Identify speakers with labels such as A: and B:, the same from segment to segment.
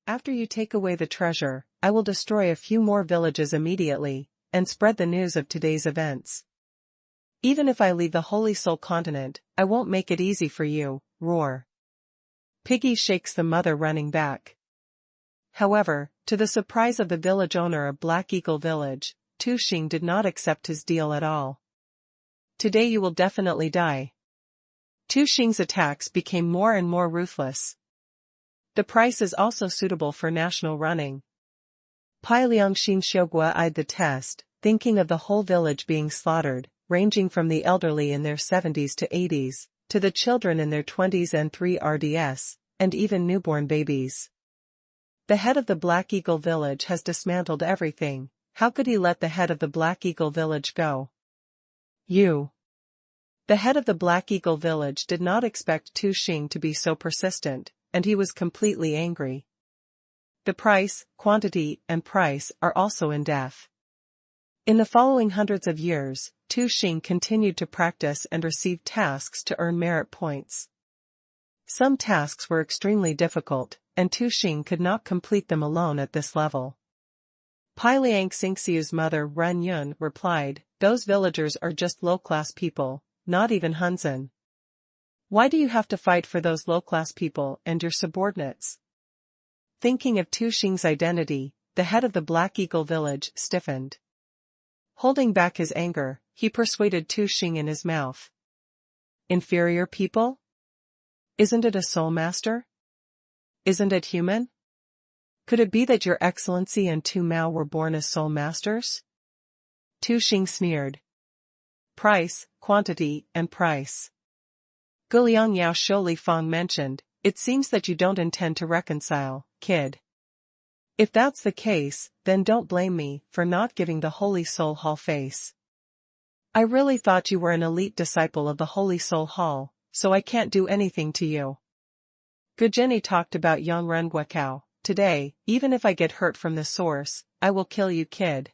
A: After you take away the treasure, I will destroy a few more villages immediately, and spread the news of today's events. Even if I leave the Holy Soul continent, I won't make it easy for you, roar. Piggy shakes the mother running back. However, to the surprise of the village owner of Black Eagle Village, Tu Xing did not accept his deal at all. Today you will definitely die. Tu Xing's attacks became more and more ruthless. The price is also suitable for national running. Pai Liangxin Xiaogua eyed the test, thinking of the whole village being slaughtered, ranging from the elderly in their 70s to 80s, to the children in their 20s and 3 RDS, and even newborn babies. The head of the Black Eagle Village has dismantled everything. How could he let the head of the Black Eagle Village go? You. The head of the Black Eagle Village did not expect Tu Xing to be so persistent, and he was completely angry. The price, quantity, and price are also in death. In the following hundreds of years, Tu Xing continued to practice and receive tasks to earn merit points. Some tasks were extremely difficult, and Tu Xing could not complete them alone at this level. Pai Liang Xingxiu's mother Ren Yun replied, "Those villagers are just low-class people, not even Hunzhen. Why do you have to fight for those low-class people and your subordinates?" Thinking of Tu Xing's identity, the head of the Black Eagle Village stiffened. Holding back his anger, he persuaded Tu Xing in his mouth. Inferior people? Isn't it a soul master? Isn't it human? Could it be that your excellency and Tu Mao were born as soul masters? Tu Xing sneered. Price, quantity, and price. Guliang Yao Shou Fang mentioned, "It seems that you don't intend to reconcile, kid. If that's the case, then don't blame me for not giving the Holy Soul Hall face. I really thought you were an elite disciple of the Holy Soul Hall, so I can't do anything to you." Gujeni talked about Yang Renguekao. "Today, even if I get hurt from the source, I will kill you, kid."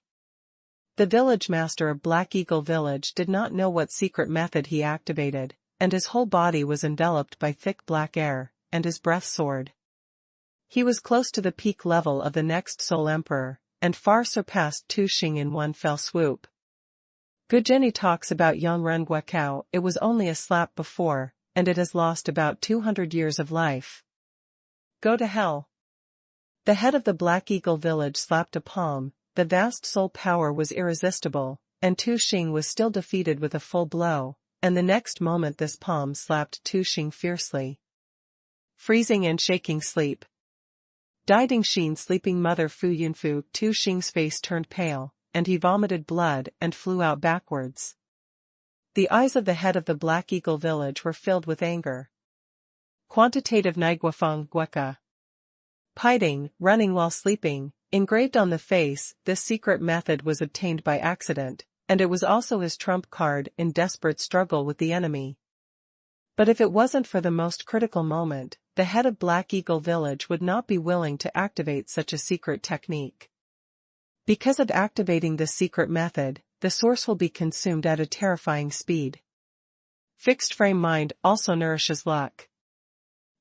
A: The village master of Black Eagle Village did not know what secret method he activated, and his whole body was enveloped by thick black air, and his breath soared. He was close to the peak level of the next Soul Emperor, and far surpassed Tu Xing in one fell swoop. Gujeni talks about Yang Renguekao. It was only a slap before, and it has lost about 200 years of life. Go to hell. The head of the Black Eagle Village slapped a palm. The vast soul power was irresistible, and Tu Xing was still defeated with a full blow, and the next moment this palm slapped Tu Xing fiercely. Freezing and shaking sleep. Diding Xin's sleeping mother Fu Yunfu. Tu Xing's face turned pale, and he vomited blood and flew out backwards. The eyes of the head of the Black Eagle Village were filled with anger. Quantitative Naiguafang Gueka. Piding, running while sleeping, engraved on the face. This secret method was obtained by accident, and it was also his trump card in desperate struggle with the enemy. But if it wasn't for the most critical moment, the head of Black Eagle Village would not be willing to activate such a secret technique. Because of activating this secret method, the source will be consumed at a terrifying speed. Fixed frame mind also nourishes luck.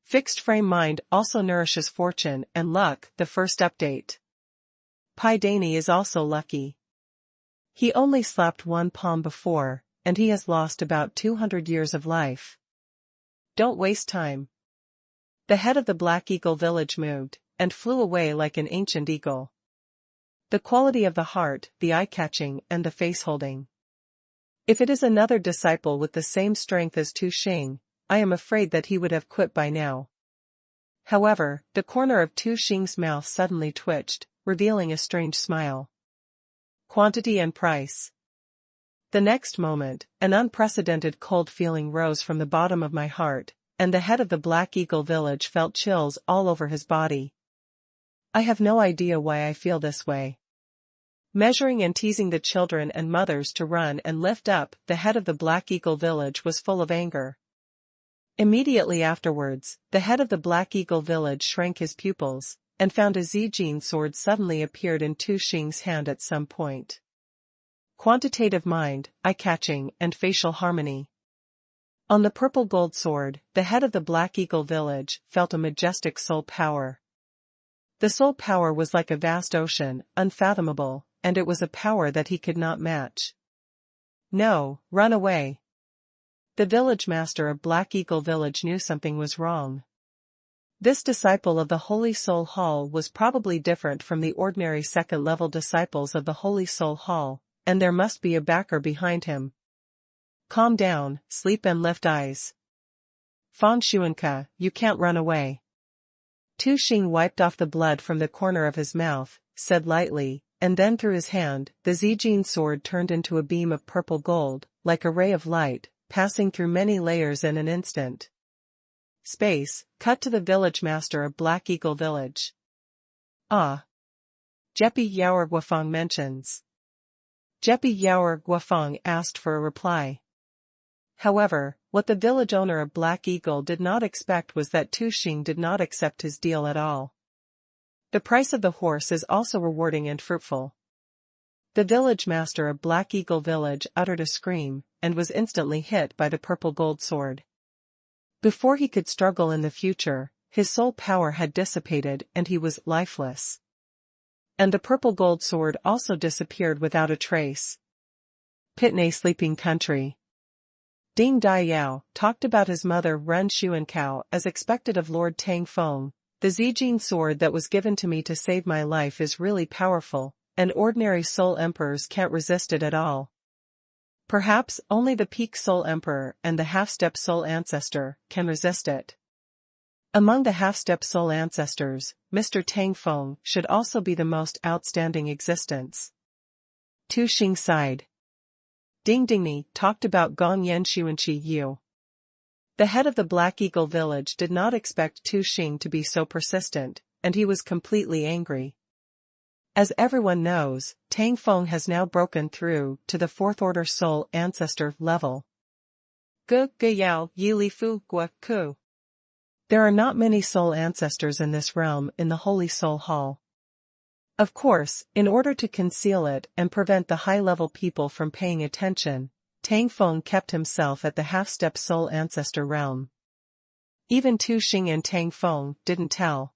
A: Fixed frame mind also nourishes fortune and luck. The first update. Pai Dani is also lucky. He only slapped one palm before, and he has lost about 200 years of life. Don't waste time. The head of the Black Eagle Village moved, and flew away like an ancient eagle. The quality of the heart, the eye-catching, and the face-holding. If it is another disciple with the same strength as Tu Xing, I am afraid that he would have quit by now. However, the corner of Tu Xing's mouth suddenly twitched, revealing a strange smile. Quantity and price. The next moment, an unprecedented cold feeling rose from the bottom of my heart, and the head of the Black Eagle Village felt chills all over his body. I have no idea why I feel this way. Measuring and teasing the children and mothers to run and lift up, the head of the Black Eagle Village was full of anger. Immediately afterwards, the head of the Black Eagle Village shrank his pupils, and found a Zijin sword suddenly appeared in Tu Xing's hand at some point. Quantitative mind, eye-catching, and facial harmony. On the purple gold sword, the head of the Black Eagle Village felt a majestic soul power. The soul power was like a vast ocean, unfathomable, and it was a power that he could not match. No, run away. The village master of Black Eagle Village knew something was wrong. This disciple of the Holy Soul Hall was probably different from the ordinary second-level disciples of the Holy Soul Hall, and there must be a backer behind him. Calm down, sleep and lift eyes. Fang Xuanka, you can't run away. Tu Xing wiped off the blood from the corner of his mouth, said lightly, and then through his hand, the Zijin sword turned into a beam of purple gold, like a ray of light, passing through many layers in an instant. Space, cut to the village master of Black Eagle Village. Ah. Jepi Yaoer Guofeng mentions. Jepi Yaoer Guofeng asked for a reply. However, what the village owner of Black Eagle did not expect was that Tu Xing did not accept his deal at all. The price of the horse is also rewarding and fruitful. The village master of Black Eagle Village uttered a scream, and was instantly hit by the purple gold sword. Before he could struggle in the future, his soul power had dissipated and he was lifeless. And the purple gold sword also disappeared without a trace. Pitney Sleeping Country. Ding Dai Yao talked about his mother Ren Xuankao as expected of Lord Tang Feng. The Zijin sword that was given to me to save my life is really powerful, and ordinary soul emperors can't resist it at all. Perhaps only the peak soul emperor and the half-step soul ancestor can resist it. Among the half-step soul ancestors, Mr. Tang Feng should also be the most outstanding existence. Tu Xing sighed. Ding Dingni talked about Gong Yan Xuanqi Yu. The head of the Black Eagle Village did not expect Tu Xing to be so persistent, and he was completely angry. As everyone knows, Tang Feng has now broken through to the fourth-order soul ancestor level. Gu Yao Yi Li Fu Gua Ku. There are not many soul ancestors in this realm in the Holy Soul Hall. Of course, in order to conceal it and prevent the high-level people from paying attention, Tang Feng kept himself at the half-step soul ancestor realm. Even Tu Xing and Tang Feng didn't tell.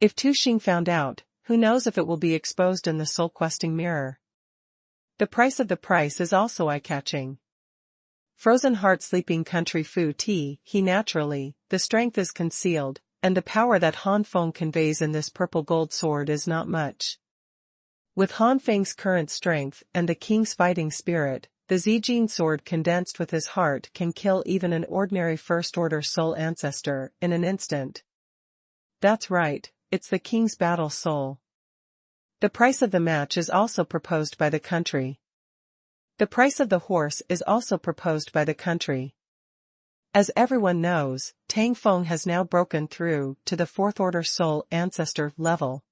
A: If Tu Xing found out, who knows if it will be exposed in the soul-questing mirror. The price of the price is also eye-catching. Frozen Heart Sleeping Country Fu Ti, he naturally, the strength is concealed, and the power that Han Feng conveys in this purple gold sword is not much. With Han Feng's current strength and the king's fighting spirit, the Zijin sword condensed with his heart can kill even an ordinary first-order soul ancestor in an instant. That's right. It's the king's battle soul. The price of the match is also proposed by the country. The price of the horse is also proposed by the country. As everyone knows, Tang Feng has now broken through to the fourth-order soul ancestor level.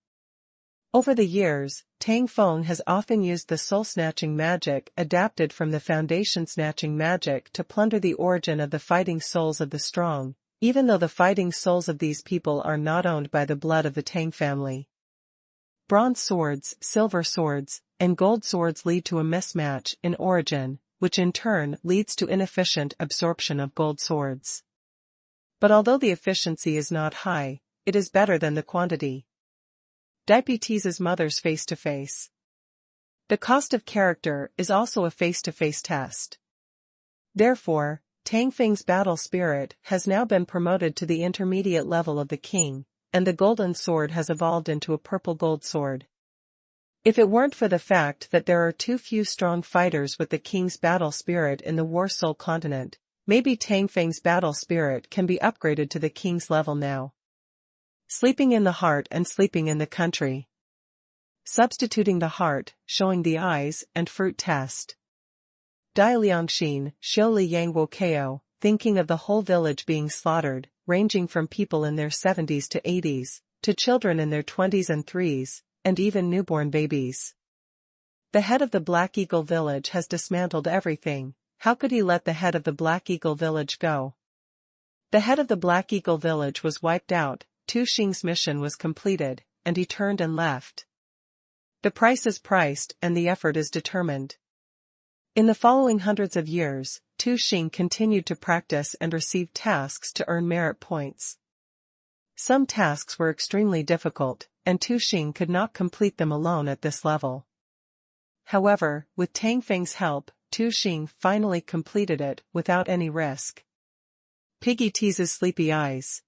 A: Over the years, Tang Feng has often used the soul-snatching magic adapted from the foundation snatching magic to plunder the origin of the fighting souls of the strong, even though the fighting souls of these people are not owned by the blood of the Tang family. Bronze swords, silver swords, and gold swords lead to a mismatch in origin, which in turn leads to inefficient absorption of gold swords. But although the efficiency is not high, it is better than the quantity. Daipi teases mothers face-to-face. The cost of character is also a face-to-face test. Therefore, Tang Feng's battle spirit has now been promoted to the intermediate level of the king, and the golden sword has evolved into a purple gold sword. If it weren't for the fact that there are too few strong fighters with the king's battle spirit in the War Soul continent, maybe Tang Feng's battle spirit can be upgraded to the king's level now. Sleeping in the heart and sleeping in the country. Substituting the heart, showing the eyes and fruit test. Dai Liangxin, Xiu Li Yangwo Ko, thinking of the whole village being slaughtered, ranging from people in their 70s to 80s, to children in their 20s and 3s, and even newborn babies. The head of the Black Eagle Village has dismantled everything. How could he let the head of the Black Eagle Village go? The head of the Black Eagle Village was wiped out, Tu Xing's mission was completed, and he turned and left. The price is priced and the effort is determined. In the following hundreds of years, Tu Xing continued to practice and receive tasks to earn merit points. Some tasks were extremely difficult, and Tu Xing could not complete them alone at this level. However, with Tang Feng's help, Tu Xing finally completed it without any risk. Piggy teases sleepy eyes.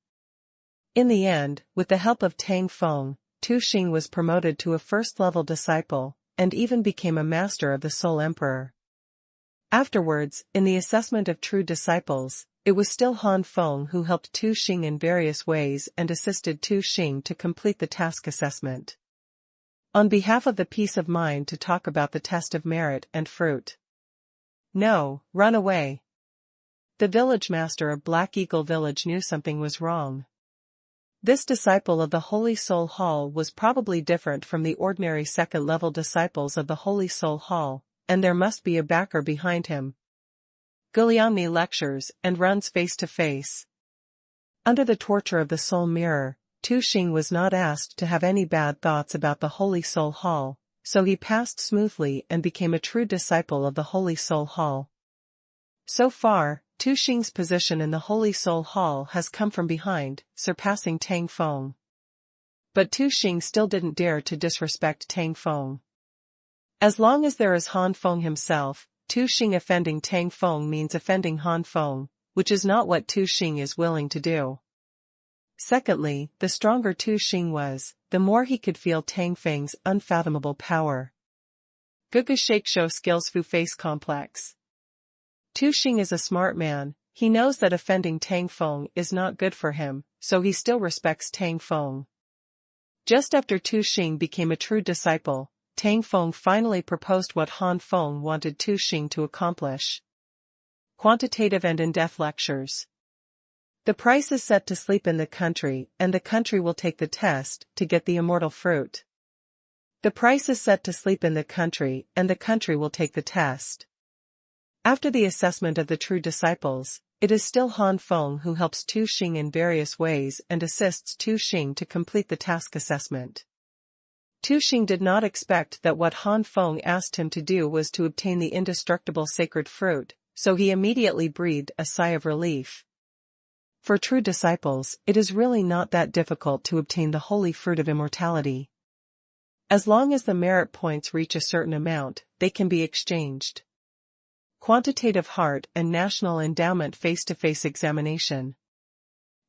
A: In the end, with the help of Tang Feng, Tu Xing was promoted to a first-level disciple, and even became a master of the Soul Emperor. Afterwards, in the assessment of true disciples, it was still Han Feng who helped Tu Xing in various ways and assisted Tu Xing to complete the task assessment. On behalf of the peace of mind to talk about the test of merit and fruit. No, run away. The village master of Black Eagle Village knew something was wrong. This disciple of the Holy Soul Hall was probably different from the ordinary second-level disciples of the Holy Soul Hall, and there must be a backer behind him. Guliangni lectures and runs face to face. Under the torture of the soul mirror, Tu Xing was not asked to have any bad thoughts about the Holy Soul Hall, so he passed smoothly and became a true disciple of the Holy Soul Hall. So far, Tu Xing's position in the Holy Soul Hall has come from behind, surpassing Tang Feng. But Tu Xing still didn't dare to disrespect Tang Feng. As long as there is Han Feng himself, Tu Xing offending Tang Feng means offending Han Feng, which is not what Tu Xing is willing to do. Secondly, the stronger Tu Xing was, the more he could feel Tang Feng's unfathomable power. Guga Shake Show Skills Fu Face Complex. Tu Xing is a smart man, he knows that offending Tang Feng is not good for him, so he still respects Tang Feng. Just after Tu Xing became a true disciple, Tang Feng finally proposed what Han Feng wanted Tu Xing to accomplish. Quantitative and in-depth lectures. The price is set to sleep in the country, and the country will take the test to get the immortal fruit. The price is set to sleep in the country, and the country will take the test. After the assessment of the true disciples, it is still Han Feng who helps Tu Xing in various ways and assists Tu Xing to complete the task assessment. Tu Xing did not expect that what Han Feng asked him to do was to obtain the indestructible sacred fruit, so he immediately breathed a sigh of relief. For true disciples, it is really not that difficult to obtain the holy fruit of immortality. As long as the merit points reach a certain amount, they can be exchanged. Quantitative heart and national endowment face-to-face examination.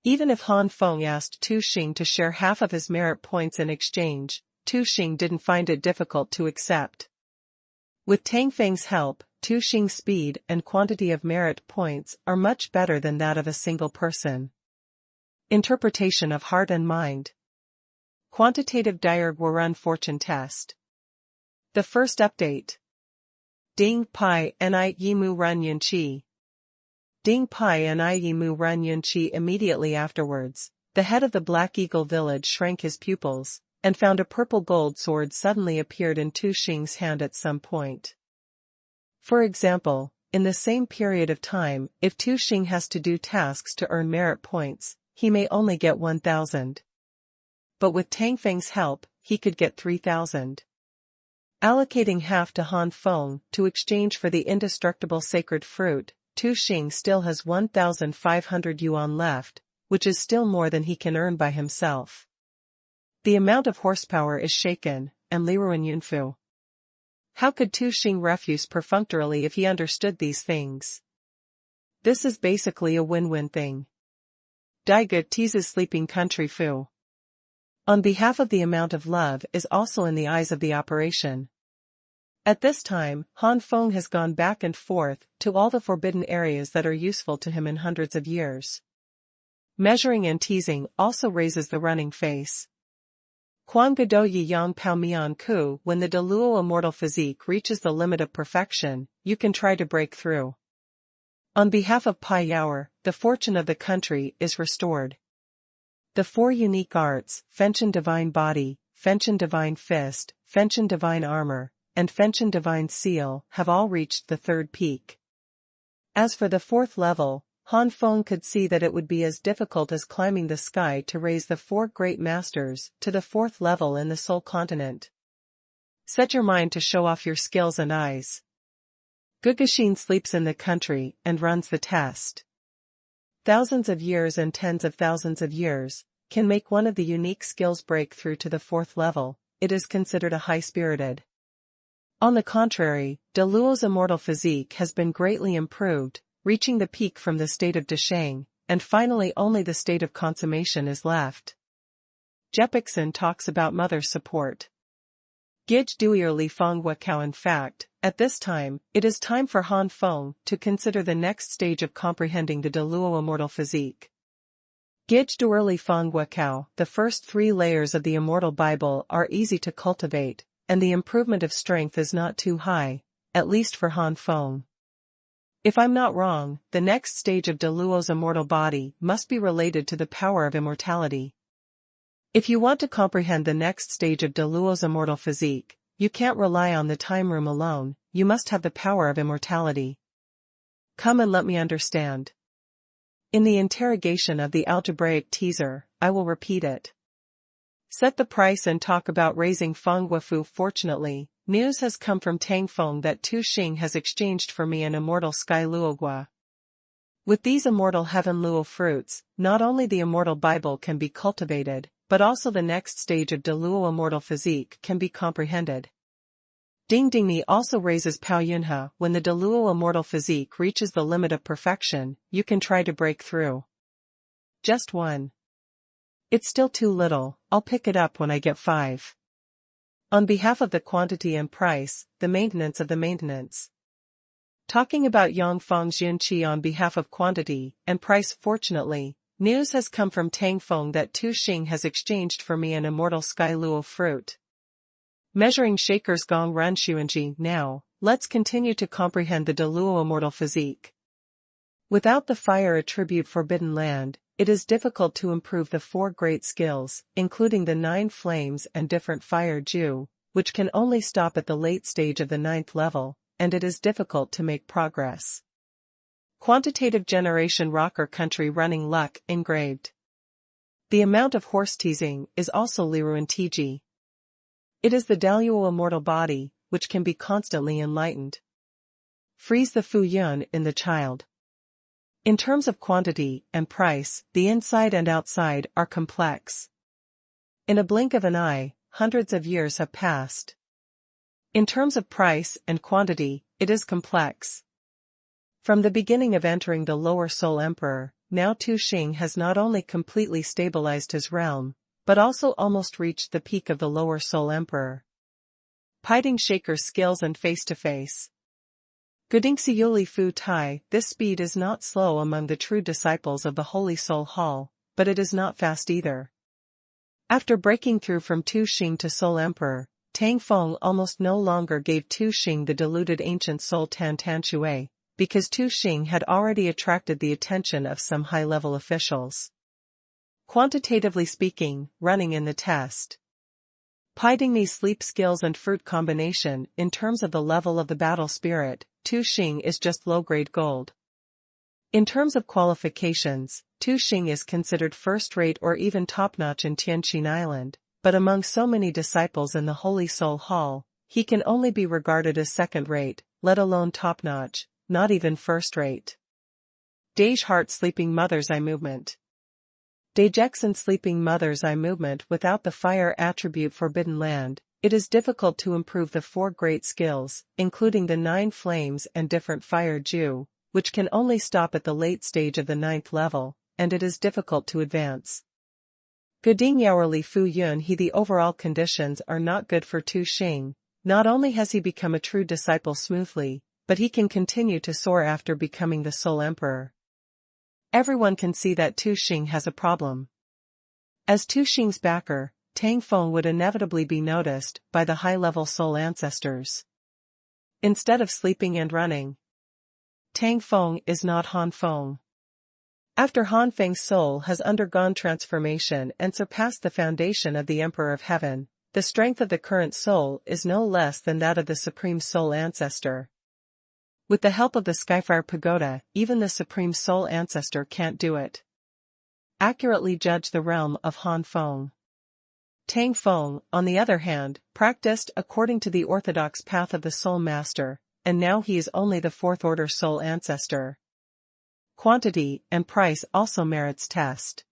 A: Even if Han Feng asked Tu Xing to share half of his merit points in exchange, Tu Xing didn't find it difficult to accept. With Tang Feng's help, Tu Xing's speed and quantity of merit points are much better than that of a single person. Interpretation of heart and mind. Quantitative Diag Warun Fortune Test. The first update. Ding Pai Ni Yimu Run Yun Chi. Ding Pai Ni Yimu Run Yun Chi. Immediately afterwards, the head of the Black Eagle Village shrank his pupils, and found a purple gold sword suddenly appeared in Tu Xing's hand at some point. For example, in the same period of time, if Tu Xing has to do tasks to earn merit points, he may only get 1,000. But with Tang Feng's help, he could get 3,000. Allocating half to Han Feng to exchange for the indestructible sacred fruit, Tu Xing still has 1,500 yuan left, which is still more than he can earn by himself. The amount of horsepower is shaken, and Liruan Yunfu. How could Tu Xing refuse perfunctorily if he understood these things? This is basically a win-win thing. Daiga teases sleeping country Fu. On behalf of the amount of love is also in the eyes of the operation. At this time, Han Feng has gone back and forth to all the forbidden areas that are useful to him in hundreds of years. Measuring and teasing also raises the running face. Quan Gado Yi Yang Pao Mian Ku. When the Deluo immortal physique reaches the limit of perfection, you can try to break through. On behalf of Pai Yaoer, the fortune of the country is restored. The four unique arts, Fenchen Divine Body, Fenchen Divine Fist, Fenchen Divine Armor, and Fenchen Divine Seal, have all reached the third peak. As for the fourth level, Han Feng could see that it would be as difficult as climbing the sky to raise the four great masters to the fourth level in the Soul Continent. Set your mind to show off your skills and eyes. Gugashin sleeps in the country and runs the test. Thousands of years and tens of thousands of years, can make one of the unique skills break through to the 4th level, it is considered a high-spirited. On the contrary, De Luo's immortal physique has been greatly improved, reaching the peak from the state of Deshang, and finally only the state of consummation is left. Jepixin talks about mother's support. Gij Duier Li Feng Wakao. In fact, at this time, it is time for Han Feng to consider the next stage of comprehending the De Luo immortal physique. Gij Duer Li Feng Wakao. The first 3 layers of the immortal Bible are easy to cultivate, and the improvement of strength is not too high, at least for Han Feng. If I'm not wrong, the next stage of De Luo's immortal body must be related to the power of immortality. If you want to comprehend the next stage of De Luo's immortal physique, you can't rely on the time room alone, you must have the power of immortality. Come and let me understand. In the interrogation of the algebraic teaser, I will repeat it. Set the price and talk about raising Feng Wafu. Fortunately, news has come from Tang Feng that Tu Xing has exchanged for me an immortal Sky Luogua. With these immortal Heaven Luo fruits, not only the immortal Bible can be cultivated, but also the next stage of De Luo immortal physique can be comprehended. Ding Dingni also raises Pao Yunhe. When the De Luo immortal physique reaches the limit of perfection, you can try to break through. Just 1. It's still too little, I'll pick it up when I get 5. On behalf of the quantity and price, the maintenance of the maintenance. Talking about Yang Feng Junqi on behalf of quantity and price. Fortunately, news has come from Tang Feng that Tu Xing has exchanged for me an immortal Sky Luo fruit. Measuring Shakers Gong Ren Xuanji. Now, let's continue to comprehend the De Luo immortal physique. Without the fire attribute Forbidden Land, it is difficult to improve the 4 great skills, including the 9 flames and different fire Ju, which can only stop at the late stage of the 9th level, and it is difficult to make progress. Quantitative generation rocker country running luck engraved. The amount of horse teasing is also Liruan Tiji. It is the Daluo immortal body, which can be constantly enlightened. Freeze the Fu Yun in the child. In terms of quantity and price, the inside and outside are complex. In a blink of an eye, hundreds of years have passed. In terms of price and quantity, it is complex. From the beginning of entering the lower soul emperor, now Tu Xing has not only completely stabilized his realm, but also almost reached the peak of the lower soul emperor. Piding Shaker's skills and face-to-face. Gudingsi Yuli Fu Tai. This speed is not slow among the true disciples of the Holy Soul Hall, but it is not fast either. After breaking through from Tu Xing to Soul Emperor, Tang Feng almost no longer gave Tu Xing the deluded ancient soul Tan Tan Shui, because Tu Xing had already attracted the attention of some high-level officials. Quantitatively speaking, running in the test. Pidingni sleep skills and fruit combination. In terms of the level of the battle spirit, Tu Xing is just low-grade gold. In terms of qualifications, Tu Xing is considered first-rate or even top-notch in Tianqin Island, but among so many disciples in the Holy Soul Hall, he can only be regarded as second-rate, let alone top-notch, not even first-rate. Dej Heart Sleeping Mother's Eye Movement. Dejexin Sleeping Mother's Eye Movement. Without the fire attribute Forbidden Land, it is difficult to improve the 4 great skills, including the 9 flames and different fire Ju, which can only stop at the late stage of the 9th level, and it is difficult to advance. Guding Yaoerli Fu Yun He. The overall conditions are not good for Tu Xing. Not only has he become a true disciple smoothly, but he can continue to soar after becoming the Soul Emperor. Everyone can see that Tu Xing has a problem. As Tu Xing's backer, Tang Feng would inevitably be noticed by the high-level soul ancestors. Instead of sleeping and running, Tang Feng is not Han Feng. After Han Feng's soul has undergone transformation and surpassed the foundation of the Emperor of Heaven, the strength of the current soul is no less than that of the Supreme Soul Ancestor. With the help of the Skyfire Pagoda, even the Supreme Soul Ancestor can't do it. Accurately judge the realm of Han Feng. Tang Feng, on the other hand, practiced according to the orthodox path of the Soul Master, and now he is only the 4th-order Soul Ancestor. Quantity and price also merits test.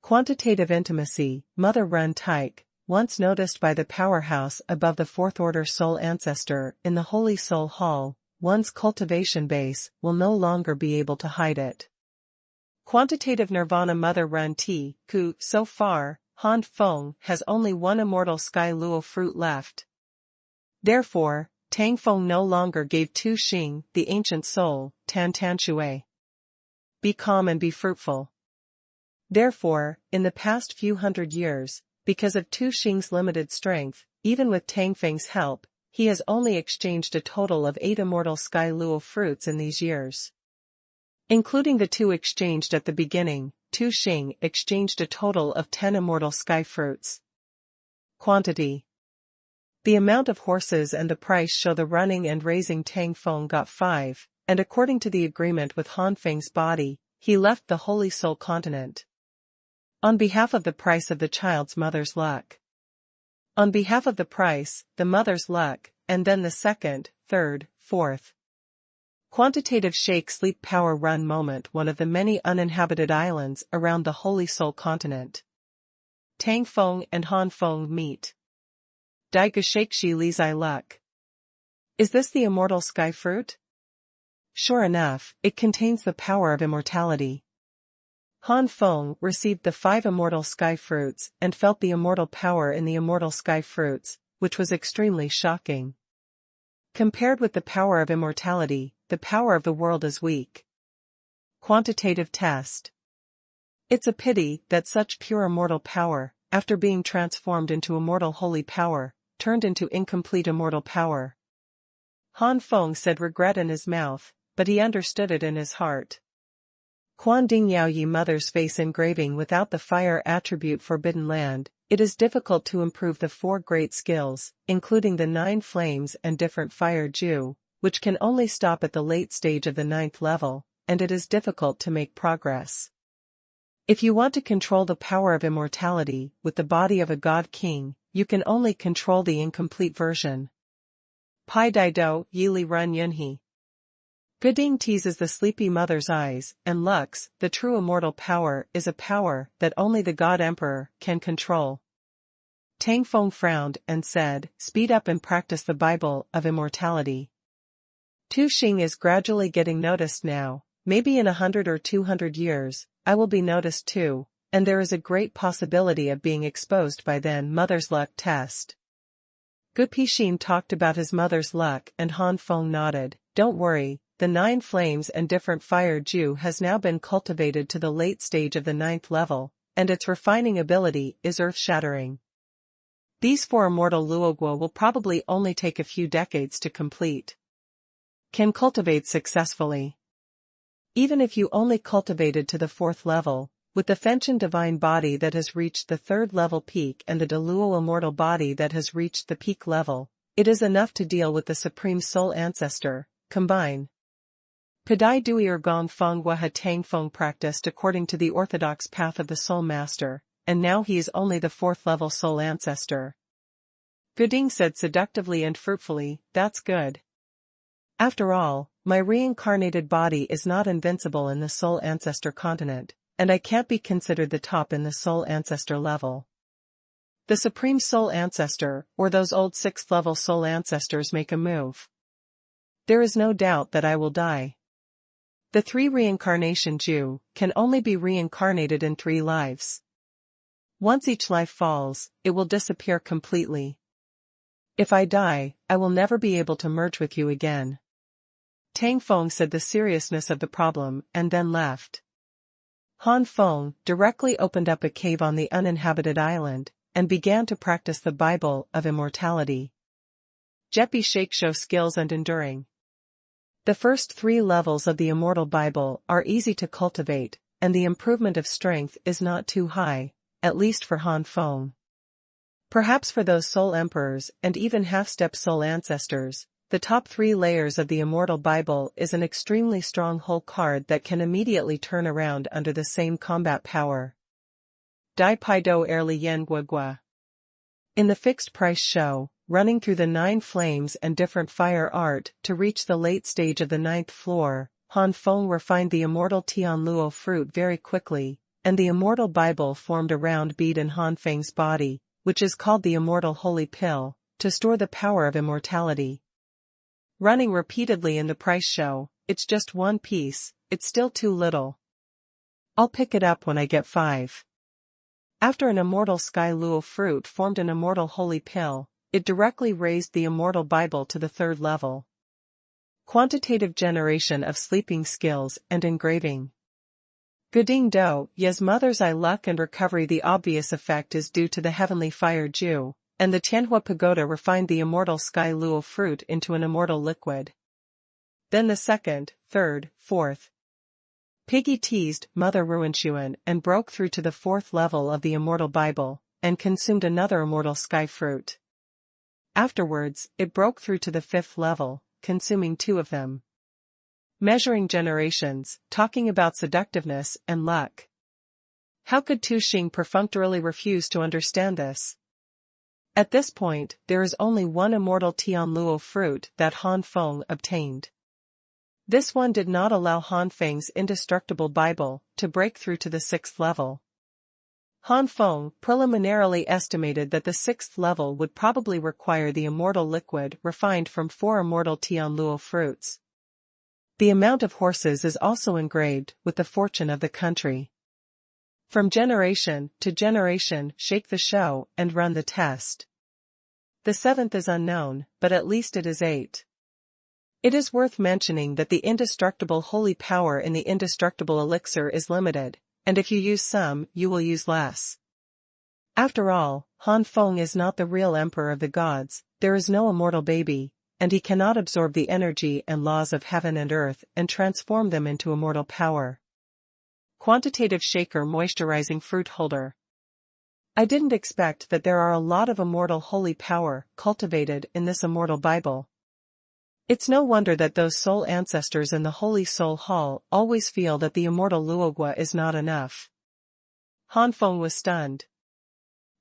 A: Quantitative intimacy, Mother Run Taik, once noticed by the powerhouse above the fourth order soul ancestor in the Holy Soul Hall, one's cultivation base will no longer be able to hide it. Quantitative nirvana Mother Run Ti, Ku, so far, Han Feng has only one immortal sky luo fruit left. Therefore, Tang Feng no longer gave Tu Xing, the ancient soul, Tan Tan Shui. Be calm and be fruitful. Therefore, in the past few hundred years, because of Tu Xing's limited strength, even with Tang Feng's help, he has only exchanged a total of 8 immortal sky luo fruits in these years. Including the 2 exchanged at the beginning, Tu Xing exchanged a total of 10 immortal sky fruits. Quantity. The amount of horses and the price show the running and raising Tang Feng got 5, and according to the agreement with Han Feng's body, he left the Holy Soul continent. On behalf of the price of the child's mother's luck. On behalf of the price, the mother's luck, and then the second, third, fourth. Quantitative Shake Sleep Power Run Moment, one of the many uninhabited islands around the Holy Soul continent. Tang Feng and Han Feng meet. Dai Gashake Shi Li Zai Luck. Is this the immortal sky fruit? Sure enough, it contains the power of immortality. Han Feng received the 5 immortal sky fruits and felt the immortal power in the immortal sky fruits, which was extremely shocking. Compared with the power of immortality, the power of the world is weak. Quantitative test. It's a pity that such pure immortal power, after being transformed into immortal holy power, turned into incomplete immortal power. Han Feng said regret in his mouth, but he understood it in his heart. Quan Ding Yao Yi Mother's face engraving without the fire attribute Forbidden Land, it is difficult to improve the 4 great skills, including the 9 flames and different fire Ju, which can only stop at the late stage of the 9th level, and it is difficult to make progress. If you want to control the power of immortality with the body of a god king, you can only control the incomplete version. Pai Dai Do Yili Run Yunhe. Gooding teases the sleepy mother's eyes, and Lux, the true immortal power, is a power that only the God Emperor can control. Tang Feng frowned and said, speed up and practice the Bible of immortality. Tu Xing is gradually getting noticed now, maybe in 100 or 200 years, I will be noticed too, and there is a great possibility of being exposed by then. Mother's luck test. Gu Pixin talked about his mother's luck and Han Feng nodded. Don't worry. The 9 flames and different fire Ju has now been cultivated to the late stage of the 9th level, and its refining ability is earth-shattering. These 4 immortal Luoguo will probably only take a few decades to complete. Can cultivate successfully. Even if you only cultivated to the 4th level, with the Fenchen divine body that has reached the 3rd level peak and the Deluo immortal body that has reached the peak level, it is enough to deal with the Supreme Soul Ancestor. Combine. Padai Dui Gong Feng Waha Tang Feng practiced according to the orthodox path of the Soul Master, and now he is only the 4th level Soul Ancestor. Gooding said seductively and fruitfully, that's good. After all, my reincarnated body is not invincible in the Soul Ancestor continent, and I can't be considered the top in the Soul Ancestor level. The Supreme Soul Ancestor, or those old 6th level Soul Ancestors make a move. There is no doubt that I will die. The 3 reincarnation Ju can only be reincarnated in 3 lives. Once each life falls, it will disappear completely. If I die, I will never be able to merge with you again. Tang Feng said the seriousness of the problem and then left. Han Feng directly opened up a cave on the uninhabited island and began to practice the Bible of immortality. Jeppy Shake show skills and enduring. The first 3 levels of the Immortal Bible are easy to cultivate, and the improvement of strength is not too high, at least for Han Feng. Perhaps for those Soul Emperors and even half-step Soul Ancestors, the top 3 layers of the Immortal Bible is an extremely strong whole card that can immediately turn around under the same combat power. Dai Pai Do Erli Yen Gua Gua. In the fixed price show, running through the 9 flames and different fire art to reach the late stage of the 9th floor, Han Feng refined the immortal Tian Luo fruit very quickly, and the immortal Bible formed a round bead in Han Feng's body, which is called the immortal holy pill, to store the power of immortality. Running repeatedly in the price show, it's just one piece, it's still too little. I'll pick it up when I get 5. After an immortal sky luo fruit formed an immortal holy pill, it directly raised the immortal Bible to the 3rd level. Quantitative generation of sleeping skills and engraving. Guding do, yes mother's eye luck and recovery. The obvious effect is due to the heavenly fire Ju, and the Tianhua Pagoda refined the immortal sky luo fruit into an immortal liquid. Then the 2nd, 3rd, 4th. Piggy teased Mother Xuanhuan and broke through to the 4th level of the immortal Bible, and consumed another immortal sky fruit. Afterwards, it broke through to the 5th level, consuming 2 of them. Measuring generations, talking about seductiveness and luck. How could Tu Xing perfunctorily refuse to understand this? At this point, there is only one immortal Tian Luo fruit that Han Feng obtained. This one did not allow Han Feng's indestructible Bible to break through to the 6th level. Han Feng preliminarily estimated that the 6th level would probably require the immortal liquid refined from 4 immortal Tian Luo fruits. The amount of horses is also engraved with the fortune of the country. From generation to generation, shake the show and run the test. The 7th is unknown, but at least it is 8. It is worth mentioning that the indestructible holy power in the indestructible elixir is limited, and if you use some, you will use less. After all, Han Feng is not the real emperor of the gods, there is no immortal baby, and he cannot absorb the energy and laws of heaven and earth and transform them into immortal power. Quantitative shaker moisturizing fruit holder. I didn't expect that there are a lot of immortal holy power cultivated in this immortal Bible. It's no wonder that those soul ancestors in the Holy Soul Hall always feel that the immortal Luogua is not enough. Han Feng was stunned.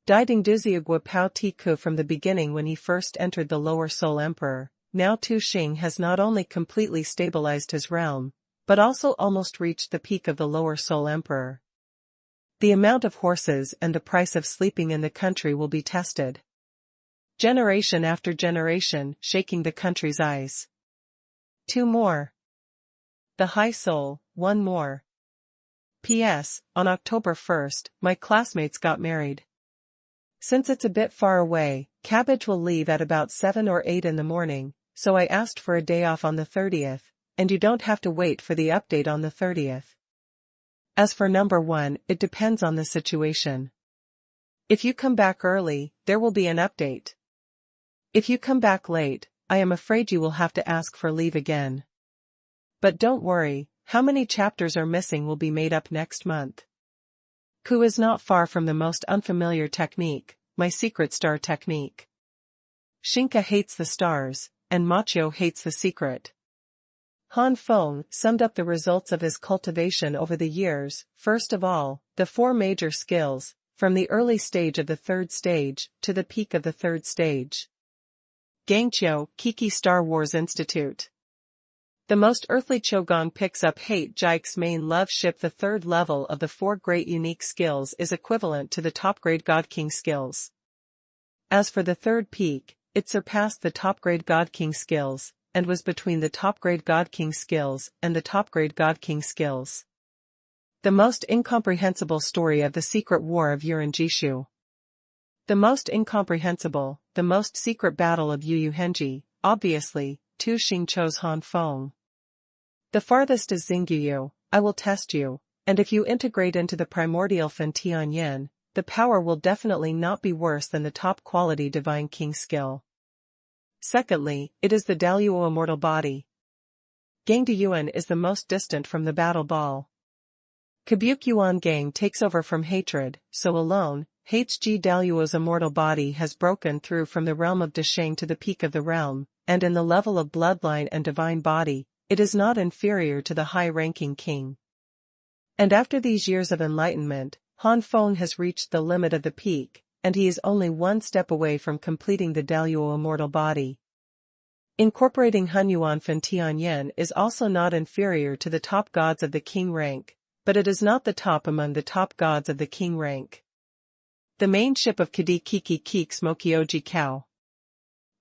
A: Diding Duziagua Pao Tiku from the beginning when he first entered the Lower Soul Emperor, now Tu Xing has not only completely stabilized his realm, but also almost reached the peak of the Lower Soul Emperor. The amount of horses and the price of sleeping in the country will be tested. Generation after generation, shaking the country's eyes. 2 more. The High Soul, 1 more. P.S. On October 1st, my classmates got married. Since it's a bit far away, Cabbage will leave at about 7 or 8 in the morning, so I asked for a day off on the 30th, and you don't have to wait for the update on the 30th. As for number 1, it depends on the situation. If you come back early, there will be an update. If you come back late, I am afraid you will have to ask for leave again. But don't worry, how many chapters are missing will be made up next month. Ku is not far from the most unfamiliar technique, my secret star technique. Shinka hates the stars, and Machio hates the secret. Han Feng summed up the results of his cultivation over the years. First of all, the 4 major skills, from the early stage of the 3rd stage to the peak of the 3rd stage. Gangqiu, Kiki Star Wars Institute. The most earthly Chogon picks up Hate Jike's main love ship. The 3rd level of the 4 great unique skills is equivalent to the top grade God King skills. As for the 3rd peak, it surpassed the top grade God King skills, and was between the top grade God King skills and the top grade God King skills. The most incomprehensible story of the secret war of Yuranjishu. The most incomprehensible, the most secret battle of Yu Henji, obviously, Tu Xing chose Han Feng. The farthest is Xingyu, I will test you, and if you integrate into the primordial Fen Tianyan, the power will definitely not be worse than the top quality Divine King skill. Secondly, it is the Daluo immortal body. Gangduyuan is the most distant from the battle ball. Kabukyuan Gang takes over from hatred, so alone, Hg Daluo's immortal body has broken through from the realm of Desheng to the peak of the realm, and in the level of bloodline and divine body, it is not inferior to the high-ranking king. And after these years of enlightenment, Han Feng has reached the limit of the peak, and he is only 1 step away from completing the Daluo immortal body. Incorporating Hunyuan Fen Tianyan is also not inferior to the top gods of the king rank, but it is not the top among the top gods of the king rank. The main ship of Kadi Kiki Keeks Mokioji Kao.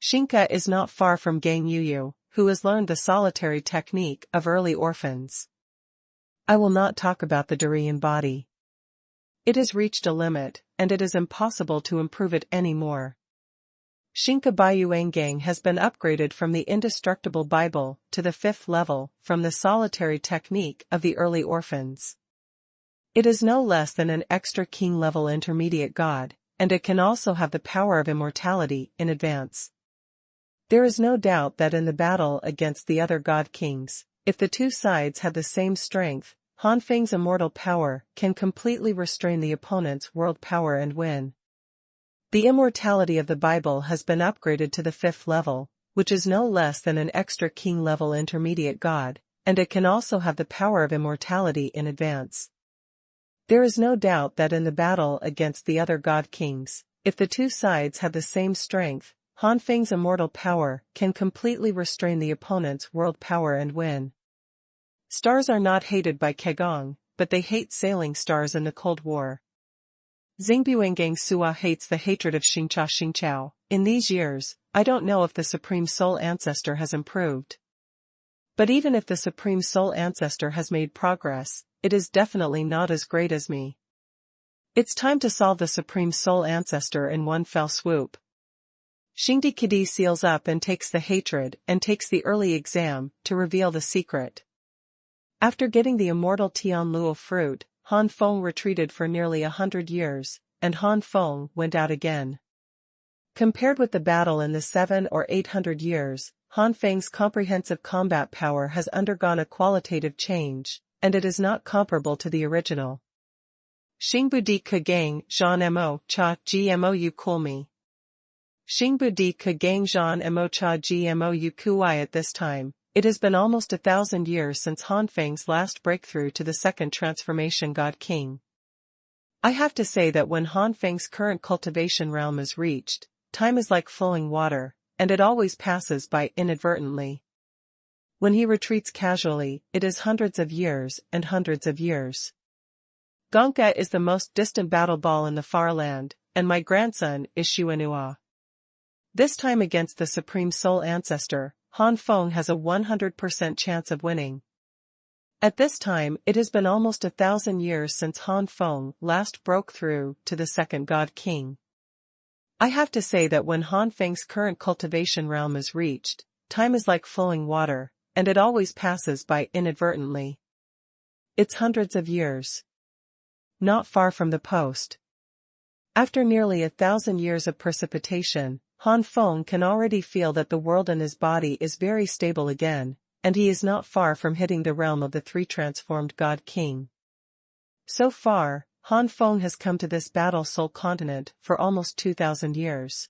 A: Shinka is not far from Gang Yuyu, who has learned the solitary technique of early orphans. I will not talk about the Durian body. It has reached a limit, and it is impossible to improve it any more. Shinka Bayuangang has been upgraded from the indestructible Bible to the 5th level from the solitary technique of the early orphans. It is no less than an extra king-level intermediate god, and it can also have the power of immortality in advance. There is no doubt that in the battle against the other god kings, if the two sides have the same strength, Han Feng's immortal power can completely restrain the opponent's world power and win. The immortality of the Bible has been upgraded to the 5th level, which is no less than an extra king-level intermediate god, and it can also have the power of immortality in advance. There is no doubt that in the battle against the other god kings, if the two sides have the same strength, Han Feng's immortal power can completely restrain the opponent's world power and win. Stars are not hated by Kegong, but they hate sailing stars in the Cold War. Xingbuangang Sua hates the hatred of Xingchao. In these years, I don't know if the Supreme Soul Ancestor has improved. But even if the Supreme Soul Ancestor has made progress, it is definitely not as great as me. It's time to solve the Supreme Soul Ancestor in one fell swoop. Xingdi Kadi seals up and takes the hatred and takes the early exam to reveal the secret. After getting the immortal Tianluo fruit, Han Feng retreated for nearly 100 years, and Han Feng went out again. Compared with the battle in the 700 or 800 years, Han Feng's comprehensive combat power has undergone a qualitative change, and it is not comparable to the original. Xingbu di Kegang Zhan Mo Cha Gmo Yu Kulmi. Xingbu di Kegang Zhan Mo Cha Gmo Yu Kuai. At this time, it has been almost 1,000 years since Han Feng's last breakthrough to the second transformation god king. I have to say that when Han Feng's current cultivation realm is reached, time is like flowing water, and it always passes by inadvertently. When he retreats casually, it is hundreds of years and hundreds of years. Gonka is the most distant battle ball in the far land, and my grandson is Xuanhuan. This time against the Supreme Soul Ancestor, Han Feng has a 100% chance of winning. At this time, it has been almost 1,000 years since Han Feng last broke through to the second god king. I have to say that when Han Feng's current cultivation realm is reached, time is like flowing water, and it always passes by inadvertently. It's hundreds of years. Not far from the post. After nearly 1,000 years of precipitation, Han Feng can already feel that the world in his body is very stable again, and he is not far from hitting the realm of the three transformed god king. So far, Han Feng has come to this battle soul continent for almost 2,000 years.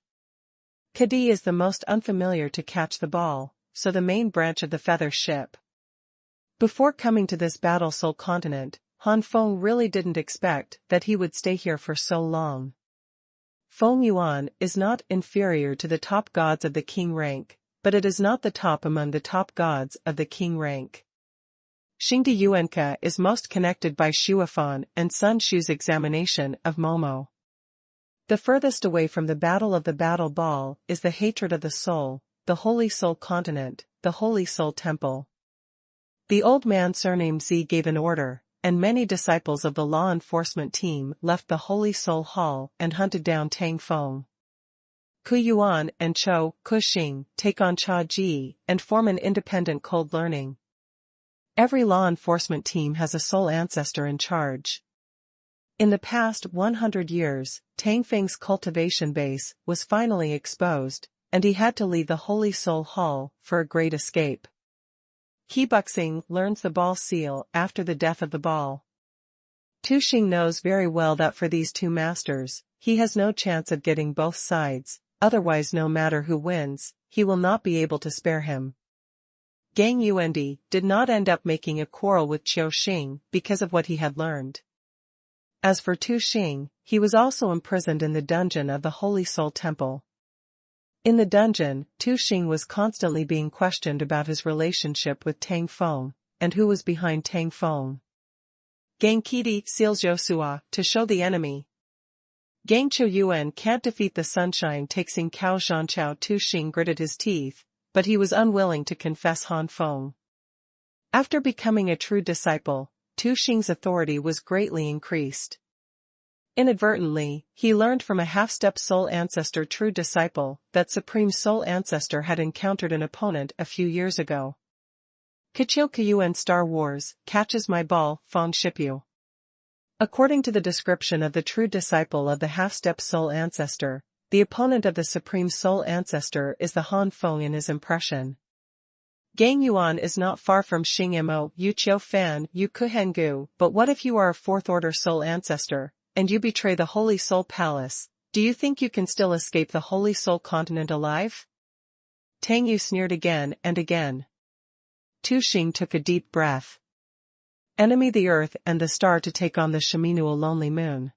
A: Kadi is the most unfamiliar to catch the ball, so the main branch of the feather ship. Before coming to this battle soul continent, Han Feng really didn't expect that he would stay here for so long. Feng Yuan is not inferior to the top gods of the king rank, but it is not the top among the top gods of the king rank. Xingdi Yuanka is most connected by Xuanhuan and Sun Shu's examination of Momo. The furthest away from the battle of the battle ball is the hatred of the soul, the holy soul continent, the holy soul temple. The old man surnamed Z gave an order, and many disciples of the law enforcement team left the Holy Soul Hall and hunted down Tang Feng. Ku Yuan and Chou Kuxing take on Cha Ji and form an independent cold learning. Every law enforcement team has a soul ancestor in charge. In the past 100 years, Tang Feng's cultivation base was finally exposed, and he had to leave the Holy Soul Hall for a great escape. He Buxing learns the ball seal after the death of the ball. Tu Xing knows very well that for these two masters, he has no chance of getting both sides, otherwise no matter who wins, he will not be able to spare him. Gang Yuendi did not end up making a quarrel with Qiu Xing because of what he had learned. As for Tu Xing, he was also imprisoned in the dungeon of the Holy Soul Temple. In the dungeon, Tu Xing was constantly being questioned about his relationship with Tang Feng, and who was behind Tang Feng. Gang Kidi seals Yosua to show the enemy. Gang Chuan can't defeat the sunshine. Taxing Cao Zhanchao. Tu Xing gritted his teeth, but he was unwilling to confess Han Feng. After becoming a true disciple, Tu Xing's authority was greatly increased. Inadvertently, he learned from a half-step soul ancestor true disciple that Supreme Soul Ancestor had encountered an opponent a few years ago. Kachil Kuyuan Star Wars, catches my ball, Fong Shipu. According to the description of the true disciple of the half-step soul ancestor, the opponent of the Supreme Soul Ancestor is the Han Feng in his impression. Gang Yuan is not far from Xing Mo Yu Qiu Fan Yu Kuhen Gu, but what if you are a fourth-order soul ancestor, and you betray the Holy Soul Palace? Do you think you can still escape the Holy Soul continent alive? Tang Yu sneered again and again. Tu Xing took a deep breath. Enemy the earth and the star to take on the Shiminual lonely moon.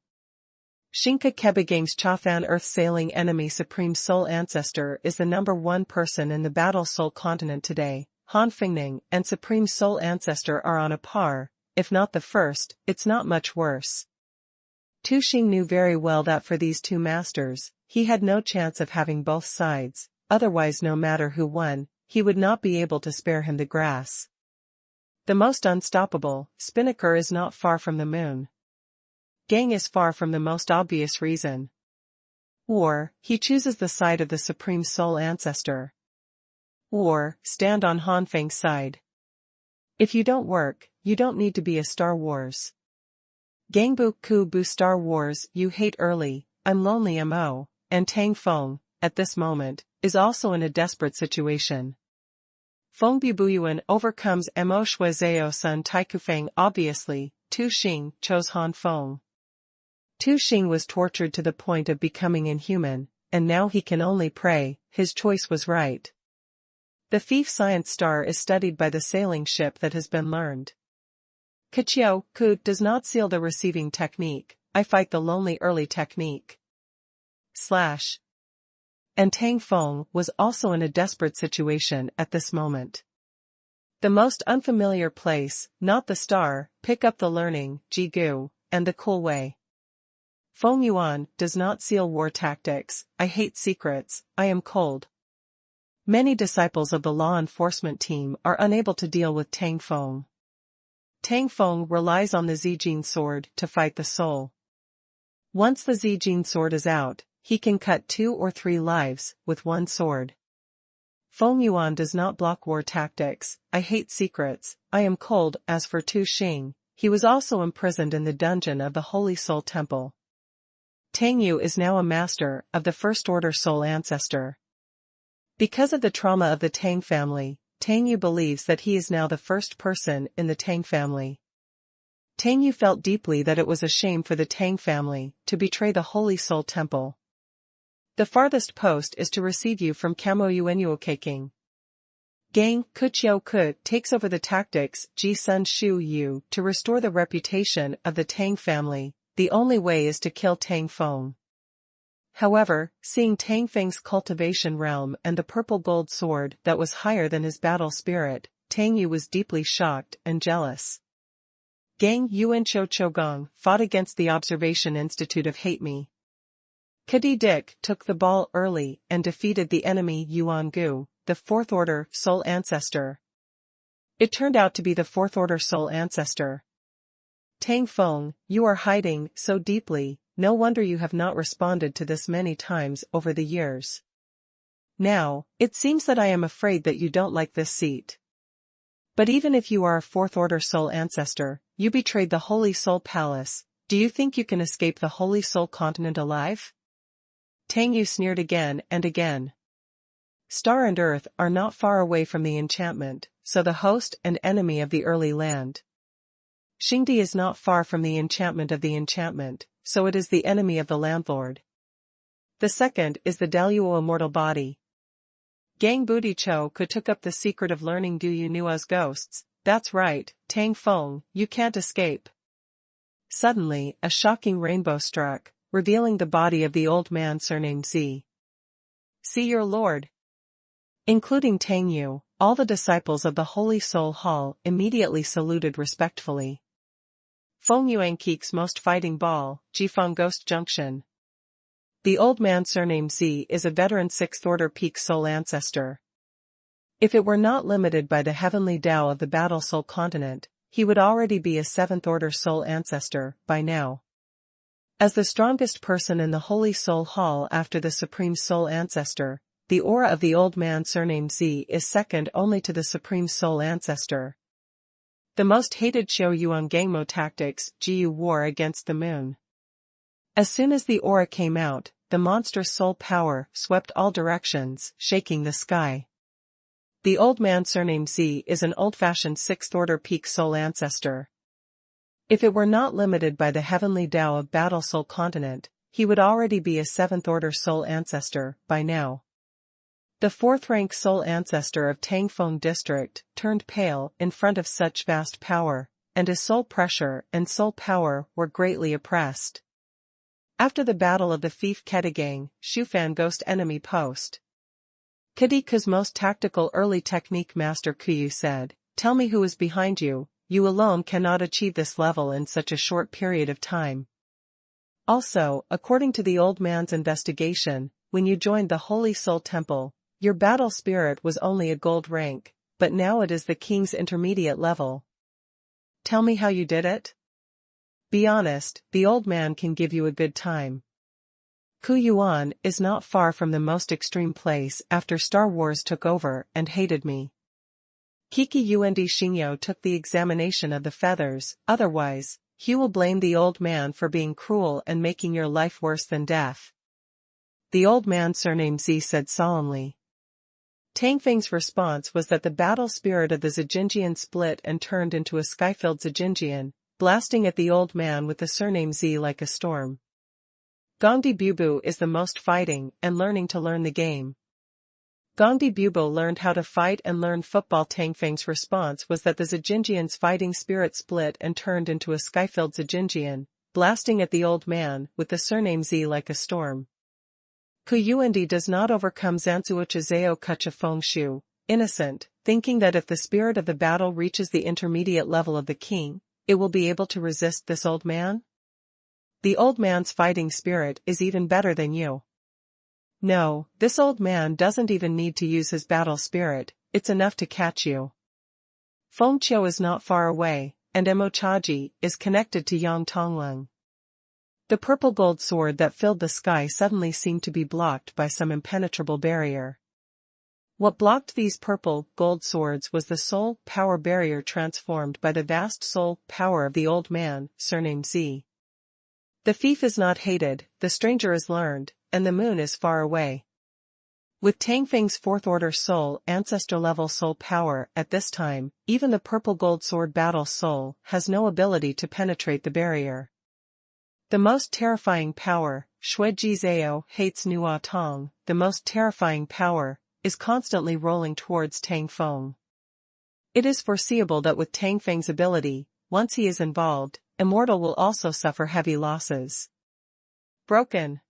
A: Xingka Kebagang's Chafan earth sailing enemy Supreme Soul Ancestor is the #1 person in the Battle Soul continent today. Han Feng and Supreme Soul Ancestor are on a par, if not the first, it's not much worse. Tu Xing knew very well that for these two masters, he had no chance of having both sides, otherwise no matter who won, he would not be able to spare him the grass. The most unstoppable, Spinnaker is not far from the moon. Gang is far from the most obvious reason. Or, he chooses the side of the Supreme Soul Ancestor. Or, stand on Han Feng's side. If you don't work, you don't need to be a Star Wars. Gang Bu Ku Bu Star Wars you hate early, I'm lonely Mo, and Tang Feng, at this moment, is also in a desperate situation. Feng Bubuyuan overcomes Mo Shuizeo Sun Taikufeng. Obviously, Tu Xing chose Han Feng. Tu Xing was tortured to the point of becoming inhuman, and now he can only pray, his choice was right. The Fief Science Star is studied by the sailing ship that has been learned. Kachio Ku does not seal the receiving technique, I fight the lonely early technique. And Tang Feng was also in a desperate situation at this moment. The most unfamiliar place, not the star, pick up the learning, Jigu, and the cool way. Feng Yuan does not seal war tactics, I hate secrets, I am cold. Many disciples of the law enforcement team are unable to deal with Tang Feng. Tang Feng relies on the Zijin sword to fight the soul. Once the Zijin sword is out, he can cut 2 or 3 lives with one sword. Feng Yuan does not block war tactics, I hate secrets, I am cold. As for Tu Xing, he was also imprisoned in the dungeon of the Holy Soul Temple. Tang Yu is now a master of the First Order Soul Ancestor. Because of the trauma of the Tang family, Tang Yu believes that he is now the first person in the Tang family. Tang Yu felt deeply that it was a shame for the Tang family to betray the Holy Soul Temple. The farthest post is to receive you from Kamo Yuenuo Kaking. Gang Kuchio Ku takes over the tactics Ji Sun Shu Yu to restore the reputation of the Tang family. The only way is to kill Tang Feng. However, seeing Tang Feng's cultivation realm and the purple gold sword that was higher than his battle spirit, Tang Yu was deeply shocked and jealous. Gang Yuan Cho Chogong fought against the Observation Institute of Hate Me. Kadi Dick took the ball early and defeated the enemy Yuan Gu, the Fourth Order Soul Ancestor. It turned out to be the Fourth Order Soul Ancestor. Tang Feng, you are hiding so deeply, no wonder you have not responded to this many times over the years. Now, it seems that I am afraid that you don't like this seat. But even if you are a Fourth Order Soul Ancestor, you betrayed the Holy Soul Palace, do you think you can escape the Holy Soul continent alive? Tang Yu sneered again and again. Star and Earth are not far away from the enchantment, so the host and enemy of the early land. Xingdi is not far from the enchantment of the enchantment, so it is the enemy of the landlord. The second is the Daluo immortal body. Gang Budi Cho took up the secret of learning Du Yu Nua's ghosts, that's right, Tang Feng, you can't escape. Suddenly, a shocking rainbow struck, revealing the body of the old man surnamed Z. See your lord. Including Tang Yu, all the disciples of the Holy Soul Hall immediately saluted respectfully. Feng Yuan Keek's most fighting ball, Jifeng Ghost Junction. The old man surnamed Z is a veteran 6th order peak soul ancestor. If it were not limited by the heavenly Tao of the battle soul continent, he would already be a 7th order soul ancestor, by now. As the strongest person in the Holy Soul Hall after the Supreme Soul Ancestor, the aura of the old man surnamed Z is second only to the Supreme Soul Ancestor. The most hated Xiao Yuan Gangmo tactics, Jiu war against the moon. As soon as the aura came out, the monstrous soul power swept all directions, shaking the sky. The old man surnamed Z is an old-fashioned 6th order peak soul ancestor. If it were not limited by the heavenly Tao of battle soul continent, he would already be a 7th order soul ancestor, by now. The 4th rank soul ancestor of Tangfeng district turned pale in front of such vast power, and his soul pressure and soul power were greatly oppressed. After the battle of the Fief Ketagang, Shufan Ghost Enemy Post. Kadiku's most tactical early technique master Kuyu said, "Tell me who is behind you, you alone cannot achieve this level in such a short period of time." Also, according to the old man's investigation, when you joined the Holy Soul Temple, your battle spirit was only a gold rank, but now it is the king's intermediate level. Tell me how you did it? Be honest, the old man can give you a good time. Kuyuan is not far from the most extreme place after Star Wars took over and hated me. Kiki Yuand Xingyo took the examination of the feathers, otherwise, he will blame the old man for being cruel and making your life worse than death. The old man surnamed Z said solemnly. Tangfeng's response was that the battle spirit of the Zijinjian split and turned into a sky-filled Zijinjian, blasting at the old man with the surname Z like a storm. Gongdi Bubu is the most fighting and learning to learn the game. Gongdi Bubo learned how to fight and learn football. Tangfeng's response was that the Zijinjian's fighting spirit split and turned into a sky-filled Zijinjian, blasting at the old man with the surname Z like a storm. Kuyuandi does not overcome Zanzuocha Zao Kucha Feng Shu, innocent, thinking that if the spirit of the battle reaches the intermediate level of the king, it will be able to resist this old man? The old man's fighting spirit is even better than you. No, this old man doesn't even need to use his battle spirit, it's enough to catch you. Feng Qiu is not far away, and Emochaji is connected to Yang Tongleng. The purple gold sword that filled the sky suddenly seemed to be blocked by some impenetrable barrier. What blocked these purple gold swords was the soul power barrier transformed by the vast soul power of the old man, surnamed Z. The thief is not hated, the stranger is learned, and the moon is far away. With Tangfeng's 4th order soul ancestor level soul power at this time, even the purple gold sword battle soul has no ability to penetrate the barrier. The most terrifying power, Shueji Zhao hates Nua Tong, the most terrifying power, is constantly rolling towards Tangfeng. It is foreseeable that with Tangfeng's ability, once he is involved, Immortal will also suffer heavy losses. Broken.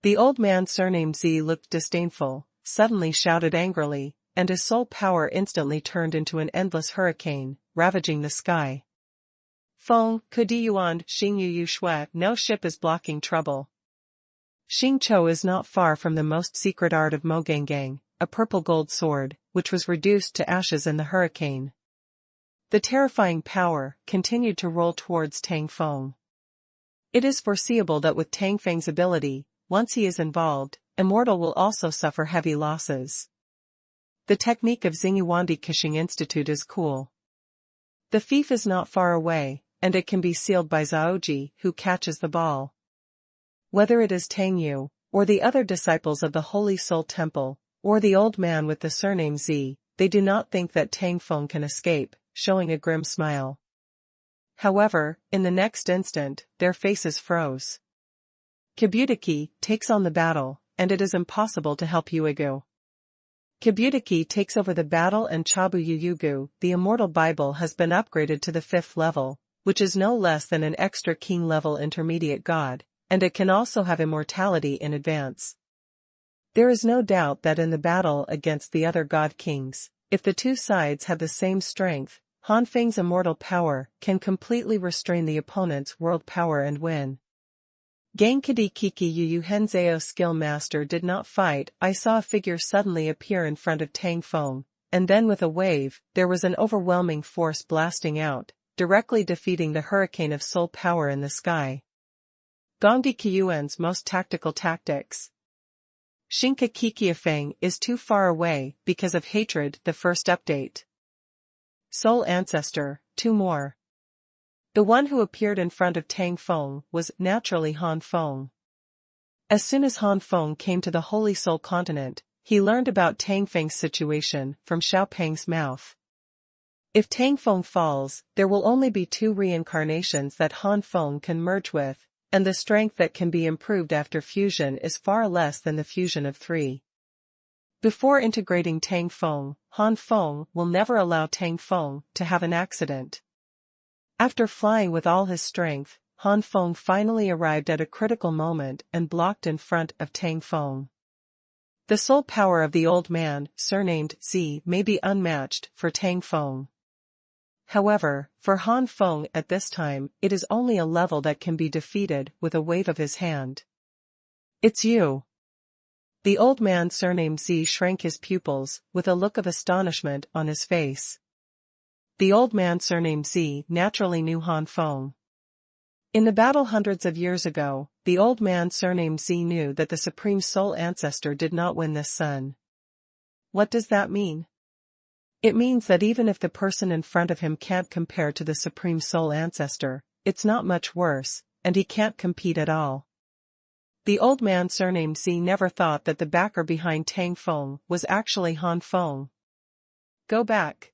A: The old man surnamed Z looked disdainful, suddenly shouted angrily, and his soul power instantly turned into an endless hurricane, ravaging the sky. Feng, Kudiyuan, Xingyu Shui, no ship is blocking trouble. Xingqiu is not far from the most secret art of Mogangang, a purple gold sword, which was reduced to ashes in the hurricane. The terrifying power continued to roll towards Tangfeng. It is foreseeable that with Tangfeng's ability, once he is involved, Immortal will also suffer heavy losses. The technique of Xingyuandi Kishing Institute is cool. The thief is not far away, and it can be sealed by Zaoji, who catches the ball. Whether it is Tang Yu, or the other disciples of the Holy Soul Temple, or the old man with the surname Z, they do not think that Tangfeng can escape, showing a grim smile. However, in the next instant, their faces froze. Kibutaki takes on the battle, and it is impossible to help Yuegu. Kibutaki takes over the battle and Chabu Yugu, the Immortal Bible has been upgraded to the 5th level, which is no less than an extra king-level intermediate god, and it can also have immortality in advance. There is no doubt that in the battle against the other god kings, if the two sides have the same strength, Han Feng's immortal power can completely restrain the opponent's world power and win. Gangkadi Kiki Yu Henzao skill master did not fight. I saw a figure suddenly appear in front of Tang Feng, and then with a wave, there was an overwhelming force blasting out, directly defeating the hurricane of soul power in the sky. Gongdi Qiyuan's most tactical tactics. Xinka Kikiafeng is too far away because of hatred. The first update. Soul Ancestor, 2 more. The one who appeared in front of Tang Feng was naturally Han Feng. As soon as Han Feng came to the Holy Soul continent, he learned about Tang Feng's situation from Xiaopeng's mouth. If Tang Feng falls, there will only be 2 reincarnations that Han Feng can merge with, and the strength that can be improved after fusion is far less than the fusion of 3. Before integrating Tang Feng, Han Feng will never allow Tang Feng to have an accident. After flying with all his strength, Han Feng finally arrived at a critical moment and blocked in front of Tang Feng. The soul power of the old man, surnamed Zi, may be unmatched for Tang Feng. However, for Han Feng at this time, it is only a level that can be defeated with a wave of his hand. It's you. The old man surnamed Zi shrank his pupils, with a look of astonishment on his face. The old man surnamed Zi naturally knew Han Feng. In the battle hundreds of years ago, the old man surnamed Zi knew that the Supreme Soul Ancestor did not win this sun. What does that mean? It means that even if the person in front of him can't compare to the Supreme Soul Ancestor, it's not much worse, and he can't compete at all. The old man surnamed Zi never thought that the backer behind Tang Feng was actually Han Feng. Go back.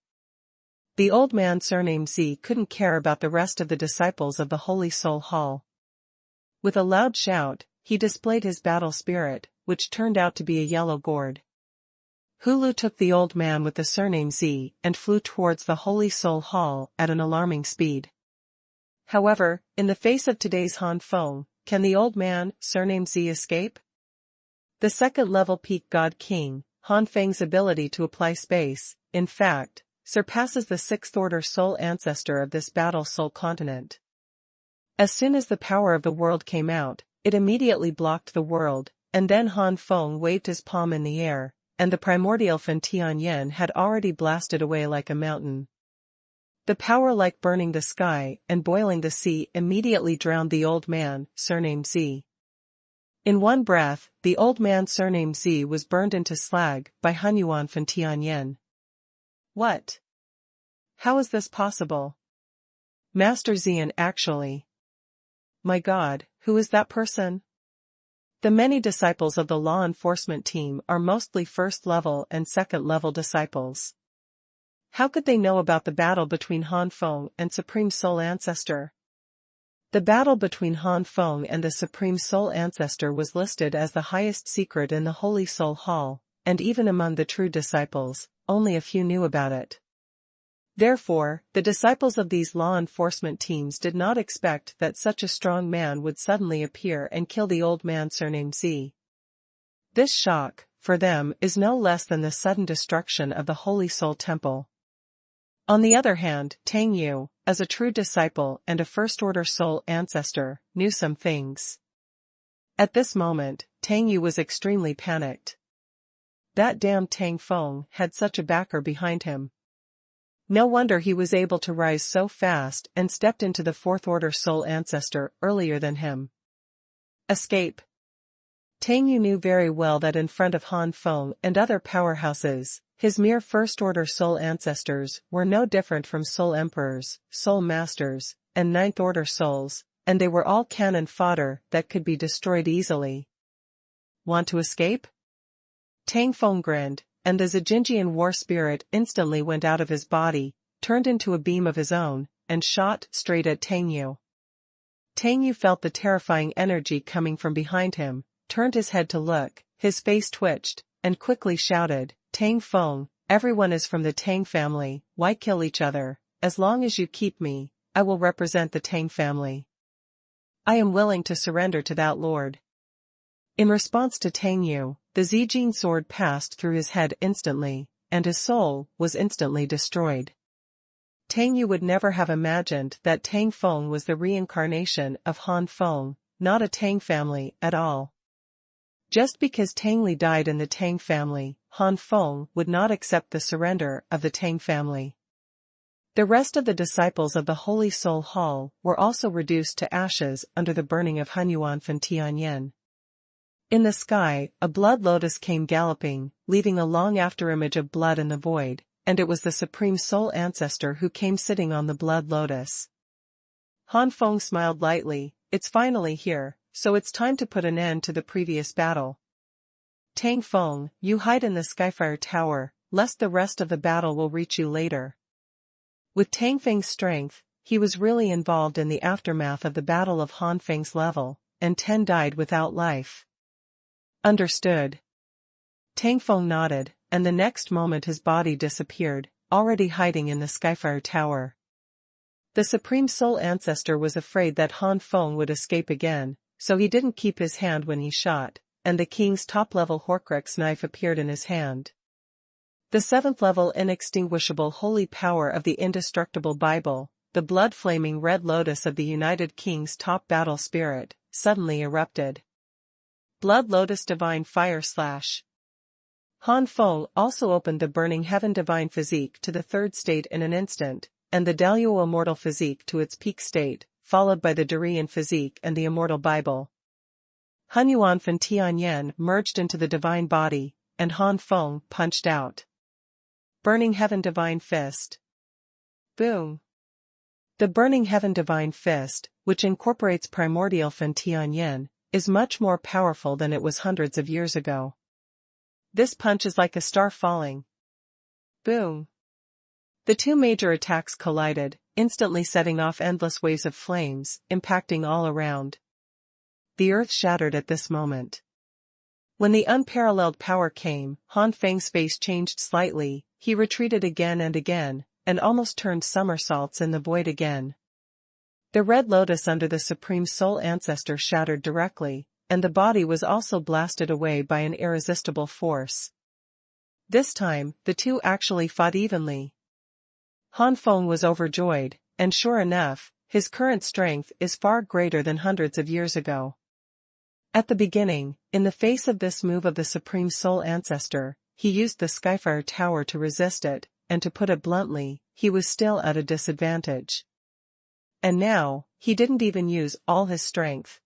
A: The old man surnamed Zi couldn't care about the rest of the disciples of the Holy Soul Hall. With a loud shout, he displayed his battle spirit, which turned out to be a yellow gourd. Hulu took the old man with the surname Zi and flew towards the Holy Soul Hall at an alarming speed. However, in the face of today's Han Feng, can the old man, surnamed Zi, escape? The second-level peak God King, Han Feng's ability to apply space, in fact, surpasses the 6th-order soul ancestor of this battle soul continent. As soon as the power of the world came out, it immediately blocked the world, and then Han Feng waved his palm in the air, and the primordial Fen Tianyan had already blasted away like a mountain. The power like burning the sky and boiling the sea immediately drowned the old man, surnamed Zi. In one breath, the old man surnamed Zi was burned into slag by Xuanhuan Fen Tianyan. What? How is this possible? Master Xian actually. My God, who is that person? The many disciples of the law enforcement team are mostly first-level and second-level disciples. How could they know about the battle between Han Feng and Supreme Soul Ancestor? The battle between Han Feng and the Supreme Soul Ancestor was listed as the highest secret in the Holy Soul Hall, and even among the true disciples, only a few knew about it. Therefore, the disciples of these law enforcement teams did not expect that such a strong man would suddenly appear and kill the old man surnamed Zi. This shock, for them, is no less than the sudden destruction of the Holy Soul Temple. On the other hand, Tang Yu, as a true disciple and a first-order soul ancestor, knew some things. At this moment, Tang Yu was extremely panicked. That damned Tang Feng had such a backer behind him. No wonder he was able to rise so fast and stepped into the fourth-order soul ancestor earlier than him. Escape. Tang Yu knew very well that in front of Han Feng and other powerhouses, his mere first-order soul ancestors were no different from soul emperors, soul masters, and ninth-order souls, and they were all cannon fodder that could be destroyed easily. Want to escape? Tang Feng grinned, and the Zijinjian war spirit instantly went out of his body, turned into a beam of his own, and shot straight at Tang Yu. Tang Yu felt the terrifying energy coming from behind him, turned his head to look, his face twitched, and quickly shouted, Tang Feng, everyone is from the Tang family, why kill each other? As long as you keep me, I will represent the Tang family. I am willing to surrender to that lord. In response to Tang Yu, the Zijin sword passed through his head instantly, and his soul was instantly destroyed. Tang Yu would never have imagined that Tang Feng was the reincarnation of Han Feng, not a Tang family at all. Just because Tang Li died in the Tang family, Han Feng would not accept the surrender of the Tang family. The rest of the disciples of the Holy Soul Hall were also reduced to ashes under the burning of Xuanhuan Fen Tianyan. In the sky, a blood lotus came galloping, leaving a long afterimage of blood in the void, and it was the Supreme Soul Ancestor who came sitting on the blood lotus. Han Feng smiled lightly. It's finally here, so it's time to put an end to the previous battle. Tang Feng, you hide in the Skyfire Tower, lest the rest of the battle will reach you later. With Tang Feng's strength, he was really involved in the aftermath of the battle of Han Feng's level, and 10 died without life. Understood. Tang Feng nodded, and the next moment his body disappeared, already hiding in the Skyfire Tower. The Supreme Soul Ancestor was afraid that Han Feng would escape again, so he didn't keep his hand when he shot, and the king's top-level Horcrux knife appeared in his hand. The 7th-level inextinguishable holy power of the indestructible Bible, the blood-flaming red lotus of the United King's top battle spirit, suddenly erupted. Blood Lotus Divine Fire Slash. Han Feng also opened the Burning Heaven Divine Physique to the 3rd state in an instant, and the Daluo Immortal Physique to its peak state, followed by the Durian Physique and the Immortal Bible. Xuanhuan Fen Tianyan merged into the Divine Body, and Han Feng punched out. Burning Heaven Divine Fist. Boom. The Burning Heaven Divine Fist, which incorporates primordial Fen Tianyan, is much more powerful than it was hundreds of years ago. This punch is like a star falling. Boom. The two major attacks collided, instantly setting off endless waves of flames, impacting all around. The earth shattered at this moment. When the unparalleled power came, Han Feng's face changed slightly, he retreated again, and almost turned somersaults in the void again. The red lotus under the Supreme Soul Ancestor shattered directly, and the body was also blasted away by an irresistible force. This time, the two actually fought evenly. Han Feng was overjoyed, and sure enough, his current strength is far greater than hundreds of years ago. At the beginning, in the face of this move of the Supreme Soul Ancestor, he used the Skyfire Tower to resist it, and to put it bluntly, he was still at a disadvantage. And now, he didn't even use all his strength.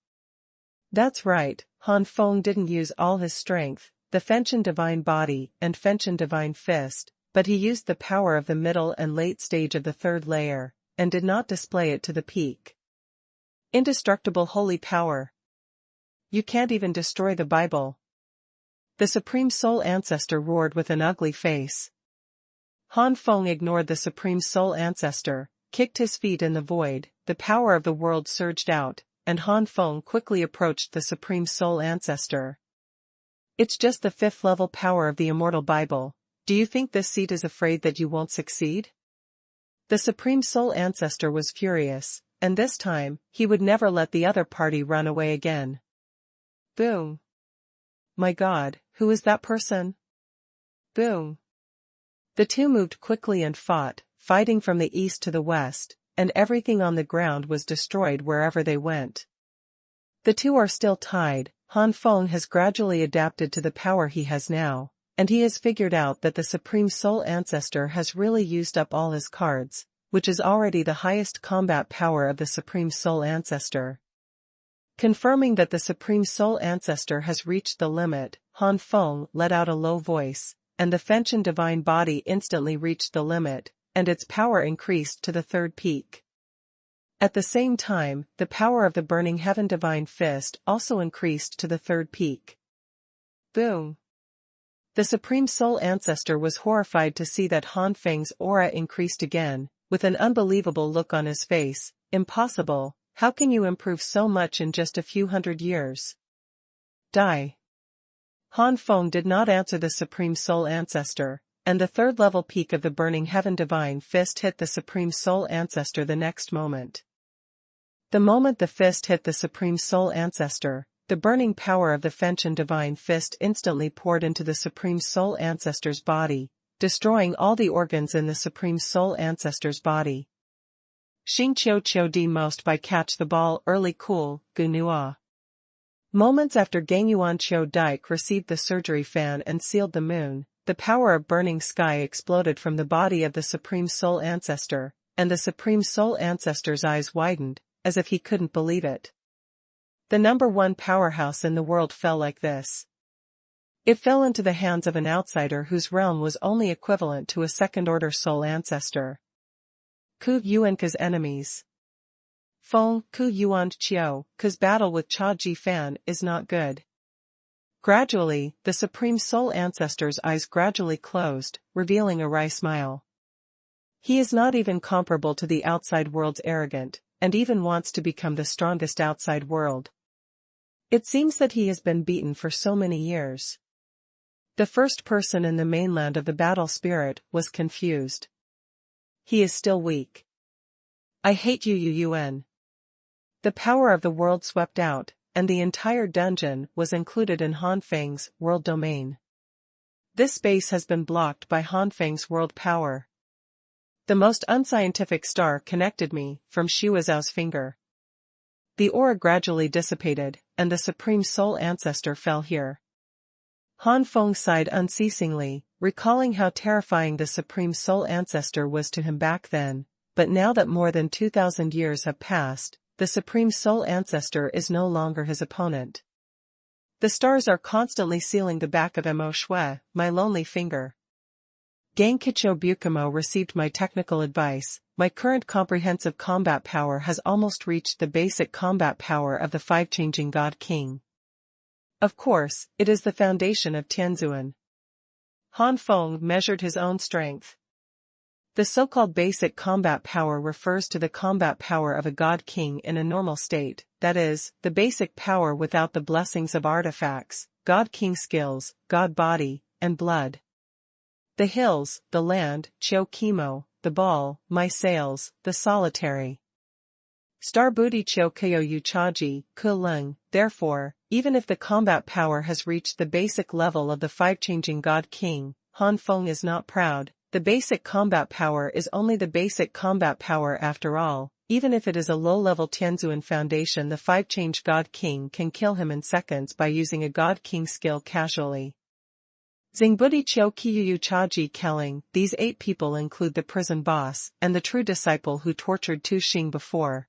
A: That's right, Han Feng didn't use all his strength, the Fenchen Divine Body and Fenchen Divine Fist, but he used the power of the middle and late stage of the 3rd layer, and did not display it to the peak. Indestructible holy power. You can't even destroy the Bible. The Supreme Soul Ancestor roared with an ugly face. Han Feng ignored the Supreme Soul Ancestor, kicked his feet in the void, the power of the world surged out, and Han Feng quickly approached the Supreme Soul Ancestor. It's just the 5th-level power of the Immortal Bible. Do you think this seed is afraid that you won't succeed? The Supreme Soul Ancestor was furious, and this time, he would never let the other party run away again. Boom. My God, who is that person? Boom. The two moved quickly and fought, fighting from the east to the west, and everything on the ground was destroyed wherever they went. The two are still tied. Han Feng has gradually adapted to the power he has now, and he has figured out that the Supreme Soul Ancestor has really used up all his cards, which is already the highest combat power of the Supreme Soul Ancestor. Confirming that the Supreme Soul Ancestor has reached the limit, Han Feng let out a low voice, and the Fenchen Divine Body instantly reached the limit, and its power increased to the 3rd peak. At the same time, the power of the Burning Heaven Divine Fist also increased to the 3rd peak. Boom. The Supreme Soul Ancestor was horrified to see that Han Feng's aura increased again, with an unbelievable look on his face. Impossible. How can you improve so much in just a few hundred years? Die. Han Feng did not answer the Supreme Soul Ancestor, and the 3rd-level peak of the Burning Heaven Divine Fist hit the Supreme Soul Ancestor the next moment. The moment the fist hit the Supreme Soul Ancestor, the burning power of the Fenchen Divine Fist instantly poured into the Supreme Soul Ancestor's body, destroying all the organs in the Supreme Soul Ancestor's body. Xing Qiu Qiu Di most by catch the ball early cool, Gu Nua. Moments after Gang Yuan Qiu Dike received the surgery fan and sealed the moon, the power of burning sky exploded from the body of the Supreme Soul Ancestor, and the Supreme Soul Ancestor's eyes widened, as if he couldn't believe it. The #1 powerhouse in the world fell like this. It fell into the hands of an outsider whose realm was only equivalent to a second-order soul ancestor. Ku Yuan's enemies. Feng, Ku Yuan Qiu, Ku's battle with Cha Ji Fan is not good. Gradually, the Supreme Soul Ancestor's eyes gradually closed, revealing a wry smile. He is not even comparable to the outside world's arrogant, and even wants to become the strongest outside world. It seems that he has been beaten for so many years. The first person in the mainland of the battle spirit was confused. He is still weak. I hate you Yuan. The power of the world swept out, and the entire dungeon was included in Han Feng's world domain. This space has been blocked by Han Feng's world power. The most unscientific star connected me from Shuazao's finger. The aura gradually dissipated, and the Supreme Soul Ancestor fell here. Han Feng sighed unceasingly, recalling how terrifying the Supreme Soul Ancestor was to him back then, but now that more than 2,000 years have passed, the Supreme Soul Ancestor is no longer his opponent. The stars are constantly sealing the back of Mo Shui, my lonely finger. Gang Kicho Bukamo received my technical advice. My current comprehensive combat power has almost reached the basic combat power of the five-changing God King. Of course, it is the foundation of Tianzuan. Han Feng measured his own strength. The so-called basic combat power refers to the combat power of a God King in a normal state, that is, the basic power without the blessings of artifacts, God King skills, God body, and blood. The hills, the land, Chio Kimo, the ball, my sails, the solitary. Star Booty Chio Kyo Yu Chaji, Kulung, therefore, even if the combat power has reached the basic level of the five-changing God King, Han Feng is not proud. The basic combat power is only the basic combat power after all. Even if it is a low-level Tianzuan foundation, the five-change God King can kill him in seconds by using a God King skill casually. Xingbudi Qiu Qiyu Chaji Kelling, these 8 people include the prison boss and the true disciple who tortured Tu Xing before.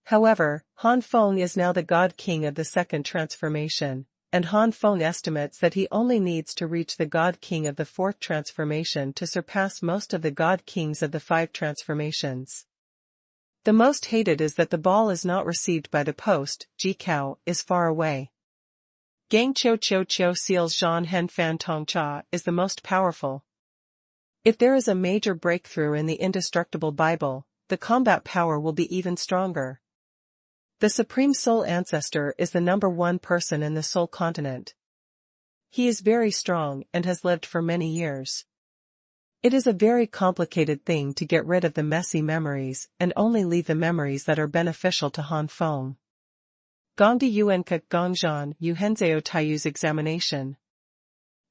A: However, Han Feng is now the God King of the second transformation, and Han Feng estimates that he only needs to reach the God King of the fourth transformation to surpass most of the God Kings of the 5 transformations. The most hated is that the ball is not received by the post. Jikao is far away. Gang Qiu Qiu Qiu Seals Zhan Hen Fan Tong Cha is the most powerful. If there is a major breakthrough in the indestructible Bible, the combat power will be even stronger. The Supreme Soul Ancestor is the #1 person in the Soul Continent. He is very strong and has lived for many years. It is a very complicated thing to get rid of the messy memories and only leave the memories that are beneficial to Han Feng. Gongdi Yuanka Gongzhan Yuhenzeo Taiyu's examination.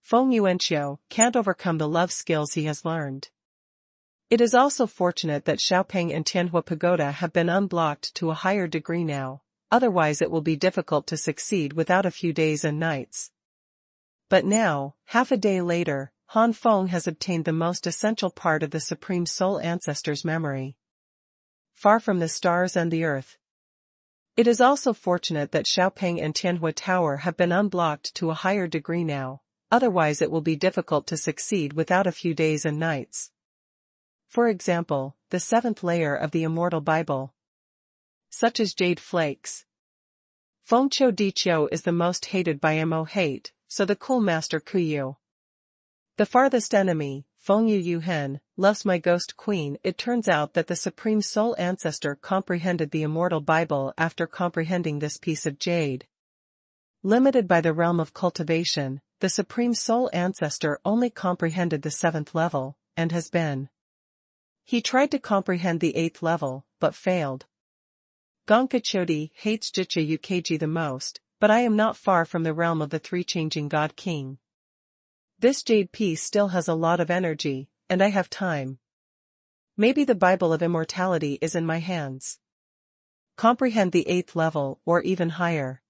A: Feng Yuanqiu can't overcome the love skills he has learned. It is also fortunate that Xiaopeng and Tianhua Pagoda have been unblocked to a higher degree now, otherwise it will be difficult to succeed without a few days and nights. But now, half a day later, Han Feng has obtained the most essential part of the Supreme Soul Ancestor's memory. Far from the stars and the earth. It is also fortunate that Xiaopeng and Tianhua Tower have been unblocked to a higher degree now, otherwise it will be difficult to succeed without a few days and nights. For example, the 7th layer of the Immortal Bible. Such as jade flakes. Feng Qiu Di Qiu is the most hated by Mo Hate, so the cool master Kuyu. The farthest enemy, Feng Yu Yuhen, loves my ghost queen. It turns out that the Supreme Soul Ancestor comprehended the Immortal Bible after comprehending this piece of jade. Limited by the realm of cultivation, the Supreme Soul Ancestor only comprehended the 7th level, and has been. He tried to comprehend the 8th level, but failed. Gonka Chodi hates Jicha Ukji the most, but I am not far from the realm of the 3 changing God King. This jade piece still has a lot of energy, and I have time. Maybe the Bible of immortality is in my hands. Comprehend the 8th level, or even higher.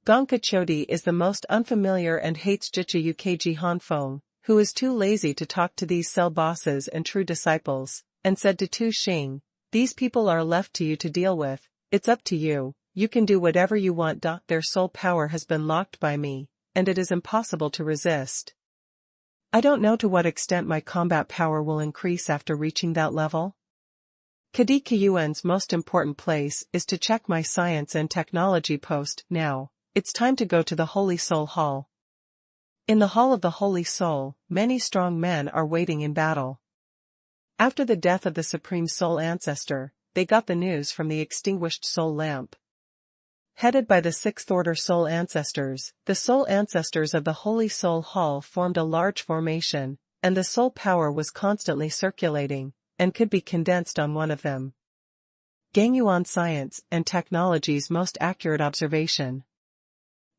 A: Gongka Chodi is the most unfamiliar and hates Jicha Ukji Han Feng, who is too lazy to talk to these cell bosses and true disciples, and said to Tu Xing, "These people are left to you to deal with, it's up to you, you can do whatever you want. Their soul power has been locked by me, and it is impossible to resist. I don't know to what extent my combat power will increase after reaching that level. Kadi Kiyuan's most important place is to check my science and technology post. Now, it's time to go to the Holy Soul Hall. In the Hall of the Holy Soul, many strong men are waiting in battle. After the death of the Supreme Soul Ancestor, they got the news from the extinguished soul lamp. Headed by the 6th Order Soul Ancestors, the Soul Ancestors of the Holy Soul Hall formed a large formation, and the soul power was constantly circulating, and could be condensed on one of them. Gangyuan Science and Technology's most accurate observation.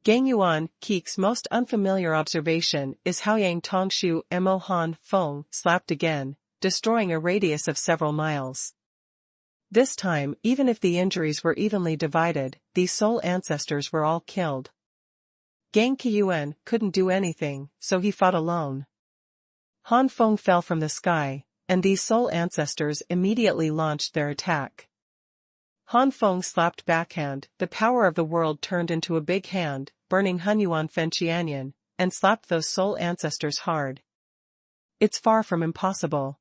A: Gangyuan Keek's most unfamiliar observation is how Yang Tongshu Mo Han Feng slapped again, destroying a radius of several miles. This time, even if the injuries were evenly divided, these soul ancestors were all killed. Gang Kiyuan couldn't do anything, so he fought alone. Han Feng fell from the sky, and these soul ancestors immediately launched their attack. Han Feng slapped backhand, the power of the world turned into a big hand, burning Hunyuan Fenqianyan, and slapped those soul ancestors hard. It's far from impossible.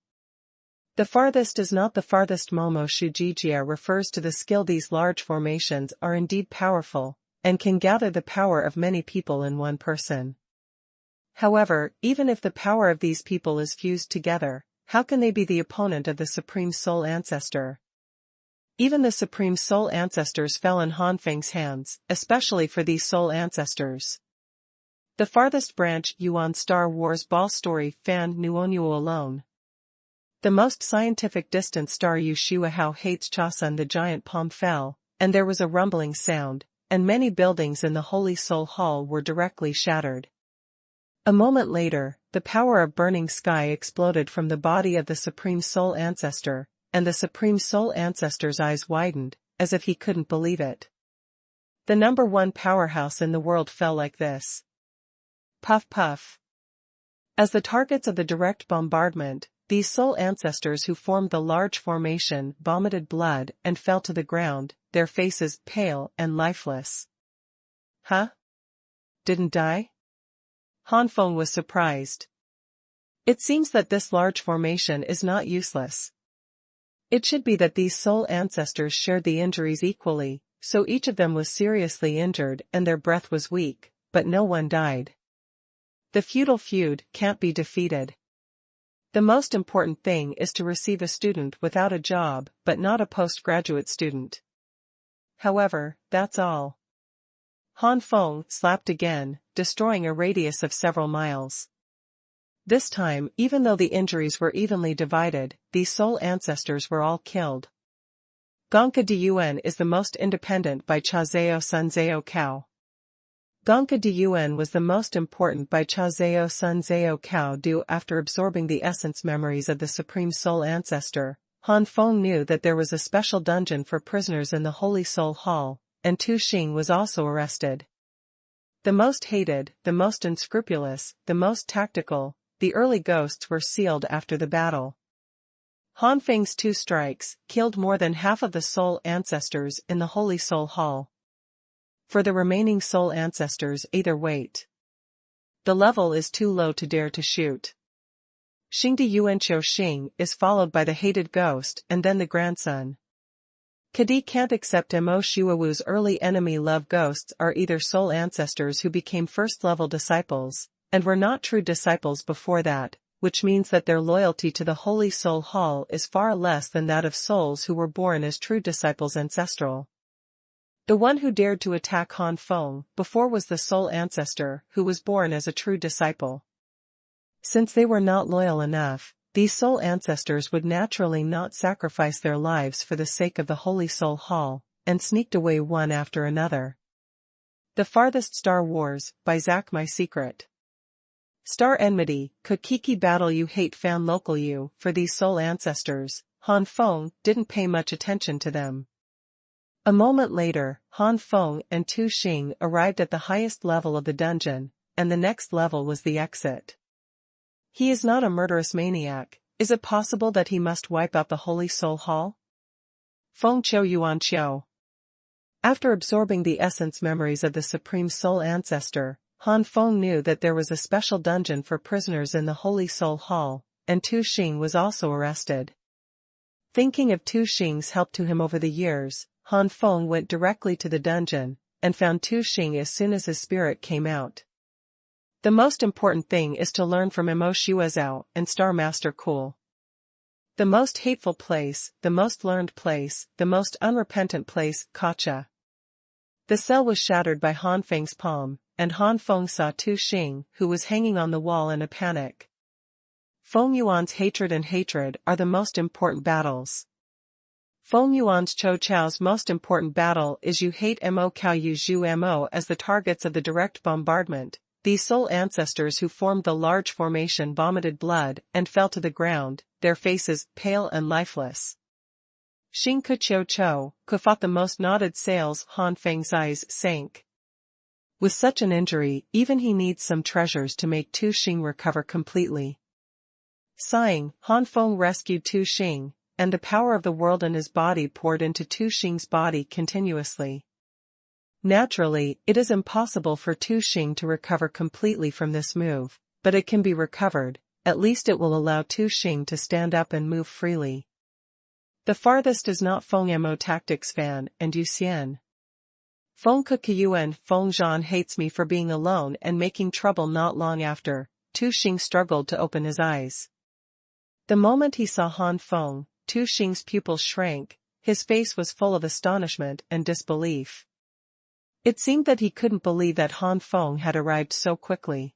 A: The farthest is not the farthest. Momo Shujijia refers to the skill. These large formations are indeed powerful, and can gather the power of many people in one person. However, even if the power of these people is fused together, how can they be the opponent of the Supreme Soul Ancestor? Even the Supreme Soul Ancestors fell in Han Feng's hands, especially for these soul ancestors. The farthest branch Yuan Star Wars Ball Story fan Nuonuo alone. The most scientific distant star Yushuahao hates Chasun. The giant palm fell, and there was a rumbling sound, and many buildings in the Holy Soul Hall were directly shattered. A moment later, the power of burning sky exploded from the body of the Supreme Soul Ancestor, and the Supreme Soul Ancestor's eyes widened, as if he couldn't believe it. The number one powerhouse in the world fell like this. Puff puff. As the targets of the direct bombardment, these soul ancestors who formed the large formation vomited blood and fell to the ground, their faces pale and lifeless. Huh? Didn't die? Han Feng was surprised. It seems that this large formation is not useless. It should be that these soul ancestors shared the injuries equally, so each of them was seriously injured and their breath was weak, but no one died. The feudal feud can't be defeated. The most important thing is to receive a student without a job but not a postgraduate student. However, that's all. Han Feng slapped again, destroying a radius of several miles. This time, even though the injuries were evenly divided, these soul ancestors were all killed. Gongka Diyuan is the most independent by Chazeo Sunzeo Cao. Gongka Diyuan was the most important by Chazeo Sunzeo Cao due after absorbing the essence memories of the Supreme Soul Ancestor. Han Feng knew that there was a special dungeon for prisoners in the Holy Soul Hall, and Tu Xing was also arrested. The most hated, the most unscrupulous, the most tactical, the early ghosts were sealed after the battle. Han Feng's 2 strikes killed more than half of the soul ancestors in the Holy Soul Hall. For the remaining soul ancestors, either wait. The level is too low to dare to shoot. Xingdi Yuanqiu Xing is followed by the hated ghost and then the grandson. Kadi can't accept Mo Shuawu's early enemy. Love ghosts are either soul ancestors who became first-level disciples, and were not true disciples before that, which means that their loyalty to the Holy Soul Hall is far less than that of souls who were born as true disciples ancestral. The one who dared to attack Han Feng before was the soul ancestor who was born as a true disciple. Since they were not loyal enough, these soul ancestors would naturally not sacrifice their lives for the sake of the Holy Soul Hall, and sneaked away one after another. The Farthest Star Wars, by Zach My Secret. Star enmity, could Kiki battle you hate fan local you, for these soul ancestors, Han Feng didn't pay much attention to them. A moment later, Han Feng and Tu Xing arrived at the highest level of the dungeon, and the next level was the exit. He is not a murderous maniac, is it possible that he must wipe out the Holy Soul Hall? Feng Qiu Yuan Qiu. After absorbing the essence memories of the Supreme Soul Ancestor, Han Feng knew that there was a special dungeon for prisoners in the Holy Soul Hall, and Tu Xing was also arrested. Thinking of Tu Xing's help to him over the years, Han Feng went directly to the dungeon, and found Tu Xing as soon as his spirit came out. The most important thing is to learn from Mo Xuezhao and Star Master Cool. The most hateful place, the most learned place, the most unrepentant place, Kacha. The cell was shattered by Han Feng's palm, and Han Feng saw Tu Xing, who was hanging on the wall in a panic. Feng Yuan's hatred and hatred are the most important battles. Feng Yuan's Cho Chao's most important battle is you hate Mo Kao Yu Zhu Mo as the targets of the direct bombardment. These soul ancestors who formed the large formation vomited blood and fell to the ground, their faces pale and lifeless. Xing Ke Chiu Chou, who fought the most knotted sails, Han Feng's eyes sank. With such an injury, even he needs some treasures to make Tu Xing recover completely. Sighing, Han Feng rescued Tu Xing, and the power of the world in his body poured into Tu Xing's body continuously. Naturally, it is impossible for Tu Xing to recover completely from this move, but it can be recovered, at least it will allow Tu Xing to stand up and move freely. The farthest is not Feng Mo Tactics fan and Yu Xian. Feng Kekuyuan Feng Zhan hates me for being alone and making trouble. Not long after, Tu Xing struggled to open his eyes. The moment he saw Han Feng, Tu Xing's pupils shrank, his face was full of astonishment and disbelief. It seemed that he couldn't believe that Han Feng had arrived so quickly.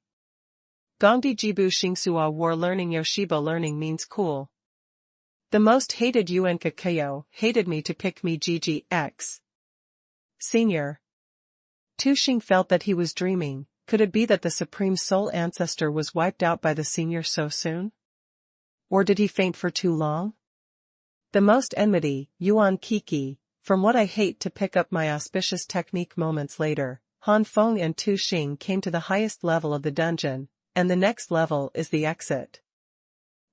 A: Gongdi Jibu Xingxua War Learning Yoshiba Learning means cool. The most hated Yuan Kakayo hated me to pick me GGX. Senior. Tu Xing felt that he was dreaming. Could it be that the Supreme Soul Ancestor was wiped out by the senior so soon? Or did he faint for too long? The most enmity, Yuan Kiki, from what I hate to pick up my auspicious technique. Moments later, Han Feng and Tu Xing came to the highest level of the dungeon, and the next level is the exit.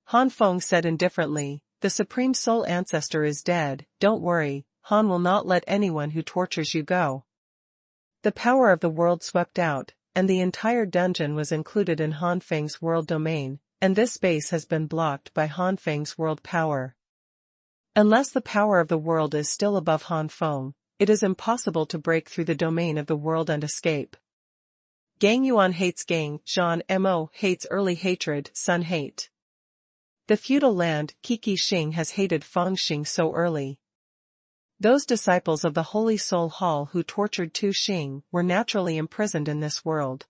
A: Han Feng said indifferently, the Supreme Soul Ancestor is dead, don't worry, Han will not let anyone who tortures you go. The power of the world swept out, and the entire dungeon was included in Han Feng's world domain, and this space has been blocked by Han Feng's world power. Unless the power of the world is still above Han Feng, it is impossible to break through the domain of the world and escape. Gang Yuan hates Gang, Zhan Mo hates early hatred, Sun hate. The feudal land, Kiki Xing has hated Feng Xing so early. Those disciples of the Holy Soul Hall who tortured Tu Xing were naturally imprisoned in this world.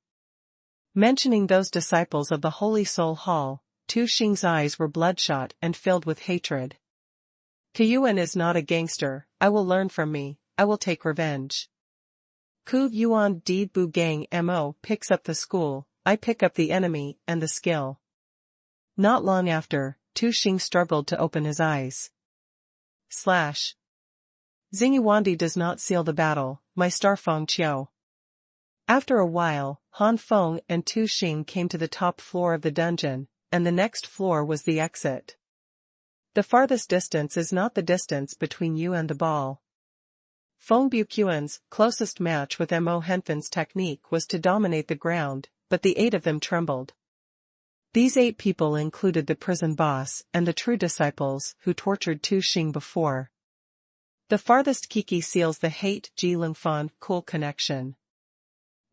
A: Mentioning those disciples of the Holy Soul Hall, Tu Xing's eyes were bloodshot and filled with hatred. Kuyuan is not a gangster, I will learn from me, I will take revenge. Ku Yuan Deed Bu Gang Mo picks up the school, I pick up the enemy and the skill. Not long after, Tu Xing struggled to open his eyes. Xingyuandi does not seal the battle, my star Feng Qiu. After a while, Han Feng and Tu Xing came to the top floor of the dungeon, and the next floor was the exit. The farthest distance is not the distance between you and the ball. Feng Buqian's closest match with Mo Henfen's technique was to dominate the ground, but the 8 of them trembled. These 8 people included the prison boss and the true disciples who tortured Tu Xing before. The farthest Kiki seals the hate Ji Lingfan cool connection.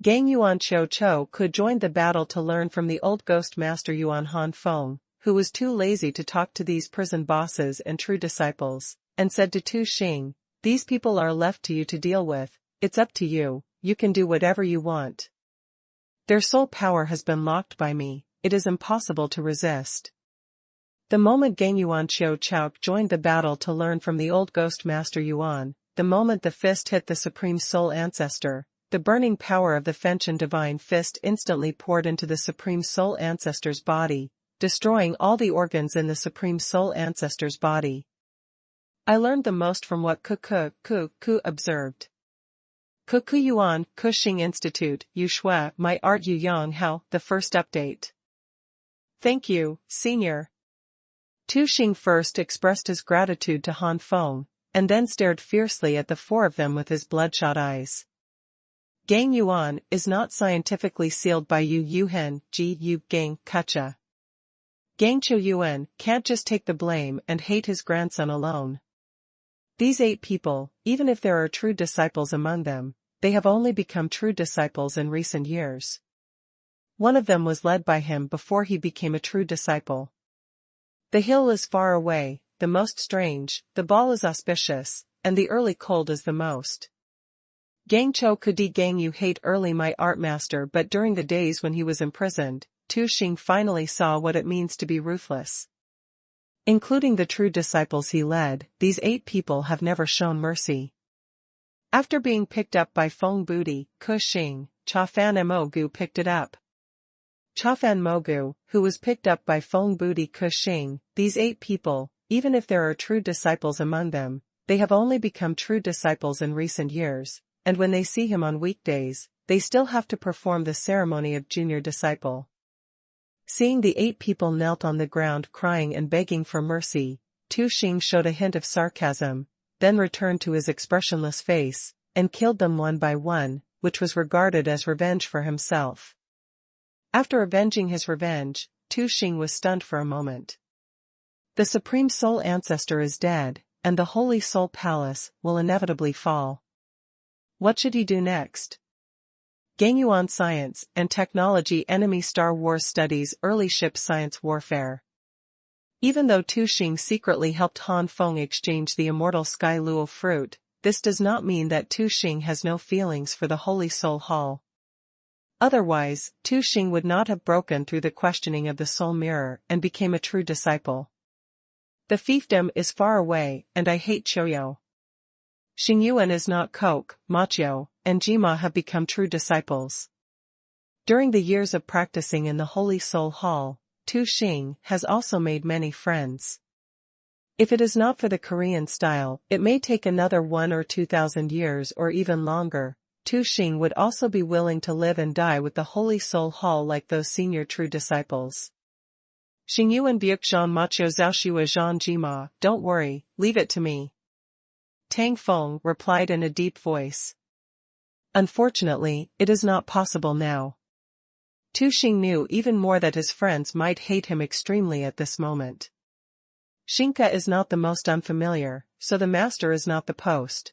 A: Gang Yuan Qiu Chou could join the battle to learn from the old ghost master Yuan Han Feng, who was too lazy to talk to these prison bosses and true disciples, and said to Tu Xing, these people are left to you to deal with, it's up to you, you can do whatever you want. Their soul power has been locked by me, it is impossible to resist. The moment Gang Yuan Qiu Chou joined the battle to learn from the old ghost master Yuan, the moment the fist hit the Supreme Soul Ancestor, the burning power of the Fenchen divine fist instantly poured into the Supreme Soul Ancestor's body, destroying all the organs in the Supreme Soul Ancestor's body. I learned the most from what Ku observed. Yuan, Kuxing Institute, Yu Shui, My Art Yu Yang Hao, the first update. Thank you, Senior. Tu Xing first expressed his gratitude to Han Feng, and then stared fiercely at the four of them with his bloodshot eyes. Gang Yuan is not scientifically sealed by Yu Yuhen, Ji Yu Gang Kacha. Gang Qiu Yuan can't just take the blame and hate his grandson alone. These 8 people, even if there are true disciples among them, they have only become true disciples in recent years. One of them was led by him before he became a true disciple. The hill is far away, the most strange, the ball is auspicious, and the early cold is the most. Gang Cho Kudi Gang you hate early my art master, but during the days when he was imprisoned, Tu Xing finally saw what it means to be ruthless. Including the true disciples he led, these 8 people have never shown mercy. After being picked up by Feng Budi, Kuxing, Chafan Mogu picked it up. Chafan Mogu, who was picked up by Feng Budi Kuxing, these 8 people, even if there are true disciples among them, they have only become true disciples in recent years, and when they see him on weekdays, they still have to perform the ceremony of junior disciple. Seeing the 8 people knelt on the ground crying and begging for mercy, Tu Xing showed a hint of sarcasm, then returned to his expressionless face, and killed them one by one, which was regarded as revenge for himself. After avenging his revenge, Tu Xing was stunned for a moment. The Supreme Soul Ancestor is dead, and the Holy Soul Palace will inevitably fall. What should he do next? Gangyuan Science and Technology Enemy Star Wars Studies Early Ship Science Warfare. Even though Tu Xing secretly helped Han Feng exchange the immortal Sky Luo fruit, this does not mean that Tu Xing has no feelings for the Holy Soul Hall. Otherwise, Tu Xing would not have broken through the questioning of the Soul Mirror and became a true disciple. The fiefdom is far away, and I hate Choyo. Xingyuan is not Kok, Machio, and Jima have become true disciples. During the years of practicing in the Holy Soul Hall, Tu Xing has also made many friends. If it is not for the Korean style, it may take another 1 or 2,000 years or even longer. Tu Xing would also be willing to live and die with the Holy Soul Hall like those senior true disciples. Xingyuan Biuk Zhan Macho Zhaoshua Zhan Jima, don't worry, leave it to me. Tang Feng replied in a deep voice. Unfortunately, it is not possible now. Tu Xing knew even more that his friends might hate him extremely at this moment. Xinka is not the most unfamiliar, so the master is not the post.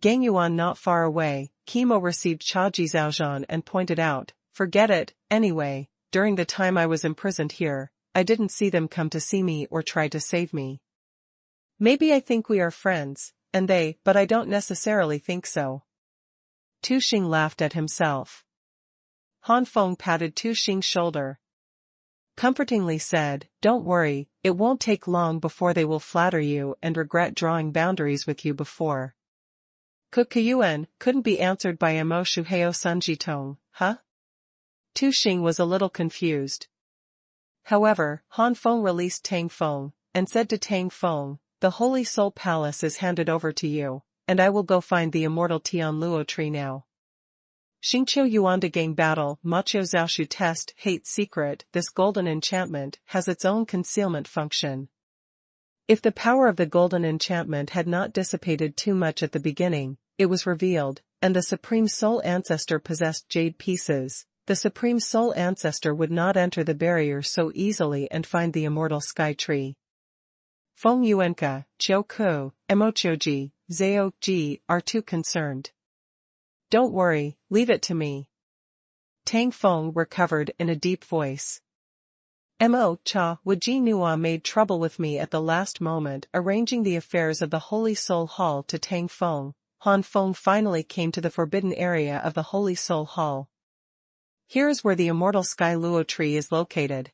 A: Gangyuan not far away, Kimo received Chaji Zhaozhan and pointed out, forget it, anyway, during the time I was imprisoned here, I didn't see them come to see me or try to save me. Maybe I think we are friends, and but I don't necessarily think so. Tu Xing laughed at himself. Han Feng patted Tu Xing's shoulder. Comfortingly said, don't worry, it won't take long before they will flatter you and regret drawing boundaries with you before. Kukuyuan couldn't be answered by Mo Shuheo Sunjitong, huh? Tu Xing was a little confused. However, Han Feng released Tang Feng, and said to Tang Feng, the Holy Soul Palace is handed over to you, and I will go find the immortal Tian Luo tree now. Xingqiu Yuanda Gang Battle Macho Zhaoshu Test Hate Secret. This golden enchantment has its own concealment function. If the power of the golden enchantment had not dissipated too much at the beginning, it was revealed, and the Supreme Soul Ancestor possessed jade pieces. The Supreme Soul Ancestor would not enter the barrier so easily and find the immortal sky tree. Feng Yuanka, Chiu Ku, Emochioji, Zhao Ji are too concerned. Don't worry, leave it to me. Tang Feng recovered in a deep voice. Mo Cha Waji Nua made trouble with me at the last moment arranging the affairs of the Holy Soul Hall to Tang Feng. Han Feng finally came to the forbidden area of the Holy Soul Hall. Here is where the immortal Sky Luo tree is located.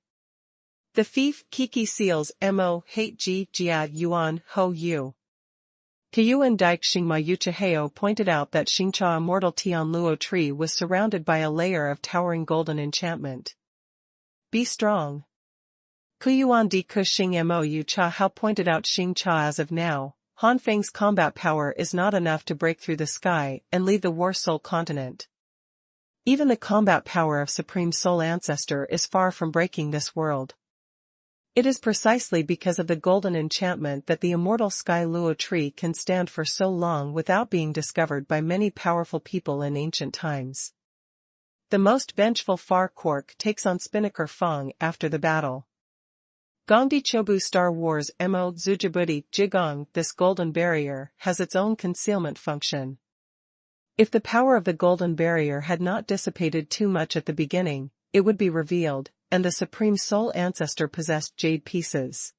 A: The fief Kiki seals Mo Hate Ji Jia Yuan Ho Yu. Kuyuan Dike Xingma Yuchiheo pointed out that Xingcha immortal Tianluo tree was surrounded by a layer of towering golden enchantment. Be strong. Kuyuan Di Kuxing Mo Yu Cha Hao pointed out Xingcha as of now, Han Feng's combat power is not enough to break through the sky and leave the War Soul continent. Even the combat power of Supreme Soul Ancestor is far from breaking this world. It is precisely because of the golden enchantment that the immortal Sky Luo tree can stand for so long without being discovered by many powerful people in ancient times. The most vengeful Far Quark takes on Spinnaker Feng after the battle. Gongdi Chobu Star Wars Mo Zujibudi Jigong. This golden barrier has its own concealment function. If the power of the golden barrier had not dissipated too much at the beginning, it would be revealed, and the Supreme Soul Ancestor possessed jade pieces.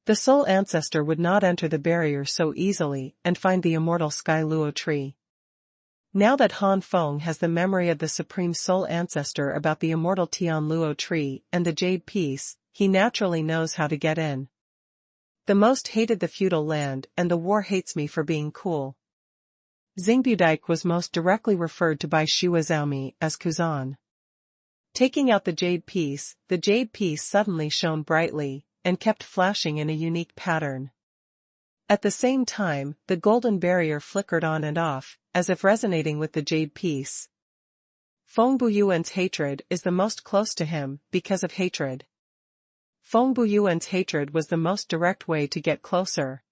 A: The Soul Ancestor would not enter the barrier so easily and find the immortal Sky Luo tree. Now that Han Feng has the memory of the Supreme Soul Ancestor about the immortal Tianluo tree and the jade piece, he naturally knows how to get in. The most hated the feudal land, and the war hates me for being cool. Xingbudike was most directly referred to by Xue Zhaomi as Kuzan. Taking out the jade piece suddenly shone brightly, and kept flashing in a unique pattern. At the same time, the golden barrier flickered on and off, as if resonating with the jade piece. Feng Buyuan's hatred is the most close to him, because of hatred. Feng Buyuan's hatred was the most direct way to get closer.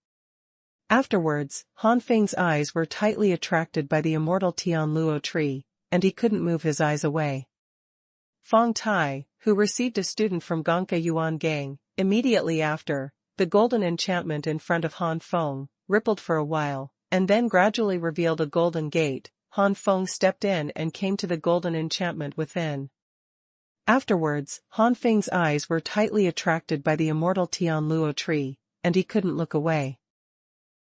A: Afterwards, Han Feng's eyes were tightly attracted by the immortal Tianluo tree, and he couldn't move his eyes away. Feng Tai, who received a student from Gongke Yuan Gang, immediately after, the golden enchantment in front of Han Feng, rippled for a while, and then gradually revealed a golden gate. Han Feng stepped in and came to the golden enchantment within. Afterwards, Han Feng's eyes were tightly attracted by the immortal Tianluo tree, and he couldn't look away.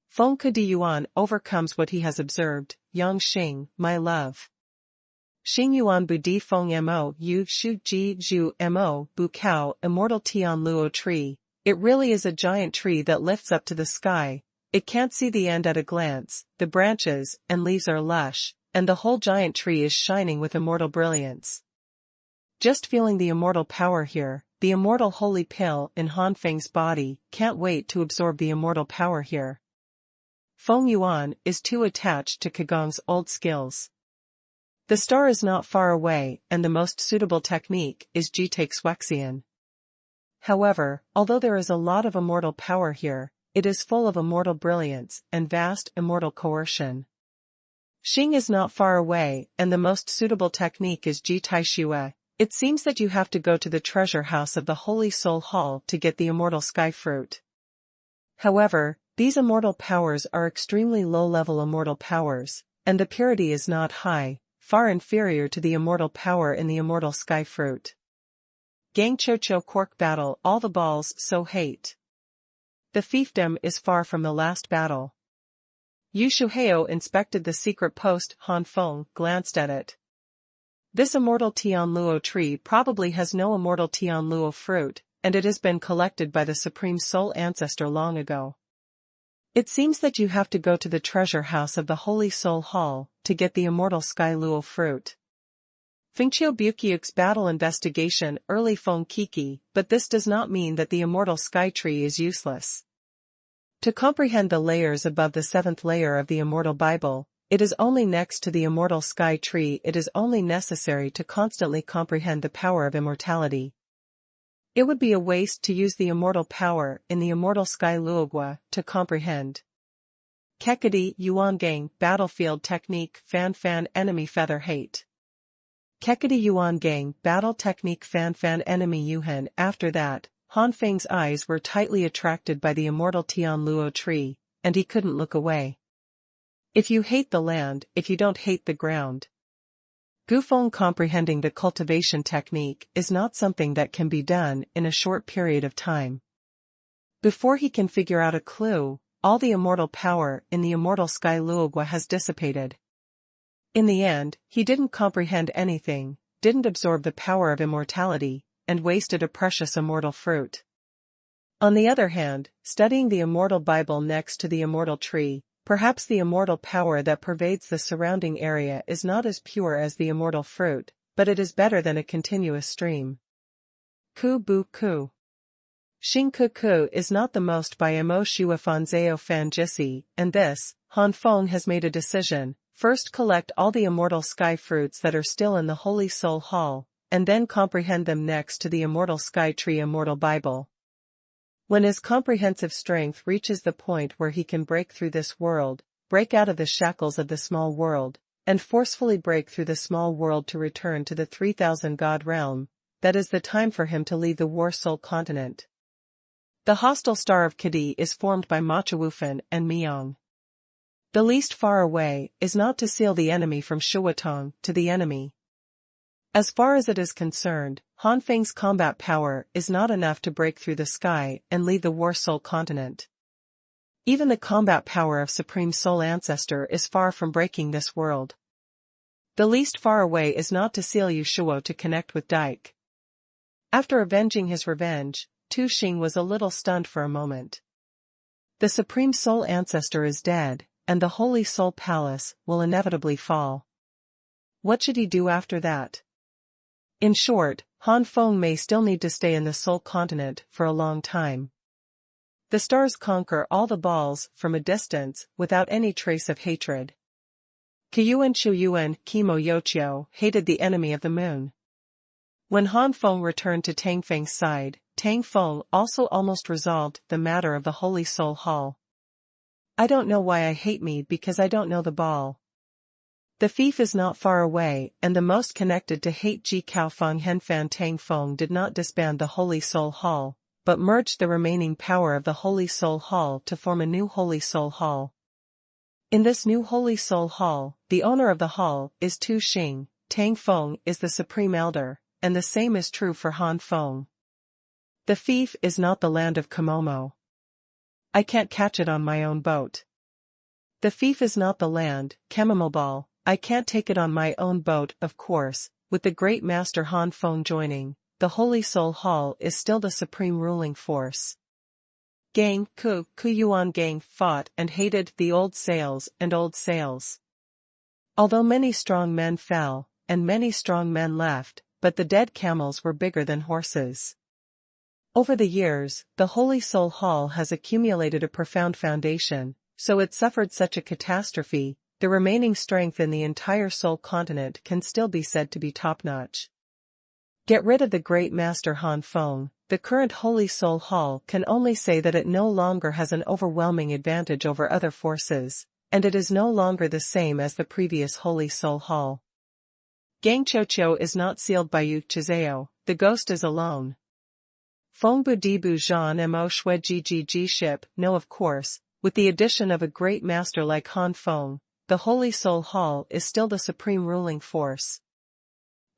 A: Feng Di Yuan overcomes what he has observed. Yang Xing, my love. Xing Yuan Bu Di Feng Mo Yu Shu Ji Zhu Mo Bu Kao immortal Tianluo tree. It really is a giant tree that lifts up to the sky. It can't see the end at a glance. The branches and leaves are lush, and the whole giant tree is shining with immortal brilliance. Just feeling the immortal power here, the immortal holy pill in Han Feng's body, can't wait to absorb the immortal power here. Feng Yuan is too attached to Kagong's old skills. The star is not far away, and the most suitable technique is Jitake Swexian. However, although there is a lot of immortal power here, it is full of immortal brilliance and vast immortal coercion. Xing is not far away, and the most suitable technique is Jitai Shue. It seems that you have to go to the treasure house of the Holy Soul Hall to get the immortal sky fruit. However, these immortal powers are extremely low-level immortal powers, and the purity is not high, far inferior to the immortal power in the immortal sky fruit. Gang Chocho Quark battle. All the balls so hate. The fiefdom is far from the last battle. Yu Shuheo inspected the secret post. Han Feng glanced at it. This immortal Tianluo tree probably has no immortal Tianluo fruit, and it has been collected by the Supreme Soul Ancestor long ago. It seems that you have to go to the treasure house of the Holy Soul Hall to get the immortal Sky Luo fruit. Fengqiu Buqiu's battle investigation. Early Feng Kiki, but this does not mean that the immortal sky tree is useless. To comprehend the layers above the seventh layer of the immortal Bible, it is only next to the immortal sky tree. It is only necessary to constantly comprehend the power of immortality. It would be a waste to use the immortal power in the immortal sky Luogua to comprehend. Kekadi Yuangang battlefield technique. Fan enemy feather hate. Kekadi Yuangang battle technique. Fan enemy Yuhan. After that, Han Feng's eyes were tightly attracted by the immortal Tianluo tree, and he couldn't look away. If you hate the land, if you don't hate the ground. Gufeng comprehending the cultivation technique is not something that can be done in a short period of time. Before he can figure out a clue, all the immortal power in the immortal sky Luogua has dissipated. In the end, he didn't comprehend anything, didn't absorb the power of immortality, and wasted a precious immortal fruit. On the other hand, studying the immortal Bible next to the immortal tree, perhaps the immortal power that pervades the surrounding area is not as pure as the immortal fruit, but it is better than a continuous stream. Ku bu ku. Xing ku ku is not the most by mo Xuanhuan zao fan jisi, and this, Han Feng has made a decision: first collect all the immortal sky fruits that are still in the Holy Soul Hall, and then comprehend them next to the immortal sky tree immortal Bible. When his comprehensive strength reaches the point where he can break through this world, break out of the shackles of the small world, and forcefully break through the small world to return to the 3000 God realm, that is the time for him to leave the War Soul continent. The hostile star of Kadi is formed by Machawufan and Miang. The least far away is not to seal the enemy from Shuatong to the enemy. As far as it is concerned, Han Feng's combat power is not enough to break through the sky and leave the War Soul continent. Even the combat power of Supreme Soul Ancestor is far from breaking this world. The least far away is not to seal Yushuo to connect with Dike. After avenging his revenge, Tu Xing was a little stunned for a moment. The Supreme Soul Ancestor is dead, and the Holy Soul Palace will inevitably fall. What should he do after that? In short, Han Feng may still need to stay in the Soul Continent for a long time. The stars conquer all the balls from a distance without any trace of hatred. Kiyuan Chuyuan Kimo Yochio hated the enemy of the moon. When Han Feng returned to Tang Feng's side, Tang Feng also almost resolved the matter of the Holy Soul Hall. I don't know why I hate me because I don't know the ball. The fief is not far away, and the most connected to hate Ji Cao Feng Henfan Tang Feng did not disband the Holy Soul Hall, but merged the remaining power of the Holy Soul Hall to form a new Holy Soul Hall. In this new Holy Soul Hall, the owner of the hall is Tu Xing, Tang Feng is the Supreme Elder, and the same is true for Han Feng. The fief is not the land of Komomo. I can't catch it on my own boat. The fief is not the land, Kemimobal, I can't take it on my own boat. Of course, with the great master Han Feng joining, the Holy Soul Hall is still the supreme ruling force. Gang Kuyuan Gang fought and hated the old sails and old sails. Although many strong men fell, and many strong men left, but the dead camels were bigger than horses. Over the years, the Holy Soul Hall has accumulated a profound foundation, so it suffered such a catastrophe, the remaining strength in the entire Soul Continent can still be said to be top-notch. Get rid of the great master Han Feng, the current Holy Soul Hall can only say that it no longer has an overwhelming advantage over other forces, and it is no longer the same as the previous Holy Soul Hall. Gang Chocho is not sealed by Yu Chizeo, the ghost is alone. Fengbu Dibu Zhan Mo Shui Ji ship, no of course, with the addition of a great master like Han Feng, the Holy Soul Hall is still the supreme ruling force.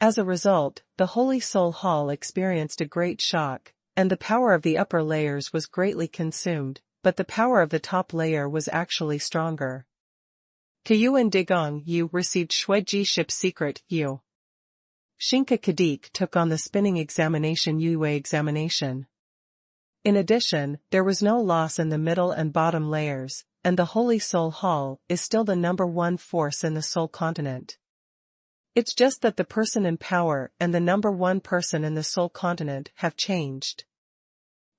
A: As a result, the Holy Soul Hall experienced a great shock, and the power of the upper layers was greatly consumed, but the power of the top layer was actually stronger. Kiyuan Digong Yu received Shui Ji ship's secret, Yu. Shinka Kadik took on the spinning examination Yue examination. In addition, there was no loss in the middle and bottom layers, and the Holy Soul Hall is still the number one force in the Soul Continent. It's just that the person in power and the number one person in the Soul Continent have changed.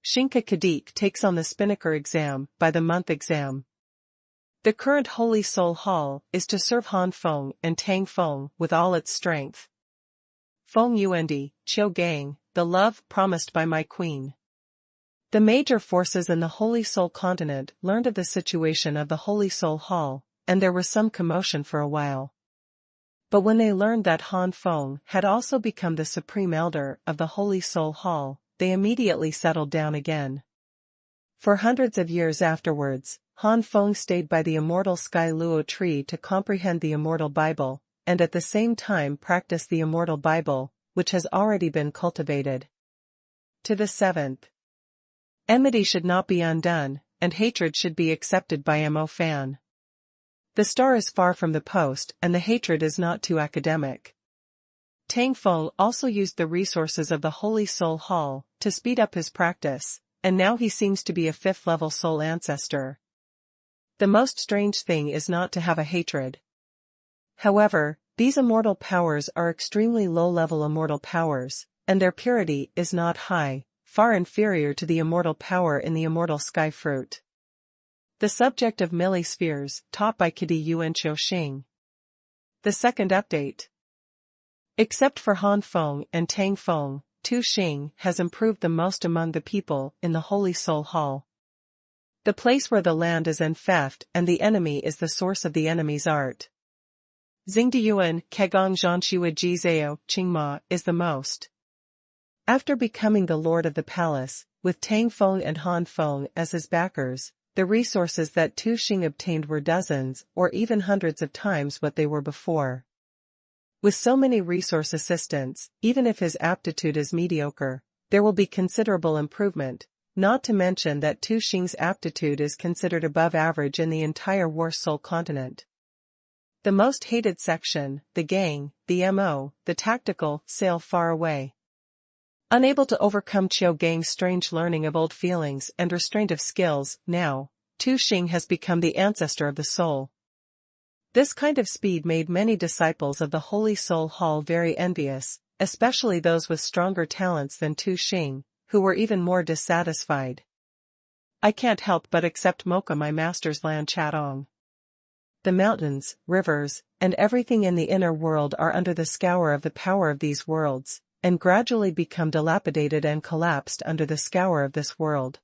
A: Shinka Kadik takes on the Spinnaker exam by the month exam. The current Holy Soul Hall is to serve Han Feng and Tang Feng with all its strength. Feng Yuendi, Chiu Gang, the love promised by my queen. The major forces in the Holy Soul Continent learned of the situation of the Holy Soul Hall, and there was some commotion for a while. But when they learned that Han Feng had also become the Supreme Elder of the Holy Soul Hall, they immediately settled down again. For hundreds of years afterwards, Han Feng stayed by the immortal Sky Luo tree to comprehend the immortal Bible, and at the same time practice the immortal Bible, which has already been cultivated. To the seventh. Enmity should not be undone, and hatred should be accepted by Mo Fan. The star is far from the post and the hatred is not too academic. Tang Feng also used the resources of the Holy Soul Hall to speed up his practice, and now he seems to be a 5th-level soul ancestor. The most strange thing is not to have a hatred. However, these immortal powers are extremely low-level immortal powers, and their purity is not high, far inferior to the immortal power in the immortal sky fruit. The subject of millispheres, taught by Kidi Yuan Qiu Xing. The second update. Except for Han Feng and Tang Feng, Tu Xing has improved the most among the people in the Holy Soul Hall. The place where the land is enfeft and the enemy is the source of the enemy's art. Xingdiyuan, Kegong Zhanxua Jizao, Qingma, is the most. After becoming the lord of the palace, with Tang Feng and Han Feng as his backers, the resources that Tu Xing obtained were dozens or even hundreds of times what they were before. With so many resource assistants, even if his aptitude is mediocre, there will be considerable improvement, not to mention that Tu Xing's aptitude is considered above average in the entire War Soul continent. The most hated section, the gang, the MO, the tactical, sail far away. Unable to overcome Qiu Gang's strange learning of old feelings and restraint of skills, now, Tu Xing has become the ancestor of the soul. This kind of speed made many disciples of the Holy Soul Hall very envious, especially those with stronger talents than Tu Xing, who were even more dissatisfied. I can't help but accept Mocha my master's land Chatong. The mountains, rivers, and everything in the inner world are under the scour of the power of these worlds, and gradually become dilapidated and collapsed under the scour of this world.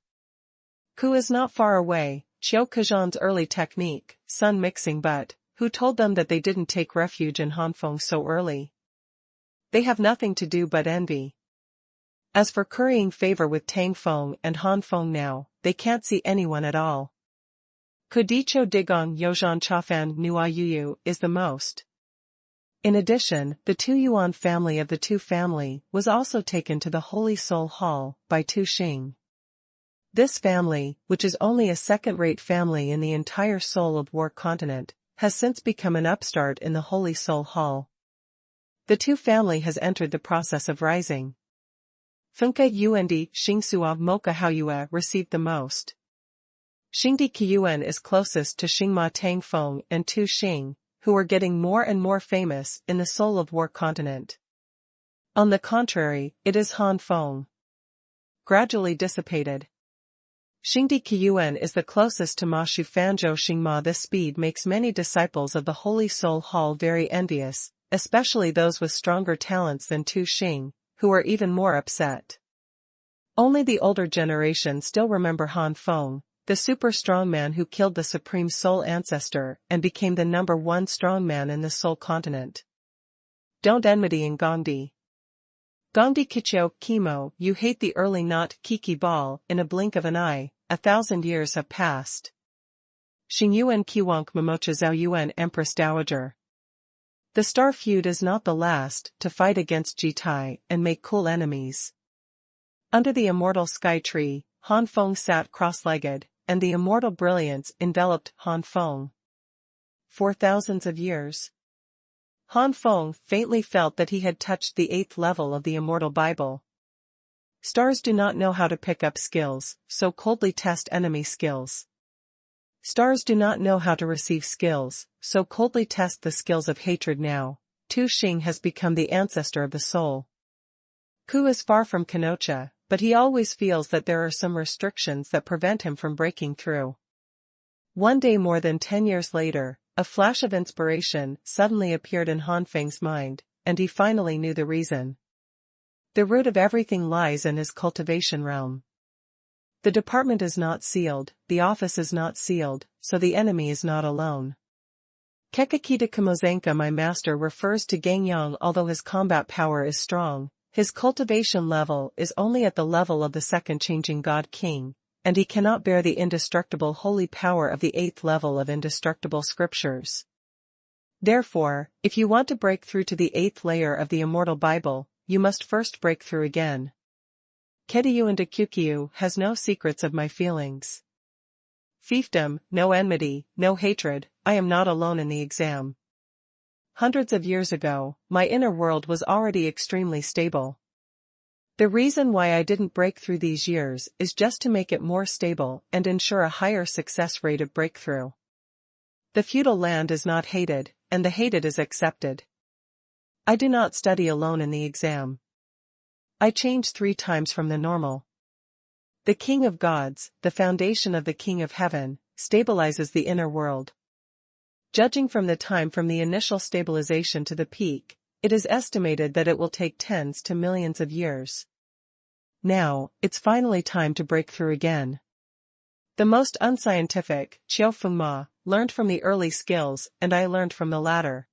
A: Ku is not far away, Qiu Kazhan's early technique, sun mixing but, who told them that they didn't take refuge in Han Feng so early? They have nothing to do but envy. As for currying favor with Tang Feng and Han Feng now, they can't see anyone at all. Kudicho Digong Yozhan Chafan Nua Yuyu is the most. In addition, the Tu Yuan family of the Tu family was also taken to the Holy Soul Hall by Tu Xing. This family, which is only a second-rate family in the entire Soul of War continent, has since become an upstart in the Holy Soul Hall. The Tu family has entered the process of rising. Funka Yuandi Xingxua Mocha Haoyue received the most. Xingdi Qiyuan is closest to Xingma Tang Feng and Tu Xing, who are getting more and more famous in the Soul of War continent. On the contrary, it is Han Feng. Gradually dissipated. Xingdi Qiyuan is the closest to Ma Shu Fanzhou Xingma. This speed makes many disciples of the Holy Soul Hall very envious, especially those with stronger talents than Tu Xing, who are even more upset. Only the older generation still remember Han Feng, the super strongman who killed the supreme soul ancestor and became the #1 strongman in the soul continent. Don't enmity in Gongdi. Gongdi Kicho Kimo, you hate the early not Kiki ball, in a blink of an eye, 1,000 years have passed. Xingyuan Kiwonk Momocha Zhao Yuan Empress Dowager. The star feud is not the last to fight against Jitai and make cool enemies. Under the immortal sky tree, Han Feng sat cross-legged, and the immortal brilliance enveloped Han Feng. For thousands of years, Han Feng faintly felt that he had touched the 8th level of the immortal Bible. Stars do not know how to pick up skills, so coldly test enemy skills. Stars do not know how to receive skills, so coldly test the skills of hatred now. Tu Xing has become the ancestor of the soul. Ku is far from Kanocha, but he always feels that there are some restrictions that prevent him from breaking through. One day more than 10 years later, a flash of inspiration suddenly appeared in Han Feng's mind, and he finally knew the reason. The root of everything lies in his cultivation realm. The department is not sealed, the office is not sealed, so the enemy is not alone. Kekakita Kimozenka my master refers to Gangyang. Although his combat power is strong, his cultivation level is only at the level of the second changing God King, and he cannot bear the indestructible holy power of the 8th level of indestructible scriptures. Therefore, if you want to break through to the 8th layer of the immortal Bible, you must first break through again. Kediyu and Kyukyu has no secrets of my feelings. Fiefdom, no enmity, no hatred, I am not alone in the exam. Hundreds of years ago, my inner world was already extremely stable. The reason why I didn't break through these years is just to make it more stable and ensure a higher success rate of breakthrough. The feudal land is not hated, and the hated is accepted. I do not study alone in the exam. I change 3 times from the normal. The King of Gods, the foundation of the King of Heaven, stabilizes the inner world. Judging from the time from the initial stabilization to the peak, it is estimated that it will take tens to millions of years. Now, it's finally time to break through again. The most unscientific, Xuanhuan, learned from the early skills, and I learned from the latter.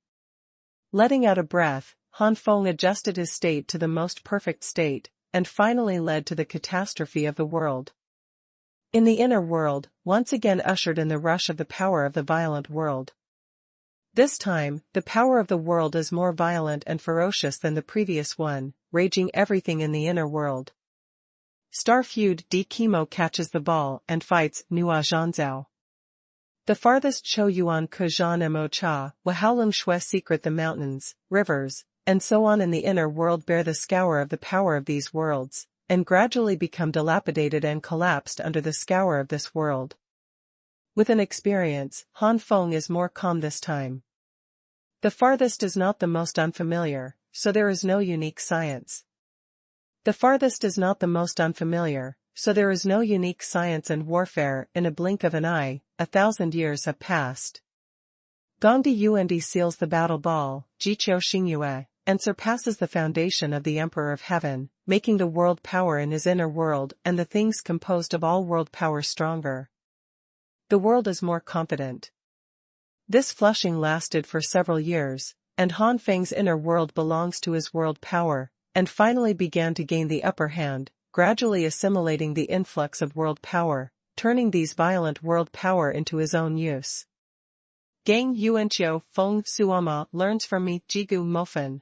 A: Letting out a breath, Han Feng adjusted his state to the most perfect state, and finally led to the catastrophe of the world. In the inner world, once again ushered in the rush of the power of the violent world. This time, the power of the world is more violent and ferocious than the previous one, raging everything in the inner world. Star Feud D Chemo catches the ball and fights Nua Zhanzao. The farthest Xuanhuan Ke Zhan Mo Cha, Wahaolong Shui secret the mountains, rivers, and so on in the inner world bear the scour of the power of these worlds, and gradually become dilapidated and collapsed under the scour of this world. With an experience, Han Feng is more calm this time. The farthest is not the most unfamiliar, so there is no unique science. The farthest is not the most unfamiliar, so there is no unique science and warfare. In a blink of an eye, 1,000 years have passed. Gongdi Yuandi seals the battle ball, Jiqiu Xingyue, and surpasses the foundation of the Emperor of Heaven, making the world power in his inner world and the things composed of all world power stronger. The world is more confident. This flushing lasted for several years, and Han Feng's inner world belongs to his world power, and finally began to gain the upper hand, gradually assimilating the influx of world power, turning these violent world power into his own use. Gang Yuanqiu Feng Suoma learns from me Jigu Mofen.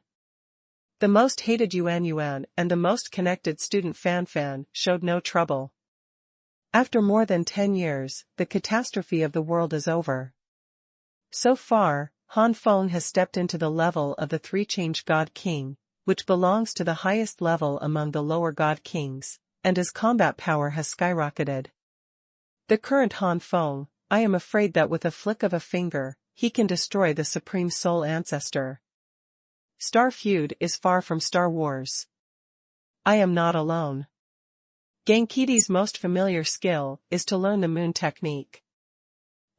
A: The most hated Yuan and the most connected student Fan showed no trouble. After more than 10 years, the catastrophe of the world is over. So far, Han Feng has stepped into the level of the 3-change God King, which belongs to the highest level among the lower God Kings, and his combat power has skyrocketed. The current Han Feng, I am afraid that with a flick of a finger, he can destroy the Supreme Soul Ancestor. Star Feud is far from Star Wars. I am not alone. Gangkidi's most familiar skill is to learn the moon technique.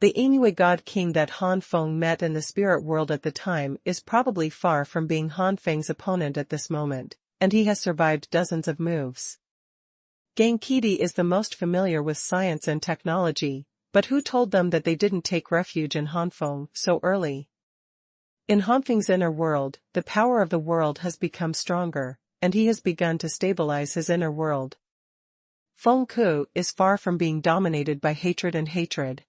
A: The Inuit God King that Han Feng met in the spirit world at the time is probably far from being Han Feng's opponent at this moment, and he has survived dozens of moves. Gangkidi is the most familiar with science and technology, but who told them that they didn't take refuge in Han Feng so early? In Han Feng's inner world, the power of the world has become stronger, and he has begun to stabilize his inner world. Feng Ku is far from being dominated by hatred and hatred.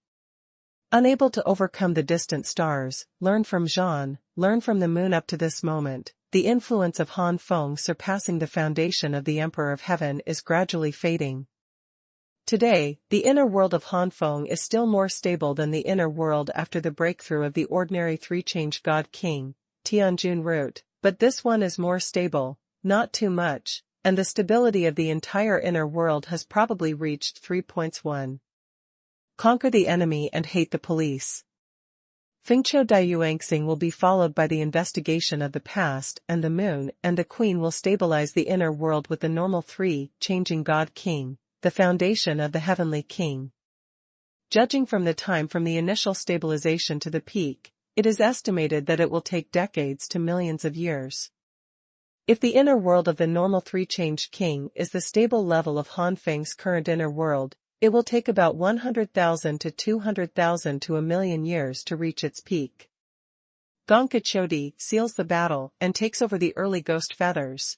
A: Unable to overcome the distant stars, learn from Zhan, learn from the moon up to this moment, the influence of Han Feng surpassing the foundation of the Emperor of Heaven is gradually fading. Today, the inner world of Han Feng is still more stable than the inner world after the breakthrough of the ordinary 3-change God King, Tianjun root, but this one is more stable, not too much, and the stability of the entire inner world has probably reached 3.1. Conquer the enemy and hate the police. Fengqiu Daiyuanxing will be followed by the investigation of the past and the moon, and the queen will stabilize the inner world with the normal 3-changing God King, the foundation of the heavenly king. Judging from the time from the initial stabilization to the peak, it is estimated that it will take decades to millions of years. If the inner world of the normal 3-changed king is the stable level of Han Feng's current inner world, it will take about 100,000 to 200,000 to 1,000,000 years to reach its peak. Gonka Chodi seals the battle and takes over the early ghost feathers.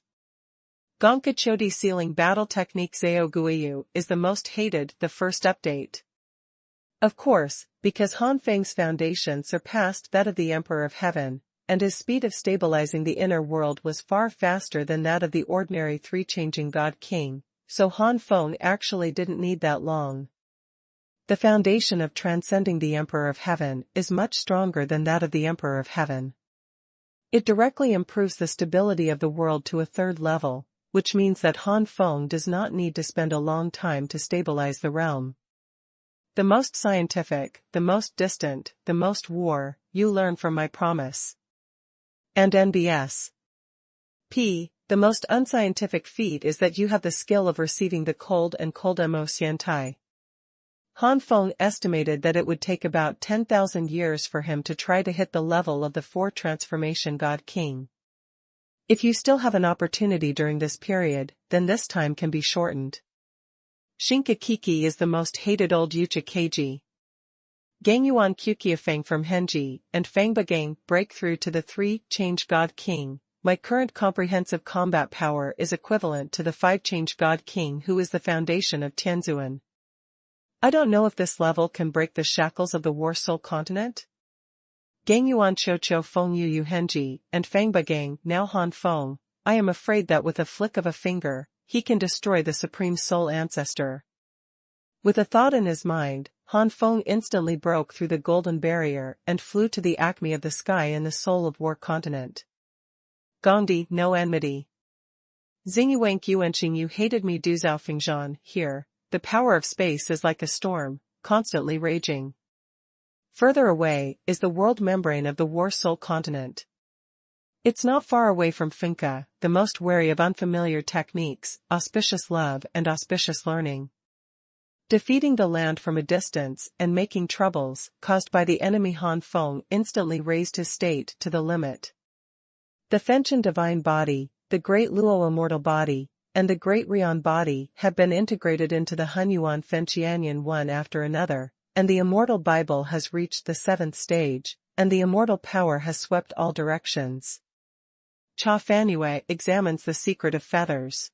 A: Gonka Chodi sealing battle technique Zao Guiyu is the most hated, the first update. Of course, because Han Feng's foundation surpassed that of the Emperor of Heaven, and his speed of stabilizing the inner world was far faster than that of the ordinary 3-changing God King, so Han Feng actually didn't need that long. The foundation of transcending the Emperor of Heaven is much stronger than that of the Emperor of Heaven. It directly improves the stability of the world to a 3rd level, which means that Han Feng does not need to spend a long time to stabilize the realm. The most scientific, the most distant, the most war, you learn from my promise. And NBS. P. The most unscientific feat is that you have the skill of receiving the cold and cold mo xiantai. Han Feng estimated that it would take about 10,000 years for him to try to hit the level of the 4 transformation God King. If you still have an opportunity during this period, then this time can be shortened. Shinka Kiki is the most hated old Yucha Keiji. Gangyuan Kukiafeng from Henji, and Fangbagang break through to the 3 change God King. My current comprehensive combat power is equivalent to the 5 change God King who is the foundation of Tianzuan. I don't know if this level can break the shackles of the War Soul continent. Gangyuan Chocho Feng Yu Henji, and Fangbagang, now Han Feng, I am afraid that with a flick of a finger, he can destroy the Supreme Soul Ancestor. With a thought in his mind, Han Feng instantly broke through the golden barrier and flew to the acme of the sky in the Soul of War continent. Gongdi, no enmity. Xingyuanq Yuanqing, you hated me Du Zhao Fingzhan, here, the power of space is like a storm, constantly raging. Further away is the world membrane of the War Soul continent. It's not far away from Finca, the most wary of unfamiliar techniques, auspicious love and auspicious learning. Defeating the land from a distance and making troubles caused by the enemy Han Feng instantly raised his state to the limit. The Fenchen divine body, the great Luo immortal body, and the great Rian body have been integrated into the Hunyuan Fenqianyan one after another, and the immortal Bible has reached the 7th stage, and the immortal power has swept all directions. Cha Fanue examines the secret of feathers.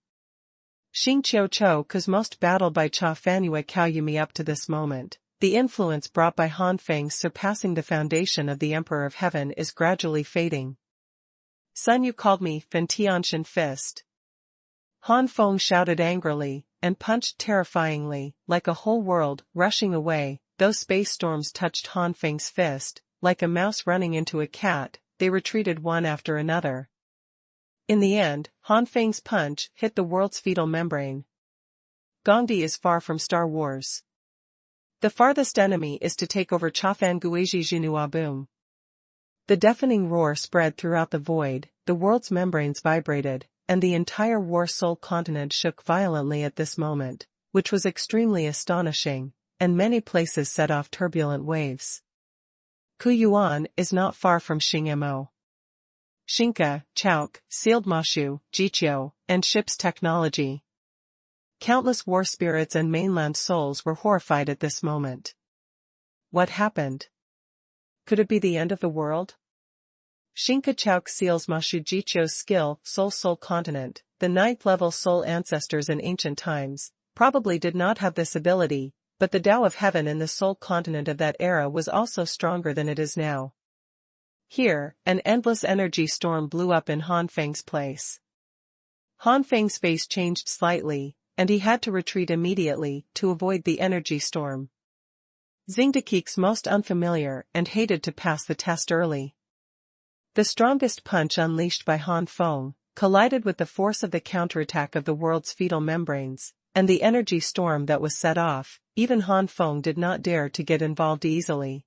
A: Xing Qiu Cho cause most battled by Cha Fanue Kaoyumi up to this moment. The influence brought by Han Feng surpassing the foundation of the Emperor of Heaven is gradually fading. Son, you called me Fentianshan Fist. Han Feng shouted angrily, and punched terrifyingly, like a whole world, rushing away. Those space storms touched Han Feng's fist, like a mouse running into a cat, they retreated one after another. In the end, Han Feng's punch hit the world's fetal membrane. Gongdi is far from Star Wars. The farthest enemy is to take over Chafan Guiji Junua Boom. The deafening roar spread throughout the void, the world's membranes vibrated, and the entire War Soul continent shook violently at this moment, which was extremely astonishing, and many places set off turbulent waves. Kuyuan is not far from Xingmo. Xinka, Chauk, sealed Mashu, Jiqiu, and ship's technology. Countless war spirits and mainland souls were horrified at this moment. What happened? Could it be the end of the world? Xinka Chauk seals Mashu Jiqiu's skill, Soul continent, the 9th level soul ancestors in ancient times, probably did not have this ability, but the Tao of Heaven in the soul continent of that era was also stronger than it is now. Here, an endless energy storm blew up in Han Feng's place. Han Feng's face changed slightly, and he had to retreat immediately to avoid the energy storm. Xingdakik's most unfamiliar and hated to pass the test early. The strongest punch unleashed by Han Feng collided with the force of the counterattack of the world's fetal membranes, and the energy storm that was set off. Even Han Feng did not dare to get involved easily.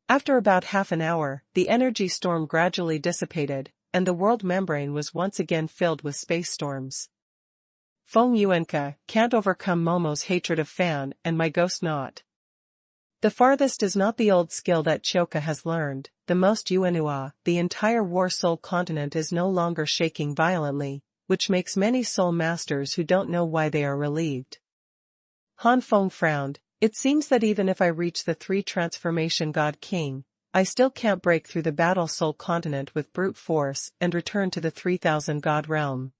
A: After about half an hour, the energy storm gradually dissipated, and the world membrane was once again filled with space storms. Feng Yuanka can't overcome Momo's hatred of Fan and my ghost not. The farthest is not the old skill that Choka has learned, the most Yuanua, the entire War Soul continent is no longer shaking violently, which makes many soul masters who don't know why they are relieved. Han Feng frowned. It seems that even if I reach the 3 transformation God King, I still can't break through the battle soul continent with brute force and return to the 3000 God realm.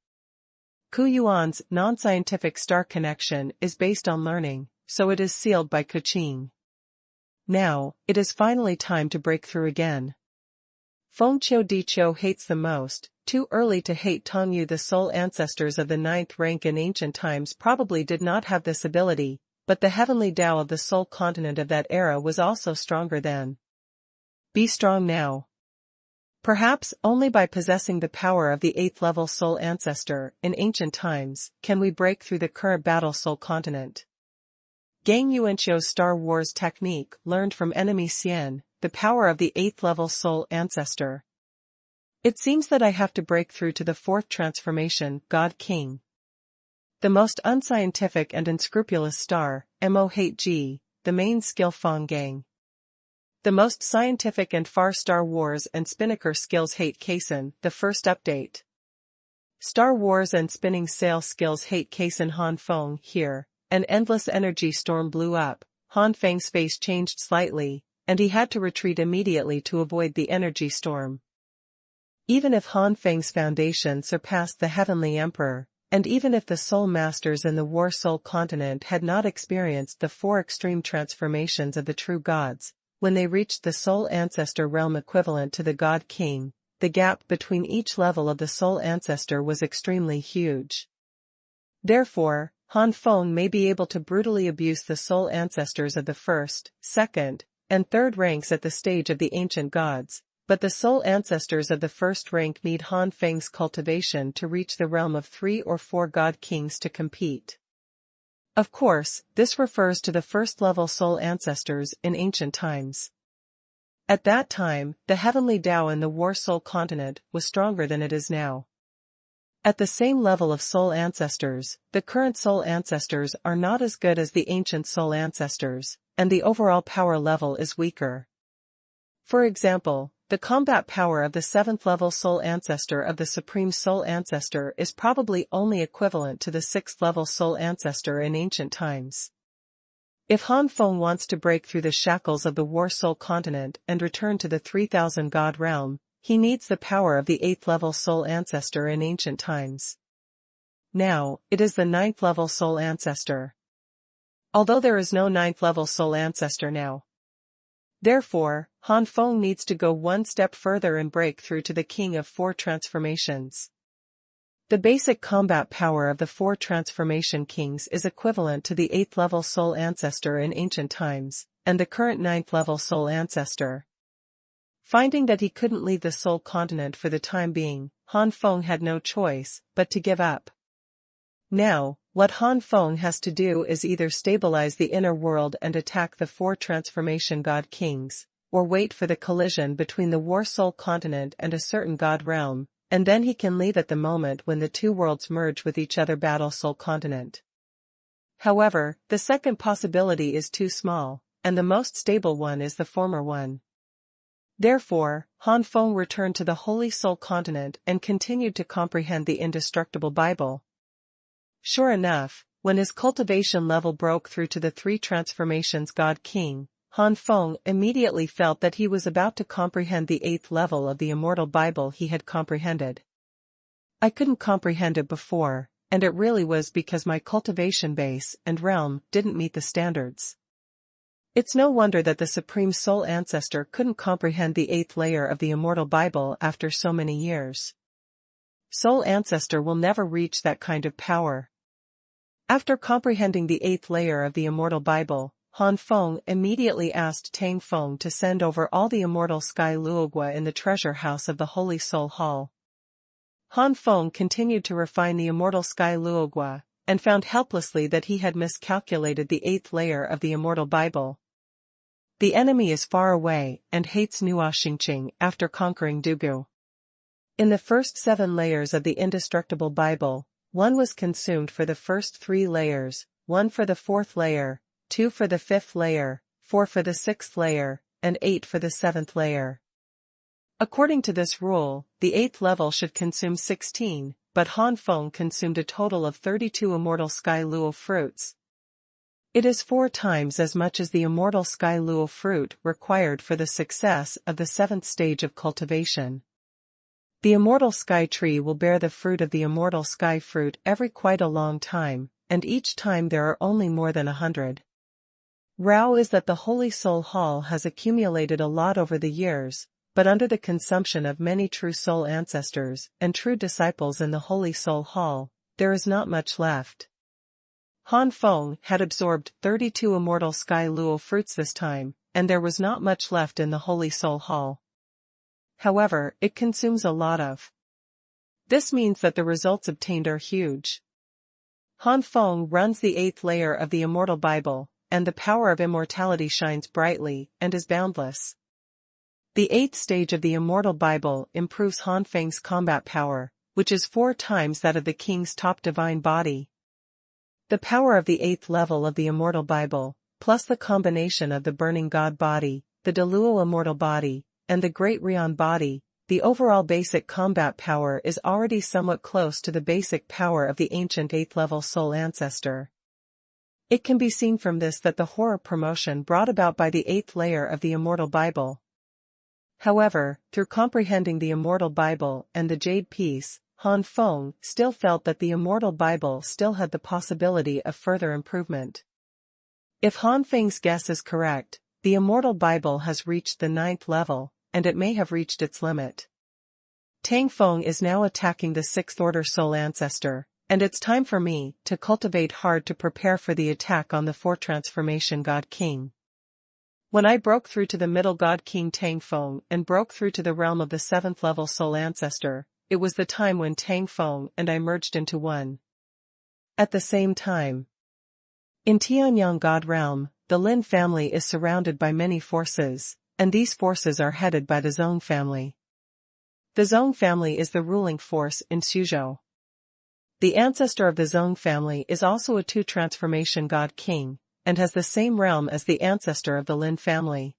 A: Kuyuan's non-scientific star connection is based on learning, so it is sealed by Kuching. Now, it is finally time to break through again. Feng Qiu Di Qiu hates the most. Too early to hate Tongyu. The soul ancestors of the 9th rank in ancient times probably did not have this ability, but the heavenly Tao of the soul continent of that era was also stronger then. Be strong now. Perhaps only by possessing the power of the 8th level soul ancestor in ancient times can we break through the current battle soul continent. Gang Yuanqiu's Star Wars technique learned from enemy Xian, the power of the 8th level soul ancestor. It seems that I have to break through to the 4th transformation, God King. The most unscientific and unscrupulous star, Mohg, the main skill Feng Gang. The most scientific and far Star Wars and Spinnaker skills hate Kaizen, the first update. Star Wars and spinning sail skills hate Kaizen Han Feng here, an endless energy storm blew up, Han Feng's face changed slightly, and he had to retreat immediately to avoid the energy storm. Even if Han Feng's foundation surpassed the Heavenly Emperor, and even if the Soul Masters in the War Soul continent had not experienced the 4 extreme transformations of the true gods, when they reached the Soul Ancestor realm equivalent to the God King, the gap between each level of the Soul Ancestor was extremely huge. Therefore, Han Feng may be able to brutally abuse the Soul Ancestors of the 1st, 2nd, and 3rd ranks at the stage of the ancient gods, but the Soul Ancestors of the 1st rank need Han Feng's cultivation to reach the realm of 3 or 4 God Kings to compete. Of course, this refers to the 1st level Soul Ancestors in ancient times. At that time, the heavenly Tao in the War Soul continent was stronger than it is now. At the same level of Soul Ancestors, the current Soul Ancestors are not as good as the ancient Soul Ancestors, and the overall power level is weaker. For example, the combat power of the 7th level Soul Ancestor of the Supreme Soul Ancestor is probably only equivalent to the 6th level Soul Ancestor in ancient times. If Han Feng wants to break through the shackles of the War Soul continent and return to the 3000 God realm, he needs the power of the 8th level Soul Ancestor in ancient times. Now, it is the 9th level Soul Ancestor. Although there is no 9th level Soul Ancestor now. Therefore, Han Feng needs to go one step further and break through to the King of 4 transformations. The basic combat power of the 4 transformation kings is equivalent to the 8th level Soul Ancestor in ancient times, and the current 9th level Soul Ancestor. Finding that he couldn't leave the Soul continent for the time being, Han Feng had no choice but to give up. Now, what Han Feng has to do is either stabilize the inner world and attack the 4 transformation God Kings, or wait for the collision between the War Soul continent and a certain God realm, and then he can leave at the moment when the 2 worlds merge with each other Battle Soul continent. However, the second possibility is too small, and the most stable one is the former one. Therefore, Han Feng returned to the Holy Soul continent and continued to comprehend the indestructible Bible. Sure enough, when his cultivation level broke through to the 3 transformations God King, Han Feng immediately felt that he was about to comprehend the 8th level of the immortal Bible he had comprehended. I couldn't comprehend it before, and it really was because my cultivation base and realm didn't meet the standards. It's no wonder that the Supreme Soul Ancestor couldn't comprehend the 8th layer of the immortal Bible after so many years. Soul Ancestor will never reach that kind of power. After comprehending the 8th layer of the immortal Bible, Han Feng immediately asked Tang Feng to send over all the immortal sky luogua in the treasure house of the Holy Soul Hall. Han Feng continued to refine the immortal sky luogua, and found helplessly that he had miscalculated the 8th layer of the immortal Bible. The enemy is far away and hates Nuo Xingqing after conquering Dugu. In the first 7 layers of the indestructible Bible, 1 was consumed for the first 3 layers, 1 for the 4th layer, 2 for the 5th layer, 4 for the 6th layer, and 8 for the 7th layer. According to this rule, the 8th level should consume 16, but Han Feng consumed a total of 32 immortal sky luo fruits. It is 4 times as much as the immortal sky luo fruit required for the success of the 7th stage of cultivation. The immortal sky tree will bear the fruit of the immortal sky fruit every quite a long time, and each time there are only more than 100. Rao is that the Holy Soul Hall has accumulated a lot over the years, but under the consumption of many true soul ancestors and true disciples in the Holy Soul Hall, there is not much left. Han Feng had absorbed 32 immortal sky luo fruits this time, and there was not much left in the Holy Soul Hall. However, it consumes a lot of. This means that the results obtained are huge. Han Feng runs the 8th layer of the Immortal Bible, and the power of immortality shines brightly and is boundless. The 8th stage of the Immortal Bible improves Han Feng's combat power, which is 4 times that of the king's top divine body. The power of the 8th level of the Immortal Bible, plus the combination of the Burning God body, the Deluo Immortal body, and the Great Rion body, the overall basic combat power is already somewhat close to the basic power of the ancient 8th level soul ancestor. It can be seen from this that the horror promotion brought about by the 8th layer of the Immortal Bible. However, through comprehending the Immortal Bible and the Jade Piece, Han Feng still felt that the Immortal Bible still had the possibility of further improvement. If Han Feng's guess is correct, the Immortal Bible has reached the 9th level, and it may have reached its limit. Tang Feng is now attacking the 6th order soul ancestor, and it's time for me to cultivate hard to prepare for the attack on the 4 transformation God King. When I broke through to the middle God King Tang Feng and broke through to the realm of the 7th level soul ancestor, it was the time when Tang Feng and I merged into one. At the same time, in Tianyang God realm, the Lin family is surrounded by many forces, and these forces are headed by the Zong family. The Zong family is the ruling force in Suzhou. The ancestor of the Zong family is also a 2 transformation God King, and has the same realm as the ancestor of the Lin family.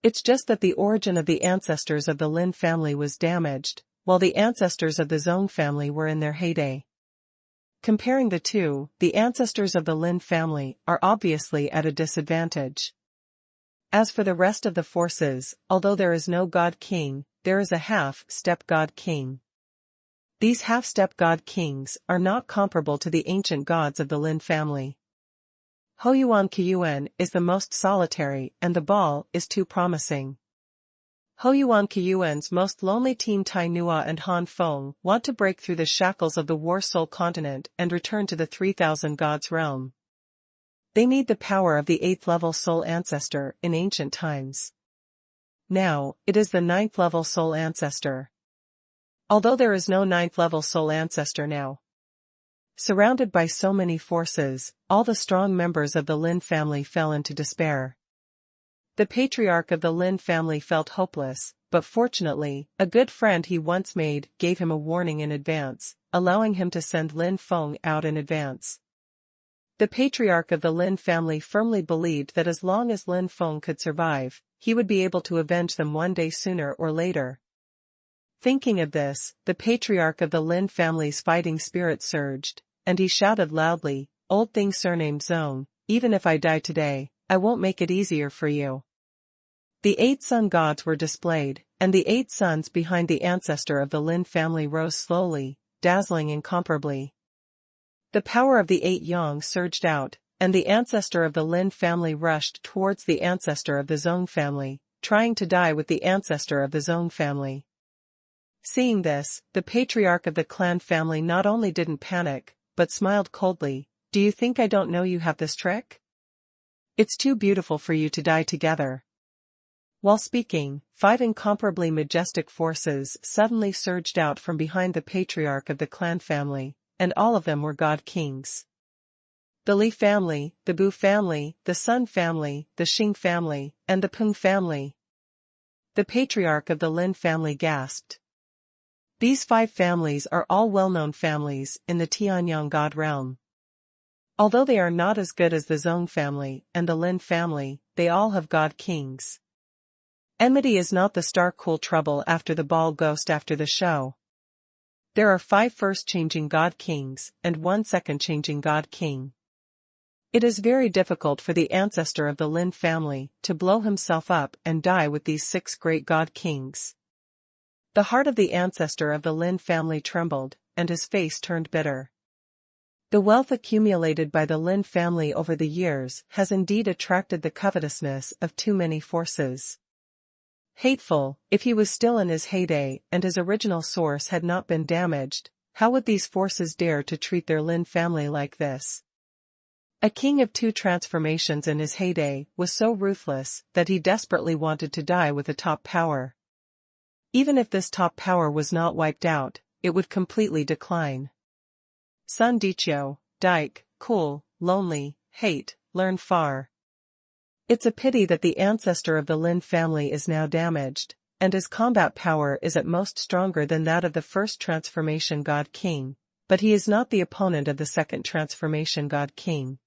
A: It's just that the origin of the ancestors of the Lin family was damaged, while the ancestors of the Zong family were in their heyday. Comparing the two, the ancestors of the Lin family are obviously at a disadvantage. As for the rest of the forces, although there is no God King, there is a half-step God King. These half-step God Kings are not comparable to the ancient gods of the Lin family. Hoyuan Qiyuan is the most solitary and the ball is too promising. Hoyuan Qiyuan's most lonely team Tai Nua and Han Feng want to break through the shackles of the War Soul continent and return to the 3000 gods realm. They need the power of the 8th level soul ancestor in ancient times. Now, it is the 9th level soul ancestor. Although there is no 9th level soul ancestor now. Surrounded by so many forces, all the strong members of the Lin family fell into despair. The patriarch of the Lin family felt hopeless, but fortunately, a good friend he once made gave him a warning in advance, allowing him to send Lin Feng out in advance. The patriarch of the Lin family firmly believed that as long as Lin Feng could survive, he would be able to avenge them one day sooner or later. Thinking of this, the patriarch of the Lin family's fighting spirit surged, and he shouted loudly, "Old thing surnamed Zong, even if I die today, I won't make it easier for you." The 8 sun gods were displayed, and the 8 suns behind the ancestor of the Lin family rose slowly, dazzling incomparably. The power of the 8 yang surged out, and the ancestor of the Lin family rushed towards the ancestor of the Zong family, trying to die with the ancestor of the Zong family. Seeing this, the patriarch of the clan family not only didn't panic, but smiled coldly. "Do you think I don't know you have this trick? It's too beautiful for you to die together." While speaking, 5 incomparably majestic forces suddenly surged out from behind the patriarch of the clan family, and all of them were God Kings. The Li family, the Bu family, the Sun family, the Xing family, and the Peng family. The patriarch of the Lin family gasped. These 5 families are all well-known families in the Tianyang God realm. Although they are not as good as the Zong family and the Lin family, they all have God Kings. Enmity is not the star cool trouble after the ball ghost after the show. There are 5 first-changing God Kings and 1 second-changing God King. It is very difficult for the ancestor of the Lin family to blow himself up and die with these 6 great God Kings. The heart of the ancestor of the Lin family trembled, and his face turned bitter. The wealth accumulated by the Lin family over the years has indeed attracted the covetousness of too many forces. Hateful, if he was still in his heyday and his original source had not been damaged, how would these forces dare to treat their Lin family like this? A king of 2 transformations in his heyday was so ruthless that he desperately wanted to die with a top power. Even if this top power was not wiped out, it would completely decline. Sun Dichio, Dike, cool, lonely, hate, learn far. It's a pity that the ancestor of the Lin family is now damaged, and his combat power is at most stronger than that of the first transformation god king, but he is not the opponent of the second transformation god king.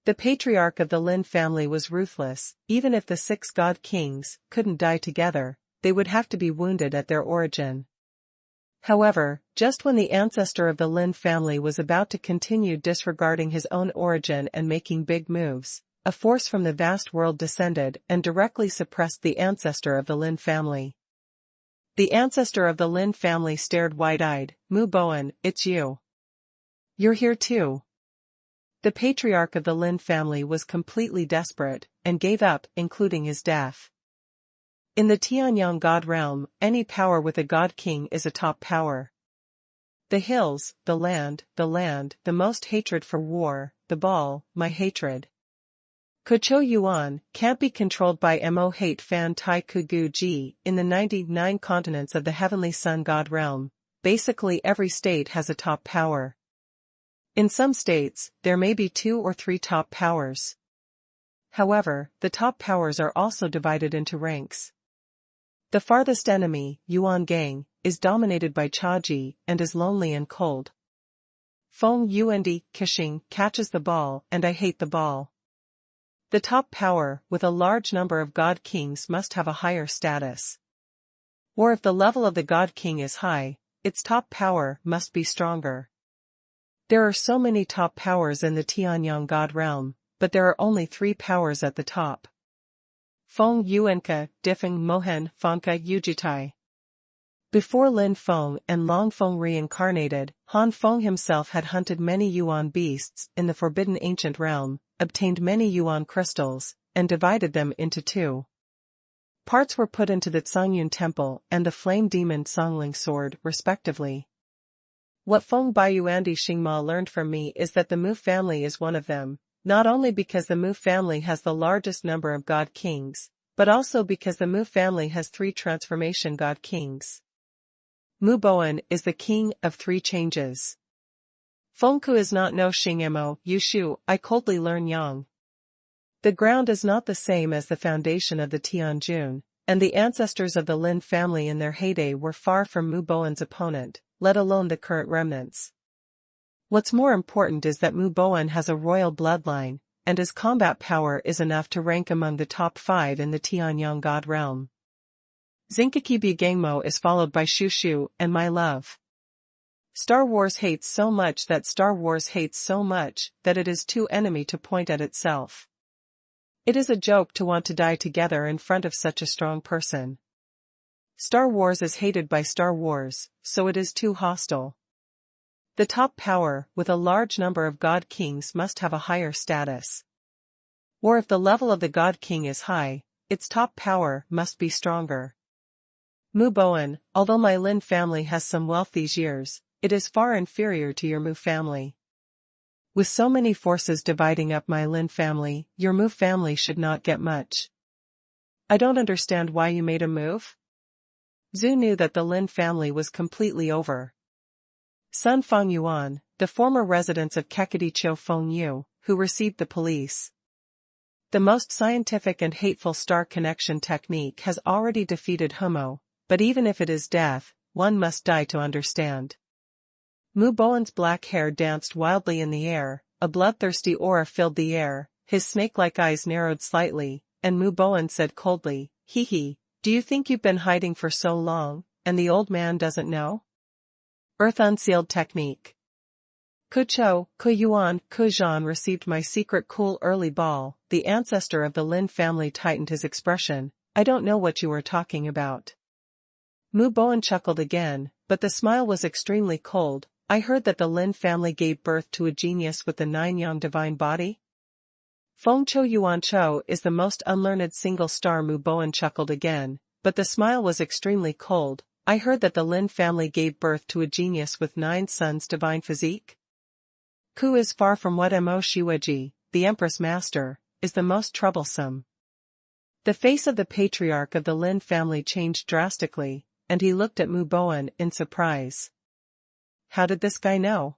A: The patriarch of the Lin family was ruthless. Even if the 6 god kings couldn't die together, they would have to be wounded at their origin. However, just when the ancestor of the Lin family was about to continue disregarding his own origin and making big moves, a force from the vast world descended and directly suppressed the ancestor of the Lin family. The ancestor of the Lin family stared wide-eyed. Mu Boan, it's you. You're here too. The patriarch of the Lin family was completely desperate and gave up, including his death. In the Tianyang god realm, any power with a god king is a top power. The hills, the land, the most hatred for war, the ball, my hatred. Kucho Yuan can't be controlled by Mo hate fan Tai Kugu Ji. In the 99 continents of the heavenly sun god realm, basically every state has a top power. In some states, there may be 2 or 3 top powers. However, the top powers are also divided into ranks. The farthest enemy, Yuan Gang, is dominated by Chaji and is lonely and cold. Feng Yuandi, Kishing, catches the ball and I hate the ball. The top power, with a large number of god kings, must have a higher status. Or if the level of the god king is high, its top power must be stronger. There are so many top powers in the Tianyang god realm, but there are only 3 powers at the top. Feng Yuanka, Diffing Mohen Fonka Yujitai. Before Lin Feng and Long Feng reincarnated, Han Feng himself had hunted many Yuan beasts in the forbidden ancient realm, obtained many Yuan crystals, and divided them into 2. Parts were put into the Tsangyun temple and the flame demon Songling sword, respectively. What Feng Baiyuandi Xingma learned from me is that the Mu family is one of them, not only because the Mu family has the largest number of god kings, but also because the Mu family has 3 transformation god kings. Mu Boan is the king of 3 changes. Fengku is not no Xingmo, Yushu, I coldly learn Yang. The ground is not the same as the foundation of the Tianjun, and the ancestors of the Lin family in their heyday were far from Mu Boan's opponent, let alone the current remnants. What's more important is that Mu Boan has a royal bloodline, and his combat power is enough to rank among the top 5 in the Tianyang god realm. Zinkaki Bugangmo is followed by Shushu and My Love. Star Wars hates so much that it is too enemy to point at itself. It is a joke to want to die together in front of such a strong person. Star Wars is hated by Star Wars, so it is too hostile. The top power, with a large number of god kings, must have a higher status. Or if the level of the god king is high, its top power must be stronger. Mu Boan, although my Lin family has some wealth these years, it is far inferior to your Mu family. With so many forces dividing up my Lin family, your Mu family should not get much. I don't understand why you made a move. Zhu knew that the Lin family was completely over. Sun Feng Yuan, the former residents of Kekadicho Feng Yu, who received the police. The most scientific and hateful star connection technique has already defeated Humo, but even if it is death, one must die to understand. Mu Boan's black hair danced wildly in the air, a bloodthirsty aura filled the air, his snake-like eyes narrowed slightly, and Mu Boan said coldly, "Hee hee, do you think you've been hiding for so long, and the old man doesn't know?" Earth Unsealed Technique. Kucho, Kuyuan, Kujan received my secret cool early ball. The ancestor of the Lin family tightened his expression. I don't know what you are talking about. Mu Boan chuckled again, but the smile was extremely cold. I heard that the Lin family gave birth to a genius with the 9 yang divine body. Feng Cho Yuan Cho is the most unlearned single star. Mu Boan chuckled again, but the smile was extremely cold. I heard that the Lin family gave birth to a genius with 9 suns divine physique. Ku is far from what Mo Shiwaji, the Empress Master, is the most troublesome. The face of the patriarch of the Lin family changed drastically. and he looked at Mu Boan in surprise. How did this guy know?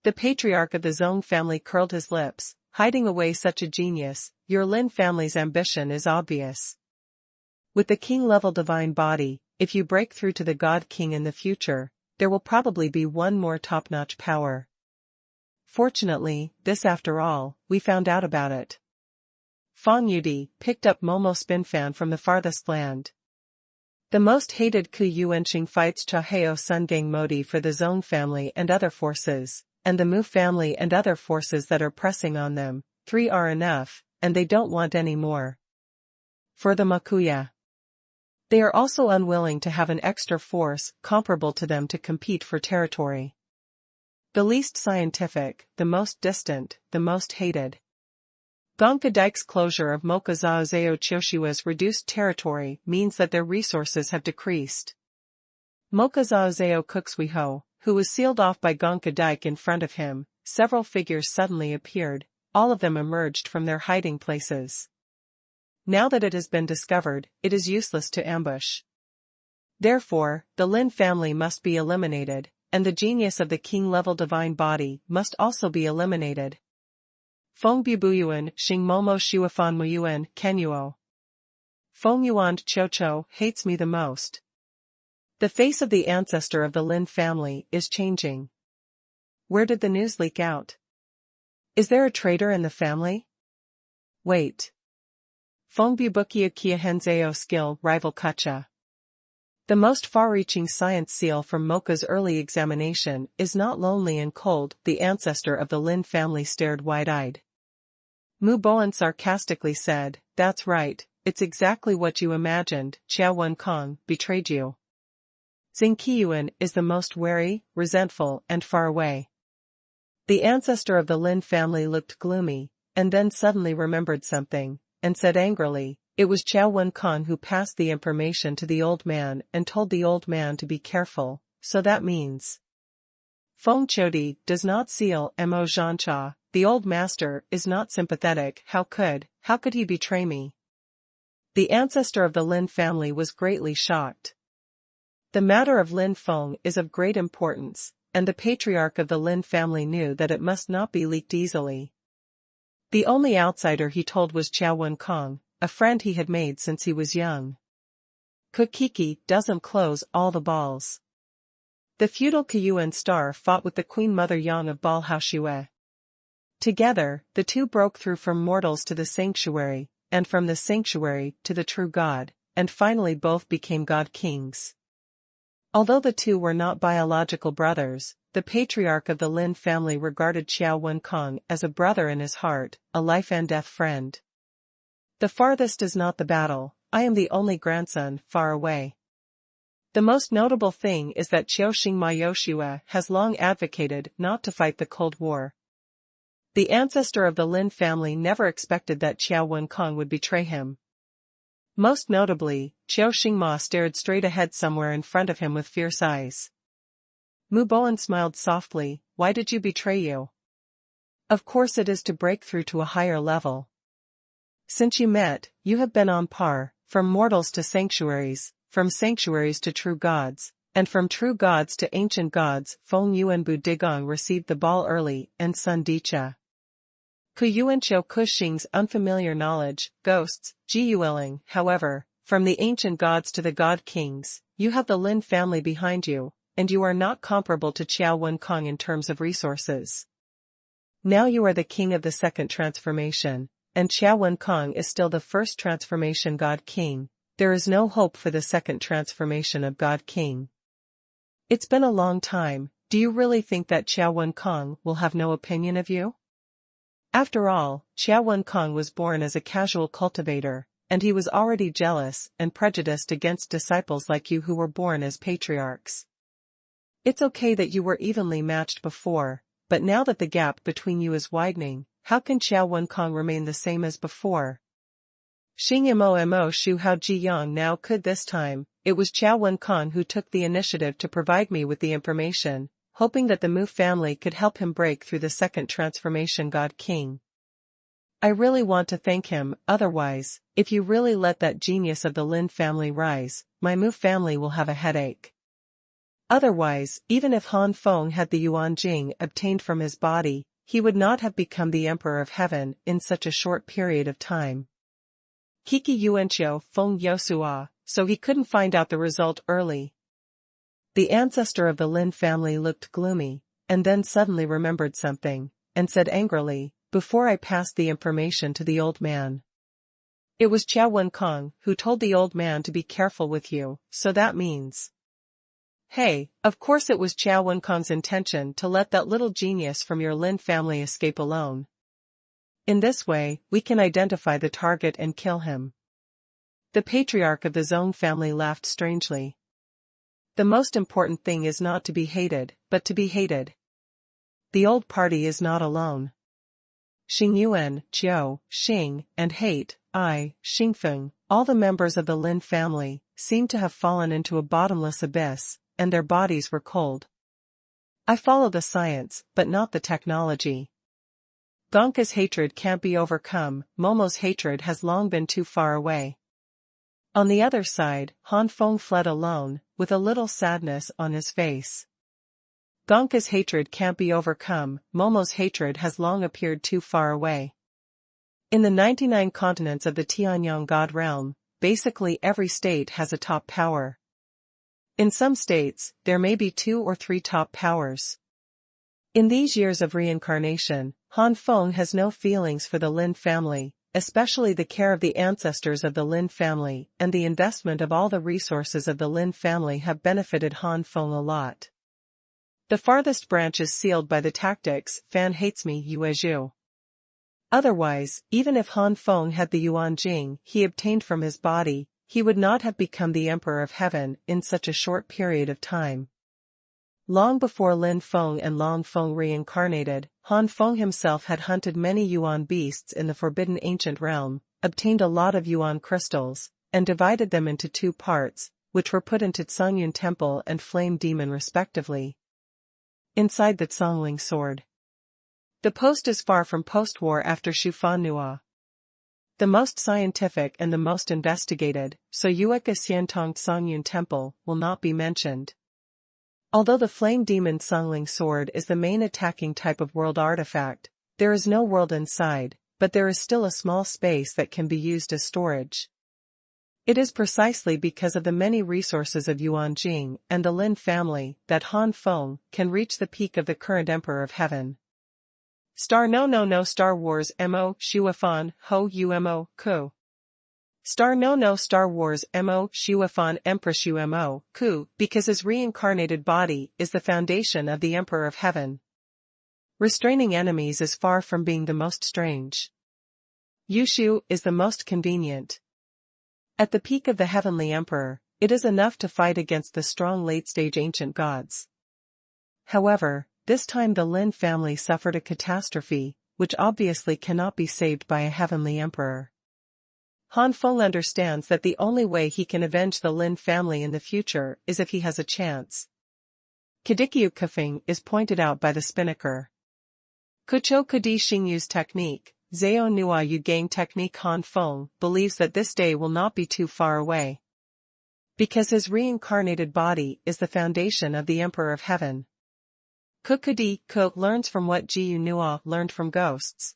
A: The patriarch of the Zhong family curled his lips, hiding away such a genius. Your Lin family's ambition is obvious. With the king-level divine body, if you break through to the God King in the future, there will probably be one more top-notch power. Fortunately, this after all, we found out about it. Fong Yudi picked up Momo Spinfan from the farthest land. The most hated Ku Yuanqing fights Chaheo Sungang Modi for the Zhong family and other forces, and the Mu family and other forces that are pressing on them. 3 are enough, and they don't want any more. For the Makuya. They are also unwilling to have an extra force comparable to them to compete for territory. The least scientific, the most distant, the most hated. Gongka Dike's closure of Moka Zhao Zhao Chioshiwa's reduced territory means that their resources have decreased. Moka Zhao Zhao Kuxwiho, who was sealed off by Gongka Dike in front of him, several figures suddenly appeared, all of them emerged from their hiding places. Now that it has been discovered, it is useless to ambush. Therefore, the Lin family must be eliminated, and the genius of the king-level divine body must also be eliminated. Feng Bubuyuan Xing Momo Shuafan Muyuan Kenuo. Feng Yuan Chocho hates me the most. The face of the ancestor of the Lin family is changing. Where did the news leak out? Is there a traitor in the family? Wait. Feng Bubukia Kia Henzeo skill rival Kacha. The most far-reaching science seal from Mocha's early examination is not lonely and cold. The ancestor of the Lin family stared wide-eyed. Mu Boan sarcastically said, "That's right, it's exactly what you imagined. Xiaowen Kong betrayed you." Xing Qiyuan is the most wary, resentful, and far away. The ancestor of the Lin family looked gloomy, and then suddenly remembered something, and said angrily, "It was Qiao Wenkang who passed the information to the old man and told the old man to be careful, so that means." Feng Chodi does not seal Mo Zhancha, the old master is not sympathetic. How could he betray me? The ancestor of the Lin family was greatly shocked. The matter of Lin Feng is of great importance, and the patriarch of the Lin family knew that it must not be leaked easily. The only outsider he told was Qiao Wenkang, a friend he had made since he was young. Kukiki doesn't close all the balls. The feudal Kiyuan star fought with the Queen Mother Yang of Bal Haoshue. Together, the two broke through from mortals to the sanctuary, and from the sanctuary to the true God, and finally both became God Kings. Although the two were not biological brothers, the patriarch of the Lin family regarded Qiao Wenkang as a brother in his heart, a life and death friend. The farthest is not the battle, I am the only grandson far away. The most notable thing is that Qiao Xingma Yoshua has long advocated not to fight the Cold War. The ancestor of the Lin family never expected that Qiao Wenkang would betray him. Most notably, Qiao Xingma stared straight ahead somewhere in front of him with fierce eyes. Mu Boan smiled softly, "Why did you betray you?" "Of course it is to break through to a higher level. Since you met, you have been on par, from mortals to sanctuaries, from sanctuaries to true gods, and from true gods to ancient gods." Feng Yuanbu Digong received the ball early, and Sun Dicha. Ku Yuanqiu Kuxing's unfamiliar knowledge, ghosts, Jiyueling, however, from the ancient gods to the god kings, you have the Lin family behind you, and you are not comparable to Qiao Wenkang in terms of resources. Now you are the king of the second transformation, and Qiao Wenkang is still the first transformation god king. There is no hope for the second transformation of god king. It's been a long time. Do you really think that Qiao Wenkang will have no opinion of you? After all, Qiao Wenkang was born as a casual cultivator, and he was already jealous and prejudiced against disciples like you who were born as patriarchs. It's okay that you were evenly matched before, but now that the gap between you is widening, how can Qiao Wenkang remain the same as before? Xing Mo Shu Hao Ji Yang now could this time. It was Qiao Wenkang who took the initiative to provide me with the information, hoping that the Mu family could help him break through the second transformation god king. I really want to thank him, otherwise, if you really let that genius of the Lin family rise, my Mu family will have a headache. Otherwise, even if Han Feng had the Yuan Jing obtained from his body, he would not have become the Emperor of Heaven in such a short period of time. Kiki Yuanqiu Feng Yosua, so he couldn't find out the result early. The ancestor of the Lin family looked gloomy, and then suddenly remembered something, and said angrily, "Before I passed the information to the old man. It was Xuanhuan who told the old man to be careful with you, so that means." Hey, of course it was Xuanhuan's intention to let that little genius from your Lin family escape alone. In this way, we can identify the target and kill him. The patriarch of the Zhong family laughed strangely. The most important thing is not to be hated, but to be hated. The old party is not alone. Xingyuan, Jiu, Xing, and Hate, Xingfeng, all the members of the Lin family, seemed to have fallen into a bottomless abyss, and their bodies were cold. I follow the science, but not the technology. Gonka's hatred can't be overcome, Momo's hatred has long been too far away. On the other side, Han Feng fled alone, with a little sadness on his face. Gonka's hatred can't be overcome, Momo's hatred has long appeared too far away. In the 99 continents of the Tianyang God realm, basically every state has a top power. In some states, there may be 2 or 3 top powers. In these years of reincarnation, Han Feng has no feelings for the Lin family, especially the care of the ancestors of the Lin family and the investment of all the resources of the Lin family have benefited Han Feng a lot. The farthest branch is sealed by the tactics, "Fan hates me, Yuezhu." Otherwise, even if Han Feng had the Yuan Jing he obtained from his body, he would not have become the Emperor of Heaven in such a short period of time. Long before Lin Feng and Long Feng reincarnated, Han Feng himself had hunted many Yuan beasts in the forbidden ancient realm, obtained a lot of Yuan crystals, and divided them into 2 parts, which were put into Xuanhuan Temple and Flame Demon respectively. Inside the Zongling sword. The post is far from post-war after Xuanhuan. The most scientific and the most investigated, so Yueka Xiantong Xuanhuan Temple, will not be mentioned. Although the Flame Demon Zongling sword is the main attacking type of world artifact, there is no world inside, but there is still a small space that can be used as storage. It is precisely because of the many resources of Yuan Jing and the Lin family that Han Feng can reach the peak of the current Emperor of Heaven. No Star Wars Mo Xuanhuan Ho Umo Ku. No Star Wars Mo Xuanhuan Empress Umo Ku, because his reincarnated body is the foundation of the Emperor of Heaven. Restraining enemies is far from being the most strange. Yushu is the most convenient. At the peak of the Heavenly Emperor, it is enough to fight against the strong late-stage ancient gods. However, this time the Lin family suffered a catastrophe, which obviously cannot be saved by a Heavenly Emperor. Han Feng understands that the only way he can avenge the Lin family in the future is if he has a chance. Kadikyu Kufing is pointed out by the Spinnaker. Kucho Kudi Xingyu's technique, Zhao Nua Yu Gang technique. Han Feng believes that this day will not be too far away. Because his reincarnated body is the foundation of the Emperor of Heaven. Kukudi Ko learns from what Jiu Nua learned from ghosts.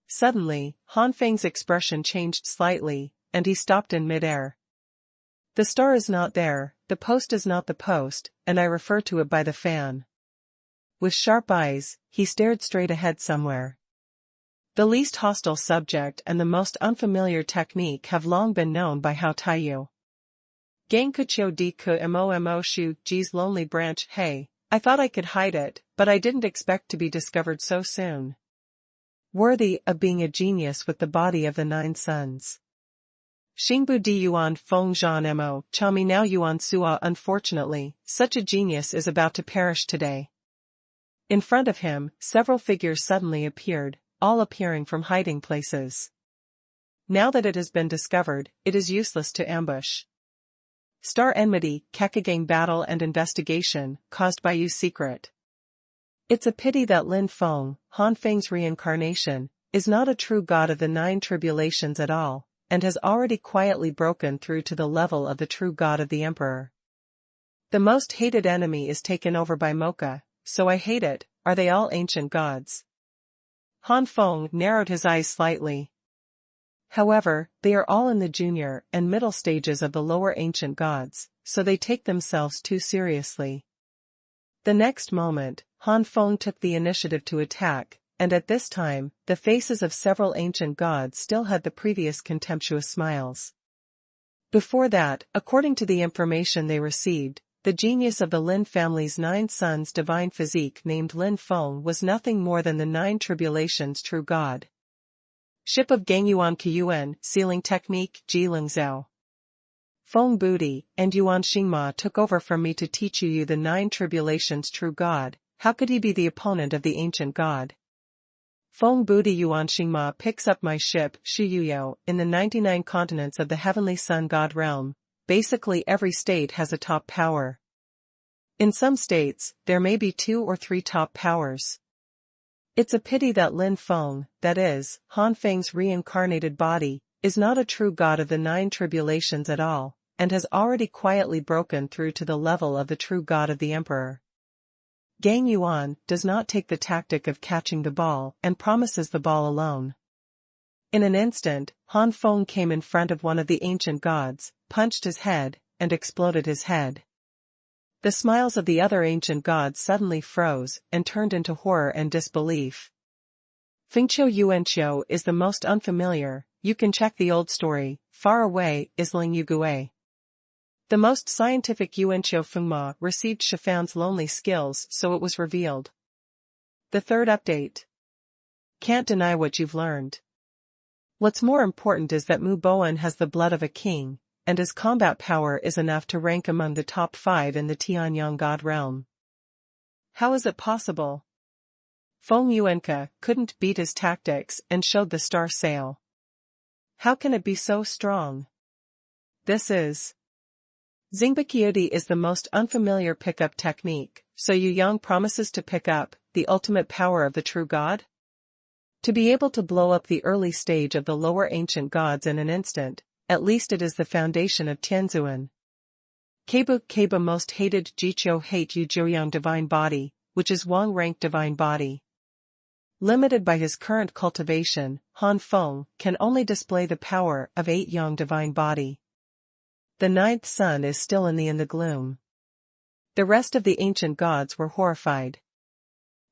A: Suddenly, Han Feng's expression changed slightly, and he stopped in midair. The star is not there, the post is not the post, and I refer to it by the fan. With sharp eyes, he stared straight ahead somewhere. The least hostile subject and the most unfamiliar technique have long been known by Hao Taiyu. Gang Kucho Di Ku Mo Shu Ji's lonely branch. Hey, I thought I could hide it, but I didn't expect to be discovered so soon. Worthy of being a genius with the body of the 9 suns. Xingbu Di Yuan Feng Zhan Mo Chami Now Yuan Sua. Unfortunately, such a genius is about to perish today. In front of him, several figures suddenly appeared, all appearing from hiding places. Now that it has been discovered, it is useless to ambush. Star enmity, Kekagang battle and investigation, caused by Yu's secret. It's a pity that Lin Feng, Han Feng's reincarnation, is not a true god of the nine tribulations at all, and has already quietly broken through to the level of the true god of the emperor. The most hated enemy is taken over by Mocha, so I hate it. Are they all ancient gods? Han Feng narrowed his eyes slightly. However, they are all in the junior and middle stages of the lower ancient gods, so they take themselves too seriously. The next moment, Han Feng took the initiative to attack, and at this time, the faces of several ancient gods still had the previous contemptuous smiles. Before that, according to the information they received, the genius of the Lin family's 9 sons' divine physique named Lin Feng was nothing more than the 9 tribulations' true god. Ship of Gangyuan Kiyuan, Sealing Technique, Jilin Zhao. Feng Budi and Yuan Xingma took over from me to teach you the 9 tribulations' true god. How could he be the opponent of the ancient god? Feng Budi Yuan Xingma picks up my ship, Shiyuyo, in the 99 continents of the heavenly sun god realm. Basically every state has a top power. In some states, there may be 2 or 3 top powers. It's a pity that Lin Feng, that is, Han Feng's reincarnated body, is not a true god of the 9 tribulations at all, and has already quietly broken through to the level of the true god of the emperor. Gang Yuan does not take the tactic of catching the ball and promises the ball alone. In an instant, Han Feng came in front of one of the ancient gods, punched his head, and exploded his head. The smiles of the other ancient gods suddenly froze and turned into horror and disbelief. Fengqiu Yuanqiu is the most unfamiliar. You can check the old story. Far away is Ling Yugue. The most scientific Yuanqiu Fengma received Shifan's lonely skills, so it was revealed. The third update. Can't deny what you've learned. What's more important is that Mu Boan has the blood of a king, and his combat power is enough to rank among the top 5 in the Tianyang god realm. How is it possible? Feng Yuanke couldn't beat his tactics and showed the star sail. How can it be so strong? This is. Xingbaqiudi is the most unfamiliar pickup technique, so Yu Yang promises to pick up the ultimate power of the true god? To be able to blow up the early stage of the lower ancient gods in an instant, at least it is the foundation of Tianzuan. Keibu Keiba most hated Jiqiu hate Yu Jiuyang divine body, which is Wang rank divine body. Limited by his current cultivation, Han Feng can only display the power of 8 Yang divine body. The 9th sun is still in the gloom. The rest of the ancient gods were horrified.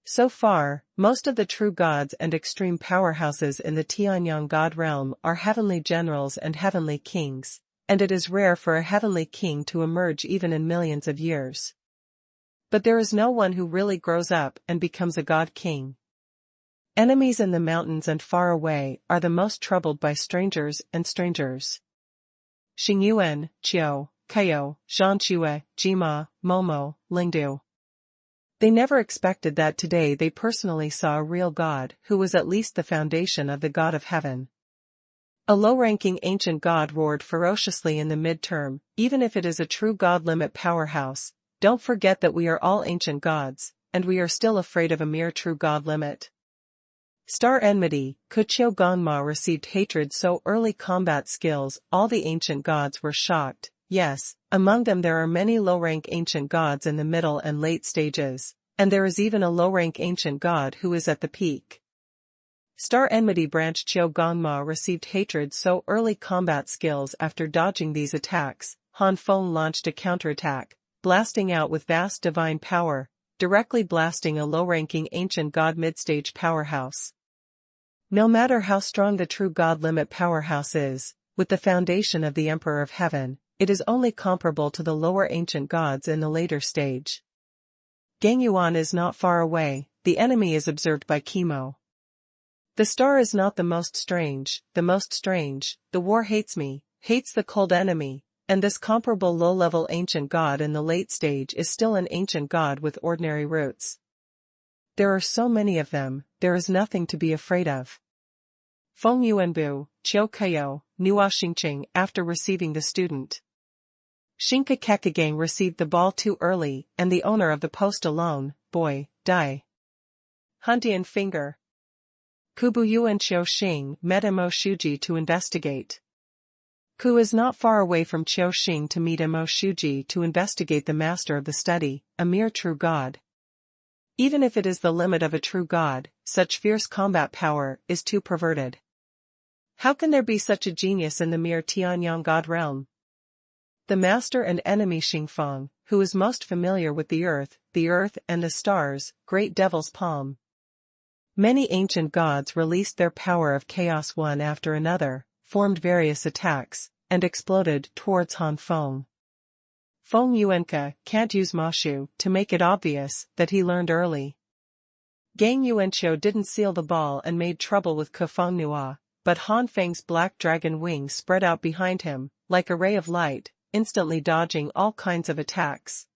A: So far, most of the true gods and extreme powerhouses in the Tianyang god realm are heavenly generals and heavenly kings, and it is rare for a heavenly king to emerge even in millions of years. But there is no one who really grows up and becomes a god king. Enemies in the mountains and far away are the most troubled by strangers and strangers. Xingyuan, Qiu, Kaio, Zhanque, Jima, Momo, Lingdu. They never expected that today they personally saw a real god who was at least the foundation of the god of heaven. A low-ranking ancient god roared ferociously in the midterm, even if it is a true god limit powerhouse, don't forget that we are all ancient gods, and we are still afraid of a mere true god limit. Star enmity, Kuqiu Gongma received hatred so early combat skills all the ancient gods were shocked. Yes, among them there are many low-rank ancient gods in the middle and late stages, and there is even a low-rank ancient god who is at the peak. Star enmity branch Qiu Gongma received hatred so early combat skills after dodging these attacks. Han Feng launched a counterattack, blasting out with vast divine power, directly blasting a low-ranking ancient god mid-stage powerhouse. No matter how strong the true god limit powerhouse is, with the foundation of the Emperor of Heaven, it is only comparable to the lower ancient gods in the later stage. Gangyuan is not far away, the enemy is observed by Chemo. The star is not the most strange, the war hates me, hates the cold enemy, and this comparable low-level ancient god in the late stage is still an ancient god with ordinary roots. There are so many of them, there is nothing to be afraid of. Feng Yuanbu, Qiu Kaio, Nua Xingqing after receiving the student. Xingka Kekagang received the ball too early, and the owner of the post alone, boy, die. Huntian finger. Kubu Yuan Qiu Xing met Mo Shuji to investigate. Ku is not far away from Qiu Xing to meet Mo Shuji to investigate the master of the study, a mere true god. Even if it is the limit of a true god, such fierce combat power is too perverted. How can there be such a genius in the mere Tianyang god realm? The master and enemy Xing Feng, who is most familiar with the earth and the stars, great devil's palm. Many ancient gods released their power of chaos one after another, formed various attacks, and exploded towards Han Feng. Feng Yuanke can't use Mashu to make it obvious that he learned early. Gang Yuanqiu didn't seal the ball and made trouble with Kefeng Nua, but Han Feng's black dragon wings spread out behind him, like a ray of light, instantly dodging all kinds of attacks.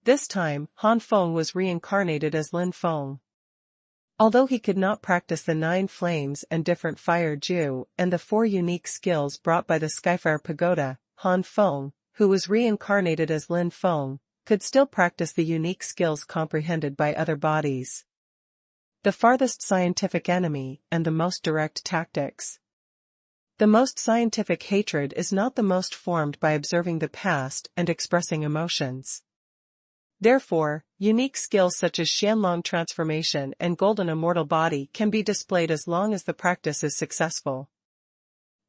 A: This time, Han Feng was reincarnated as Lin Feng. Although he could not practice the 9 flames and different fire Ju and the 4 unique skills brought by the Skyfire Pagoda, Han Feng, who was reincarnated as Lin Feng, could still practice the unique skills comprehended by other bodies. The farthest scientific enemy and the most direct tactics. The most scientific hatred is not the most formed by observing the past and expressing emotions. Therefore, unique skills such as Xianlong transformation and golden immortal body can be displayed as long as the practice is successful.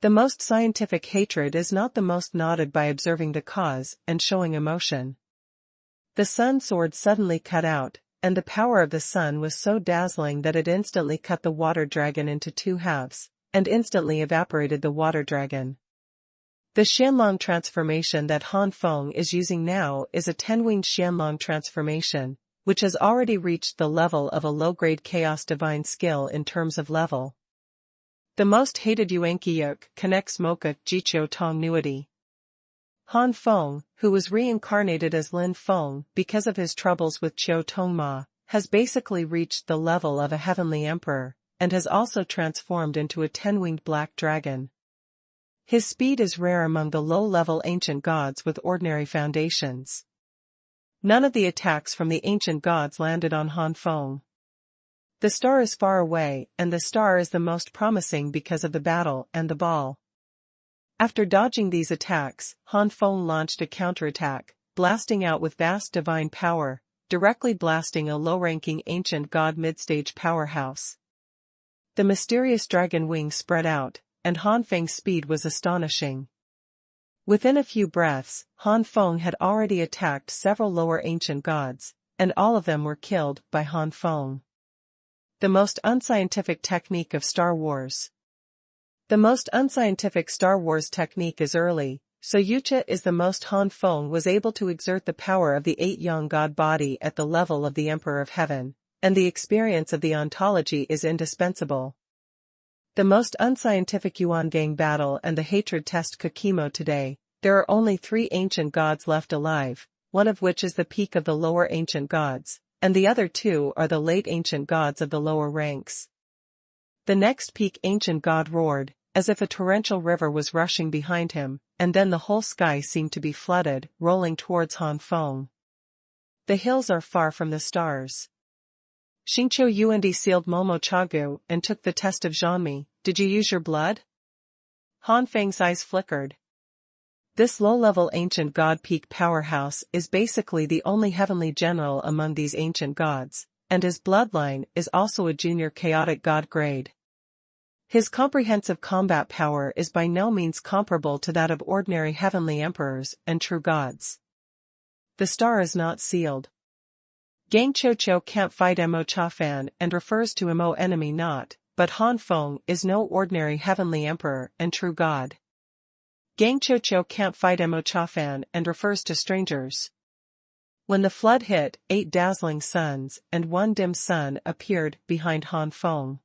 A: The most scientific hatred is not the most nodded by observing the cause and showing emotion. The sun sword suddenly cut out, and the power of the sun was so dazzling that it instantly cut the water dragon into 2 halves, and instantly evaporated the water dragon. The Xianlong transformation that Han Feng is using now is a 10-winged Xianlong transformation, which has already reached the level of a low-grade chaos divine skill in terms of level. The most hated Yuankiyuk connects Mocha Jiqiu Tong Nuity. Han Feng, who was reincarnated as Lin Feng because of his troubles with Qiu Tongma, has basically reached the level of a heavenly emperor, and has also transformed into a 10-winged black dragon. His speed is rare among the low-level ancient gods with ordinary foundations. None of the attacks from the ancient gods landed on Han Feng. The star is far away, and the star is the most promising because of the battle and the ball. After dodging these attacks, Han Feng launched a counterattack, blasting out with vast divine power, directly blasting a low-ranking ancient god mid-stage powerhouse. The mysterious dragon wings spread out, and Han Feng's speed was astonishing. Within a few breaths, Han Feng had already attacked several lower ancient gods, and all of them were killed by Han Feng. The most unscientific technique of Star Wars. The most unscientific Star Wars technique is early, so Yucha is the most. Han Feng was able to exert the power of the 8-yang god body at the level of the Emperor of Heaven, and the experience of the ontology is indispensable. The most unscientific Yuan Gang battle and the hatred test Kakimo today. There are only 3 ancient gods left alive, one of which is the peak of the lower ancient gods, and the other 2 are the late ancient gods of the lower ranks. The next peak ancient god roared, as if a torrential river was rushing behind him, and then the whole sky seemed to be flooded, rolling towards Han Feng. The hills are far from the stars. Xingqiu Yuandi sealed Momo Chagu and took the test of Zhanmi. Did you use your blood? Han Feng's eyes flickered. This low-level ancient god peak powerhouse is basically the only heavenly general among these ancient gods, and his bloodline is also a junior chaotic god grade. His comprehensive combat power is by no means comparable to that of ordinary heavenly emperors and true gods. The star is not sealed. Gang Chocho can't fight Mo Chafan and refers to Mo enemy not, but Han Feng is no ordinary heavenly emperor and true god. Gang Chocho can't fight Mo Chafan and refers to strangers. When the flood hit, 8 dazzling suns and 1 dim sun appeared behind Han Feng.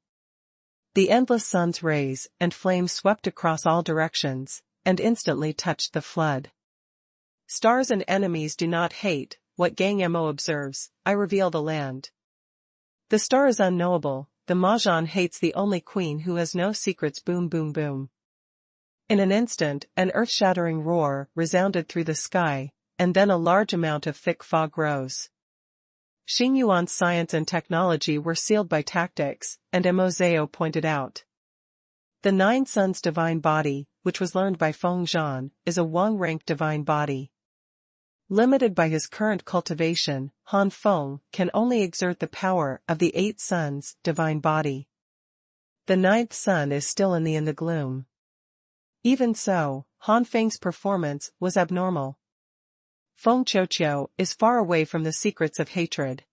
A: The endless sun's rays and flames swept across all directions, and instantly touched the flood. Stars and enemies do not hate. What Gang Mo observes, I reveal the land. The star is unknowable, the Mahjong hates the only queen who has no secrets. Boom boom boom. In an instant, an earth-shattering roar resounded through the sky, and then a large amount of thick fog rose. Xuanhuan's science and technology were sealed by tactics, and Mozao pointed out. The Nine Suns divine body, which was learned by Feng Zhan, is a Wang-rank divine body. Limited by his current cultivation, Han Feng can only exert the power of the Eight Suns divine body. The ninth sun is still in the gloom. Even so, Han Feng's performance was abnormal. Feng Qiuqiu is far away from the secrets of hatred.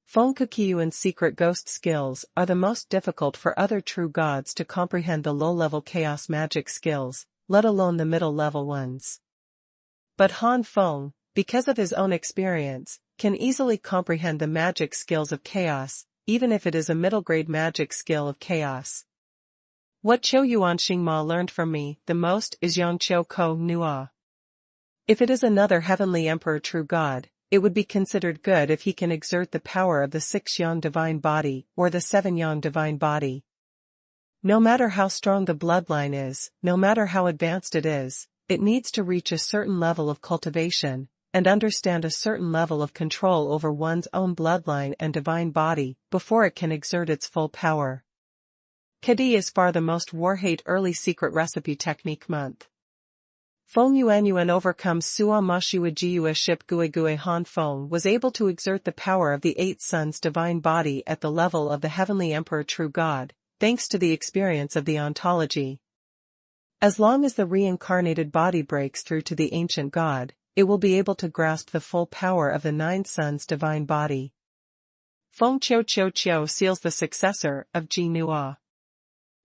A: Feng Kuqiuan's secret ghost skills are the most difficult for other true gods to comprehend, the low-level chaos magic skills, let alone the middle-level ones. But Han Feng, because of his own experience, can easily comprehend the magic skills of chaos, even if it is a middle-grade magic skill of chaos. What Qiu Yuan Xingma learned from me the most is Yang Qiu Ko Nua. If it is another heavenly emperor true god, it would be considered good if he can exert the power of the 6 Yang divine body or the 7 Yang divine body. No matter how strong the bloodline is, no matter how advanced it is, it needs to reach a certain level of cultivation, and understand a certain level of control over one's own bloodline and divine body, before it can exert its full power. Kadi is far the most war-hate early secret recipe technique month. Feng Yuanyuan overcomes Sua Mashiwa Jiua Ship Gui Han Feng was able to exert the power of the 8 Suns divine body at the level of the heavenly emperor true god, thanks to the experience of the ontology. As long as the reincarnated body breaks through to the ancient god, it will be able to grasp the full power of the 9 Suns divine body. Feng Qiu seals the successor of Ji Nua.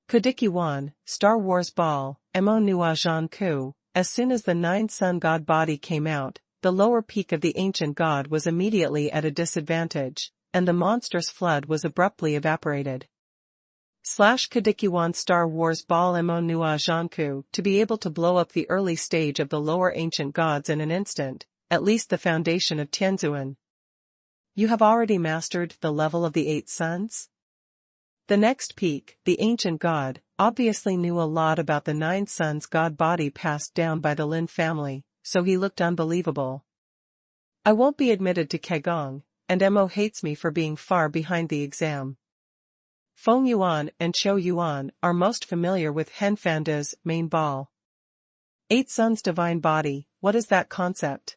A: Kudiki Wan, Star Wars Ball, Mo Nua Zhan Ku. As soon as the 9 Sun god body came out, the lower peak of the ancient god was immediately at a disadvantage, and the monstrous flood was abruptly evaporated. Kadikiwan Star Wars Ball Mo Nua Zhanku to be able to blow up the early stage of the lower ancient gods in an instant, at least the foundation of Tianzuan. You have already mastered the level of the 8 suns? The next peak, the ancient god, obviously knew a lot about the 9 suns god body passed down by the Lin family, so he looked unbelievable. I won't be admitted to Kegong, and Mo hates me for being far behind the exam. Feng Yuan and Qiu Yuan are most familiar with Henfanda's main ball. 8 Suns divine body, what is that concept?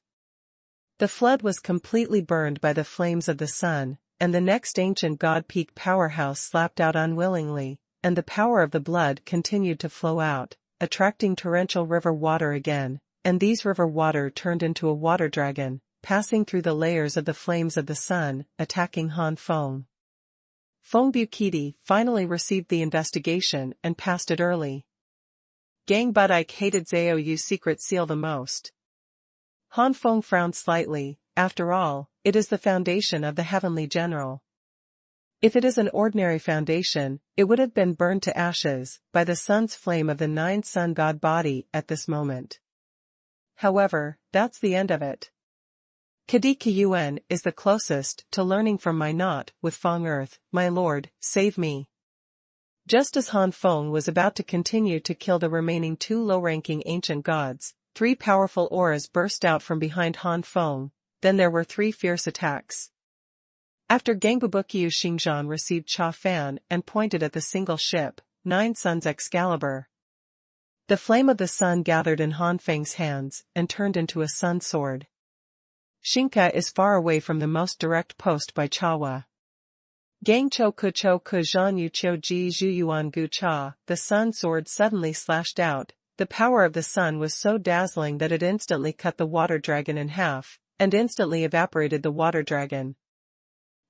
A: The flood was completely burned by the flames of the sun, and the next ancient god peak powerhouse slapped out unwillingly, and the power of the blood continued to flow out, attracting torrential river water again, and these river water turned into a water dragon, passing through the layers of the flames of the sun, attacking Han Feng. Feng Bukidi finally received the investigation and passed it early. Gang Budike hated Zhao Yu's secret seal the most. Han Feng frowned slightly. After all, it is the foundation of the heavenly general. If it is an ordinary foundation, it would have been burned to ashes by the sun's flame of the 9 sun god body at this moment. However, that's the end of it. Kadi Kiyuan is the closest to learning from my knot with Feng Earth, my lord, save me. Just as Han Feng was about to continue to kill the remaining 2 low-ranking ancient gods, 3 powerful auras burst out from behind Han Feng, then there were 3 fierce attacks. After Gangbubukyu Xingzhan received Cha Fan and pointed at the single ship, 9 Suns Excalibur. The flame of the sun gathered in Han Feng's hands and turned into a sun sword. Xingke is far away from the most direct post by Chawa. Gang Cho Ku Zhan Yu Qiu Ji Zhu Yuan Gu Cha, the sun sword suddenly slashed out. The power of the sun was so dazzling that it instantly cut the water dragon in half, and instantly evaporated the water dragon.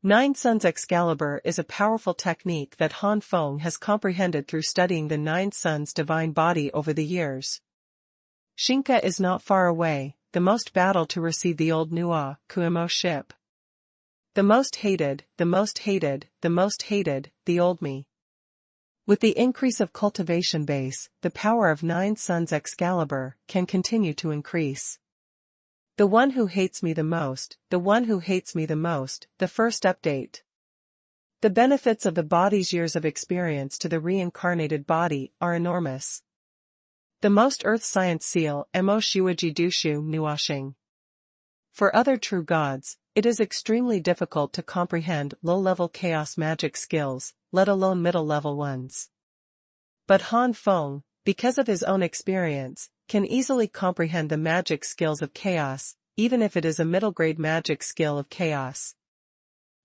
A: 9 Suns Excalibur is a powerful technique that Han Feng has comprehended through studying the 9 Suns divine body over the years. Xingke is not far away, the most battle to receive the old Nua Kuimo ship. The most hated, the most hated, the most hated, the old me. With the increase of cultivation base, the power of 9 Suns Excalibur can continue to increase. The one who hates me the most, the one who hates me the most, the first update. The benefits of the body's years of experience to the reincarnated body are enormous. The most earth science seal Mo Shiwaji Dushu Nuashing. For other true gods, It is extremely difficult to comprehend low-level chaos magic skills, let alone middle-level ones. But Han Feng, because of his own experience, can easily comprehend the magic skills of chaos, even if it is a middle-grade magic skill of chaos.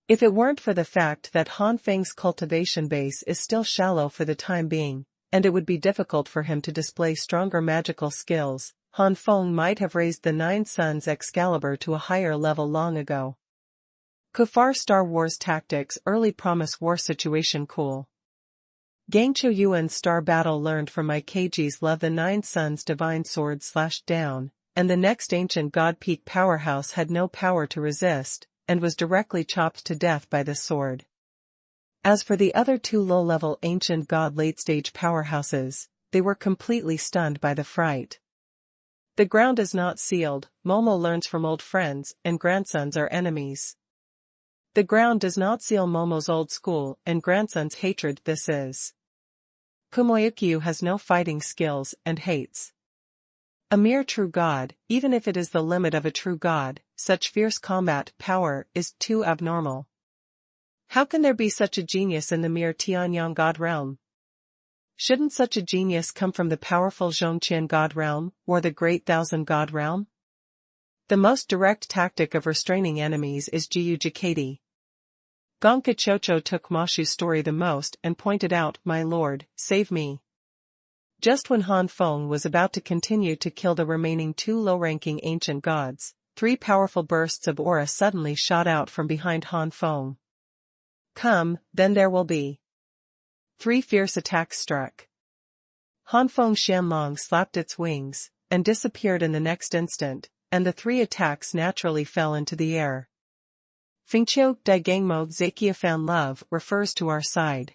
A: If it weren't for the fact that Han Feng's cultivation base is still shallow for the time being, and it would be difficult for him to display stronger magical skills, Han Feng might have raised the Nine Suns Excalibur to a higher level long ago. Kufar Star Wars Tactics Early Promise War Situation Cool. Gang Yuan's Star Battle learned from my KG's Love the Nine Suns Divine Sword / down, and the next Ancient God Peak powerhouse had no power to resist, and was directly chopped to death by the sword. As for the other two low-level Ancient God late-stage powerhouses, they were completely stunned by the fright. The ground is not sealed, Momo learns from old friends, and grandsons are enemies. The ground does not seal Momo's old school and grandson's hatred. This is. Kumoyukyu has no fighting skills and hates. A mere true god, even if it is the limit of a true god, such fierce combat power is too abnormal. How can there be such a genius in the mere Tianyang god realm? Shouldn't such a genius come from the powerful Zhongqian god realm, or the great Thousand god realm? The most direct tactic of restraining enemies is Jiyu Jikati. Gonka Chocho took Mashu's story the most and pointed out, "My lord, save me." Just when Han Feng was about to continue to kill the remaining two low-ranking ancient gods, three powerful bursts of aura suddenly shot out from behind Han Feng. Come, then there will be. Three fierce attacks struck. Han Feng's Xianlong slapped its wings, and disappeared in the next instant, and the three attacks naturally fell into the air. Fingqiu Dai Gangmo Zakia Fan Love refers to our side.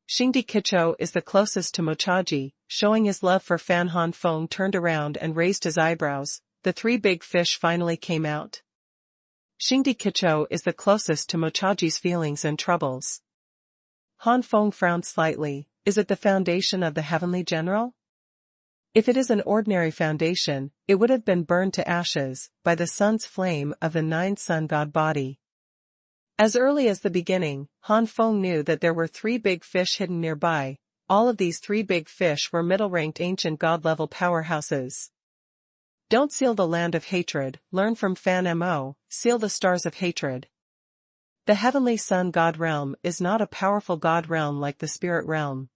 A: Xingdi Kicho is the closest to Mochaji, showing his love for Fan. Han Feng turned around and raised his eyebrows. The three big fish finally came out. Xingdi Kicho is the closest to Mochaji's feelings and troubles. Han Feng frowned slightly. Is it the foundation of the Heavenly General? If it is an ordinary foundation, it would have been burned to ashes by the sun's flame of the Nine Sun God body. As early as the beginning, Han Feng knew that there were three big fish hidden nearby. All of these three big fish were middle-ranked ancient god-level powerhouses. Don't seal the land of hatred, learn from Fan Mo, seal the stars of hatred. The heavenly sun god realm is not a powerful god realm like the spirit realm.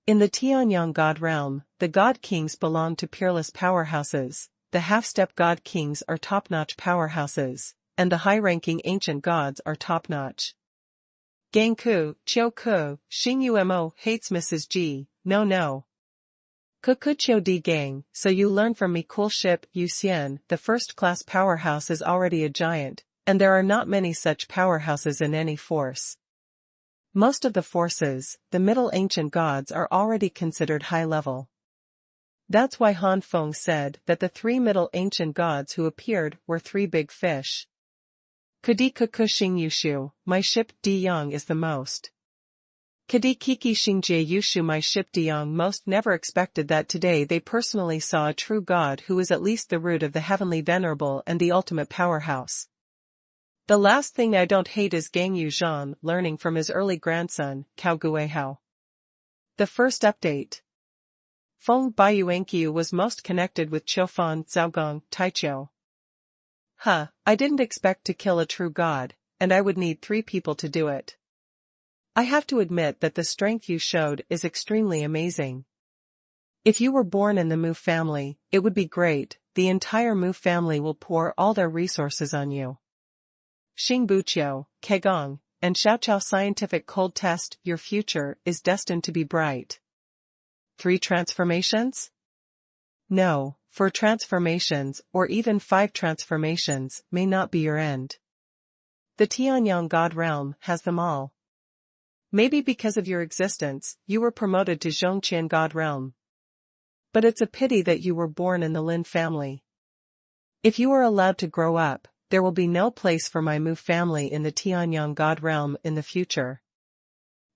A: In the Tianyang god realm, the god kings belong to peerless powerhouses, the half-step god kings are top-notch powerhouses, and the high-ranking ancient gods are top-notch. Gangku, Chiu-ku, Xingyu-mo hates Mrs. G, no. Kukuchio di gang, so you learn from me. Cool ship, Yuxian, the first-class powerhouse is already a giant, and there are not many such powerhouses in any force. Most of the forces, the middle ancient gods are already considered high-level. That's why Han Feng said that the three middle ancient gods who appeared were three big fish. Kadi Kuku Xing Yushu, my ship Di Yang is the most. Kadi Kiki Xing Jie Yushu, my ship Di Yang most. Never expected that today they personally saw a true god who is at least the root of the heavenly venerable and the ultimate powerhouse. The last thing I don't hate is Gang Yu Zhan learning from his early grandson, Cao Guihao. The first update. Feng Baiyuankyu was most connected with Qiufan, Zhaogong, Taiqiu. I didn't expect to kill a true god, and I would need three people to do it. I have to admit that the strength you showed is extremely amazing. If you were born in the Mu family, it would be great. The entire Mu family will pour all their resources on you. Xing Buqiu, Kegong, and Xiaoqiao scientific cold test. Your future is destined to be bright. 3 transformations? No, 4 transformations, or even 5 transformations, may not be your end. The Tianyang God realm has them all. Maybe because of your existence, you were promoted to Zhongqian God realm. But it's a pity that you were born in the Lin family. If you are allowed to grow up, there will be no place for my Mu family in the Tianyang God realm in the future.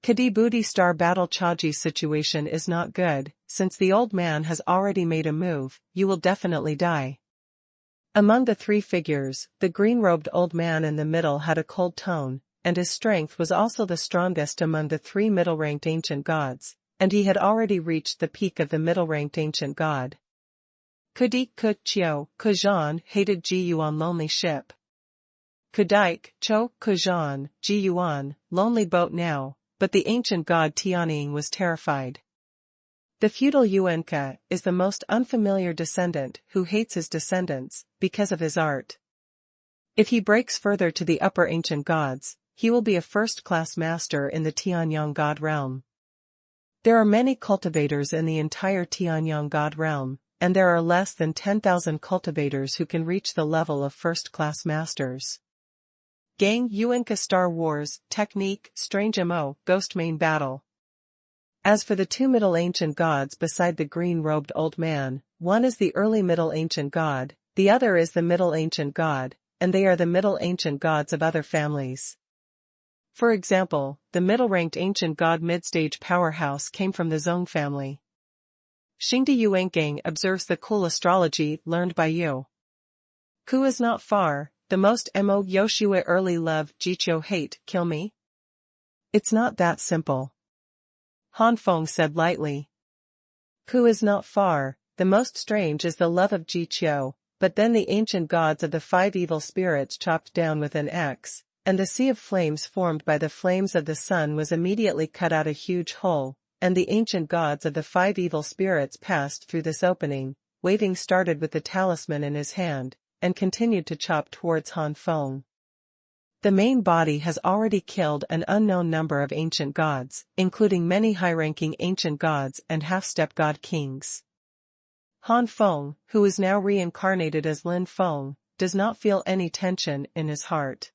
A: Kadi Booty Star Battle Chaji's situation is not good, since the old man has already made a move. You will definitely die. Among the three figures, the green-robed old man in the middle had a cold tone, and his strength was also the strongest among the three middle-ranked ancient gods, and he had already reached the peak of the middle-ranked ancient god. Kudi Ku Chiu Kujan hated Ji Yuan lonely ship. Kudaik Cho Kujan Ji Yuan lonely boat now, but the ancient god Tianying was terrified. The feudal Yuanka is the most unfamiliar descendant who hates his descendants because of his art. If he breaks further to the upper ancient gods, he will be a first-class master in the Tianyang god realm. There are many cultivators in the entire Tianyang god realm, and there are less than 10,000 cultivators who can reach the level of first-class masters. Gang Yuanka Star Wars, Technique, Strange MO, Ghost Main Battle. As for the two Middle Ancient gods beside the green-robed old man, one is the early Middle Ancient god, the other is the Middle Ancient god, and they are the Middle Ancient gods of other families. For example, the middle-ranked ancient god mid-stage powerhouse came from the Zong family. Xingdi Yuangang observes the cool astrology learned by Yu. Ku is not far, the most mo Yoshua early love Jiqiu hate kill me? It's not that simple. Han Feng said lightly. Ku is not far, the most strange is the love of Jiqiu, but then the ancient gods of the five evil spirits chopped down with an X, and the sea of flames formed by the flames of the sun was immediately cut out a huge hole, and the ancient gods of the five evil spirits passed through this opening, waving started with the talisman in his hand, and continued to chop towards Han Feng. The main body has already killed an unknown number of ancient gods, including many high-ranking ancient gods and half-step god kings. Han Feng, who is now reincarnated as Lin Feng, does not feel any tension in his heart.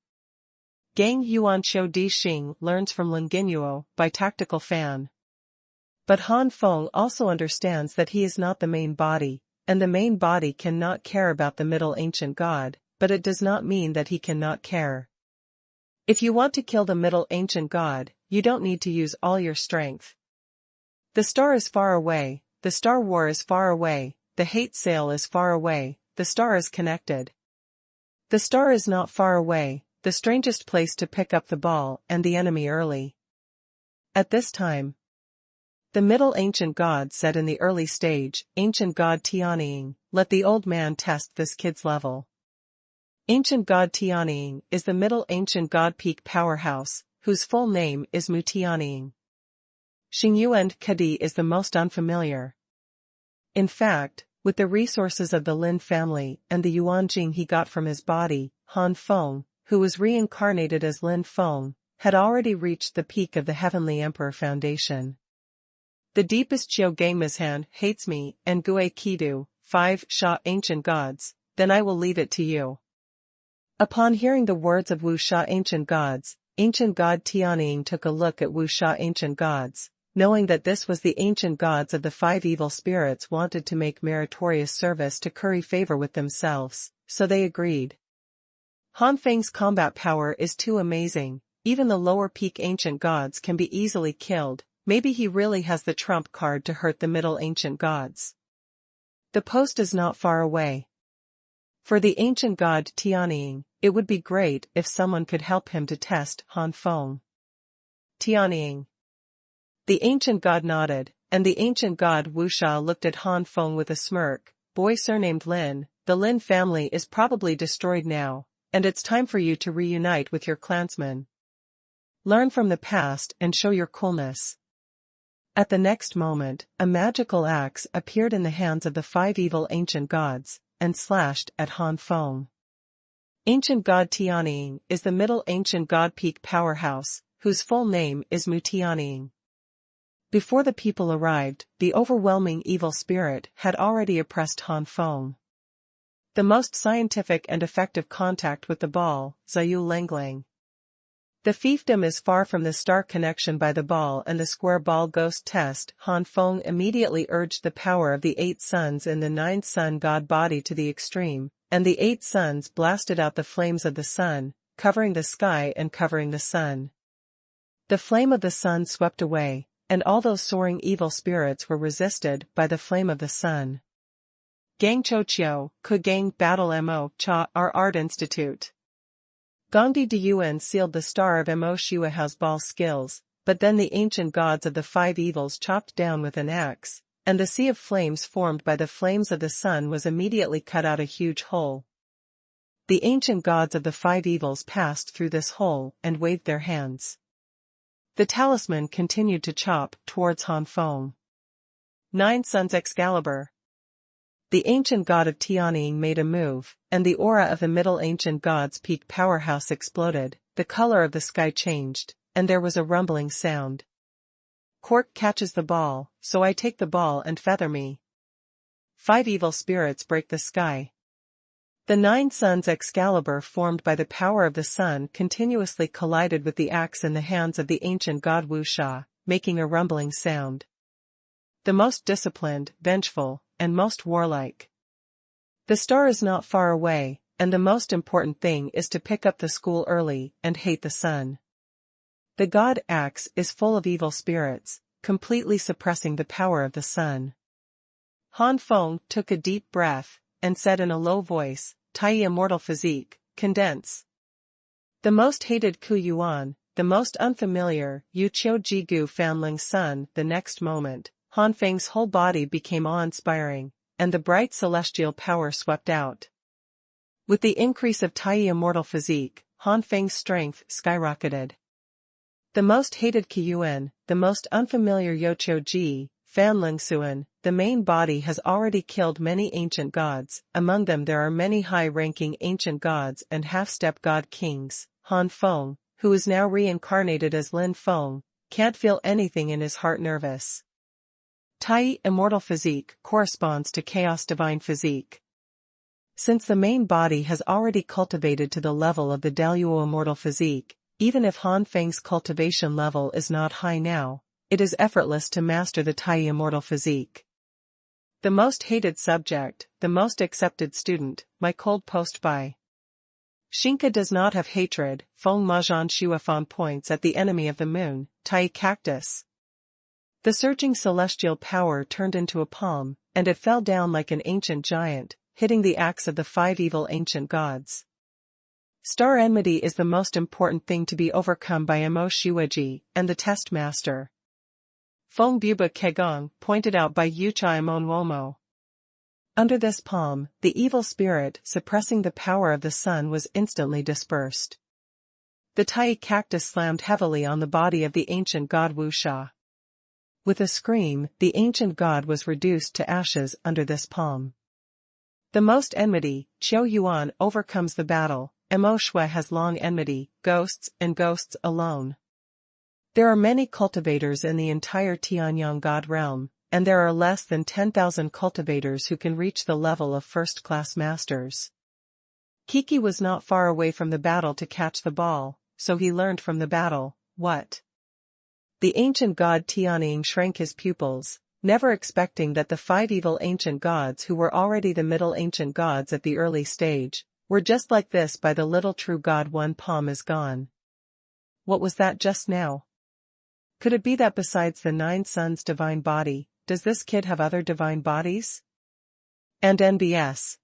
A: Gang Yuan Qiu Di Xing learns from Lin Ginyuo by tactical fan. But Han Feng also understands that he is not the main body, and the main body cannot care about the middle ancient god, but it does not mean that he cannot care. If you want to kill the middle ancient god, you don't need to use all your strength. The star is far away, the star war is far away, the hate sail is far away, the star is connected. The star is not far away, the strangest place to pick up the ball and the enemy early. At this time, the middle ancient god said in the early stage, ancient god Tianying, let the old man test this kid's level. Ancient god Tianying is the middle ancient god peak powerhouse, whose full name is Mu Tianying. Xingyu and Kadi is the most unfamiliar. In fact, with the resources of the Lin family and the Yuanjing he got from his body, Han Feng, who was reincarnated as Lin Feng, had already reached the peak of the Heavenly Emperor Foundation. The deepest Qiu Gangmizhan hates me and Gue Kidu, 5 Sha ancient gods, then I will leave it to you. Upon hearing the words of Wu Sha ancient gods, ancient god Tianying took a look at Wu Sha ancient gods, knowing that this was the ancient gods of the five evil spirits wanted to make meritorious service to curry favor with themselves, so they agreed. Han Feng's combat power is too amazing, even the lower peak ancient gods can be easily killed, maybe he really has the trump card to hurt the middle ancient gods. The post is not far away. For the ancient god Tianying, it would be great if someone could help him to test Han Feng. Tianying. The ancient god nodded, and the ancient god Wu Sha looked at Han Feng with a smirk. Boy surnamed Lin, the Lin family is probably destroyed now, and it's time for you to reunite with your clansmen. Learn from the past and show your coolness. At the next moment, a magical axe appeared in the hands of the five evil ancient gods, and slashed at Han Feng. Ancient god Tianying is the middle ancient god peak powerhouse, whose full name is Mu Tianying. Before the people arrived, the overwhelming evil spirit had already oppressed Han Feng. The most scientific and effective contact with the ball, Zayu Lenglang. The fiefdom is far from the star connection by the ball and the square ball ghost test. Han Feng immediately urged the power of the 8 suns in the 9th sun god body to the extreme, and the 8 suns blasted out the flames of the sun, covering the sky and covering the sun. The flame of the sun swept away, and all those soaring evil spirits were resisted by the flame of the sun. Gang Cho Chio, Ku Gang Battle Mo Cha our Art Institute. Gongdi Diyuan sealed the star of Mo Shuahao's ball skills, but then the ancient gods of the five evils chopped down with an axe, and the sea of flames formed by the flames of the sun was immediately cut out a huge hole. The ancient gods of the five evils passed through this hole and waved their hands. The talisman continued to chop towards Han Feng. Nine Suns Excalibur. The ancient god of Tianying made a move, and the aura of the middle ancient god's peak powerhouse exploded, the color of the sky changed, and there was a rumbling sound. Cork catches the ball, so I take the ball and feather me. Five evil spirits break the sky. The Nine Suns Excalibur formed by the power of the sun continuously collided with the axe in the hands of the ancient god Wu Sha, making a rumbling sound. The most disciplined, vengeful, and most warlike. The star is not far away, and the most important thing is to pick up the school early and hate the sun. The god axe is full of evil spirits, completely suppressing the power of the sun. Han Feng took a deep breath, and said in a low voice, Tai immortal physique, condense. The most hated Ku Yuan, the most unfamiliar Yu Qiu Jigu Fanling's son. The next moment, Han Feng's whole body became awe-inspiring, and the bright celestial power swept out. With the increase of Tai immortal physique, Han Feng's strength skyrocketed. The most hated Qiyuan, the most unfamiliar Yoqiu Ji, Fanling Suan, the main body has already killed many ancient gods. Among them there are many high-ranking ancient gods and half-step god kings. Han Feng, who is now reincarnated as Lin Feng, can't feel anything in his heart. Nervous. Tai immortal physique corresponds to chaos divine physique. Since the main body has already cultivated to the level of the Daluo immortal physique, even if Han Feng's cultivation level is not high now, it is effortless to master the Tai immortal physique. The most hated subject, the most accepted student, my cold post by. Shinka does not have hatred. Feng Majan Xuanhuan points at the enemy of the moon, Tai cactus. The surging celestial power turned into a palm, and it fell down like an ancient giant, hitting the axe of the five evil ancient gods. Star enmity is the most important thing to be overcome by Mo Shuaji and the test master. Feng Buba Kegong, pointed out by Yuchai Monwomo. Under this palm, the evil spirit suppressing the power of the sun was instantly dispersed. The Tai cactus slammed heavily on the body of the ancient god Wu Sha. With a scream, the ancient god was reduced to ashes under this palm. The most enmity, Qiu Yuan overcomes the battle. Mo Shui has long enmity, ghosts and ghosts alone. There are many cultivators in the entire Tianyang god realm, and there are less than 10,000 cultivators who can reach the level of first-class masters. Kiki was not far away from the battle to catch the ball, so he learned from the battle, what? The ancient god Tianying shrank his pupils, never expecting that the five evil ancient gods who were already the middle ancient gods at the early stage, were just like this by the little true god. One palm is gone. What was that just now? Could it be that besides the Nine Suns' divine body, does this kid have other divine bodies? And NBS.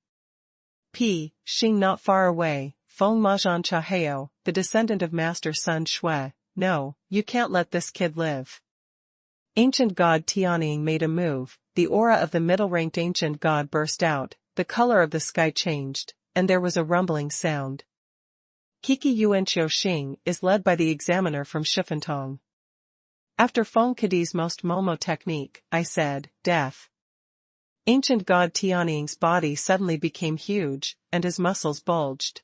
A: P. Xing not far away, Feng Majan Chaheo, the descendant of Master Sun Shui. No, you can't let this kid live. Ancient god Tianying made a move, the aura of the middle-ranked ancient god burst out, the color of the sky changed, and there was a rumbling sound. Kiki Yuanqiu Xing is led by the examiner from Shifantong. After Feng Kadi's most Momo technique, I said, death. Ancient god Tianying's body suddenly became huge, and his muscles bulged.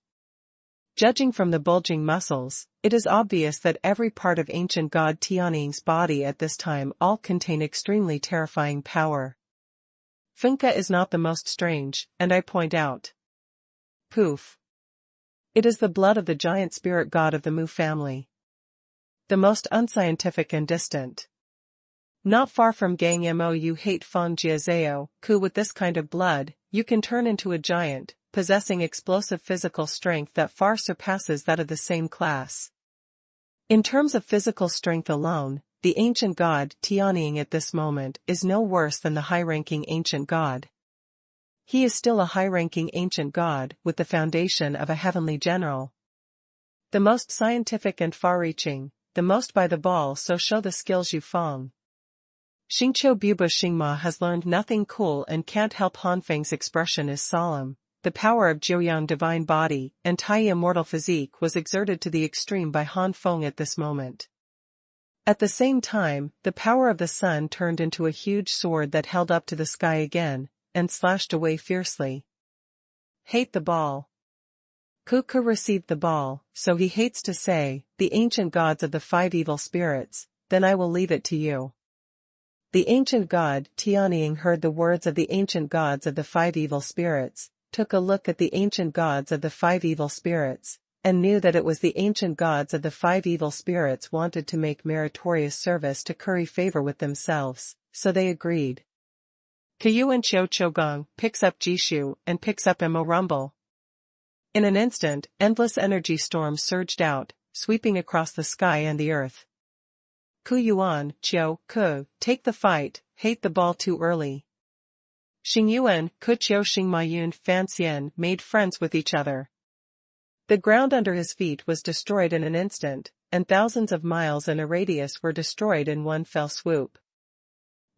A: Judging from the bulging muscles, it is obvious that every part of ancient god Tianying's body at this time all contain extremely terrifying power. Finka is not the most strange, and I point out. Poof. It is the blood of the giant spirit god of the Mu family. The most unscientific and distant. Not far from Gang Mo you hate Feng Jiazeo, Ku with this kind of blood, you can turn into a giant, possessing explosive physical strength that far surpasses that of the same class. In terms of physical strength alone, the ancient god Tianying at this moment is no worse than the high-ranking ancient god. He is still a high-ranking ancient god with the foundation of a heavenly general. The most scientific and far-reaching, the most by the ball, so show the skills you Feng. Xingqiu Buba Xingma has learned nothing cool and can't help. Han Feng's expression is solemn. The power of Jiuyang divine body and Tai immortal physique was exerted to the extreme by Han Feng at this moment. At the same time, the power of the sun turned into a huge sword that held up to the sky again, and slashed away fiercely. Hate the ball. Kuku received the ball, so he hates to say, the ancient gods of the five evil spirits, then I will leave it to you. The ancient god, Tianying, heard the words of the ancient gods of the five evil spirits, took a look at the ancient gods of the five evil spirits, and knew that it was the ancient gods of the five evil spirits wanted to make meritorious service to curry favor with themselves, so they agreed. Kuyuan Chiu Chogong picks up Jishu and picks up Mo Rumble. In an instant, endless energy storms surged out, sweeping across the sky and the earth. Kuyuan, Chiu, Ku, take the fight, hate the ball too early. Xingyuan, Kuqiu Xingmayun Fanxian made friends with each other. The ground under his feet was destroyed in an instant, and thousands of miles in a radius were destroyed in one fell swoop.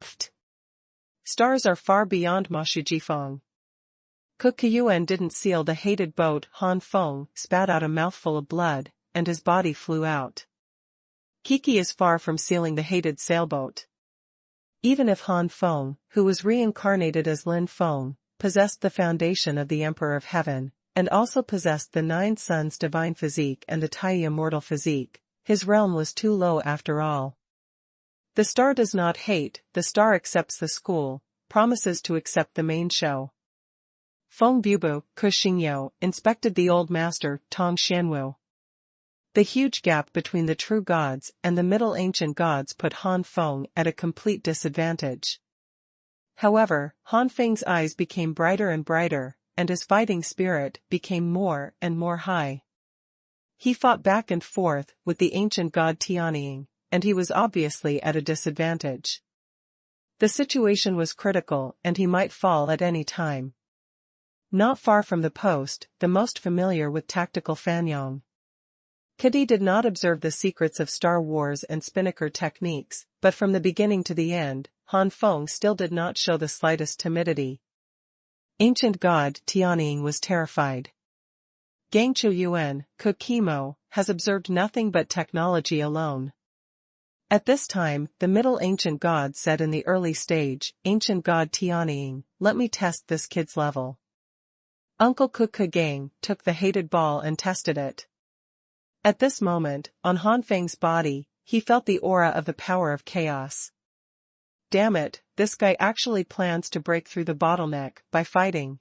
A: Pft! Stars are far beyond Mashujifeng. Kukuyuan didn't seal the hated boat. Han Feng spat out a mouthful of blood, and his body flew out. Kiki is far from sealing the hated sailboat. Even if Han Feng, who was reincarnated as Lin Feng, possessed the foundation of the Emperor of Heaven, and also possessed the Nine Suns' divine physique and the Tai immortal physique, his realm was too low after all. The star does not hate, the star accepts the school, promises to accept the main show. Feng Bubu, Ku Xingyo, inspected the old master, Tong Xianwu. The huge gap between the true gods and the middle ancient gods put Han Feng at a complete disadvantage. However, Han Feng's eyes became brighter and brighter, and his fighting spirit became more and more high. He fought back and forth with the ancient god Tianying, and he was obviously at a disadvantage. The situation was critical and he might fall at any time. Not far from the post, the most familiar with tactical Fanyong. Kadi did not observe the secrets of Star Wars and Spinnaker techniques, but from the beginning to the end, Han Feng still did not show the slightest timidity. Ancient god Tianying was terrified. Gangchu Yuan, Kukimo, has observed nothing but technology alone. At this time, the middle ancient god said in the early stage, Ancient god Tianying, let me test this kid's level. Uncle Kukugang took the hated ball and tested it. At this moment, on Han Feng's body, he felt the aura of the power of chaos. Damn it, this guy actually plans to break through the bottleneck by fighting.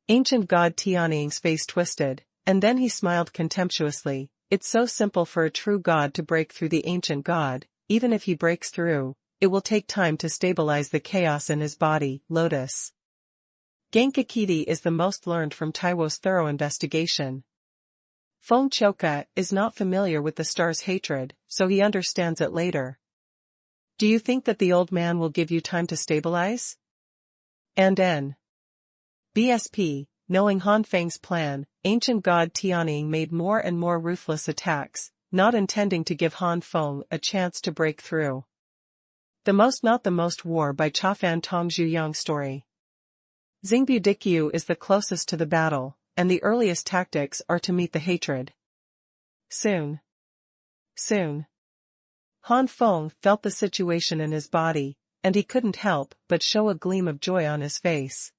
A: Ancient god Tianying's face twisted, and then he smiled contemptuously. It's so simple for a true god to break through the ancient god. Even if he breaks through, it will take time to stabilize the chaos in his body. Lotus. Genkakiti is the most learned from Taiwo's thorough investigation. Feng Choka is not familiar with the star's hatred, so he understands it later. Do you think that the old man will give you time to stabilize? And N. BSP, knowing Han Feng's plan, ancient god Tianying made more and more ruthless attacks, not intending to give Han Feng a chance to break through. The Most Not the Most War by Chafan Tong Zhuyang story. Xingbu Dikyu is the closest to the battle, and the earliest tactics are to meet the hatred. Soon. Han Feng felt the situation in his body, and he couldn't help but show a gleam of joy on his face.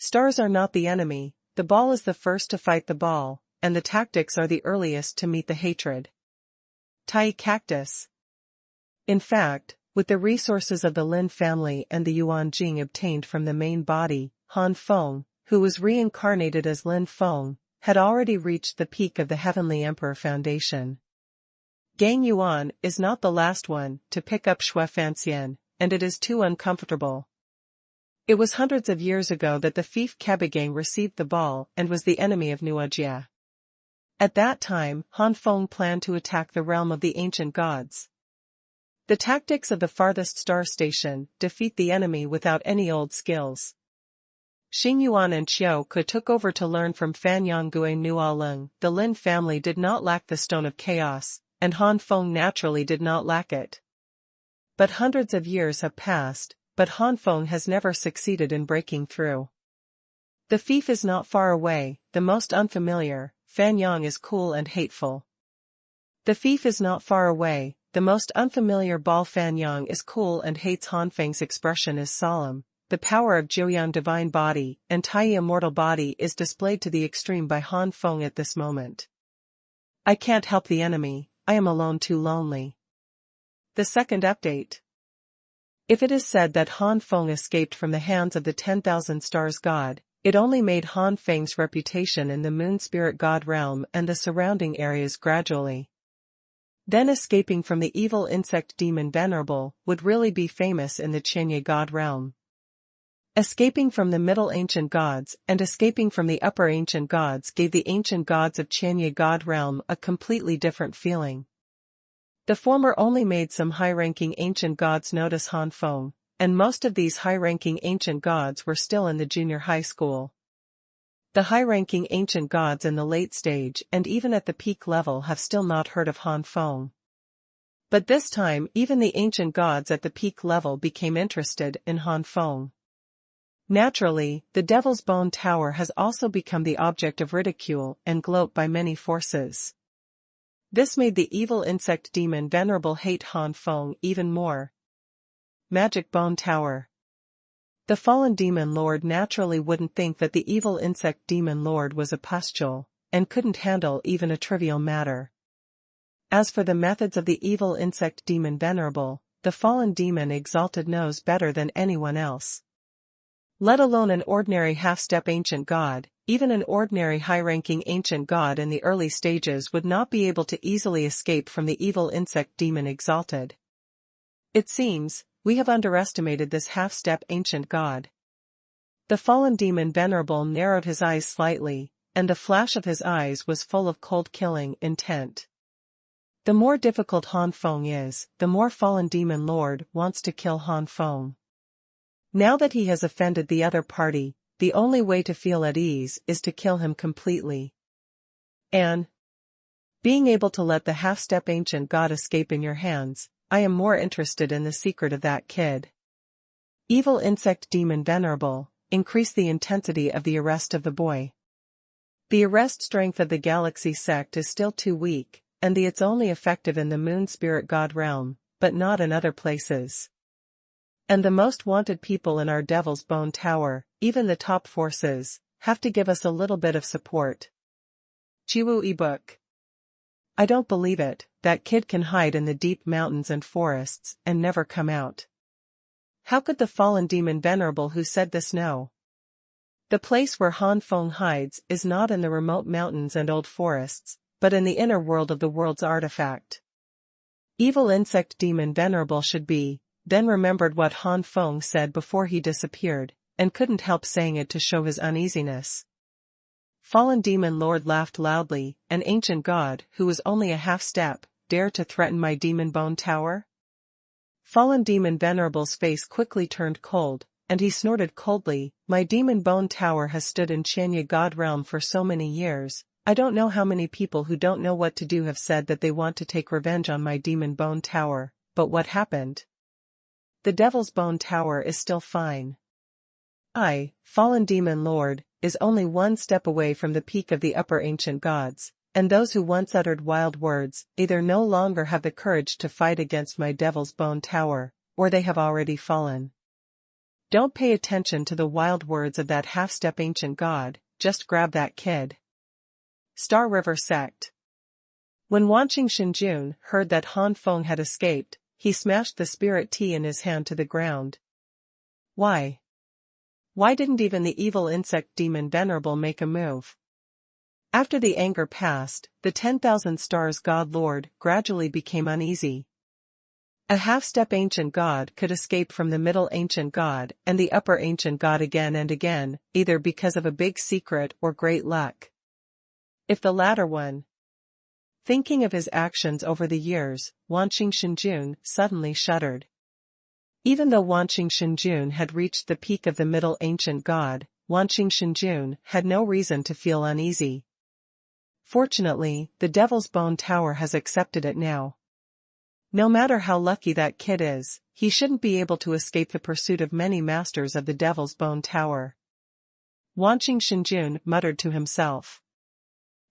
A: Stars are not the enemy, the ball is the first to fight the ball, and the tactics are the earliest to meet the hatred. Tai Cactus. In fact, with the resources of the Lin family and the Yuan Jing obtained from the main body, Han Feng, who was reincarnated as Lin Feng, had already reached the peak of the Heavenly Emperor Foundation. Gang Yuan is not the last one to pick up Shui Fanxian, and it is too uncomfortable. It was hundreds of years ago that the fief Kebigang received the ball and was the enemy of Nuajia. At that time, Han Feng planned to attack the realm of the ancient gods. The tactics of the farthest star station defeat the enemy without any old skills. Xuanhuan and Qiu Ke took over to learn from Fan Yonggui Nualeng. The Lin family did not lack the Stone of Chaos, and Han Feng naturally did not lack it. But hundreds of years have passed, but Han Feng has never succeeded in breaking through. The thief is not far away, the most unfamiliar. Fan Yang is cool and hateful. The thief is not far away, the most unfamiliar. Ball Fan Yang is cool and hates. Han Feng's expression is solemn. The power of Jiuyang divine body and Tai immortal body is displayed to the extreme by Han Feng at this moment. I can't help the enemy, I am alone too lonely. The second update. If it is said that Han Feng escaped from the hands of the 10,000 stars god, it only made Han Feng's reputation in the moon spirit god realm and the surrounding areas gradually. Then escaping from the evil insect demon Venerable would really be famous in the Qianye god realm. Escaping from the middle ancient gods and escaping from the upper ancient gods gave the ancient gods of Qianye god realm a completely different feeling. The former only made some high-ranking ancient gods notice Han Feng, and most of these high-ranking ancient gods were still in the junior high school. The high-ranking ancient gods in the late stage and even at the peak level have still not heard of Han Feng. But this time even the ancient gods at the peak level became interested in Han Feng. Naturally, the Devil's Bone Tower has also become the object of ridicule and gloat by many forces. This made the evil insect demon Venerable hate Han Feng even more. Magic Bone Tower. The fallen demon lord naturally wouldn't think that the evil insect demon lord was a pustule, and couldn't handle even a trivial matter. As for the methods of the evil insect demon Venerable, the fallen demon exalted knows better than anyone else. Let alone an ordinary half-step ancient god, even an ordinary high-ranking ancient god in the early stages would not be able to easily escape from the evil insect demon exalted. It seems, we have underestimated this half-step ancient god. The fallen demon Venerable narrowed his eyes slightly, and the flash of his eyes was full of cold killing intent. The more difficult Han Feng is, the more fallen demon lord wants to kill Han Feng. Now that he has offended the other party, the only way to feel at ease is to kill him completely. And being able to let the half-step ancient god escape in your hands, I am more interested in the secret of that kid. Evil insect demon Venerable, increase the intensity of the arrest of the boy. The arrest strength of the galaxy sect is still too weak, and it's only effective in the moon spirit god realm, but not in other places. And the most wanted people in our Devil's Bone Tower, even the top forces, have to give us a little bit of support. Chiwu ebook. I don't believe it, that kid can hide in the deep mountains and forests and never come out. How could the fallen demon Venerable who said this know? The place where Han Feng hides is not in the remote mountains and old forests, but in the inner world of the world's artifact. Evil insect demon Venerable should be, then remembered what Han Feng said before he disappeared, and couldn't help saying it to show his uneasiness. Fallen demon lord laughed loudly. An ancient god who was only a half-step, dare to threaten my demon bone tower? Fallen demon Venerable's face quickly turned cold, and he snorted coldly. My demon bone tower has stood in Qianye god realm for so many years. I don't know how many people who don't know what to do have said that they want to take revenge on my demon bone tower, but what happened? The Devil's Bone Tower is still fine. I, fallen demon lord, is only one step away from the peak of the upper ancient gods, and those who once uttered wild words either no longer have the courage to fight against my Devil's Bone Tower, or they have already fallen. Don't pay attention to the wild words of that half-step ancient god, just grab that kid. Star River Sect. When Wanqing Shenjun heard that Han Feng had escaped, he smashed the spirit tea in his hand to the ground. Why? Why didn't even the evil insect demon Venerable make a move? After the anger passed, the 10,000 stars god lord gradually became uneasy. A half-step ancient god could escape from the middle ancient god and the upper ancient god again and again, either because of a big secret or great luck. If the latter one. Thinking of his actions over the years, Wanqing Shenjun suddenly shuddered. Even though Wanqing Shenjun had reached the peak of the middle ancient god, Wanqing Shenjun had no reason to feel uneasy. Fortunately, the Devil's Bone Tower has accepted it now. No matter how lucky that kid is, he shouldn't be able to escape the pursuit of many masters of the Devil's Bone Tower. Wanqing Shenjun muttered to himself.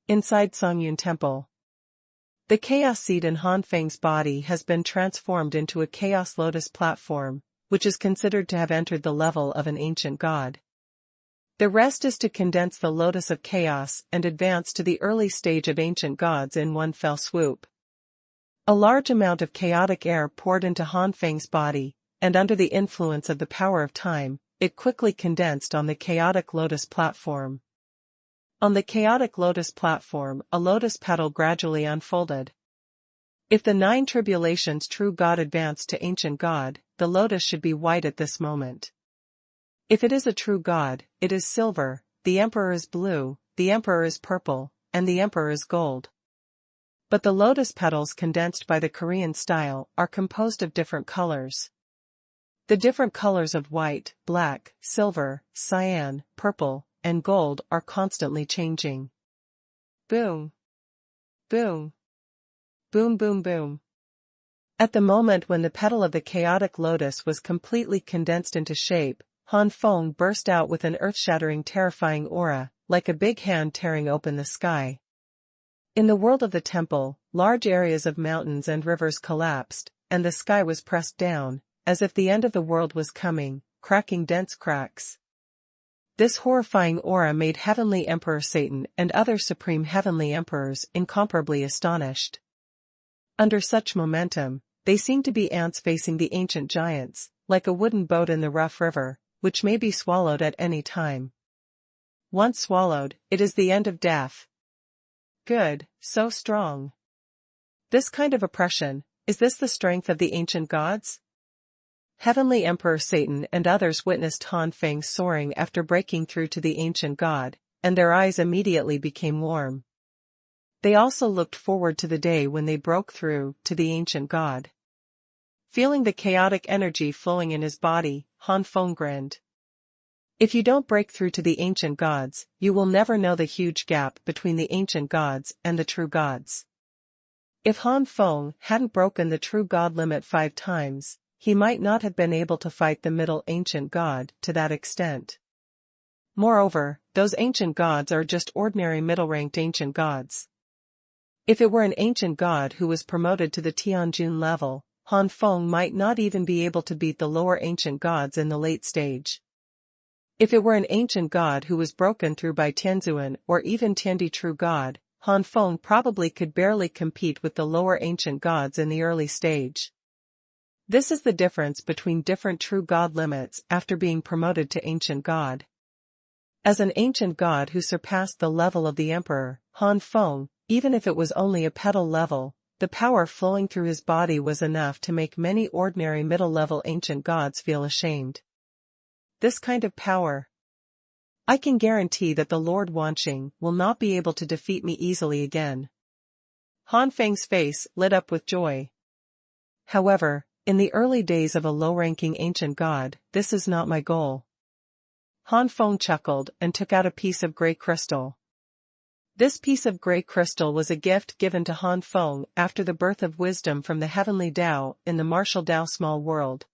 A: Inside Songyun Temple. The chaos seed in Han Feng's body has been transformed into a chaos lotus platform, which is considered to have entered the level of an ancient god. The rest is to condense the lotus of chaos and advance to the early stage of ancient gods in one fell swoop. A large amount of chaotic air poured into Han Feng's body, and under the influence of the power of time, it quickly condensed on the chaotic lotus platform. On the chaotic lotus platform, a lotus petal gradually unfolded. If the 9 tribulations true god advanced to ancient god, the lotus should be white at this moment. If it is a true god, it is silver, the emperor is blue, the emperor is purple, and the emperor is gold. But the lotus petals condensed by the Korean style are composed of different colors. The different colors of white, black, silver, cyan, purple, and gold are constantly changing. Boom. Boom. Boom boom boom. At the moment when the petal of the chaotic lotus was completely condensed into shape, Han Feng burst out with an earth-shattering terrifying aura, like a big hand tearing open the sky. In the world of the temple, large areas of mountains and rivers collapsed, and the sky was pressed down, as if the end of the world was coming, cracking dense cracks. This horrifying aura made Heavenly Emperor Satan and other supreme heavenly emperors incomparably astonished. Under such momentum, they seemed to be ants facing the ancient giants, like a wooden boat in the rough river, which may be swallowed at any time. Once swallowed, it is the end of death. Good, so strong. This kind of oppression, is this the strength of the ancient gods? Heavenly Emperor Satan and others witnessed Han Feng soaring after breaking through to the ancient god, and their eyes immediately became warm. They also looked forward to the day when they broke through to the ancient god. Feeling the chaotic energy flowing in his body, Han Feng grinned. If you don't break through to the ancient gods, you will never know the huge gap between the ancient gods and the true gods. If Han Feng hadn't broken the true god limit 5 times, he might not have been able to fight the middle ancient god to that extent. Moreover, those ancient gods are just ordinary middle-ranked ancient gods. If it were an ancient god who was promoted to the Tianjun level, Han Feng might not even be able to beat the lower ancient gods in the late stage. If it were an ancient god who was broken through by Tianzuan or even Tiandi true god, Han Feng probably could barely compete with the lower ancient gods in the early stage. This is the difference between different true god limits after being promoted to ancient god. As an ancient god who surpassed the level of the emperor, Han Feng, even if it was only a petal level, the power flowing through his body was enough to make many ordinary middle-level ancient gods feel ashamed. This kind of power. I can guarantee that the Lord Wanqing will not be able to defeat me easily again. Han Feng's face lit up with joy. However, in the early days of a low-ranking ancient god, this is not my goal. Han Feng chuckled and took out a piece of gray crystal. This piece of gray crystal was a gift given to Han Feng after the birth of wisdom from the heavenly Tao in the martial Tao small world.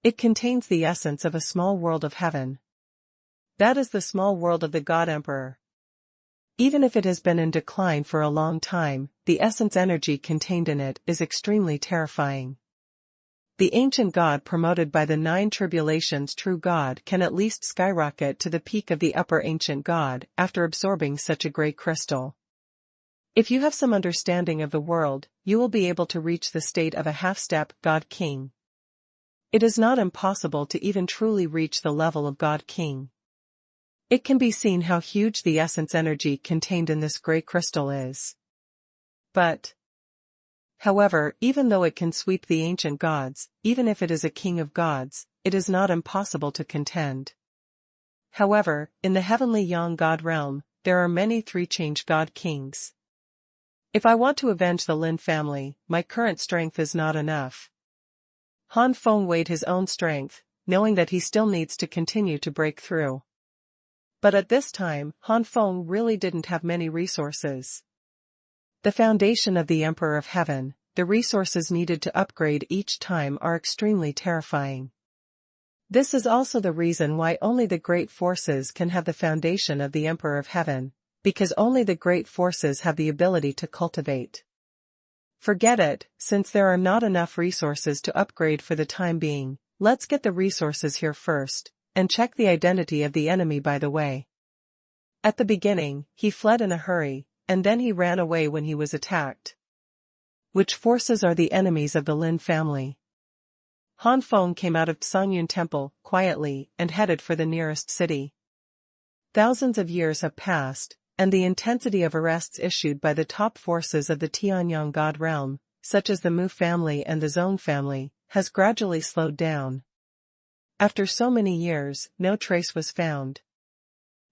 A: It contains the essence of a small world of heaven. That is the small world of the God Emperor. Even if it has been in decline for a long time, the essence energy contained in it is extremely terrifying. The ancient god promoted by the 9 tribulations true god can at least skyrocket to the peak of the upper ancient god after absorbing such a great crystal. If you have some understanding of the world, you will be able to reach the state of a half-step God King. It is not impossible to even truly reach the level of God King. It can be seen how huge the essence energy contained in this gray crystal is. However, even though it can sweep the ancient gods, even if it is a king of gods, it is not impossible to contend. However, in the heavenly Yang God realm, there are many 3-change God kings. If I want to avenge the Lin family, my current strength is not enough. Han Feng weighed his own strength, knowing that he still needs to continue to break through. But at this time, Han Feng really didn't have many resources. The foundation of the Emperor of Heaven, the resources needed to upgrade each time are extremely terrifying. This is also the reason why only the great forces can have the foundation of the Emperor of Heaven, because only the great forces have the ability to cultivate. Forget it, since there are not enough resources to upgrade for the time being, let's get the resources here first, and check the identity of the enemy by the way. At the beginning, he fled in a hurry, and then he ran away when he was attacked. Which forces are the enemies of the Lin family? Han Feng came out of Xuanhuan Temple, quietly, and headed for the nearest city. Thousands of years have passed, and the intensity of arrests issued by the top forces of the Tianyang God realm, such as the Mu family and the Zong family, has gradually slowed down. After so many years, no trace was found.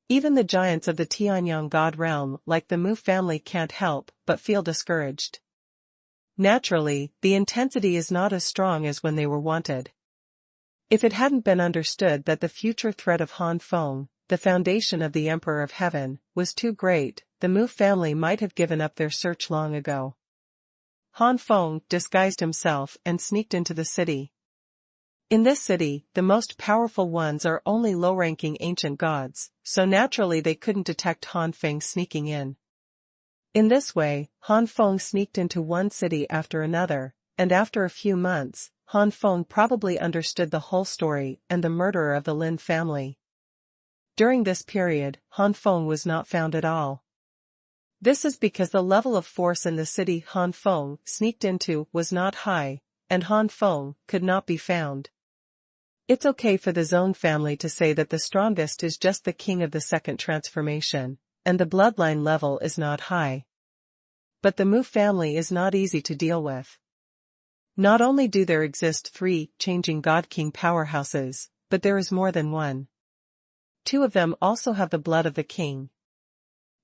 A: Even the giants of the Tianyang God realm like the Mu family can't help but feel discouraged. Naturally, the intensity is not as strong as when they were wanted. If it hadn't been understood that the future threat of Han Feng, the foundation of the Emperor of Heaven, was too great, the Mu family might have given up their search long ago. Han Feng disguised himself and sneaked into the city. In this city, the most powerful ones are only low-ranking ancient gods, so naturally they couldn't detect Han Feng sneaking in. In this way, Han Feng sneaked into one city after another, and after a few months, Han Feng probably understood the whole story and the murderer of the Lin family. During this period, Han Feng was not found at all. This is because the level of force in the city Han Feng sneaked into was not high, and Han Feng could not be found. It's okay for the Zong family to say that the strongest is just the king of the second transformation, and the bloodline level is not high. But the Mu family is not easy to deal with. Not only do there exist 3 changing God-King powerhouses, but there is more than one. 2 of them also have the blood of the king.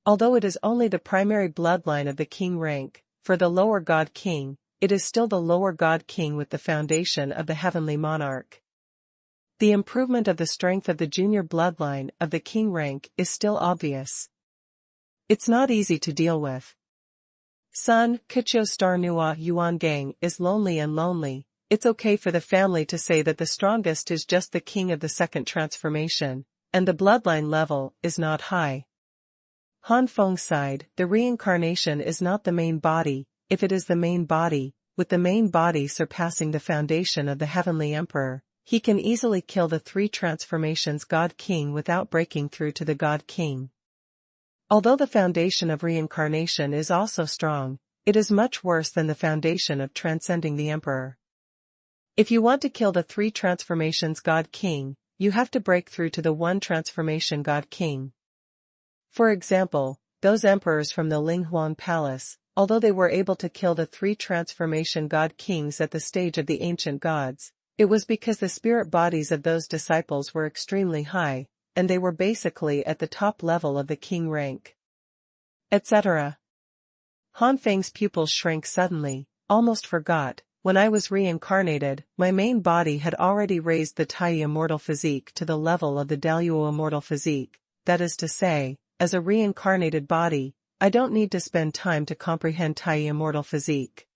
A: Although it is only the primary bloodline of the king rank, for the lower God-King, it is still the lower God-King with the foundation of the heavenly monarch. The improvement of the strength of the junior bloodline of the king rank is still obvious. It's not easy to deal with. Sun, Kicho Star Nua Yuan Gang is lonely and lonely. It's okay for the family to say that the strongest is just the king of the second transformation, and the bloodline level is not high. Han Feng sighed, the reincarnation is not the main body, if it is the main body, with the main body surpassing the foundation of the heavenly emperor, he can easily kill the 3 transformations God-King without breaking through to the God-King. Although the foundation of reincarnation is also strong, it is much worse than the foundation of transcending the emperor. If you want to kill the 3 transformations God-King, you have to break through to the 1 transformation God-King. For example, those emperors from the Linghuan Palace, although they were able to kill the 3 transformation God-Kings at the stage of the ancient gods, it was because the spirit bodies of those disciples were extremely high, and they were basically at the top level of the king rank. Etc. Han Feng's pupils shrank suddenly, almost forgot, when I was reincarnated, my main body had already raised the Tai immortal physique to the level of the Daluo immortal physique, that is to say, as a reincarnated body, I don't need to spend time to comprehend Tai immortal physique.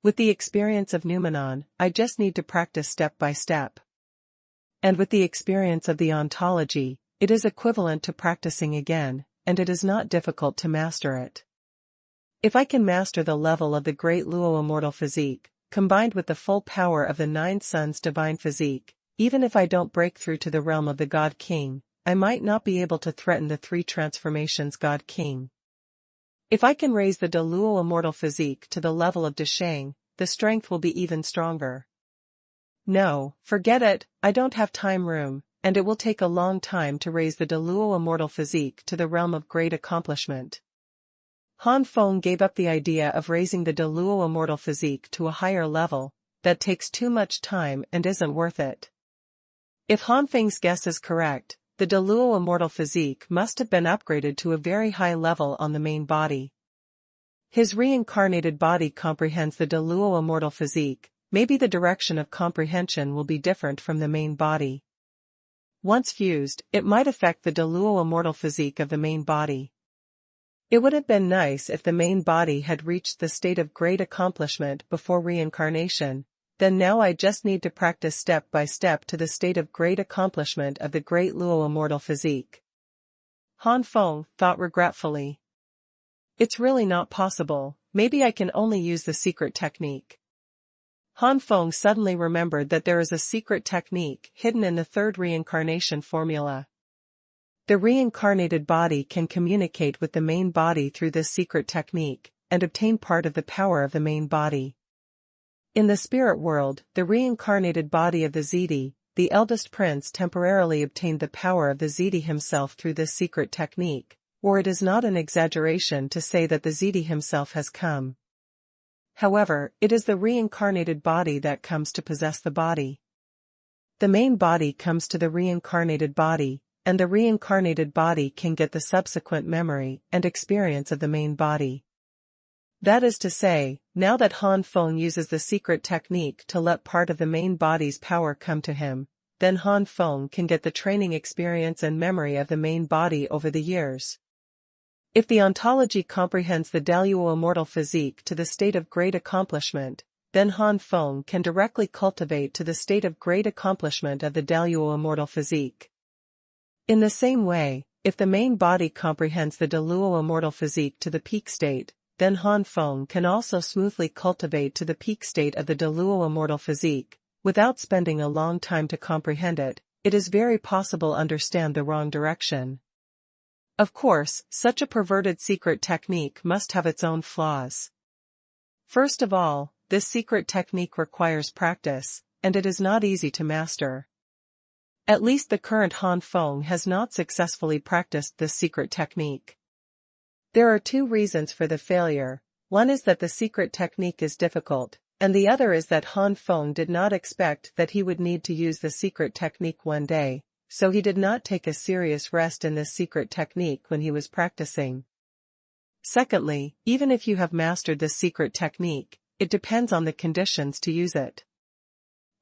A: With the experience of Numenon, I just need to practice step by step. And with the experience of the ontology, it is equivalent to practicing again, and it is not difficult to master it. If I can master the level of the great Luo immortal physique, combined with the full power of the 9 suns divine physique, even if I don't break through to the realm of the God King, I might not be able to threaten the 3 transformations God King. If I can raise the De Luo immortal physique to the level of De Shang, the strength will be even stronger. No, forget it, I don't have time room, and it will take a long time to raise the De Luo immortal physique to the realm of great accomplishment. Han Feng gave up the idea of raising the De Luo immortal physique to a higher level, that takes too much time and isn't worth it. If Han Feng's guess is correct, the De Luo immortal physique must have been upgraded to a very high level on the main body. His reincarnated body comprehends the De Luo immortal physique, maybe the direction of comprehension will be different from the main body. Once fused, it might affect the deluo immortal physique of the main body. It would have been nice if the main body had reached the state of great accomplishment before reincarnation, then now I just need to practice step by step to the state of great accomplishment of the great luo immortal physique. Han Feng thought regretfully. It's really not possible, maybe I can only use the secret technique. Han Feng suddenly remembered that there is a secret technique hidden in the third reincarnation formula. The reincarnated body can communicate with the main body through this secret technique, and obtain part of the power of the main body. In the spirit world, the reincarnated body of the Ziti, the eldest prince temporarily obtained the power of the Ziti himself through this secret technique, or it is not an exaggeration to say that the Ziti himself has come. However, it is the reincarnated body that comes to possess the body. The main body comes to the reincarnated body, and the reincarnated body can get the subsequent memory and experience of the main body. That is to say, now that Han Feng uses the secret technique to let part of the main body's power come to him, then Han Feng can get the training experience and memory of the main body over the years. If the ontology comprehends the Daluo immortal physique to the state of great accomplishment, then Han Feng can directly cultivate to the state of great accomplishment of the Daluo immortal physique. In the same way, if the main body comprehends the Deluo immortal physique to the peak state, then Han Feng can also smoothly cultivate to the peak state of the Deluo immortal physique, without spending a long time to comprehend it. It is very possible understand the wrong direction. Of course, such a perverted secret technique must have its own flaws. First of all, this secret technique requires practice, and it is not easy to master. At least the current Han Feng has not successfully practiced this secret technique. There are two reasons for the failure. One is that the secret technique is difficult, and the other is that Han Feng did not expect that he would need to use the secret technique one day, so he did not take a serious rest in this secret technique when he was practicing. Secondly, even if you have mastered this secret technique, it depends on the conditions to use it.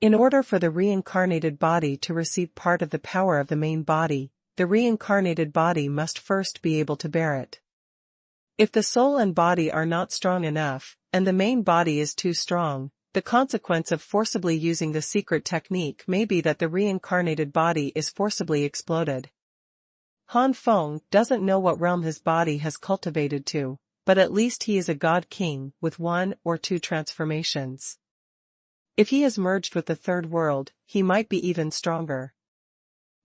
A: In order for the reincarnated body to receive part of the power of the main body, the reincarnated body must first be able to bear it. If the soul and body are not strong enough, and the main body is too strong, the consequence of forcibly using the secret technique may be that the reincarnated body is forcibly exploded. Han Feng doesn't know what realm his body has cultivated to, but at least he is a god king with 1 or 2 transformations. If he is merged with the third world, he might be even stronger.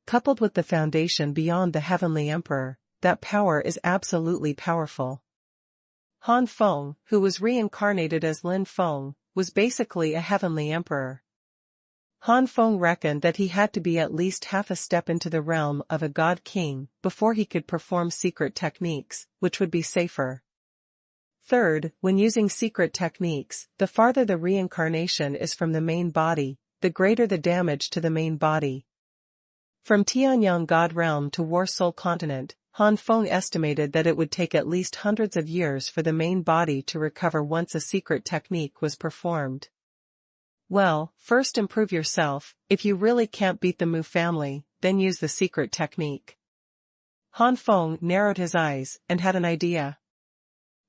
A: Coupled with the foundation beyond the heavenly emperor, that power is absolutely powerful. Han Feng, who was reincarnated as Lin Feng, was basically a heavenly emperor. Han Feng reckoned that he had to be at least half a step into the realm of a god king before he could perform secret techniques, which would be safer. Third, when using secret techniques, the farther the reincarnation is from the main body, the greater the damage to the main body. From Tianyang God Realm to War Soul Continent, Han Feng estimated that it would take at least hundreds of years for the main body to recover once a secret technique was performed. Well, first improve yourself. If you really can't beat the Mu family, then use the secret technique. Han Feng narrowed his eyes and had an idea.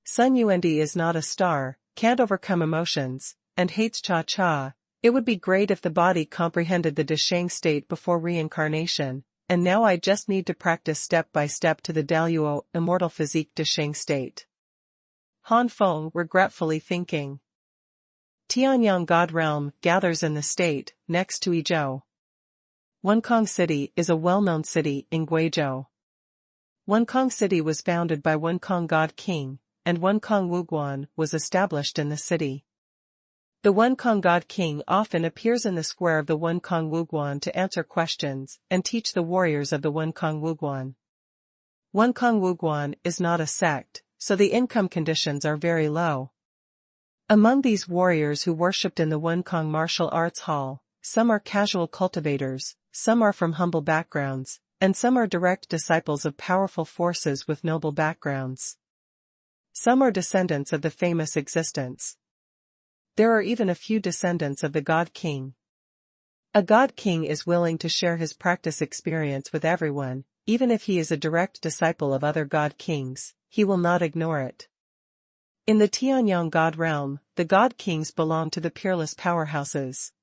A: Sun Yuandi is not a star, can't overcome emotions, and hates cha-cha. It would be great if the body comprehended the Deshang state before reincarnation, and now I just need to practice step by step to the Daluo immortal physique Deshang state. Han Feng regretfully thinking. Tianyang God Realm gathers in the state, next to Yizhou. Wenkong City is a well-known city in Guizhou. Wenkong City was founded by Wenkong God King, and Wenkong Wuguan was established in the city. The Wenkong God King often appears in the square of the Wenkong Wuguan to answer questions and teach the warriors of the Wenkong Wuguan. Wenkong Wuguan is not a sect, so the income conditions are very low. Among these warriors who worshipped in the Wenkong Martial Arts Hall, some are casual cultivators, some are from humble backgrounds, and some are direct disciples of powerful forces with noble backgrounds. Some are descendants of the famous existence. There are even a few descendants of the God King. A God King is willing to share his practice experience with everyone, even if he is a direct disciple of other God Kings, he will not ignore it. In the Tianyang God realm, the God Kings belong to the peerless powerhouses.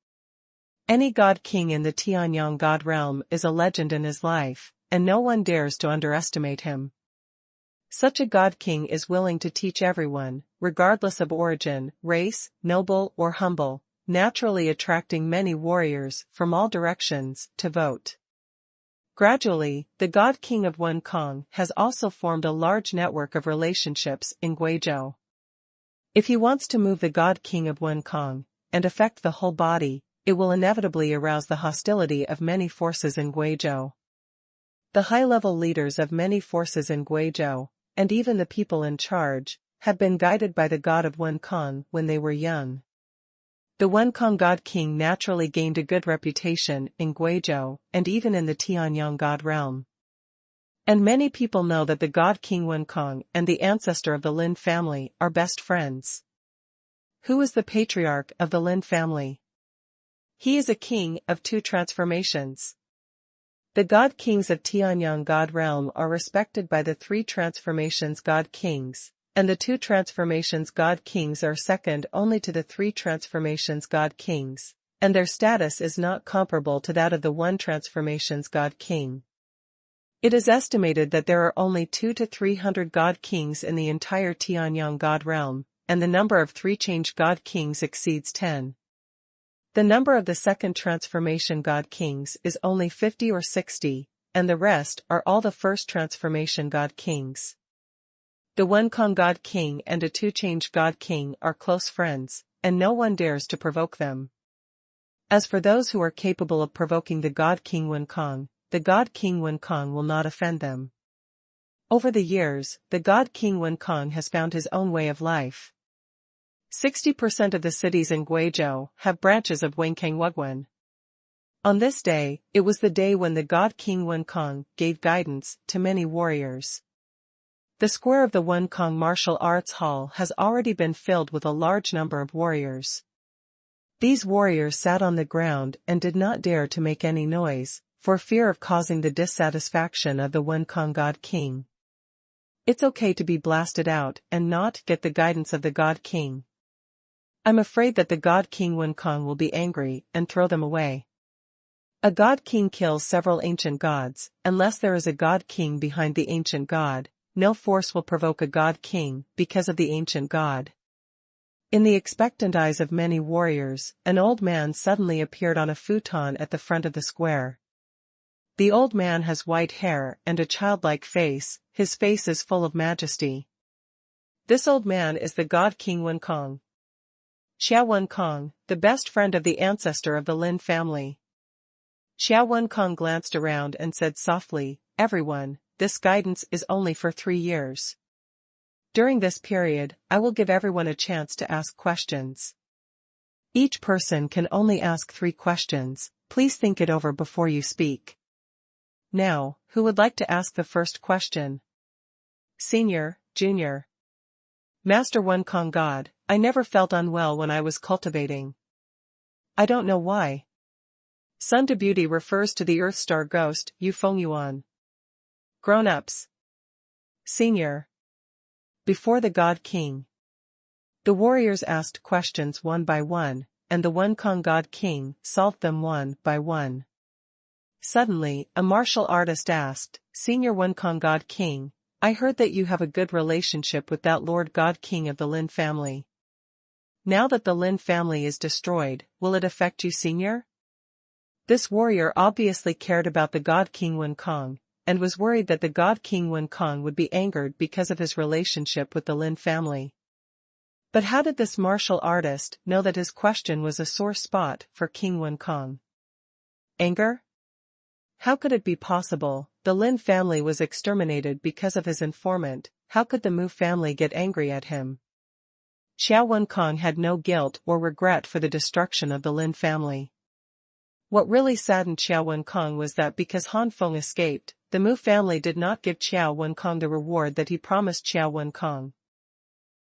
A: Any God King in the Tianyang God realm is a legend in his life, and no one dares to underestimate him. Such a God King is willing to teach everyone, regardless of origin, race, noble or humble, naturally attracting many warriors from all directions to vote. Gradually, the God King of Wenkong has also formed a large network of relationships in Guizhou. If he wants to move the God King of Wenkong and affect the whole body, it will inevitably arouse the hostility of many forces in Guizhou. The high-level leaders of many forces in Guizhou, and even the people in charge, have been guided by the God of Wenkong when they were young. The Wenkong God King naturally gained a good reputation in Guizhou and even in the Tianyang God realm. And many people know that the God King Wenkong and the ancestor of the Lin family are best friends. Who is the patriarch of the Lin family? He is a king of two transformations. The God Kings of Tianyang God realm are respected by the three transformations God Kings, and the two transformations God Kings are second only to the three transformations God Kings, and their status is not comparable to that of the one transformations God King. It is estimated that there are only 200 to 300 God Kings in the entire Tianyang God realm, and the number of three-changed God Kings exceeds 10. The number of the second transformation God Kings is only 50 or 60, and the rest are all the first transformation God Kings. The Wenkong God King and a two-changed God King are close friends, and no one dares to provoke them. As for those who are capable of provoking the God King Wenkong, the God King Wenkong will not offend them. Over the years, the God King Wenkong has found his own way of life. 60% of the cities in Guizhou have branches of Wenkang Wugwan. On this day, it was the day when the God King Wenkong gave guidance to many warriors. The square of the Wenkong Martial Arts Hall has already been filled with a large number of warriors. These warriors sat on the ground and did not dare to make any noise, for fear of causing the dissatisfaction of the Wenkong God King. It's okay to be blasted out and not get the guidance of the God King. I'm afraid that the God King Wenkong will be angry and throw them away. A God King kills several ancient gods. Unless there is a God King behind the ancient god, no force will provoke a God King because of the ancient god. In the expectant eyes of many warriors, an old man suddenly appeared on a futon at the front of the square. The old man has white hair and a childlike face, his face is full of majesty. This old man is the God King Wenkong. Xiao Wenkong, the best friend of the ancestor of the Lin family. Xiao Wenkong glanced around and said softly, "Everyone, this guidance is only for 3 years. During this period, I will give everyone a chance to ask questions. Each person can only ask 3 questions, please think it over before you speak." Now, who would like to ask the first question? Senior, Junior. Master Wenkong God, I never felt unwell when I was cultivating. I don't know why. Sun to Beauty refers to the Earth Star ghost, Xuanhuan. Grown-ups. Senior. Before the God King. The warriors asked questions one by one, and the Wenkong God King solved them one by one. Suddenly, a martial artist asked, "Senior Wenkong God King, I heard that you have a good relationship with that Lord God King of the Lin family. Now that the Lin family is destroyed, will it affect you, Senior?" This warrior obviously cared about the God King Wenkong, and was worried that the God King Wenkong would be angered because of his relationship with the Lin family. But how did this martial artist know that his question was a sore spot for King Wenkong? Anger? How could it be possible? The Lin family was exterminated because of his informant. How could the Mu family get angry at him? Xiao Wenkong had no guilt or regret for the destruction of the Lin family. What really saddened Xiao Wenkong was that because Han Feng escaped, the Mu family did not give Xiao Wenkong the reward that he promised Xiao Wenkong.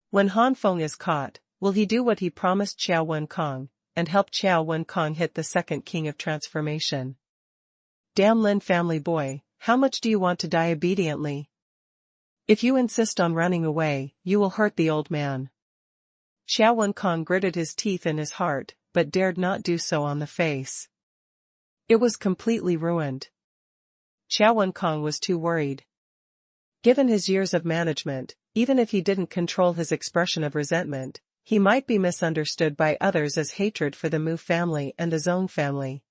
A: When Han Feng is caught, will he do what he promised Xiao Wenkong, and helped Xuanhuan hit the second king of transformation. Damn Lin family boy, how much do you want to die obediently? If you insist on running away, you will hurt the old man. Xuanhuan gritted his teeth in his heart, but dared not do so on the face. It was completely ruined. Xuanhuan was too worried. Given his years of management, even if he didn't control his expression of resentment, he might be misunderstood by others as hatred for the Mu family and the Zhong family.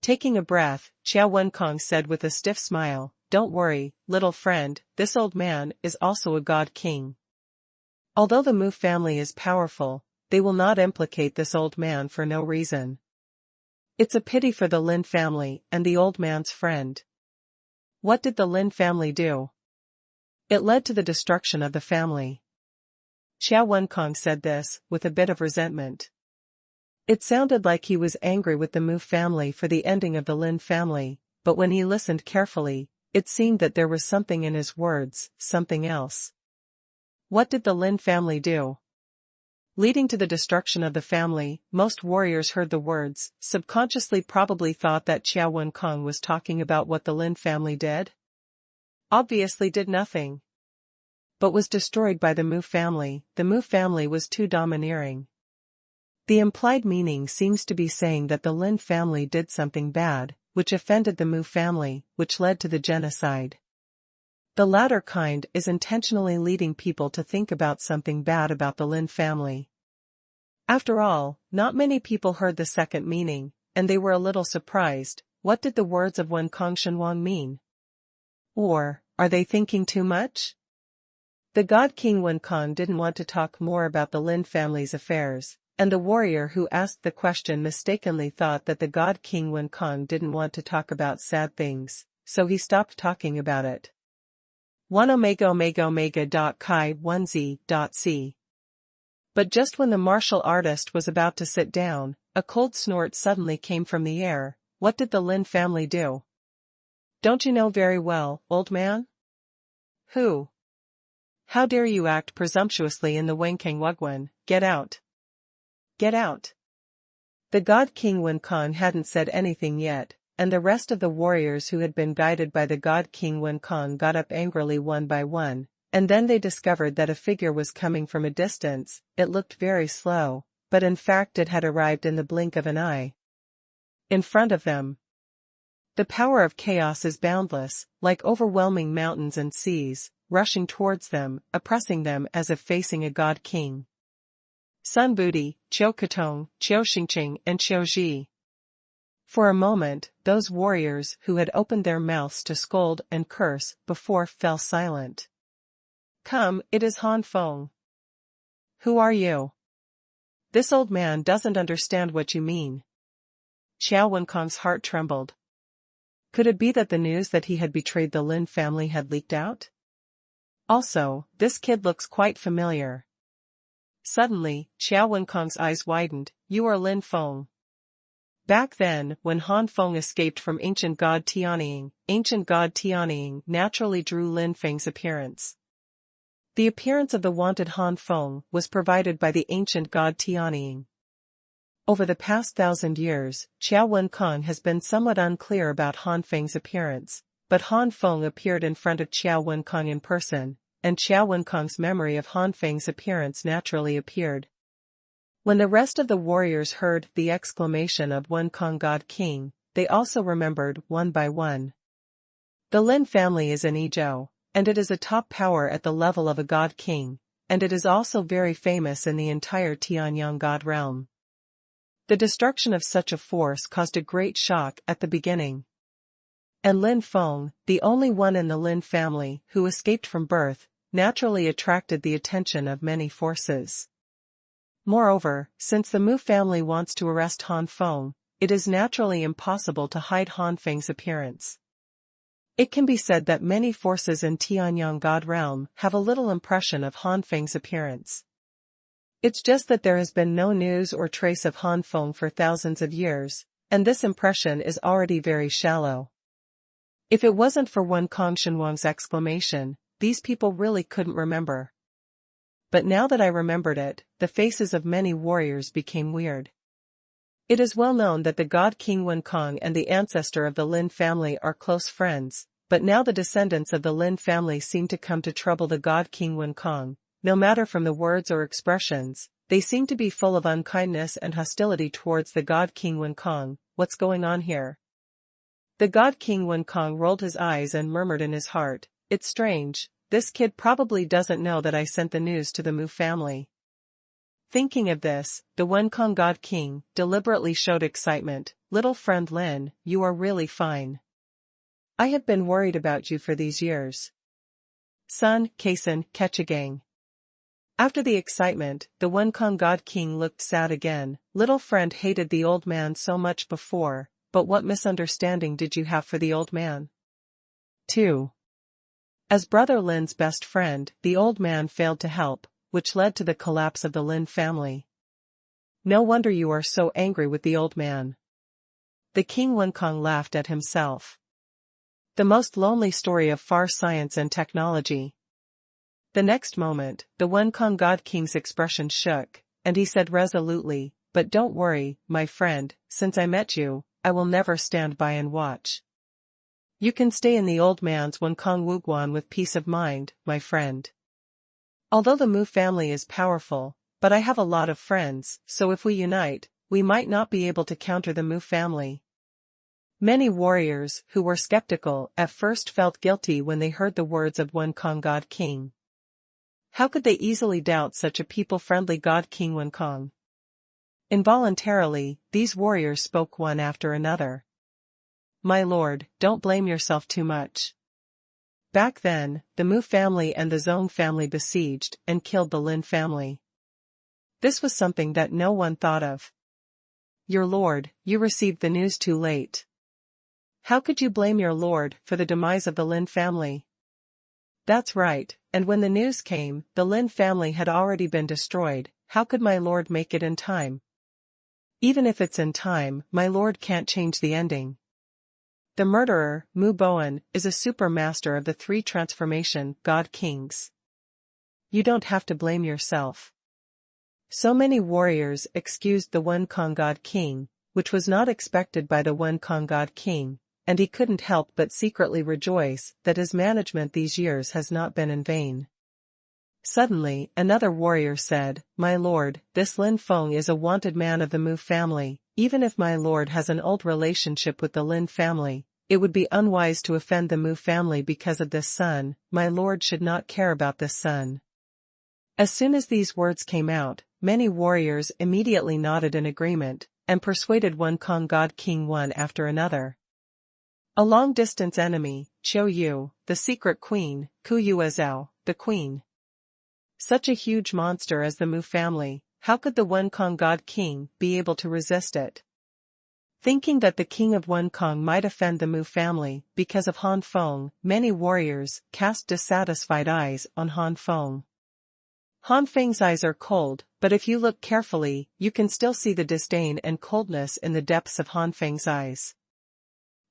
A: Taking a breath, Xuanhuan said with a stiff smile, "Don't worry, little friend, this old man is also a god king. Although the Mu family is powerful, they will not implicate this old man for no reason. It's a pity for the Lin family and the old man's friend." What did the Lin family do? It led to the destruction of the family. Xuanhuan said this, with a bit of resentment. It sounded like he was angry with the Mu family for the ending of the Lin family, but when he listened carefully, it seemed that there was something in his words, something else. What did the Lin family do? Leading to the destruction of the family, most warriors heard the words, subconsciously probably thought that Xuanhuan was talking about what the Lin family did. Obviously did nothing. But was destroyed by the Mu family. The Mu family was too domineering. The implied meaning seems to be saying that the Lin family did something bad, which offended the Mu family, which led to the genocide. The latter kind is intentionally leading people to think about something bad about the Lin family. After all, not many people heard the second meaning, and they were a little surprised. What did the words of Xuanhuan mean? Or, are they thinking too much? The god king Xuanhuan didn't want to talk more about the Lin family's affairs, and the warrior who asked the question mistakenly thought that the god king Xuanhuan didn't want to talk about sad things, so he stopped talking about it. 1 omega omega omega chi 1z.c. But just when the martial artist was about to sit down, a cold snort suddenly came from the air. What did the Lin family do? Don't you know very well, old man? Who? How dare you act presumptuously in the Wenkang Wugwan? Get out. Get out. The god king Xuanhuan hadn't said anything yet, and the rest of the warriors who had been guided by the god king Xuanhuan got up angrily one by one, and then they discovered that a figure was coming from a distance. It looked very slow, but in fact it had arrived in the blink of an eye. In front of them. The power of chaos is boundless, like overwhelming mountains and seas, rushing towards them, oppressing them as if facing a god king. Sun Budi, Qiu Ketong, Qiu Xingqing and Qiu Ji. For a moment, those warriors who had opened their mouths to scold and curse before fell silent. Come, it is Han Feng. Who are you? This old man doesn't understand what you mean. Xuanhuan's heart trembled. Could it be that the news that he had betrayed the Lin family had leaked out? Also, this kid looks quite familiar. Suddenly, Xuanhuan's eyes widened. You are Lin Feng. Back then, when Han Feng escaped from ancient god Tianying naturally drew Lin Feng's appearance. The appearance of the wanted Han Feng was provided by the ancient god Tianying. Over the past 1,000 years, Xuanhuan has been somewhat unclear about Han Feng's appearance, but Han Feng appeared in front of Xuanhuan in person, and Xuanhuan's memory of Han Feng's appearance naturally appeared. When the rest of the warriors heard the exclamation of Xuanhuan God King, they also remembered one by one. The Lin family is an Ezhou, and it is a top power at the level of a god king, and it is also very famous in the entire Tianyang god realm. The destruction of such a force caused a great shock at the beginning. And Lin Feng, the only one in the Lin family who escaped from birth, naturally attracted the attention of many forces. Moreover, since the Mu family wants to arrest Han Feng, it is naturally impossible to hide Han Feng's appearance. It can be said that many forces in Tianyang God realm have a little impression of Han Feng's appearance. It's just that there has been no news or trace of Han Feng for thousands of years, and this impression is already very shallow. If it wasn't for Xuanhuan's exclamation, these people really couldn't remember. But now that I remembered it, the faces of many warriors became weird. It is well known that the god King Wenkong and the ancestor of the Lin family are close friends, but now the descendants of the Lin family seem to come to trouble the god King Wenkong. No matter from the words or expressions, they seem to be full of unkindness and hostility towards the god King Wenkong. What's going on here? The god King Wenkong rolled his eyes and murmured in his heart, "It's strange, this kid probably doesn't know that I sent the news to the Mu family." Thinking of this, the Wenkong god king deliberately showed excitement. "Little friend Lin, you are really fine. I have been worried about you for these years. Sun, Kaisen, Ketchigang." After the excitement, the Wenkong god king looked sad again. "Little friend hated the old man so much before, but what misunderstanding did you have for the old man?" 2. As brother Lin's best friend, the old man failed to help, which led to the collapse of the Lin family. "No wonder you are so angry with the old man." The King Wenkong laughed at himself. The most lonely story of far science and technology. The next moment, the Wenkong god king's expression shook, and he said resolutely, "But don't worry, my friend, since I met you, I will never stand by and watch. You can stay in the old man's Wenkong Wuguan with peace of mind, my friend. Although the Mu family is powerful, but I have a lot of friends, so if we unite, we might not be able to counter the Mu family." Many warriors who were skeptical at first felt guilty when they heard the words of Wenkong god king. How could they easily doubt such a people-friendly god King Wenkong? Involuntarily, these warriors spoke one after another. "My lord, don't blame yourself too much. Back then, the Mu family and the Zong family besieged and killed the Lin family. This was something that no one thought of. Your lord, you received the news too late. How could you blame your lord for the demise of the Lin family?" "That's right, and when the news came, the Lin family had already been destroyed. How could my lord make it in time?" "Even if it's in time, my lord can't change the ending. The murderer, Mu Boan, is a super master of the 3 transformation god kings. You don't have to blame yourself." So many warriors excused the Wenkong god king, which was not expected by the Wenkong god king, and he couldn't help but secretly rejoice that his management these years has not been in vain. Suddenly, another warrior said, "My lord, this Lin Feng is a wanted man of the Mu family. Even if my lord has an old relationship with the Lin family, it would be unwise to offend the Mu family because of this son. My lord should not care about this son." As soon as these words came out, many warriors immediately nodded in agreement, and persuaded Wenkong god king one after another. A long-distance enemy, Qiu Yu, the secret queen, Ku Yuezhao, the queen. Such a huge monster as the Mu family, how could the Wenkong god king be able to resist it? Thinking that the king of Wenkong might offend the Mu family because of Han Feng, many warriors cast dissatisfied eyes on Han Feng. Han Feng's eyes are cold, but if you look carefully, you can still see the disdain and coldness in the depths of Han Feng's eyes.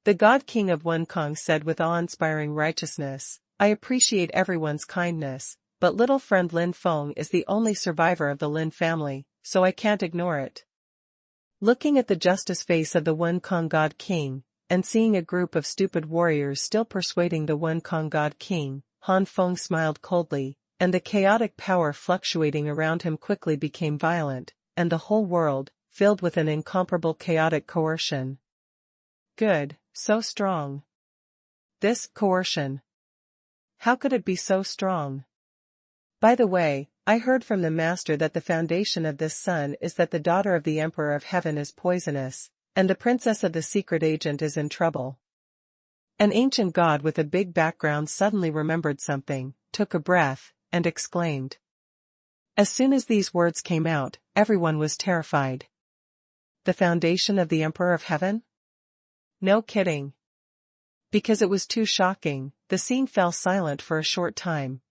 A: The god king of Wenkong said with awe-inspiring righteousness, "I appreciate everyone's kindness, but little friend Lin Feng is the only survivor of the Lin family, so I can't ignore it." Looking at the justice face of the Wenkong god king, and seeing a group of stupid warriors still persuading the Wenkong god king, Han Feng smiled coldly, and the chaotic power fluctuating around him quickly became violent, and the whole world, filled with an incomparable chaotic coercion. Good, so strong. This coercion. How could it be so strong? By the way, I heard from the master that the foundation of this sun is that the daughter of the Emperor of Heaven is poisonous, and the princess of the secret agent is in trouble. An ancient god with a big background suddenly remembered something, took a breath, and exclaimed. As soon as these words came out, everyone was terrified. The foundation of the Emperor of Heaven? No kidding. Because it was too shocking, the scene fell silent for a short time.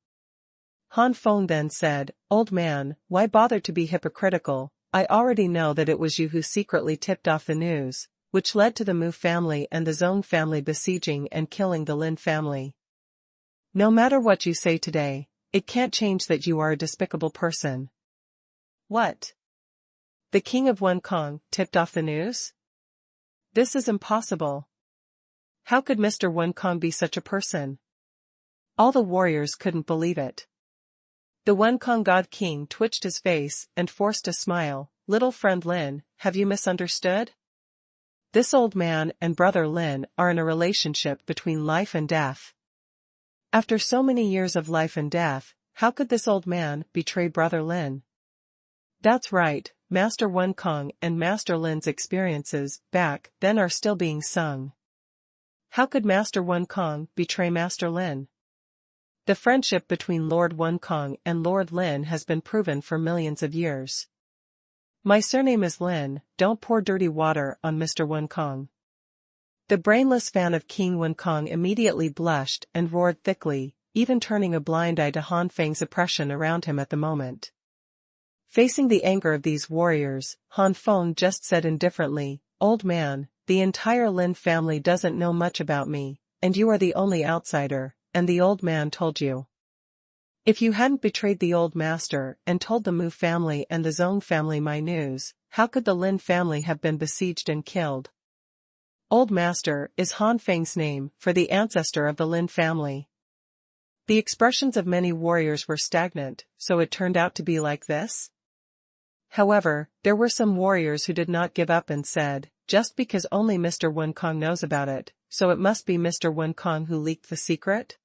A: Han Feng then said, "Old man, why bother to be hypocritical? I already know that it was you who secretly tipped off the news, which led to the Mu family and the Zong family besieging and killing the Lin family. No matter what you say today, it can't change that you are a despicable person." What? The king of Wenkong tipped off the news? This is impossible. How could Mr. Wenkong be such a person? All the warriors couldn't believe it. The Wenkong god king twitched his face and forced a smile. Little friend Lin, have you misunderstood? This old man and brother Lin are in a relationship between life and death. After so many years of life and death, how could this old man betray brother Lin? That's right, Master Wenkong and Master Lin's experiences back then are still being sung. How could Master Wenkong betray Master Lin? The friendship between Lord Wenkong and Lord Lin has been proven for millions of years. My surname is Lin, don't pour dirty water on Mr. Wenkong. The brainless fan of King Wenkong immediately blushed and roared thickly, even turning a blind eye to Han Feng's oppression around him at the moment. Facing the anger of these warriors, Han Feng just said indifferently, "Old man, the entire Lin family doesn't know much about me, and you are the only outsider, and the old man told you. If you hadn't betrayed the old master and told the Mu family and the Zhong family my news, how could the Lin family have been besieged and killed?" Old master is Han Feng's name for the ancestor of the Lin family. The expressions of many warriors were stagnant, so it turned out to be like this? However, there were some warriors who did not give up and said, just because only Mr. Wenkong knows about it, so it must be Mr. Wenkong who leaked the secret?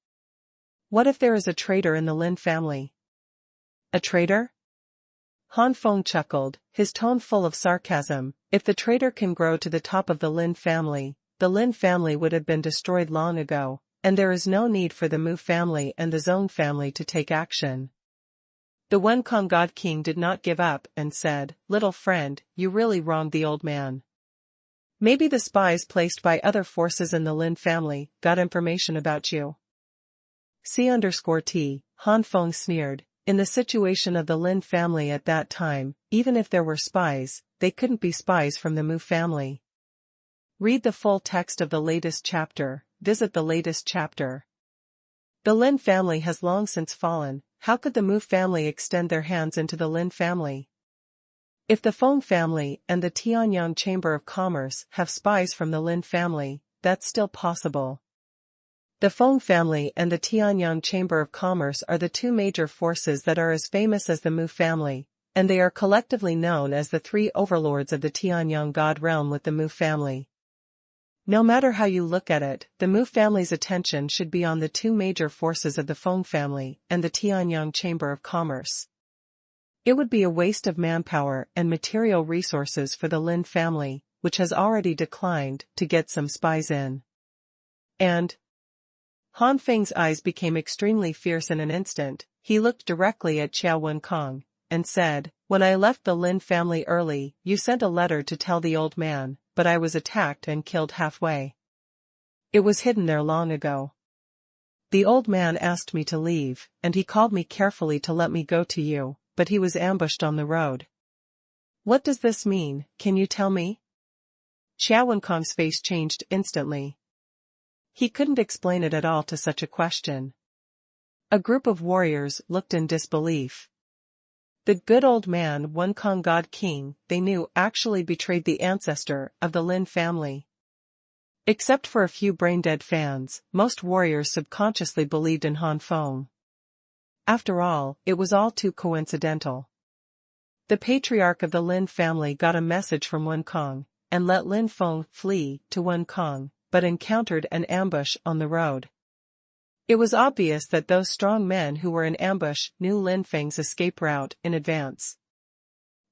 A: What if there is a traitor in the Lin family? A traitor? Han Feng chuckled, his tone full of sarcasm. If the traitor can grow to the top of the Lin family would have been destroyed long ago, and there is no need for the Mu family and the Zhong family to take action. The Wenkong god king did not give up and said, "Little friend, you really wronged the old man. Maybe the spies placed by other forces in the Lin family got information about you." C_T, Han Feng sneered, in the situation of the Lin family at that time, even if there were spies, they couldn't be spies from the Mu family. Read the full text of the latest chapter, visit the latest chapter. The Lin family has long since fallen, how could the Mu family extend their hands into the Lin family? If the Feng family and the Tianyang Chamber of Commerce have spies from the Lin family, that's still possible. The Feng family and the Tianyang Chamber of Commerce are the two major forces that are as famous as the Mu family, and they are collectively known as the three overlords of the Tianyang God realm with the Mu family. No matter how you look at it, the Mu family's attention should be on the two major forces of the Feng family and the Tianyang Chamber of Commerce. It would be a waste of manpower and material resources for the Lin family, which has already declined, to get some spies in. And Han Feng's eyes became extremely fierce in an instant. He looked directly at Xiao Wenkong, and said, "When I left the Lin family early, you sent a letter to tell the old man, but I was attacked and killed halfway. It was hidden there long ago. The old man asked me to leave, and he called me carefully to let me go to you, but he was ambushed on the road. What does this mean, can you tell me?" Xiao Wenkong's face changed instantly. He couldn't explain it at all to such a question. A group of warriors looked in disbelief. The good old man Wenkong God King, they knew, actually betrayed the ancestor of the Lin family. Except for a few brain-dead fans, most warriors subconsciously believed in Han Feng. After all, it was all too coincidental. The patriarch of the Lin family got a message from Wenkong, and let Lin Feng flee to Wenkong, but encountered an ambush on the road. It was obvious that those strong men who were in ambush knew Lin Feng's escape route in advance.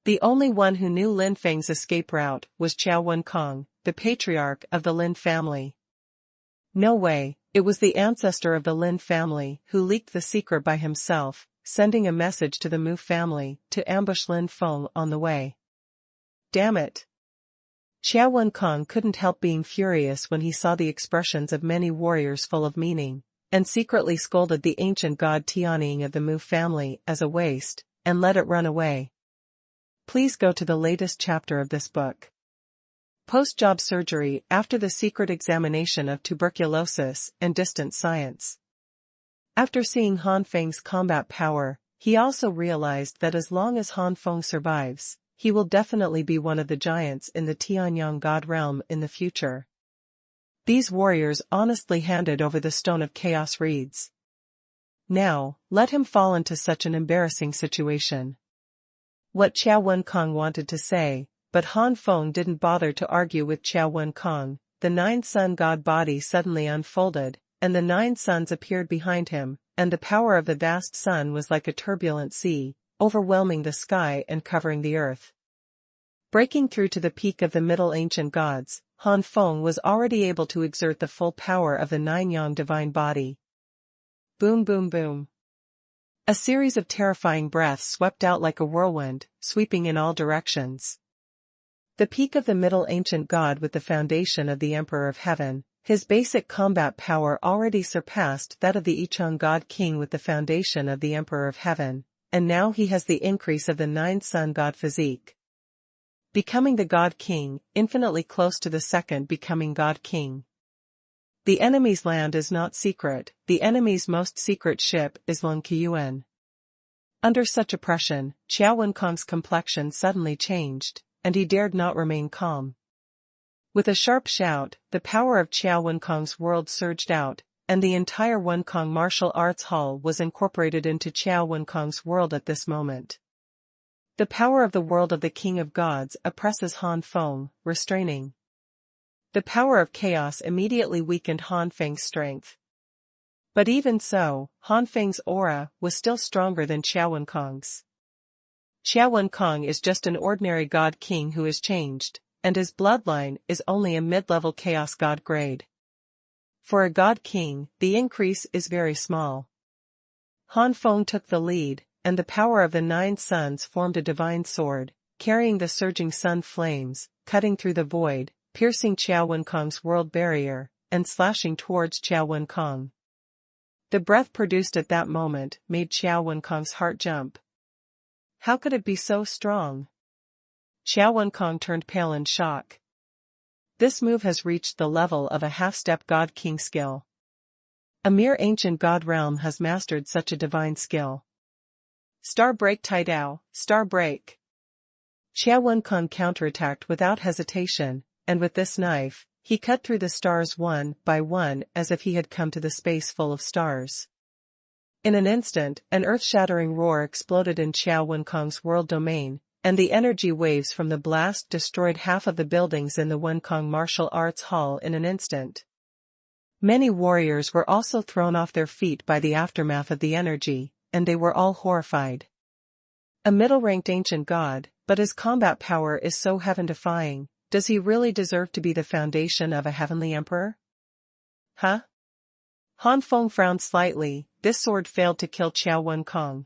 A: The only one who knew Lin Feng's escape route was Xiao Wenkong, the patriarch of the Lin family. No way, it was the ancestor of the Lin family who leaked the secret by himself, sending a message to the Mu family to ambush Lin Feng on the way. Damn it! Xiao Wenkong couldn't help being furious when he saw the expressions of many warriors full of meaning, and secretly scolded the ancient god Tianying of the Mu family as a waste, and let it run away. Please go to the latest chapter of this book. Post-job surgery after the secret examination of tuberculosis and distant science. After seeing Han Feng's combat power, he also realized that as long as Han Feng survives, he will definitely be one of the giants in the Tianyang god realm in the future. These warriors honestly handed over the Stone of Chaos reeds. Now, let him fall into such an embarrassing situation. What Xuanhuan wanted to say, but Han Feng didn't bother to argue with Xuanhuan. The Nine Sun God body suddenly unfolded, and the 9 suns appeared behind him, and the power of the vast sun was like a turbulent sea, overwhelming the sky and covering the earth. Breaking through to the peak of the Middle Ancient Gods, Han Feng was already able to exert the full power of the Nine Yang divine body. Boom boom boom. A series of terrifying breaths swept out like a whirlwind, sweeping in all directions. The peak of the Middle Ancient God with the foundation of the Emperor of Heaven, his basic combat power already surpassed that of the Ichang God King with the foundation of the Emperor of Heaven, and now he has the increase of the 9 Sun God physique. Becoming the God King, infinitely close to the second becoming God King. The enemy's land is not secret, the enemy's most secret ship is Lung Qiyuan. Under such oppression, Xuanhuan's complexion suddenly changed, and he dared not remain calm. With a sharp shout, the power of Xuanhuan's world surged out, and the entire Wenkong martial arts hall was incorporated into Xuanhuan's world at this moment. The power of the world of the King of Gods oppresses Han Feng, restraining. The power of chaos immediately weakened Han Feng's strength. But even so, Han Feng's aura was still stronger than Xuanhuan's. Xuanhuan is just an ordinary God King who is changed, and his bloodline is only a mid-level chaos god grade. For a God King, the increase is very small. Han Feng took the lead, and the power of the 9 suns formed a divine sword, carrying the surging sun flames, cutting through the void, piercing Xuanhuan's world barrier, and slashing towards Xuanhuan. The breath produced at that moment made Xuanhuan's heart jump. How could it be so strong? Xuanhuan turned pale in shock. This move has reached the level of a half-step God King skill. A mere ancient God realm has mastered such a divine skill. Star break Taidao, star break. Xuanhuan counterattacked without hesitation, and with this knife, he cut through the stars one by one as if he had come to the space full of stars. In an instant, an earth-shattering roar exploded in Xuanhuan's world domain, and the energy waves from the blast destroyed half of the buildings in the Wenkong Martial Arts Hall in an instant. Many warriors were also thrown off their feet by the aftermath of the energy, and they were all horrified. A middle-ranked ancient god, but his combat power is so heaven-defying, does he really deserve to be the foundation of a heavenly emperor? Huh? Han Feng frowned slightly. This sword failed to kill Xuanhuan.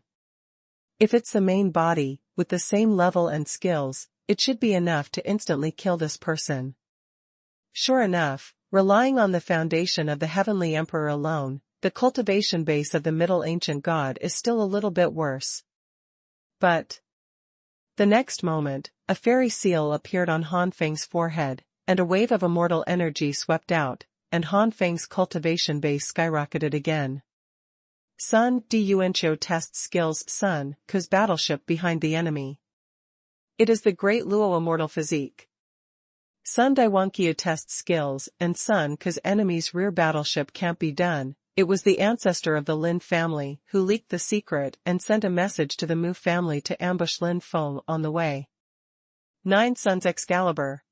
A: If it's the main body, with the same level and skills, it should be enough to instantly kill this person. Sure enough, relying on the foundation of the heavenly emperor alone, the cultivation base of the middle ancient god is still a little bit worse. But the next moment, a fairy seal appeared on Han Feng's forehead, and a wave of immortal energy swept out, and Han Feng's cultivation base skyrocketed again. Sun Duanqiu tests skills. Sun, Ku's battleship behind the enemy. It is the great Luo immortal physique. Sun Duanqiu tests skills, and Sun Ku's enemy's rear battleship can't be done. It was the ancestor of the Lin family who leaked the secret and sent a message to the Mu family to ambush Lin Feng on the way. 9 Suns Excalibur.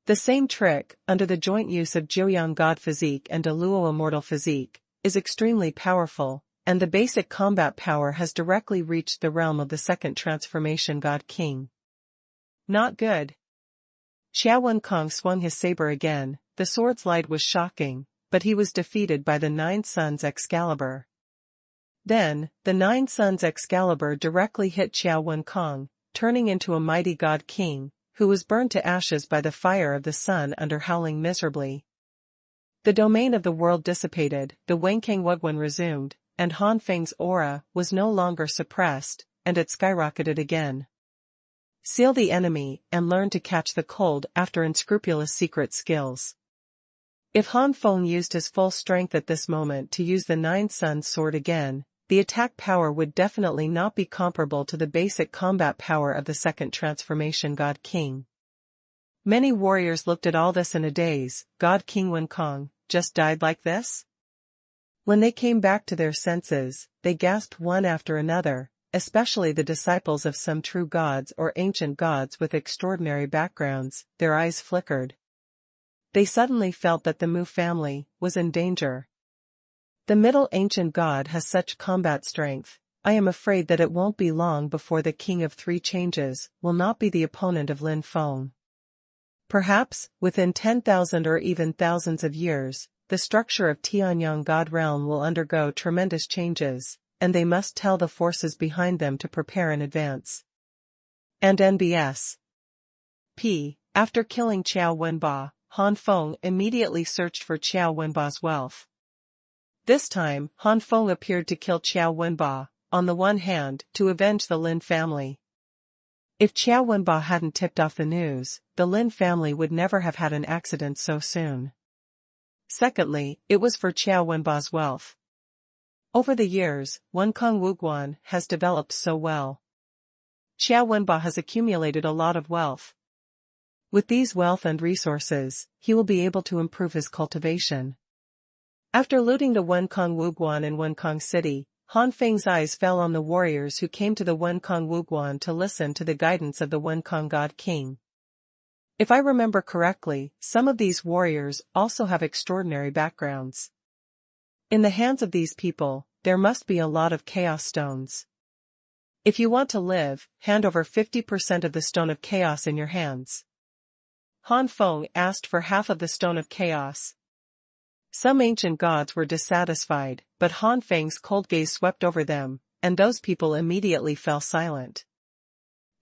A: The same trick, under the joint use of Jiuyang God physique and a Luo immortal physique, is extremely powerful, and the basic combat power has directly reached the realm of the second transformation God King. Not good. Xuanhuan swung his saber again. The sword's light was shocking, but he was defeated by the 9 Suns Excalibur. Then, the 9 Suns Excalibur directly hit Xuanhuan, turning into a mighty God King, who was burned to ashes by the fire of the sun under howling miserably. The domain of the world dissipated, the Wenkang Wugwan resumed, and Han Feng's aura was no longer suppressed, and it skyrocketed again. Seal the enemy, and learn to catch the cold after unscrupulous secret skills. If Han Feng used his full strength at this moment to use the 9 Suns sword again, the attack power would definitely not be comparable to the basic combat power of the second transformation God King. Many warriors looked at all this in a daze. God King Wenkong just died like this? When they came back to their senses, they gasped one after another, especially the disciples of some true gods or ancient gods with extraordinary backgrounds. Their eyes flickered. They suddenly felt that the Mu family was in danger. The middle ancient god has such combat strength. I am afraid that it won't be long before the King of Three Changes will not be the opponent of Lin Feng. Perhaps, within 10,000 or even thousands of years, the structure of Tianyang God Realm will undergo tremendous changes, and they must tell the forces behind them to prepare in advance. And NBS. After killing Qiao Wenba, Han Feng immediately searched for Qiao Wenba's wealth. This time, Han Feng appeared to kill Qiao Wenba, on the one hand, to avenge the Lin family. If Qiao Wenba hadn't tipped off the news, the Lin family would never have had an accident so soon. Secondly, it was for Qiao Wenba's wealth. Over the years, Wenkong Wuguan has developed so well. Qiao Wenba has accumulated a lot of wealth. With these wealth and resources, he will be able to improve his cultivation. After looting the Wenkong Wuguan in Wenkong City, Han Feng's eyes fell on the warriors who came to the Wenkong Wuguan to listen to the guidance of the Wenkong God King. If I remember correctly, some of these warriors also have extraordinary backgrounds. In the hands of these people, there must be a lot of chaos stones. If you want to live, hand over 50% of the stone of chaos in your hands. Han Feng asked for half of the stone of chaos. Some ancient gods were dissatisfied, but Han Feng's cold gaze swept over them, and those people immediately fell silent.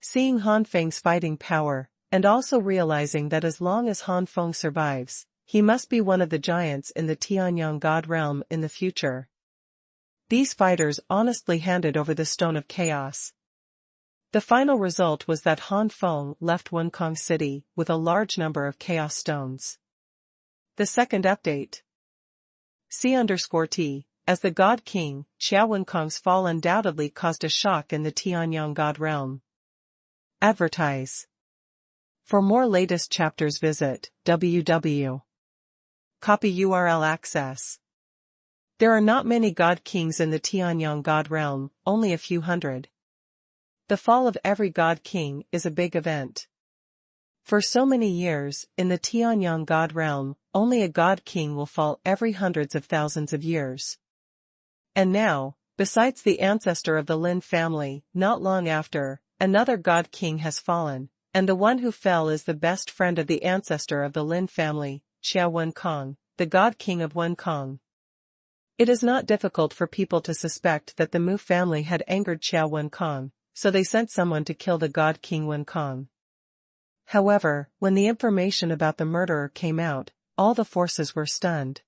A: Seeing Han Feng's fighting power, and also realizing that as long as Han Feng survives, he must be one of the giants in the Tianyang God realm in the future. These fighters honestly handed over the stone of chaos. The final result was that Han Feng left Wenkong City with a large number of chaos stones. The second update. C_T. As the God King, Qiao Wenkong's fall undoubtedly caused a shock in the Tianyang God realm. Advertise. For more latest chapters visit www. Copy URL access. There are not many God Kings in the Tianyang God realm, only a few hundred. The fall of every God King is a big event. For so many years, in the Tianyang God realm, only a God King will fall every hundreds of thousands of years. And now, besides the ancestor of the Lin family, not long after, another God King has fallen, and the one who fell is the best friend of the ancestor of the Lin family, Qiao Wenkong, the God King of Wenkong. It is not difficult for people to suspect that the Mu family had angered Qiao Wenkong, so they sent someone to kill the God King Wenkong. However, when the information about the murderer came out, all the forces were stunned.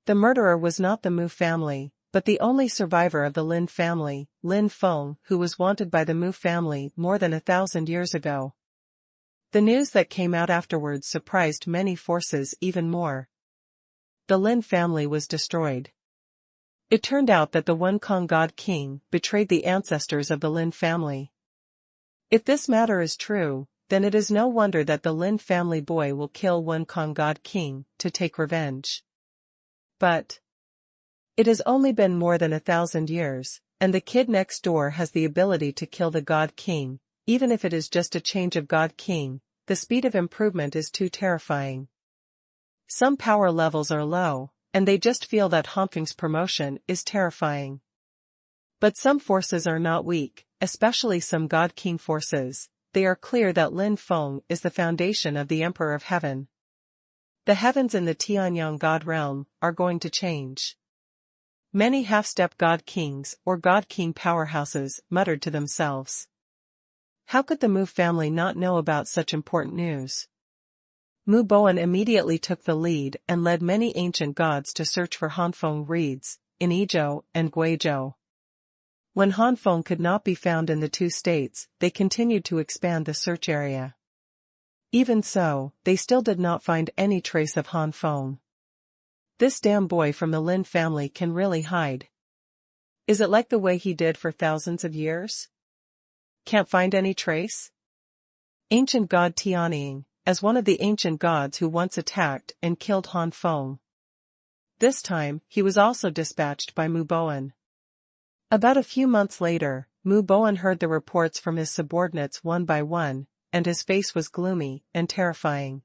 A: The murderer was not the Mu family, but the only survivor of the Lin family, Lin Feng, who was wanted by the Mu family more than 1,000 years ago. The news that came out afterwards surprised many forces even more. The Lin family was destroyed. It turned out that the Wenkong God King betrayed the ancestors of the Lin family. If this matter is true, then it is no wonder that the Lin family boy will kill Wenkong God King to take revenge. But it has only been more than 1,000 years, and the kid next door has the ability to kill the God King, even if it is just a change of God King. The speed of improvement is too terrifying. Some power levels are low, and they just feel that Han Feng's promotion is terrifying. But some forces are not weak, especially some God King forces. They are clear that Lin Feng is the foundation of the Emperor of Heaven. The heavens in the Tianyang God realm are going to change. Many half-step God Kings or God King powerhouses muttered to themselves. How could the Mu family not know about such important news? Mu Boan immediately took the lead and led many ancient gods to search for Han Feng reeds, in Yizhou and Guizhou. When Han Feng could not be found in the two states, they continued to expand the search area. Even so, they still did not find any trace of Han Feng. This damn boy from the Lin family can really hide. Is it like the way he did for thousands of years? Can't find any trace? Ancient god Tianying, as one of the ancient gods who once attacked and killed Han Feng. This time, he was also dispatched by Mu Boan. About a few months later, Mu Boan heard the reports from his subordinates one by one, and his face was gloomy and terrifying.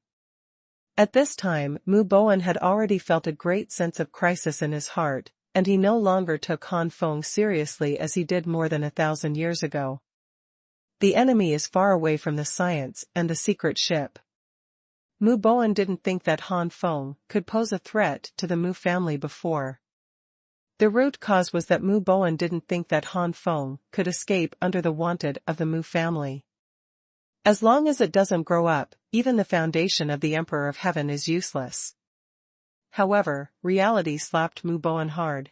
A: At this time, Mu Boan had already felt a great sense of crisis in his heart, and he no longer took Han Feng seriously as he did more than 1,000 years ago. The enemy is far away from the science and the secret ship. Mu Boan didn't think that Han Feng could pose a threat to the Mu family before. The root cause was that Mu Boan didn't think that Han Feng could escape under the wanted of the Mu family. As long as it doesn't grow up, even the foundation of the Emperor of Heaven is useless. However, reality slapped Mu Boan hard.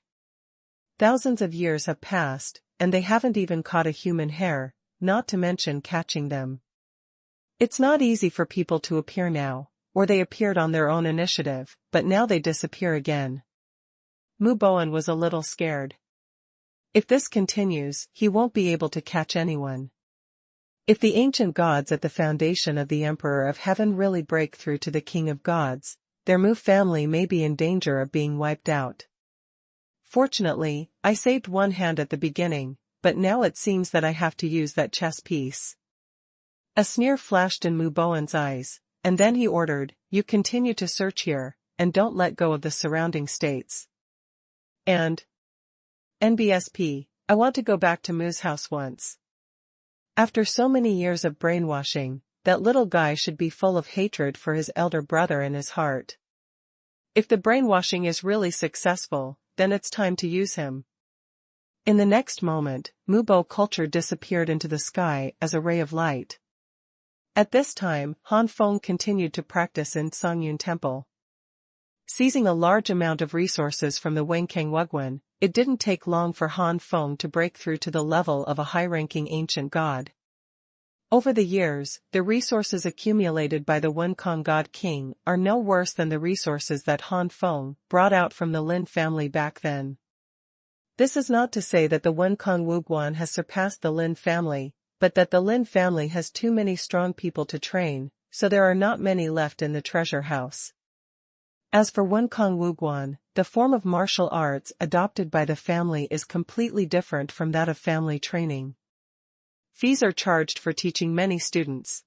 A: Thousands of years have passed, and they haven't even caught a human hair, not to mention catching them. It's not easy for people to appear now, or they appeared on their own initiative, but now they disappear again. Mu Boan was a little scared. If this continues, he won't be able to catch anyone. If the ancient gods at the foundation of the Emperor of Heaven really break through to the King of Gods, their Mu family may be in danger of being wiped out. Fortunately, I saved one hand at the beginning, but now it seems that I have to use that chess piece. A sneer flashed in Mu Boan's eyes, and then he ordered, "You continue to search here, and don't let go of the surrounding states. And NBSP, I want to go back to Mu's house once." After so many years of brainwashing, that little guy should be full of hatred for his elder brother in his heart. If the brainwashing is really successful, then it's time to use him. In the next moment, Mu Bo culture disappeared into the sky as a ray of light. At this time, Han Feng continued to practice in Xuanhuan Temple. Seizing a large amount of resources from the Wenkang Wugwan, it didn't take long for Han Feng to break through to the level of a high-ranking ancient god. Over the years, the resources accumulated by the Wenkang God King are no worse than the resources that Han Feng brought out from the Lin family back then. This is not to say that the Wenkang Wugwan has surpassed the Lin family, but that the Lin family has too many strong people to train, so there are not many left in the treasure house. As for Wenkang Wugwan, the form of martial arts adopted by the family is completely different from that of family training. Fees are charged for teaching many students.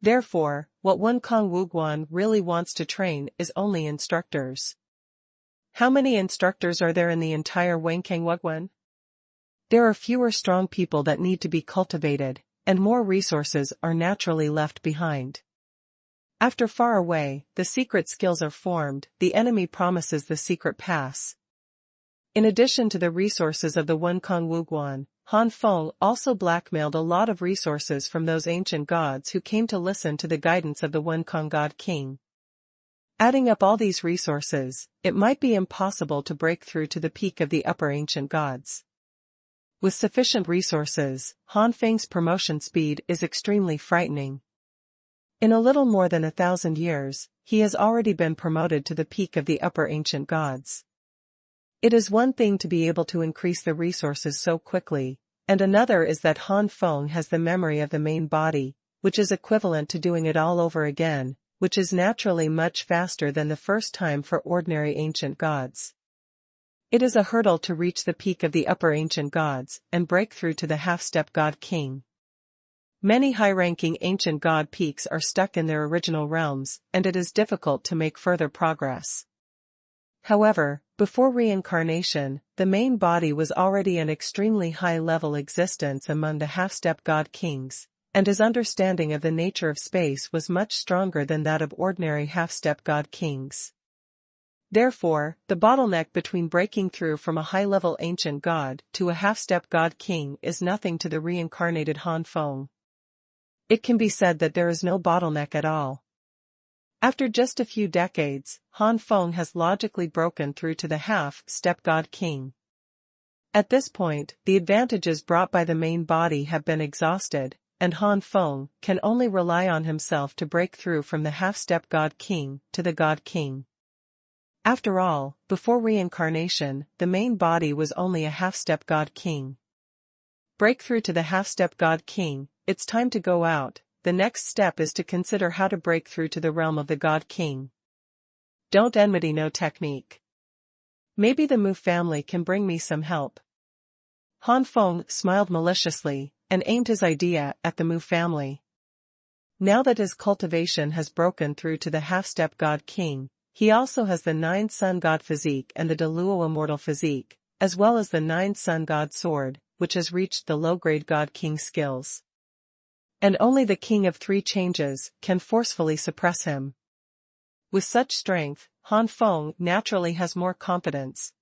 A: Therefore, what Wenkang Wugwan really wants to train is only instructors. How many instructors are there in the entire Wenkang Wugwan? There are fewer strong people that need to be cultivated, and more resources are naturally left behind. After far away, the secret skills are formed, the enemy promises the secret pass. In addition to the resources of the Wenkang Wugwan, Han Feng also blackmailed a lot of resources from those ancient gods who came to listen to the guidance of the Wenkang God King. Adding up all these resources, it might be impossible to break through to the peak of the upper ancient gods. With sufficient resources, Han Feng's promotion speed is extremely frightening. In a little more than 1,000 years, he has already been promoted to the peak of the upper ancient gods. It is one thing to be able to increase the resources so quickly, and another is that Han Feng has the memory of the main body, which is equivalent to doing it all over again, which is naturally much faster than the first time for ordinary ancient gods. It is a hurdle to reach the peak of the upper ancient gods and break through to the half-step god king. Many high-ranking ancient god peaks are stuck in their original realms, and it is difficult to make further progress. However, before reincarnation, the main body was already an extremely high-level existence among the half-step god kings, and his understanding of the nature of space was much stronger than that of ordinary half-step god kings. Therefore, the bottleneck between breaking through from a high-level ancient god to a half-step god king is nothing to the reincarnated Han Feng. It can be said that there is no bottleneck at all. After just a few decades, Han Feng has logically broken through to the half-step god king. At this point, the advantages brought by the main body have been exhausted, and Han Feng can only rely on himself to break through from the half-step god king to the god king. After all, before reincarnation, the main body was only a half-step God King. Break through to the half-step God King, it's time to go out. The next step is to consider how to break through to the realm of the God King. Don't enmity no technique. Maybe the Mu family can bring me some help. Han Feng smiled maliciously, and aimed his idea at the Mu family. Now that his cultivation has broken through to the half-step God King, he also has the 9 Sun God physique and the Deluo immortal physique, as well as the 9 Sun God sword, which has reached the low-grade God King skills. And only the King of 3 changes can forcefully suppress him. With such strength, Han Feng naturally has more confidence.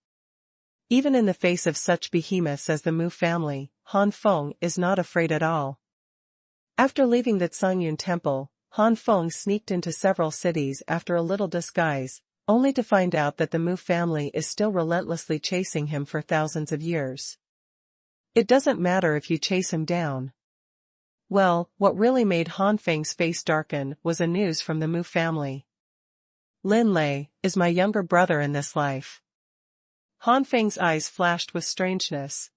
A: Even in the face of such behemoths as the Mu family, Han Feng is not afraid at all. After leaving the Xuanhuan temple, Han Feng sneaked into several cities after a little disguise, only to find out that the Mu family is still relentlessly chasing him for thousands of years. It doesn't matter if you chase him down. Well, what really made Han Feng's face darken was a news from the Mu family. Lin Lei is my younger brother in this life. Han Feng's eyes flashed with strangeness.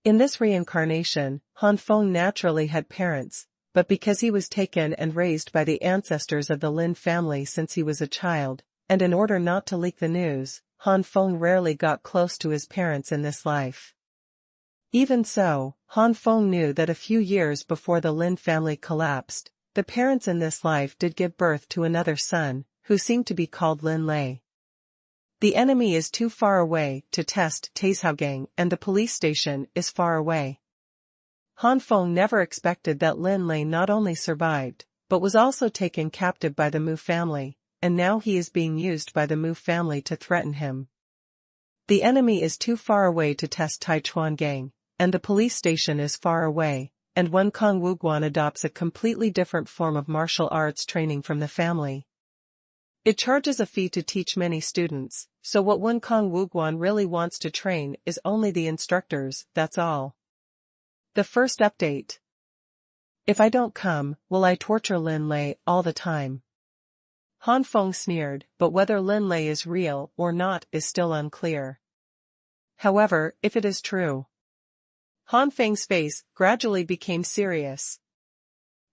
A: In this reincarnation, Han Feng naturally had parents, but because he was taken and raised by the ancestors of the Lin family since he was a child, and in order not to leak the news, Han Feng rarely got close to his parents in this life. Even so, Han Feng knew that a few years before the Lin family collapsed, the parents in this life did give birth to another son, who seemed to be called Lin Lei. The enemy is too far away to test Taizhaogang, and the police station is far away. Han Feng never expected that Lin Lei not only survived, but was also taken captive by the Mu family, and now he is being used by the Mu family to threaten him. The enemy is too far away to test Taizhaogang, and the police station is far away, and Wen Kong Wuguan adopts a completely different form of martial arts training from the family. It charges a fee to teach many students, so what Wen Kong Wuguan really wants to train is only the instructors, that's all. The first update. If I don't come, will I torture Lin Lei all the time? Han Feng sneered, but whether Lin Lei is real or not is still unclear. However, if it is true. Han Feng's face gradually became serious.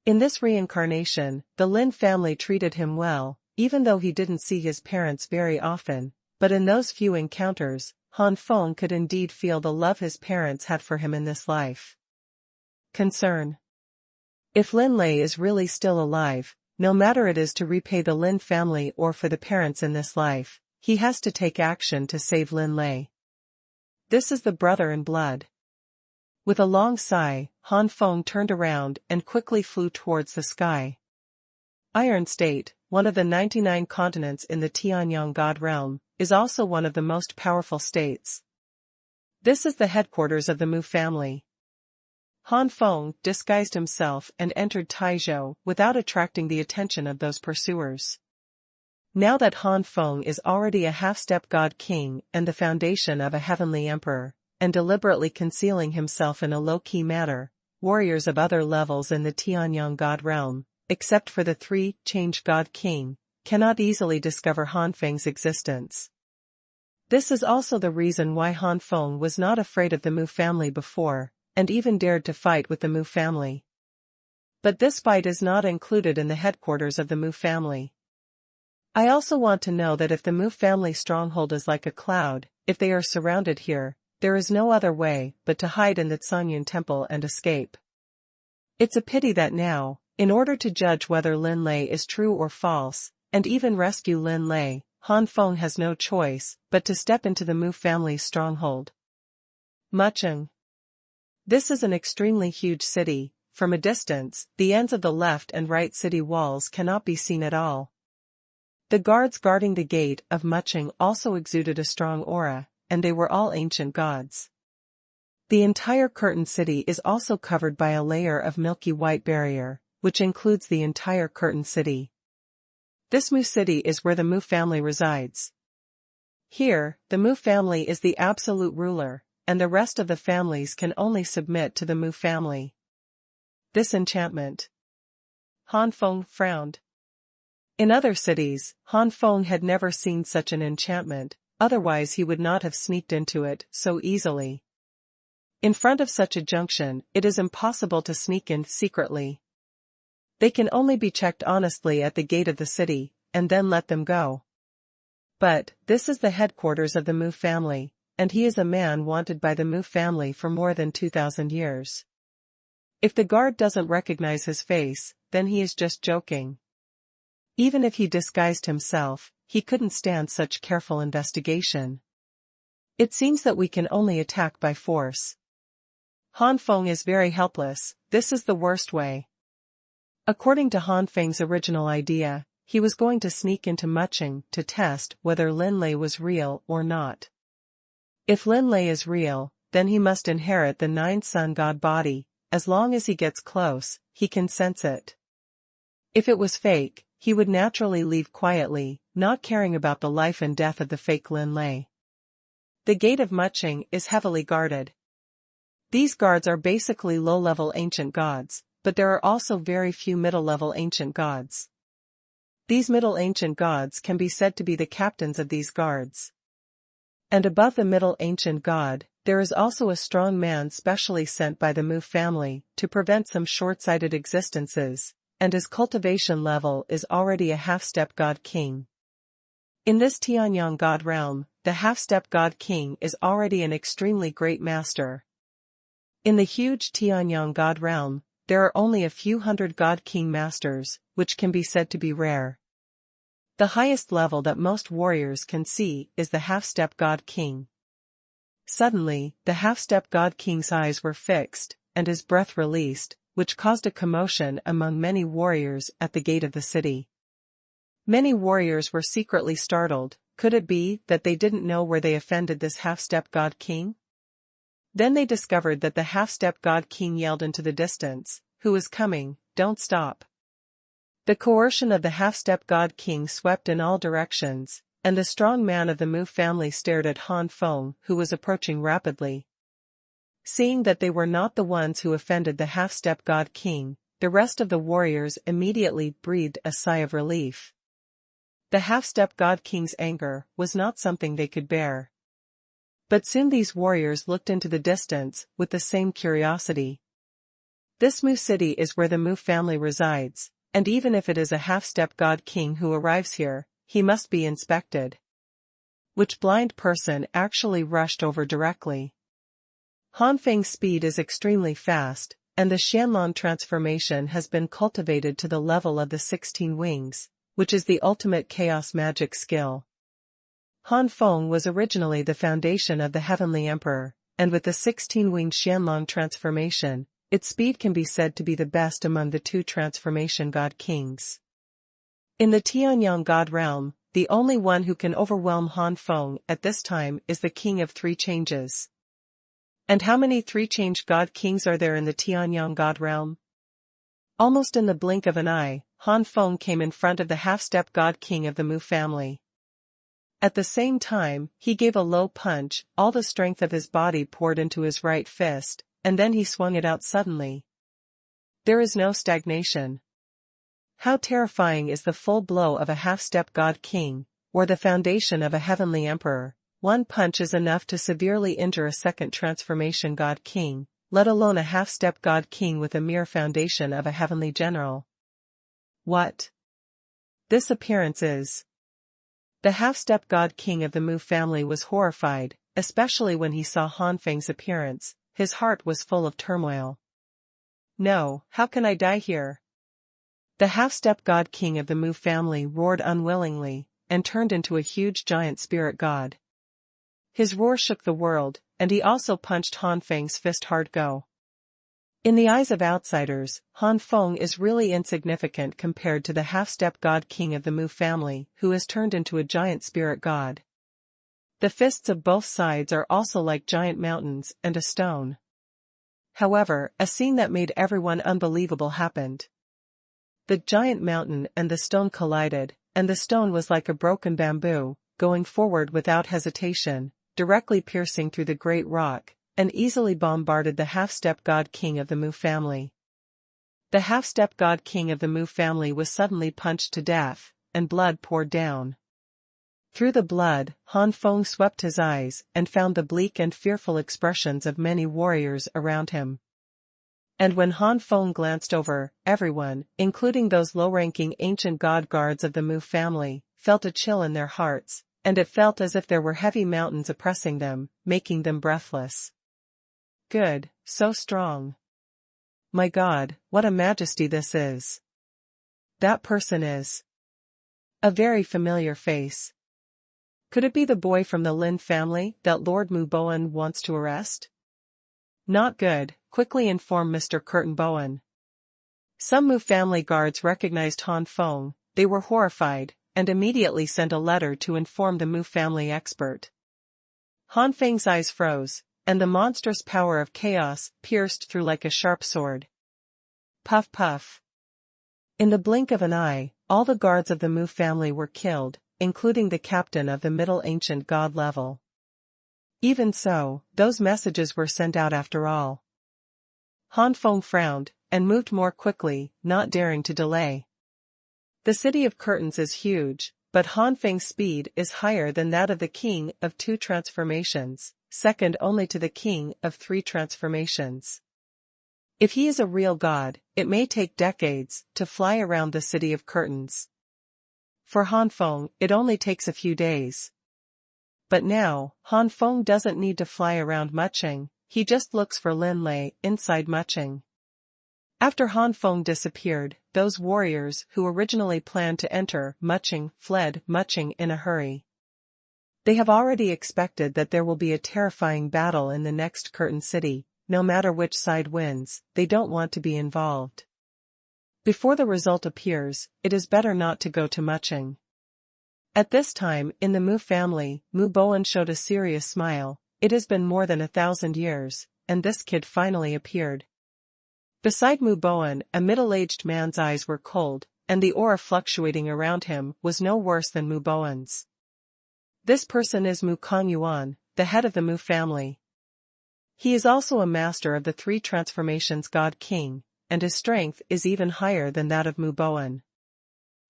A: In this reincarnation, the Lin family treated him well, even though he didn't see his parents very often, but in those few encounters, Han Feng could indeed feel the love his parents had for him in this life. Concern. If Lin Lei is really still alive, no matter it is to repay the Lin family or for the parents in this life, he has to take action to save Lin Lei. This is the brother in blood. With a long sigh, Han Feng turned around and quickly flew towards the sky. Iron State, one of the 99 continents in the Tianyang God realm, is also one of the most powerful states. This is the headquarters of the Mu family. Han Feng disguised himself and entered Taizhou without attracting the attention of those pursuers. Now that Han Feng is already a half-step God King and the foundation of a heavenly emperor, and deliberately concealing himself in a low-key manner, warriors of other levels in the Tianyang God realm, except for the 3 Change God King, cannot easily discover Han Feng's existence. This is also the reason why Han Feng was not afraid of the Mu family before, and even dared to fight with the Mu family. But this fight is not included in the headquarters of the Mu family. I also want to know that if the Mu family stronghold is like a cloud, if they are surrounded here, there is no other way but to hide in the Xuanhuan temple and escape. It's a pity that now, in order to judge whether Lin Lei is true or false, and even rescue Lin Lei, Han Feng has no choice but to step into the Mu family's stronghold. Mucheng. This is an extremely huge city. From a distance, the ends of the left and right city walls cannot be seen at all. The guards guarding the gate of Mucheng also exuded a strong aura, and they were all ancient gods. The entire curtain city is also covered by a layer of milky white barrier, which includes the entire curtain city. This Mu city is where the Mu family resides. Here, the Mu family is the absolute ruler, and the rest of the families can only submit to the Mu family. This enchantment. Han Feng frowned. In other cities, Han Feng had never seen such an enchantment, otherwise he would not have sneaked into it so easily. In front of such a junction, it is impossible to sneak in secretly. They can only be checked honestly at the gate of the city, and then let them go. But, this is the headquarters of the Mu family, and he is a man wanted by the Mu family for more than 2,000 years. If the guard doesn't recognize his face, then he is just joking. Even if he disguised himself, he couldn't stand such careful investigation. It seems that we can only attack by force. Han Feng is very helpless, this is the worst way. According to Han Feng's original idea, he was going to sneak into Mucheng to test whether Lin Lei was real or not. If Lin Lei is real, then he must inherit the Nine Sun God body. As long as he gets close, he can sense it. If it was fake, he would naturally leave quietly, not caring about the life and death of the fake Lin Lei. The gate of Mucheng is heavily guarded. These guards are basically low-level ancient gods, but there are also very few middle-level ancient gods. These middle ancient gods can be said to be the captains of these guards. And above the middle ancient god, there is also a strong man specially sent by the Mu family to prevent some short-sighted existences, and his cultivation level is already a half-step god king. In this Tianyang god realm, the half-step god king is already an extremely great master. In the huge Tianyang god realm, there are only a few hundred god king masters, which can be said to be rare. The highest level that most warriors can see is the half-step god king. Suddenly, the half-step god king's eyes were fixed, and his breath released, which caused a commotion among many warriors at the gate of the city. Many warriors were secretly startled. Could it be that they didn't know where they offended this half-step god king? Then they discovered that the half-step god king yelled into the distance, "Who is coming? Don't stop." The coercion of the half-step god king swept in all directions, and the strong man of the Mu family stared at Han Feng, who was approaching rapidly. Seeing that they were not the ones who offended the half-step god king, the rest of the warriors immediately breathed a sigh of relief. The half-step god king's anger was not something they could bear. But soon these warriors looked into the distance with the same curiosity. This Mu city is where the Mu family resides, and even if it is a half-step god king who arrives here, he must be inspected. Which blind person actually rushed over directly? Han Feng's speed is extremely fast, and the Xuanhuan transformation has been cultivated to the level of the 16 wings, which is the ultimate chaos magic skill. Han Feng was originally the foundation of the Heavenly Emperor, and with the 16-winged Xuanhuan transformation, its speed can be said to be the best among the two transformation god kings. In the Tianyang god realm, the only one who can overwhelm Han Feng at this time is the King of Three Changes. And how many three-change god kings are there in the Tianyang god realm? Almost in the blink of an eye, Han Feng came in front of the half-step god king of the Mu family. At the same time, he gave a low punch, all the strength of his body poured into his right fist, and then he swung it out suddenly. There is no stagnation. How terrifying is the full blow of a half-step god king, or the foundation of a heavenly emperor. One punch is enough to severely injure a second transformation god king, let alone a half-step god king with a mere foundation of a heavenly general. What? This appearance is. The half-step god king of the Mu family was horrified, especially when he saw Han Feng's appearance. His heart was full of turmoil. No, how can I die here? The half-step god king of the Mu family roared unwillingly, and turned into a huge giant spirit god. His roar shook the world, and he also punched Han Feng's fist hard. Go. In the eyes of outsiders, Han Feng is really insignificant compared to the half-step god king of the Mu family, who has turned into a giant spirit god. The fists of both sides are also like giant mountains and a stone. However, a scene that made everyone unbelievable happened. The giant mountain and the stone collided, and the stone was like a broken bamboo, going forward without hesitation, directly piercing through the great rock, and easily bombarded the half-step god king of the Mu family. The half-step god king of the Mu family was suddenly punched to death, and blood poured down. Through the blood, Han Feng swept his eyes and found the bleak and fearful expressions of many warriors around him. And when Han Feng glanced over, everyone, including those low-ranking ancient god guards of the Mu family, felt a chill in their hearts, and it felt as if there were heavy mountains oppressing them, making them breathless. Good, so strong. My God, what a majesty this is. That person is a very familiar face. Could it be the boy from the Lin family that Lord Mu Boan wants to arrest? Not good, quickly informed Mr. Curtin Boan. Some Mu family guards recognized Han Feng, they were horrified, and immediately sent a letter to inform the Mu family expert. Han Feng's eyes froze, and the monstrous power of chaos pierced through like a sharp sword. Puff puff. In the blink of an eye, all the guards of the Mu family were killed, including the captain of the Middle Ancient God level. Even so, those messages were sent out after all. Han Feng frowned, and moved more quickly, not daring to delay. The city of curtains is huge, but Han Feng's speed is higher than that of the king of 2 transformations, second only to the king of 3 transformations. If he is a real god, it may take decades to fly around the city of curtains. For Han Feng, it only takes a few days. But now, Han Feng doesn't need to fly around Muching, he just looks for Lin Lei inside Muching. After Han Feng disappeared, those warriors who originally planned to enter Muching fled Muching in a hurry. They have already expected that there will be a terrifying battle in the next curtain city, no matter which side wins, they don't want to be involved. Before the result appears, it is better not to go to Muching. At this time, in the Mu family, Mu Boan showed a serious smile. It has been more than 1,000 years, and this kid finally appeared. Beside Mu Boan, a middle-aged man's eyes were cold, and the aura fluctuating around him was no worse than Mu Boan's. This person is Mu Kongyuan, the head of the Mu family. He is also a master of the 3 transformations God King, and his strength is even higher than that of Mu Boan.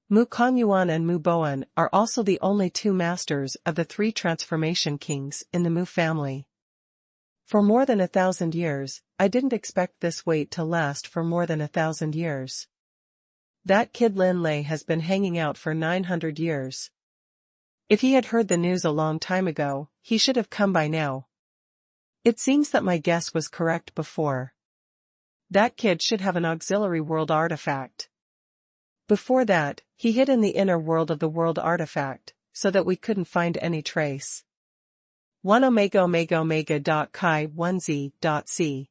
A: Mu Kongyuan and Mu Boan are also the only 2 masters of the 3 transformation kings in the Mu family. For more than 1,000 years, I didn't expect this wait to last for more than 1,000 years. That kid Lin Lei has been hanging out for 900 years. If he had heard the news a long time ago, he should have come by now. It seems that my guess was correct before. That kid should have an auxiliary world artifact. Before that, he hid in the inner world of the world artifact, so that we couldn't find any trace. 1 Omega Omega Omega Chi 1Z.C.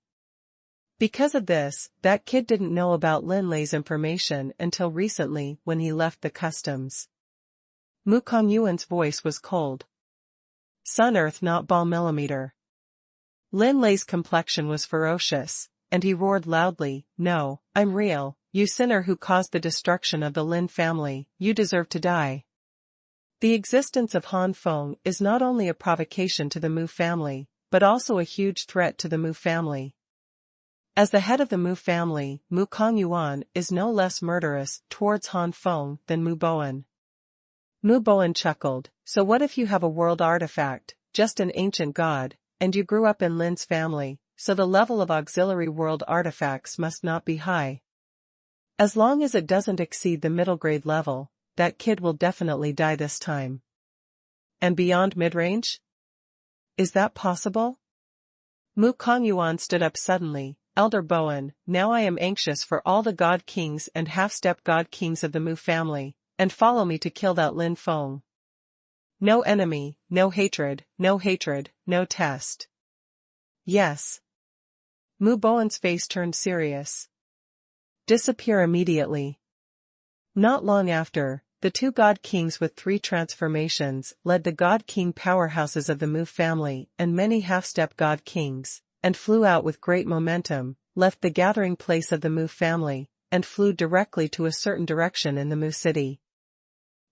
A: Because of this, that kid didn't know about Lin Lei's information until recently when he left the customs. Mu Kongyuan's voice was cold. Sun Earth not ball millimeter. Lin Lei's complexion was ferocious, and he roared loudly, "No, I'm real, you sinner who caused the destruction of the Lin family, you deserve to die." The existence of Han Feng is not only a provocation to the Mu family, but also a huge threat to the Mu family. As the head of the Mu family, Mu Kongyuan is no less murderous towards Han Feng than Mu Boan. Mu Boan chuckled, "So what if you have a world artifact, just an ancient god, and you grew up in Lin's family, so the level of auxiliary world artifacts must not be high. As long as it doesn't exceed the middle grade level, that kid will definitely die this time. And beyond mid-range? Is that possible?" Mu Kongyuan stood up suddenly. "Elder Boan, now I am anxious for all the god kings and half-step god kings of the Mu family, and follow me to kill that Lin Feng. No enemy, no hatred, no test." "Yes." Mu Boan's face turned serious. "Disappear immediately." Not long after, the 2 god kings with 3 transformations led the god king powerhouses of the Mu family and many half-step god kings, and flew out with great momentum, left the gathering place of the Mu family, and flew directly to a certain direction in the Mu city.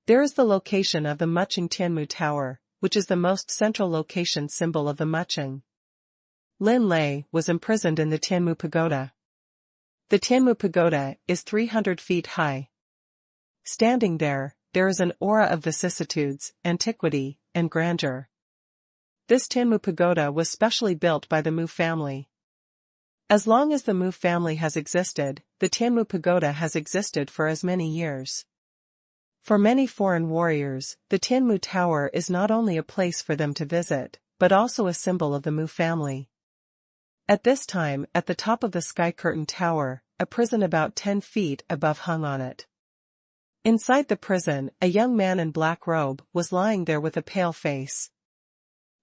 A: There is the location of the Muching Tianmu Tower, which is the most central location symbol of the Muching. Lin Lei was imprisoned in the Tianmu Pagoda. The Tianmu Pagoda is 300 feet high. Standing there, there is an aura of vicissitudes, antiquity, and grandeur. This Tianmu pagoda was specially built by the Mu family. As long as the Mu family has existed, the Tianmu pagoda has existed for as many years. For many foreign warriors, the Tianmu Tower is not only a place for them to visit, but also a symbol of the Mu family. At this time, at the top of the Sky Curtain Tower, a prison about 10 feet above hung on it. Inside the prison, a young man in black robe was lying there with a pale face.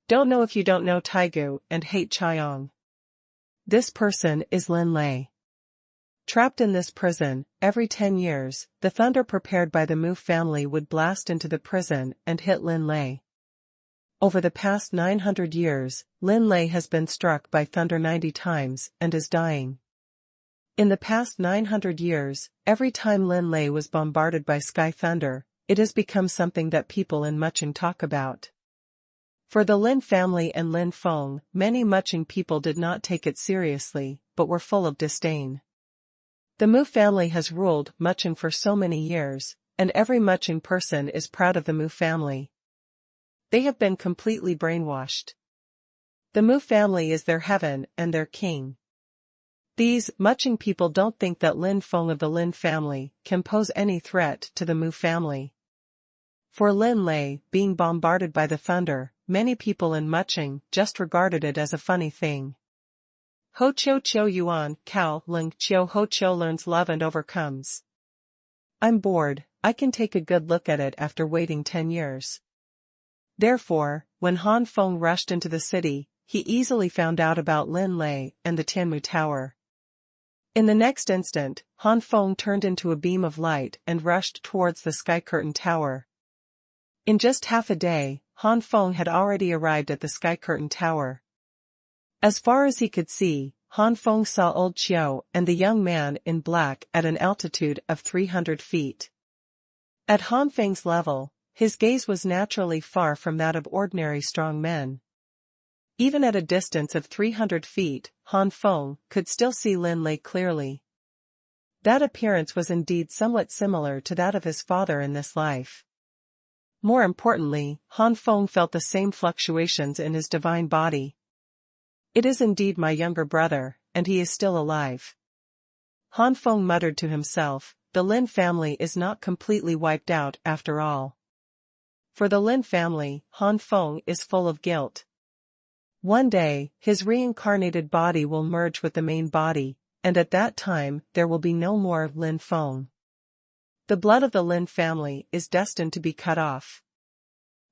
A: Don't know if you don't know Taigu and hate Chiang. This person is Lin Lei. Trapped in this prison, every 10 years, the thunder prepared by the Mu family would blast into the prison and hit Lin Lei. Over the past 900 years, Lin Lei has been struck by thunder 90 times and is dying. In the past 900 years, every time Lin Lei was bombarded by sky thunder, it has become something that people in Muching talk about. For the Lin family and Lin Feng, many Muching people did not take it seriously, but were full of disdain. The Mu family has ruled Muching for so many years, and every Muching person is proud of the Mu family. They have been completely brainwashed. The Mu family is their heaven and their king. These Muching people don't think that Lin Feng of the Lin family can pose any threat to the Mu family. For Lin Lei being bombarded by the thunder, many people in Muching just regarded it as a funny thing. Ho Chiu Chiu Yuan, Cao Ling Chiu Ho Chiu learns love and overcomes. I'm bored, I can take a good look at it after waiting 10 years. Therefore, when Han Feng rushed into the city, he easily found out about Lin Lei and the Tianmu Tower. In the next instant, Han Feng turned into a beam of light and rushed towards the Sky Curtain Tower. In just half a day, Han Feng had already arrived at the Sky Curtain Tower. As far as he could see, Han Feng saw Old Chiu and the young man in black at an altitude of 300 feet. At Han Feng's level, his gaze was naturally far from that of ordinary strong men. Even at a distance of 300 feet, Han Feng could still see Lin Lei clearly. That appearance was indeed somewhat similar to that of his father in this life. More importantly, Han Feng felt the same fluctuations in his divine body. It is indeed my younger brother, and he is still alive. Han Feng muttered to himself, the Lin family is not completely wiped out after all. For the Lin family, Han Feng is full of guilt. One day, his reincarnated body will merge with the main body, and at that time there will be no more Lin Feng. The blood of the Lin family is destined to be cut off.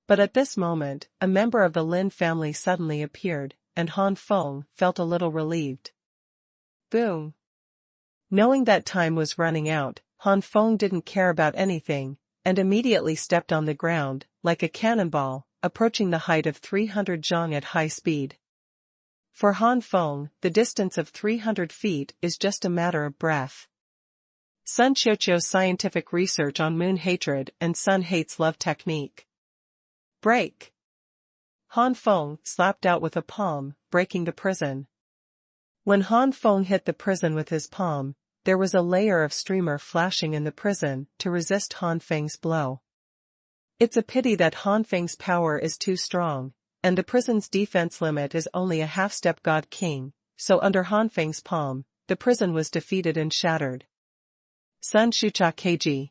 A: But at this moment, a member of the Lin family suddenly appeared, and Han Feng felt a little relieved. Boom! Knowing that time was running out, Han Feng didn't care about anything, and immediately stepped on the ground, like a cannonball, approaching the height of 300 zhang at high speed. For Han Feng, the distance of 300 feet is just a matter of breath. Sun Qiuqiu's scientific research on moon hatred and sun hates love technique. Break! Han Feng slapped out with a palm, breaking the prison. When Han Feng hit the prison with his palm, there was a layer of streamer flashing in the prison to resist Han Feng's blow. It's a pity that Han Feng's power is too strong, and the prison's defense limit is only a half-step God King, so under Han Feng's palm, the prison was defeated and shattered. Sun Shucha Kg.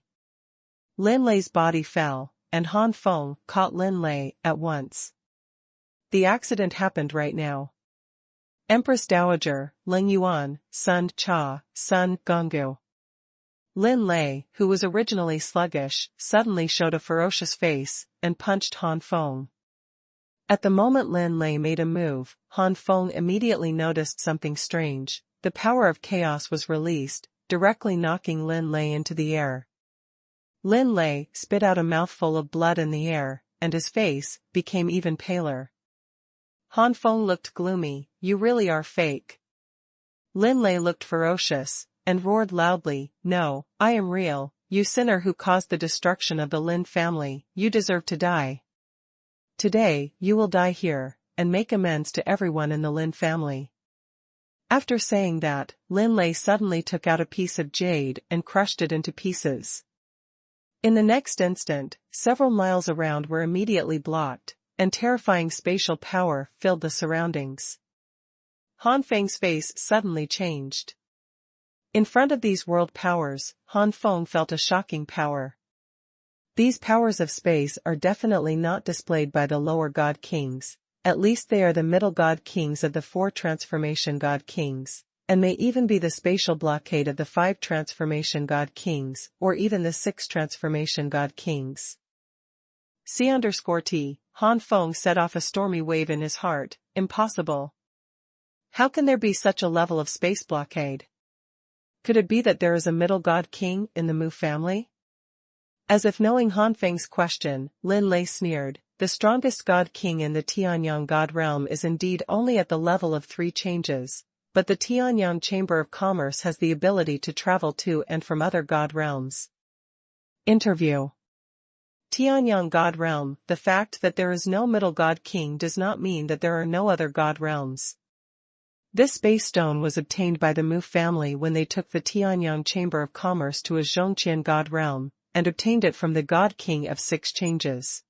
A: Lin Lei's body fell, and Han Feng caught Lin Lei at once. The accident happened right now. Empress Dowager, Ling Yuan, Sun Cha, Sun Gonggu. Lin Lei, who was originally sluggish, suddenly showed a ferocious face, and punched Han Feng. At the moment Lin Lei made a move, Han Feng immediately noticed something strange. The power of chaos was released, directly knocking Lin Lei into the air. Lin Lei spit out a mouthful of blood in the air, and his face became even paler. Han Feng looked gloomy. You really are fake. Lin Lei looked ferocious, and roared loudly, No, I am real, you sinner who caused the destruction of the Lin family, you deserve to die. Today, you will die here, and make amends to everyone in the Lin family. After saying that, Lin Lei suddenly took out a piece of jade and crushed it into pieces. In the next instant, several miles around were immediately blocked, and terrifying spatial power filled the surroundings. Han Feng's face suddenly changed. In front of these world powers, Han Feng felt a shocking power. These powers of space are definitely not displayed by the lower god kings, at least they are the middle god kings of the 4 transformation god kings, and may even be the spatial blockade of the 5 transformation god kings, or even the 6 transformation god kings. C_T, Han Feng set off a stormy wave in his heart. Impossible. How can there be such a level of space blockade? Could it be that there is a middle god king in the Mu family? As if knowing Han Feng's question, Lin Lei sneered, the strongest god king in the Tianyang god realm is indeed only at the level of 3 changes, but the Tianyang Chamber of Commerce has the ability to travel to and from other god realms. Interview. Tianyang god realm, the fact that there is no middle god king does not mean that there are no other god realms. This space stone was obtained by the Mu family when they took the Tianyang Chamber of Commerce to a Zhongqian god realm, and obtained it from the god king of 6 changes.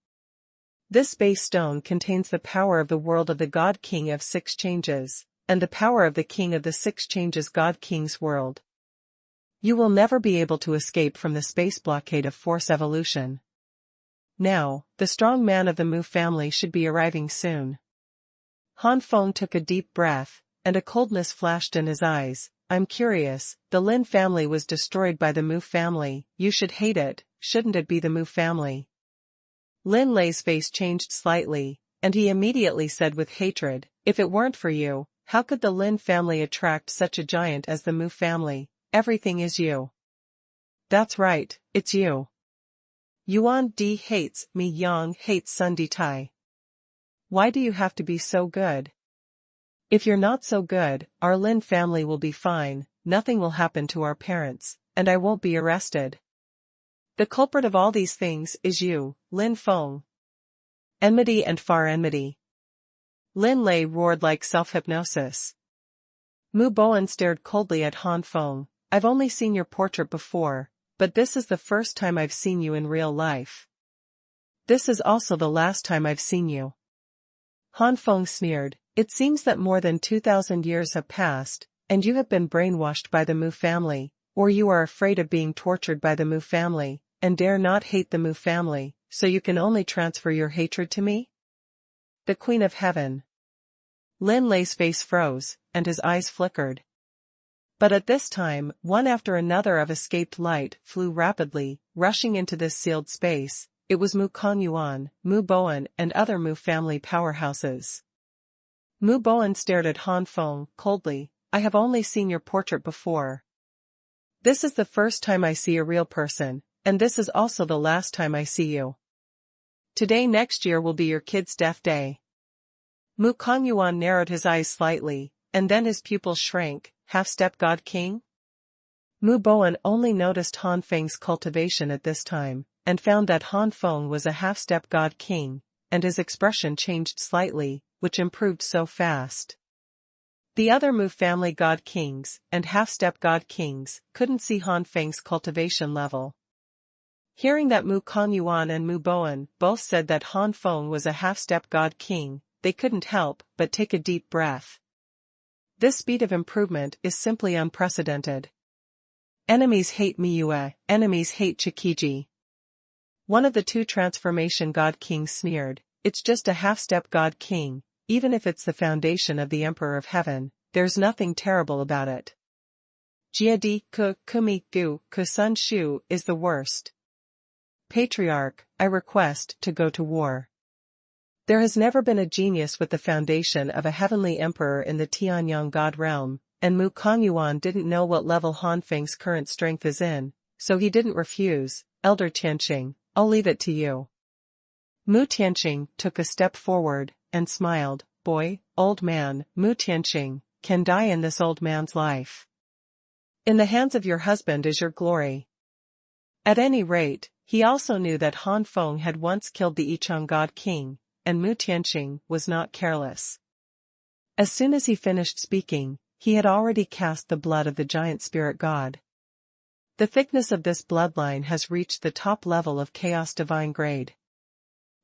A: This space stone contains the power of the world of the god king of 6 changes, and the power of the king of the 6 changes god king's world. You will never be able to escape from the space blockade of force evolution. Now, the strong man of the Mu family should be arriving soon. Han Feng took a deep breath, and a coldness flashed in his eyes. I'm curious, the Lin family was destroyed by the Mu family, you should hate it, shouldn't it be the Mu family? Lin Lei's face changed slightly, and he immediately said with hatred, if it weren't for you, how could the Lin family attract such a giant as the Mu family? Everything is you. That's right, it's you. Yuan Di hates me, Yang hates Sun Di Tai. Why do you have to be so good? If you're not so good, our Lin family will be fine, nothing will happen to our parents, and I won't be arrested. The culprit of all these things is you, Lin Feng. Enmity and far enmity. Lin Lei roared like self-hypnosis. Mu Boan stared coldly at Han Feng. I've only seen your portrait before, but this is the first time I've seen you in real life. This is also the last time I've seen you. Han Feng sneered. It seems that more than 2,000 years have passed, and you have been brainwashed by the Mu family, or you are afraid of being tortured by the Mu family, and dare not hate the Mu family, so you can only transfer your hatred to me? The Queen of Heaven. Lin Lei's face froze, and his eyes flickered. But at this time, one after another of escaped light flew rapidly, rushing into this sealed space. It was Mu Kongyuan, Mu Boan and other Mu family powerhouses. Mu Boan stared at Han Feng coldly. I have only seen your portrait before. This is the first time I see a real person, and this is also the last time I see you. Today next year will be your kid's death day. Mu Kongyuan narrowed his eyes slightly, and then his pupils shrank. Half-step god king? Mu Boan only noticed Han Feng's cultivation at this time, and found that Han Feng was a half-step god king, and his expression changed slightly, which improved so fast. The other Mu family god kings, and half-step god kings, couldn't see Han Feng's cultivation level. Hearing that Mu Kongyuan and Mu Boan both said that Han Feng was a half-step god king, they couldn't help but take a deep breath. This speed of improvement is simply unprecedented. Enemies hate Miue, enemies hate Chikiji. One of the 2 transformation god kings sneered, it's just a half-step god king, even if it's the foundation of the Emperor of Heaven, there's nothing terrible about it. Jiadi ku kumi gu ku sun shu is the worst. Patriarch, I request to go to war. There has never been a genius with the foundation of a heavenly emperor in the Tianyang god realm, and Mu Kongyuan didn't know what level Han Feng's current strength is in, so he didn't refuse. Elder Tianqing, I'll leave it to you. Mu Tianqing took a step forward, and smiled. Boy, old man, Mu Tianqing, can die in this old man's life. In the hands of your husband is your glory. At any rate, he also knew that Han Feng had once killed the Yichang god king, and Mu Tianqing was not careless. As soon as he finished speaking, he had already cast the blood of the giant spirit god. The thickness of this bloodline has reached the top level of chaos divine grade.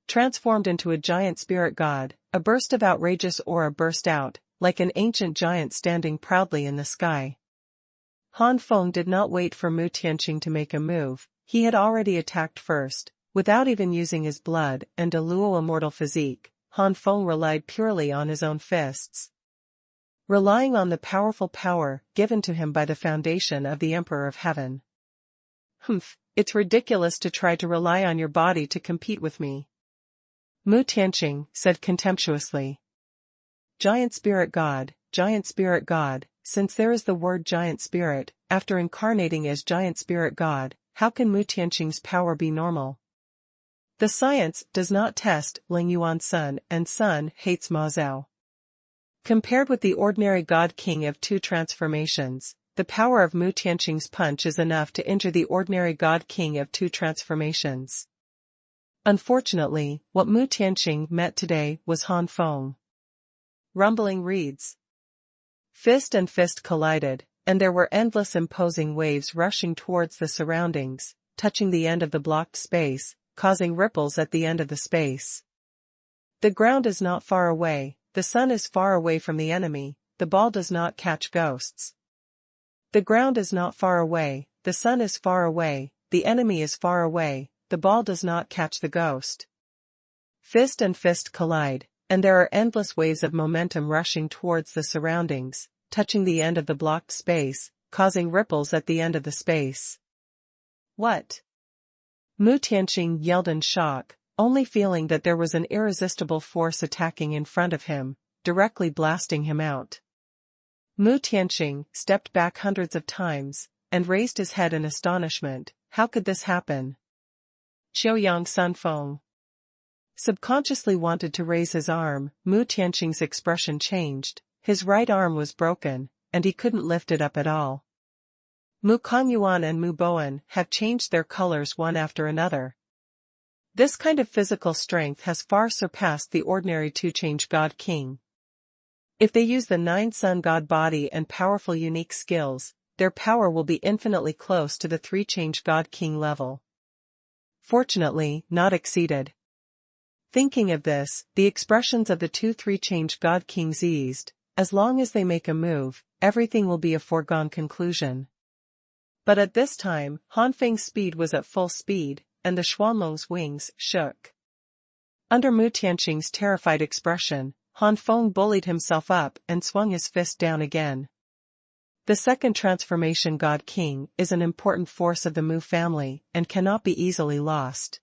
A: Transformed into a giant spirit god, a burst of outrageous aura burst out, like an ancient giant standing proudly in the sky. Han Feng did not wait for Mu Tianqing to make a move, he had already attacked first. Without even using his blood and a luo immortal physique, Han Feng relied purely on his own fists. Relying on the powerful power given to him by the foundation of the Emperor of Heaven. It's ridiculous to try to rely on your body to compete with me. Mu Tianqing said contemptuously. Giant spirit god, since there is the word giant spirit, after incarnating as giant spirit god, how can Mu Tianqing's power be normal? The science does not test Ling Yuan's son, and son hates Ma Zhao. Compared with the ordinary god king of two transformations, the power of Mu Tianqing's punch is enough to injure the ordinary god king of two transformations. Unfortunately, what Mu Tianqing met today was Han Feng. Rumbling reeds. Fist and fist collided, and there were endless imposing waves rushing towards the surroundings, touching the end of the blocked space, causing ripples at the end of the space. The ground is not far away, the sun is far away from the enemy, the ball does not catch ghosts. The ground is not far away, the sun is far away, the enemy is far away, the ball does not catch the ghost. Fist and fist collide, and there are endless waves of momentum rushing towards the surroundings, touching the end of the blocked space, causing ripples at the end of the space. What? Mu Tianqing yelled in shock, only feeling that there was an irresistible force attacking in front of him, directly blasting him out. Mu Tianqing stepped back hundreds of times, and raised his head in astonishment. How could this happen? Qiuyang Sun Feng subconsciously wanted to raise his arm. Mu Tianqing's expression changed, his right arm was broken, and he couldn't lift it up at all. Mu Kongyuan and Mu Boan have changed their colors one after another. This kind of physical strength has far surpassed the ordinary two-change god king. If they use the nine sun god body and powerful unique skills, their power will be infinitely close to the three-change god king level. Fortunately, not exceeded. Thinking of this, the expressions of the two three-change god kings eased. As long as they make a move, everything will be a foregone conclusion. But at this time, Han Feng's speed was at full speed, and the Xuanhuan's wings shook. Under Mu Tianqing's terrified expression, Han Feng bullied himself up and swung his fist down again. The second transformation god king is an important force of the Mu family and cannot be easily lost.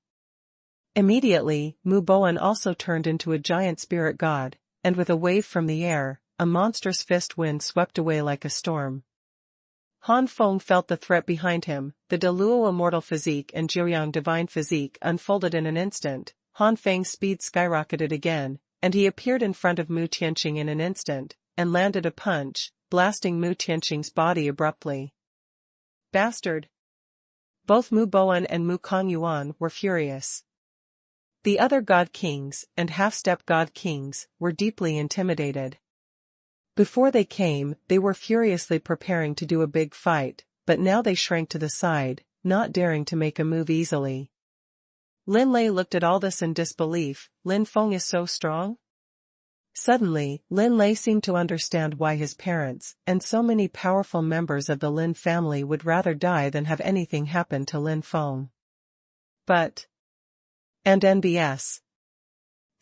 A: Immediately, Mu Boan also turned into a giant spirit god, and with a wave from the air, a monstrous fist wind swept away like a storm. Han Feng felt the threat behind him, the Deluo immortal physique and Jiuyang divine physique unfolded in an instant. Han Feng's speed skyrocketed again, and he appeared in front of Mu Tianqing in an instant, and landed a punch, blasting Mu Tianqing's body abruptly. Bastard! Both Mu Boan and Mu Kongyuan were furious. The other god kings and half-step god kings were deeply intimidated. Before they came, they were furiously preparing to do a big fight, but now they shrank to the side, not daring to make a move easily. Lin Lei looked at all this in disbelief. Lin Feng is so strong? Suddenly, Lin Lei seemed to understand why his parents and so many powerful members of the Lin family would rather die than have anything happen to Lin Feng. But... and NBS.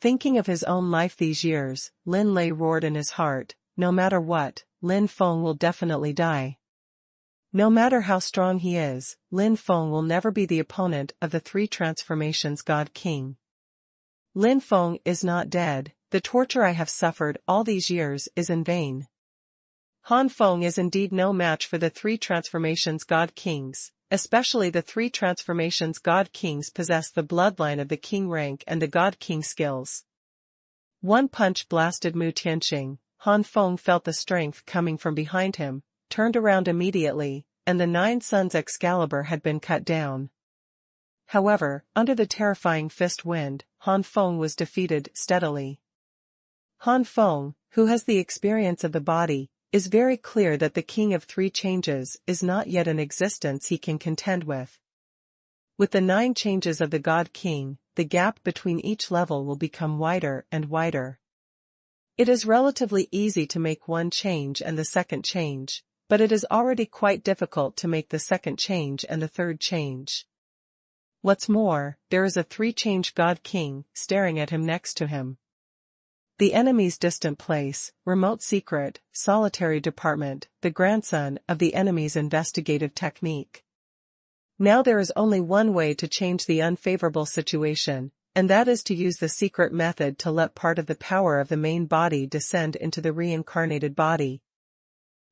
A: Thinking of his own life these years, Lin Lei roared in his heart, no matter what, Lin Feng will definitely die. No matter how strong he is, Lin Feng will never be the opponent of the three transformations god king. Lin Feng is not dead, the torture I have suffered all these years is in vain. Han Feng is indeed no match for the three transformations god kings, especially the three transformations god kings possess the bloodline of the king rank and the god king skills. One punch blasted Mu Tianqing. Han Feng felt the strength coming from behind him, turned around immediately, and the Nine Suns Excalibur had been cut down. However, under the terrifying fist wind, Han Feng was defeated steadily. Han Feng, who has the experience of the body, is very clear that the king of three changes is not yet an existence he can contend with. With the 9 changes of the God King, the gap between each level will become wider and wider. It is relatively easy to make one change and the second change, but it is already quite difficult to make the second change and the third change. What's more, there is a 3-change God King staring at him next to him. The enemy's distant place, remote secret, solitary department, the grandson of the enemy's investigative technique. Now there is only one way to change the unfavorable situation, and that is to use the secret method to let part of the power of the main body descend into the reincarnated body.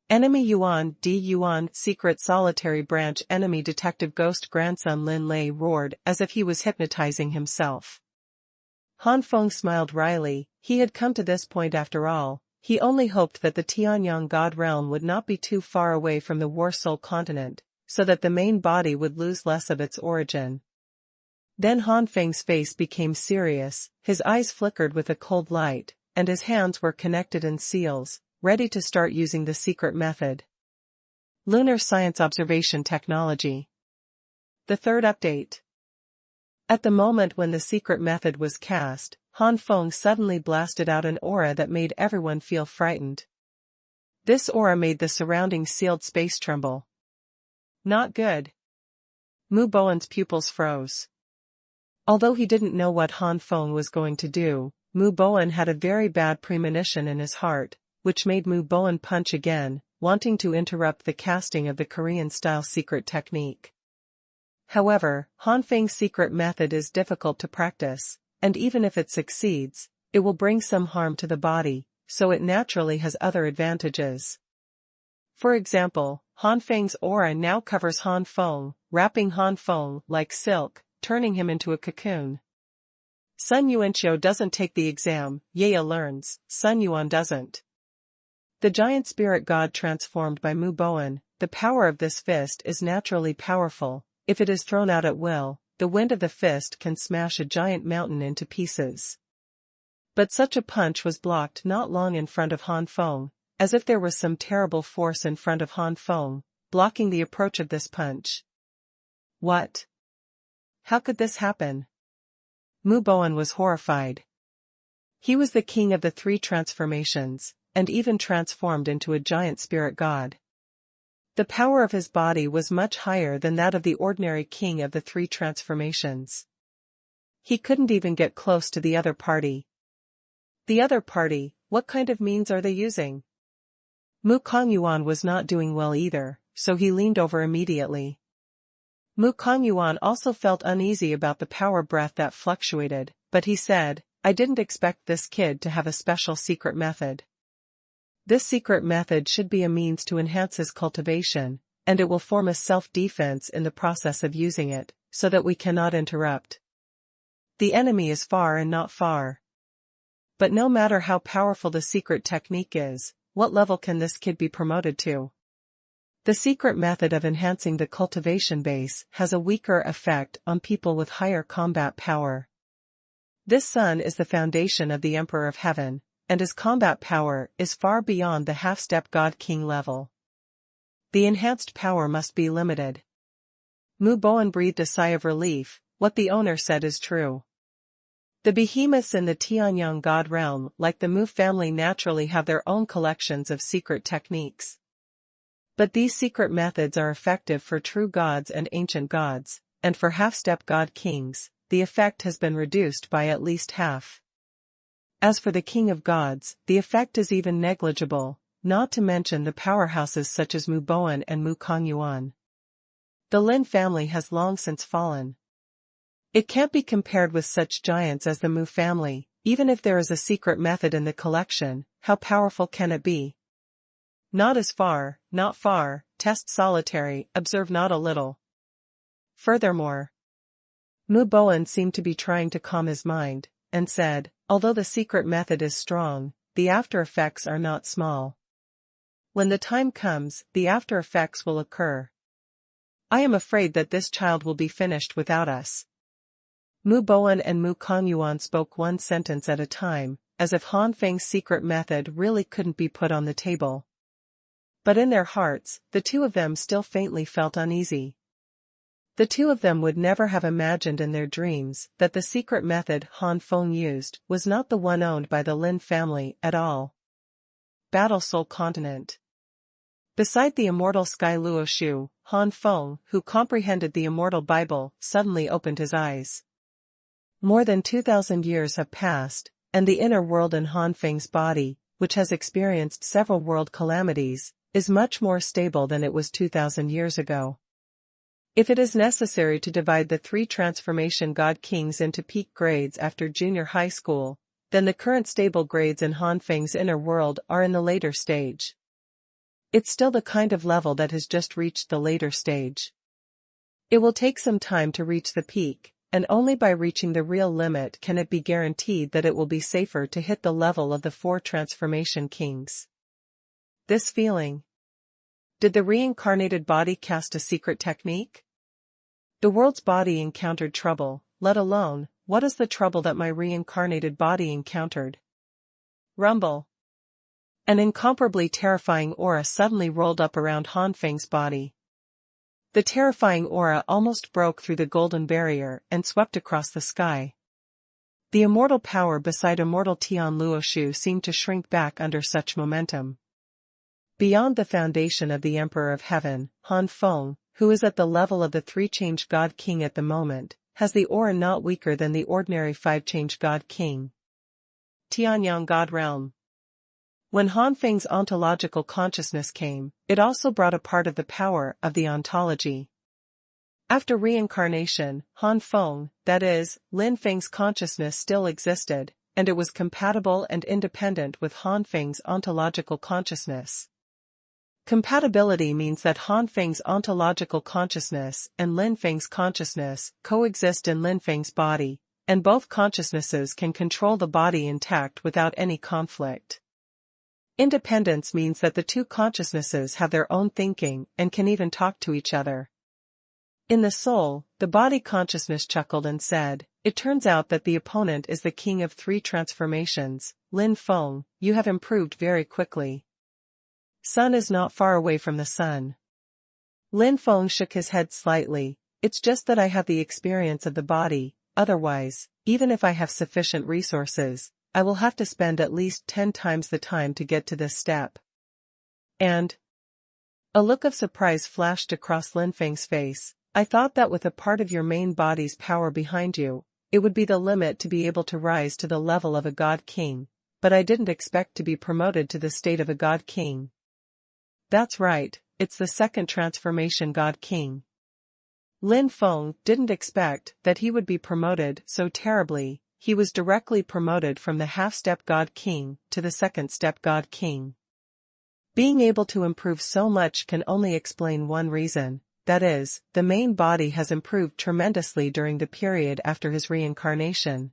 A: Enemy Yuan D. Yuan secret solitary branch enemy detective ghost grandson Lin Lei roared as if he was hypnotizing himself. Han Feng smiled wryly. He had come to this point after all. He only hoped that the Tianyang God realm would not be too far away from the War Soul continent, so that the main body would lose less of its origin. Then Han Feng's face became serious, his eyes flickered with a cold light, and his hands were connected in seals, ready to start using the secret method. Lunar Science Observation Technology. The third update. At the moment when the secret method was cast, Han Feng suddenly blasted out an aura that made everyone feel frightened. This aura made the surrounding sealed space tremble. Not good. Mu Bowen's pupils froze. Although he didn't know what Han Feng was going to do, Mu Bowen had a very bad premonition in his heart, which made Mu Bowen punch again, wanting to interrupt the casting of the Korean-style secret technique. However, Han Feng's secret method is difficult to practice, and even if it succeeds, it will bring some harm to the body, so it naturally has other advantages. For example, Han Feng's aura now covers Han Feng, wrapping Han Feng like silk, turning him into a cocoon. Sun Yuanqiu doesn't take the exam, Yaya learns, Sun Yuan doesn't. The giant spirit god transformed by Mu Bowen, the power of this fist is naturally powerful. If it is thrown out at will, the wind of the fist can smash a giant mountain into pieces. But such a punch was blocked not long in front of Han Feng, as if there was some terrible force in front of Han Feng, blocking the approach of this punch. What? How could this happen? Mu Bowen was horrified. He was the king of the 3 transformations, and even transformed into a giant spirit god. The power of his body was much higher than that of the ordinary king of the 3 transformations. He couldn't even get close to the other party. The other party, what kind of means are they using? Mu Kongyuan was not doing well either, so he leaned over immediately. Mu Kongyuan also felt uneasy about the power breath that fluctuated, but he said, I didn't expect this kid to have a special secret method. This secret method should be a means to enhance his cultivation, and it will form a self-defense in the process of using it, so that we cannot interrupt. The enemy is far and not far. But no matter how powerful the secret technique is, what level can this kid be promoted to? The secret method of enhancing the cultivation base has a weaker effect on people with higher combat power. This son is the foundation of the Emperor of Heaven, and his combat power is far beyond the half-step God King level. The enhanced power must be limited. Mu Bowen breathed a sigh of relief. What the owner said is true. The behemoths in the Tianyang God realm, like the Mu family, naturally have their own collections of secret techniques. But these secret methods are effective for true gods and ancient gods, and for half-step God Kings, the effect has been reduced by at least half. As for the King of Gods, the effect is even negligible, not to mention the powerhouses such as Mu Bowen and Mu Kongyuan. The Lin family has long since fallen. It can't be compared with such giants as the Mu family. Even if there is a secret method in the collection, how powerful can it be? Not as far, not far, test solitary, observe not a little. Furthermore, Mu Bowen seemed to be trying to calm his mind, and said, although the secret method is strong, the after effects are not small. When the time comes, the after effects will occur. I am afraid that this child will be finished without us. Mu Bowen and Mu Kongyuan spoke one sentence at a time, as if Han Feng's secret method really couldn't be put on the table. But in their hearts, the two of them still faintly felt uneasy. The two of them would never have imagined in their dreams that the secret method Han Feng used was not the one owned by the Lin family at all. Battle Soul Continent. Beside the immortal Sky Luoshu, Han Feng, who comprehended the immortal Bible, suddenly opened his eyes. More than 2,000 years have passed, and the inner world in Han Feng's body, which has experienced several world calamities, is much more stable than it was 2,000 years ago. If it is necessary to divide the three transformation God Kings into peak grades after junior high school, then the current stable grades in Han Feng's inner world are in the later stage. It's still the kind of level that has just reached the later stage. It will take some time to reach the peak, and only by reaching the real limit can it be guaranteed that it will be safer to hit the level of the four transformation kings. This feeling. Did the reincarnated body cast a secret technique? The world's body encountered trouble, let alone, what is the trouble that my reincarnated body encountered? Rumble. An incomparably terrifying aura suddenly rolled up around Han Feng's body. The terrifying aura almost broke through the golden barrier and swept across the sky. The immortal power beside immortal Tian Luoshu seemed to shrink back under such momentum. Beyond the foundation of the Emperor of Heaven, Han Feng, who is at the level of the three-change God King at the moment, has the aura not weaker than the ordinary five-change God King. Tianyang God Realm. When Han Feng's ontological consciousness came, it also brought a part of the power of the ontology. After reincarnation, Han Feng, that is, Lin Feng's consciousness still existed, and it was compatible and independent with Han Feng's ontological consciousness. Compatibility means that Han Feng's ontological consciousness and Lin Feng's consciousness coexist in Lin Feng's body, and both consciousnesses can control the body intact without any conflict. Independence means that the two consciousnesses have their own thinking and can even talk to each other. In the soul, the body consciousness chuckled and said, "It turns out that the opponent is the king of three transformations, Lin Feng. You have improved very quickly. Sun is not far away from the sun." Lin Feng shook his head slightly. "It's just that I have the experience of the body, otherwise, even if I have sufficient resources, I will have to spend at least 10 times the time to get to this step." And a look of surprise flashed across Lin Feng's face. "I thought that with a part of your main body's power behind you, it would be the limit to be able to rise to the level of a God King, but I didn't expect to be promoted to the state of a God King." "That's right, it's the second transformation God King." Lin Feng didn't expect that he would be promoted so terribly. He was directly promoted from the half-step God King to the second-step God King. Being able to improve so much can only explain one reason, that is, the main body has improved tremendously during the period after his reincarnation.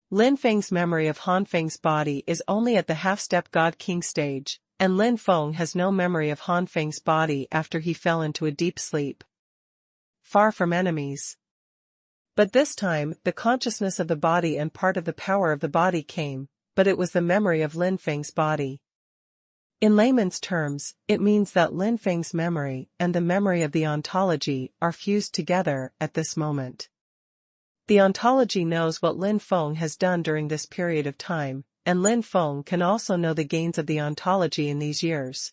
A: Lin Feng's memory of Han Feng's body is only at the half-step God King stage, and Lin Feng has no memory of Han Feng's body after he fell into a deep sleep. Far from enemies. But this time, the consciousness of the body and part of the power of the body came, but it was the memory of Lin Feng's body. In layman's terms, it means that Lin Feng's memory and the memory of the ontology are fused together at this moment. The ontology knows what Lin Feng has done during this period of time, and Lin Feng can also know the gains of the ontology in these years.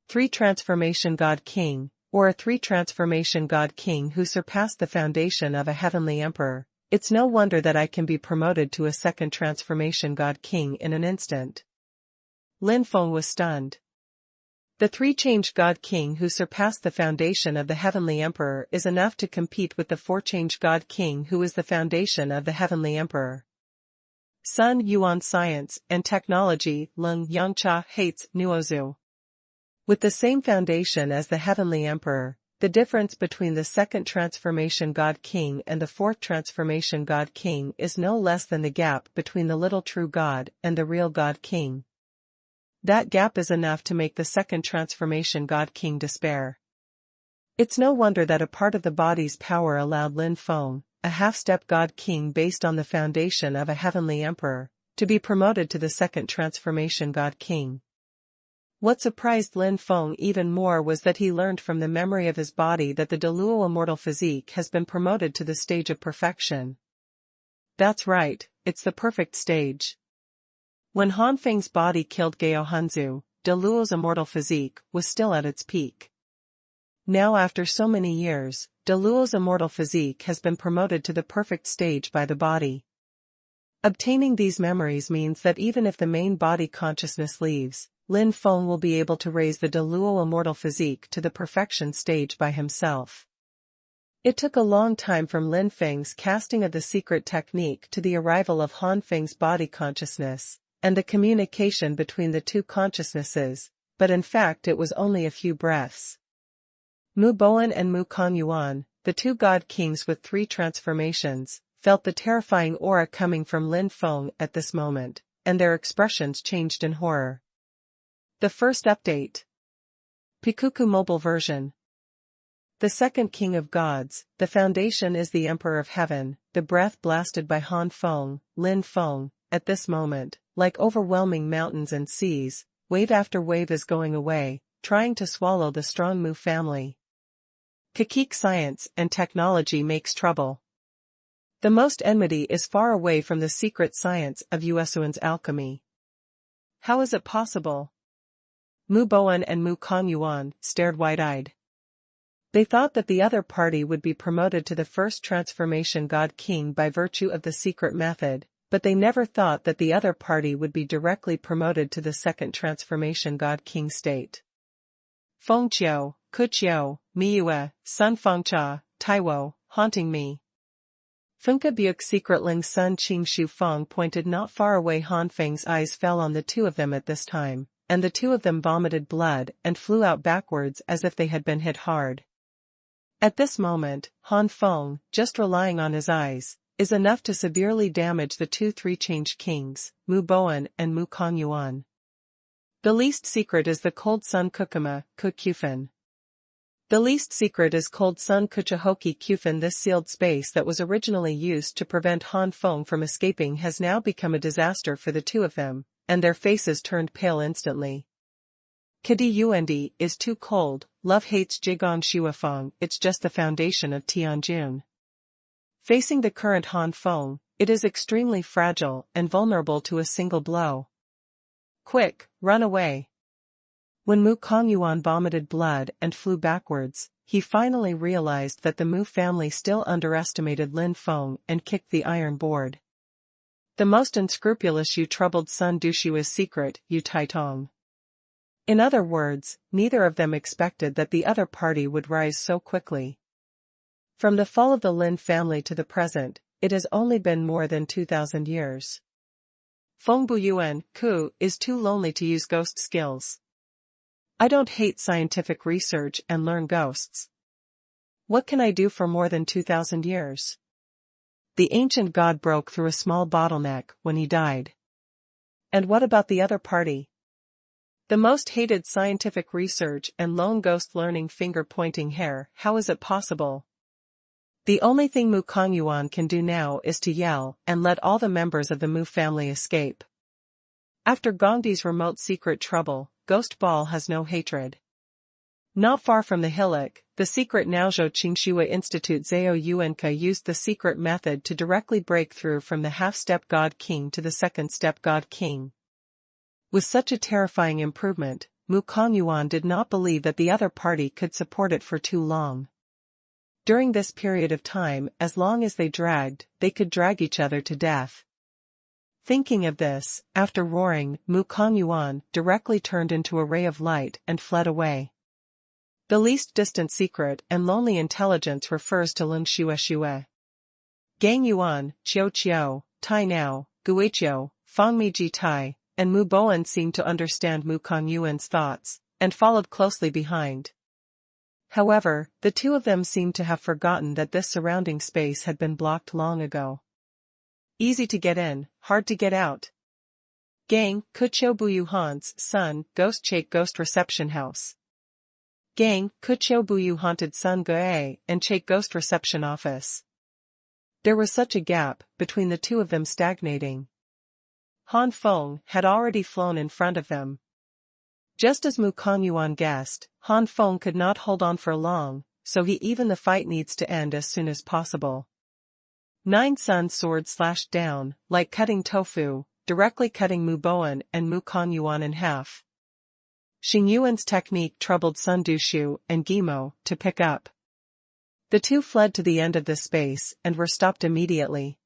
A: Three Transformation God King, or a three-transformation God King who surpassed the foundation of a heavenly emperor. It's no wonder that I can be promoted to a second transformation God King in an instant. Lin Feng was stunned. The three-change God King who surpassed the foundation of the heavenly emperor is enough to compete with the four-change God King who is the foundation of the heavenly emperor. Sun Yuan Science and Technology Lung Yangcha hates Nuozu. With the same foundation as the heavenly emperor, the difference between the second transformation God King and the fourth transformation God King is no less than the gap between the little true God and the real God King. That gap is enough to make the second transformation God King despair. It's no wonder that a part of the body's power allowed Lin Feng, a half-step God King based on the foundation of a heavenly emperor, to be promoted to the second transformation God King. What surprised Lin Feng even more was that he learned from the memory of his body that the Deluo immortal physique has been promoted to the stage of perfection. That's right, it's the perfect stage. When Han Feng's body killed Gao Hunzu, Deluo's immortal physique was still at its peak. Now after so many years, Deluo's immortal physique has been promoted to the perfect stage by the body. Obtaining these memories means that even if the main body consciousness leaves, Lin Feng will be able to raise the Deluo immortal physique to the perfection stage by himself. It took a long time from Lin Feng's casting of the secret technique to the arrival of Han Feng's body consciousness, and the communication between the two consciousnesses, but in fact it was only a few breaths. Mu Boan and Mu Kongyuan, the two god kings with 3 transformations, felt the terrifying aura coming from Lin Feng at this moment, and their expressions changed in horror. The first update. Pikuku mobile version. The second king of gods, the foundation is the emperor of heaven, the breath blasted by Han Feng, Lin Feng, at this moment, like overwhelming mountains and seas, wave after wave is going away, trying to swallow the strong Mu family. Kakik science and technology makes trouble. The most enmity is far away from the secret science of Xuanhuan's alchemy. How is it possible? Mu Boan and Mu Kongyuan stared wide-eyed. They thought that the other party would be promoted to the first transformation god king by virtue of the secret method, but they never thought that the other party would be directly promoted to the second transformation god king state. Fengqiu, Kuqiu, Miyue, Sun Fengcha, Taiwo, haunting me. Funka Buick secretling Sun Qing Shu Feng pointed not far away. Han Feng's eyes fell on the two of them at this time, and the two of them vomited blood and flew out backwards as if they had been hit hard. At this moment, Han Feng, just relying on his eyes, is enough to severely damage the 2 three-changed kings, Mu Boan and Mu Kongyuan. The least secret is the cold sun Kukuma, Kukufan. The least secret is cold sun Kuchahoki Kufan. This sealed space that was originally used to prevent Han Feng from escaping has now become a disaster for the two of them, and their faces turned pale instantly. Kadi Yuendi is too cold, love hates Jigang Shuafeng, it's just the foundation of Tianjun. Facing the current Han Feng, it is extremely fragile and vulnerable to a single blow. Quick, run away. When Mu Kongyuan vomited blood and flew backwards, he finally realized that the Mu family still underestimated Lin Feng and kicked the iron board. The most unscrupulous Yu troubled Sun Dushua's secret, Yu Taitong. In other words, neither of them expected that the other party would rise so quickly. From the fall of the Lin family to the present, it has only been more than 2,000 years. Feng Buyuan, Ku, is too lonely to use ghost skills. I don't hate scientific research and learn ghosts. What can I do for more than 2,000 years? The ancient god broke through a small bottleneck when he died. And what about the other party? The most hated scientific research and lone ghost learning finger-pointing hair, how is it possible? The only thing Mu Kongyuan can do now is to yell and let all the members of the Mu family escape. After Gongdi's remote secret trouble, Ghost Ball has no hatred. Not far from the hillock, the secret Naozhou Qingxua Institute Zhao Yuanka used the secret method to directly break through from the half-step god king to the second-step god king. With such a terrifying improvement, Mu Kongyuan did not believe that the other party could support it for too long. During this period of time, as long as they dragged, they could drag each other to death. Thinking of this, after roaring, Mu Kongyuan directly turned into a ray of light and fled away. The least distant secret and lonely intelligence refers to Lung Shue. Gang Yuan, Chiao Chiao, Tai Nao, Guiqiao, Fang Mi Ji Tai, and Mu Boan seemed to understand Mu Kongyuan's thoughts, and followed closely behind. However, the two of them seemed to have forgotten that this surrounding space had been blocked long ago. Easy to get in, hard to get out. Gang, Kuchou Buyu Han's Sun, Ghost Chake Ghost Reception House. Gang, Kuchou Buyu Haunted Sun Gae, and Chake Ghost Reception Office. There was such a gap between the two of them stagnating. Han Feng had already flown in front of them. Just as Mu Kanyuan guessed, Han Feng could not hold on for long, so even the fight needs to end as soon as possible. Nine Sun's sword slashed down, like cutting tofu, directly cutting Mu Boan and Mu Kanyuan in half. Xing Yuan's technique troubled Sun Dushu and Gimo to pick up. The two fled to the end of the space and were stopped immediately.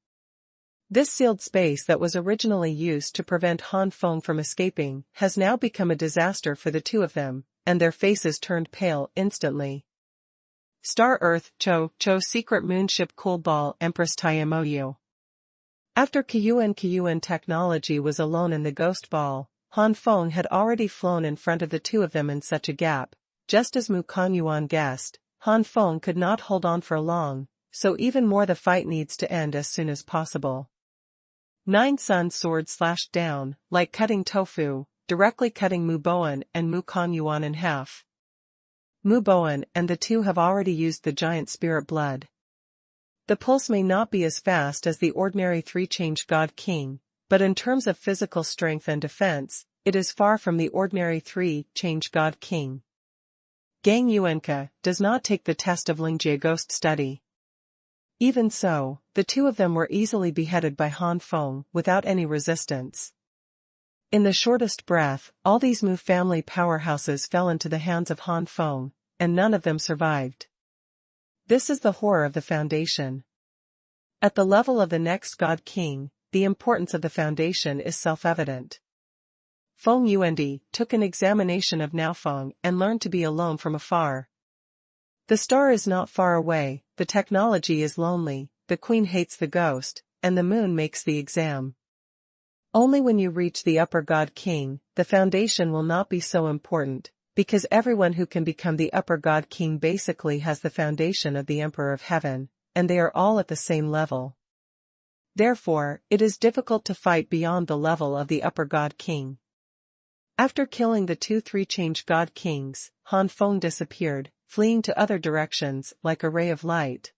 A: This sealed space that was originally used to prevent Han Feng from escaping has now become a disaster for the two of them, and their faces turned pale instantly. Star Earth Cho Secret Moonship Cool Ball Empress Taiamoyu. After Kiyuan technology was alone in the ghost ball, Han Feng had already flown in front of the two of them in such a gap. Just as Mu Kanyuan guessed, Han Feng could not hold on for long, so even more the fight needs to end as soon as possible. Nine Sun's sword slashed down, like cutting tofu, directly cutting Mu Boan and Mu Kanyuan in half. Mu Boan and the two have already used the giant spirit blood. The pulse may not be as fast as the ordinary three-change God King, but in terms of physical strength and defense, it is far from the ordinary three-change God King. Gang Yuanka does not take the test of Lingjie ghost study. Even so, the two of them were easily beheaded by Han Feng without any resistance. In the shortest breath, all these Mu family powerhouses fell into the hands of Han Feng, and none of them survived. This is the horror of the Foundation. At the level of the next God King, the importance of the Foundation is self-evident. Feng Yuandi took an examination of Naofeng and learned to be alone from afar. The star is not far away, the technology is lonely, the queen hates the ghost, and the moon makes the exam. Only when you reach the upper God King, the Foundation will not be so important, because everyone who can become the upper God King basically has the foundation of the Emperor of Heaven, and they are all at the same level. Therefore, it is difficult to fight beyond the level of the upper God King. After killing the two three-change God Kings, Han Feng disappeared, fleeing to other directions like a ray of light.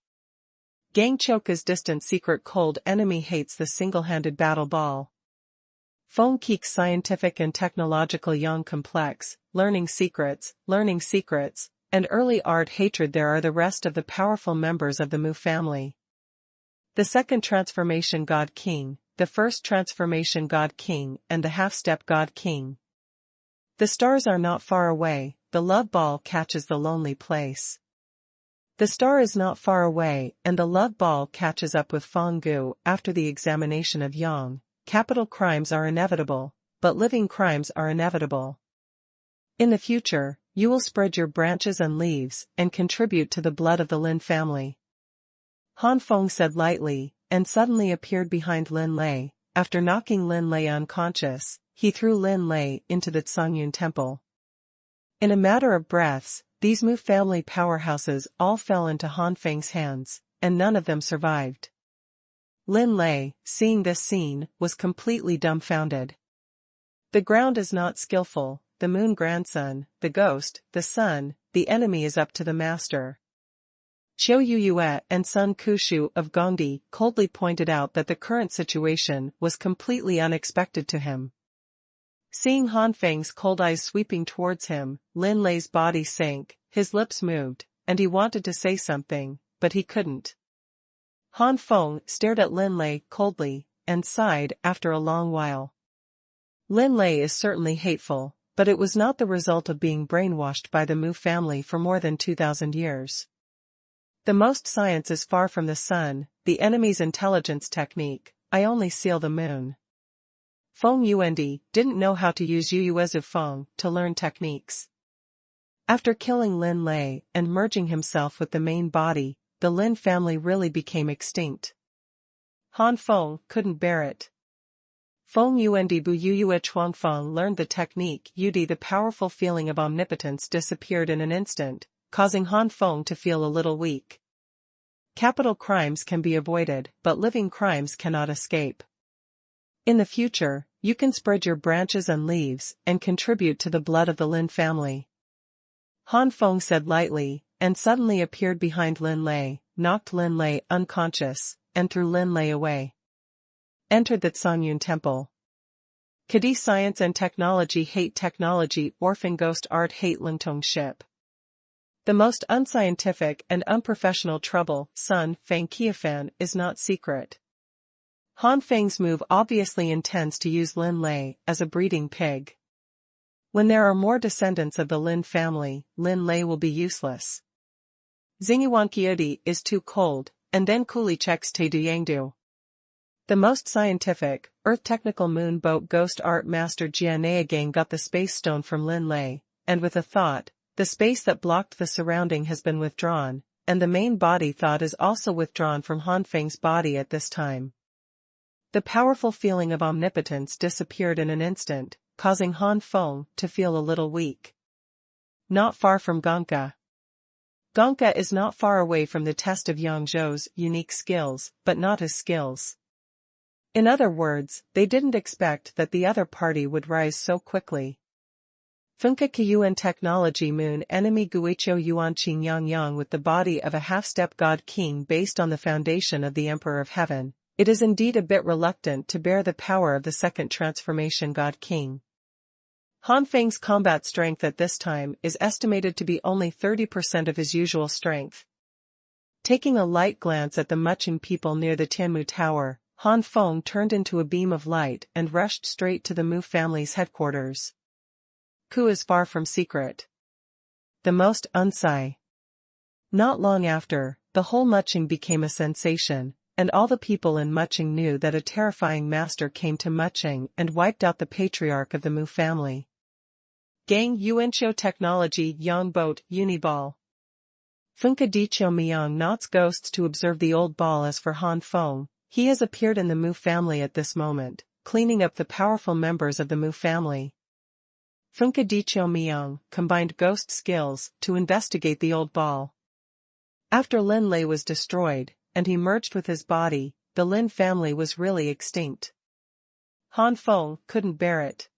A: Gang Choka's distant secret cold enemy hates the single-handed battle ball. Feng Kik's scientific and technological young complex, learning secrets, and early art hatred. There are the rest of the powerful members of the Mu family. The second transformation God King, the first transformation God King and the half-step God King. The stars are not far away, the love ball catches the lonely place. The star is not far away and the love ball catches up with Feng Gu after the examination of Yang. Capital crimes are inevitable, but living crimes are inevitable. In the future, you will spread your branches and leaves and contribute to the blood of the Lin family. Han Feng said lightly, and suddenly appeared behind Lin Lei. After knocking Lin Lei unconscious, he threw Lin Lei into the Xuanhuan temple. In a matter of breaths, these Mu family powerhouses all fell into Han Feng's hands, and none of them survived. Lin Lei, seeing this scene, was completely dumbfounded. The ground is not skillful, the moon grandson, the ghost, the sun, the enemy is up to the master. Qiu Yuyue and Sun Kushu of Gongdi coldly pointed out that the current situation was completely unexpected to him. Seeing Han Feng's cold eyes sweeping towards him, Lin Lei's body sank, his lips moved, and he wanted to say something, but he couldn't. Han Feng stared at Lin Lei coldly, and sighed after a long while. Lin Lei is certainly hateful, but it was not the result of being brainwashed by the Mu family for more than 2,000 years. The most science is far from the sun, the enemy's intelligence technique, I only seal the moon. Feng Yuandi didn't know how to use Yuyuezu Feng to learn techniques. After killing Lin Lei and merging himself with the main body, the Lin family really became extinct. Han Feng couldn't bear it. Feng Yuandi Bu Yuyue Chuangfeng learned the technique Yudi. The powerful feeling of omnipotence disappeared in an instant, causing Han Feng to feel a little weak. Capital crimes can be avoided, but living crimes cannot escape. In the future, you can spread your branches and leaves and contribute to the blood of the Lin family. Han Feng said lightly, and suddenly appeared behind Lin Lei, knocked Lin Lei unconscious, and threw Lin Lei away. Entered the Xuanhuan temple. Kadi science and technology hate technology orphan ghost art hate Lingtong ship. The most unscientific and unprofessional trouble, Han Feng Qiafan, is not secret. Han Feng's move obviously intends to use Lin Lei as a breeding pig. When there are more descendants of the Lin family, Lin Lei will be useless. Xingyuan Qiudi is too cold, and then Kuli checks Te Duyangdu. The most scientific, Earth-technical moon boat ghost art master Jianayagang got the space stone from Lin Lei, and with a thought, the space that blocked the surrounding has been withdrawn, and the main body thought is also withdrawn from Han Feng's body at this time. The powerful feeling of omnipotence disappeared in an instant, causing Han Feng to feel a little weak. Not far from Gonka. Gonka is not far away from the test of Yang Zhou's unique skills, but not his skills. In other words, they didn't expect that the other party would rise so quickly. Funka Kiyuan technology moon enemy Guichou Yuan Qing Yang Yang with the body of a half-step god king based on the foundation of the Emperor of Heaven. It is indeed a bit reluctant to bear the power of the second transformation god king. Han Feng's combat strength at this time is estimated to be only 30% of his usual strength. Taking a light glance at the Muching people near the Tianmu Tower, Han Feng turned into a beam of light and rushed straight to the Mu family's headquarters. Ku is far from secret. The most unsci. Not long after, the whole Muching became a sensation, and all the people in Muching knew that a terrifying master came to Muching and wiped out the patriarch of the Mu family. Gang Yuanqiu Technology Yang Boat Uniball. Funka Diqiu Miang knots ghosts to observe the old ball. As for Han Feng, he has appeared in the Mu family at this moment, cleaning up the powerful members of the Mu family. Funka Diqiu Miang combined ghost skills to investigate the old ball. After Lin Lei was destroyed, and he merged with his body, the Lin family was really extinct. Han Feng couldn't bear it.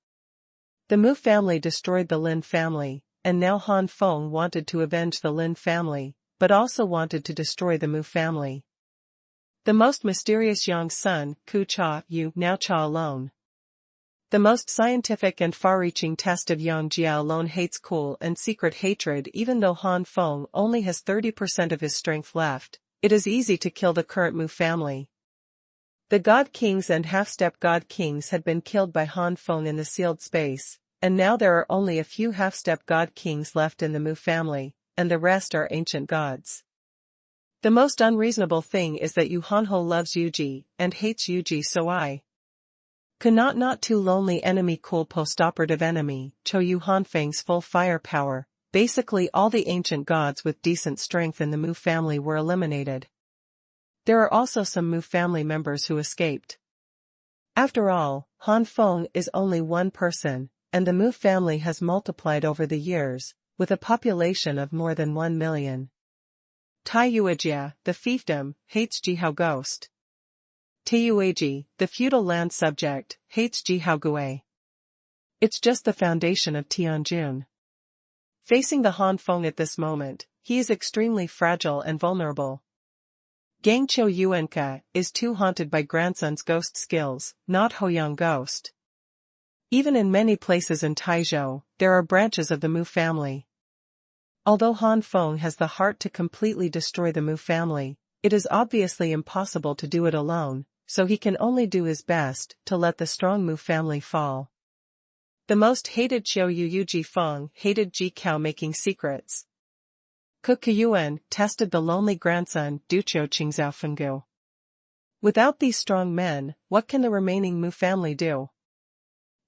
A: The Mu family destroyed the Lin family, and now Han Feng wanted to avenge the Lin family, but also wanted to destroy the Mu family. The most mysterious Yang son, Ku Cha Yu, now Cha alone. The most scientific and far-reaching test of Yang Jia alone hates cool and secret hatred. Even though Han Feng only has 30% of his strength left, it is easy to kill the current Mu family. The God Kings and half-step God Kings had been killed by Han Feng in the sealed space, and now there are only a few half-step God Kings left in the Mu family, and the rest are ancient gods. The most unreasonable thing is that Yu Hanho loves Yuji and hates Yuji, so I cannot not too lonely enemy cool post-operative enemy, Cho Yu Hanfeng's full firepower. Basically all the ancient gods with decent strength in the Mu family were eliminated. There are also some Mu family members who escaped. After all, Han Feng is only one person, and the Mu family has multiplied over the years, with a population of more than 1 million. Tai Yuejia, the fiefdom, hates Jihao Ghost. Tiyueji, the feudal land subject, hates Jihao Gui. It's just the foundation of Tianjun. Facing the Han Feng at this moment, he is extremely fragile and vulnerable. Gang Qiu Yuanka is too haunted by grandson's ghost skills, not Hoyang Ghost. Even in many places in Taizhou, there are branches of the Mu family. Although Han Feng has the heart to completely destroy the Mu family, it is obviously impossible to do it alone, so he can only do his best to let the strong Mu family fall. The most hated Qiu Yu Ji Feng hated Ji Cao making secrets. Kukuyuan tested the lonely grandson Duqiu Qingzhao Fenggu. Without these strong men, what can the remaining Mu family do?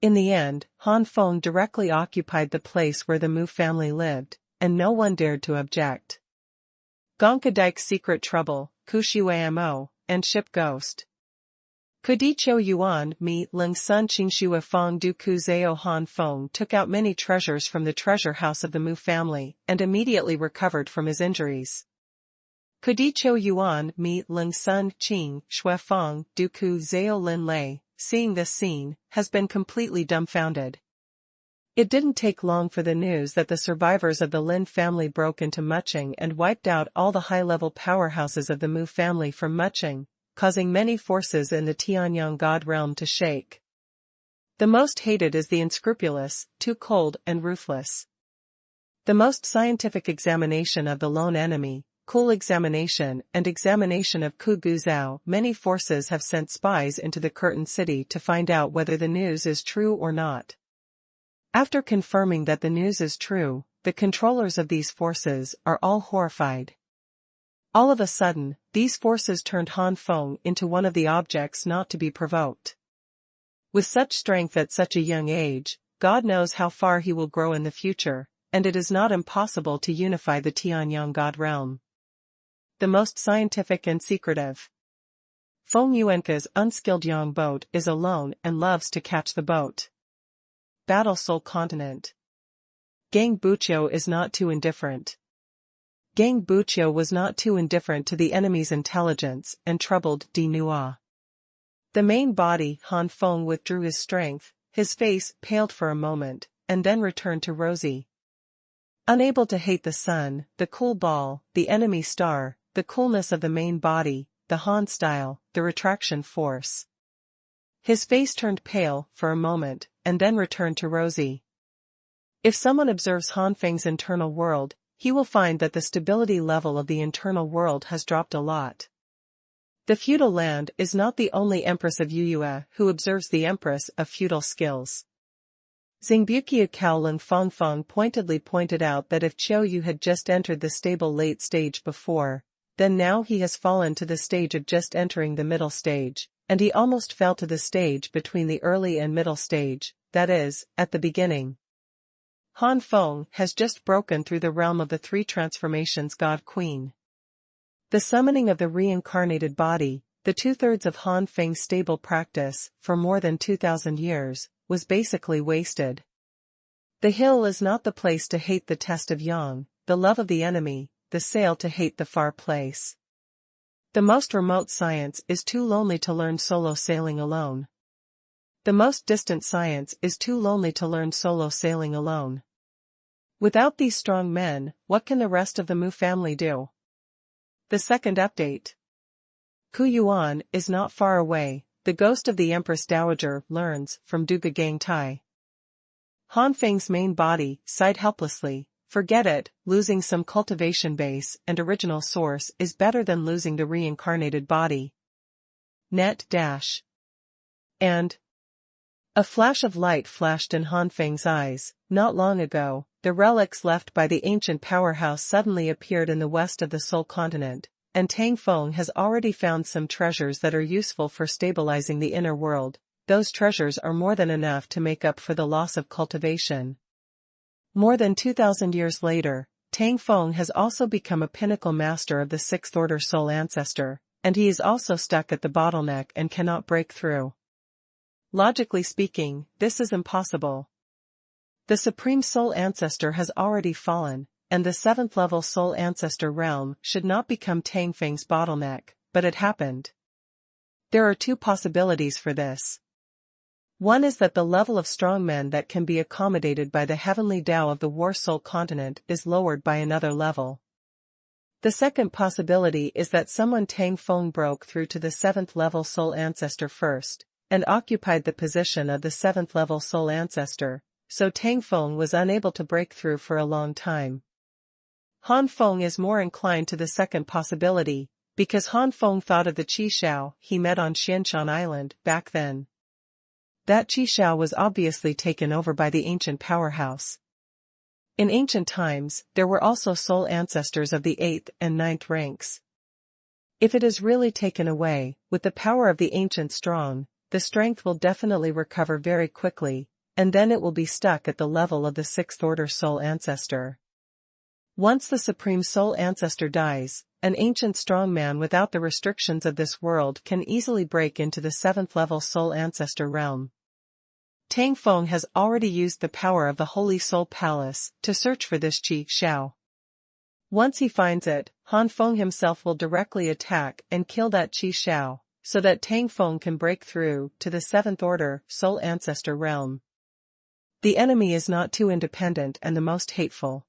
A: In the end, Han Feng directly occupied the place where the Mu family lived, and no one dared to object. Gonka Dike's secret trouble, Kushuamo, and Ship Ghost. Kudiqiu Yuan Mi Ling Sun Qingshua Feng Du Ku Zao Han Feng took out many treasures from the treasure house of the Mu family, and immediately recovered from his injuries. Kudiqiu Yuan Mi Ling Sun Qing Shua Feng Du Ku Zao Lin Lei, seeing this scene, has been completely dumbfounded. It didn't take long for the news that the survivors of the Lin family broke into Muching and wiped out all the high-level powerhouses of the Mu family from Muching, causing many forces in the Tianyang God realm to shake. The most hated is the unscrupulous, too cold and ruthless. The most scientific examination of the lone enemy, cool examination and examination of Ku Gu Zhao. Many forces have sent spies into the curtain city to find out whether the news is true or not. After confirming that the news is true, the controllers of these forces are all horrified. All of a sudden, these forces turned Han Feng into one of the objects not to be provoked. With such strength at such a young age, God knows how far he will grow in the future, and it is not impossible to unify the Tianyang God realm. The most scientific and secretive. Feng Yuanka's unskilled young boat is alone and loves to catch the boat. Battle Soul Continent. Gang Buqiu is not too indifferent. Gang Buqiu was not too indifferent to the enemy's intelligence and troubled Di Nua. The main body Han Feng withdrew his strength, his face paled for a moment, and then returned to rosy. Unable to hate the sun, the cool ball, the enemy star, the coolness of the main body, the Han style, the retraction force. His face turned pale for a moment, and then returned to rosy. If someone observes Han Feng's internal world, he will find that the stability level of the internal world has dropped a lot. The feudal land is not the only empress of Yuyue who observes the empress of feudal skills. Xingbuqiu Kaolin Fangfang pointedly pointed out that if Qiu Yu had just entered the stable late stage before, then now he has fallen to the stage of just entering the middle stage, and he almost fell to the stage between the early and middle stage, that is, at the beginning. Han Feng has just broken through the realm of the three transformations God-Queen. The summoning of the reincarnated body, the 2/3 of Han Feng's stable practice, for more than 2,000 years, was basically wasted. The hill is not the place to hate the test of yang, the love of the enemy, the sail to hate the far place. The most remote science is too lonely to learn solo sailing alone. The most distant science is too lonely to learn solo sailing alone. Without these strong men, what can the rest of the Mu family do? The second update. Ku Yuan is not far away, the ghost of the Empress Dowager learns from Duga Gang Tai. Han Feng's main body sighed helplessly, forget it, losing some cultivation base and original source is better than losing the reincarnated body. Net dash. And a flash of light flashed in Han Feng's eyes. Not long ago, the relics left by the ancient powerhouse suddenly appeared in the west of the Soul Continent, and Tang Feng has already found some treasures that are useful for stabilizing the inner world. Those treasures are more than enough to make up for the loss of cultivation. More than 2,000 years later, Tang Feng has also become a pinnacle master of the sixth order soul ancestor, and he is also stuck at the bottleneck and cannot break through. Logically speaking, this is impossible. The Supreme Soul Ancestor has already fallen, and the 7th level Soul Ancestor realm should not become Tang Feng's bottleneck, but it happened. There are two possibilities for this. One is that the level of strong men that can be accommodated by the heavenly Tao of the War Soul Continent is lowered by another level. The second possibility is that someone Tang Feng broke through to the 7th level Soul Ancestor first, and occupied the position of the 7th level Soul Ancestor, so Tang Feng was unable to break through for a long time. Han Feng is more inclined to the second possibility, because Han Feng thought of the Qi Shao he met on Xianshan Island back then. That Qi Shao was obviously taken over by the ancient powerhouse. In ancient times, there were also soul ancestors of the 8th and 9th ranks. If it is really taken away, with the power of the ancient strong, the strength will definitely recover very quickly, and then it will be stuck at the level of the 6th order soul ancestor. Once the Supreme Soul Ancestor dies, an ancient strong man without the restrictions of this world can easily break into the 7th level Soul Ancestor realm. Tang Feng has already used the power of the Holy Soul Palace to search for this Qi Shao. Once he finds it, Han Feng himself will directly attack and kill that Qi Shao, so that Tang Feng can break through to the 7th order Soul Ancestor realm. The enemy is not too independent and the most hateful.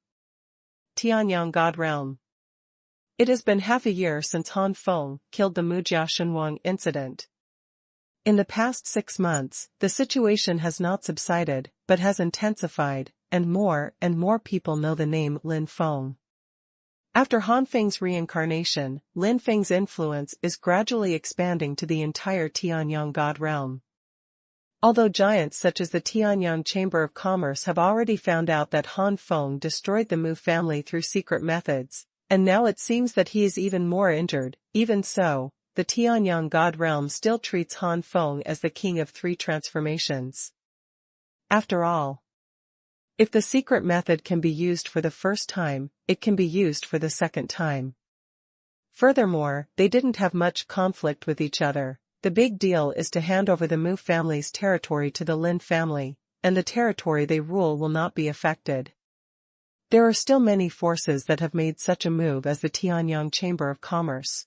A: Tianyang God Realm. It has been half a year since Han Feng killed the Mujia Xuanhuan incident. In the past 6 months, the situation has not subsided, but has intensified, and more people know the name Lin Feng. After Han Feng's reincarnation, Lin Feng's influence is gradually expanding to the entire Tianyang God realm. Although giants such as the Tianyang Chamber of Commerce have already found out that Han Feng destroyed the Mu family through secret methods, and now it seems that he is even more injured, even so, the Tianyang God realm still treats Han Feng as the king of 3 transformations. After all, if the secret method can be used for the first time, it can be used for the second time. Furthermore, they didn't have much conflict with each other. The big deal is to hand over the Mu family's territory to the Lin family, and the territory they rule will not be affected. There are still many forces that have made such a move as the Tianyang Chamber of Commerce.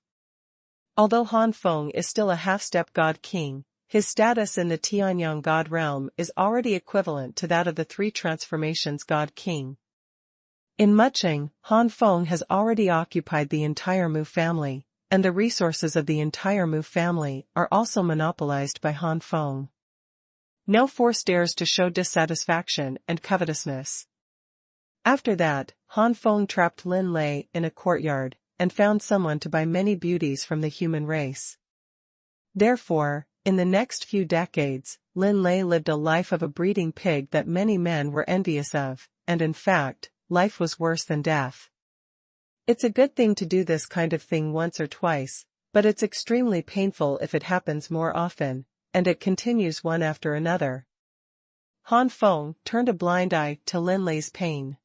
A: Although Han Feng is still a half-step god king, his status in the Tianyang god realm is already equivalent to that of the 3 transformations god king. In Mucheng, Han Feng has already occupied the entire Mu family, and the resources of the entire Mu family are also monopolized by Han Feng. No force dares to show dissatisfaction and covetousness. After that, Han Feng trapped Lin Lei in a courtyard, and found someone to buy many beauties from the human race. Therefore, in the next few decades, Lin Lei lived a life of a breeding pig that many men were envious of, and in fact, life was worse than death. It's a good thing to do this kind of thing once or twice, but it's extremely painful if it happens more often, and it continues one after another. Han Feng turned a blind eye to Lin Lei's pain.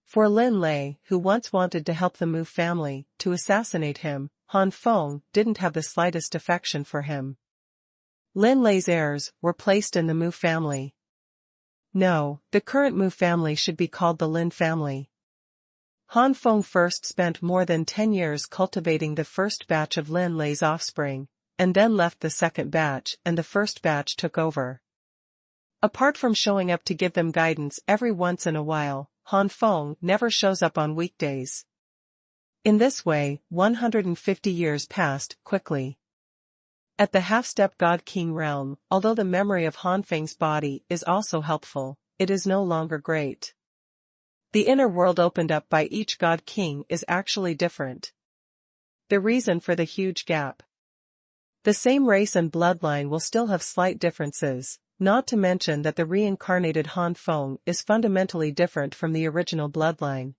A: For Lin Lei, who once wanted to help the Mu family, to assassinate him, Han Feng didn't have the slightest affection for him. Lin Lei's heirs were placed in the Mu family. No, the current Mu family should be called the Lin family. Han Feng first spent more than 10 years cultivating the first batch of Lin Lei's offspring, and then left the second batch and the first batch took over. Apart from showing up to give them guidance every once in a while, Han Feng never shows up on weekdays. In this way, 150 years passed quickly. At the half-step God King realm, although the memory of Han Feng's body is also helpful, it is no longer great. The inner world opened up by each God King is actually different. The reason for the huge gap. The same race and bloodline will still have slight differences, not to mention that the reincarnated Han Feng is fundamentally different from the original bloodline.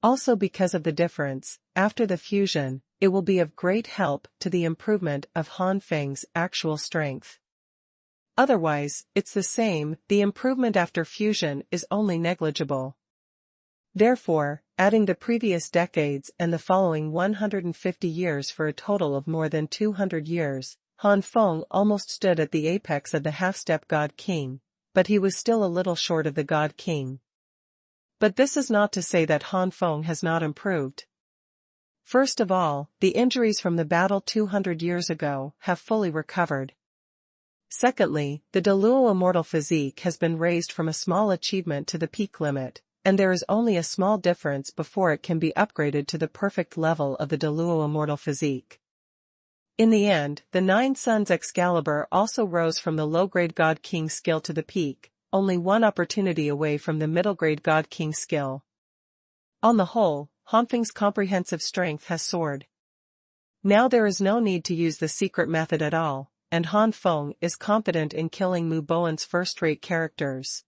A: Also because of the difference, after the fusion, it will be of great help to the improvement of Han Feng's actual strength. Otherwise, it's the same, the improvement after fusion is only negligible. Therefore, adding the previous decades and the following 150 years for a total of more than 200 years, Han Feng almost stood at the apex of the half-step God King, but he was still a little short of the God King. But this is not to say that Han Feng has not improved. First of all, the injuries from the battle 200 years ago have fully recovered. Secondly, the Deluo immortal physique has been raised from a small achievement to the peak limit, and there is only a small difference before it can be upgraded to the perfect level of the Deluo immortal physique. In the end, the 9 Suns Excalibur also rose from the low-grade God King skill to the peak, only one opportunity away from the middle-grade God King skill. On the whole, Han Feng's comprehensive strength has soared. Now there is no need to use the secret method at all, and Han Feng is confident in killing Mu Boan's first-rate characters.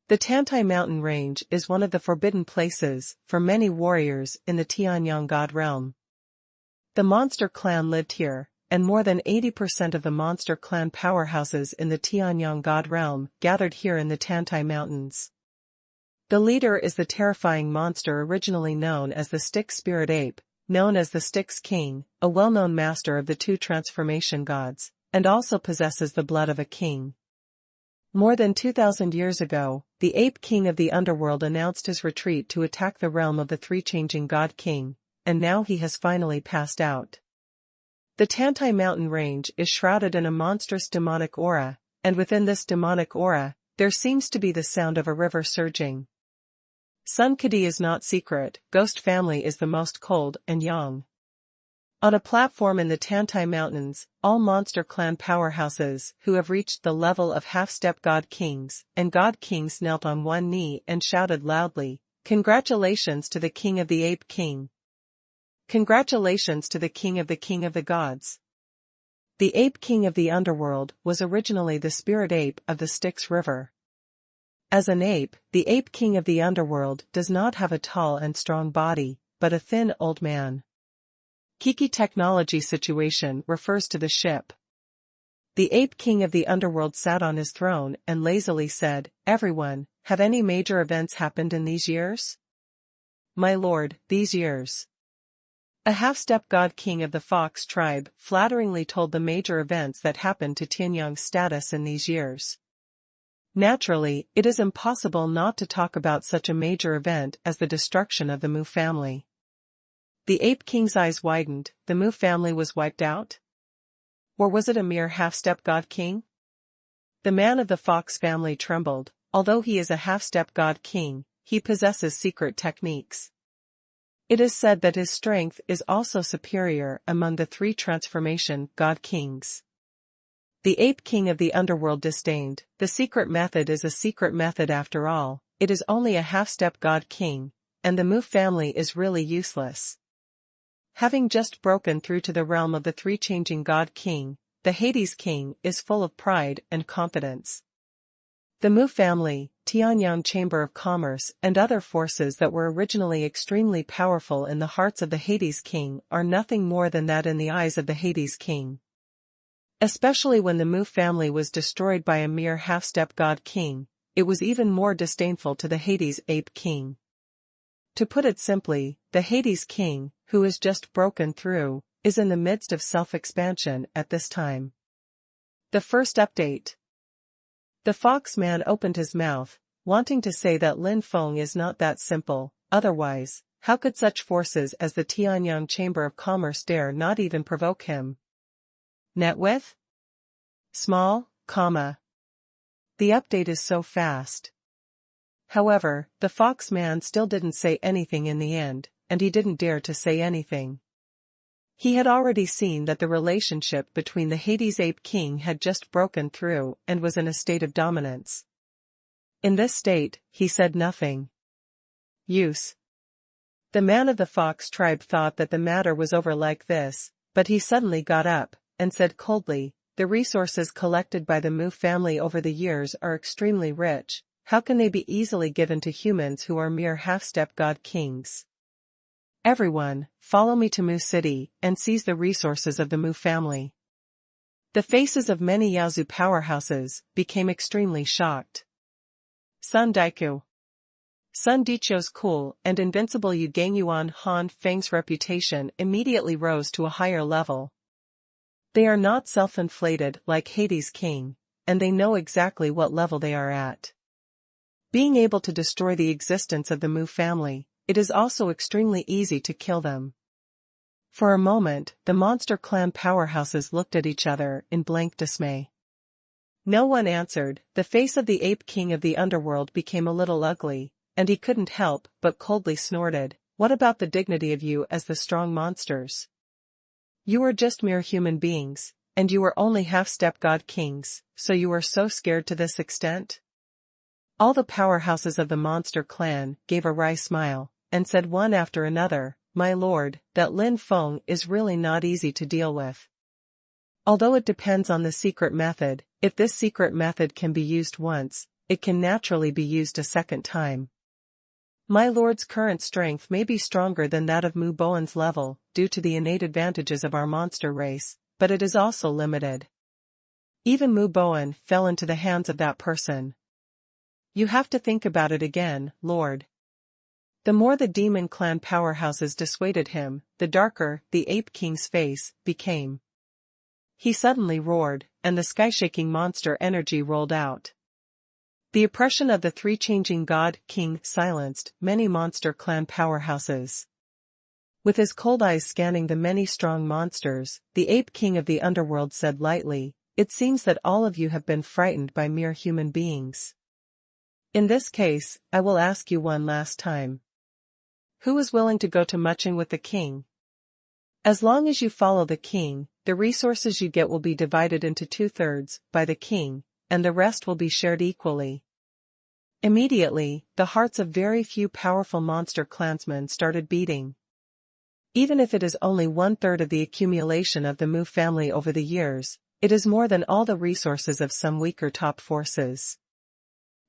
A: The Tantai Mountain Range is one of the forbidden places for many warriors in the Tianyang God realm. The monster clan lived here, and more than 80% of the monster clan powerhouses in the Tianyang God realm gathered here in the Tantai Mountains. The leader is the terrifying monster originally known as the Styx Spirit Ape, known as the Styx King, a well-known master of the 2 transformation gods, and also possesses the blood of a king. More than 2,000 years ago, the Ape King of the Underworld announced his retreat to attack the realm of the 3-changing God King, and now he has finally passed out. The Tantai Mountain Range is shrouded in a monstrous demonic aura, and within this demonic aura, there seems to be the sound of a river surging. Sun Kadi is not secret, Ghost Family is the most cold and young. On a platform in the Tantai Mountains, all monster clan powerhouses who have reached the level of half-step god kings and god kings knelt on one knee and shouted loudly, "Congratulations to the king of the ape king! Congratulations to the king of the gods!" The ape king of the underworld was originally the spirit ape of the Styx River. As an ape, the ape king of the underworld does not have a tall and strong body, but a thin old man. Kiki technology situation refers to the ship. The ape king of the underworld sat on his throne and lazily said, "Everyone, have any major events happened in these years?" "My lord, these years." A half-step god king of the Fox tribe flatteringly told the major events that happened to Tianyang's status in these years. Naturally, it is impossible not to talk about such a major event as the destruction of the Mu family. The ape king's eyes widened. The Mu family was wiped out? Or was it a mere half-step god king? The man of the Fox family trembled. Although he is a half-step god king, he possesses secret techniques. It is said that his strength is also superior among the three transformation god kings. The ape king of the underworld disdained. The secret method is a secret method after all. It is only a half-step god king, and the Mu family is really useless. Having just broken through to the realm of the three-changing god king, the Hades king is full of pride and confidence. The Mu family, Tianyang Chamber of Commerce and other forces that were originally extremely powerful in the hearts of the Hades king are nothing more than that in the eyes of the Hades king. Especially when the Mu family was destroyed by a mere half-step god king, it was even more disdainful to the Hades ape king. To put it simply, the Hades king, who is just broken through, is in the midst of self-expansion at this time. The first update. The Fox man opened his mouth, wanting to say that Lin Feng is not that simple, otherwise, how could such forces as the Tianyang Chamber of Commerce dare not even provoke him? Net width? Small, comma. The update is so fast. However, the Fox man still didn't say anything in the end, and he didn't dare to say anything. He had already seen that the relationship between the Hades ape king had just broken through and was in a state of dominance. In this state, he said nothing. Use. The man of the Fox tribe thought that the matter was over like this, but he suddenly got up and said coldly, "The resources collected by the Mu family over the years are extremely rich. How can they be easily given to humans who are mere half-step god kings? Everyone, follow me to Mu City and seize the resources of the Mu family." The faces of many Yaozu powerhouses became extremely shocked. Sun Daiku. Sun Dicho's cool and invincible Yuan Han Feng's reputation immediately rose to a higher level. They are not self-inflated like Hades King, and they know exactly what level they are at. Being able to destroy the existence of the Mu family, it is also extremely easy to kill them. For a moment, the monster clan powerhouses looked at each other in blank dismay. No one answered. The face of the ape king of the underworld became a little ugly, and he couldn't help but coldly snorted, "What about the dignity of you as the strong monsters? You are just mere human beings, and you are only half-step god kings, so you are so scared to this extent?" All the powerhouses of the monster clan gave a wry smile, and said one after another, "My lord, that Lin Feng is really not easy to deal with. Although it depends on the secret method, if this secret method can be used once, it can naturally be used a second time. My lord's current strength may be stronger than that of Mu Boan's level, due to the innate advantages of our monster race, but it is also limited. Even Mu Boan fell into the hands of that person. You have to think about it again, lord." The more the demon clan powerhouses dissuaded him, the darker the ape king's face became. He suddenly roared, and the sky-shaking monster energy rolled out. The oppression of the three-changing god king silenced many monster clan powerhouses. With his cold eyes scanning the many strong monsters, the ape king of the underworld said lightly, "It seems that all of you have been frightened by mere human beings. In this case, I will ask you one last time. Who is willing to go to muching with the king?" As long as you follow the king, the resources you get will be divided into 2/3 by the king, and the rest will be shared equally. Immediately, the hearts of very few powerful monster clansmen started beating. Even if it is only 1/3 of the accumulation of the Mu family over the years, it is more than all the resources of some weaker top forces.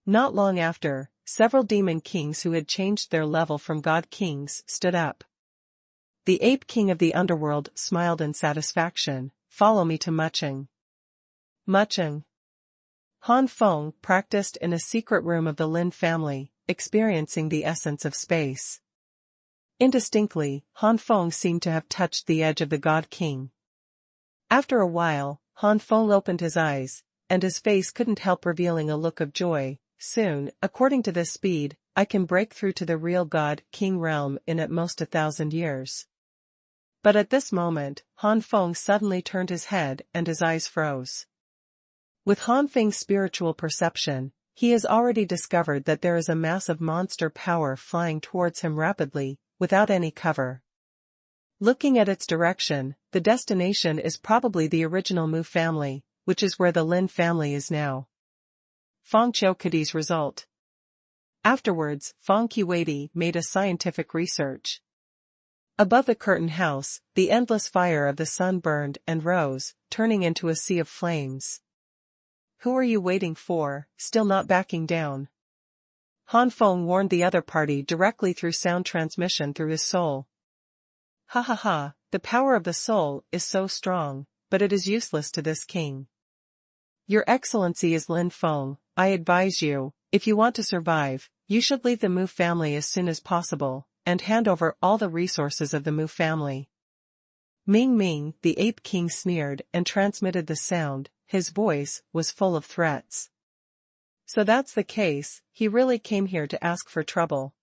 A: Not long after, several demon kings who had changed their level from god kings stood up. The ape king of the underworld smiled in satisfaction. Follow me to Mucheng. Mucheng. Han Feng practiced in a secret room of the Lin family, experiencing the essence of space. Indistinctly, Han Feng seemed to have touched the edge of the god king. After a while, Han Feng opened his eyes, and his face couldn't help revealing a look of joy. Soon, according to this speed, I can break through to the real god king realm in at most 1,000 years. But at this moment, Han Feng suddenly turned his head and his eyes froze. With Han Feng's spiritual perception, he has already discovered that there is a mass of monster power flying towards him rapidly, without any cover. Looking at its direction, the destination is probably the original Mu family, which is where the Lin family is now. Feng Qiuqidi's result. Afterwards, Feng Qiuqidi made a scientific research. Above the curtain house, the endless fire of the sun burned and rose, turning into a sea of flames. Who are you waiting for, still not backing down? Han Feng warned the other party directly through sound transmission through his soul. Ha ha ha, the power of the soul is so strong, but it is useless to this king. Your Excellency is Lin Feng. I advise you, if you want to survive, you should leave the Mu family as soon as possible, and hand over all the resources of the Mu family. Ming Ming, the ape king sneered and transmitted the sound. His voice was full of threats. So that's the case, he really came here to ask for trouble.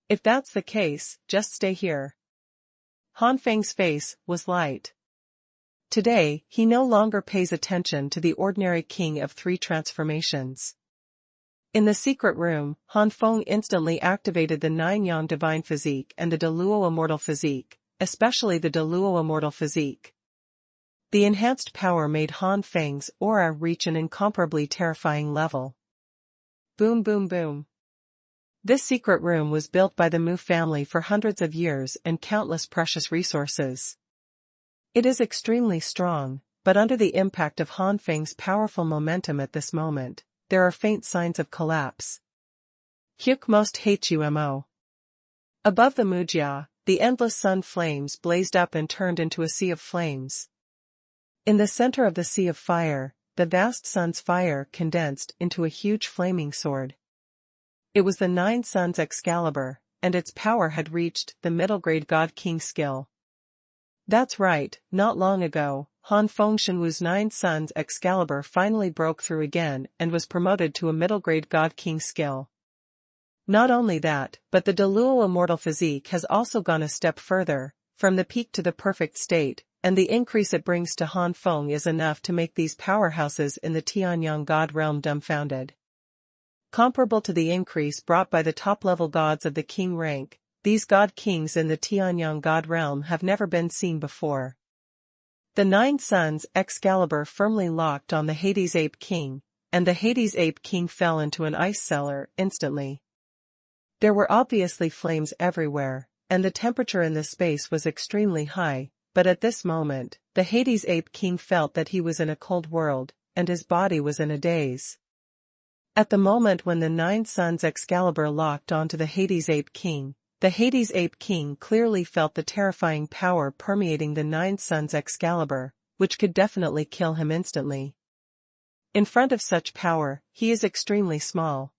A: If that's the case, just stay here. Han Feng's face was light. Today, he no longer pays attention to the ordinary king of 3 transformations. In the secret room, Han Feng instantly activated the 9 Yang Divine Physique and the Deluo Immortal Physique, especially the Deluo Immortal Physique. The enhanced power made Han Feng's aura reach an incomparably terrifying level. Boom boom boom. This secret room was built by the Mu family for hundreds of years and countless precious resources. It is extremely strong, but under the impact of Han Feng's powerful momentum at this moment, there are faint signs of collapse. Hyuk most humo. Above the Mujia, the endless sun flames blazed up and turned into a sea of flames. In the center of the sea of fire, the vast sun's fire condensed into a huge flaming sword. It was the 9 Suns Excalibur, and its power had reached the middle-grade God King skill. That's right, not long ago, Han Feng Shenwu's 9 Suns Excalibur finally broke through again and was promoted to a middle-grade God King skill. Not only that, but the Deluo Immortal Physique has also gone a step further, from the peak to the perfect state, and the increase it brings to Han Feng is enough to make these powerhouses in the Tianyang God realm dumbfounded. Comparable to the increase brought by the top-level gods of the king rank, these god kings in the Tianyang God realm have never been seen before. The 9 Suns Excalibur firmly locked on the Hades Ape King, and the Hades Ape King fell into an ice cellar instantly. There were obviously flames everywhere, and the temperature in the space was extremely high, but at this moment, the Hades Ape King felt that he was in a cold world, and his body was in a daze. At the moment when the 9 Suns Excalibur locked onto the Hades Ape King, the Hades Ape King clearly felt the terrifying power permeating the 9 Suns Excalibur, which could definitely kill him instantly. In front of such power, he is extremely small.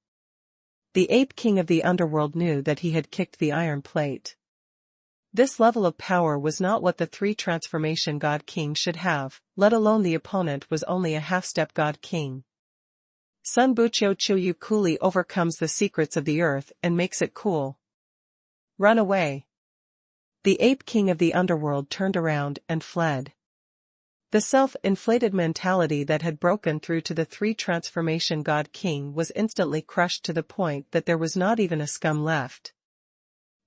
A: The Ape King of the underworld knew that he had kicked the iron plate. This level of power was not what the 3 transformation God King should have, let alone the opponent was only a half-step God King. Sun Buqiu Chuyu coolly overcomes the secrets of the earth and makes it cool. Run away. The Ape King of the underworld turned around and fled. The self-inflated mentality that had broken through to the 3 transformation God King was instantly crushed to the point that there was not even a scum left.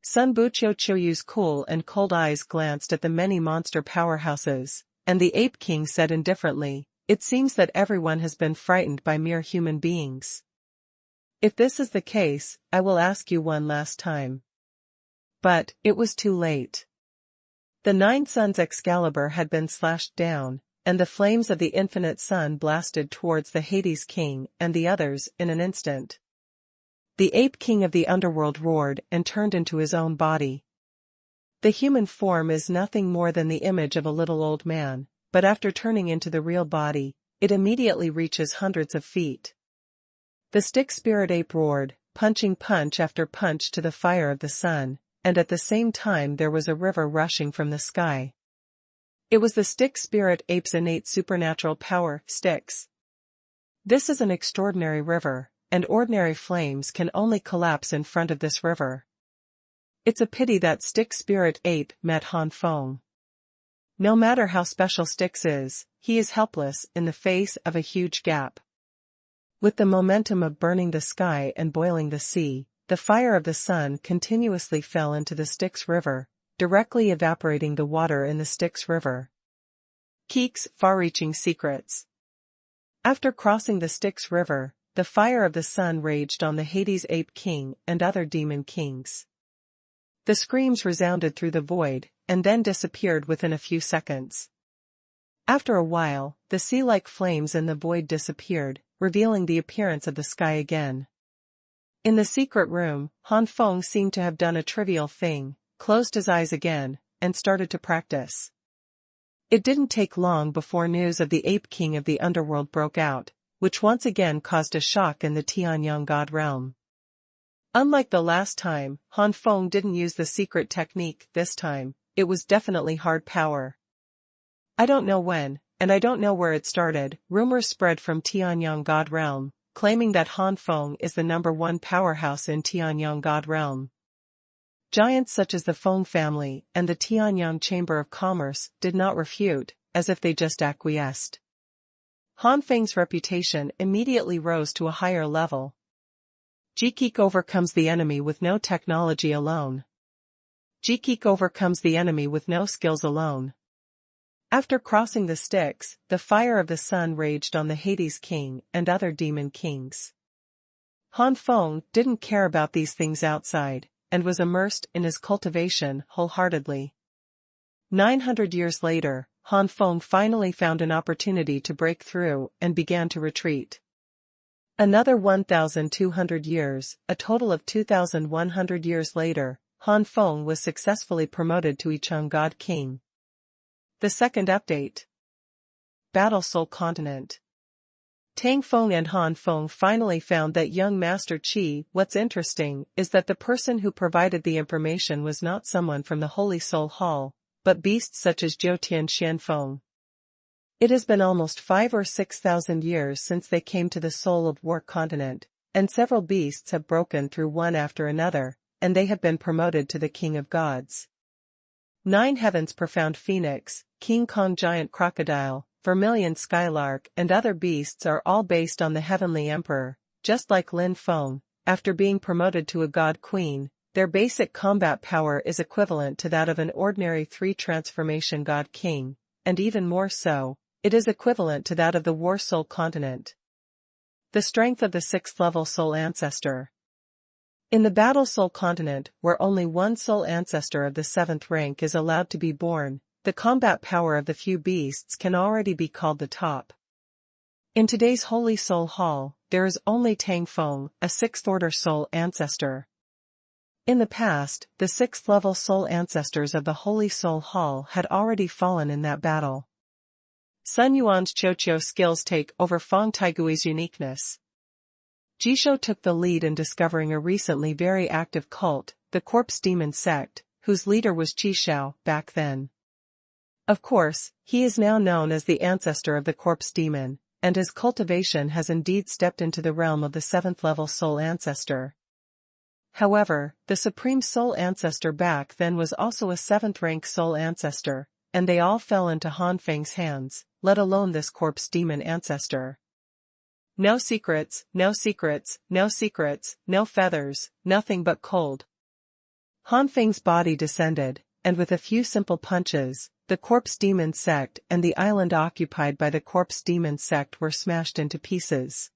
A: Sun Buqiu Qiuyu's cool and cold eyes glanced at the many monster powerhouses, and the Ape King said indifferently, "It seems that everyone has been frightened by mere human beings. If this is the case, I will ask you one last time." But it was too late. The 9 suns Excalibur had been slashed down, and the flames of the infinite sun blasted towards the Hades King and the others in an instant. The Ape King of the underworld roared and turned into his own body. The human form is nothing more than the image of a little old man, but after turning into the real body, it immediately reaches hundreds of feet. The stick spirit ape roared, punching punch after punch to the fire of the sun, and at the same time there was a river rushing from the sky. It was the stick spirit ape's innate supernatural power, Styx. This is an extraordinary river, and ordinary flames can only collapse in front of this river. It's a pity that stick spirit ape met Han Feng. No matter how special Styx is, he is helpless in the face of a huge gap. With the momentum of burning the sky and boiling the sea, the fire of the sun continuously fell into the Styx River, directly evaporating the water in the Styx River. Keek's far-reaching secrets. After crossing the Styx River, the fire of the sun raged on the Hades Ape King and other demon kings. The screams resounded through the void, and then disappeared within a few seconds. After a while, the sea-like flames in the void disappeared, revealing the appearance of the sky again. In the secret room, Han Feng seemed to have done a trivial thing, closed his eyes again, and started to practice. It didn't take long before news of the Ape King of the underworld broke out, which once again caused a shock in the Tianyang God realm. Unlike the last time, Han Feng didn't use the secret technique this time. It was definitely hard power. I don't know when, and I don't know where it started. Rumors spread from Tianyang God realm, claiming that Han Feng is the #1 powerhouse in Tianyang God realm. Giants such as the Feng family and the Tianyang Chamber of Commerce did not refute, as if they just acquiesced. Han Feng's reputation immediately rose to a higher level. Jikeek overcomes the enemy with no technology alone. Jikeek overcomes the enemy with no skills alone. After crossing the Styx, the fire of the sun raged on the Hades King and other demon kings. Han Feng didn't care about these things outside, and was immersed in his cultivation wholeheartedly. 900 years later, Han Feng finally found an opportunity to break through and began to retreat. Another 1,200 years, a total of 2,100 years later, Han Feng was successfully promoted to Icheng God King. The second update. Battle Soul Continent. Tang Feng and Han Feng finally found that young Master Chi. What's interesting is that the person who provided the information was not someone from the Holy Soul Hall, but beasts such as Jiutian Xianfeng. It has been almost 5 or 6,000 years since they came to the Soul of War continent, and several beasts have broken through one after another, and they have been promoted to the King of Gods. 9 Heavens Profound Phoenix, King Kong Giant Crocodile, Vermilion Skylark and other beasts are all based on the Heavenly Emperor, just like Lin Feng. After being promoted to a God Queen, their basic combat power is equivalent to that of an ordinary 3 transformation God King, and even more so, it is equivalent to that of the War Soul Continent. The strength of the 6th level Soul Ancestor. In the Battle Soul Continent, where only one Soul Ancestor of the 7th rank is allowed to be born, the combat power of the few beasts can already be called the top. In today's Holy Soul Hall, there is only Tang Feng, a 6th order Soul Ancestor. In the past, the 6th level Soul Ancestors of the Holy Soul Hall had already fallen in that battle. Sun Yuan's Qiuqiu skills take over Feng Taigui's uniqueness. Jisho took the lead in discovering a recently very active cult, the Corpse Demon sect, whose leader was Qishao back then. Of course, he is now known as the ancestor of the Corpse Demon, and his cultivation has indeed stepped into the realm of the 7th level Soul Ancestor. However, the Supreme Soul Ancestor back then was also a 7th rank Soul Ancestor, and they all fell into Han Feng's hands, let alone this Corpse Demon Ancestor. No secrets, no secrets, no secrets, no feathers, nothing but cold. Han Feng's body descended, and with a few simple punches, the corpse demon sect and the island occupied by the corpse demon sect were smashed into pieces.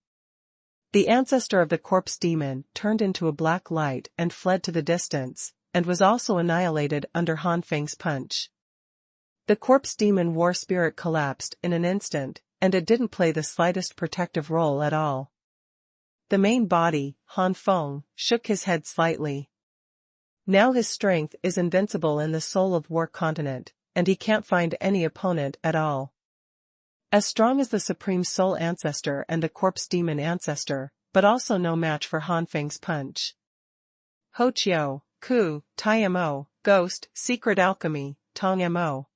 A: The ancestor of the corpse demon turned into a black light and fled to the distance, and was also annihilated under Han Feng's punch. The corpse demon war spirit collapsed in an instant, and it didn't play the slightest protective role at all. The main body, Han Feng, shook his head slightly. Now his strength is invincible in the Soul of War continent, and he can't find any opponent at all. As strong as the Supreme Soul Ancestor and the Corpse Demon Ancestor, but also no match for Han Feng's punch. Ho Chiao, Ku, Tai Mo, Ghost, Secret Alchemy, Tong Mo.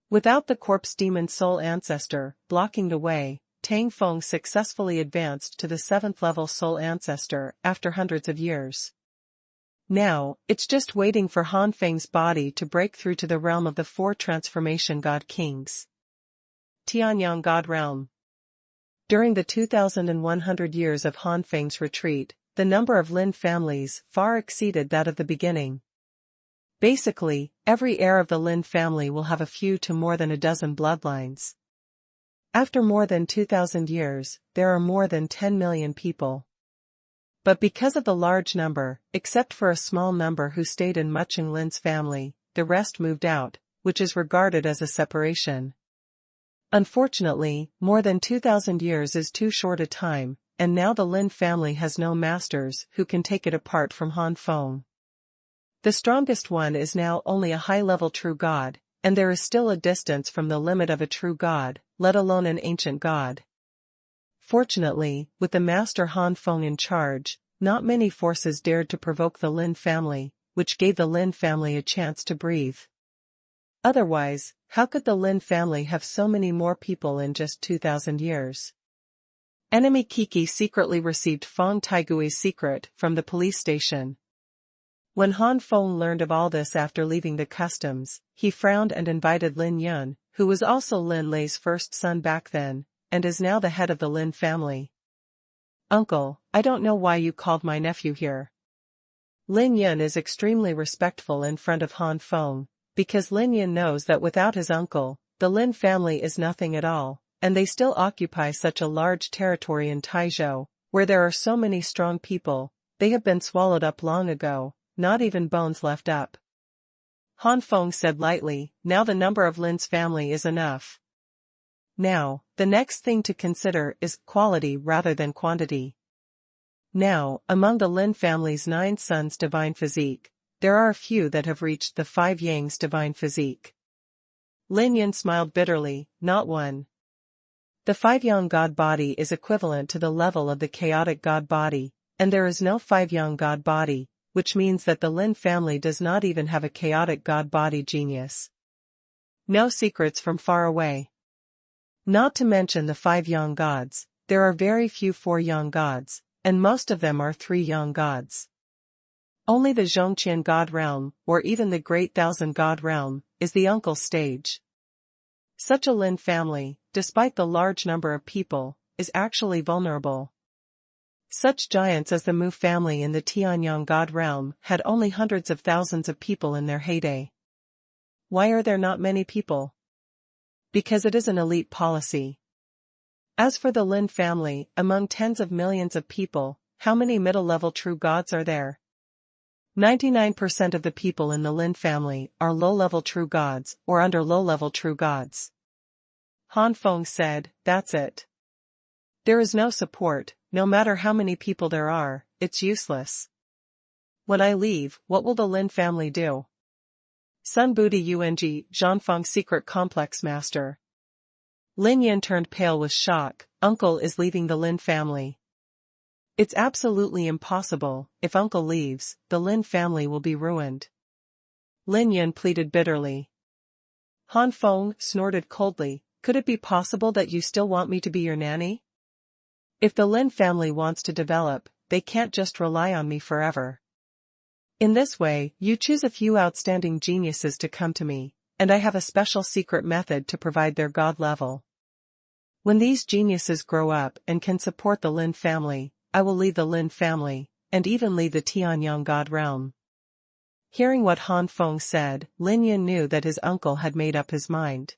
A: Without the Corpse Demon Soul Ancestor blocking the way, Tang Feng successfully advanced to the 7th level Soul Ancestor after hundreds of years. Now, it's just waiting for Han Feng's body to break through to the realm of the 4 Transformation God Kings. Tianyang God Realm. During the 2,100 years of Han Feng's retreat, the number of Lin families far exceeded that of the beginning. Basically, every heir of the Lin family will have a few to more than a dozen bloodlines. After more than 2,000 years, there are more than 10 million people. But because of the large number, except for a small number who stayed in Mucheng Lin's family, the rest moved out, which is regarded as a separation. Unfortunately, more than 2,000 years is too short a time, and now the Lin family has no masters who can take it apart from Han Feng. The strongest one is now only a high-level true god, and there is still a distance from the limit of a true god, let alone an ancient god. Fortunately, with the master Han Feng in charge, not many forces dared to provoke the Lin family, which gave the Lin family a chance to breathe. Otherwise, how could the Lin family have so many more people in just 2,000 years? Enemy Kiki secretly received Feng Taigui's secret from the police station. When Han Feng learned of all this after leaving the customs, he frowned and invited Lin Yun, who was also Lin Lei's first son back then, and is now the head of the Lin family. Uncle, I don't know why you called my nephew here. Lin Yun is extremely respectful in front of Han Feng, because Lin Yun knows that without his uncle, the Lin family is nothing at all, and they still occupy such a large territory in Taizhou, where there are so many strong people, they have been swallowed up long ago, not even bones left up. Han Feng said lightly, now the number of Lin's family is enough. Now, the next thing to consider is quality rather than quantity. Now, among the Lin family's 9 sons' divine physique, there are a few that have reached the 5 Yang's divine physique. Lin Yun smiled bitterly, not one. The 5 Yang god body is equivalent to the level of the chaotic god body, and there is no 5 Yang god body, which means that the Lin family does not even have a chaotic god body genius. No secrets from far away. Not to mention the 5 Yang gods, there are very few 4 Yang gods, and most of them are 3 Yang gods. Only the Zhongqian god realm, or even the Great Thousand god realm, is the uncle stage. Such a Lin family, despite the large number of people, is actually vulnerable. Such giants as the Mu family in the Tianyang god realm had only hundreds of thousands of people in their heyday. Why are there not many people? Because it is an elite policy. As for the Lin family, among tens of millions of people, how many middle-level true gods are there? 99% of the people in the Lin family are low-level true gods or under low-level true gods. Han Feng said, that's it. There is no support, no matter how many people there are, it's useless. When I leave, what will the Lin family do? Sun Budi Yung, Zhanfeng Secret Complex Master. Lin Yin turned pale with shock, Uncle is leaving the Lin family. It's absolutely impossible, if Uncle leaves, the Lin family will be ruined. Lin Yin pleaded bitterly. Han Feng snorted coldly, could it be possible that you still want me to be your nanny? If the Lin family wants to develop, they can't just rely on me forever. In this way, you choose a few outstanding geniuses to come to me, and I have a special secret method to provide their god level. When these geniuses grow up and can support the Lin family, I will lead the Lin family, and even lead the Tianyang god realm. Hearing what Han Feng said, Lin Yun knew that his uncle had made up his mind.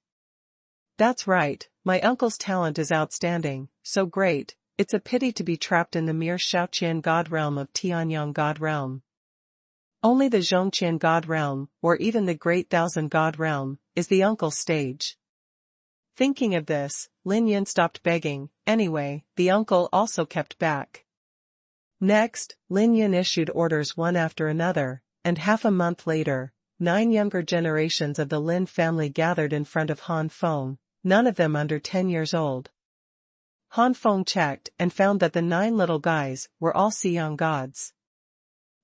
A: That's right, my uncle's talent is outstanding, so great, it's a pity to be trapped in the mere Shaoqian God realm of Tianyang God realm. Only the Zhongqian God realm, or even the Great Thousand God realm, is the uncle's stage. Thinking of this, Lin Yun stopped begging. Anyway, the uncle also kept back. Next, Lin Yun issued orders one after another, and half a month later, 9 younger generations of the Lin family gathered in front of Han Feng, none of them under 10 years old. Han Feng checked and found that the 9 little guys were all Siyang gods.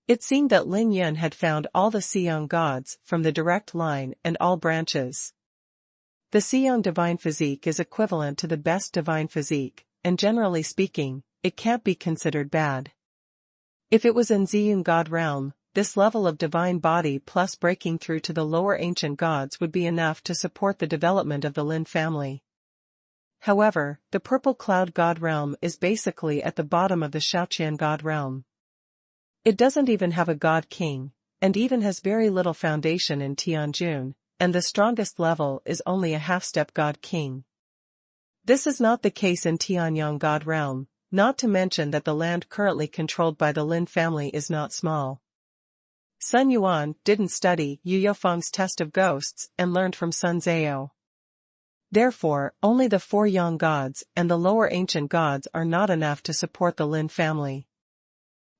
A: It seemed that Lin Yun had found all the Siyang gods from the direct line and all branches. The Siyang divine physique is equivalent to the best divine physique, and generally speaking, it can't be considered bad. If it was in Ziyun God realm, this level of divine body plus breaking through to the lower ancient gods would be enough to support the development of the Lin family. However, the purple cloud God realm is basically at the bottom of the Shaoqian God realm. It doesn't even have a God king, and even has very little foundation in Tianjun, and the strongest level is only a half-step God king. This is not the case in Tianyang God realm, not to mention that the land currently controlled by the Lin family is not small. Xuanhuan didn't study Yu Yofeng's test of ghosts and learned from Sun Zhao. Therefore, only the 4 young gods and the lower ancient gods are not enough to support the Lin family.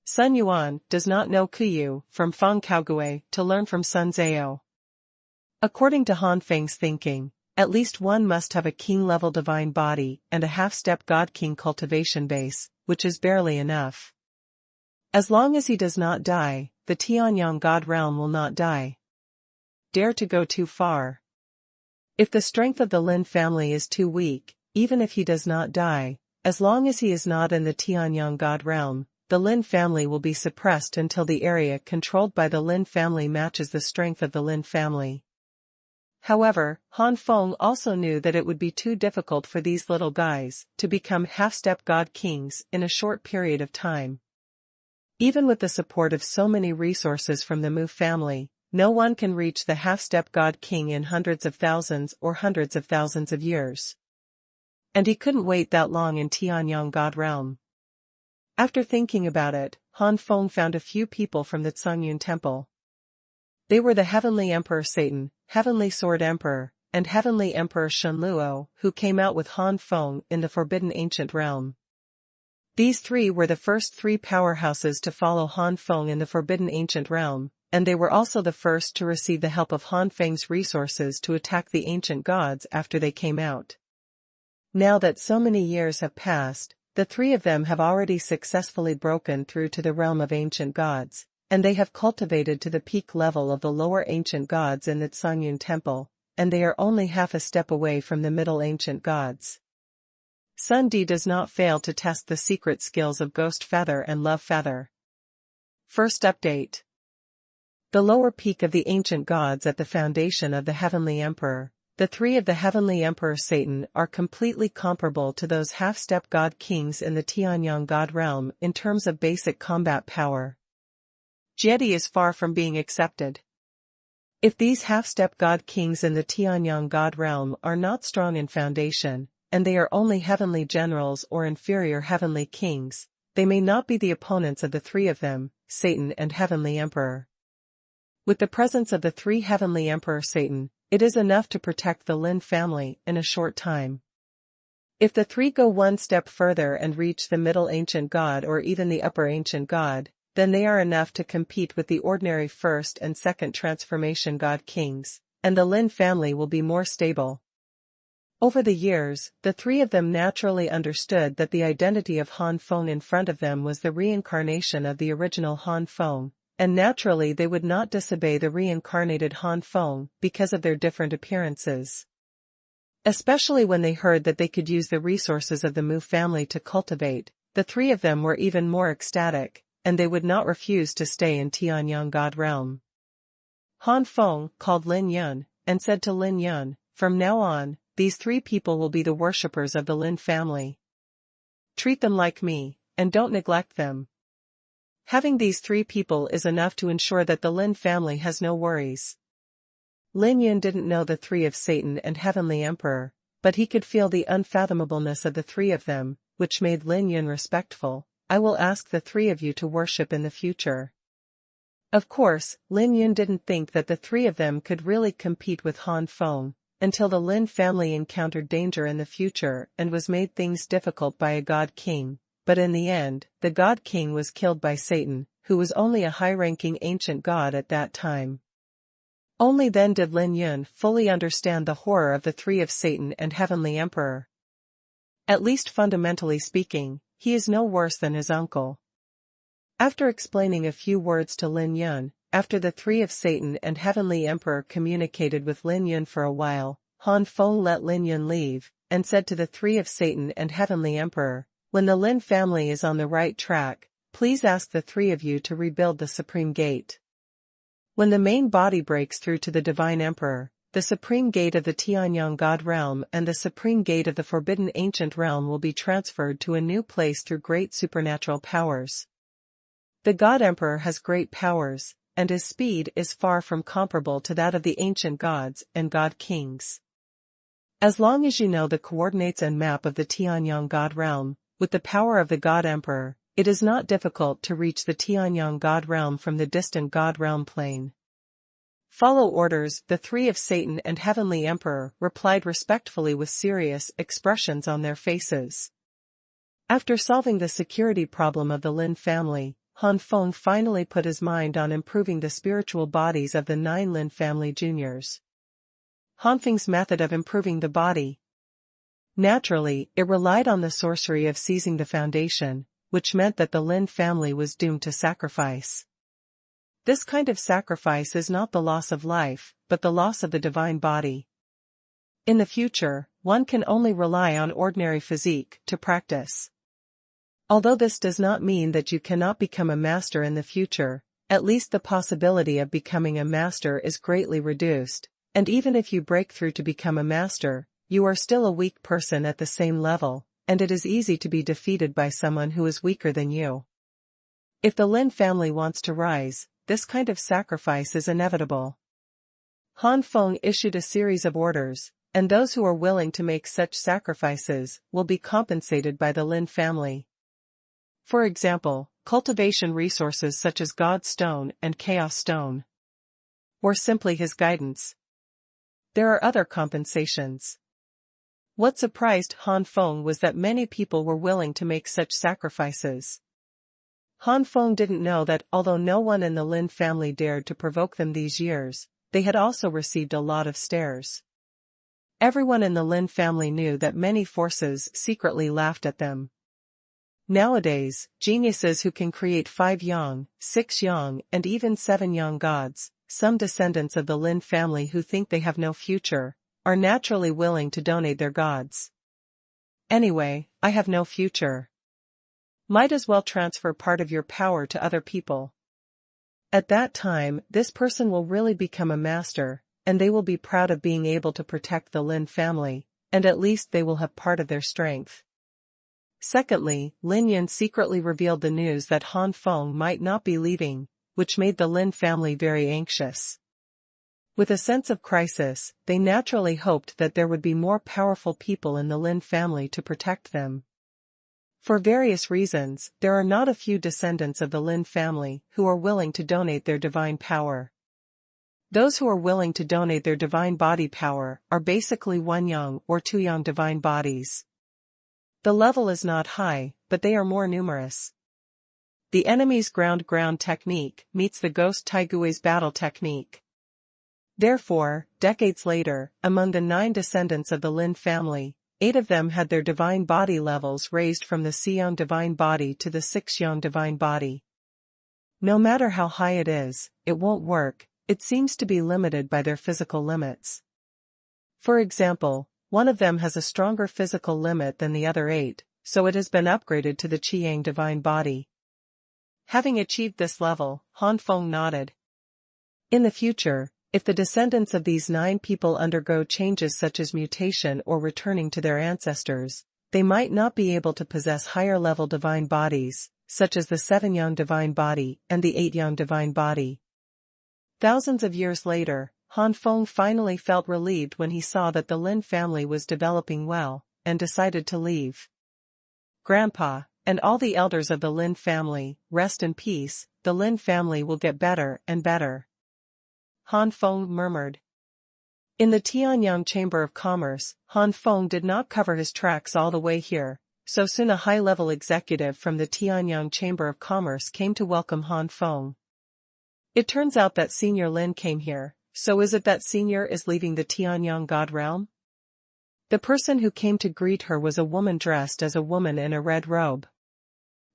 A: Xuanhuan does not know Kuyu from Feng Kaogui to learn from Sun Zhao. According to Han Feng's thinking, at least one must have a king-level divine body and a half-step God-king cultivation base, which is barely enough. As long as he does not die, the Tianyang God realm will not die. Dare to go too far. If the strength of the Lin family is too weak, even if he does not die, as long as he is not in the Tianyang God realm, the Lin family will be suppressed until the area controlled by the Lin family matches the strength of the Lin family. However, Han Feng also knew that it would be too difficult for these little guys to become half-step God kings in a short period of time. Even with the support of so many resources from the Mu family, no one can reach the half-step God king in hundreds of thousands or hundreds of thousands of years. And he couldn't wait that long in Tianyang God realm. After thinking about it, Han Feng found a few people from the Tsungyun temple. They were the Heavenly Emperor Satan, Heavenly Sword Emperor, and Heavenly Emperor Shunluo, who came out with Han Feng in the Forbidden Ancient Realm. These 3 were the first 3 powerhouses to follow Han Feng in the Forbidden Ancient Realm, and they were also the first to receive the help of Han Feng's resources to attack the ancient gods after they came out. Now that so many years have passed, the 3 of them have already successfully broken through to the realm of ancient gods, and they have cultivated to the peak level of the lower ancient gods in the Tsungyun temple, and they are only half a step away from the middle ancient gods. Sun Di does not fail to test the secret skills of Ghost Feather and Love Feather. First update. The lower peak of the ancient gods at the foundation of the Heavenly Emperor, the 3 of the Heavenly Emperor Satan are completely comparable to those half-step God kings in the Tianyang God realm in terms of basic combat power. Jedi is far from being accepted. If these half-step God kings in the Tianyang God realm are not strong in foundation, and they are only heavenly generals or inferior heavenly kings, they may not be the opponents of the 3 of them, Satan and Heavenly Emperor. With the presence of the 3 Heavenly Emperor Satan, it is enough to protect the Lin family in a short time. If the 3 go one step further and reach the middle ancient god or even the upper ancient god, then they are enough to compete with the ordinary first and second transformation god kings, and the Lin family will be more stable. Over the years, the 3 of them naturally understood that the identity of Han Feng in front of them was the reincarnation of the original Han Feng, and naturally they would not disobey the reincarnated Han Feng because of their different appearances. Especially when they heard that they could use the resources of the Mu family to cultivate, the 3 of them were even more ecstatic, and they would not refuse to stay in Tianyang God realm. Han Feng called Lin Yun, and said to Lin Yun, "From now on, these 3 people will be the worshippers of the Lin family. Treat them like me, and don't neglect them." Having these three people is enough to ensure that the Lin family has no worries. Lin Yun didn't know the three of Satan and Heavenly Emperor, but he could feel the unfathomableness of the three of them, which made Lin Yun respectful. I will ask the three of you to worship in the future. Of course, Lin Yun didn't think that the three of them could really compete with Han Feng, until the Lin family encountered danger in the future and was made things difficult by a god king, but in the end, the god king was killed by Satan, who was only a high-ranking ancient god at that time. Only then did Lin Yun fully understand the horror of the three of Satan and Heavenly Emperor. At least fundamentally speaking, he is no worse than his uncle. After explaining a few words to Lin Yun, after the three of Satan and Heavenly Emperor communicated with Lin Yun for a while, Han Feng let Lin Yun leave, and said to the three of Satan and Heavenly Emperor, "When the Lin family is on the right track, please ask the three of you to rebuild the Supreme Gate. When the main body breaks through to the Divine Emperor, the Supreme Gate of the Tianyang God Realm and the Supreme Gate of the Forbidden Ancient Realm will be transferred to a new place through great supernatural powers. The God Emperor has great powers, and his speed is far from comparable to that of the ancient gods and god kings. As long as you know the coordinates and map of the Tianyang God Realm, with the power of the God Emperor, it is not difficult to reach the Tianyang God Realm from the distant God Realm plane." "Follow orders," the three of Satan and Heavenly Emperor replied respectfully with serious expressions on their faces. After solving the security problem of the Lin family, Han Feng finally put his mind on improving the spiritual bodies of the 9 Lin family juniors. Han Feng's method of improving the body. Naturally, it relied on the sorcery of seizing the foundation, which meant that the Lin family was doomed to sacrifice. This kind of sacrifice is not the loss of life, but the loss of the divine body. In the future, one can only rely on ordinary physique to practice. Although this does not mean that you cannot become a master in the future, at least the possibility of becoming a master is greatly reduced, and even if you break through to become a master, you are still a weak person at the same level, and it is easy to be defeated by someone who is weaker than you. If the Lin family wants to rise, this kind of sacrifice is inevitable. Han Feng issued a series of orders, and those who are willing to make such sacrifices will be compensated by the Lin family. For example, cultivation resources such as God Stone and Chaos Stone. Or simply his guidance. There are other compensations. What surprised Han Feng was that many people were willing to make such sacrifices. Han Feng didn't know that although no one in the Lin family dared to provoke them these years, they had also received a lot of stares. Everyone in the Lin family knew that many forces secretly laughed at them. Nowadays, geniuses who can create 5 yang, 6 yang, and even 7 yang gods, some descendants of the Lin family who think they have no future, are naturally willing to donate their gods. Anyway, I have no future. Might as well transfer part of your power to other people. At that time, this person will really become a master, and they will be proud of being able to protect the Lin family, and at least they will have part of their strength. Secondly, Lin Yun secretly revealed the news that Han Feng might not be leaving, which made the Lin family very anxious. With a sense of crisis, they naturally hoped that there would be more powerful people in the Lin family to protect them. For various reasons, there are not a few descendants of the Lin family who are willing to donate their divine power. Those who are willing to donate their divine body power are basically 1 yang or 2 yang divine bodies. The level is not high, but they are more numerous. The enemy's ground-ground technique meets the ghost Taigui's battle technique. Therefore, decades later, among the 9 descendants of the Lin family, 8 of them had their divine body levels raised from the Siyang divine body to the 6 yang divine body. No matter how high it is, it won't work, it seems to be limited by their physical limits. For example, one of them has a stronger physical limit than the other 8, so it has been upgraded to the Qiyang divine body. Having achieved this level, Han Feng nodded. In the future, if the descendants of these 9 people undergo changes such as mutation or returning to their ancestors, they might not be able to possess higher-level divine bodies, such as the 7-yang divine body and the 8-yang divine body. Thousands of years later, Han Feng finally felt relieved when he saw that the Lin family was developing well, and decided to leave. Grandpa, and all the elders of the Lin family, rest in peace, the Lin family will get better and better. Han Feng murmured. In the Tianyang Chamber of Commerce, Han Feng did not cover his tracks all the way here, so soon a high-level executive from the Tianyang Chamber of Commerce came to welcome Han Feng. It turns out that Senior Lin came here, so is it that Senior is leaving the Tianyang God realm? The person who came to greet her was a woman dressed as a woman in a red robe.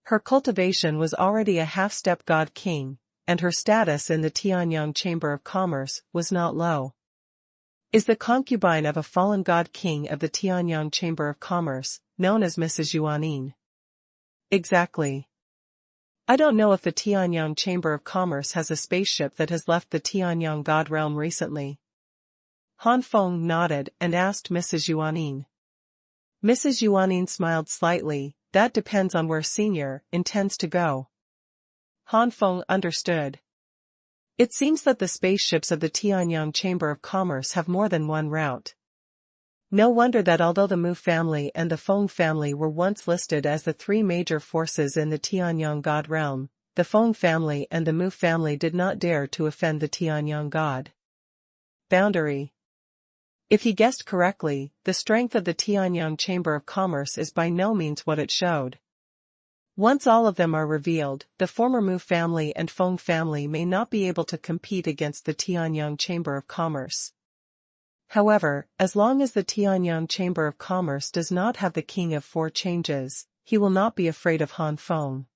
A: Her cultivation was already a half-step God king, and her status in the Tianyang Chamber of Commerce was not low. Is the concubine of a fallen God king of the Tianyang Chamber of Commerce, known as Mrs. Xuanhuan. Exactly. I don't know if the Tianyang Chamber of Commerce has a spaceship that has left the Tianyang God realm recently. Han Feng nodded and asked Mrs. Xuanhuan. Mrs. Xuanhuan smiled slightly. That depends on where Senior intends to go. Han Feng understood. It seems that the spaceships of the Tianyang Chamber of Commerce have more than one route. No wonder that although the Mu family and the Feng family were once listed as the three major forces in the Tianyang God realm, the Feng family and the Mu family did not dare to offend the Tianyang God boundary. If he guessed correctly, the strength of the Tianyang Chamber of Commerce is by no means what it showed. Once all of them are revealed, the former Mu family and Feng family may not be able to compete against the Tianyang Chamber of Commerce. However, as long as the Tianyang Chamber of Commerce does not have the King of Four Changes, he will not be afraid of Han Feng.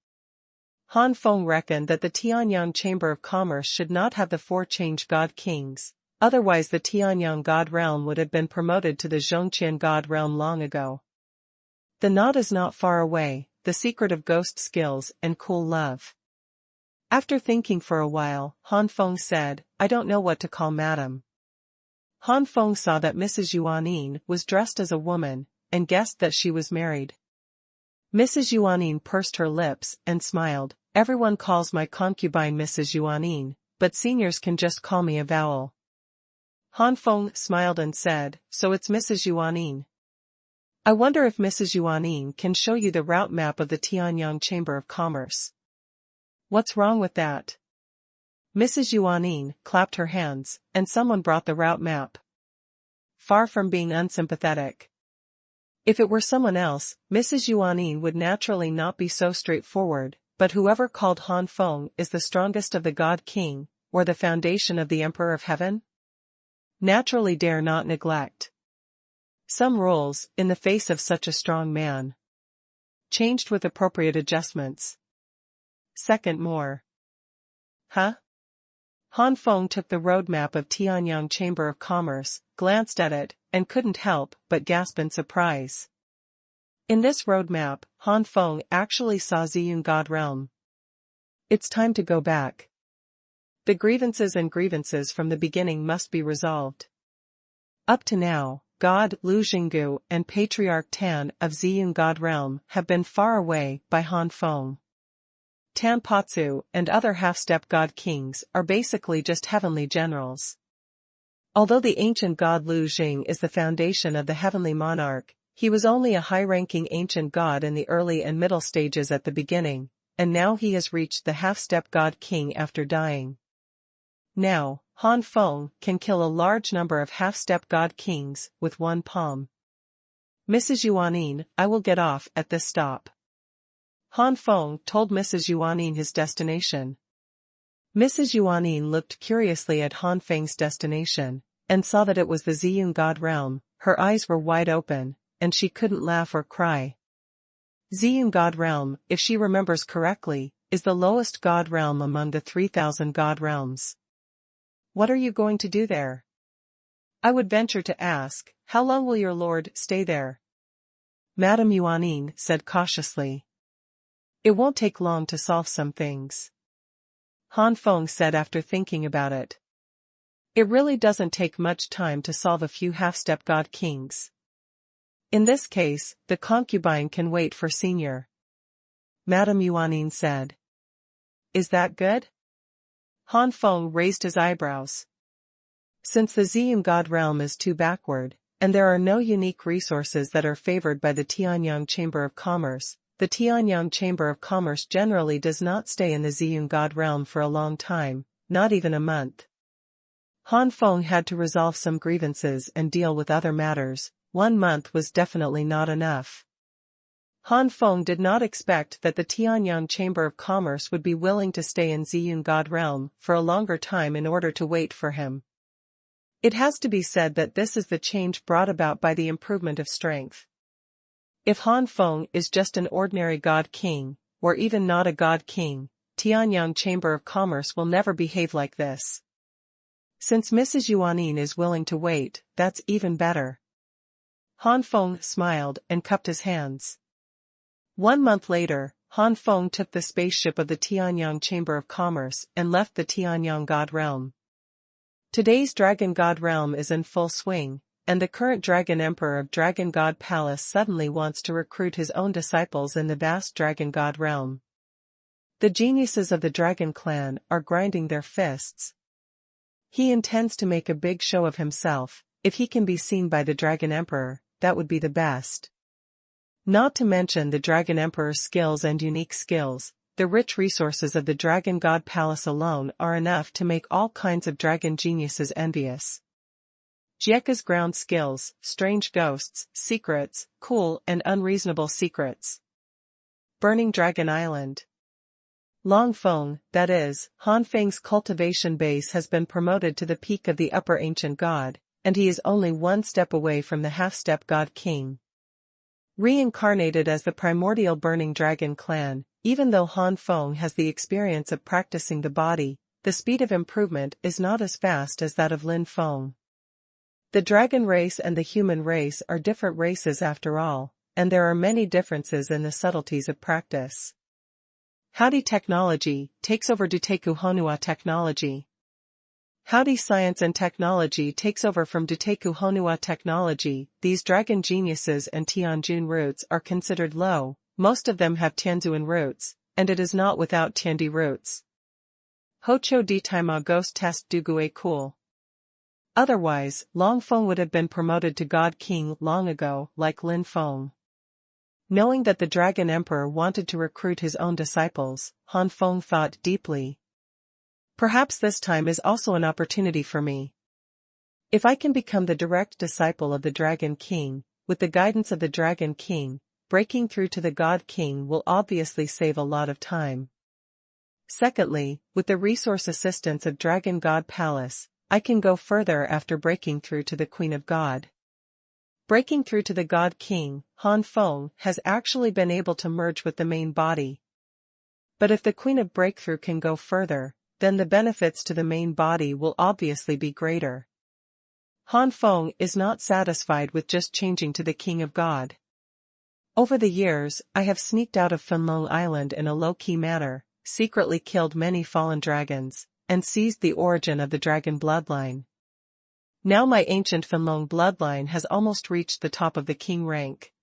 A: Han Feng reckoned that the Tianyang Chamber of Commerce should not have the four change God kings, otherwise the Tianyang God realm would have been promoted to the Zhongqian God realm long ago. The knot is not far away, the secret of ghost skills and cool love. After thinking for a while, Han Feng said, I don't know what to call Madam. Han Feng saw that Mrs. Xuanhuan was dressed as a woman, and guessed that she was married. Mrs. Xuanhuan pursed her lips and smiled. Everyone calls my concubine Mrs. Xuanhuan, but seniors can just call me a vowel. Han Feng smiled and said, so it's Mrs. Xuanhuan. I wonder if Mrs. Xuanhuan can show you the route map of the Tianyang Chamber of Commerce. What's wrong with that? Mrs. Xuanhuan clapped her hands, and someone brought the route map. Far from being unsympathetic. If it were someone else, Mrs. Xuanhuan would naturally not be so straightforward, but whoever called Han Feng is the strongest of the God King, or the foundation of the Emperor of Heaven? Naturally dare not neglect some rules in the face of such a strong man. Changed with appropriate adjustments. Second more. Huh? Han Feng took the roadmap of Tianyang Chamber of Commerce, glanced at it, and couldn't help but gasp in surprise. In this roadmap, Han Feng actually saw Ziyun God realm. It's time to go back. The grievances from the beginning must be resolved. Up to now, God Lu Jinggu and Patriarch Tan of Ziyun God realm have been far away by Han Feng. Tan Patsu and other half-step God kings are basically just heavenly generals. Although the ancient god Lu Jing is the foundation of the heavenly monarch, he was only a high-ranking ancient god in the early and middle stages at the beginning, and now he has reached the half-step God king after dying. Now, Han Feng can kill a large number of half-step God kings with one palm. Mrs. Xuanhuan, I will get off at this stop. Han Feng told Mrs. Xuanhuan his destination. Mrs. Xuanhuan looked curiously at Han Feng's destination, and saw that it was the Ziyun God realm. Her eyes were wide open, and she couldn't laugh or cry. Ziyun God realm, if she remembers correctly, is the lowest God realm among the 3,000 God realms. What are you going to do there? I would venture to ask, how long will your lord stay there? Madame Xuanhuan said cautiously. It won't take long to solve some things. Han Feng said after thinking about it. It really doesn't take much time to solve a few half-step God kings. In this case, the concubine can wait for senior. Madame Yuanin said. Is that good? Han Feng raised his eyebrows. Since the Ziyun God realm is too backward, and there are no unique resources that are favored by the Tianyang Chamber of Commerce, the Tianyang Chamber of Commerce generally does not stay in the Ziyun God realm for a long time, not even a month. Han Feng had to resolve some grievances and deal with other matters. 1 month was definitely not enough. Han Feng did not expect that the Tianyang Chamber of Commerce would be willing to stay in Ziyun God realm for a longer time in order to wait for him. It has to be said that this is the change brought about by the improvement of strength. If Han Feng is just an ordinary God King, or even not a God King, Tianyang Chamber of Commerce will never behave like this. Since Mrs. Yuanin is willing to wait, that's even better. Han Feng smiled and cupped his hands. 1 month later, Han Feng took the spaceship of the Tianyang Chamber of Commerce and left the Tianyang God realm. Today's Dragon God realm is in full swing, and the current Dragon Emperor of Dragon God Palace suddenly wants to recruit his own disciples in the vast Dragon God realm. The geniuses of the Dragon clan are grinding their fists. He intends to make a big show of himself. If he can be seen by the Dragon Emperor, that would be the best. Not to mention the Dragon Emperor's skills and unique skills. The rich resources of the Dragon God Palace alone are enough to make all kinds of dragon geniuses envious. Jieka's ground skills, strange ghosts, secrets, cool and unreasonable secrets. Burning Dragon Island. Long Feng, that is, Han Feng's cultivation base has been promoted to the peak of the upper ancient god, and he is only 1 step away from the half-step god king. Reincarnated as the primordial Burning Dragon clan, even though Han Feng has the experience of practicing the body, the speed of improvement is not as fast as that of Lin Feng. The dragon race and the human race are different races after all, and there are many differences in the subtleties of practice. Howdy technology takes over Duteku Honua technology. Howdy science and technology takes over from Duteku Honua technology. These dragon geniuses and Tianjun roots are considered low. Most of them have Tianzuan roots, and it is not without Tiandi roots. Hocho di Taima ghost test Dugue cool. Otherwise, Long Feng would have been promoted to God King long ago, like Lin Feng. Knowing that the Dragon Emperor wanted to recruit his own disciples, Han Feng thought deeply. Perhaps this time is also an opportunity for me. If I can become the direct disciple of the Dragon King, with the guidance of the Dragon King, breaking through to the God King will obviously save a lot of time. Secondly, with the resource assistance of Dragon God Palace, I can go further after breaking through to the Queen of God. Breaking through to the God King, Han Feng has actually been able to merge with the main body. But if the Queen of Breakthrough can go further, then the benefits to the main body will obviously be greater. Han Feng is not satisfied with just changing to the King of God. Over the years, I have sneaked out of Fenlong Island in a low-key manner, secretly killed many fallen dragons, and seized the origin of the dragon bloodline. Now my ancient Fenlong bloodline has almost reached the top of the king rank.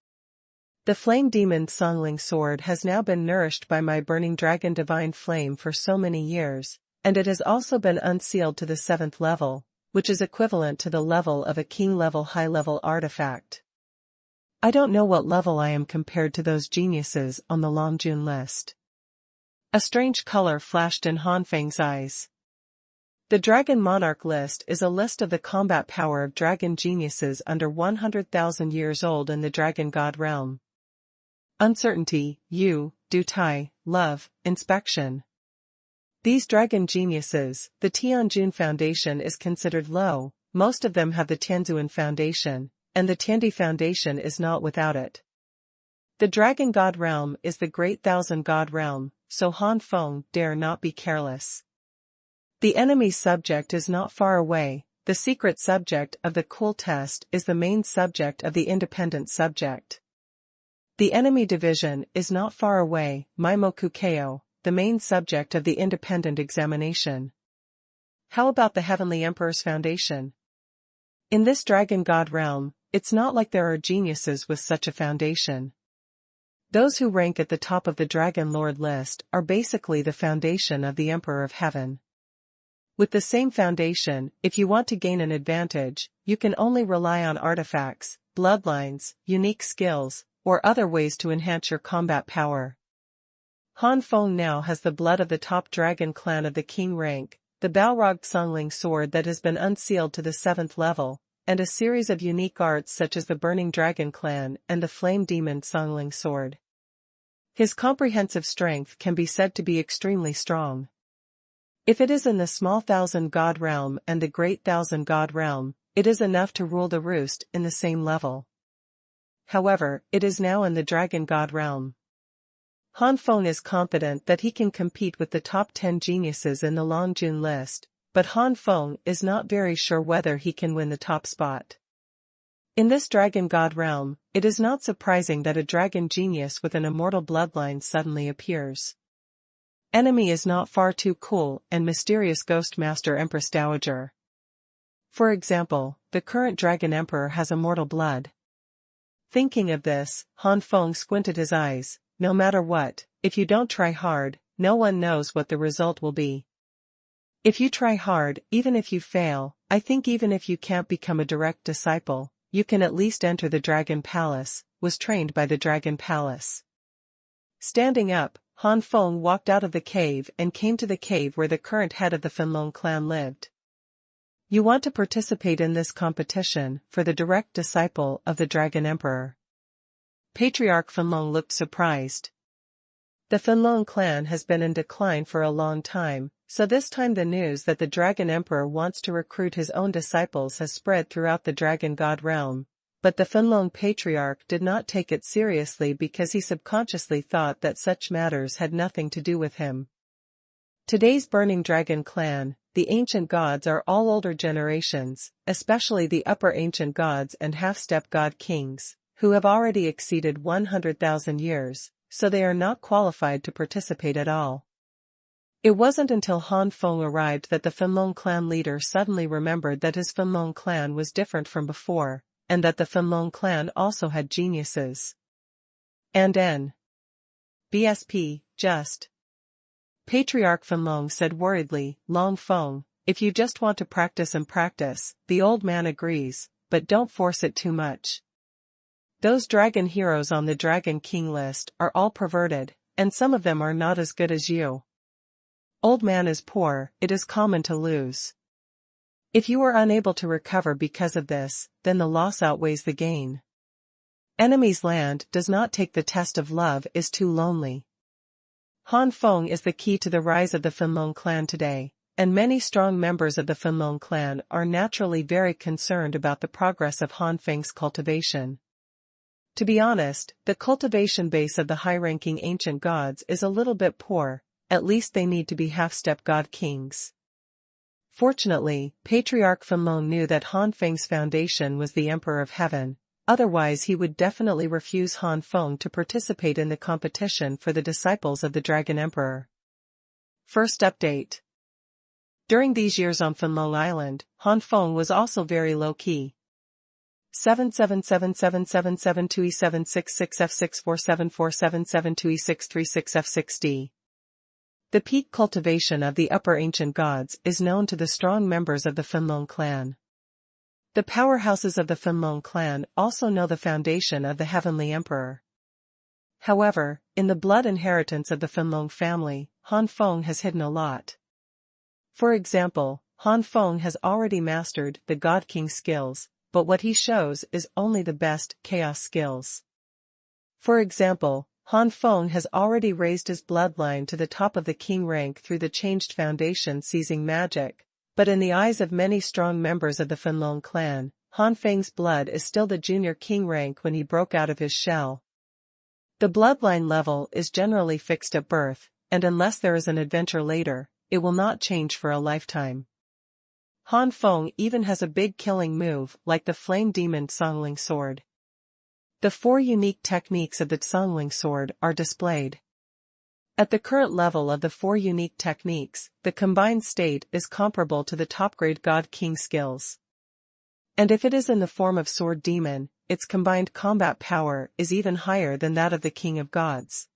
A: The flame demon Songling sword has now been nourished by my burning dragon divine flame for so many years, and it has also been unsealed to the 7th level, which is equivalent to the level of a king-level high-level artifact. I don't know what level I am compared to those geniuses on the Longjun list. A strange color flashed in Han Feng's eyes. The Dragon Monarch list is a list of the combat power of dragon geniuses under 100,000 years old in the Dragon God realm. Uncertainty, Du Tai, love, inspection. These dragon geniuses, the Tianjun Foundation is considered low, most of them have the Tianzuan Foundation, and the Tiandi Foundation is not without it. The Dragon God realm is the Great Thousand God realm, so Han Feng dare not be careless. The enemy subject is not far away, the secret subject of the cool test is the main subject of the independent subject. The enemy division is not far away, Maimoku Keo, the main subject of the independent examination. How about the Heavenly Emperor's Foundation? In this Dragon God realm, it's not like there are geniuses with such a foundation. Those who rank at the top of the Dragon Lord list are basically the foundation of the Emperor of Heaven. With the same foundation, if you want to gain an advantage, you can only rely on artifacts, bloodlines, unique skills, or other ways to enhance your combat power. Han Feng now has the blood of the top dragon clan of the king rank, the Balrog Songling sword that has been unsealed to the 7th level, and a series of unique arts such as the Burning Dragon clan and the Flame Demon Songling sword. His comprehensive strength can be said to be extremely strong. If it is in the small Thousand God realm and the great Thousand God realm, it is enough to rule the roost in the same level. However, it is now in the Dragon God realm. Han Feng is confident that he can compete with the top 10 geniuses in the Longjun list, but Han Feng is not very sure whether he can win the top spot. In this Dragon God realm, it is not surprising that a dragon genius with an immortal bloodline suddenly appears. Enemy is not far too cool and mysterious Ghost Master Empress Dowager. For example, the current Dragon Emperor has immortal blood. Thinking of this, Han Feng squinted his eyes. No matter what, if you don't try hard, no one knows what the result will be. If you try hard, even if you fail, I think even if you can't become a direct disciple, you can at least enter the Dragon Palace, was trained by the Dragon Palace. Standing up, Han Feng walked out of the cave and came to the cave where the current head of the Fenlong clan lived. You want to participate in this competition for the direct disciple of the Dragon Emperor. Patriarch Fenlong looked surprised. The Fenlong clan has been in decline for a long time, so this time the news that the Dragon Emperor wants to recruit his own disciples has spread throughout the Dragon God realm, but the Fenlong Patriarch did not take it seriously because he subconsciously thought that such matters had nothing to do with him. Today's Burning Dragon clan, the ancient gods are all older generations, especially the upper ancient gods and half-step god kings, who have already exceeded 100,000 years, so they are not qualified to participate at all. It wasn't until Han Feng arrived that the Fenlong clan leader suddenly remembered that his Fenlong clan was different from before, and that the Fenlong clan also had geniuses. And BSP, just. Patriarch Fenlong said worriedly, Long Feng, if you just want to practice and practice, the old man agrees, but don't force it too much. Those dragon heroes on the Dragon King list are all perverted, and some of them are not as good as you. Old man is poor, it is common to lose. If you are unable to recover because of this, then the loss outweighs the gain. Enemy's land does not take the test of love is too lonely. Han Feng is the key to the rise of the Fenlong clan today, and many strong members of the Fenlong clan are naturally very concerned about the progress of Han Feng's cultivation. To be honest, the cultivation base of the high-ranking ancient gods is a little bit poor, at least they need to be half-step god kings. Fortunately, Patriarch Fenlong knew that Han Feng's foundation was the Emperor of Heaven, otherwise he would definitely refuse Han Feng to participate in the competition for the disciples of the Dragon Emperor. First update. During these years on Fenlong Island, Han Feng was also very low-key. 7777772E766F6474772E636F6D. The peak cultivation of the upper ancient gods is known to the strong members of the Fenlong clan. The powerhouses of the Fenlong clan also know the foundation of the Heavenly Emperor. However, in the blood inheritance of the Fenlong family, Han Feng has hidden a lot. For example, Han Feng has already mastered the God King skills, but what he shows is only the best chaos skills. For example, Han Feng has already raised his bloodline to the top of the king rank through the changed foundation seizing magic, but in the eyes of many strong members of the Fenlong clan, Han Feng's blood is still the junior king rank when he broke out of his shell. The bloodline level is generally fixed at birth, and unless there is an adventure later, it will not change for a lifetime. Han Feng even has a big killing move like the Flame Demon Songling sword. The 4 unique techniques of the Songling sword are displayed. At the current level of the 4 unique techniques, the combined state is comparable to the top-grade God King skills. And if it is in the form of Sword Demon, its combined combat power is even higher than that of the King of Gods.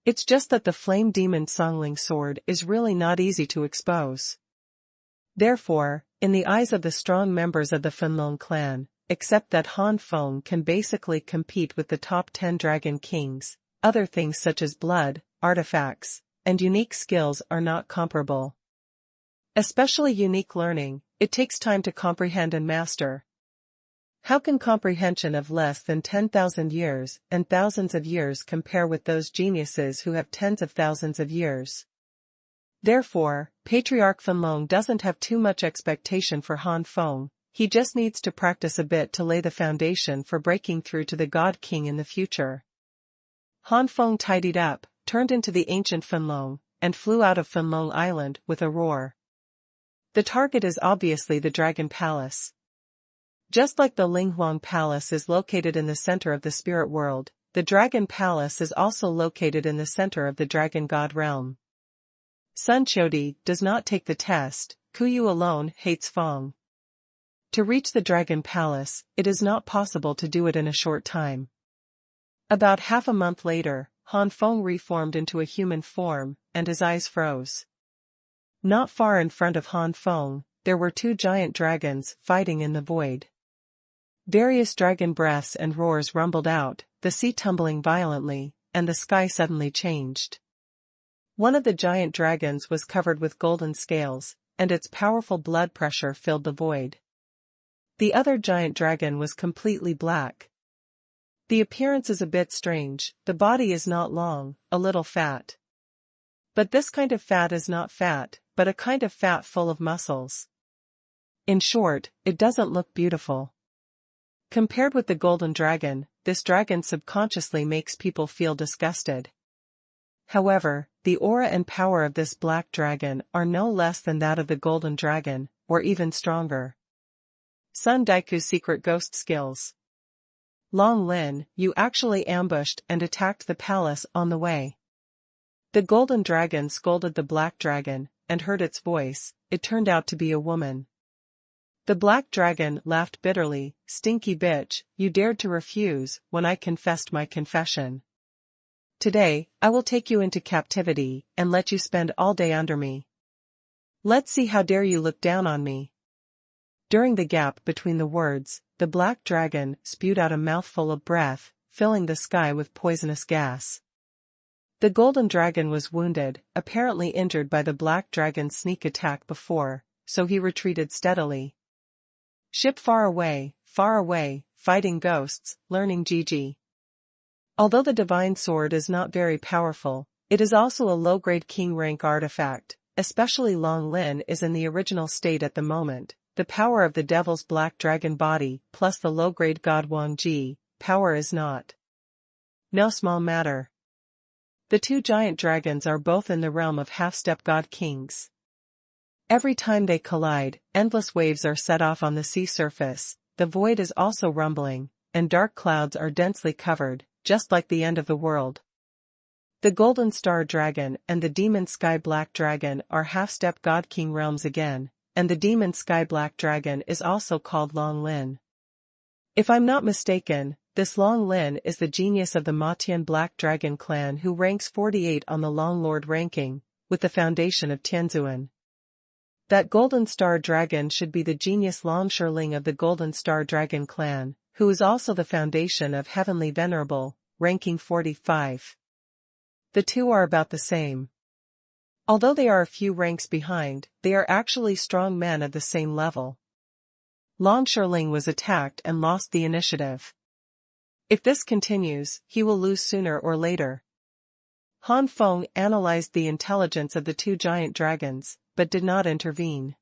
A: It's just that the flame demon Songling sword is really not easy to expose. Therefore, in the eyes of the strong members of the Fenlong clan, except that Han Feng can basically compete with the top 10 dragon kings, other things such as blood, artifacts, and unique skills are not comparable. Especially unique learning, it takes time to comprehend and master. How can comprehension of less than 10,000 years and thousands of years compare with those geniuses who have tens of thousands of years? Therefore, Patriarch Fenlong doesn't have too much expectation for Han Feng, he just needs to practice a bit to lay the foundation for breaking through to the God King in the future. Han Feng tidied up, turned into the ancient Fenlong, and flew out of Fenlong Island with a roar. The target is obviously the Dragon Palace. Just like the Linghuang Palace is located in the center of the spirit world, the Dragon Palace is also located in the center of the Dragon God realm. Sun Chodi does not take the test, Kuyu alone hates Feng. To reach the Dragon Palace, it is not possible to do it in a short time. About half a month later, Han Feng reformed into a human form, and his eyes froze. Not far in front of Han Feng, there were 2 giant dragons fighting in the void. Various dragon breaths and roars rumbled out, the sea tumbling violently, and the sky suddenly changed. One of the giant dragons was covered with golden scales, and its powerful blood pressure filled the void. The other giant dragon was completely black. The appearance is a bit strange, the body is not long, a little fat. But this kind of fat is not fat, but a kind of fat full of muscles. In short, it doesn't look beautiful. Compared with the golden dragon, this dragon subconsciously makes people feel disgusted. However, the aura and power of this black dragon are no less than that of the golden dragon, or even stronger. Sun Daiku's secret ghost skills. Long Lin, you actually ambushed and attacked the palace on the way. The golden dragon scolded the black dragon, and heard its voice, it turned out to be a woman. The black dragon laughed bitterly, stinky bitch, you dared to refuse when I confessed my confession. Today, I will take you into captivity, and let you spend all day under me. Let's see how dare you look down on me. During the gap between the words, the black dragon spewed out a mouthful of breath, filling the sky with poisonous gas. The golden dragon was wounded, apparently injured by the black dragon's sneak attack before, so he retreated steadily. Ship far away, fighting ghosts, learning GG. Although the divine sword is not very powerful, it is also a low-grade king rank artifact, especially Long Lin is in the original state at the moment. The power of the devil's black dragon body plus the low-grade god Wang Ji, power is not no small matter. The 2 giant dragons are both in the realm of half-step god kings. Every time they collide, endless waves are set off on the sea surface, the void is also rumbling, and dark clouds are densely covered, just like the end of the world. The Golden Star Dragon and the Demon Sky Black Dragon are half-step god king realms again, and the Demon Sky Black Dragon is also called Long Lin. If I'm not mistaken, this Long Lin is the genius of the Matian Black Dragon clan who ranks 48 on the Long Lord ranking, with the foundation of Tianzuan. That Golden Star Dragon should be the genius Long Shirling of the Golden Star Dragon clan, who is also the foundation of Heavenly Venerable, ranking 45. The 2 are about the same. Although they are a few ranks behind, they are actually strong men of the same level. Long Shirling was attacked and lost the initiative. If this continues, he will lose sooner or later. Han Feng analyzed the intelligence of the 2 giant dragons, but did not intervene.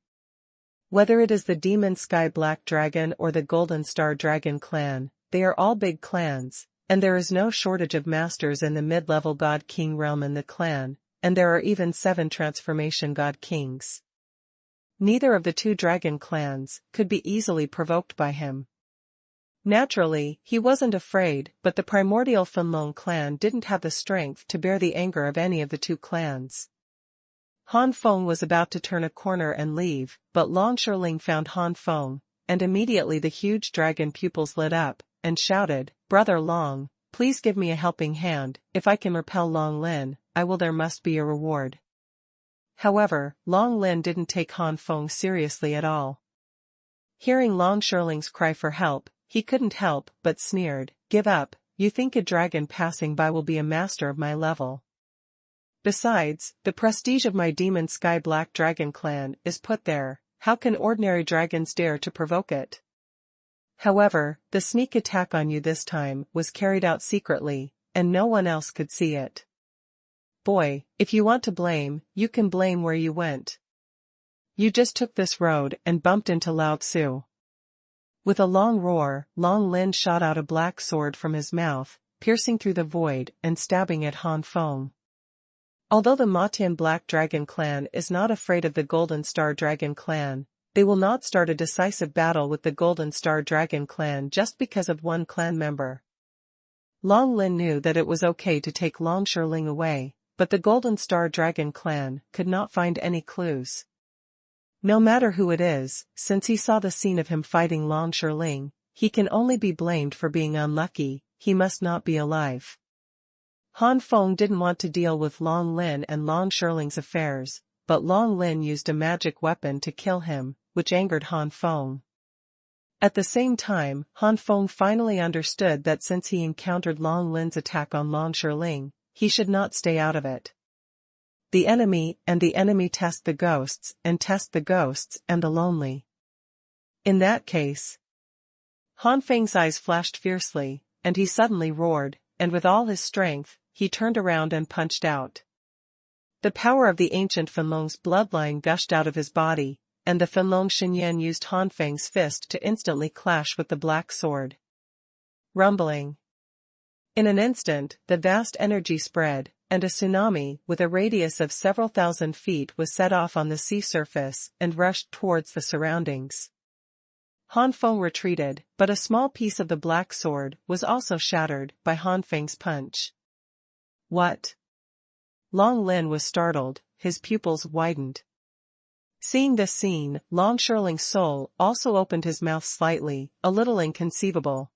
A: Whether it is the Demon Sky Black Dragon or the Golden Star Dragon clan, they are all big clans, and there is no shortage of masters in the mid-level God King realm in the clan, and there are even 7 transformation God Kings. Neither of the 2 dragon clans could be easily provoked by him. Naturally, he wasn't afraid, but the primordial Fenlong clan didn't have the strength to bear the anger of any of the 2 clans. Han Feng was about to turn a corner and leave, but Long Shirling found Han Feng, and immediately the huge dragon pupils lit up, and shouted, "Brother Long, please give me a helping hand. If I can repel Long Lin, there must be a reward." However, Long Lin didn't take Han Feng seriously at all. Hearing Long Shirling's cry for help, he couldn't help but sneered, "Give up, you think a dragon passing by will be a master of my level. Besides, the prestige of my demon Sky Black Dragon clan is put there, how can ordinary dragons dare to provoke it?" However, the sneak attack on you this time was carried out secretly, and no one else could see it. Boy, if you want to blame, you can blame where you went. You just took this road and bumped into Lao Tzu. With a long roar, Long Lin shot out a black sword from his mouth, piercing through the void and stabbing at Han Feng. Although the Matian Black Dragon clan is not afraid of the Golden Star Dragon clan, they will not start a decisive battle with the Golden Star Dragon clan just because of one clan member. Long Lin knew that it was okay to take Long Shirling away, but the Golden Star Dragon clan could not find any clues. No matter who it is, since he saw the scene of him fighting Long Shirling, he can only be blamed for being unlucky. He must not be alive. Han Feng didn't want to deal with Long Lin and Long Shirling's affairs, but Long Lin used a magic weapon to kill him, which angered Han Feng. At the same time, Han Feng finally understood that since he encountered Long Lin's attack on Long Shirling, he should not stay out of it. The enemy test the ghosts and test the ghosts and the lonely. In that case, Han Feng's eyes flashed fiercely, and he suddenly roared, and with all his strength, he turned around and punched out. The power of the ancient Fenlong's bloodline gushed out of his body, and the Fenlong Xinyan used Han Feng's fist to instantly clash with the black sword. Rumbling. In an instant, the vast energy spread, and a tsunami with a radius of several thousand feet was set off on the sea surface and rushed towards the surroundings. Han Feng retreated, but a small piece of the black sword was also shattered by Han Feng's punch. What? Long Lin was startled, his pupils widened. Seeing this scene, Long Shirling's soul also opened his mouth slightly, a little inconceivable.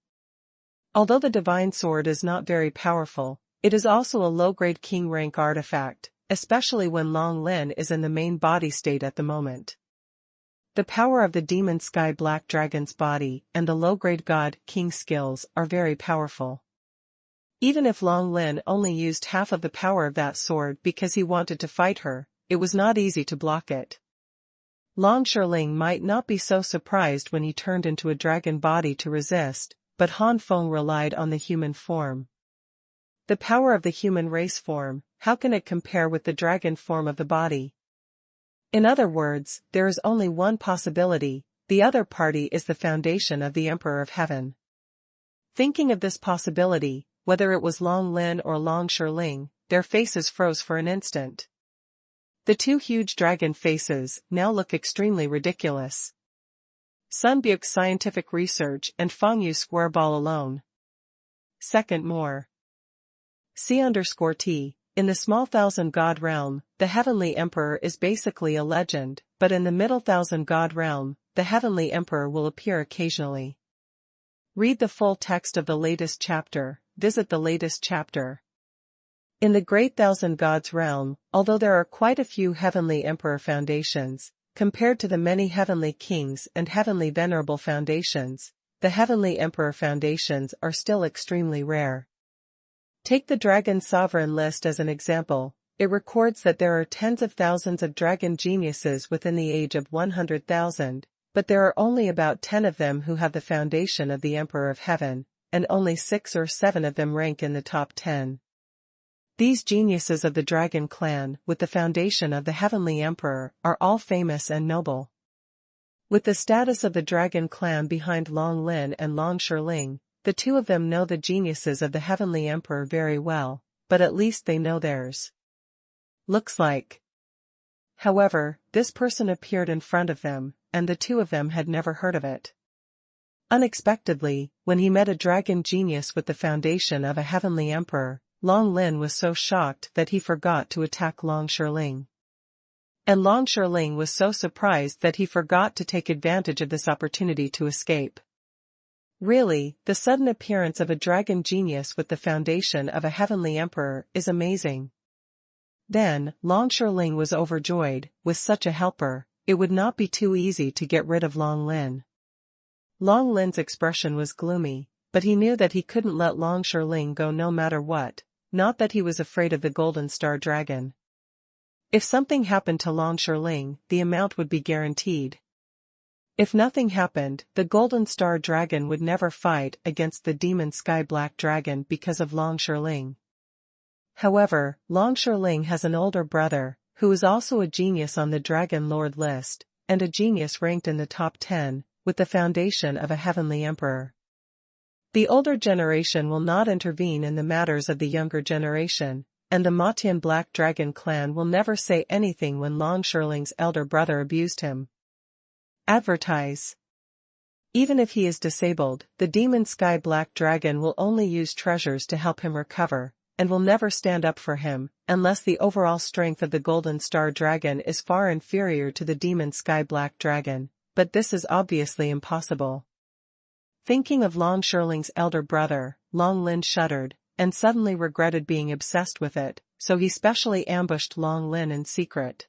A: Although the divine sword is not very powerful, it is also a low-grade king rank artifact, especially when Long Lin is in the main body state at the moment. The power of the demon Sky Black Dragon's body and the low-grade god king skills are very powerful. Even if Long Lin only used half of the power of that sword because he wanted to fight her, it was not easy to block it. Long Shirling might not be so surprised when he turned into a dragon body to resist, but Han Feng relied on the human form. The power of the human race form, how can it compare with the dragon form of the body? In other words, there is only one possibility, the other party is the foundation of the Emperor of Heaven. Thinking of this possibility, whether it was Long Lin or Long Shirling, their faces froze for an instant. The two huge dragon faces now look extremely ridiculous. Sun Buke's scientific research and Fengyu's square ball alone. Second more. C_T. In the small thousand god realm, the Heavenly Emperor is basically a legend, but in the middle thousand god realm, the Heavenly Emperor will appear occasionally. Read the full text of the latest chapter, visit the latest chapter. In the great thousand gods realm, although there are quite a few Heavenly Emperor foundations, compared to the many Heavenly Kings and Heavenly Venerable foundations, the Heavenly Emperor foundations are still extremely rare. Take the Dragon Sovereign list as an example. It records that there are tens of thousands of dragon geniuses within the age of 100,000, but there are only about 10 of them who have the foundation of the Emperor of Heaven, and only 6 or 7 of them rank in the top 10. These geniuses of the Dragon clan, with the foundation of the Heavenly Emperor, are all famous and noble. With the status of the Dragon clan behind Long Lin and Long Shirling, the two of them know the geniuses of the Heavenly Emperor very well, but at least they know theirs. Looks like. However, this person appeared in front of them, and the two of them had never heard of it. Unexpectedly, when he met a dragon genius with the foundation of a Heavenly Emperor, Long Lin was so shocked that he forgot to attack Long Shirling. And Long Shirling was so surprised that he forgot to take advantage of this opportunity to escape. Really, the sudden appearance of a dragon genius with the foundation of a heavenly emperor is amazing. Then, Long Ling was overjoyed. With such a helper, it would not be too easy to get rid of Long Lin. Long Lin's expression was gloomy, but he knew that he couldn't let Long Ling go no matter what, not that he was afraid of the Golden Star Dragon. If something happened to Long Ling, the amount would be guaranteed. If nothing happened, the Golden Star Dragon would never fight against the demon Sky Black Dragon because of Long Ling. However, Long Ling has an older brother, who is also a genius on the Dragon Lord list, and a genius ranked in the top 10, with the foundation of a heavenly emperor. The older generation will not intervene in the matters of the younger generation, and the Matian Black Dragon clan will never say anything when Long Ling's elder brother abused him. Advertise. Even if he is disabled, the demon Sky Black Dragon will only use treasures to help him recover, and will never stand up for him, unless the overall strength of the Golden Star Dragon is far inferior to the demon Sky Black Dragon, but this is obviously impossible. Thinking of Long Ling's elder brother, Long Lin shuddered, and suddenly regretted being obsessed with it, so he specially ambushed Long Lin in secret.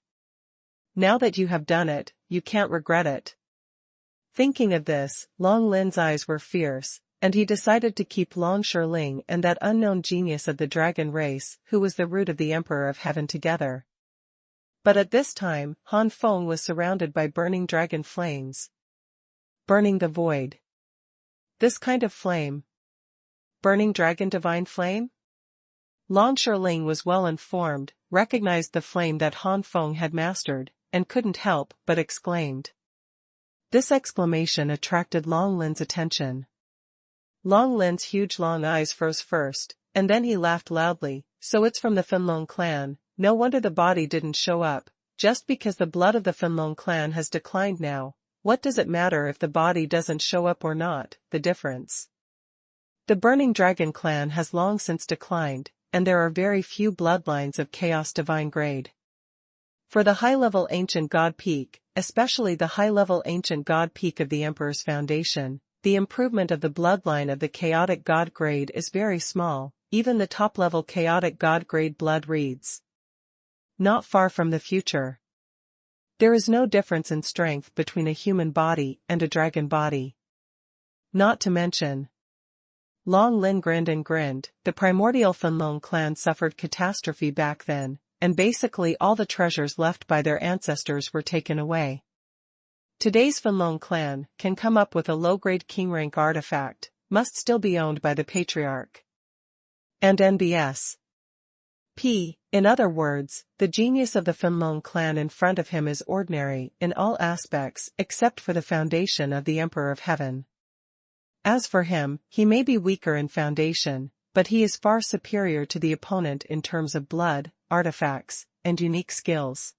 A: Now that you have done it, you can't regret it. Thinking of this, Long Lin's eyes were fierce, and he decided to keep Long Ling and that unknown genius of the dragon race, who was the root of the Emperor of Heaven, together. But at this time, Han Feng was surrounded by burning dragon flames. Burning the void. This kind of flame. Burning dragon divine flame? Long Ling was well informed, recognized the flame that Han Feng had mastered, and couldn't help but exclaimed. This exclamation attracted Long Lin's attention. Long Lin's huge long eyes froze first, and then he laughed loudly. So it's from the Fenlong clan. No wonder the body didn't show up. Just because the blood of the Fenlong clan has declined now, what does it matter if the body doesn't show up or not? The difference. The Burning Dragon clan has long since declined, and there are very few bloodlines of Chaos Divine grade. For the high-level Ancient God Peak, especially the high-level Ancient God Peak of the Emperor's Foundation, the improvement of the bloodline of the Chaotic God grade is very small. Even the top-level Chaotic God grade blood reads. Not far from the future. There is no difference in strength between a human body and a dragon body. Not to mention. Long Lin grinned and grinned. The primordial Fenlong clan suffered catastrophe back then, and basically all the treasures left by their ancestors were taken away. Today's Fenlong clan can come up with a low-grade king-rank artifact, must still be owned by the Patriarch. And NBS. In other words, the genius of the Fenlong clan in front of him is ordinary in all aspects except for the foundation of the Emperor of Heaven. As for him, he may be weaker in foundation, but he is far superior to the opponent in terms of blood, artifacts, and unique skills.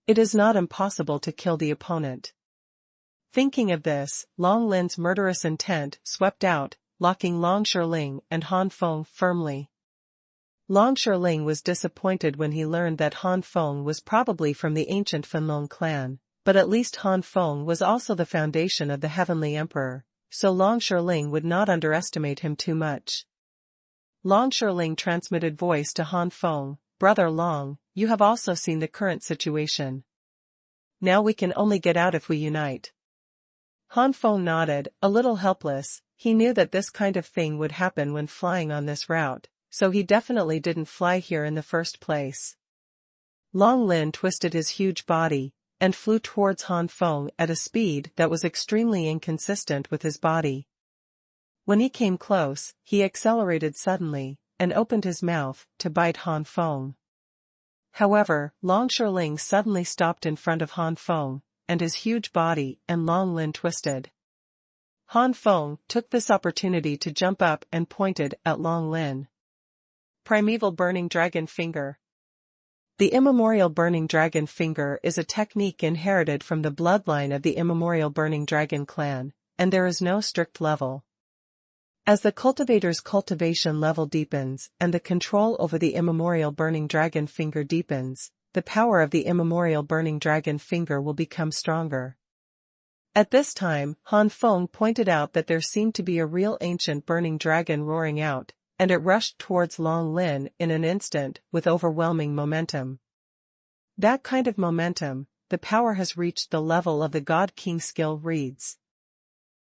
A: It is not impossible to kill the opponent. Thinking of this, Long Lin's murderous intent swept out, locking Long Ling and Han Feng firmly. Long Ling was disappointed when he learned that Han Feng was probably from the ancient Fenlong clan, but at least Han Feng was also the foundation of the Heavenly Emperor, so Long Ling would not underestimate him too much. Long Ling transmitted voice to Han Feng, "Brother Long, you have also seen the current situation. Now we can only get out if we unite." Han Feng nodded, a little helpless. He knew that this kind of thing would happen when flying on this route, so he definitely didn't fly here in the first place. Long Lin twisted his huge body, and flew towards Han Feng at a speed that was extremely inconsistent with his body. When he came close, he accelerated suddenly, and opened his mouth to bite Han Feng. However, Long Ling suddenly stopped in front of Han Feng, and his huge body and Long Lin twisted. Han Feng took this opportunity to jump up and pointed at Long Lin. Primeval Burning Dragon Finger. The immemorial Burning Dragon Finger is a technique inherited from the bloodline of the immemorial Burning Dragon clan, and there is no strict level. As the cultivator's cultivation level deepens and the control over the immemorial Burning Dragon Finger deepens, the power of the immemorial Burning Dragon Finger will become stronger. At this time, Han Feng pointed out that there seemed to be a real ancient burning dragon roaring out, and it rushed towards Long Lin in an instant with overwhelming momentum. That kind of momentum, the power has reached the level of the God King skill reads.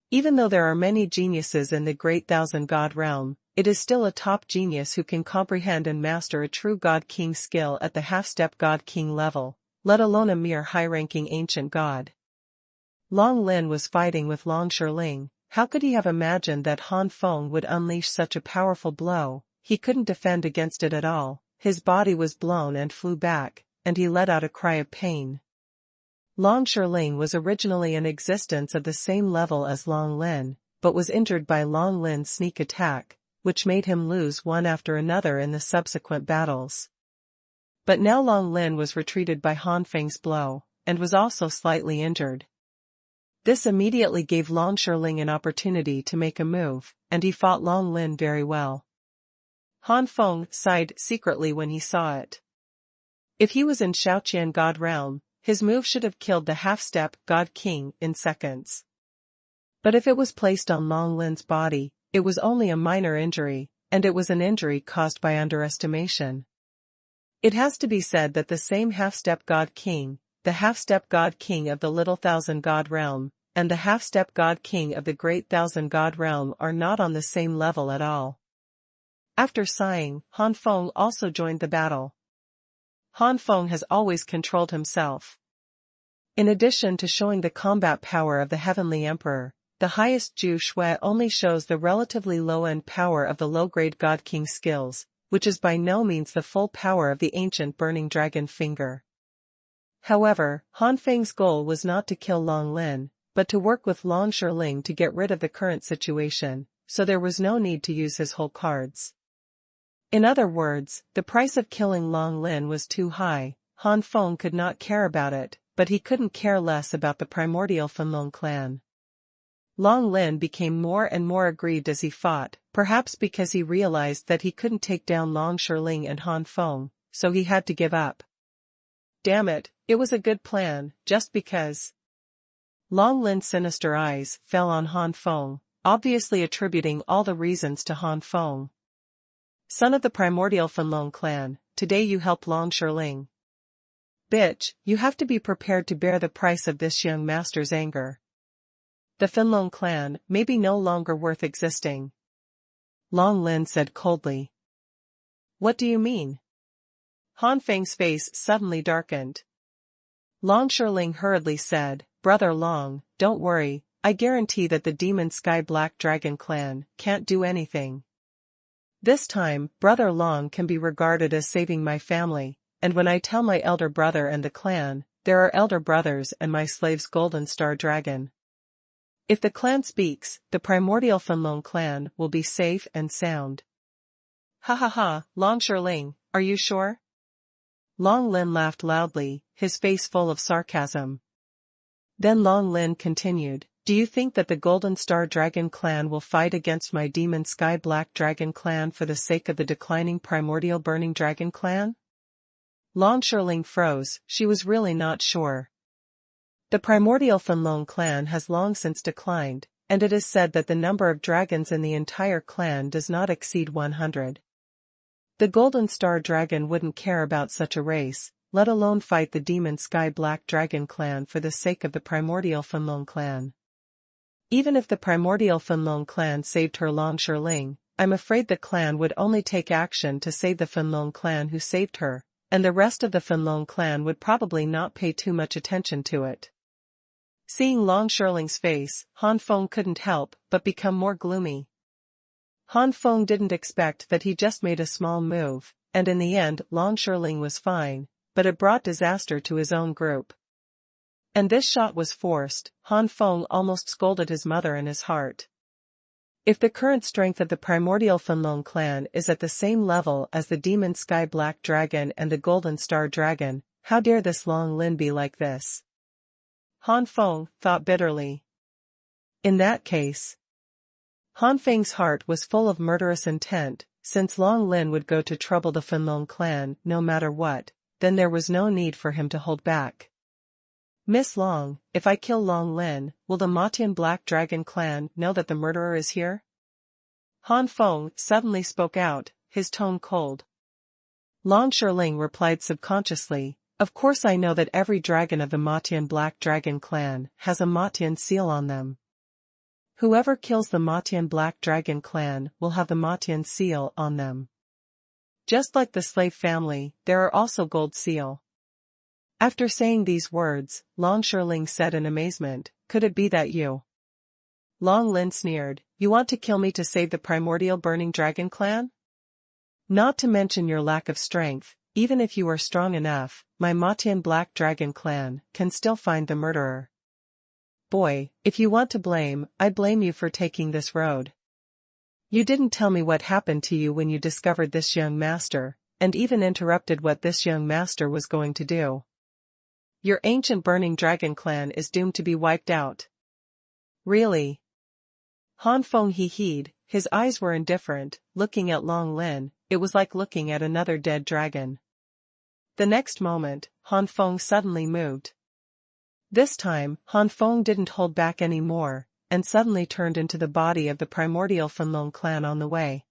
A: Even though there are many geniuses in the great thousand god realm, it is still a top genius who can comprehend and master a true God King skill at the half-step God King level, let alone a mere high-ranking ancient god. Long Lin was fighting with Long Shiling. How could he have imagined that Han Feng would unleash such a powerful blow? He couldn't defend against it at all, his body was blown and flew back, and he let out a cry of pain. Long Shiling was originally in existence at the same level as Long Lin, but was injured by Long Lin's sneak attack, which made him lose one after another in the subsequent battles. But now Long Lin was retreated by Han Feng's blow, and was also slightly injured. This immediately gave Long Shiling an opportunity to make a move, and he fought Long Lin very well. Han Feng sighed secretly when he saw it. If he was in Shaoqian God realm, his move should have killed the half-step God King in seconds. But if it was placed on Long Lin's body, it was only a minor injury, and it was an injury caused by underestimation. It has to be said that the same half-step God King, the half-step God King of the Little Thousand God realm, and the half-step God King of the Great Thousand God realm are not on the same level at all. After sighing, Han Feng also joined the battle. Han Feng has always controlled himself. In addition to showing the combat power of the Heavenly Emperor, the highest Zhu Shui only shows the relatively low-end power of the low-grade God King skills, which is by no means the full power of the ancient burning dragon finger. However, Han Feng's goal was not to kill Long Lin, but to work with Long Shiling to get rid of the current situation, so there was no need to use his whole cards. In other words, the price of killing Long Lin was too high. Han Feng could not care about it, but he couldn't care less about the primordial Fenlong clan. Long Lin became more and more aggrieved as he fought, perhaps because he realized that he couldn't take down Long Shiling and Han Feng, so he had to give up. Damn it, it was a good plan, just because. Long Lin's sinister eyes fell on Han Feng, obviously attributing all the reasons to Han Feng. Son of the primordial Fenlong clan, today you help Long Shiling. Bitch, you have to be prepared to bear the price of this young master's anger. The Fenlong clan may be no longer worth existing. Long Lin said coldly. What do you mean? Han Feng's face suddenly darkened. Long Shiling hurriedly said, Brother Long, don't worry, I guarantee that the demon Sky Black Dragon clan can't do anything. This time, Brother Long can be regarded as saving my family, and when I tell my elder brother and the clan, there are elder brothers and my slave's golden star dragon. If the clan speaks, the primordial Fenlong clan will be safe and sound. Ha ha ha, Long Shiling, are you sure? Long Lin laughed loudly, his face full of sarcasm. Then Long Lin continued, do you think that the Golden Star Dragon clan will fight against my demon Sky Black Dragon clan for the sake of the declining primordial Burning Dragon clan? Long Shiling froze, she was really not sure. The primordial Fenlong clan has long since declined, and it is said that the number of dragons in the entire clan does not exceed 100. The Golden Star Dragon wouldn't care about such a race, let alone fight the demon Sky Black Dragon clan for the sake of the primordial Fenlong clan. Even if the primordial Fenlong clan saved her Long Shiling, I'm afraid the clan would only take action to save the Fenlong clan who saved her, and the rest of the Fenlong clan would probably not pay too much attention to it. Seeing Long Shiling's face, Han Feng couldn't help but become more gloomy. Han Feng didn't expect that he just made a small move, and in the end Long Shiling was fine, but it brought disaster to his own group. And this shot was forced. Han Feng almost scolded his mother in his heart. If the current strength of the primordial Fenlong clan is at the same level as the demon Sky Black Dragon and the Golden Star Dragon, how dare this Long Lin be like this? Han Feng thought bitterly. In that case, Han Feng's heart was full of murderous intent. Since Long Lin would go to trouble the Fenlong clan no matter what, then there was no need for him to hold back. Miss Long, if I kill Long Lin, will the Matian Black Dragon clan know that the murderer is here? Han Feng suddenly spoke out, his tone cold. Long Shirling replied subconsciously, of course I know that every dragon of the Matian Black Dragon clan has a Matian seal on them. Whoever kills the Matian Black Dragon clan will have the Matian seal on them. Just like the slave family, there are also gold seal. After saying these words, Long Shirling said in amazement, could it be that you? Long Lin sneered, you want to kill me to save the primordial burning dragon clan? Not to mention your lack of strength, even if you are strong enough, my Matian Black Dragon clan can still find the murderer. Boy, if you want to blame, I blame you for taking this road. You didn't tell me what happened to you when you discovered this young master, and even interrupted what this young master was going to do. Your ancient burning dragon clan is doomed to be wiped out. Really? Han Feng hee-heed, his eyes were indifferent, looking at Long Lin, it was like looking at another dead dragon. The next moment, Han Feng suddenly moved. This time, Han Feng didn't hold back anymore, and suddenly turned into the body of the primordial Fanlong clan on the way.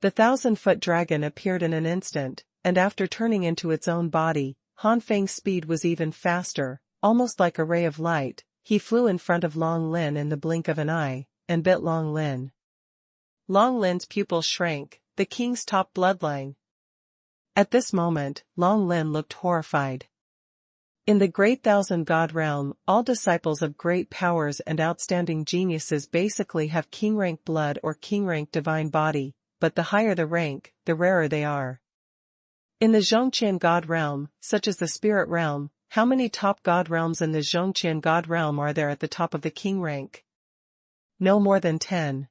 A: The 1,000-foot dragon appeared in an instant, and after turning into its own body, Han Feng's speed was even faster, almost like a ray of light. He flew in front of Long Lin in the blink of an eye, and bit Long Lin. Long Lin's pupils shrank, the king's top bloodline. At this moment, Long Lin looked horrified. In the great thousand god realm, all disciples of great powers and outstanding geniuses basically have king-rank blood or king-rank divine body, but the higher the rank, the rarer they are. In the Zhongqian god realm, such as the spirit realm, how many top god realms in the Zhongqian god realm are there at the top of the king rank? No more than 10.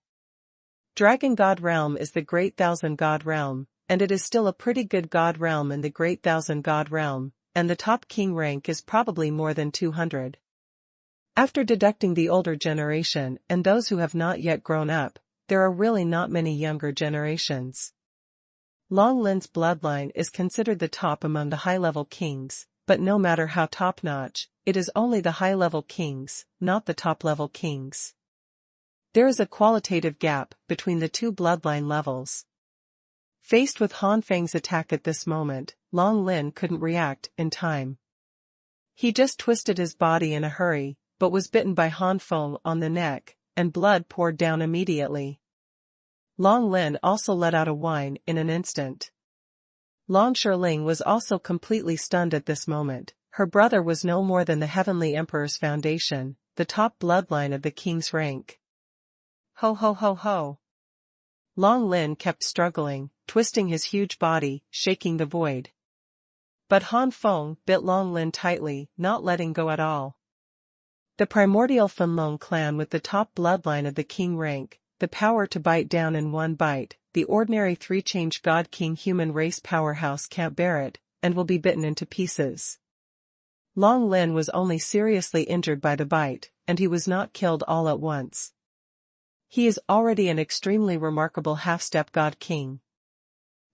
A: Dragon god realm is the great thousand god realm, and it is still a pretty good god realm in the great thousand god realm, and the top king rank is probably more than 200. After deducting the older generation and those who have not yet grown up, there are really not many younger generations. Long Lin's bloodline is considered the top among the high-level kings, but no matter how top-notch, it is only the high-level kings, not the top-level kings. There is a qualitative gap between the two bloodline levels. Faced with Han Feng's attack at this moment, Long Lin couldn't react in time. He just twisted his body in a hurry, but was bitten by Han Feng on the neck, and blood poured down immediately. Long Lin also let out a whine in an instant. Long Shirling was also completely stunned at this moment. Her brother was no more than the Heavenly Emperor's foundation, the top bloodline of the king's rank. Ho ho ho ho. Long Lin kept struggling, twisting his huge body, shaking the void. But Han Feng bit Long Lin tightly, not letting go at all. The primordial Fanlong clan with the top bloodline of the king rank, the power to bite down in one bite, the ordinary three-change god king human race powerhouse can't bear it, and will be bitten into pieces. Long Lin was only seriously injured by the bite, and he was not killed all at once. He is already an extremely remarkable half-step god king.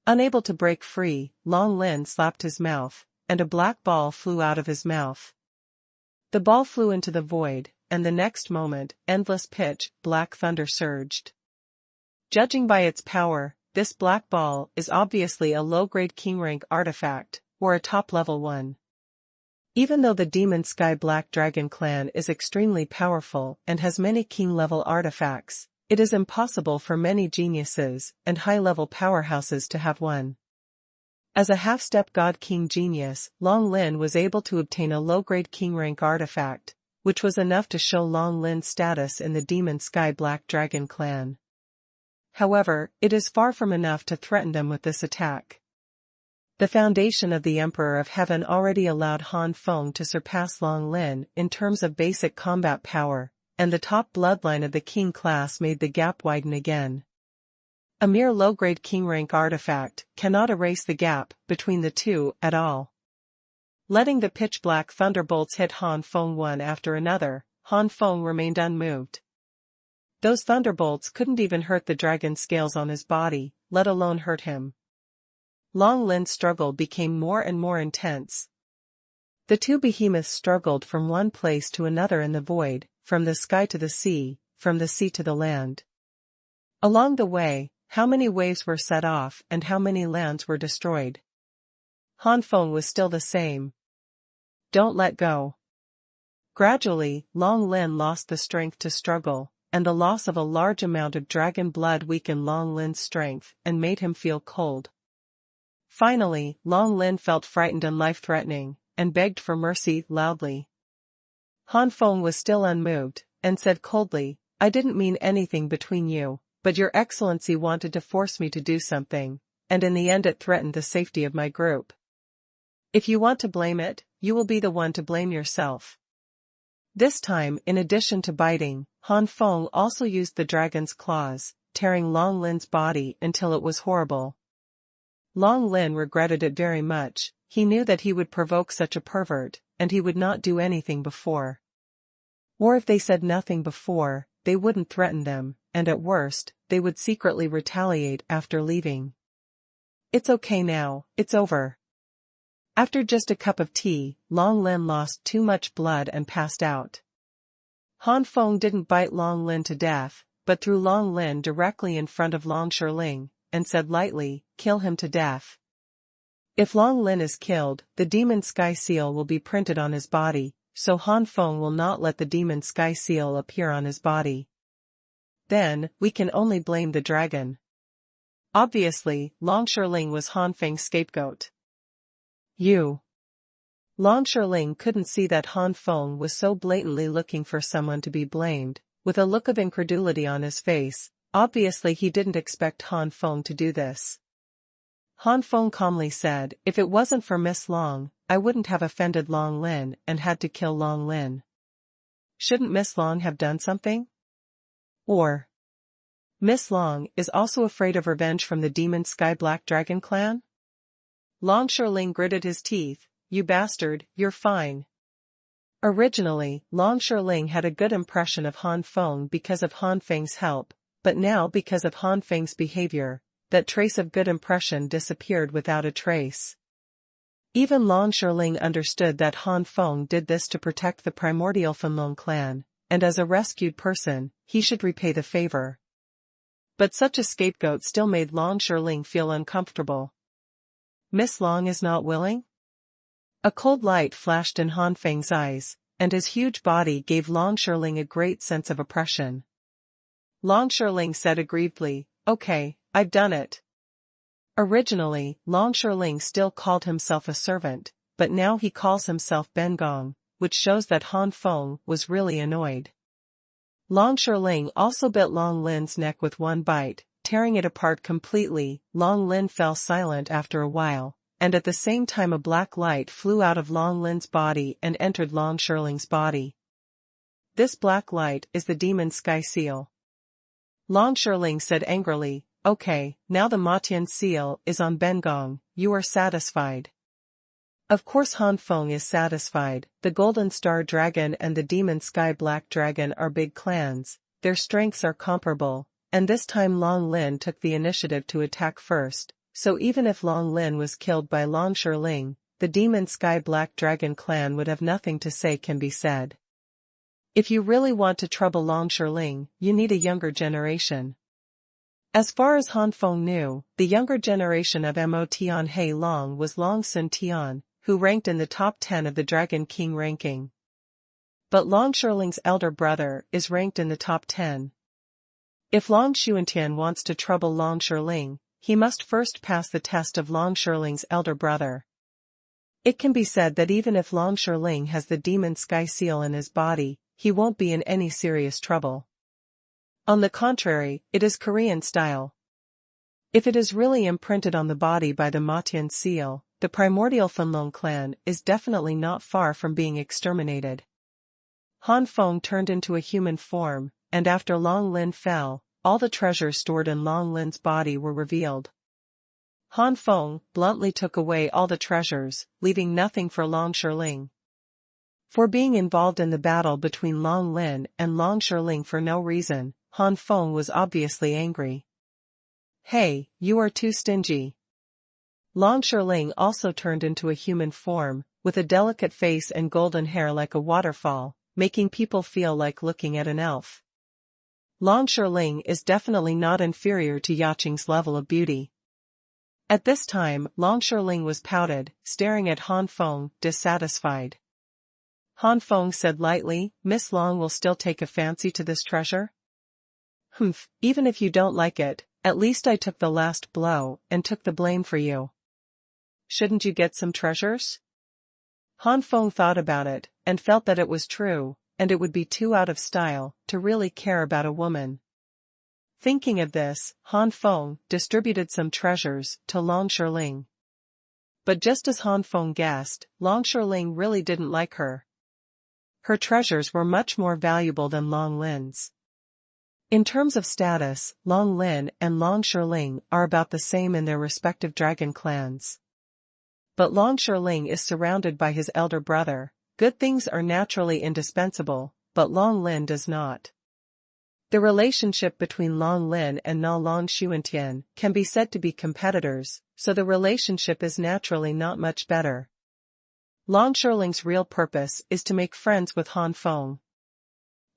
A: Unable to break free, Long Lin slapped his mouth, and a black ball flew out of his mouth. The ball flew into the void, and the next moment, endless pitch, black thunder surged. Judging by its power, this black ball is obviously a low-grade king-rank artifact, or a top-level one. Even though the Demon Sky Black Dragon clan is extremely powerful and has many king-level artifacts, it is impossible for many geniuses and high-level powerhouses to have one. As a half-step god king genius, Long Lin was able to obtain a low-grade king-rank artifact, which was enough to show Long Lin's status in the Demon Sky Black Dragon clan. However, it is far from enough to threaten them with this attack. The foundation of the Emperor of Heaven already allowed Han Feng to surpass Long Lin in terms of basic combat power, and the top bloodline of the king class made the gap widen again. A mere low-grade king-rank artifact cannot erase the gap between the two at all. Letting the pitch-black thunderbolts hit Han Feng one after another, Han Feng remained unmoved. Those thunderbolts couldn't even hurt the dragon scales on his body, let alone hurt him. Long Lin's struggle became more and more intense. The two behemoths struggled from one place to another in the void, from the sky to the sea, from the sea to the land. Along the way, how many waves were set off and how many lands were destroyed? Han Feng was still the same. Don't let go. Gradually, Long Lin lost the strength to struggle, and the loss of a large amount of dragon blood weakened Long Lin's strength and made him feel cold. Finally, Long Lin felt frightened and life-threatening, and begged for mercy loudly. Han Feng was still unmoved, and said coldly, "I didn't mean anything between you, but your excellency wanted to force me to do something, and in the end it threatened the safety of my group. If you want to blame it, you will be the one to blame yourself." This time, in addition to biting, Han Feng also used the dragon's claws, tearing Long Lin's body until it was horrible. Long Lin regretted it very much. He knew that he would provoke such a pervert, and he would not do anything before. Or if they said nothing before, they wouldn't threaten them, and at worst, they would secretly retaliate after leaving. It's okay now, it's over. After just a cup of tea, Long Lin lost too much blood and passed out. Han Feng didn't bite Long Lin to death, but threw Long Lin directly in front of Long Shiling, and said lightly, "Kill him to death." If Long Lin is killed, the demon sky seal will be printed on his body, so Han Feng will not let the demon sky seal appear on his body. Then, we can only blame the dragon. Obviously, Long Shiling was Han Feng's scapegoat. Long Shiling couldn't see that Han Feng was so blatantly looking for someone to be blamed, with a look of incredulity on his face. Obviously he didn't expect Han Feng to do this. Han Feng calmly said, "If it wasn't for Miss Long, I wouldn't have offended Long Lin and had to kill Long Lin. Shouldn't Miss Long have done something? Or Miss Long is also afraid of revenge from the demon Sky Black Dragon clan?" Long Shiling gritted his teeth. "You bastard, you're fine." Originally, Long Shiling had a good impression of Han Feng because of Han Feng's help, but now because of Han Feng's behavior, that trace of good impression disappeared without a trace. Even Long Shiling understood that Han Feng did this to protect the primordial Fenlong clan, and as a rescued person, he should repay the favor. But such a scapegoat still made Long Shiling feel uncomfortable. Miss Long is not willing? A cold light flashed in Han Feng's eyes, and his huge body gave Long Shiling a great sense of oppression. Long Shiling said aggrievedly, "Okay, I've done it." Originally, Long Shiling still called himself a servant, but now he calls himself Bengong, which shows that Han Feng was really annoyed. Long Shiling also bit Long Lin's neck with one bite, tearing it apart completely. Long Lin fell silent after a while, and at the same time a black light flew out of Long Lin's body and entered Long Shiling's body. This black light is the demon sky seal. Long Shiling said angrily, "Okay, now the Matian seal is on Bengong, you are satisfied." Of course Han Feng is satisfied. The Golden Star Dragon and the Demon Sky Black Dragon are big clans, their strengths are comparable, and this time Long Lin took the initiative to attack first, so even if Long Lin was killed by Long Shiling, the Demon Sky Black Dragon clan would have nothing to say can be said. If you really want to trouble Long Shiling, you need a younger generation. As far as Han Feng knew, the younger generation of Mo Tian He Long was Long Sun Tian, who ranked in the top 10 of the Dragon King ranking. But Long Shiling's elder brother is ranked in the top 10. If Long Xuanhuan wants to trouble Long Shiling, he must first pass the test of Long Shiling's elder brother. It can be said that even if Long Shiling has the Demon Sky Seal in his body, he won't be in any serious trouble. On the contrary, it is Korean style. If it is really imprinted on the body by the Matian seal, the primordial Fenlong clan is definitely not far from being exterminated. Han Feng turned into a human form, and after Long Lin fell, all the treasures stored in Long Lin's body were revealed. Han Feng bluntly took away all the treasures, leaving nothing for Long Shiling. For being involved in the battle between Long Lin and Long Shiling for no reason, Han Feng was obviously angry. "Hey, you are too stingy." Long Shiling also turned into a human form, with a delicate face and golden hair like a waterfall, making people feel like looking at an elf. Long Shiling is definitely not inferior to Yaqing's level of beauty. At this time, Long Shiling was pouted, staring at Han Feng, dissatisfied. Han Feng said lightly, "Miss Long will still take a fancy to this treasure?" "Humph, even if you don't like it, at least I took the last blow and took the blame for you. Shouldn't you get some treasures?" Han Feng thought about it, and felt that it was true, and it would be too out of style to really care about a woman. Thinking of this, Han Feng distributed some treasures to Long Shiling. But just as Han Feng guessed, Long Shiling really didn't like her. Her treasures were much more valuable than Long Lin's. In terms of status, Long Lin and Long Shiling are about the same in their respective dragon clans. But Long Shiling is surrounded by his elder brother. Good things are naturally indispensable, but Long Lin does not. The relationship between Long Lin and Na Long Xuantian can be said to be competitors, so the relationship is naturally not much better. Long Shiling's real purpose is to make friends with Han Feng.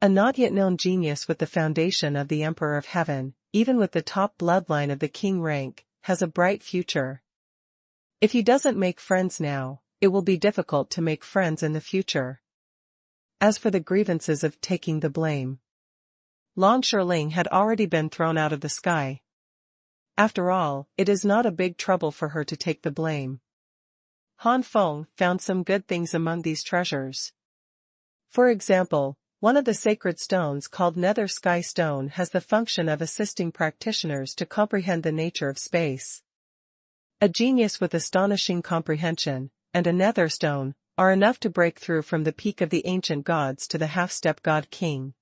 A: A not yet known genius with the foundation of the Emperor of Heaven, even with the top bloodline of the king rank, has a bright future. If he doesn't make friends now, it will be difficult to make friends in the future. As for the grievances of taking the blame, Long Shiling had already been thrown out of the sky. After all, it is not a big trouble for her to take the blame. Han Feng found some good things among these treasures. For example, one of the sacred stones called Nether Sky Stone has the function of assisting practitioners to comprehend the nature of space. A genius with astonishing comprehension, and a nether stone, are enough to break through from the peak of the ancient gods to the half-step god king.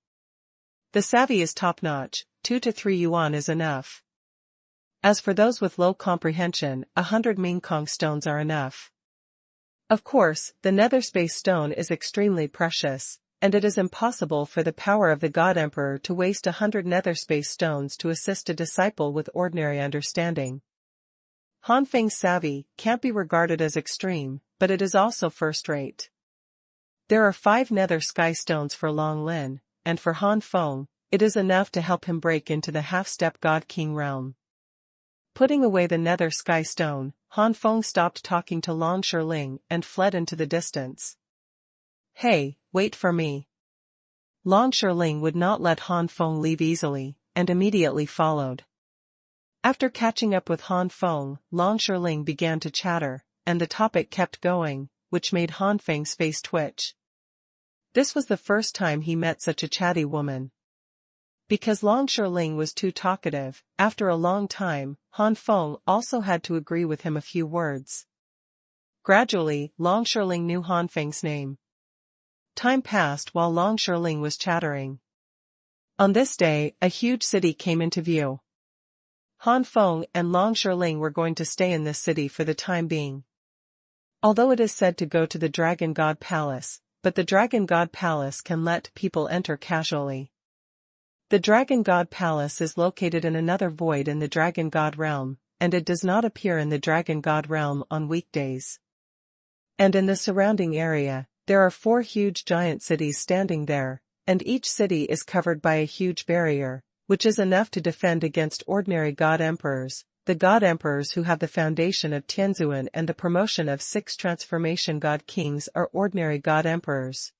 A: The savvy is top-notch, 2 to 3 yuan is enough. As for those with low comprehension, 100 Mingkong stones are enough. Of course, the nether space stone is extremely precious, and it is impossible for the power of the God Emperor to waste 100 nether space stones to assist a disciple with ordinary understanding. Han Feng's savvy can't be regarded as extreme, but it is also first-rate. There are 5 nether sky stones for Long Lin, and for Han Feng, it is enough to help him break into the half-step God King realm. Putting away the nether sky stone, Han Feng stopped talking to Long Shiling and fled into the distance. "Hey, wait for me." Long Shiling would not let Han Feng leave easily, and immediately followed. After catching up with Han Feng, Long Shiling began to chatter, and the topic kept going, which made Han Feng's face twitch. This was the first time he met such a chatty woman. Because Long Shiling was too talkative, after a long time, Han Feng also had to agree with him a few words. Gradually, Long Shiling knew Han Feng's name. Time passed while Long Shiling was chattering. On this day, a huge city came into view. Han Feng and Long Shiling were going to stay in this city for the time being. Although it is said to go to the Dragon God Palace, but the Dragon God Palace can let people enter casually. The Dragon God Palace is located in another void in the Dragon God realm, and it does not appear in the Dragon God realm on weekdays. And in the surrounding area, there are 4 huge giant cities standing there, and each city is covered by a huge barrier, which is enough to defend against ordinary God Emperors, the God Emperors who have the foundation of Tianzuan and the promotion of 6 transformation God Kings are ordinary God Emperors.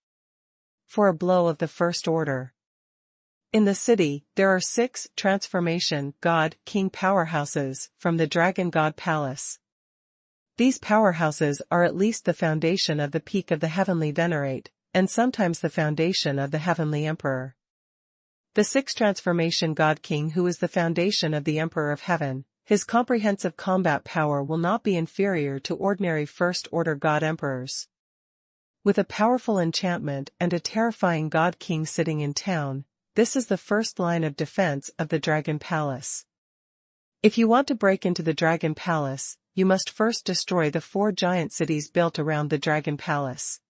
A: For a blow of the first order. In the city, there are 6 transformation God King powerhouses from the Dragon God Palace. These powerhouses are at least the foundation of the peak of the Heavenly Venerate, and sometimes the foundation of the Heavenly Emperor. The 6 transformation God King who is the foundation of the Emperor of Heaven, his comprehensive combat power will not be inferior to ordinary first-order God Emperors. With a powerful enchantment and a terrifying God King sitting in town, this is the first line of defense of the Dragon Palace. If you want to break into the Dragon Palace, you must first destroy the 4 giant cities built around the Dragon Palace.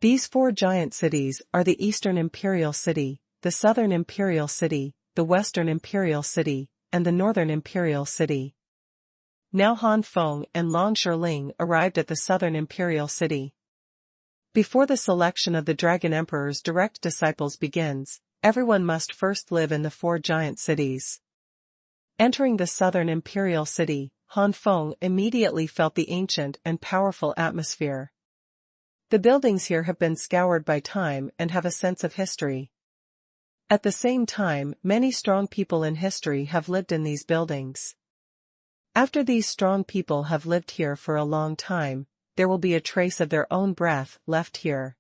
A: These 4 giant cities are the Eastern Imperial City, the Southern Imperial City, the Western Imperial City, and the Northern Imperial City. now Han Feng and Long Shirling arrived at the southern imperial city. Before the selection of the Dragon Emperor's direct disciples begins, everyone must first live in the 4 giant cities. Entering the southern imperial city, Han Feng immediately felt the ancient and powerful atmosphere. The buildings here have been scoured by time and have a sense of history. At the same time, many strong people in history have lived in these buildings. After these strong people have lived here for a long time, there will be a trace of their own breath left here.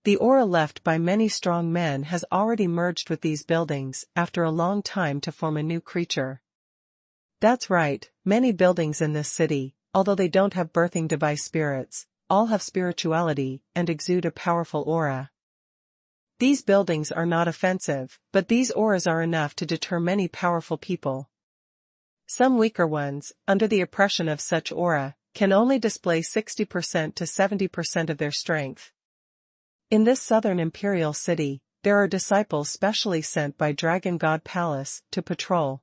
A: The aura left by many strong men has already merged with these buildings after a long time to form a new creature. That's right, many buildings in this city, although they don't have birthing device spirits, all have spirituality and exude a powerful aura. These buildings are not offensive, but these auras are enough to deter many powerful people. Some weaker ones, under the oppression of such aura, can only display 60% to 70% of their strength. In this southern imperial city, there are disciples specially sent by Dragon God Palace to patrol.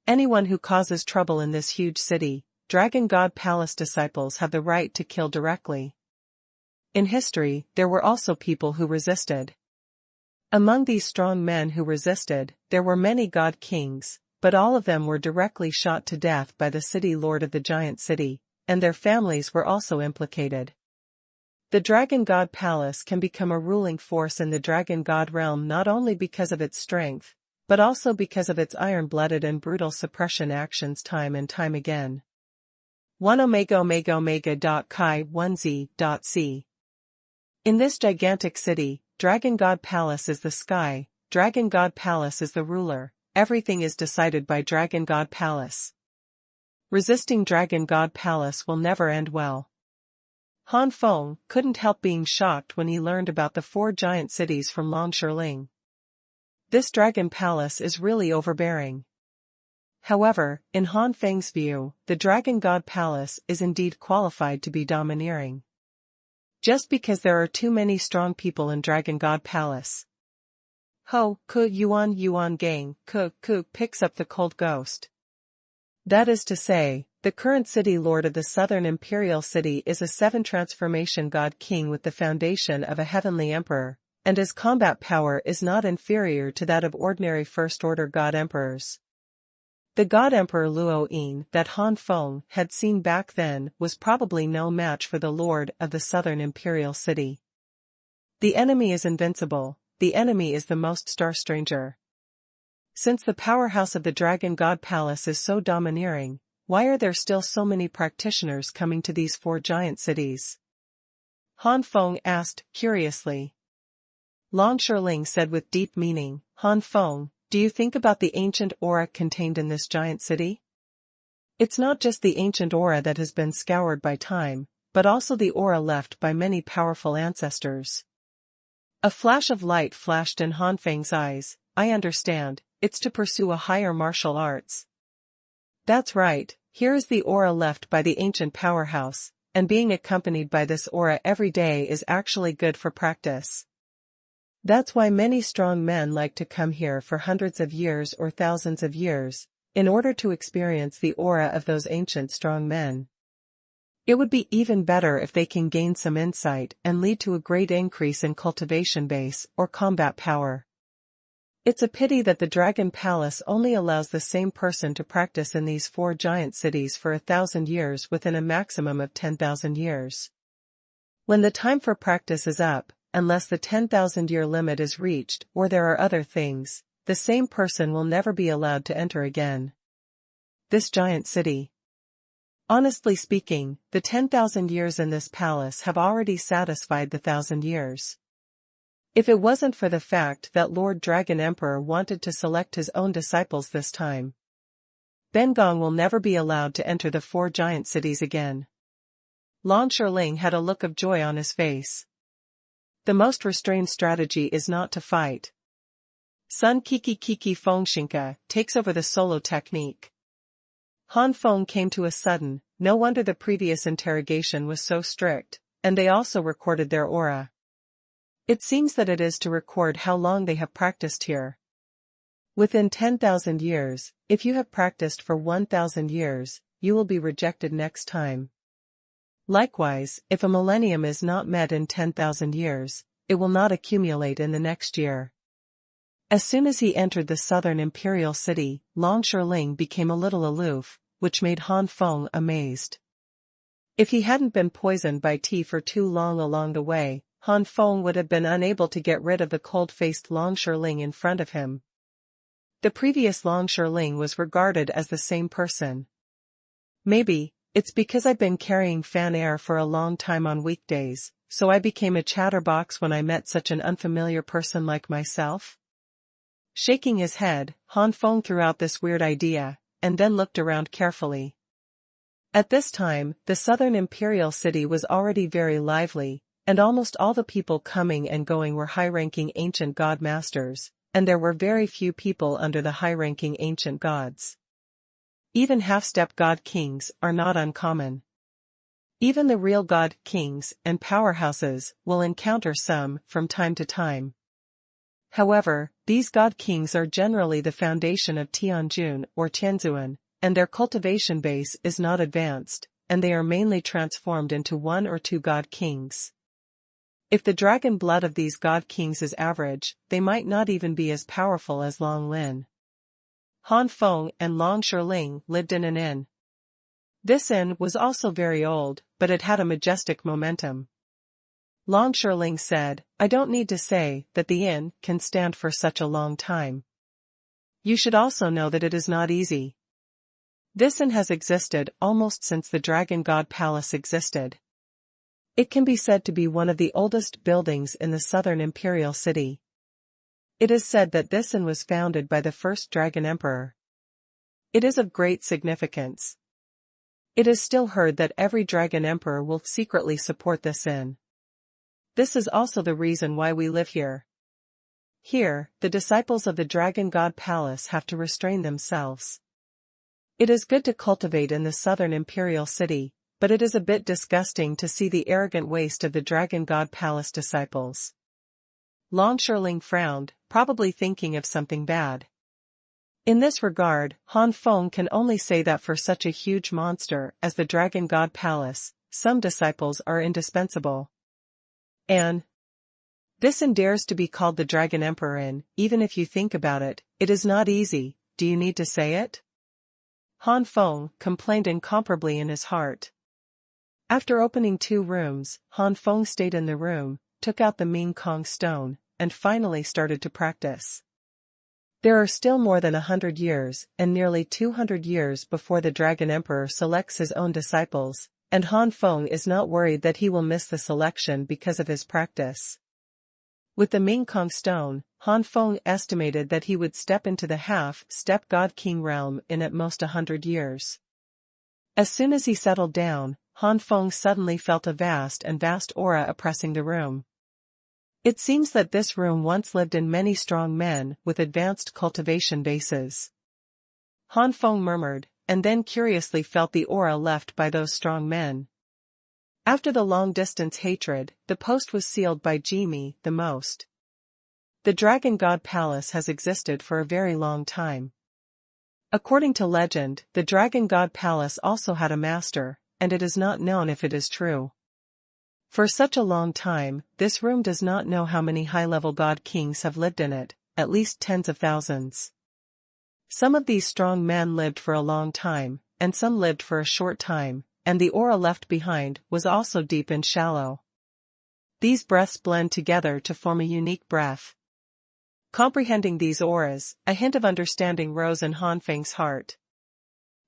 A: Anyone who causes trouble in this huge city, Dragon God Palace disciples have the right to kill directly. In history, there were also people who resisted. Among these strong men who resisted, there were many god kings, but all of them were directly shot to death by the city lord of the giant city, and their families were also implicated. The Dragon God Palace can become a ruling force in the Dragon God realm not only because of its strength, but also because of its iron-blooded and brutal suppression actions time and time again. 1 Omega Omega Omega. Chi 1z.c. In this gigantic city, Dragon God Palace is the sky, Dragon God Palace is the ruler, everything is decided by Dragon God Palace. Resisting Dragon God Palace will never end well. Han Feng couldn't help being shocked when he learned about the 4 giant cities from Long Shirling. This Dragon Palace is really overbearing. However, in Han Feng's view, the Dragon God Palace is indeed qualified to be domineering. Just because there are too many strong people in Dragon God Palace. Ho, Ku Yuan gang, Ku picks up the cold ghost. That is to say, the current city lord of the southern imperial city is a 7 transformation god king with the foundation of a heavenly emperor, and his combat power is not inferior to that of ordinary first-order god emperors. The god emperor Luo Yin that Han Feng had seen back then was probably no match for the lord of the southern imperial city. The enemy is invincible, the enemy is the most star stranger. Since the powerhouse of the Dragon God Palace is so domineering, why are there still so many practitioners coming to these 4 giant cities? Han Feng asked, curiously. Long Shirling said with deep meaning, Han Feng, do you think about the ancient aura contained in this giant city? It's not just the ancient aura that has been scoured by time, but also the aura left by many powerful ancestors. A flash of light flashed in Han Feng's eyes. I understand, it's to pursue a higher martial arts. That's right, here is the aura left by the ancient powerhouse, and being accompanied by this aura every day is actually good for practice. That's why many strong men like to come here for hundreds of years or thousands of years, in order to experience the aura of those ancient strong men. It would be even better if they can gain some insight and lead to a great increase in cultivation base or combat power. It's a pity that the Dragon Palace only allows the same person to practice in these 4 giant cities for 1,000 years within a maximum of 10,000 years. When the time for practice is up, unless the 10,000-year limit is reached or there are other things, the same person will never be allowed to enter again. This giant city. Honestly speaking, the 10,000 years in this palace have already satisfied the 1,000 years. If it wasn't for the fact that Lord Dragon Emperor wanted to select his own disciples this time, Bengong will never be allowed to enter the 4 giant cities again. Long Shirling had a look of joy on his face. The most restrained strategy is not to fight. Sun Kiki Fengshinka takes over the solo technique. Han Feng came to a sudden, no wonder the previous interrogation was so strict, and they also recorded their aura. It seems that it is to record how long they have practiced here. Within 10,000 years, if you have practiced for 1,000 years, you will be rejected next time. Likewise, if a millennium is not met in 10,000 years, it will not accumulate in the next year. As soon as he entered the southern imperial city, Long Shirling became a little aloof, which made Han Feng amazed. If he hadn't been poisoned by tea for too long along the way, Han Feng would have been unable to get rid of the cold-faced Long Shirling in front of him. The previous Long Shirling was regarded as the same person. Maybe, it's because I've been carrying fan air for a long time on weekdays, so I became a chatterbox when I met such an unfamiliar person like myself? Shaking his head, Han Feng threw out this weird idea, and then looked around carefully. At this time, the southern imperial city was already very lively, and almost all the people coming and going were high-ranking ancient god masters, and there were very few people under the high-ranking ancient gods. Even half-step god kings are not uncommon. Even the real god kings and powerhouses will encounter some from time to time. However, these god kings are generally the foundation of Tianjun or Tianzuan, and their cultivation base is not advanced, and they are mainly transformed into one or two god kings. If the dragon blood of these god kings is average, they might not even be as powerful as Long Lin. Han Feng and Long Shirling lived in an inn. This inn was also very old, but it had a majestic momentum. Long Shirling said, "I don't need to say that the inn can stand for such a long time. You should also know that it is not easy. This inn has existed almost since the Dragon God Palace existed. It can be said to be one of the oldest buildings in the southern imperial city. It is said that this inn was founded by the first Dragon Emperor. It is of great significance. It is still heard that every Dragon Emperor will secretly support this inn. This is also the reason why we live here. Here, the disciples of the Dragon God Palace have to restrain themselves. It is good to cultivate in the southern imperial city, but it is a bit disgusting to see the arrogant waste of the Dragon God Palace disciples." Long Shirling frowned, probably thinking of something bad. In this regard, Han Feng can only say that for such a huge monster as the Dragon God Palace, some disciples are indispensable. And this inn dares to be called the Dragon Emperor Inn. Even if you think about it, it is not easy. Do you need to say it? Han Feng complained incomparably in his heart. After opening 2 rooms, Han Feng stayed in the room, took out the Ming Kong stone, and finally started to practice. There are still more than 100 years and nearly 200 years before the Dragon Emperor selects his own disciples, and Han Feng is not worried that he will miss the selection because of his practice. With the Ming Kong stone, Han Feng estimated that he would step into the half-step God King realm in at most 100 years. As soon as he settled down, Han Feng suddenly felt a vast aura oppressing the room. It seems that this room once lived in many strong men with advanced cultivation bases. Han Feng murmured, and then curiously felt the aura left by those strong men. After the long-distance hatred, the post was sealed by Jimmy the most. The Dragon God Palace has existed for a very long time. According to legend, the Dragon God Palace also had a master, and it is not known if it is true. For such a long time, this room does not know how many high-level god kings have lived in it, at least tens of thousands. Some of these strong men lived for a long time, and some lived for a short time, and the aura left behind was also deep and shallow. These breaths blend together to form a unique breath. Comprehending these auras, a hint of understanding rose in Han Feng's heart.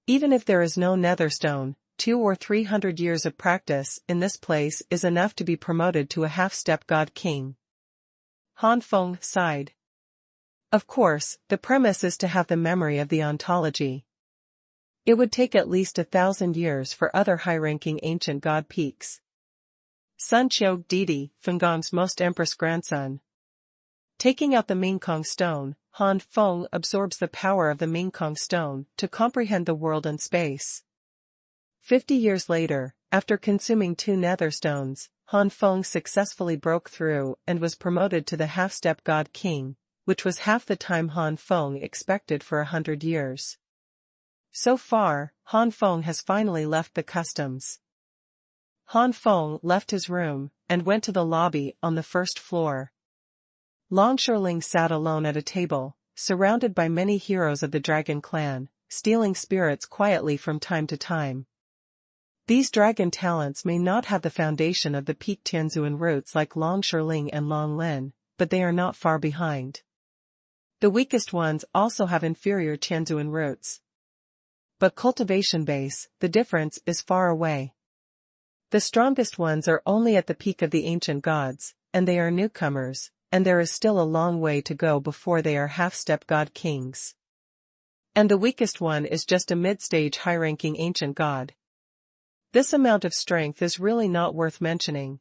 A: Even if there is no netherstone, 200 or 300 years of practice in this place is enough to be promoted to a half-step god king. Han Feng sighed. Of course, the premise is to have the memory of the ontology. It would take at least 1,000 years for other high-ranking ancient god peaks. Sun Qiu Didi, Fengong's most empress grandson. Taking out the Ming Kong stone, Han Feng absorbs the power of the Ming Kong stone to comprehend the world and space. 50 years later, after consuming 2 netherstones, Han Feng successfully broke through and was promoted to the half-step god king, which was half the time Han Feng expected for 100 years. So far, Han Feng has finally left the customs. Han Feng left his room, and went to the lobby on the first floor. Long Shirling sat alone at a table, surrounded by many heroes of the dragon clan, stealing spirits quietly from time to time. These dragon talents may not have the foundation of the peak Tianzuan roots like Long Shirling and Long Lin, but they are not far behind. The weakest ones also have inferior Tianzuan roots. But cultivation base, the difference is far away. The strongest ones are only at the peak of the ancient gods, and they are newcomers, and there is still a long way to go before they are half-step god kings. And the weakest one is just a mid-stage high-ranking ancient god. This amount of strength is really not worth mentioning.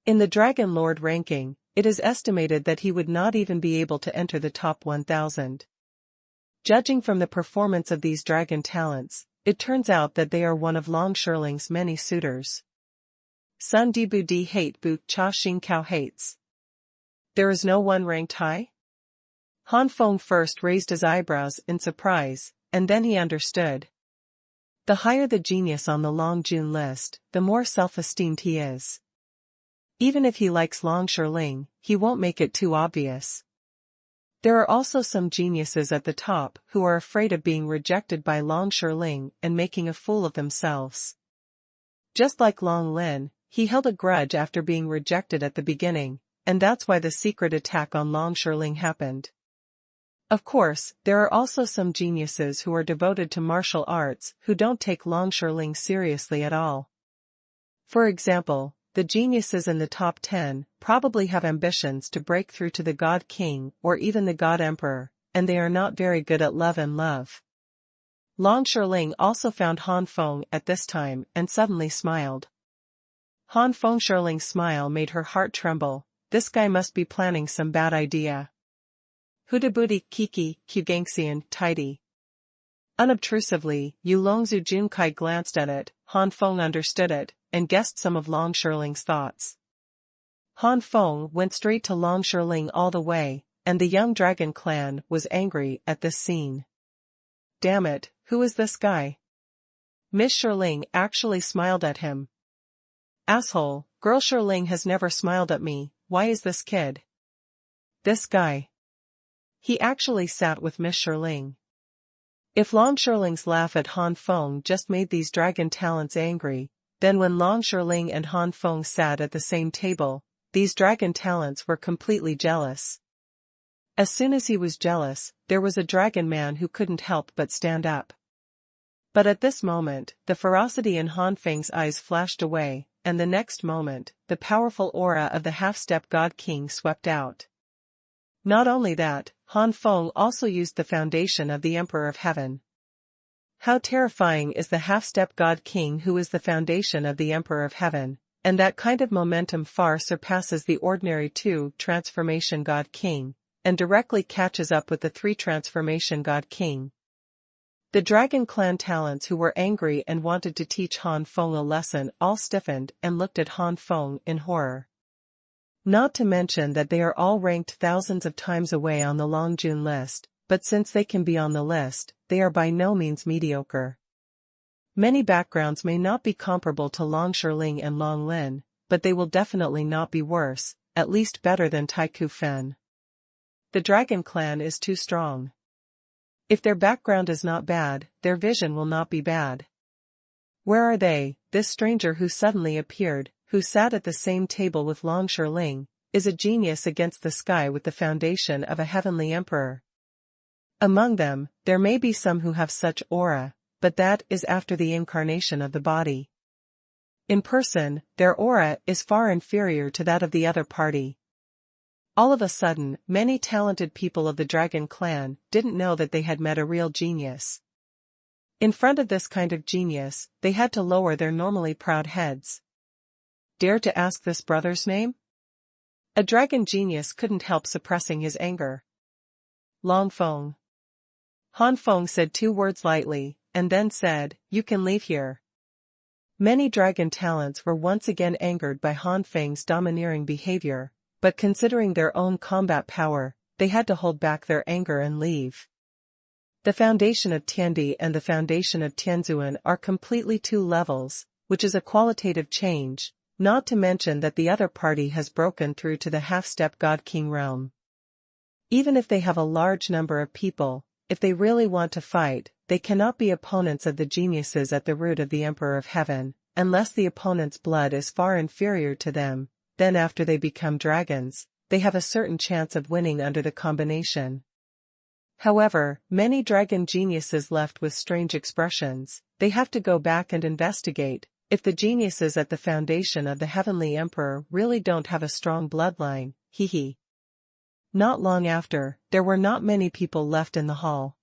A: In the Dragon Lord ranking, it is estimated that he would not even be able to enter the top 1,000. Judging from the performance of these dragon talents, it turns out that they are one of Long Shirling's many suitors. Sun Di Bu Di Hate Bu Cha Xing Kao hates. There is no one ranked high? Han Feng first raised his eyebrows in surprise, and then he understood. The higher the genius on the Long Jun list, the more self-esteemed he is. Even if he likes Long Shirling, he won't make it too obvious. There are also some geniuses at the top who are afraid of being rejected by Long Shirling and making a fool of themselves. Just like Long Lin, he held a grudge after being rejected at the beginning, and that's why the secret attack on Long Shirling happened. Of course, there are also some geniuses who are devoted to martial arts who don't take Long Shirling seriously at all. For example, the geniuses in the top 10 probably have ambitions to break through to the God King or even the God Emperor, and they are not very good at love and love. Long Shirling also found Han Feng at this time and suddenly smiled. Han Feng Shirling's smile made her heart tremble. This guy must be planning some bad idea. Hudabuti Kiki Qgangxian tidy. Unobtrusively, Yulongzu Junkai glanced at it. Han Feng understood it, and guessed some of Long Shirling's thoughts. Han Feng went straight to Long Shirling all the way, and the young dragon clan was angry at this scene. Damn it, who is this guy? Miss Shirling actually smiled at him. Asshole, girl Shirling has never smiled at me, why is this kid? This guy. He actually sat with Miss Shirling. If Long Shirling's laugh at Han Feng just made these dragon talents angry, then when Long Shirling and Han Feng sat at the same table, these dragon talents were completely jealous. As soon as he was jealous, there was a dragon man who couldn't help but stand up. But at this moment, the ferocity in Han Feng's eyes flashed away, and the next moment, the powerful aura of the half-step God King swept out. Not only that, Han Feng also used the foundation of the Emperor of Heaven. How terrifying is the half-step God King who is the foundation of the Emperor of Heaven, and that kind of momentum far surpasses the ordinary 2-transformation God King, and directly catches up with the 3-transformation God King. The Dragon Clan talents who were angry and wanted to teach Han Feng a lesson all stiffened and looked at Han Feng in horror. Not to mention that they are all ranked thousands of times away on the Long Jun list, but since they can be on the list, they are by no means mediocre. Many backgrounds may not be comparable to Long Shirling and Long Lin, but they will definitely not be worse, at least better than Taiku Fen. The Dragon Clan is too strong. If their background is not bad, their vision will not be bad. Where are they? This stranger who suddenly appeared, who sat at the same table with Long Shirling, is a genius against the sky with the foundation of a heavenly emperor. Among them, there may be some who have such aura, but that is after the incarnation of the body. In person, their aura is far inferior to that of the other party. All of a sudden, many talented people of the Dragon Clan didn't know that they had met a real genius. In front of this kind of genius, they had to lower their normally proud heads. Dare to ask this brother's name? A dragon genius couldn't help suppressing his anger. Long Feng. Han Feng said 2 words lightly, and then said, "You can leave here." Many dragon talents were once again angered by Han Feng's domineering behavior, but considering their own combat power, they had to hold back their anger and leave. The foundation of Tiandi and the foundation of Tianzuan are completely two levels, which is a qualitative change, not to mention that the other party has broken through to the half-step God-King realm. Even if they have a large number of people, if they really want to fight, they cannot be opponents of the geniuses at the root of the Emperor of Heaven, unless the opponent's blood is far inferior to them. Then after they become dragons, they have a certain chance of winning under the combination. However, many dragon geniuses left with strange expressions. They have to go back and investigate if the geniuses at the foundation of the Heavenly Emperor really don't have a strong bloodline, hee. Not long after, there were not many people left in the hall.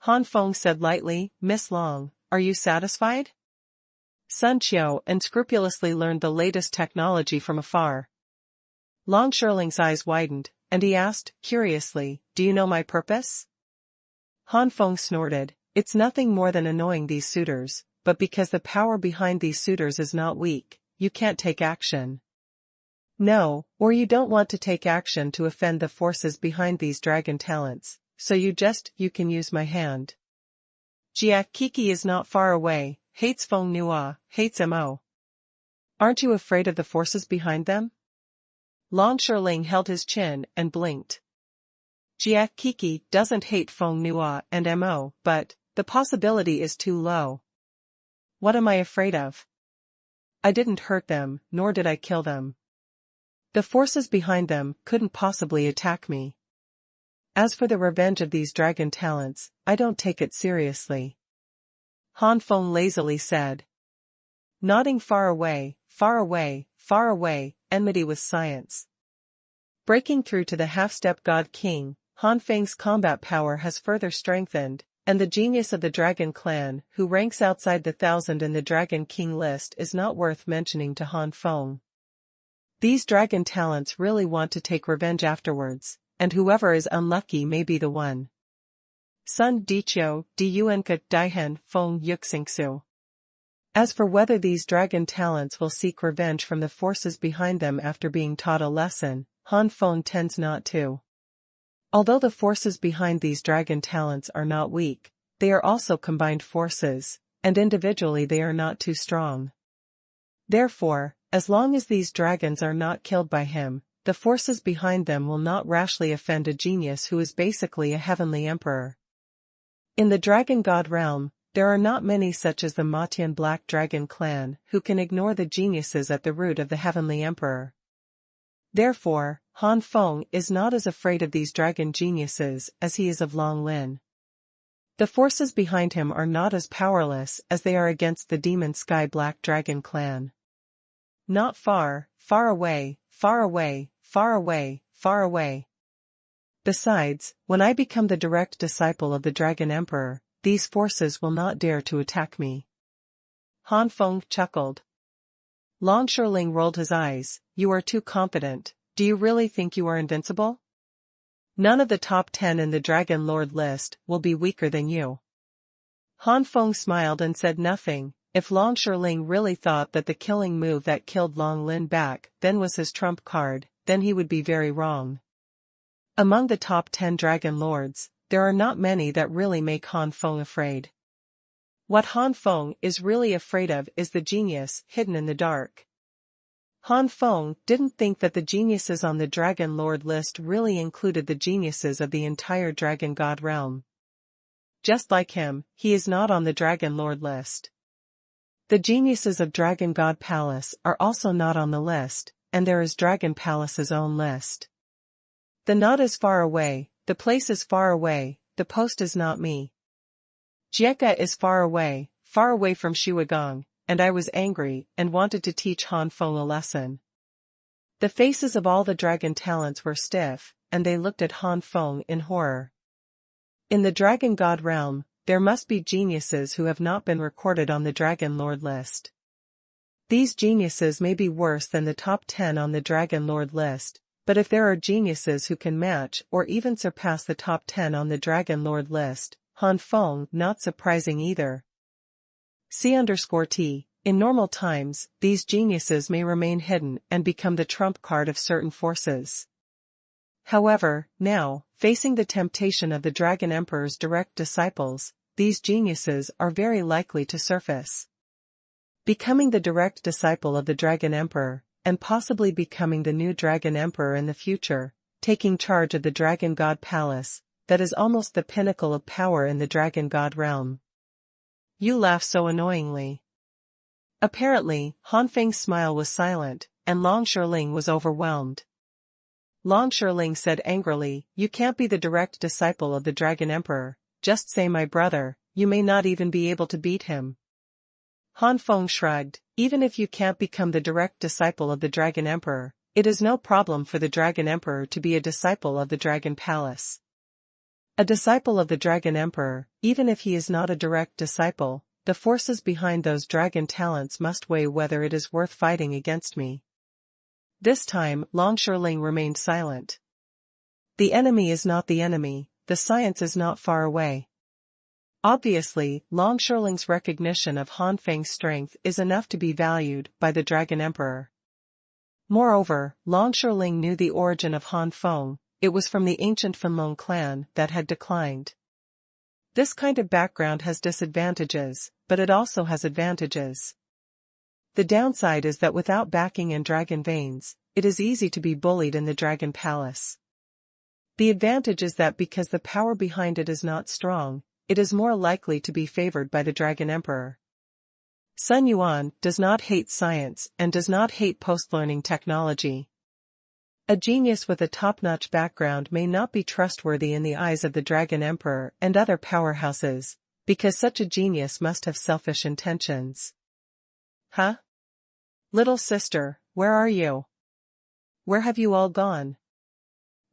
A: Han Feng said lightly, "Miss Long, are you satisfied?" Sun Qiu unscrupulously learned the latest technology from afar. Long Shirling's eyes widened, and he asked, curiously, "Do you know my purpose?" Han Feng snorted, "It's nothing more than annoying these suitors, but because the power behind these suitors is not weak, you can't take action. No, or you don't want to take action to offend the forces behind these dragon talents, so you can use my hand. Jia Kiki is not far away, hates Feng Nua, hates Mo. Aren't you afraid of the forces behind them?" Long Shirling held his chin and blinked. Jia Kiki doesn't hate Feng Nua and Mo, but the possibility is too low. What am I afraid of? I didn't hurt them, nor did I kill them. The forces behind them couldn't possibly attack me. As for the revenge of these dragon talents, I don't take it seriously. Han Feng lazily said. Nodding far away, enmity with science. Breaking through to the half-step God King, Han Feng's combat power has further strengthened, and the genius of the Dragon Clan, who ranks outside the 1,000 in the Dragon King list, is not worth mentioning to Han Feng. These dragon talents really want to take revenge afterwards, and whoever is unlucky may be the one. Sun Diqiu, Diyuanka Daihen Feng Yuxingsu. As for whether these dragon talents will seek revenge from the forces behind them after being taught a lesson, Han Feng tends not to. Although the forces behind these dragon talents are not weak, they are also combined forces, and individually they are not too strong. Therefore, as long as these dragons are not killed by him, the forces behind them will not rashly offend a genius who is basically a heavenly emperor. In the Dragon God realm, there are not many such as the Matian Black Dragon Clan who can ignore the geniuses at the root of the Heavenly Emperor. Therefore, Han Feng is not as afraid of these dragon geniuses as he is of Long Lin. The forces behind him are not as powerless as they are against the Demon Sky Black Dragon Clan. Not far, far away. Besides, when I become the direct disciple of the Dragon Emperor, these forces will not dare to attack me. Han Feng chuckled. Long Shirling rolled his eyes. You are too confident. Do you really think you are invincible? None of the top 10 in the Dragon Lord list will be weaker than you. Han Feng smiled and said nothing. If Long Shirling really thought that the killing move that killed Long Lin back then was his trump card, then he would be very wrong. Among the top 10 Dragon Lords, there are not many that really make Han Feng afraid. What Han Feng is really afraid of is the genius hidden in the dark. Han Feng didn't think that the geniuses on the Dragon Lord list really included the geniuses of the entire Dragon God realm. Just like him, he is not on the Dragon Lord list. The geniuses of Dragon God Palace are also not on the list, and there is Dragon Palace's own list. The knot is far away, the place is far away, the post is not me. Jieka is far away from Shuigong, and I was angry and wanted to teach Han Feng a lesson. The faces of all the dragon talents were stiff, and they looked at Han Feng in horror. In the Dragon God realm, there must be geniuses who have not been recorded on the Dragon Lord list. These geniuses may be worse than the top 10 on the Dragon Lord list, but if there are geniuses who can match or even surpass the top 10 on the Dragon Lord list, Han Feng not surprising either. C_T. In normal times, these geniuses may remain hidden and become the trump card of certain forces. However, now, facing the temptation of the Dragon Emperor's direct disciples, these geniuses are very likely to surface. Becoming the direct disciple of the Dragon Emperor, and possibly becoming the new Dragon Emperor in the future, taking charge of the Dragon God Palace, that is almost the pinnacle of power in the Dragon God realm. You laugh so annoyingly. Apparently, Han Feng's smile was silent, and Long Shiling was overwhelmed. Long Shiling said angrily, "You can't be the direct disciple of the Dragon Emperor, just say my brother, you may not even be able to beat him." Han Feng shrugged, "Even if you can't become the direct disciple of the Dragon Emperor, it is no problem for the Dragon Emperor to be a disciple of the Dragon Palace. A disciple of the Dragon Emperor, even if he is not a direct disciple, the forces behind those dragon talents must weigh whether it is worth fighting against me." This time, Long Shiling remained silent. The enemy is not the enemy, the science is not far away. Obviously, Long Shiling's recognition of Han Feng's strength is enough to be valued by the Dragon Emperor. Moreover, Long Shiling knew the origin of Han Feng, it was from the ancient Fenlong clan that had declined. This kind of background has disadvantages, but it also has advantages. The downside is that without backing and dragon veins, it is easy to be bullied in the Dragon Palace. The advantage is that because the power behind it is not strong, it is more likely to be favored by the Dragon Emperor. Xuanhuan does not hate science and does not hate post-learning technology. A genius with a top-notch background may not be trustworthy in the eyes of the Dragon Emperor and other powerhouses, because such a genius must have selfish intentions. Huh? Little sister, where are you? Where have you all gone?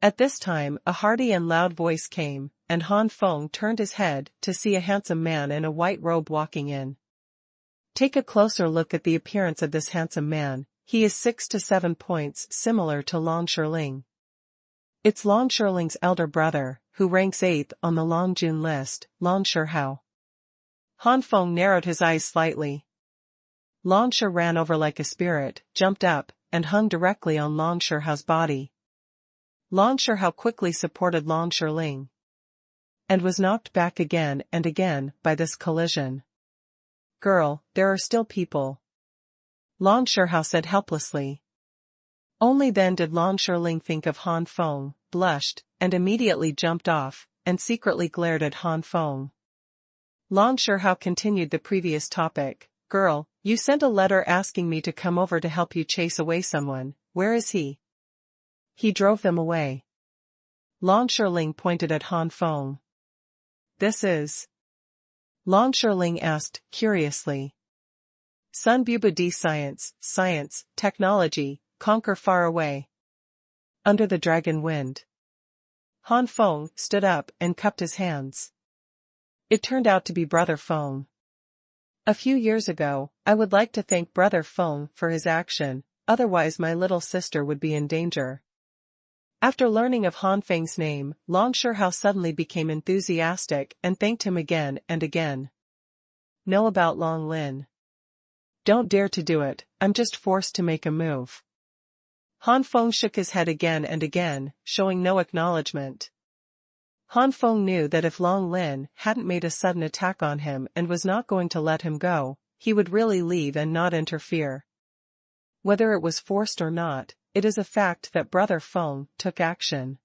A: At this time, a hearty and loud voice came, and Han Feng turned his head to see a handsome man in a white robe walking in. Take a closer look at the appearance of this handsome man. He is 6 to 7 points similar to Long Shiling. It's Long Shiling's elder brother, who ranks 8th on the Long Jun list, Long Shihao. Han Feng narrowed his eyes slightly. Long Shi ran over like a spirit, jumped up, and hung directly on Long Shihao's body. Long Shihao quickly supported Long Shiling, and was knocked back again and again by this collision. "Girl, there are still people," Long Shihao said helplessly. Only then did Long Shiling think of Han Feng, blushed, and immediately jumped off, and secretly glared at Han Feng. Long Shihao continued the previous topic. "Girl, you sent a letter asking me to come over to help you chase away someone. Where is he?" "He drove them away." Long Shiling pointed at Han Feng. "This is?" Long Shiling asked, curiously. "Sun Buba D science, technology, conquer far away. Under the dragon wind." Han Feng stood up and cupped his hands. It turned out to be Brother Feng. "A few years ago, I would like to thank Brother Feng for his action, otherwise my little sister would be in danger." After learning of Han Feng's name, Long Shihao suddenly became enthusiastic and thanked him again and again. "Know about Long Lin?" "Don't dare to do it, I'm just forced to make a move." Han Feng shook his head again and again, showing no acknowledgement. Han Feng knew that if Long Lin hadn't made a sudden attack on him and was not going to let him go, he would really leave and not interfere. Whether it was forced or not, it is a fact that Brother Feng took action.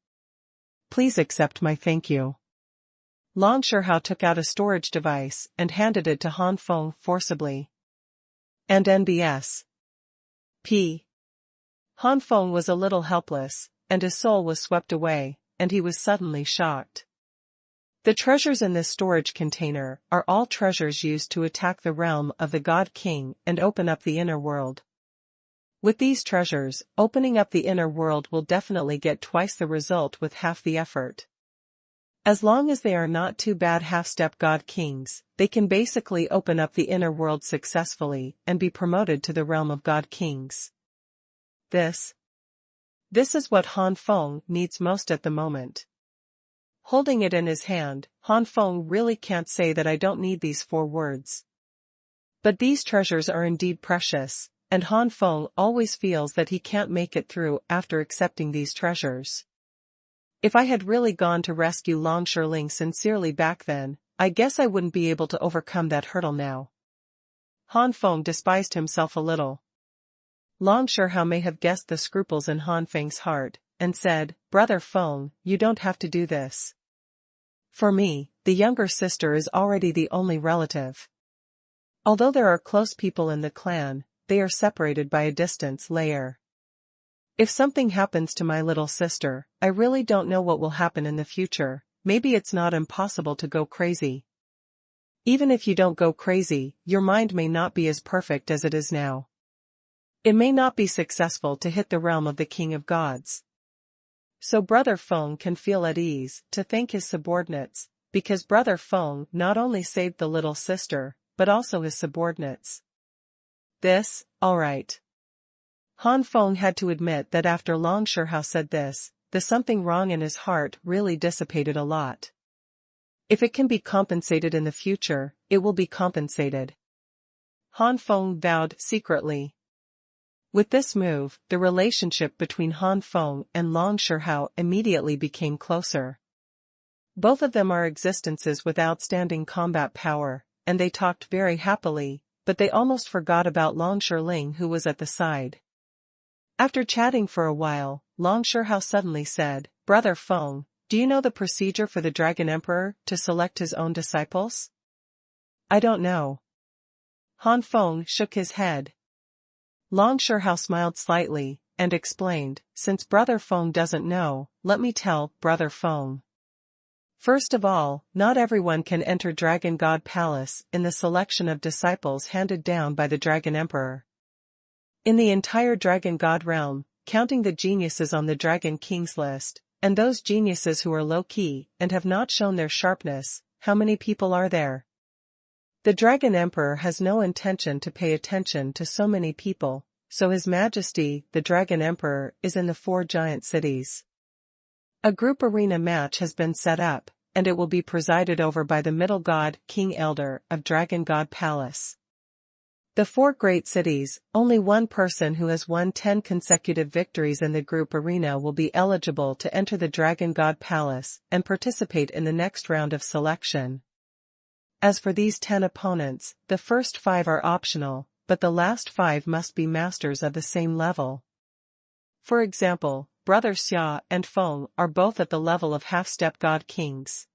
A: "Please accept my thank you." Long Shihao took out a storage device and handed it to Han Feng forcibly. "And NBS. P." Han Feng was a little helpless, and his soul was swept away, and he was suddenly shocked. The treasures in this storage container are all treasures used to attack the realm of the God King and open up the inner world. With these treasures, opening up the inner world will definitely get twice the result with half the effort. As long as they are not too bad half-step God Kings, they can basically open up the inner world successfully and be promoted to the realm of God Kings. This is what Han Feng needs most at the moment. Holding it in his hand, Han Feng really can't say that I don't need these 4 words. But these treasures are indeed precious, and Han Feng always feels that he can't make it through after accepting these treasures. If I had really gone to rescue Long Shirling sincerely back then, I guess I wouldn't be able to overcome that hurdle now. Han Feng despised himself a little. Long Shihao may have guessed the scruples in Han Feng's heart, and said, "Brother Feng, you don't have to do this. For me, the younger sister is already the only relative. Although there are close people in the clan, they are separated by a distance layer. If something happens to my little sister, I really don't know what will happen in the future. Maybe it's not impossible to go crazy. Even if you don't go crazy, your mind may not be as perfect as it is now. It may not be successful to hit the realm of the King of Gods. So Brother Feng can feel at ease to thank his subordinates, because Brother Feng not only saved the little sister, but also his subordinates." This, alright. Han Feng had to admit that after Long Shihao said this, the something wrong in his heart really dissipated a lot. If it can be compensated in the future, it will be compensated. Han Feng vowed secretly. With this move, the relationship between Han Feng and Long Shihao immediately became closer. Both of them are existences with outstanding combat power, and they talked very happily, but they almost forgot about Long Shirling who was at the side. After chatting for a while, Long Shihao suddenly said, "Brother Feng, do you know the procedure for the Dragon Emperor to select his own disciples?" "I don't know." Han Feng shook his head. Long Shihao smiled slightly, and explained, "Since Brother Feng doesn't know, let me tell Brother Feng. First of all, not everyone can enter Dragon God Palace in the selection of disciples handed down by the Dragon Emperor. In the entire Dragon God realm, counting the geniuses on the Dragon King's list, and those geniuses who are low-key and have not shown their sharpness, how many people are there? The Dragon Emperor has no intention to pay attention to so many people, so His Majesty, the Dragon Emperor, is in the 4 giant cities. A group arena match has been set up, and it will be presided over by the middle god, King Elder, of Dragon God Palace. The 4 great cities, only one person who has won 10 consecutive victories in the group arena will be eligible to enter the Dragon God Palace and participate in the next round of selection. As for these 10 opponents, the first 5 are optional, but the last 5 must be masters of the same level. For example, Brother Xia and Feng are both at the level of half-step god kings.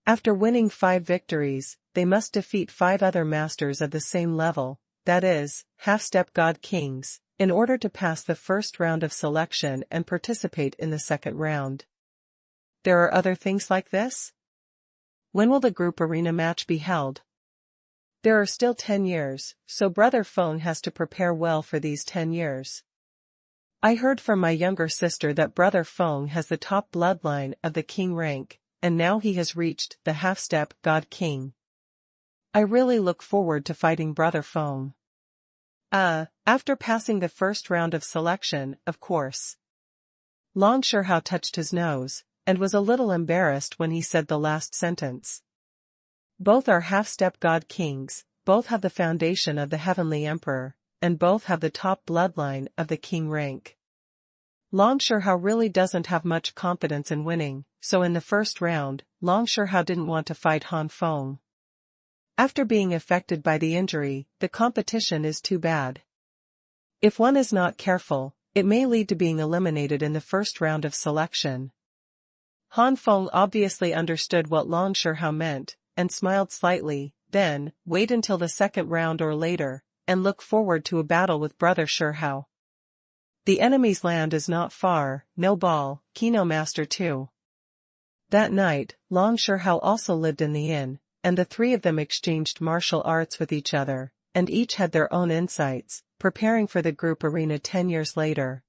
A: After winning 5 victories, they must defeat 5 other masters of the same level, that is, half-step god kings, in order to pass the first round of selection and participate in the second round. There are other things like this? When will the group arena match be held? There are still 10 years, so Brother Feng has to prepare well for these 10 years. I heard from my younger sister that Brother Feng has the top bloodline of the king rank, and now he has reached the half-step god king. I really look forward to fighting Brother Feng. After passing the first round of selection, of course. Long Shihao touched his nose, and was a little embarrassed when he said the last sentence. Both are half-step god kings, both have the foundation of the Heavenly Emperor, and both have the top bloodline of the king rank. Long Shihao really doesn't have much confidence in winning, so in the first round, Long Shihao didn't want to fight Han Feng. After being affected by the injury, the competition is too bad. If one is not careful, it may lead to being eliminated in the first round of selection. Han Feng obviously understood what Long Shihao meant, and smiled slightly, then, wait until the second round or later, and look forward to a battle with Brother Shihao. The enemy's land is not far, no ball, Kino Master too. That night, Long Shihao also lived in the inn, and the 3 of them exchanged martial arts with each other, and each had their own insights, preparing for the group arena 10 years later.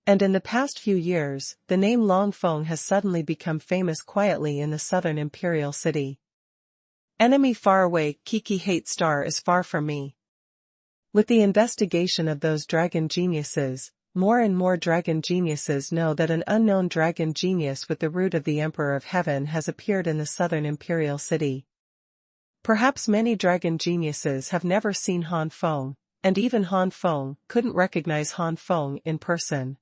A: And in the past few years, the name Long Feng has suddenly become famous quietly in the southern imperial city. Enemy far away, Kiki hate star is far from me. With the investigation of those dragon geniuses, more and more dragon geniuses know that an unknown dragon genius with the root of the Emperor of Heaven has appeared in the southern imperial city. Perhaps many dragon geniuses have never seen Han Feng, and even Han Feng couldn't recognize Han Feng in person.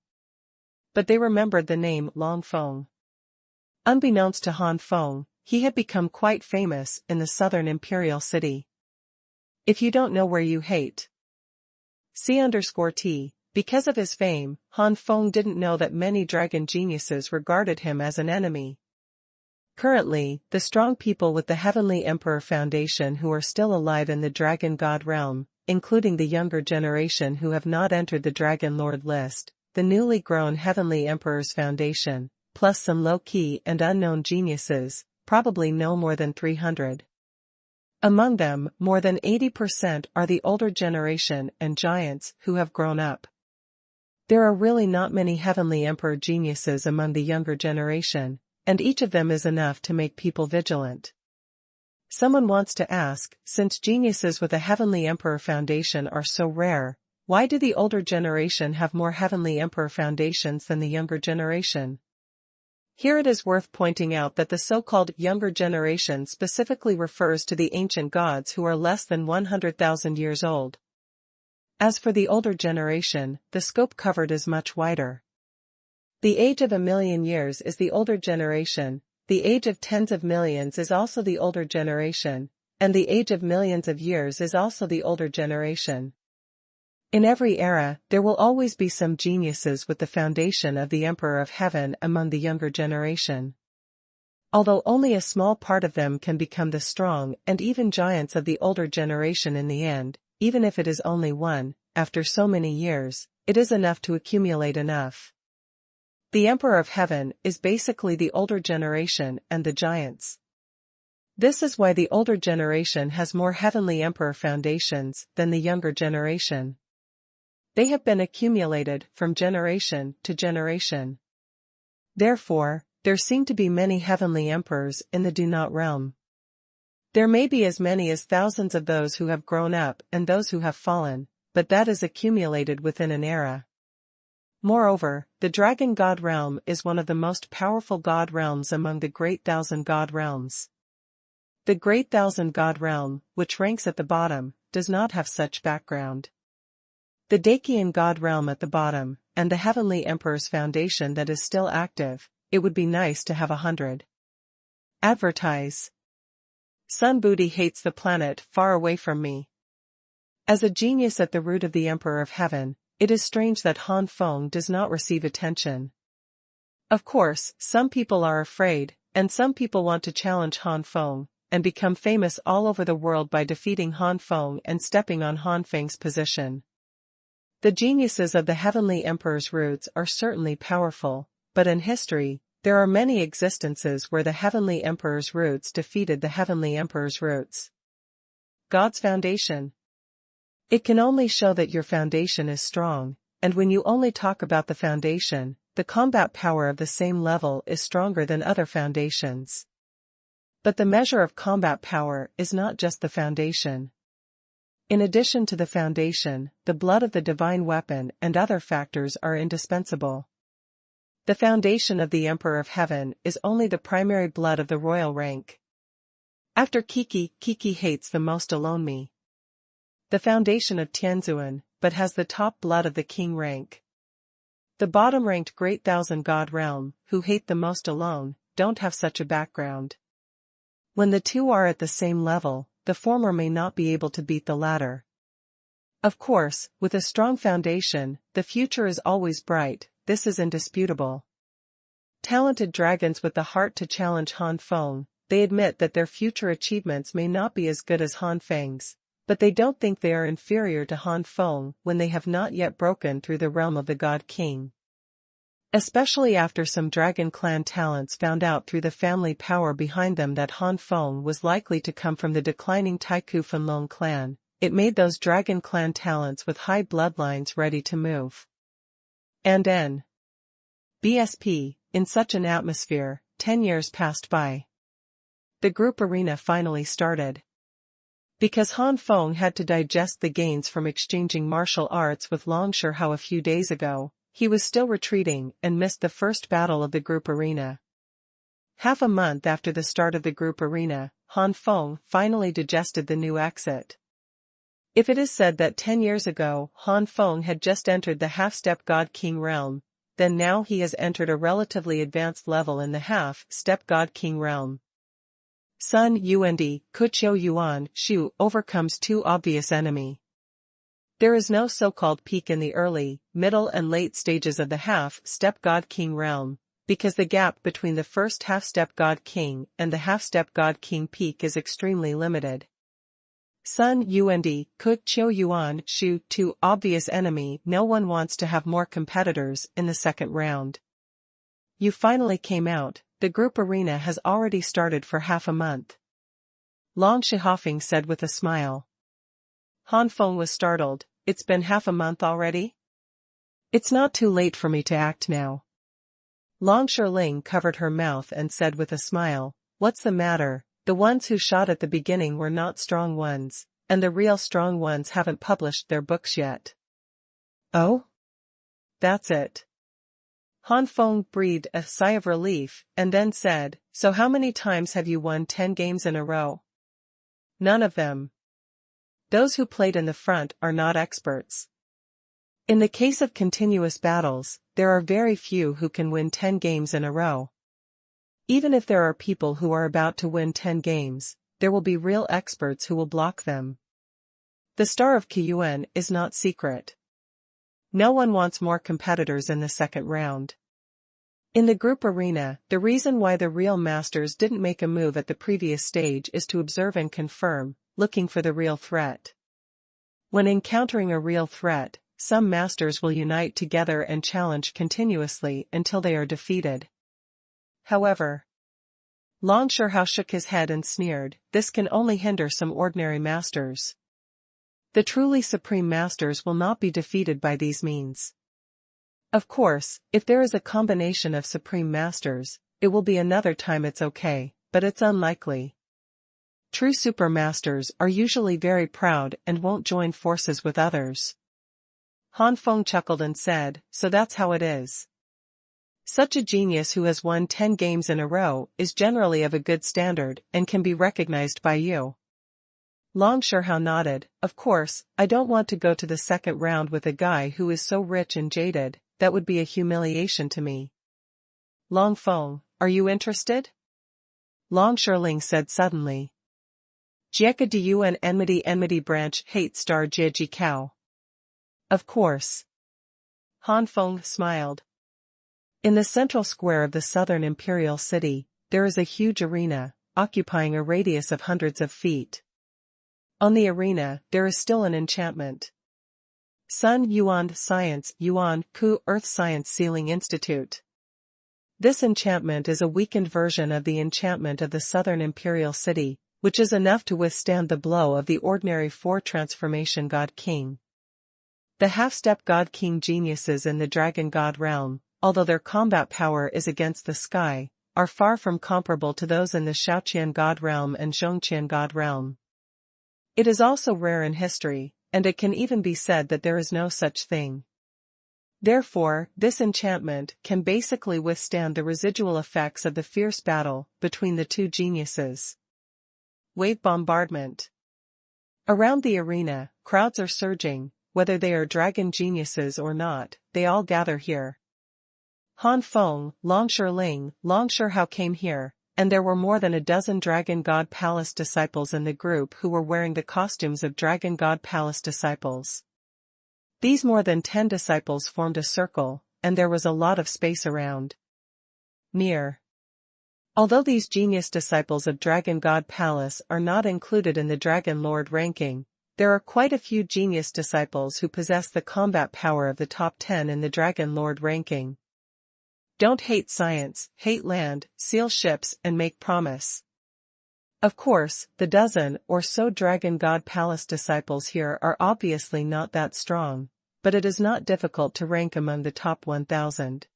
A: but they remembered the name Long Feng. Unbeknownst to Han Feng, he had become quite famous in the southern imperial city. If you don't know where you hate. C_T. Because of his fame, Han Feng didn't know that many dragon geniuses regarded him as an enemy. Currently, the strong people with the Heavenly Emperor Foundation who are still alive in the Dragon God realm, including the younger generation who have not entered the Dragon Lord list, the newly grown Heavenly Emperor's Foundation, plus some low-key and unknown geniuses, probably no more than 300. Among them, more than 80% are the older generation and giants who have grown up. There are really not many Heavenly Emperor geniuses among the younger generation, and each of them is enough to make people vigilant. Someone wants to ask, since geniuses with a Heavenly Emperor Foundation are so rare, why do the older generation have more Heavenly Emperor Foundations than the younger generation? Here it is worth pointing out that the so-called younger generation specifically refers to the ancient gods who are less than 100,000 years old. As for the older generation, the scope covered is much wider. The age of 1,000,000 years is the older generation, the age of tens of millions is also the older generation, and the age of millions of years is also the older generation. In every era, there will always be some geniuses with the foundation of the Emperor of Heaven among the younger generation. Although only a small part of them can become the strong and even giants of the older generation in the end, even if it is only one, after so many years, it is enough to accumulate enough. The Emperor of Heaven is basically the older generation and the giants. This is why the older generation has more Heavenly Emperor Foundations than the younger generation. They have been accumulated from generation to generation. Therefore, there seem to be many Heavenly Emperors in the Do Not realm. There may be as many as thousands of those who have grown up and those who have fallen, but that is accumulated within an era. Moreover, the Dragon God realm is one of the most powerful god realms among the Great Thousand God realms. The Great Thousand God realm, which ranks at the bottom, does not have such background. The Dakian God realm at the bottom, and the Heavenly Emperor's Foundation that is still active, it would be nice to have 100. Advertise. Sun Booty hates the planet far away from me. As a genius at the root of the Emperor of Heaven, it is strange that Han Feng does not receive attention. Of course, some people are afraid, and some people want to challenge Han Feng, and become famous all over the world by defeating Han Feng and stepping on Han Feng's position. The geniuses of the Heavenly Emperor's roots are certainly powerful, but in history, there are many existences where the Heavenly Emperor's roots defeated the Heavenly Emperor's roots. God's Foundation. It can only show that your foundation is strong, and when you only talk about the foundation, the combat power of the same level is stronger than other foundations. But the measure of combat power is not just the foundation. In addition to the foundation, the blood of the divine weapon and other factors are indispensable. The foundation of the Emperor of Heaven is only the primary blood of the royal rank. After Kiki hates the most alone me. The foundation of Tianzuan, but has the top blood of the king rank. The bottom-ranked Great Thousand God realm, who hate the most alone, don't have such a background. When the two are at the same level, the former may not be able to beat the latter. Of course, with a strong foundation, the future is always bright, this is indisputable. Talented dragons with the heart to challenge Han Feng, they admit that their future achievements may not be as good as Han Feng's, but they don't think they are inferior to Han Feng when they have not yet broken through the realm of the God King. Especially after some Dragon Clan talents found out through the family power behind them that Han Feng was likely to come from the declining Taiku Fanlong clan, it made those Dragon Clan talents with high bloodlines ready to move. And BSP, in such an atmosphere, 10 years passed by. The group arena finally started. Because Han Feng had to digest the gains from exchanging martial arts with Long Shihao a few days ago, he was still retreating and missed the first battle of the group arena. Half a month after the start of the group arena, Han Feng finally digested the new exit. If it is said that 10 years ago Han Feng had just entered the half-step God King realm, then now he has entered a relatively advanced level in the half-step God-King realm. Sun Yuandi, Kuqiu Yuan, Shu overcomes two obvious enemy. There is no so-called peak in the early, middle and late stages of the half-step God-King realm, because the gap between the first half-step God-King and the half-step God-King peak is extremely limited. Sun Yuandi, Kuqiu Yuan, Shu, two obvious enemy. No one wants to have more competitors in the second round. You finally came out. The group arena has already started for half a month. Long Shihafeng said with a smile. Han Feng was startled. It's been half a month already? It's not too late for me to act now. Long Shirling covered her mouth and said with a smile, what's the matter? The ones who shot at the beginning were not strong ones, and the real strong ones haven't published their books yet. Oh? That's it. Han Feng breathed a sigh of relief, and then said, so how many times have you won 10 games in a row? None of them. Those who played in the front are not experts. In the case of continuous battles, there are very few who can win 10 games in a row. Even if there are people who are about to win 10 games, there will be real experts who will block them. The star of Qiyuan is not secret. No one wants more competitors in the second round. In the group arena, the reason why the real masters didn't make a move at the previous stage is to observe and confirm, looking for the real threat. When encountering a real threat, some masters will unite together and challenge continuously until they are defeated. However, Long Shihao shook his head and sneered, this can only hinder some ordinary masters. The truly supreme masters will not be defeated by these means. Of course, if there is a combination of supreme masters, it will be another time it's okay, but it's unlikely. True super masters are usually very proud and won't join forces with others. Han Feng chuckled and said, so that's how it is. Such a genius who has won 10 games in a row is generally of a good standard and can be recognized by you. Long Shihao nodded, of course, I don't want to go to the second round with a guy who is so rich and jaded, that would be a humiliation to me. Long Feng, are you interested? Long Shirling said suddenly. Jieka Diyuan enmity branch hate star Jieji Kao. Of course. Han Feng smiled. In the central square of the southern imperial city, there is a huge arena, occupying a radius of hundreds of feet. On the arena, there is still an enchantment. Sun Yuan Science Yuan Ku Earth Science Sealing Institute. This enchantment is a weakened version of the enchantment of the southern imperial city, which is enough to withstand the blow of the ordinary 4 transformation God King. The half-step God King geniuses in the Dragon God realm, although their combat power is against the sky, are far from comparable to those in the Shaoqian God realm and Zhongqian God realm. It is also rare in history, and it can even be said that there is no such thing. Therefore, this enchantment can basically withstand the residual effects of the fierce battle between the two geniuses. Wave bombardment. Around the arena, crowds are surging, whether they are dragon geniuses or not, they all gather here. Han Feng, Long Shirling, Long Shihao came here, and there were more than a dozen Dragon God Palace disciples in the group who were wearing the costumes of Dragon God Palace disciples. These more than 10 disciples formed a circle, and there was a lot of space around. Near. Although these genius disciples of Dragon God Palace are not included in the Dragon Lord ranking, there are quite a few genius disciples who possess the combat power of the top 10 in the Dragon Lord ranking. Don't hate science, hate land, seal ships and make promise. Of course, the dozen or so Dragon God Palace disciples here are obviously not that strong, but it is not difficult to rank among the top 1,000.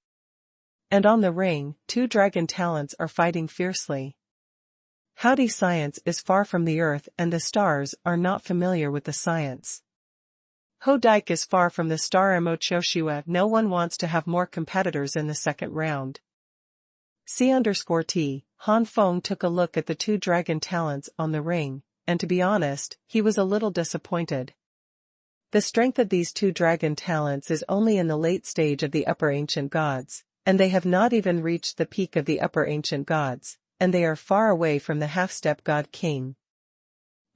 A: And on the ring, 2 dragon talents are fighting fiercely. Howdy science is far from the earth and the stars are not familiar with the science. Ho Dike is far from the star Mo Choshua. No one wants to have more competitors in the second round. C_T, Han Feng took a look at the 2 dragon talents on the ring, and to be honest, he was a little disappointed. The strength of these two dragon talents is only in the late stage of the upper ancient gods, and they have not even reached the peak of the upper ancient gods, and they are far away from the half-step god king.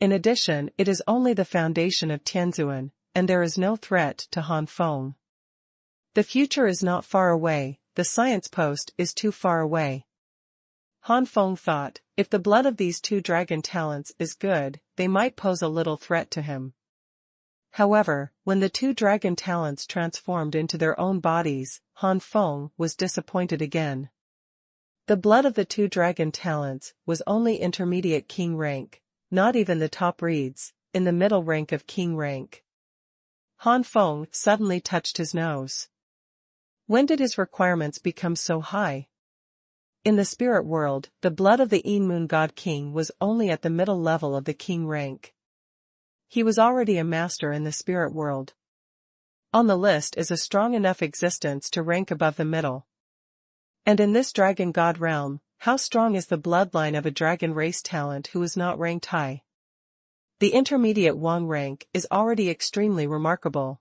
A: In addition, it is only the foundation of Tianzuan, and there is no threat to Han Feng. The future is not far away, the science post is too far away. Han Feng thought, if the blood of these two dragon talents is good, they might pose a little threat to him. However, when the two dragon talents transformed into their own bodies, Han Feng was disappointed again. The blood of the two dragon talents was only intermediate king rank, not even the top reeds, in the middle rank of king rank. Han Feng suddenly touched his nose. When did his requirements become so high? In the spirit world, the blood of the Moon God King was only at the middle level of the king rank. He was already a master in the spirit world. On the list is a strong enough existence to rank above the middle. And in this dragon god realm, how strong is the bloodline of a dragon race talent who is not ranked high? The intermediate Wang rank is already extremely remarkable.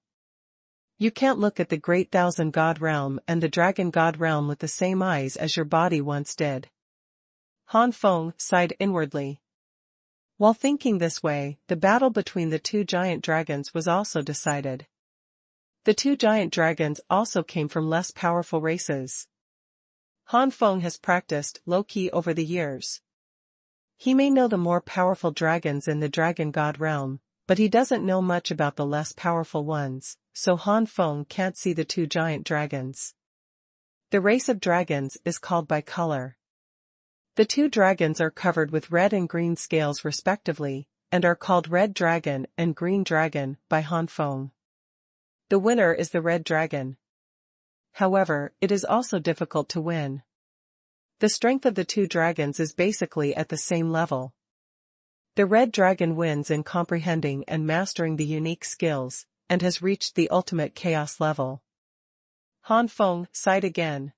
A: You can't look at the great thousand god realm and the dragon god realm with the same eyes as your body once did. Han Feng sighed inwardly. While thinking this way, the battle between the two giant dragons was also decided. The two giant dragons also came from less powerful races. Han Feng has practiced low-key over the years. He may know the more powerful dragons in the dragon god realm, but he doesn't know much about the less powerful ones, so Han Feng can't see the two giant dragons. The race of dragons is called by color. The two dragons are covered with red and green scales respectively, and are called Red Dragon and Green Dragon by Han Feng. The winner is the Red Dragon. However, it is also difficult to win. The strength of the two dragons is basically at the same level. The Red Dragon wins in comprehending and mastering the unique skills, and has reached the ultimate chaos level. Han Feng sighed again.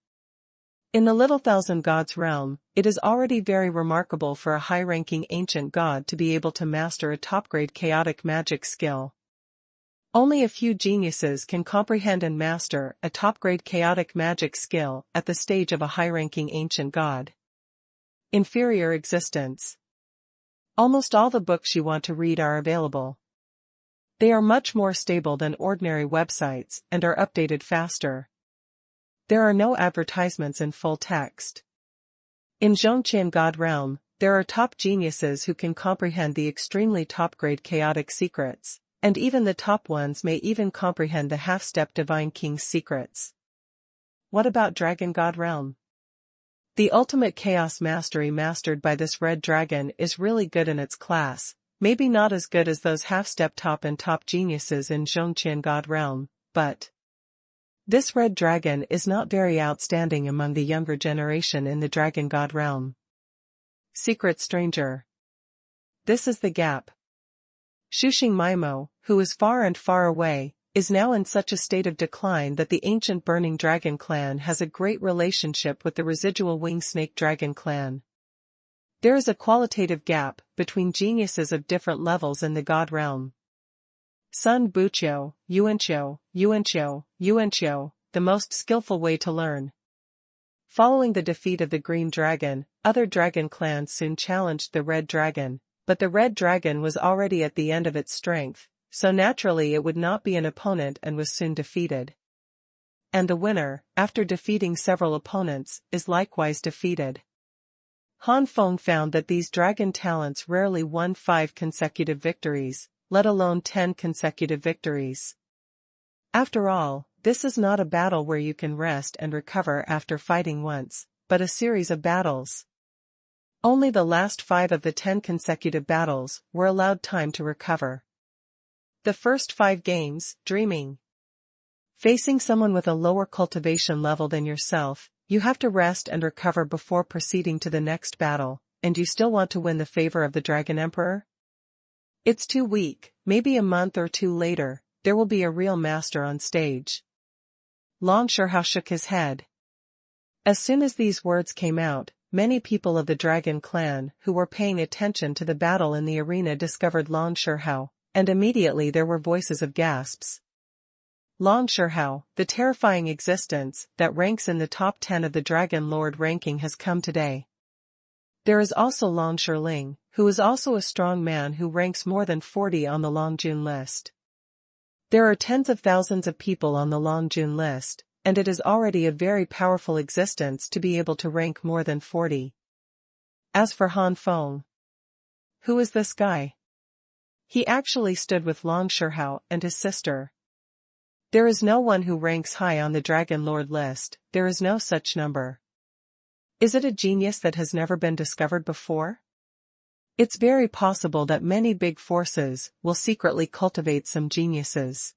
A: In the Little Thousand Gods realm, it is already very remarkable for a high-ranking ancient god to be able to master a top-grade chaotic magic skill. Only a few geniuses can comprehend and master a top-grade chaotic magic skill at the stage of a high-ranking ancient god. Inferior existence. Almost all the books you want to read are available. They are much more stable than ordinary websites and are updated faster. There are no advertisements in full text. In Zhongqian God realm, there are top geniuses who can comprehend the extremely top-grade chaotic secrets, and even the top ones may even comprehend the half-step divine king's secrets. What about Dragon God realm? The ultimate chaos mastery mastered by this red dragon is really good in its class, maybe not as good as those half-step top and top geniuses in Zhongqian God realm, but this red dragon is not very outstanding among the younger generation in the Dragon God realm. Secret Stranger. This is the gap. Shuxing Maimo, who is far and far away, is now in such a state of decline that the ancient Burning Dragon clan has a great relationship with the residual Wing Snake Dragon clan. There is a qualitative gap between geniuses of different levels in the God realm. Sun Buqiu, Yuanqiu, the most skillful way to learn. Following the defeat of the Green Dragon, other dragon clans soon challenged the Red Dragon, but the Red Dragon was already at the end of its strength, so naturally it would not be an opponent and was soon defeated. And the winner, after defeating several opponents, is likewise defeated. Han Feng found that these dragon talents rarely won 5 consecutive victories, let alone 10 consecutive victories. After all, this is not a battle where you can rest and recover after fighting once, but a series of battles. Only the last 5 of the 10 consecutive battles were allowed time to recover. The first 5 games, dreaming. Facing someone with a lower cultivation level than yourself, you have to rest and recover before proceeding to the next battle, and you still want to win the favor of the Dragon Emperor? It's too weak. Maybe a month or 2 later, there will be a real master on stage. Long Shihao shook his head. As soon as these words came out, many people of the Dragon clan who were paying attention to the battle in the arena discovered Long Shihao, and immediately there were voices of gasps. Long Shihao, the terrifying existence that ranks in the top 10 of the Dragon Lord ranking, has come today. There is also Long Shiling, who is also a strong man who ranks more than 40 on the Long Jun list. There are tens of thousands of people on the Long Jun list, and it is already a very powerful existence to be able to rank more than 40. As for Han Feng, who is this guy? He actually stood with Long Shihao and his sister. There is no one who ranks high on the Dragon Lord list, there is no such number. Is it a genius that has never been discovered before? It's very possible that many big forces will secretly cultivate some geniuses.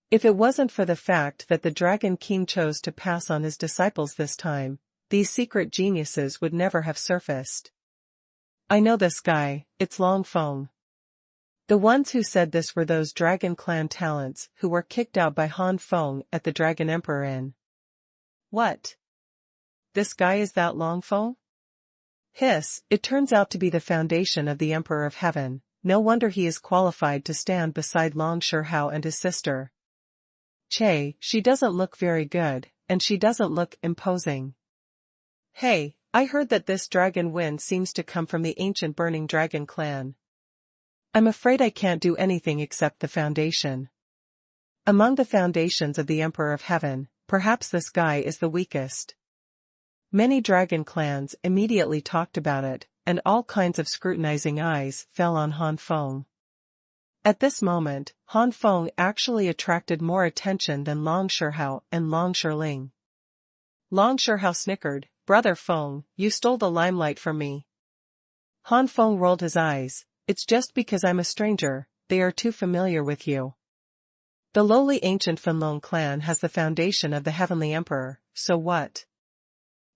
A: If it wasn't for the fact that the Dragon King chose to pass on his disciples this time, these secret geniuses would never have surfaced. I know this guy, it's Long Feng. The ones who said this were those Dragon Clan talents who were kicked out by Han Feng at the Dragon Emperor Inn. What? This guy is that Long Feng? Hiss, it turns out to be the foundation of the Emperor of Heaven. No wonder he is qualified to stand beside Long Shihao and his sister. Che, she doesn't look very good, and she doesn't look imposing. Hey, I heard that this dragon wind seems to come from the ancient Burning Dragon clan. I'm afraid I can't do anything except the foundation. Among the foundations of the Emperor of Heaven, perhaps this guy is the weakest. Many dragon clans immediately talked about it, and all kinds of scrutinizing eyes fell on Han Feng. At this moment, Han Feng actually attracted more attention than Long Shihao and Long Shiling. Long Shihao snickered, "Brother Feng, you stole the limelight from me." Han Feng rolled his eyes. "It's just because I'm a stranger, they are too familiar with you. The lowly ancient Fenlong clan has the foundation of the Heavenly Emperor, so what?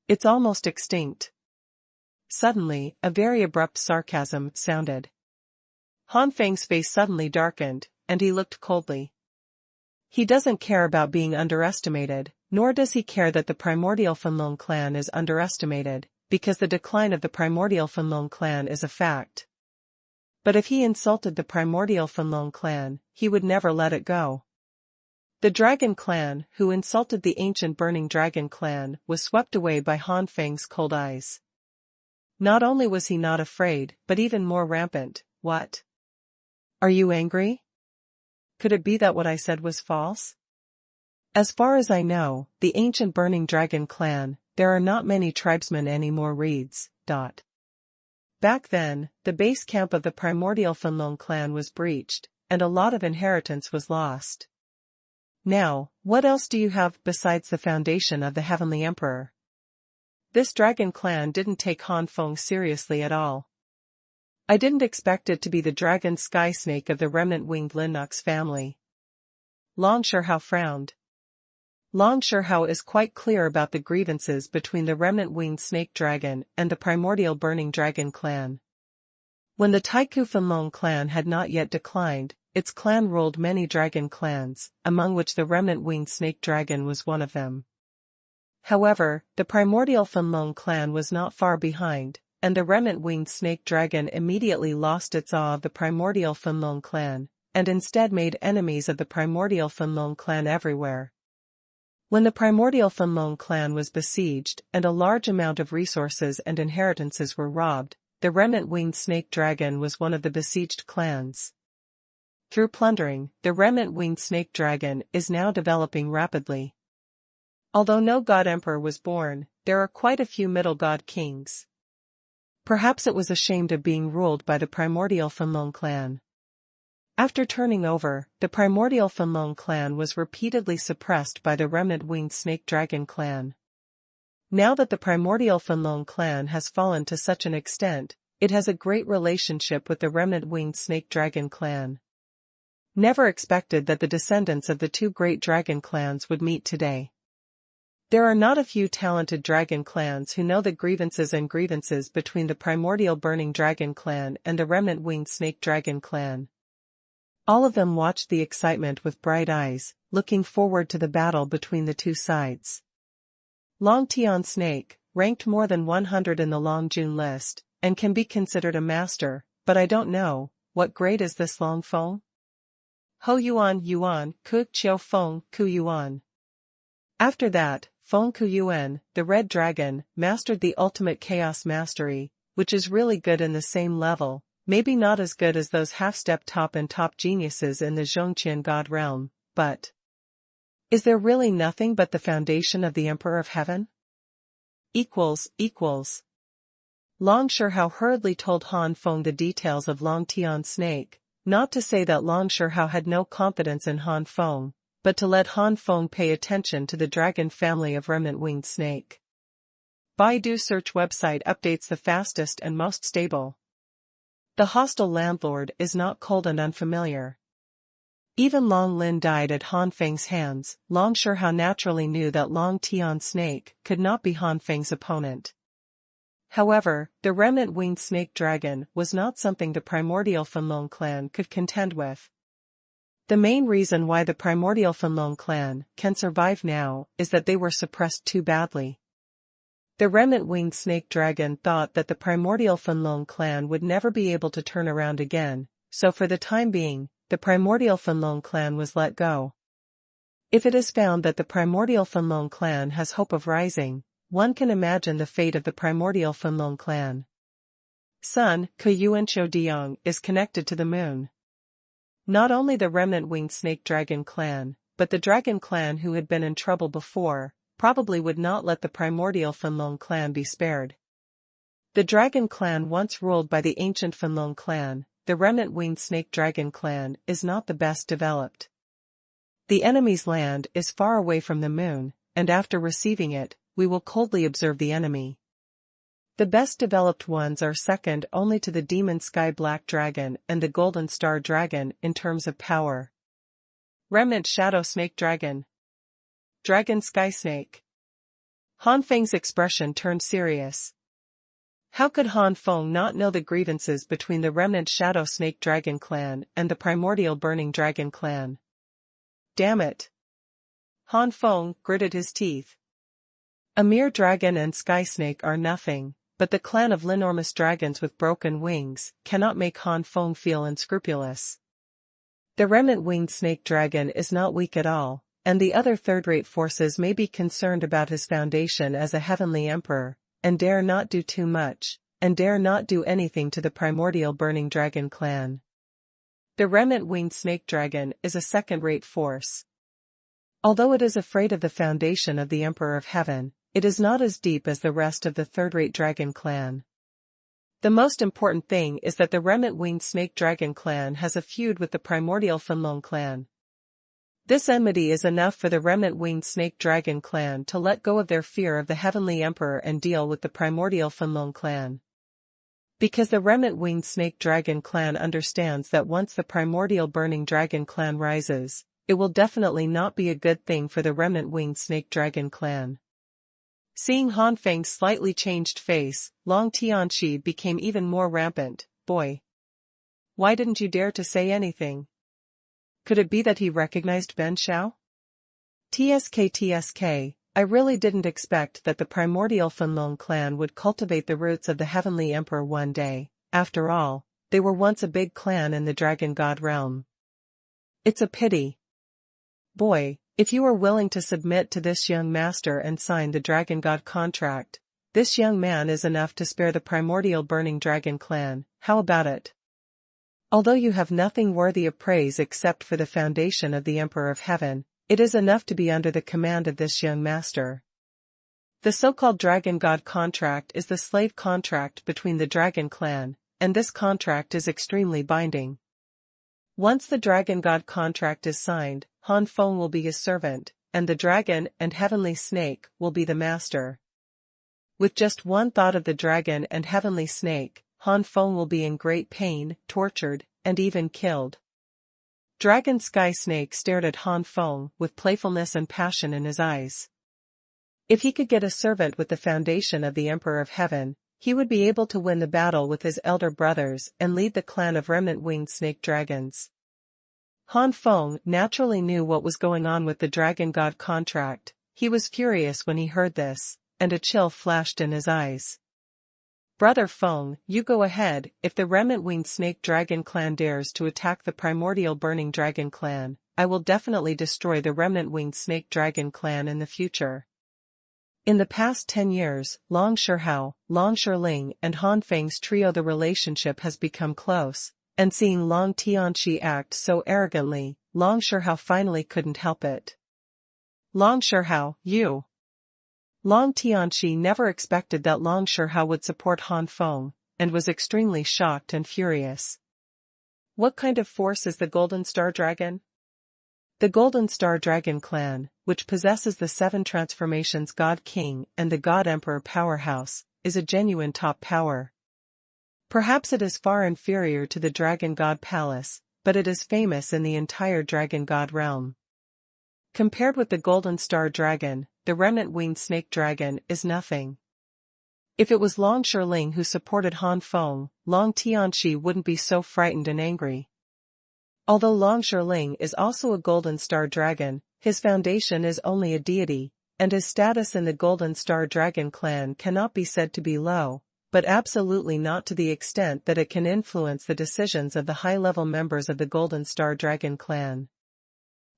A: It's almost extinct." Suddenly, a very abrupt sarcasm sounded. Han Feng's face suddenly darkened, and he looked coldly. He doesn't care about being underestimated, nor does he care that the primordial Fenlong clan is underestimated, because the decline of the primordial Fenlong clan is a fact. But if he insulted the primordial Fenlong clan, he would never let it go. The Dragon clan, who insulted the ancient Burning Dragon clan, was swept away by Han Feng's cold eyes. Not only was he not afraid, but even more rampant. "What? Are you angry? Could it be that what I said was false? As far as I know, the ancient Burning Dragon clan, there are not many tribesmen anymore." Reads. Back then, the base camp of the primordial Fenlong clan was breached, and a lot of inheritance was lost. Now, what else do you have besides the foundation of the Heavenly Emperor? This dragon clan didn't take Han Feng seriously at all. I didn't expect it to be the dragon sky snake of the remnant-winged Linnox family. Long Shihao frowned. Long Shihao is quite clear about the grievances between the remnant-winged snake dragon and the primordial burning dragon clan. When the Taiku Fenlong clan had not yet declined, its clan ruled many dragon clans, among which the remnant-winged snake dragon was one of them. However, the primordial Fenlong clan was not far behind, and the remnant-winged snake dragon immediately lost its awe of the primordial Fenlong clan, and instead made enemies of the primordial Fenlong clan everywhere. When the primordial Fenlong clan was besieged and a large amount of resources and inheritances were robbed, the remnant-winged snake dragon was one of the besieged clans. Through plundering, the remnant-winged snake dragon is now developing rapidly. Although no god emperor was born, there are quite a few middle god kings. Perhaps it was ashamed of being ruled by the primordial Fenlong clan. After turning over, the primordial Fenlong clan was repeatedly suppressed by the remnant-winged snake dragon clan. Now that the primordial Fenlong clan has fallen to such an extent, it has a great relationship with the remnant-winged snake dragon clan. Never expected that the descendants of the two great dragon clans would meet today. There are not a few talented dragon clans who know the grievances between the primordial burning dragon clan and the remnant-winged snake dragon clan. All of them watched the excitement with bright eyes, looking forward to the battle between the two sides. Long Tian Snake, ranked more than 100 in the Long Jun list, and can be considered a master, but I don't know, what grade is this Long Feng? Ho Yuan Yuan, Ku Chiu Feng, Ku Yuan. After that, Feng Ku Yuan, the Red Dragon, mastered the ultimate chaos mastery, which is really good in the same level, maybe not as good as those half-step top and top geniuses in the Zhongqian God realm, but is there really nothing but the foundation of the Emperor of Heaven? Long Shihao hurriedly told Han Feng the details of Long Tian's snake, not to say that Long Shihao had no confidence in Han Feng, but to let Han Feng pay attention to the dragon family of remnant-winged snake. Baidu search website updates the fastest and most stable. The hostile landlord is not cold and unfamiliar. Even Long Lin died at Han Feng's hands. Long Shihao naturally knew that Long Tian's snake could not be Han Feng's opponent. However, the remnant-winged snake dragon was not something the primordial Fenlong clan could contend with. The main reason why the primordial Fenlong clan can survive now is that they were suppressed too badly. The remnant-winged snake dragon thought that the primordial Fenlong clan would never be able to turn around again, so for the time being, the primordial Fenlong clan was let go. If it is found that the primordial Fenlong clan has hope of rising, one can imagine the fate of the primordial Fenlong clan. Sun, Ku Yuan Qiu Diong, is connected to the moon. Not only the remnant-winged snake dragon clan, but the dragon clan who had been in trouble before, probably would not let the primordial Fenlong clan be spared. The dragon clan once ruled by the ancient Fenlong clan, the remnant-winged snake dragon clan, is not the best developed. The enemy's land is far away from the moon, and after receiving it, we will coldly observe the enemy. The best developed ones are second only to the demon sky black dragon and the golden star dragon in terms of power. Remnant shadow snake dragon. Dragon sky snake. Han Feng's expression turned serious. How could Han Feng not know the grievances between the remnant shadow snake dragon clan and the primordial burning dragon clan? Damn it! Han Feng gritted his teeth. A mere dragon and sky snake are nothing, but the clan of Linormous dragons with broken wings cannot make Han Feng feel unscrupulous. The remnant-winged snake dragon is not weak at all, and the other third-rate forces may be concerned about his foundation as a heavenly emperor, and dare not do too much, and dare not do anything to the primordial burning dragon clan. The remnant-winged snake dragon is a second-rate force. Although it is afraid of the foundation of the Emperor of Heaven, it is not as deep as the rest of the third-rate dragon clan. The most important thing is that the remnant-winged snake dragon clan has a feud with the primordial Fenlong clan. This enmity is enough for the remnant-winged snake dragon clan to let go of their fear of the heavenly emperor and deal with the primordial Fenlong clan. Because the remnant-winged snake dragon clan understands that once the primordial burning dragon clan rises, it will definitely not be a good thing for the remnant-winged snake dragon clan. Seeing Han Feng's slightly changed face, Long Tianqi became even more rampant. Boy! Why didn't you dare to say anything? Could it be that he recognized Ben Shao? TSK, I really didn't expect that the primordial Fenlong clan would cultivate the roots of the heavenly emperor one day. After all, they were once a big clan in the dragon god realm. It's a pity. Boy, if you are willing to submit to this young master and sign the dragon god contract, this young man is enough to spare the primordial burning dragon clan. How about it? Although you have nothing worthy of praise except for the foundation of the Emperor of Heaven, it is enough to be under the command of this young master. The so-called dragon god contract is the slave contract between the dragon clan, and this contract is extremely binding. Once the dragon god contract is signed, Han Feng will be his servant, and the dragon and heavenly snake will be the master. With just one thought of the dragon and heavenly snake, Han Feng will be in great pain, tortured, and even killed. Dragon Sky Snake stared at Han Feng with playfulness and passion in his eyes. If he could get a servant with the foundation of the Emperor of Heaven, he would be able to win the battle with his elder brothers and lead the clan of remnant-winged snake dragons. Han Feng naturally knew what was going on with the dragon god contract. He was furious when he heard this, and a chill flashed in his eyes. Brother Feng, you go ahead. If the remnant-winged snake dragon clan dares to attack the primordial burning dragon clan, I will definitely destroy the remnant-winged snake dragon clan in the future. In the past 10 years, Long Shihao, Long Shiling and Han Feng's trio the relationship has become close, and seeing Long Tianxi act so arrogantly, Long Shihao finally couldn't help it. Long Shihao, you. Long Tianxi never expected that Long Shihao would support Han Feng, and was extremely shocked and furious. What kind of force is the Golden Star Dragon? The Golden Star Dragon clan, which possesses the 7 transformations God King and the God Emperor powerhouse, is a genuine top power. Perhaps it is far inferior to the Dragon God Palace, but it is famous in the entire Dragon God realm. Compared with the Golden Star Dragon, the remnant-winged snake dragon is nothing. If it was Long Shiling who supported Han Feng, Long Tianxi wouldn't be so frightened and angry. Although Long Shiling is also a Golden Star Dragon, his foundation is only a deity, and his status in the Golden Star Dragon clan cannot be said to be low, but absolutely not to the extent that it can influence the decisions of the high-level members of the Golden Star Dragon clan.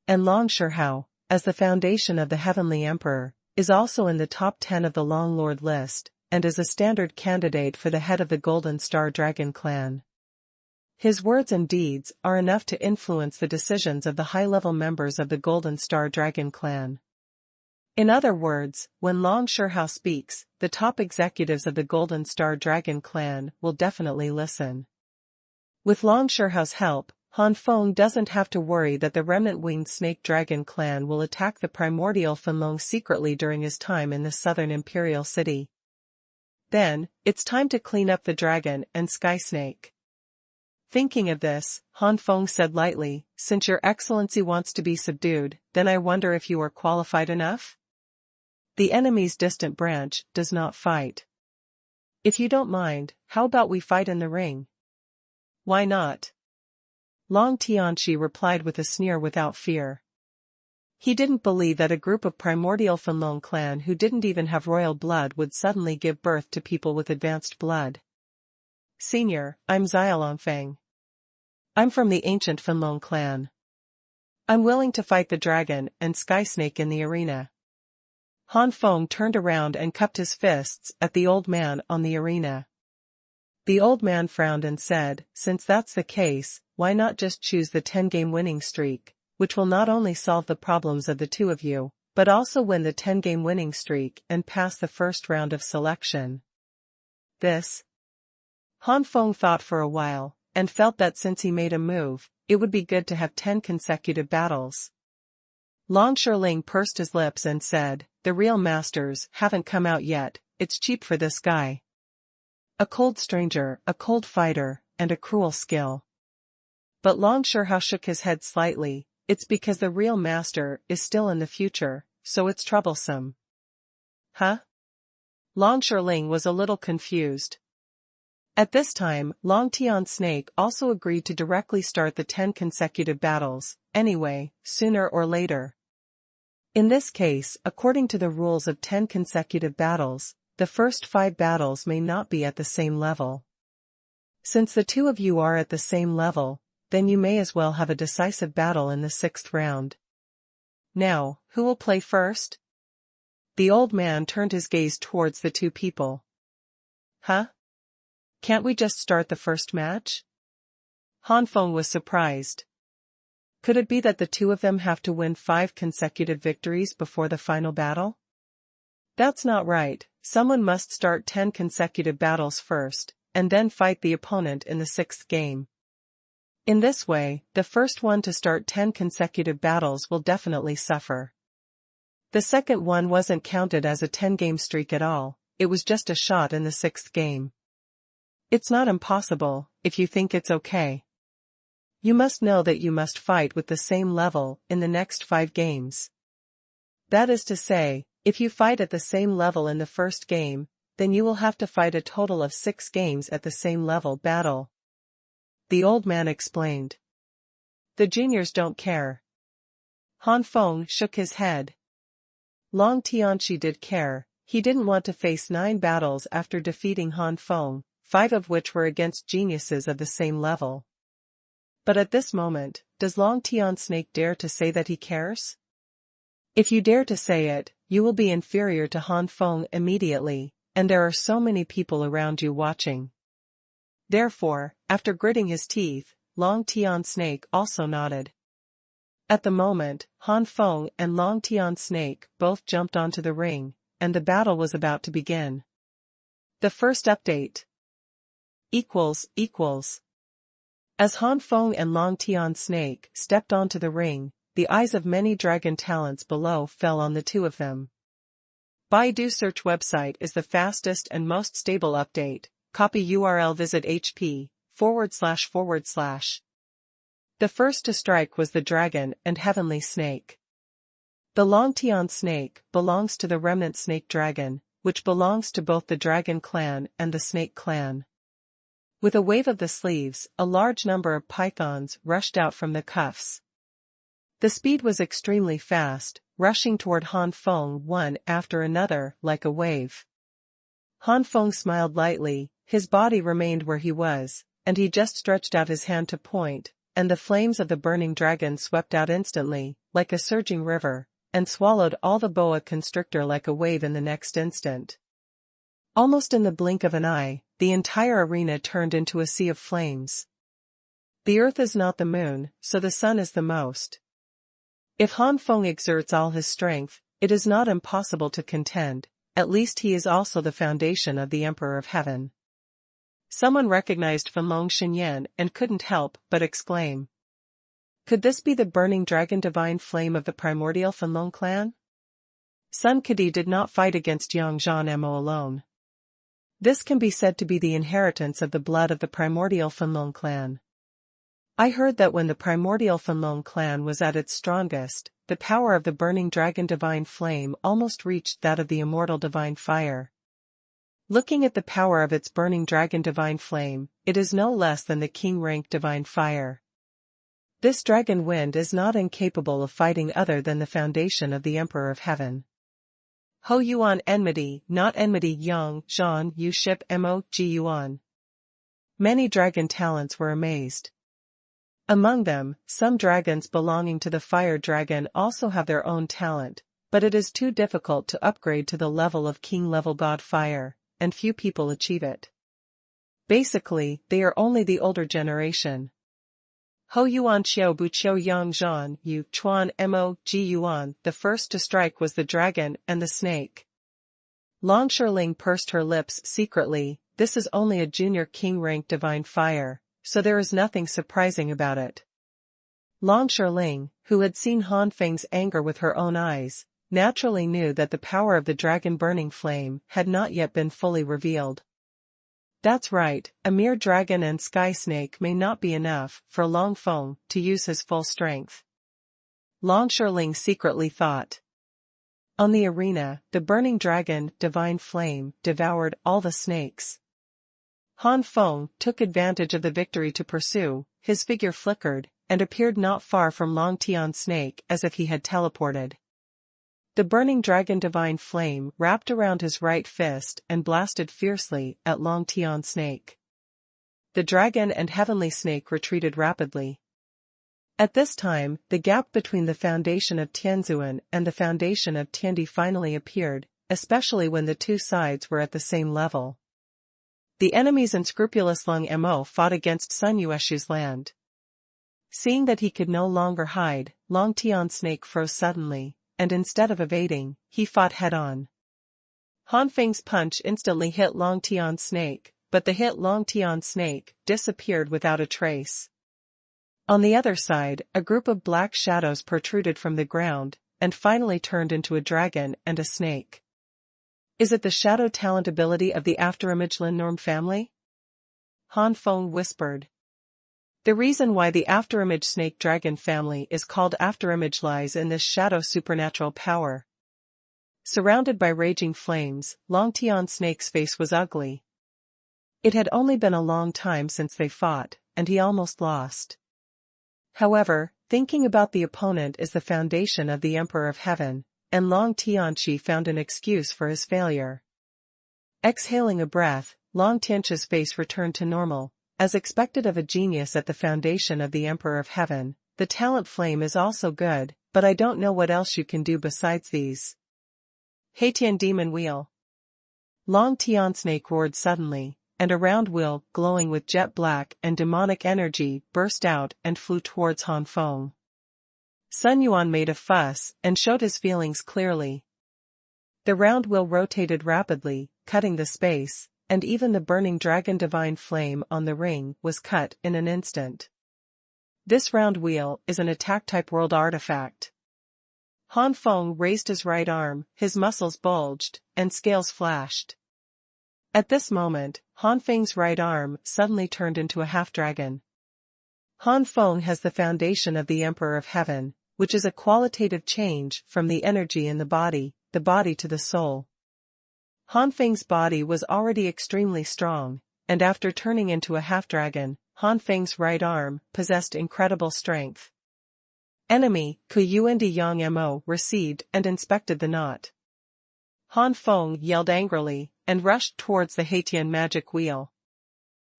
A: And Long Shihao, as the foundation of the Heavenly Emperor, is also in the top 10 of the Long Lord list, and is a standard candidate for the head of the Golden Star Dragon clan. His words and deeds are enough to influence the decisions of the high-level members of the Golden Star Dragon clan. In other words, when Long Shihao speaks, the top executives of the Golden Star Dragon clan will definitely listen. With Long Shihao's help, Han Feng doesn't have to worry that the remnant-winged snake dragon clan will attack the primordial Fenlong secretly during his time in the southern imperial city. Then, it's time to clean up the dragon and sky snake. Thinking of this, Han Feng said lightly, "Since your excellency wants to be subdued, then I wonder if you are qualified enough? The enemy's distant branch does not fight. If you don't mind, how about we fight in the ring?" "Why not?" Long Tianxi replied with a sneer without fear. He didn't believe that a group of primordial Fenlong clan who didn't even have royal blood would suddenly give birth to people with advanced blood. "Senior, I'm Han Feng. I'm from the ancient Fenlong clan. I'm willing to fight the dragon and sky snake in the arena." Han Feng turned around and cupped his fists at the old man on the arena. The old man frowned and said, "Since that's the case, why not just choose the 10-game winning streak, which will not only solve the problems of the two of you, but also win the 10-game winning streak and pass the first round of selection." This. Han Feng thought for a while, and felt that since he made a move, it would be good to have 10 consecutive battles. Long Shiling pursed his lips and said, "The real masters haven't come out yet, it's cheap for this guy. A cold stranger, a cold fighter, and a cruel skill." But Long Shihao shook his head slightly. "It's because the real master is still in the future, so it's troublesome." "Huh?" Long Shiling was a little confused. At this time, Long Tian Snake also agreed to directly start the 10 consecutive battles, anyway, sooner or later. In this case, according to the rules of 10 consecutive battles, the first 5 battles may not be at the same level. Since the two of you are at the same level, then you may as well have a decisive battle in the 6th round. Now, who will play first? The old man turned his gaze towards the two people. "Huh? Can't we just start the first match?" Han Feng was surprised. Could it be that the two of them have to win 5 consecutive victories before the final battle? That's not right. Someone must start 10 consecutive battles first, and then fight the opponent in the 6th game. In this way, the first one to start 10 consecutive battles will definitely suffer. The second one wasn't counted as a 10-game streak at all, it was just a shot in the 6th game. It's not impossible, if you think it's okay. You must know that you must fight with the same level in the next 5 games. That is to say, if you fight at the same level in the first game, then you will have to fight a total of 6 games at the same level battle. The old man explained. The juniors don't care. Han Feng shook his head. Long Tianxi did care, he didn't want to face 9 battles after defeating Han Feng, 5 of which were against geniuses of the same level. But at this moment, does Long Tian Snake dare to say that he cares? If you dare to say it, you will be inferior to Han Feng immediately, and there are so many people around you watching. Therefore, after gritting his teeth, Long Tian Snake also nodded. At the moment, Han Feng and Long Tian Snake both jumped onto the ring, and the battle was about to begin. The first update. As Han Feng and Long Tian Snake stepped onto the ring, the eyes of many dragon talents below fell on the two of them. Baidu search website is the fastest and most stable update. Copy URL, visit HP, // The first to strike was the dragon and heavenly snake. The Long Tian Snake belongs to the remnant snake dragon, which belongs to both the dragon clan and the snake clan. With a wave of the sleeves, a large number of pythons rushed out from the cuffs. The speed was extremely fast, rushing toward Han Feng one after another like a wave. Han Feng smiled lightly, his body remained where he was, and he just stretched out his hand to point, and the flames of the burning dragon swept out instantly, like a surging river, and swallowed all the boa constrictor like a wave in the next instant. Almost in the blink of an eye, the entire arena turned into a sea of flames. The earth is not the moon, so the sun is the most. If Han Feng exerts all his strength, it is not impossible to contend, at least he is also the foundation of the Emperor of Heaven. Someone recognized Fenlong Xinyan and couldn't help but exclaim. Could this be the burning dragon divine flame of the primordial Fenlong clan? Sun Kadi did not fight against Yang Zhan Mo alone. This can be said to be the inheritance of the blood of the primordial Fenlong clan. I heard that when the primordial Fenlong clan was at its strongest, the power of the burning dragon divine flame almost reached that of the immortal divine fire. Looking at the power of its burning dragon divine flame, it is no less than the king-rank divine fire. This dragon wind is not incapable of fighting other than the foundation of the Emperor of Heaven. Ho Yuan enmity, not enmity. Yang, Zhan, Yu Ship Mo, Ji Yuan. Many dragon talents were amazed. Among them, some dragons belonging to the fire dragon also have their own talent, but it is too difficult to upgrade to the level of king-level god fire, and few people achieve it. Basically, they are only the older generation. Ho Yuan Qiu Bu Qiu Yang Zhan Yu Chuan Mo Ji Yuan. The first to strike was the dragon and the snake. Long Shirling pursed her lips secretly. This is only a junior king-rank divine fire, so there is nothing surprising about it. Long Shirling, who had seen Han Feng's anger with her own eyes, naturally knew that the power of the dragon burning flame had not yet been fully revealed. That's right, a mere dragon and sky snake may not be enough for Long Feng to use his full strength. Long Shirling secretly thought. On the arena, the burning dragon, divine flame, devoured all the snakes. Han Feng took advantage of the victory to pursue, his figure flickered, and appeared not far from Long Tian Snake as if he had teleported. The burning dragon divine flame wrapped around his right fist and blasted fiercely at Long Tian Snake. The dragon and heavenly snake retreated rapidly. At this time, the gap between the foundation of Tianzuan and the foundation of Tiandi finally appeared, especially when the two sides were at the same level. The enemy's unscrupulous Lung Mo fought against Sun Yueshu's land. Seeing that he could no longer hide, Long Tian Snake froze suddenly, and instead of evading, he fought head-on. Han Feng's punch instantly hit Long Tian Snake, but the hit Long Tian Snake disappeared without a trace. On the other side, a group of black shadows protruded from the ground, and finally turned into a dragon and a snake. Is it the shadow talent ability of the afterimage Lin Norm family? Han Feng whispered. The reason why the afterimage snake dragon family is called afterimage lies in this shadow supernatural power. Surrounded by raging flames, Long Tian Snake's face was ugly. It had only been a long time since they fought, and he almost lost. However, thinking about the opponent is the foundation of the Emperor of Heaven, and Long Tianchi found an excuse for his failure. Exhaling a breath, Long Tianchi's face returned to normal. As expected of a genius at the foundation of the Emperor of Heaven, the talent flame is also good, but I don't know what else you can do besides these. Haitian Demon Wheel. Long Tian Snake roared suddenly, and a round wheel, glowing with jet black and demonic energy, burst out and flew towards Han Feng. Xuanhuan made a fuss and showed his feelings clearly. The round wheel rotated rapidly, cutting the space, and even the burning dragon divine flame on the ring was cut in an instant. This round wheel is an attack-type world artifact. Han Feng raised his right arm, his muscles bulged, and scales flashed. At this moment, Han Feng's right arm suddenly turned into a half-dragon. Han Feng has the foundation of the Emperor of Heaven, which is a qualitative change from the energy in the body to the soul. Han Feng's body was already extremely strong, and after turning into a half-dragon, Han Feng's right arm possessed incredible strength. Enemy, Kuyuan de Yang Mo received and inspected the knot. Han Feng yelled angrily, and rushed towards the Haitian magic wheel.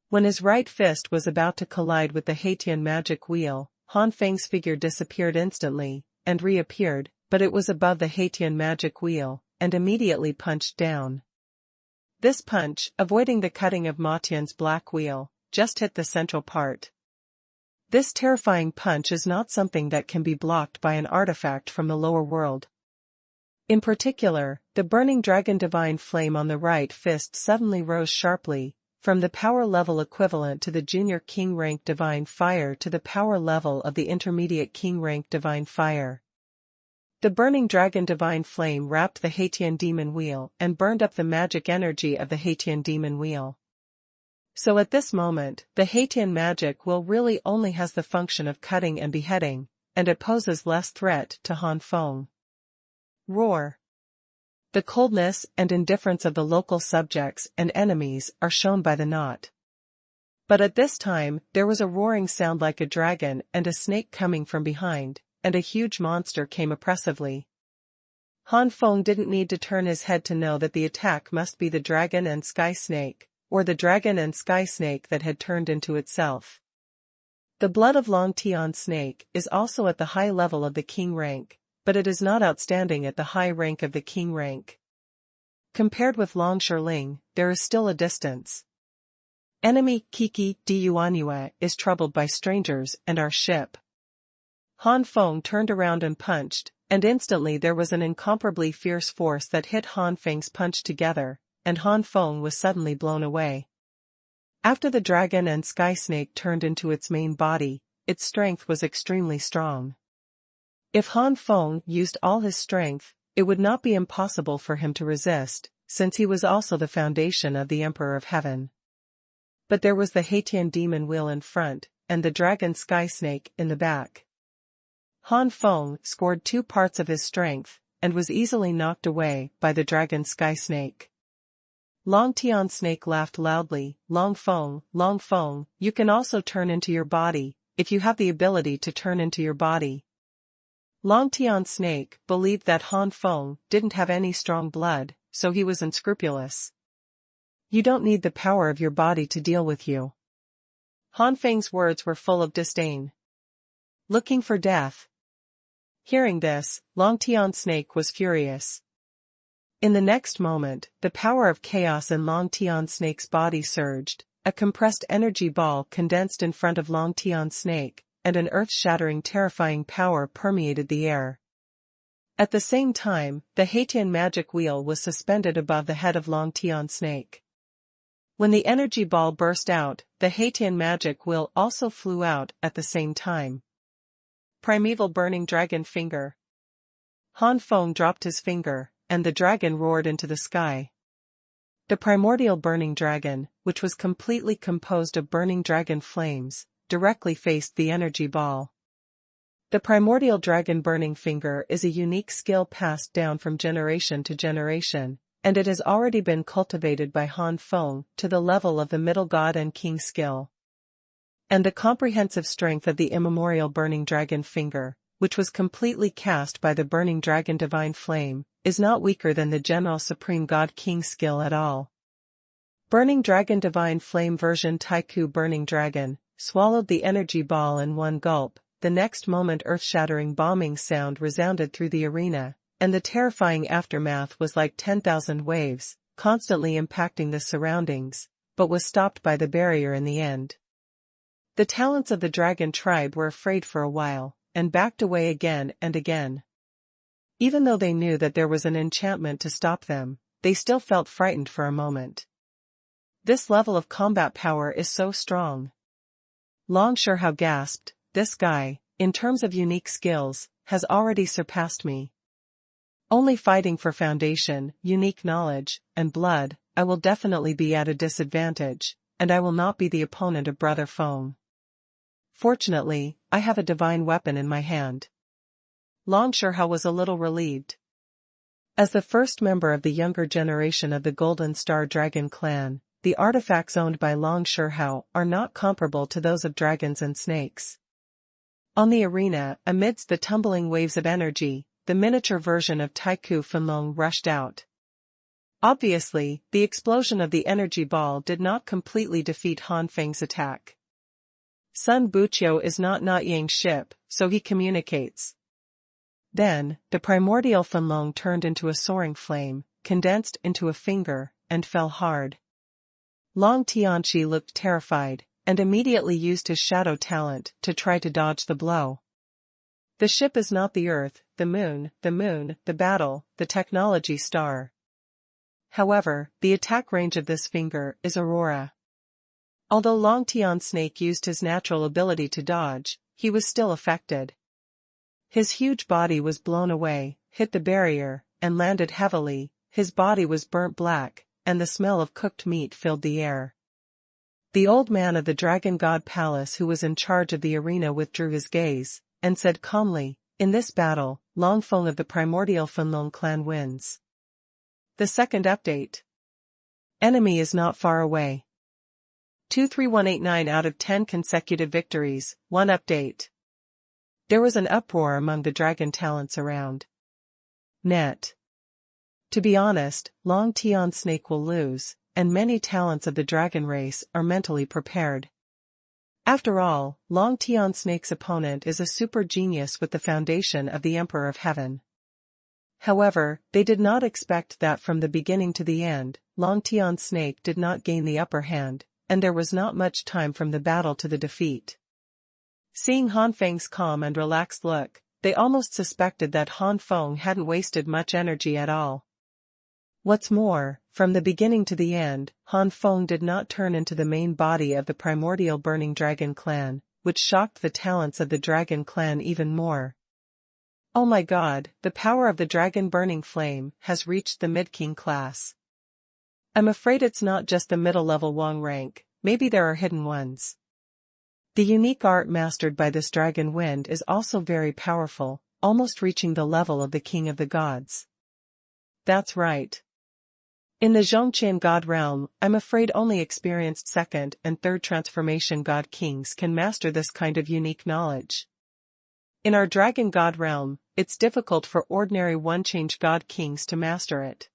A: When his right fist was about to collide with the Haitian magic wheel, Han Feng's figure disappeared instantly, and reappeared, but it was above the Haitian magic wheel, and immediately punched down. This punch, avoiding the cutting of Ma Tian's black wheel, just hit the central part. This terrifying punch is not something that can be blocked by an artifact from the lower world. In particular, the burning dragon divine flame on the right fist suddenly rose sharply, from the power level equivalent to the junior king rank divine fire to the power level of the intermediate king rank divine fire. The burning dragon divine flame wrapped the Haitian demon wheel and burned up the magic energy of the Haitian demon wheel. So at this moment, the Haitian magic wheel really only has the function of cutting and beheading, and it poses less threat to Han Feng. Roar. The coldness and indifference of the local subjects and enemies are shown by the knot. But at this time, there was a roaring sound like a dragon and a snake coming from behind, and a huge monster came oppressively. Han Feng didn't need to turn his head to know that the attack must be the dragon and sky snake, or the dragon and sky snake that had turned into itself. The blood of Long Tian snake is also at the high level of the king rank, but it is not outstanding at the high rank of the king rank. Compared with Long Shirling, there is still a distance. Enemy Kiki Dyuanyue is troubled by strangers and our ship. Han Feng turned around and punched, and instantly there was an incomparably fierce force that hit Han Feng's punch together, and Han Feng was suddenly blown away. After the dragon and sky snake turned into its main body, its strength was extremely strong. If Han Feng used all his strength, it would not be impossible for him to resist, since he was also the foundation of the Emperor of Heaven. But there was the Haitian demon wheel in front, and the dragon sky snake in the back. Han Feng scored 2 parts of his strength, and was easily knocked away by the dragon sky snake. Long Tian snake laughed loudly. Long Feng, you can also turn into your body, if you have the ability to turn into your body. Long Tian snake believed that Han Feng didn't have any strong blood, so he was unscrupulous. You don't need the power of your body to deal with you. Han Feng's words were full of disdain. Looking for death. Hearing this, Long Tian snake was furious. In the next moment, the power of chaos in Long Tian snake's body surged, a compressed energy ball condensed in front of Long Tian snake, and an earth-shattering terrifying power permeated the air. At the same time, the Haitian magic wheel was suspended above the head of Long Tian snake. When the energy ball burst out, the Haitian magic wheel also flew out at the same time. Primeval burning dragon finger. Han Feng dropped his finger, and the dragon roared into the sky. The primordial burning dragon, which was completely composed of burning dragon flames, directly faced the energy ball. The primordial dragon burning finger is a unique skill passed down from generation to generation, and it has already been cultivated by Han Feng to the level of the middle god and king skill. And the comprehensive strength of the immemorial burning dragon finger which was completely cast by the burning dragon divine flame, is not weaker than the general supreme god king's skill at all. Burning dragon divine flame version Taiku burning dragon swallowed the energy ball in one gulp. The next moment earth-shattering bombing sound resounded through the arena, and the terrifying aftermath was like 10,000 waves, constantly impacting the surroundings, but was stopped by the barrier in the end. The talents of the dragon tribe were afraid for a while, and backed away again and again. Even though they knew that there was an enchantment to stop them, they still felt frightened for a moment. This level of combat power is so strong. Long Xuanhuan gasped, "This guy, in terms of unique skills, has already surpassed me. Only fighting for foundation, unique knowledge, and blood, I will definitely be at a disadvantage, and I will not be the opponent of Brother Feng. Fortunately, I have a divine weapon in my hand." Long Xuanhuan was a little relieved. As the first member of the younger generation of the Golden Star Dragon clan, the artifacts owned by Long Xuanhuan are not comparable to those of dragons and snakes. On the arena, amidst the tumbling waves of energy, the miniature version of Taiku Fenlong rushed out. Obviously, the explosion of the energy ball did not completely defeat Han Feng's attack. Sun Buqiu is not Yang's ship, so he communicates. Then, the primordial Fenlong turned into a soaring flame, condensed into a finger, and fell hard. Long Tianqi looked terrified, and immediately used his shadow talent to try to dodge the blow. The ship is not the Earth, the moon, the battle, the technology star. However, the attack range of this finger is Aurora. Although Long Tian Snake used his natural ability to dodge, he was still affected. His huge body was blown away, hit the barrier, and landed heavily. His body was burnt black, and the smell of cooked meat filled the air. The old man of the Dragon God Palace who was in charge of the arena withdrew his gaze, and said calmly, "In this battle, Long Feng of the primordial Fenlong clan wins." The second update. Enemy is not far away. 23189 out of 10 consecutive victories, 1 update. There was an uproar among the dragon talents around. Net. To be honest, Long Tian Snake will lose, and many talents of the dragon race are mentally prepared. After all, Long Tian Snake's opponent is a super genius with the foundation of the Emperor of Heaven. However, they did not expect that from the beginning to the end, Long Tian Snake did not gain the upper hand, and there was not much time from the battle to the defeat. Seeing Han Feng's calm and relaxed look, they almost suspected that Han Feng hadn't wasted much energy at all. What's more, from the beginning to the end, Han Feng did not turn into the main body of the primordial Burning Dragon clan, which shocked the talents of the Dragon clan even more. Oh my god, the power of the Dragon Burning Flame has reached the mid-king class. I'm afraid it's not just the middle-level Wang rank, maybe there are hidden ones. The unique art mastered by this Dragon Wind is also very powerful, almost reaching the level of the King of the Gods. That's right. In the Zhongqian God realm, I'm afraid only experienced second and third transformation God kings can master this kind of unique knowledge. In our Dragon God realm, it's difficult for ordinary one-change God kings to master it.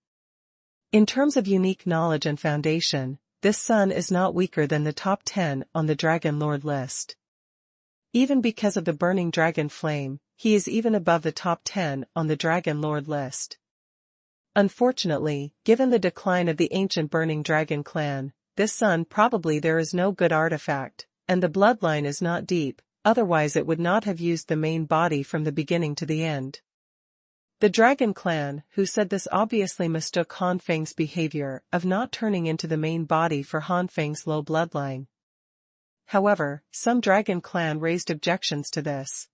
A: In terms of unique knowledge and foundation, this son is not weaker than the top 10 on the Dragon Lord list. Even because of the burning dragon flame, he is even above the top 10 on the Dragon Lord list. Unfortunately, given the decline of the ancient Burning Dragon clan, this son probably there is no good artifact, and the bloodline is not deep, otherwise it would not have used the main body from the beginning to the end. The Dragon clan, who said this obviously mistook Han Feng's behavior of not turning into the main body for Han Feng's low bloodline. However, some Dragon clan raised objections to this.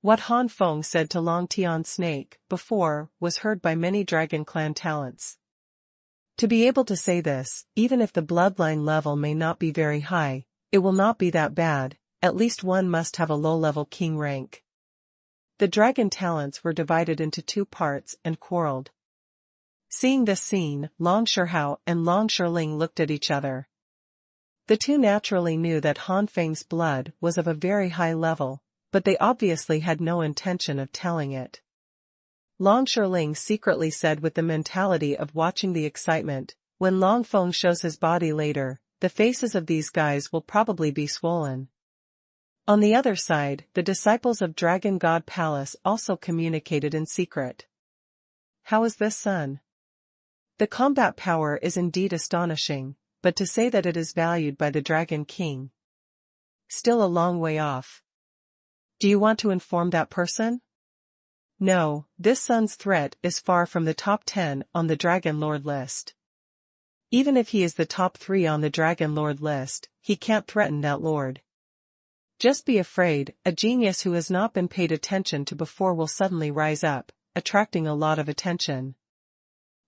A: What Han Feng said to Long Tian Snake before was heard by many Dragon clan talents. To be able to say this, even if the bloodline level may not be very high, it will not be that bad, at least one must have a low-level king rank. The dragon talents were divided into two parts and quarreled. Seeing this scene, Long Xuanhuan and Long Shirling looked at each other. The two naturally knew that Han Feng's blood was of a very high level, but they obviously had no intention of telling it. Long Shiling secretly said with the mentality of watching the excitement, when Long Feng shows his body later, the faces of these guys will probably be swollen. On the other side, the disciples of Dragon God Palace also communicated in secret. How is this, son? The combat power is indeed astonishing, but to say that it is valued by the Dragon King. Still a long way off. Do you want to inform that person? No, this son's threat is far from the top 10 on the Dragon Lord list. Even if he is the top 3 on the Dragon Lord list, he can't threaten that lord. Just be afraid, a genius who has not been paid attention to before will suddenly rise up, attracting a lot of attention.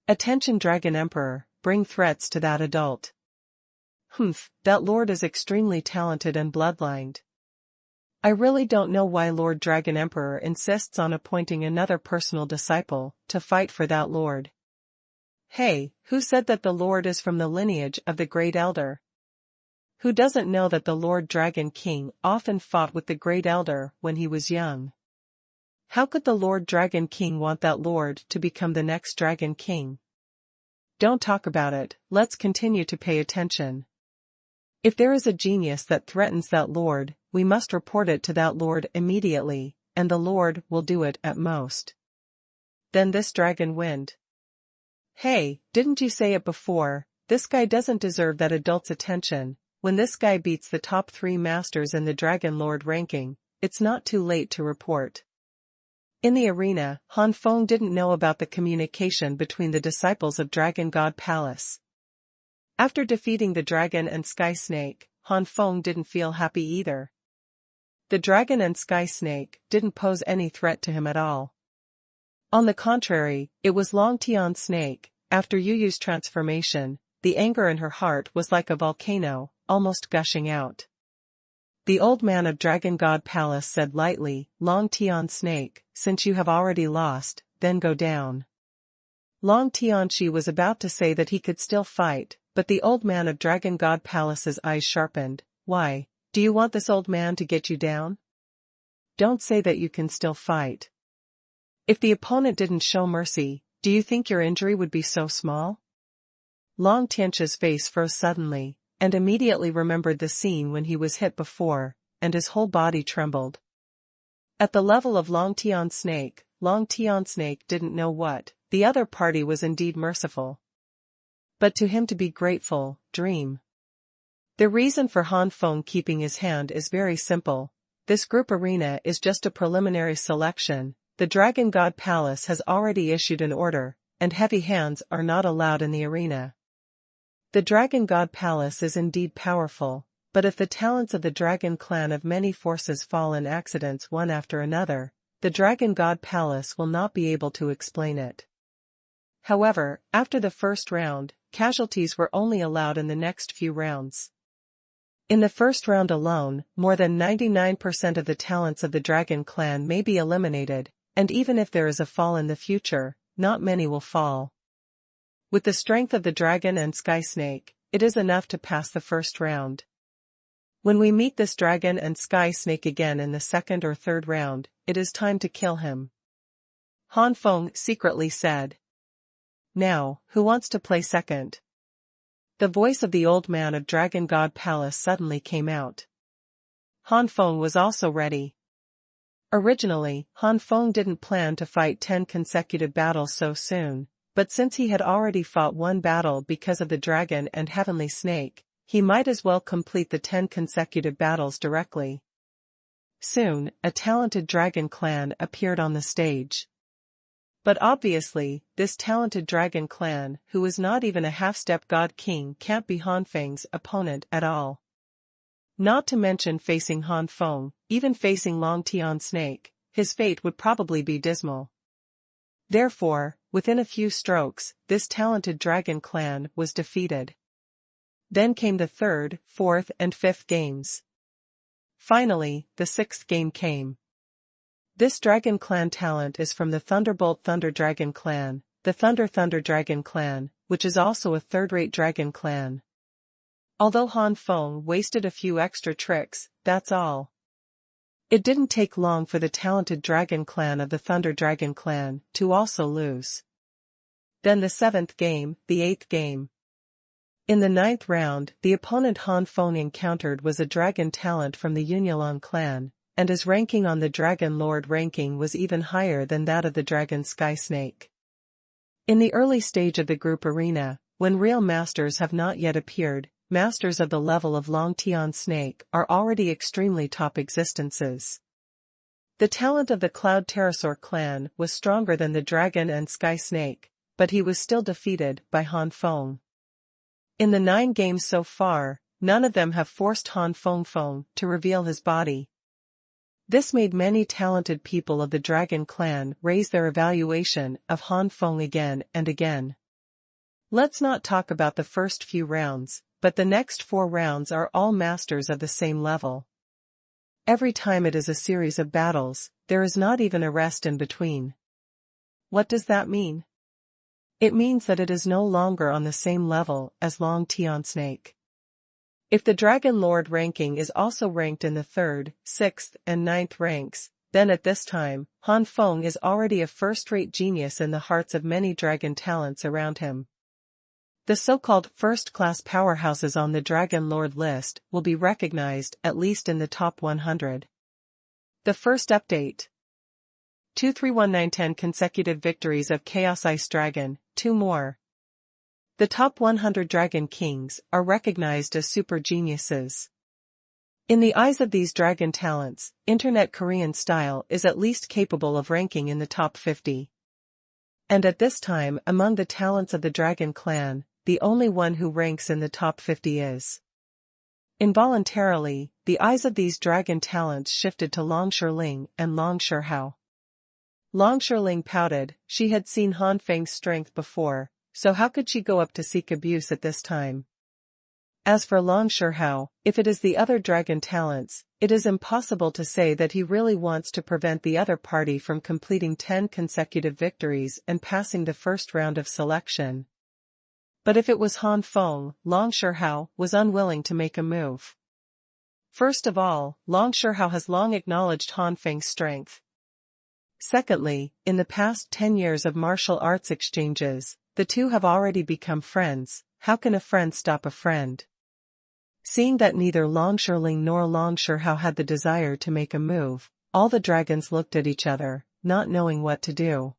A: Attention, Dragon Emperor, bring threats to that adult. That lord is extremely talented and bloodlined. I really don't know why Lord Dragon Emperor insists on appointing another personal disciple to fight for that lord. Hey, who said that the lord is from the lineage of the Great Elder? Who doesn't know that the Lord Dragon King often fought with the Great Elder when he was young? How could the Lord Dragon King want that lord to become the next Dragon King? Don't talk about it, let's continue to pay attention. If there is a genius that threatens that lord, we must report it to that lord immediately, and the lord will do it at most. Then this dragon wind. Hey, didn't you say it before, this guy doesn't deserve that adult's attention. When this guy beats the top 3 masters in the Dragon Lord ranking, it's not too late to report. In the arena, Han Feng didn't know about the communication between the disciples of Dragon God Palace. After defeating the dragon and sky snake, Han Feng didn't feel happy either. The dragon and sky snake didn't pose any threat to him at all. On the contrary, it was Long Tian Snake. After Yu Yu's transformation, the anger in her heart was like a volcano, almost gushing out. The old man of Dragon God Palace said lightly, Long Tian Snake, since you have already lost, then go down. Long Tianchi was about to say that he could still fight, but the old man of Dragon God Palace's eyes sharpened. Why, do you want this old man to get you down? Don't say that you can still fight. If the opponent didn't show mercy, do you think your injury would be so small? Long Tianchi's face froze suddenly, and immediately remembered the scene when he was hit before, and his whole body trembled. At the level of Long Tian Snake didn't know what, the other party was indeed merciful. But to him to be grateful, dream. The reason for Han Feng keeping his hand is very simple. This group arena is just a preliminary selection. The Dragon God Palace has already issued an order, and heavy hands are not allowed in the arena. The Dragon God Palace is indeed powerful, but if the talents of the Dragon Clan of many forces fall in accidents one after another, the Dragon God Palace will not be able to explain it. However, after the first round, casualties were only allowed in the next few rounds. In the first round alone, more than 99% of the talents of the Dragon Clan may be eliminated, and even if there is a fall in the future, not many will fall. With the strength of the dragon and sky snake, it is enough to pass the first round. When we meet this dragon and sky snake again in the second or third round, it is time to kill him. Han Feng secretly said. Now, who wants to play second? The voice of the old man of Dragon God Palace suddenly came out. Han Feng was also ready. Originally, Han Feng didn't plan to fight 10 consecutive battles so soon, but since he had already fought one battle because of the dragon and heavenly snake, he might as well complete the 10 consecutive battles directly. Soon, a talented dragon clan appeared on the stage. But obviously, this talented dragon clan, who is not even a half-step god king, can't be Han Feng's opponent at all. Not to mention facing Han Feng, even facing Long Tian Snake, his fate would probably be dismal. Therefore, within a few strokes, this talented dragon clan was defeated. Then came the third, fourth and fifth games. Finally, the sixth game came. This dragon clan talent is from the Thunderbolt Thunder Dragon clan, the Thunder Dragon clan, which is also a third-rate dragon clan. Although Han Feng wasted a few extra tricks, that's all. It didn't take long for the talented dragon clan of the Thunder Dragon clan to also lose. Then the 7th game, the 8th game. In the 9th round, the opponent Han Feng encountered was a dragon talent from the Yunlong clan, and his ranking on the Dragon Lord ranking was even higher than that of the Dragon Sky Snake. In the early stage of the group arena, when real masters have not yet appeared, masters of the level of Long Tian Snake are already extremely top existences. The talent of the Cloud Pterosaur clan was stronger than the Dragon and Sky Snake, but he was still defeated by Han Feng. In the 9 games so far, none of them have forced Han Feng to reveal his body. This made many talented people of the Dragon clan raise their evaluation of Han Feng again and again. Let's not talk about the first few rounds, but the next 4 rounds are all masters of the same level. Every time it is a series of battles, there is not even a rest in between. What does that mean? It means that it is no longer on the same level as Long Tian Snake. If the Dragon Lord ranking is also ranked in the 3rd, 6th, and 9th ranks, then at this time, Han Feng is already a first-rate genius in the hearts of many dragon talents around him. The so-called first-class powerhouses on the Dragon Lord list will be recognized at least in the top 100. The first update. 2-3-1-9-10 consecutive victories of Chaos Ice Dragon, 2 more. The top 100 Dragon Kings are recognized as super geniuses. In the eyes of these dragon talents, Internet Korean style is at least capable of ranking in the top 50. And at this time, among the talents of the Dragon clan, the only one who ranks in the top 50 is. Involuntarily, the eyes of these dragon talents shifted to Long Shiling and Long Shihao. Long Shiling pouted. She had seen Han Feng's strength before, so how could she go up to seek abuse at this time? As for Long Shihao, if it is the other dragon talents, it is impossible to say that he really wants to prevent the other party from completing 10 consecutive victories and passing the first round of selection. But if it was Han Feng, Long Shihao was unwilling to make a move. First of all, Long Shihao has long acknowledged Han Feng's strength. Secondly, in the past 10 years of martial arts exchanges, the two have already become friends. How can a friend stop a friend? Seeing that neither Long Shiling nor Long Shihao had the desire to make a move, all the dragons looked at each other, not knowing what to do.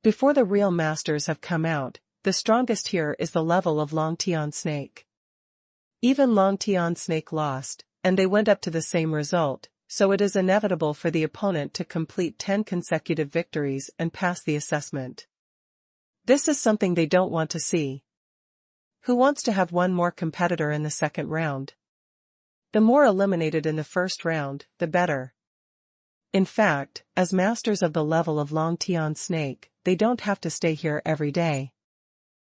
A: Before the real masters have come out, the strongest here is the level of Long Tian Snake. Even Long Tian Snake lost, and they went up to the same result, so it is inevitable for the opponent to complete 10 consecutive victories and pass the assessment. This is something they don't want to see. Who wants to have one more competitor in the second round? The more eliminated in the first round, the better. In fact, as masters of the level of Long Tian Snake, they don't have to stay here every day.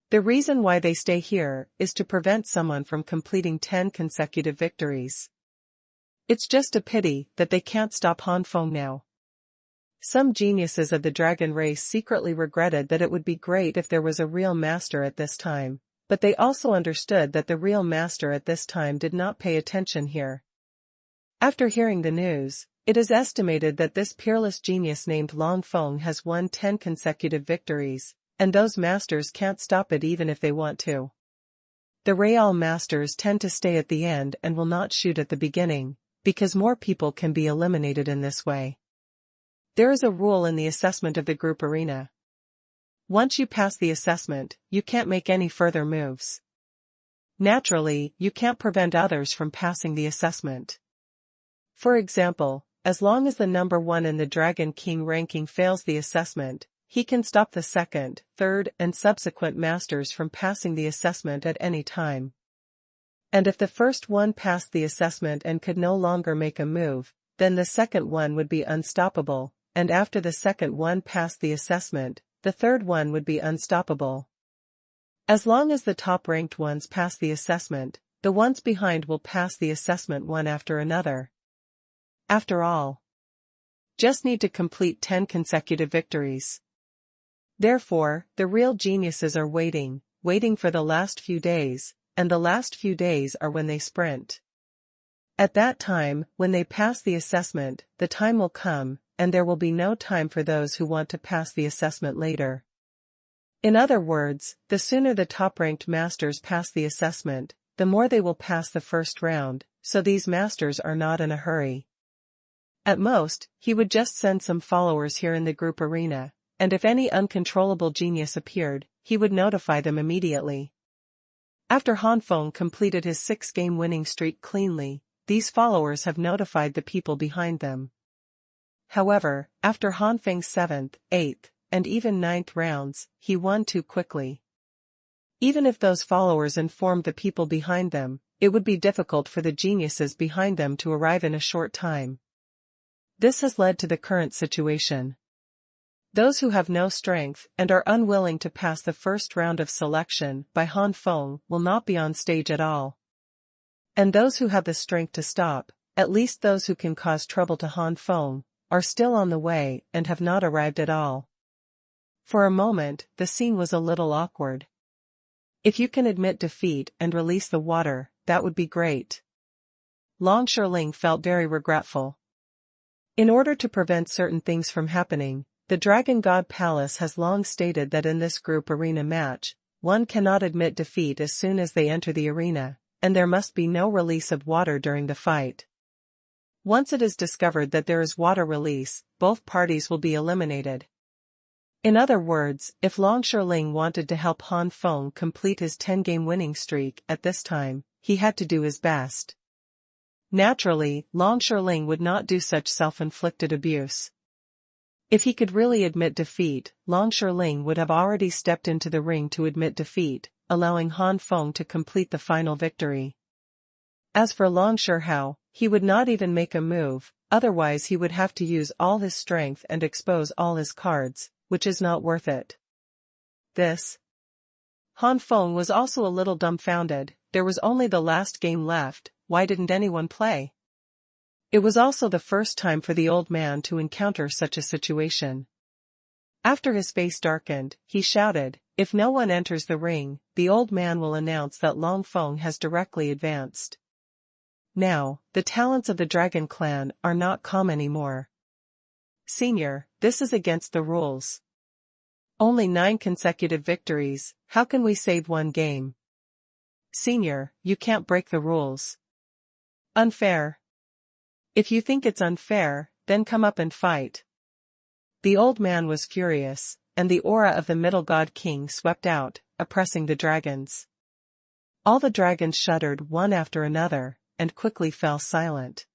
A: The reason why they stay here is to prevent someone from completing 10 consecutive victories. It's just a pity that they can't stop Han Feng now. Some geniuses of the dragon race secretly regretted that it would be great if there was a real master at this time, but they also understood that the real master at this time did not pay attention here. After hearing the news, it is estimated that this peerless genius named Long Feng has won 10 consecutive victories, and those masters can't stop it even if they want to. The real masters tend to stay at the end and will not shoot at the beginning, because more people can be eliminated in this way. There is a rule in the assessment of the group arena. Once you pass the assessment, you can't make any further moves. Naturally, you can't prevent others from passing the assessment. For example, as long as the number 1 in the Dragon King ranking fails the assessment, he can stop the second, third, and subsequent masters from passing the assessment at any time. And if the first one passed the assessment and could no longer make a move, then the second one would be unstoppable, and after the second one passed the assessment, the third one would be unstoppable. As long as the top-ranked ones pass the assessment, the ones behind will pass the assessment one after another. After all, just need to complete 10 consecutive victories. Therefore, the real geniuses are waiting for the last few days, and the last few days are when they sprint. At that time, when they pass the assessment, the time will come, and there will be no time for those who want to pass the assessment later. In other words, the sooner the top-ranked masters pass the assessment, the more they will pass the first round, so these masters are not in a hurry. At most, he would just send some followers here in the group arena, and if any uncontrollable genius appeared, he would notify them immediately. After Han Feng completed his 6-game winning streak cleanly, these followers have notified the people behind them. However, after Han Feng's 7th, 8th, and even 9th rounds, he won too quickly. Even if those followers informed the people behind them, it would be difficult for the geniuses behind them to arrive in a short time. This has led to the current situation. Those who have no strength and are unwilling to pass the first round of selection by Han Feng will not be on stage at all. And those who have the strength to stop, at least those who can cause trouble to Han Feng, are still on the way and have not arrived at all. For a moment, the scene was a little awkward. If you can admit defeat and release the water, that would be great. Long Shirling felt very regretful. In order to prevent certain things from happening, the Dragon God Palace has long stated that in this group arena match, one cannot admit defeat as soon as they enter the arena, and there must be no release of water during the fight. Once it is discovered that there is water release, both parties will be eliminated. In other words, if Long Shirling wanted to help Han Feng complete his 10-game winning streak at this time, he had to do his best. Naturally, Long Shirling would not do such self-inflicted abuse. If he could really admit defeat, Long Shirling would have already stepped into the ring to admit defeat, allowing Han Feng to complete the final victory. As for Long Shihao, he would not even make a move, otherwise he would have to use all his strength and expose all his cards, which is not worth it. Han Feng was also a little dumbfounded. There was only the last game left, why didn't anyone play? It was also the first time for the old man to encounter such a situation. After his face darkened, he shouted, "If no one enters the ring, the old man will announce that Long Feng has directly advanced." Now, the talents of the Dragon Clan are not calm anymore. "Senior, this is against the rules. Only 9 consecutive victories, how can we save one game? Senior, you can't break the rules. Unfair. If you think it's unfair, then come up and fight." The old man was furious, and the aura of the Middle God King swept out, oppressing the dragons. All the dragons shuddered one after another, and quickly fell silent.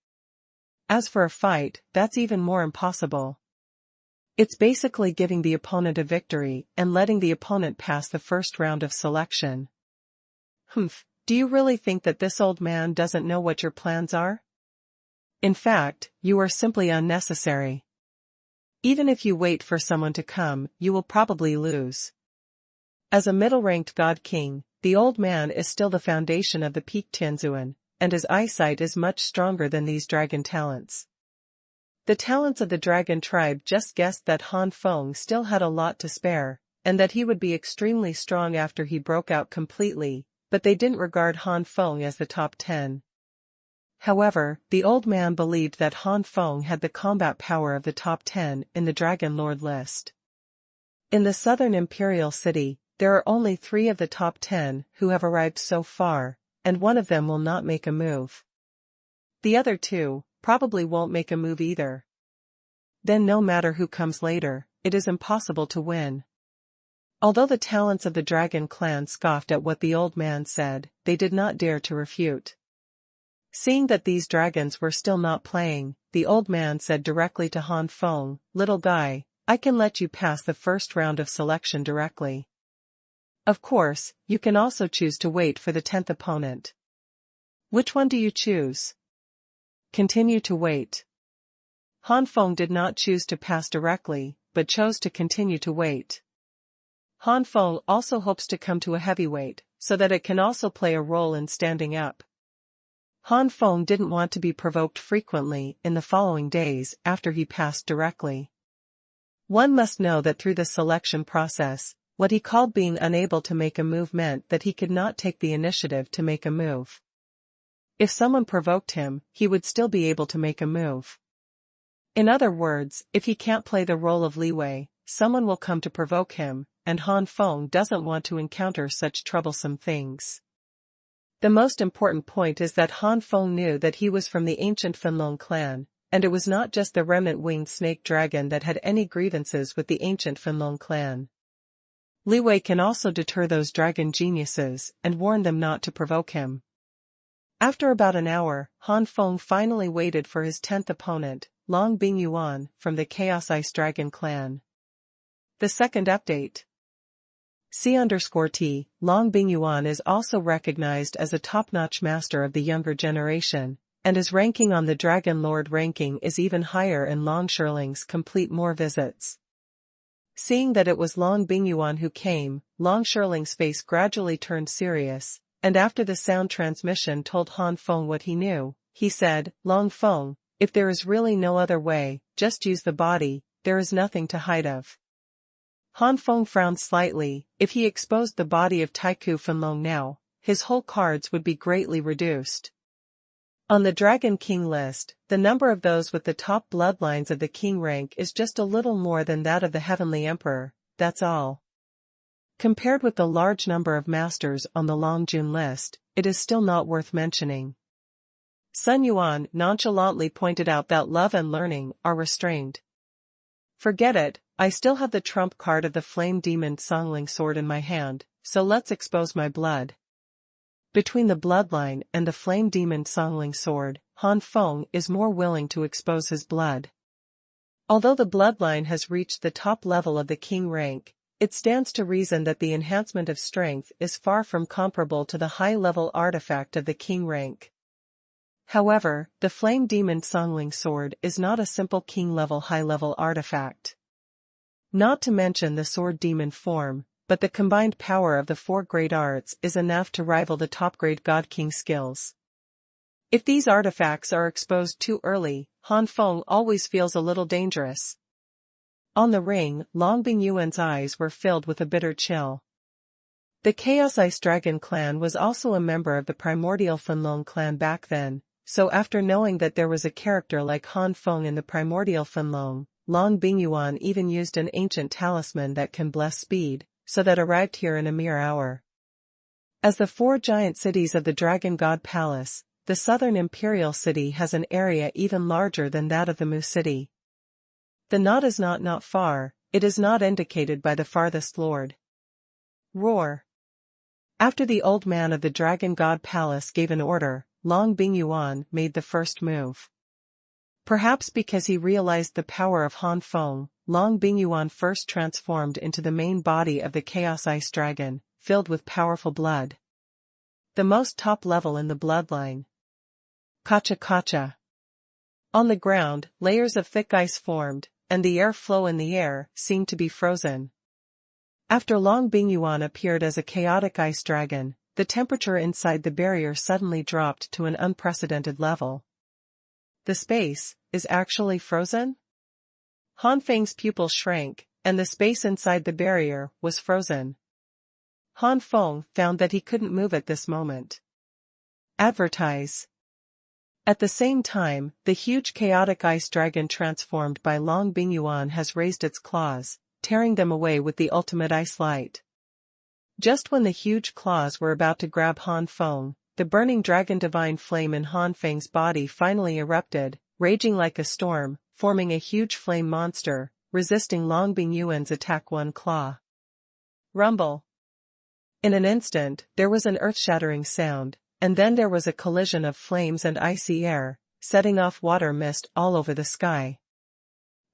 A: As for a fight, that's even more impossible. It's basically giving the opponent a victory and letting the opponent pass the first round of selection. Do you really think that this old man doesn't know what your plans are? In fact, you are simply unnecessary. Even if you wait for someone to come, you will probably lose. As a middle-ranked God King, the old man is still the foundation of the peak Tianzuan, and his eyesight is much stronger than these dragon talents. The talents of the dragon tribe just guessed that Han Feng still had a lot to spare, and that he would be extremely strong after he broke out completely, but they didn't regard Han Feng as the top 10. However, the old man believed that Han Feng had the combat power of the top 10 in the Dragon Lord list. In the southern Imperial City, there are only 3 of the top 10 who have arrived so far, and one of them will not make a move. The other 2 probably won't make a move either. Then no matter who comes later, it is impossible to win. Although the talents of the Dragon Clan scoffed at what the old man said, they did not dare to refute. Seeing that these dragons were still not playing, the old man said directly to Han Feng, "Little guy, I can let you pass the first round of selection directly. Of course, you can also choose to wait for the 10th opponent. Which one do you choose?" "Continue to wait." Han Feng did not choose to pass directly, but chose to continue to wait. Han Feng also hopes to come to a heavyweight, so that it can also play a role in standing up. Han Feng didn't want to be provoked frequently in the following days after he passed directly. One must know that through the selection process, what he called being unable to make a move meant that he could not take the initiative to make a move. If someone provoked him, he would still be able to make a move. In other words, if he can't play the role of Li Wei, someone will come to provoke him, and Han Feng doesn't want to encounter such troublesome things. The most important point is that Han Feng knew that he was from the ancient Fenlong clan, and it was not just the remnant winged snake dragon that had any grievances with the ancient Fenlong clan. Li Wei can also deter those dragon geniuses and warn them not to provoke him. After about an hour, Han Feng finally waited for his 10th opponent, Long Bingyuan, from the Chaos Ice Dragon clan. The second update. C_T, Long Bingyuan is also recognized as a top-notch master of the younger generation, and his ranking on the Dragon Lord ranking is even higher in Long Shirling's complete more visits. Seeing that it was Long Bingyuan who came, Long Shirling's face gradually turned serious, and after the sound transmission told Han Feng what he knew, he said, "Long Feng, if there is really no other way, just use the body, there is nothing to hide of." Han Feng frowned slightly. If he exposed the body of Taiku Fenlong now, his whole cards would be greatly reduced. On the Dragon King list, the number of those with the top bloodlines of the king rank is just a little more than that of the Heavenly Emperor, that's all. Compared with the large number of masters on the Longjun list, it is still not worth mentioning. Sun Yuan nonchalantly pointed out that love and learning are restrained. Forget it, I still have the trump card of the Flame Demon Songling sword in my hand, so let's expose my blood. Between the bloodline and the Flame Demon Songling sword, Han Feng is more willing to expose his blood. Although the bloodline has reached the top level of the king rank, it stands to reason that the enhancement of strength is far from comparable to the high-level artifact of the king rank. However, the Flame Demon Songling sword is not a simple king-level high-level artifact. Not to mention the sword demon form, but the combined power of the 4 great arts is enough to rival the top-grade God King skills. If these artifacts are exposed too early, Han Feng always feels a little dangerous. On the ring, Long Bingyuan's eyes were filled with a bitter chill. The Chaos Ice Dragon clan was also a member of the primordial Fenlong clan back then, so after knowing that there was a character like Han Feng in the primordial Fenlong, Long Bingyuan even used an ancient talisman that can bless speed, so that arrived here in a mere hour. As the 4 giant cities of the Dragon God Palace, the southern imperial city has an area even larger than that of the Mu city. The knot is not far, it is not indicated by the farthest lord. Roar. After the old man of the Dragon God Palace gave an order, Long Bingyuan made the first move. Perhaps because he realized the power of Han Feng, Long Bingyuan first transformed into the main body of the Chaos Ice Dragon, filled with powerful blood. The most top level in the bloodline. Kacha. On the ground, layers of thick ice formed, and the airflow in the air seemed to be frozen. After Long Bingyuan appeared as a chaotic ice dragon, the temperature inside the barrier suddenly dropped to an unprecedented level. The space is actually frozen? Han Feng's pupil shrank, and the space inside the barrier was frozen. Han Feng found that he couldn't move at this moment. Advertise. At the same time, the huge chaotic ice dragon transformed by Long Bingyuan has raised its claws, tearing them away with the ultimate ice light. Just when the huge claws were about to grab Han Feng, the burning dragon divine flame in Han Feng's body finally erupted, raging like a storm, forming a huge flame monster, resisting Long Bingyuan's attack one claw. Rumble. In an instant, there was an earth-shattering sound, and then there was a collision of flames and icy air, setting off water mist all over the sky.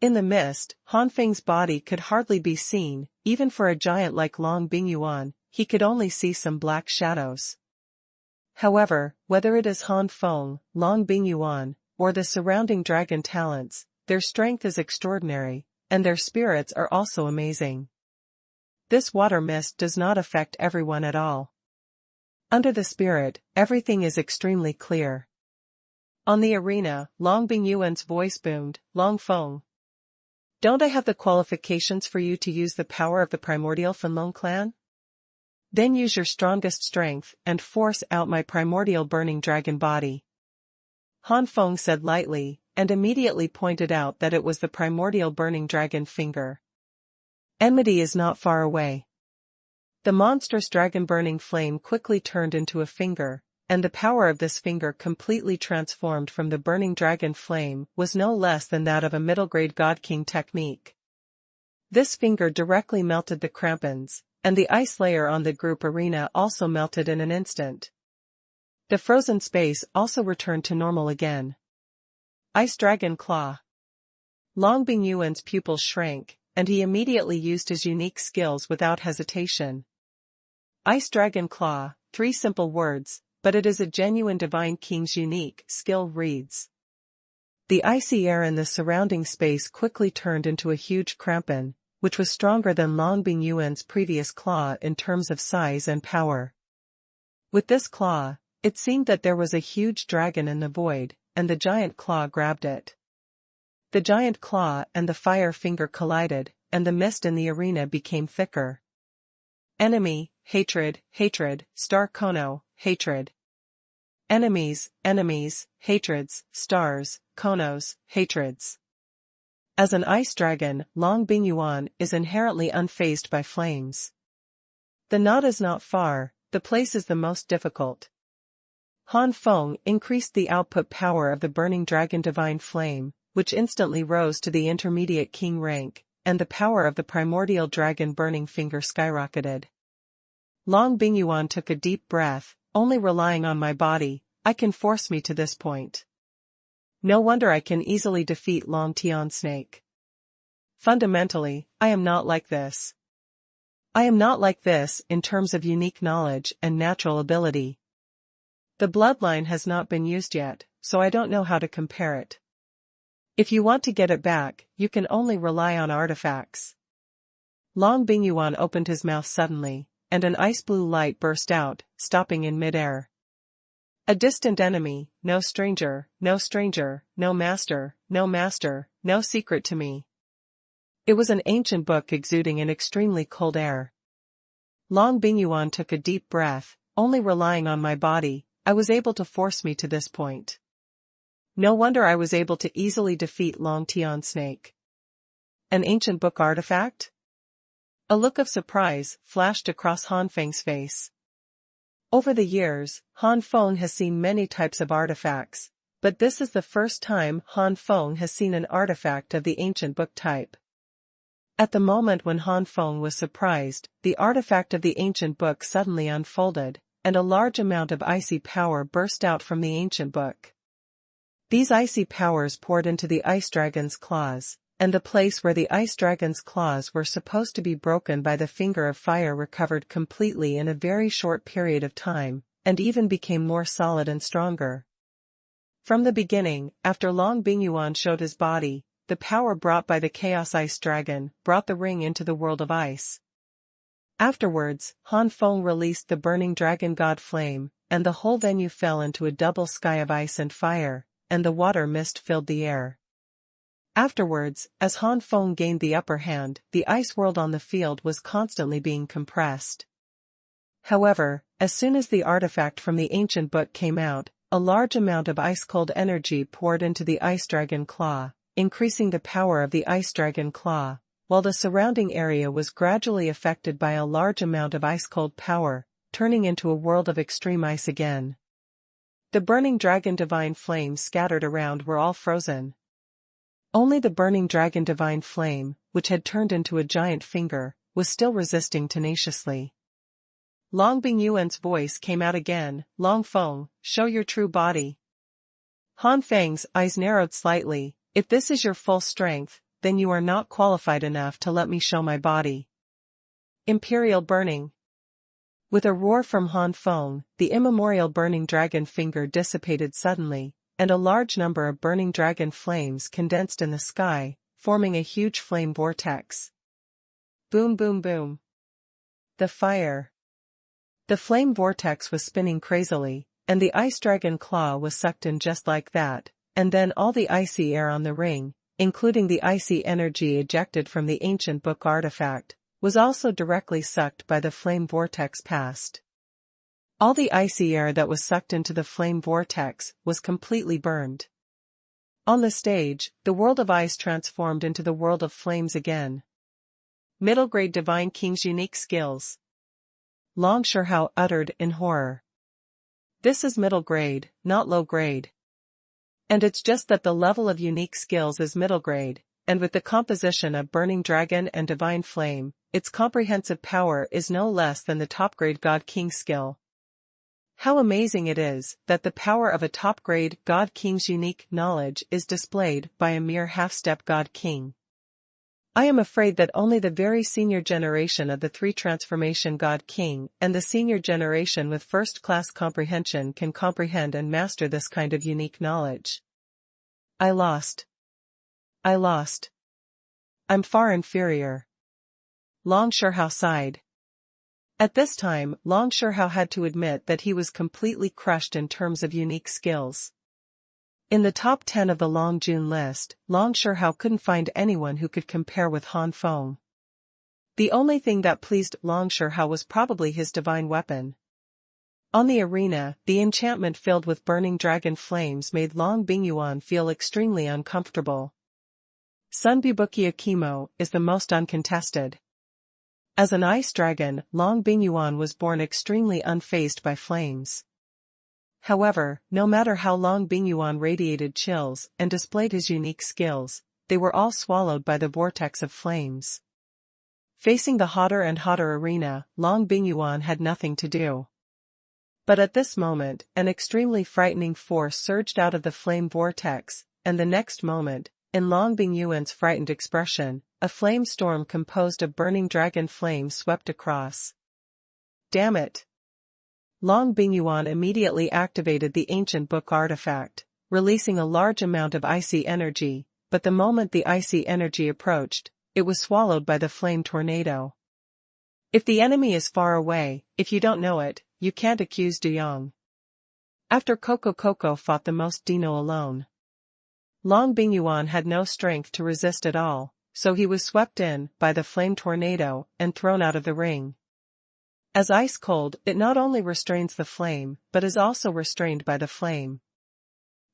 A: In the mist, Han Feng's body could hardly be seen, even for a giant like Long Bingyuan, he could only see some black shadows. However, whether it is Han Feng, Long Bingyuan, or the surrounding dragon talents, their strength is extraordinary, and their spirits are also amazing. This water mist does not affect everyone at all. Under the spirit, everything is extremely clear. On the arena, Long Bingyuan's voice boomed, "Long Feng. Don't I have the qualifications for you to use the power of the primordial Fenlong clan?" Then use your strongest strength and force out my primordial burning dragon body." Han Feng said lightly, and immediately pointed out that it was the primordial burning dragon finger. Enmity is not far away. The monstrous dragon-burning flame quickly turned into a finger, and the power of this finger completely transformed from the burning dragon flame was no less than that of a middle-grade god-king technique. This finger directly melted the crampons, and the ice layer on the group arena also melted in an instant. The frozen space also returned to normal again. Ice Dragon Claw. Long Bingyuan's pupils shrank, and he immediately used his unique skills without hesitation. Ice Dragon Claw, 3 simple words, but it is a genuine Divine King's unique skill reads. The icy air in the surrounding space quickly turned into a huge crampon, which was stronger than Long Bingyuan's previous claw in terms of size and power. With this claw, it seemed that there was a huge dragon in the void, and the giant claw grabbed it. The giant claw and the fire finger collided, and the mist in the arena became thicker. Enemy, hatred, hatred, star Kono, hatred. Enemies, enemies, hatreds, stars, Konos, hatreds. As an ice dragon, Long Bingyuan is inherently unfazed by flames. The knot is not far, the place is the most difficult. Han Feng increased the output power of the burning dragon divine flame, which instantly rose to the intermediate king rank, and the power of the primordial dragon burning finger skyrocketed. Long Bingyuan took a deep breath. Only relying on my body, I can force me to this point. No wonder I can easily defeat Long Tian Snake. Fundamentally, I am not like this. I am not like this in terms of unique knowledge and natural ability. The bloodline has not been used yet, so I don't know how to compare it. If you want to get it back, you can only rely on artifacts. Long Bingyuan opened his mouth suddenly, and an ice blue light burst out, stopping in midair. A distant enemy, no stranger, no stranger, no master, no master, no secret to me. It was an ancient book exuding an extremely cold air. Long Bingyuan took a deep breath. Only relying on my body, I was able to force me to this point. No wonder I was able to easily defeat Long Tian Snake. An ancient book artifact? A look of surprise flashed across Han Feng's face. Over the years, Han Feng has seen many types of artifacts, but this is the first time Han Feng has seen an artifact of the ancient book type. At the moment when Han Feng was surprised, the artifact of the ancient book suddenly unfolded, and a large amount of icy power burst out from the ancient book. These icy powers poured into the ice dragon's claws, and the place where the ice dragon's claws were supposed to be broken by the finger of fire recovered completely in a very short period of time, and even became more solid and stronger. From the beginning, after Long Bingyuan showed his body, the power brought by the Chaos Ice Dragon brought the ring into the world of ice. Afterwards, Han Feng released the burning dragon god flame, and the whole venue fell into a double sky of ice and fire, and the water mist filled the air. Afterwards, as Han Feng gained the upper hand, the ice world on the field was constantly being compressed. However, as soon as the artifact from the ancient book came out, a large amount of ice-cold energy poured into the ice dragon claw, increasing the power of the ice dragon claw, while the surrounding area was gradually affected by a large amount of ice-cold power, turning into a world of extreme ice again. The burning dragon divine flames scattered around were all frozen. Only the burning dragon divine flame, which had turned into a giant finger, was still resisting tenaciously. Long Bingyuan's voice came out again, "Long Feng, show your true body." Han Feng's eyes narrowed slightly. "If this is your full strength, then you are not qualified enough to let me show my body." Imperial burning. With a roar from Han Feng, the immemorial burning dragon finger dissipated suddenly, and a large number of burning dragon flames condensed in the sky, forming a huge flame vortex. Boom boom boom. The fire. The flame vortex was spinning crazily, and the ice dragon claw was sucked in just like that, and then all the icy air on the ring, including the icy energy ejected from the ancient book artifact, was also directly sucked by the flame vortex past. All the icy air that was sucked into the flame vortex was completely burned. On the stage, the world of ice transformed into the world of flames again. Middle grade Divine King's unique skills. Long Shihao uttered in horror. This is middle grade, not low grade. And it's just that the level of unique skills is middle grade, and with the composition of Burning Dragon and Divine Flame, its comprehensive power is no less than the top grade God King skill. How amazing it is that the power of a top grade God King's unique knowledge is displayed by a mere half-step God King. I am afraid that only the very senior generation of the 3 transformation God King and the senior generation with first-class comprehension can comprehend and master this kind of unique knowledge. I lost. I'm far inferior. Long Shihao sighed. At this time, Long Shihao had to admit that he was completely crushed in terms of unique skills. In the top 10 of the Long Jun list, Long Shihao couldn't find anyone who could compare with Han Feng. The only thing that pleased Long Shihao was probably his divine weapon. On the arena, the enchantment filled with burning dragon flames made Long Bingyuan feel extremely uncomfortable. Sun Bubukia Kimo is the most uncontested. As an ice dragon, Long Bingyuan was born extremely unfazed by flames. However, no matter how Long Bingyuan radiated chills and displayed his unique skills, they were all swallowed by the vortex of flames. Facing the hotter and hotter arena, Long Bingyuan had nothing to do. But at this moment, an extremely frightening force surged out of the flame vortex, and the next moment, in Long Bingyuan's frightened expression, a flame storm composed of burning dragon flames swept across. Damn it! Long Bingyuan immediately activated the ancient book artifact, releasing a large amount of icy energy, but the moment the icy energy approached, it was swallowed by the flame tornado. If the enemy is far away, if you don't know it, you can't accuse De Yong. After Coco fought the most Dino alone. Long Bingyuan had no strength to resist at all, so he was swept in by the flame tornado and thrown out of the ring. As ice cold, it not only restrains the flame, but is also restrained by the flame.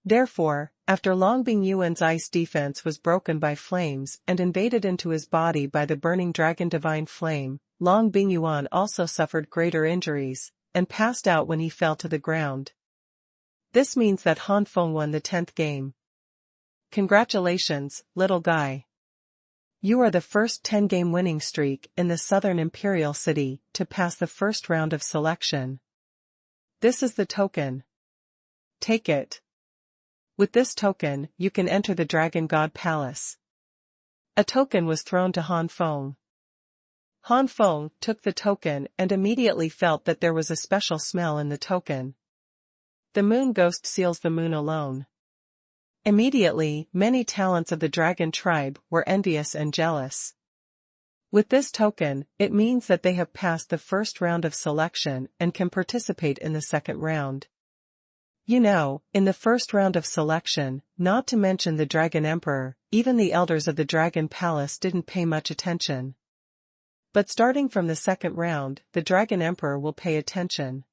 A: Therefore, after Long Bingyuan's ice defense was broken by flames and invaded into his body by the burning dragon divine flame, Long Bingyuan also suffered greater injuries, and passed out when he fell to the ground. This means that Han Feng won the 10th game. Congratulations, little guy. You are the first 10-game winning streak in the Southern Imperial City to pass the first round of selection. This is the token. Take it. With this token, you can enter the Dragon God Palace. A token was thrown to Han Feng. Han Feng took the token and immediately felt that there was a special smell in the token. The moon ghost seals the moon alone. Immediately, many talents of the dragon tribe were envious and jealous. With this token, it means that they have passed the first round of selection and can participate in the second round. You know, in the first round of selection, not to mention the Dragon Emperor, even the elders of the Dragon Palace didn't pay much attention. But starting from the second round, the Dragon Emperor will pay attention.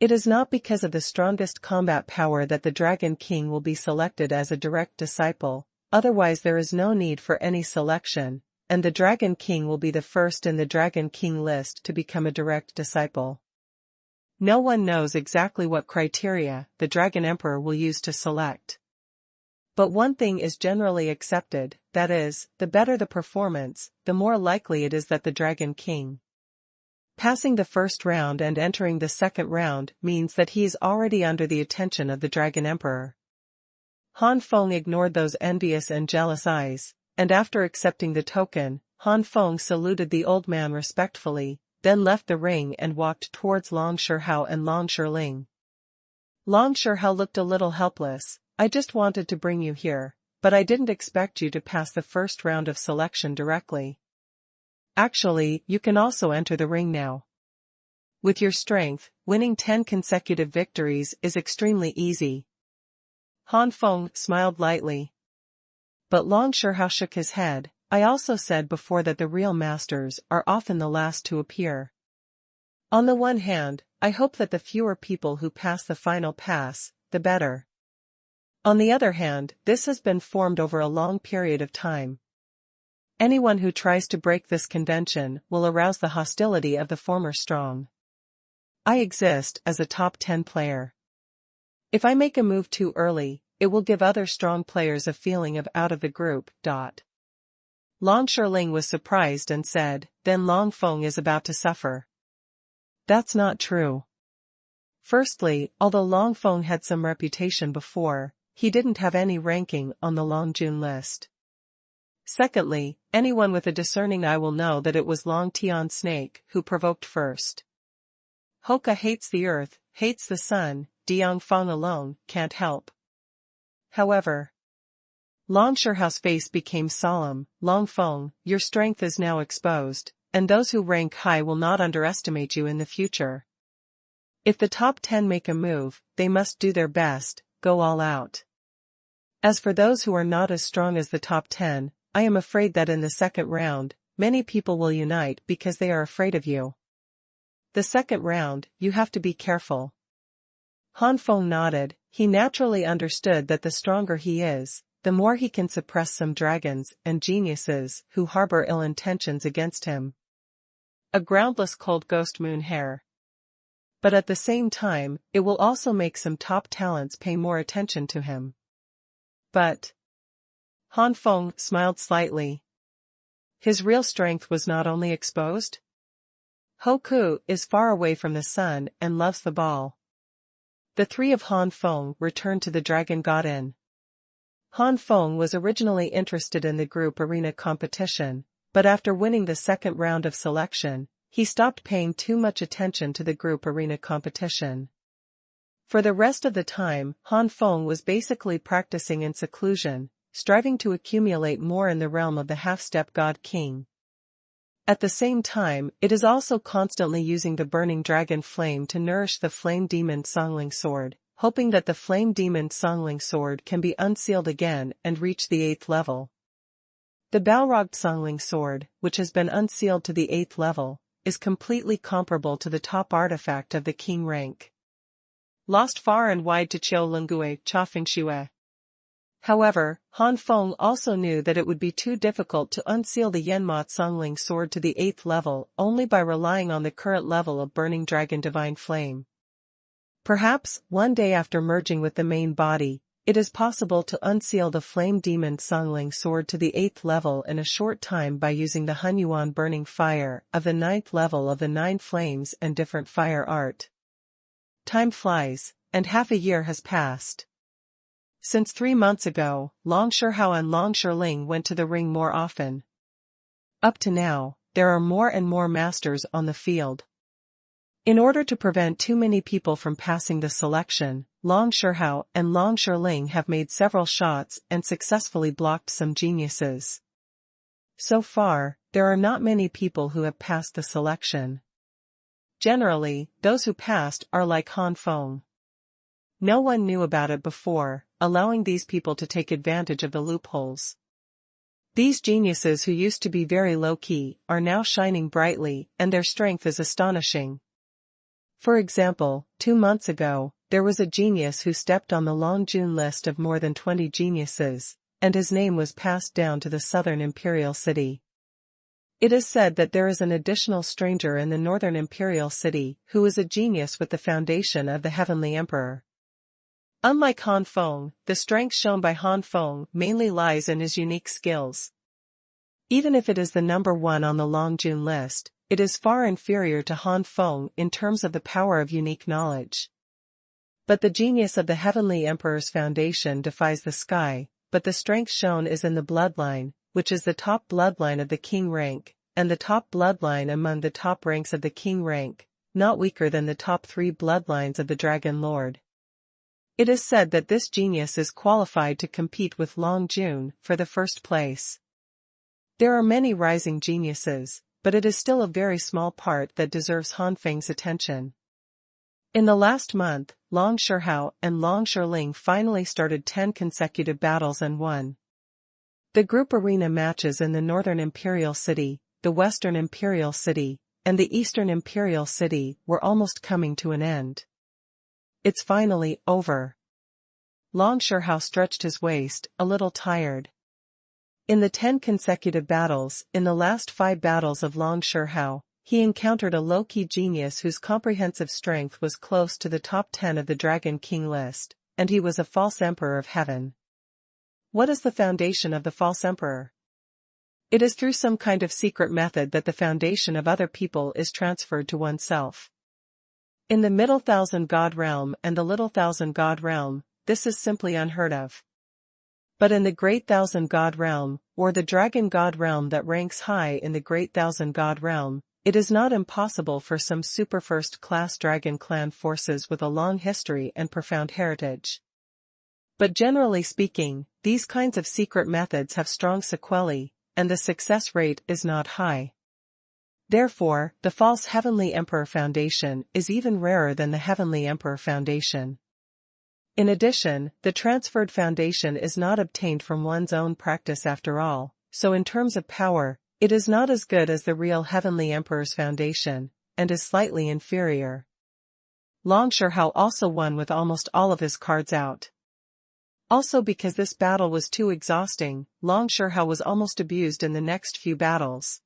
A: It is not because of the strongest combat power that the Dragon King will be selected as a direct disciple, otherwise there is no need for any selection, and the Dragon King will be the first in the Dragon King list to become a direct disciple. No one knows exactly what criteria the Dragon Emperor will use to select. But one thing is generally accepted, that is, the better the performance, the more likely it is that the Dragon King passing the first round and entering the second round means that he is already under the attention of the Dragon Emperor. Han Feng ignored those envious and jealous eyes, and after accepting the token, Han Feng saluted the old man respectfully, then left the ring and walked towards Long Shihao and Long Shirling. Long Shihao looked a little helpless. I just wanted to bring you here, but I didn't expect you to pass the first round of selection directly. Actually, you can also enter the ring now. With your strength, winning 10 consecutive victories is extremely easy. Han Feng smiled lightly. But Long Shihao shook his head. I also said before that the real masters are often the last to appear. On the one hand, I hope that the fewer people who pass the final pass, the better. On the other hand, this has been formed over a long period of time. Anyone who tries to break this convention will arouse the hostility of the former strong. I exist as a top 10 player. If I make a move too early, it will give other strong players a feeling of out of the group. Long Shirling was surprised and said, then Long Feng is about to suffer. That's not true. Firstly, although Long Feng had some reputation before, he didn't have any ranking on the Long Jun list. Secondly, anyone with a discerning eye will know that it was Long Tian Snake who provoked first. Hoka hates the earth, hates the sun, Diang Feng alone can't help. However, Long Shihao's face became solemn. Long Feng, your strength is now exposed, and those who rank high will not underestimate you in the future. If the top 10 make a move, they must do their best, go all out. As for those who are not as strong as the top 10, I am afraid that in the second round, many people will unite because they are afraid of you. The second round, you have to be careful. Han Feng nodded. He naturally understood that the stronger he is, the more he can suppress some dragons and geniuses who harbor ill intentions against him. A groundless cold ghost moon hair. But at the same time, it will also make some top talents pay more attention to him. But Han Feng smiled slightly. His real strength was not only exposed. Hoku is far away from the sun and loves the ball. The three of Han Feng returned to the Dragon God Inn. Han Feng was originally interested in the group arena competition, but after winning the second round of selection, he stopped paying too much attention to the group arena competition. For the rest of the time, Han Feng was basically practicing in seclusion, striving to accumulate more in the realm of the half-step God King. At the same time, it is also constantly using the burning dragon flame to nourish the flame demon Songling sword, hoping that the flame demon Songling sword can be unsealed again and reach the 8th level. The Balrog Songling sword, which has been unsealed to the 8th level, is completely comparable to the top artifact of the king rank. Lost far and wide to Qiu Lungue Chafing Shue. However, Han Feng also knew that it would be too difficult to unseal the Yanma Songling sword to the 8th level only by relying on the current level of Burning Dragon Divine Flame. Perhaps, one day after merging with the main body, it is possible to unseal the Flame Demon Songling sword to the 8th level in a short time by using the Hunyuan Burning Fire of the 9th level of the 9 Flames and different fire art. Time flies, and half a year has passed. Since 3 months ago, Long Shihao and Long Shirling went to the ring more often. Up to now, there are more and more masters on the field. In order to prevent too many people from passing the selection, Long Shihao and Long Shirling have made several shots and successfully blocked some geniuses. So far, there are not many people who have passed the selection. Generally, those who passed are like Han Feng. No one knew about it before, allowing these people to take advantage of the loopholes. These geniuses who used to be very low-key are now shining brightly, and their strength is astonishing. For example, 2 months ago, there was a genius who stepped on the Long Jun list of more than 20 geniuses, and his name was passed down to the southern imperial city. It is said that there is an additional stranger in the northern imperial city who is a genius with the foundation of the Heavenly Emperor. Unlike Han Feng, the strength shown by Han Feng mainly lies in his unique skills. Even if it is the number 1 on the Long Jun list, it is far inferior to Han Feng in terms of the power of unique knowledge. But the genius of the Heavenly Emperor's foundation defies the sky, but the strength shown is in the bloodline, which is the top bloodline of the king rank, and the top bloodline among the top ranks of the king rank, not weaker than the top 3 bloodlines of the Dragon Lord. It is said that this genius is qualified to compete with Long Jun for the first place. There are many rising geniuses, but it is still a very small part that deserves Han Feng's attention. In the last month, Long Shihao and Long Shirling finally started 10 consecutive battles and won. The group arena matches in the Northern Imperial City, the Western Imperial City, and the Eastern Imperial City were almost coming to an end. It's finally over. Long Shihao stretched his waist, a little tired. In the 10 consecutive battles, in the last 5 battles of Long Shihao, he encountered a low-key genius whose comprehensive strength was close to the top 10 of the Dragon King list, and he was a false emperor of heaven. What is the foundation of the false emperor? It is through some kind of secret method that the foundation of other people is transferred to oneself. In the Middle Thousand God realm and the Little Thousand God realm, this is simply unheard of. But in the Great Thousand God realm, or the Dragon God realm that ranks high in the Great Thousand God realm, it is not impossible for some super first-class Dragon Clan forces with a long history and profound heritage. But generally speaking, these kinds of secret methods have strong sequelae, and the success rate is not high. Therefore, the false Heavenly Emperor Foundation is even rarer than the Heavenly Emperor Foundation. In addition, the transferred foundation is not obtained from one's own practice after all, so in terms of power, it is not as good as the real Heavenly Emperor's foundation, and is slightly inferior. Long Shihao also won with almost all of his cards out. Also because this battle was too exhausting, Long Shihao was almost abused in the next few battles.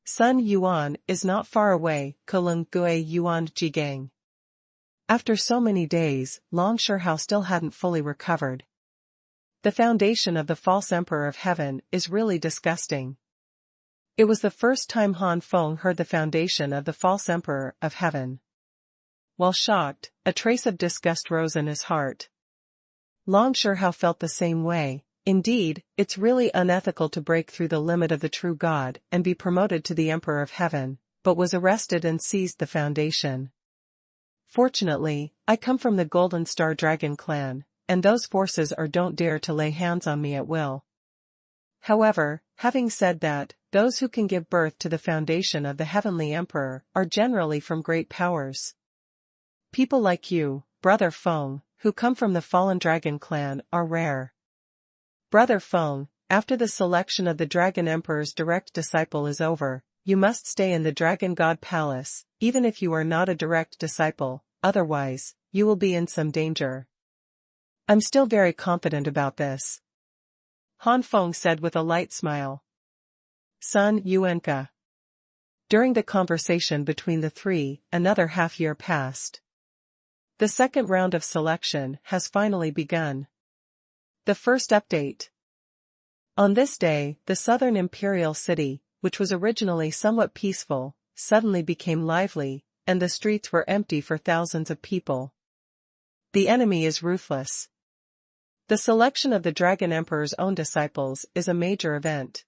A: Sun Yuan is not far away, Kulung Gui Yuan Jigang. After so many days, Long Shihao still hadn't fully recovered. The foundation of the false emperor of heaven is really disgusting. It was the first time Han Feng heard the foundation of the false emperor of heaven. While shocked, a trace of disgust rose in his heart. Long Shihao felt the same way. Indeed, it's really unethical to break through the limit of the true God and be promoted to the Emperor of Heaven, but was arrested and seized the foundation. Fortunately, I come from the Golden Star Dragon Clan, and those forces don't dare to lay hands on me at will. However, having said that, those who can give birth to the foundation of the Heavenly Emperor are generally from great powers. People like you, Brother Feng, who come from the fallen Dragon Clan, are rare. Brother Feng, after the selection of the Dragon Emperor's direct disciple is over, you must stay in the Dragon God Palace, even if you are not a direct disciple, otherwise, you will be in some danger. I'm still very confident about this. Han Feng said with a light smile. Sun Yuanka. During the conversation between the three, another half-year passed. The second round of selection has finally begun. The first update. On this day, the southern imperial city, which was originally somewhat peaceful, suddenly became lively, and the streets were empty for thousands of people. The enemy is ruthless. The selection of the Dragon Emperor's own disciples is a major event.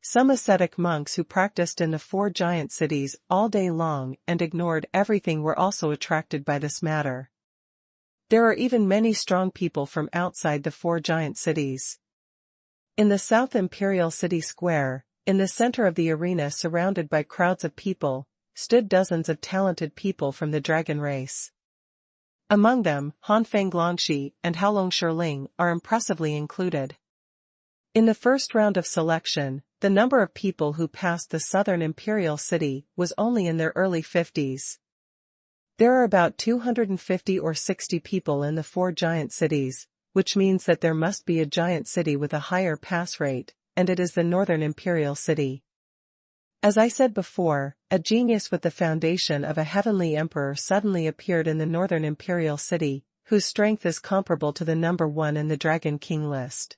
A: Some ascetic monks who practiced in the 4 giant cities all day long and ignored everything were also attracted by this matter. There are even many strong people from outside the 4 giant cities. In the South Imperial City Square, in the center of the arena surrounded by crowds of people, stood dozens of talented people from the dragon race. Among them, Han Feng Longxi and Haolong Shiling are impressively included. In the first round of selection, the number of people who passed the southern imperial city was only in their early 50s. There are about 250 or 60 people in the 4 giant cities, which means that there must be a giant city with a higher pass rate, and it is the northern imperial city. As I said before, a genius with the foundation of a heavenly emperor suddenly appeared in the northern imperial city, whose strength is comparable to the number 1 in the Dragon King list.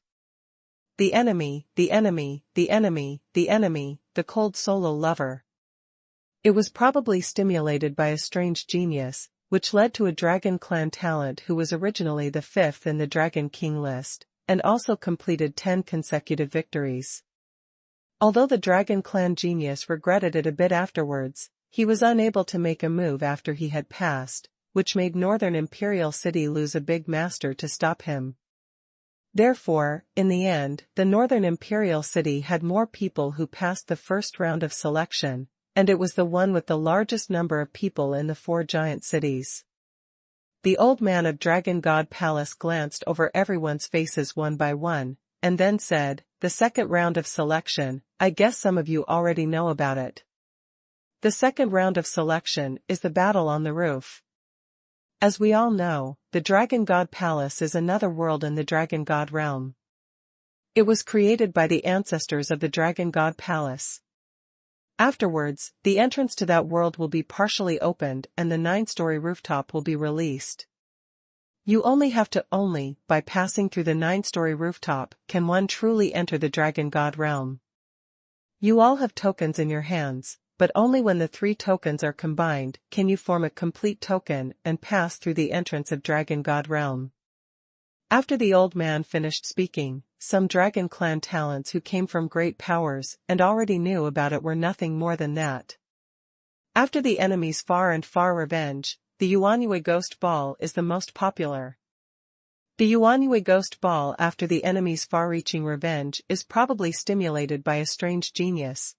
A: The enemy, the enemy, the enemy, the enemy, the cold solo lover. It was probably stimulated by a strange genius, which led to a Dragon Clan talent who was originally the 5th in the Dragon King list, and also completed 10 consecutive victories. Although the Dragon Clan genius regretted it a bit afterwards, he was unable to make a move after he had passed, which made Northern Imperial City lose a big master to stop him. Therefore, in the end, the Northern Imperial City had more people who passed the first round of selection, and it was the one with the largest number of people in the 4 giant cities. The old man of Dragon God Palace glanced over everyone's faces one by one, and then said, "The second round of selection, I guess some of you already know about it. The second round of selection is the battle on the roof. As we all know, the Dragon God Palace is another world in the Dragon God realm. It was created by the ancestors of the Dragon God Palace. Afterwards, the entrance to that world will be partially opened and the 9-story rooftop will be released. You only have to by passing through the 9-story rooftop, can one truly enter the Dragon God realm. You all have tokens in your hands, but only when the 3 tokens are combined can you form a complete token and pass through the entrance of Dragon God realm." After the old man finished speaking, some Dragon Clan talents who came from great powers and already knew about it were nothing more than that. After the enemy's far and far revenge, the Xuanhuan Ghost Ball is the most popular. The Xuanhuan Ghost Ball after the enemy's far-reaching revenge is probably stimulated by a strange genius.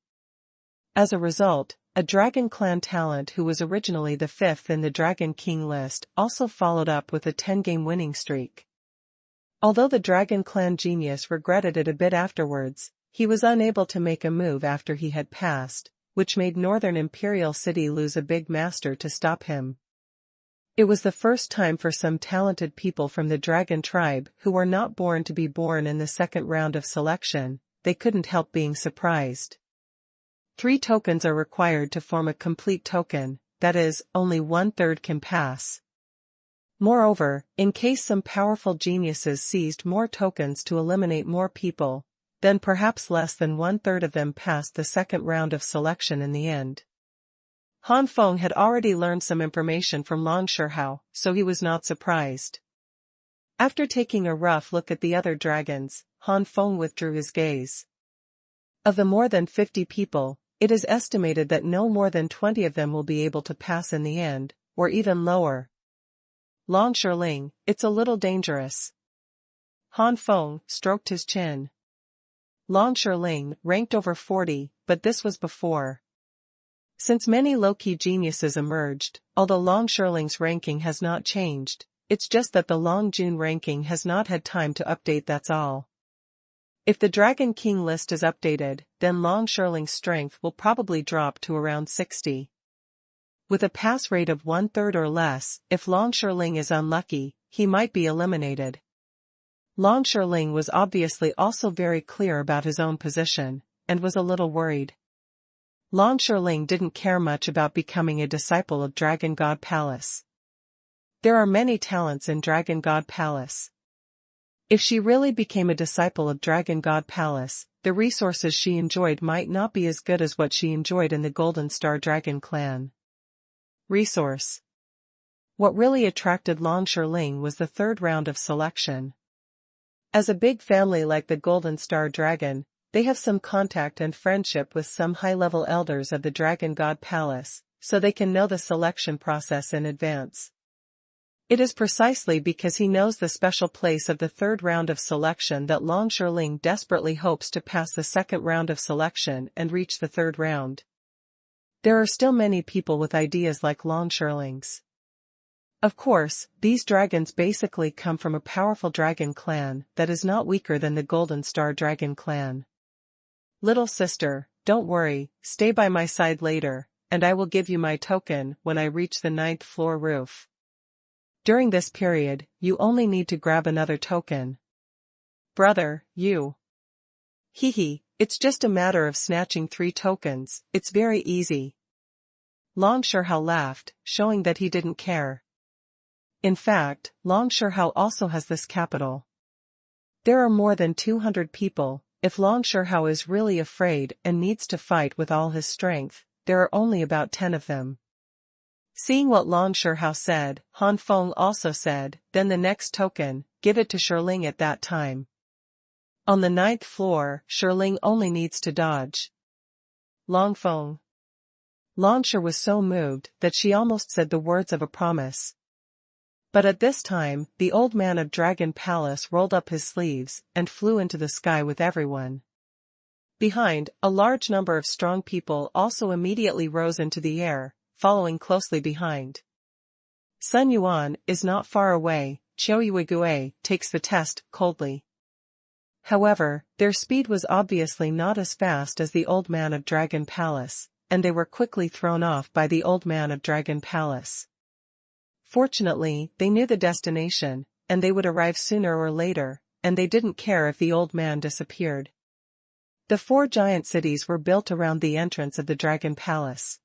A: As a result, a Dragon Clan talent who was originally the 5th in the Dragon King list also followed up with a 10-game winning streak. Although the Dragon Clan genius regretted it a bit afterwards, he was unable to make a move after he had passed, which made Northern Imperial City lose a big master to stop him. It was the first time for some talented people from the Dragon tribe who were not born to be born in the second round of selection. They couldn't help being surprised. 3 tokens are required to form a complete token, that is, only 1/3 can pass. Moreover, in case some powerful geniuses seized more tokens to eliminate more people, then perhaps less than 1/3 of them passed the second round of selection in the end. Han Feng had already learned some information from Long Shihao, so he was not surprised. After taking a rough look at the other dragons, Han Feng withdrew his gaze. Of the more than 50 people, it is estimated that no more than 20 of them will be able to pass in the end, or even lower. Long Shirling, it's a little dangerous. Han Feng stroked his chin. Long Shirling ranked over 40, but this was before. Since many low-key geniuses emerged, although Long Shirling's ranking has not changed, it's just that the Long Jun ranking has not had time to update, that's all. If the Dragon King list is updated, then Long Shirling's strength will probably drop to around 60. With a pass rate of 1/3 or less, if Long Shirling is unlucky, he might be eliminated. Long Shirling was obviously also very clear about his own position, and was a little worried. Long Shirling didn't care much about becoming a disciple of Dragon God Palace. There are many talents in Dragon God Palace. If she really became a disciple of Dragon God Palace, the resources she enjoyed might not be as good as what she enjoyed in the Golden Star Dragon Clan. Resource. What really attracted Long Shirling was the 3rd round of selection. As a big family like the Golden Star Dragon, they have some contact and friendship with some high-level elders of the Dragon God Palace, so they can know the selection process in advance. It is precisely because he knows the special place of the 3rd round of selection that Long Shirling desperately hopes to pass the 2nd round of selection and reach the 3rd round. There are still many people with ideas like Long Shirling's. Of course, these dragons basically come from a powerful dragon clan that is not weaker than the Golden Star Dragon Clan. Little sister, don't worry, stay by my side later, and I will give you my token when I reach the 9th floor roof. During this period, you only need to grab another token. Brother, you. Hehe, it's just a matter of snatching 3 tokens, it's very easy. Long Shihao laughed, showing that he didn't care. In fact, Long Shihao also has this capital. There are more than 200 people. If Long Shihao is really afraid and needs to fight with all his strength, there are only about 10 of them. Seeing what Long Shihao said, Han Feng also said, then the next token, give it to Shirling at that time. On the 9th floor, Shirling only needs to dodge. Long Feng. Long Shi was so moved that she almost said the words of a promise. But at this time, the old man of Dragon Palace rolled up his sleeves and flew into the sky with everyone. Behind, a large number of strong people also immediately rose into the air, following closely behind. Sun Yuan is not far away. Qiu Yuigui takes the test coldly. However, their speed was obviously not as fast as the Old Man of Dragon Palace, and they were quickly thrown off by the Old Man of Dragon Palace. Fortunately, they knew the destination, and they would arrive sooner or later, and they didn't care if the old man disappeared. The 4 giant cities were built around the entrance of the Dragon Palace.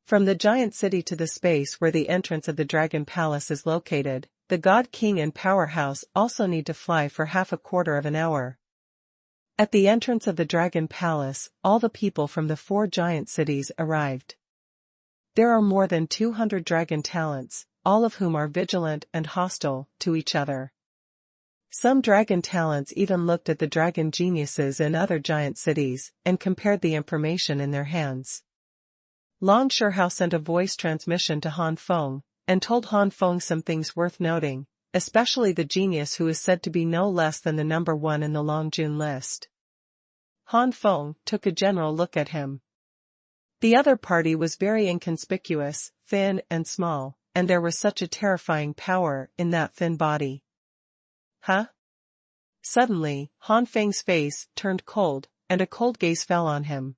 A: From the giant city to the space where the entrance of the Dragon Palace is located, the God King and Powerhouse also need to fly for half a quarter of an hour. At the entrance of the Dragon Palace, all the people from the 4 giant cities arrived. There are more than 200 dragon talents, all of whom are vigilant and hostile to each other. Some dragon talents even looked at the dragon geniuses in other giant cities and compared the information in their hands. Long Shihao sent a voice transmission to Han Feng, and told Han Feng some things worth noting, especially the genius who is said to be no less than the number 1 in the Long Jun list. Han Feng took a general look at him. The other party was very inconspicuous, thin and small, and there was such a terrifying power in that thin body. Huh? Suddenly, Han Feng's face turned cold, and a cold gaze fell on him.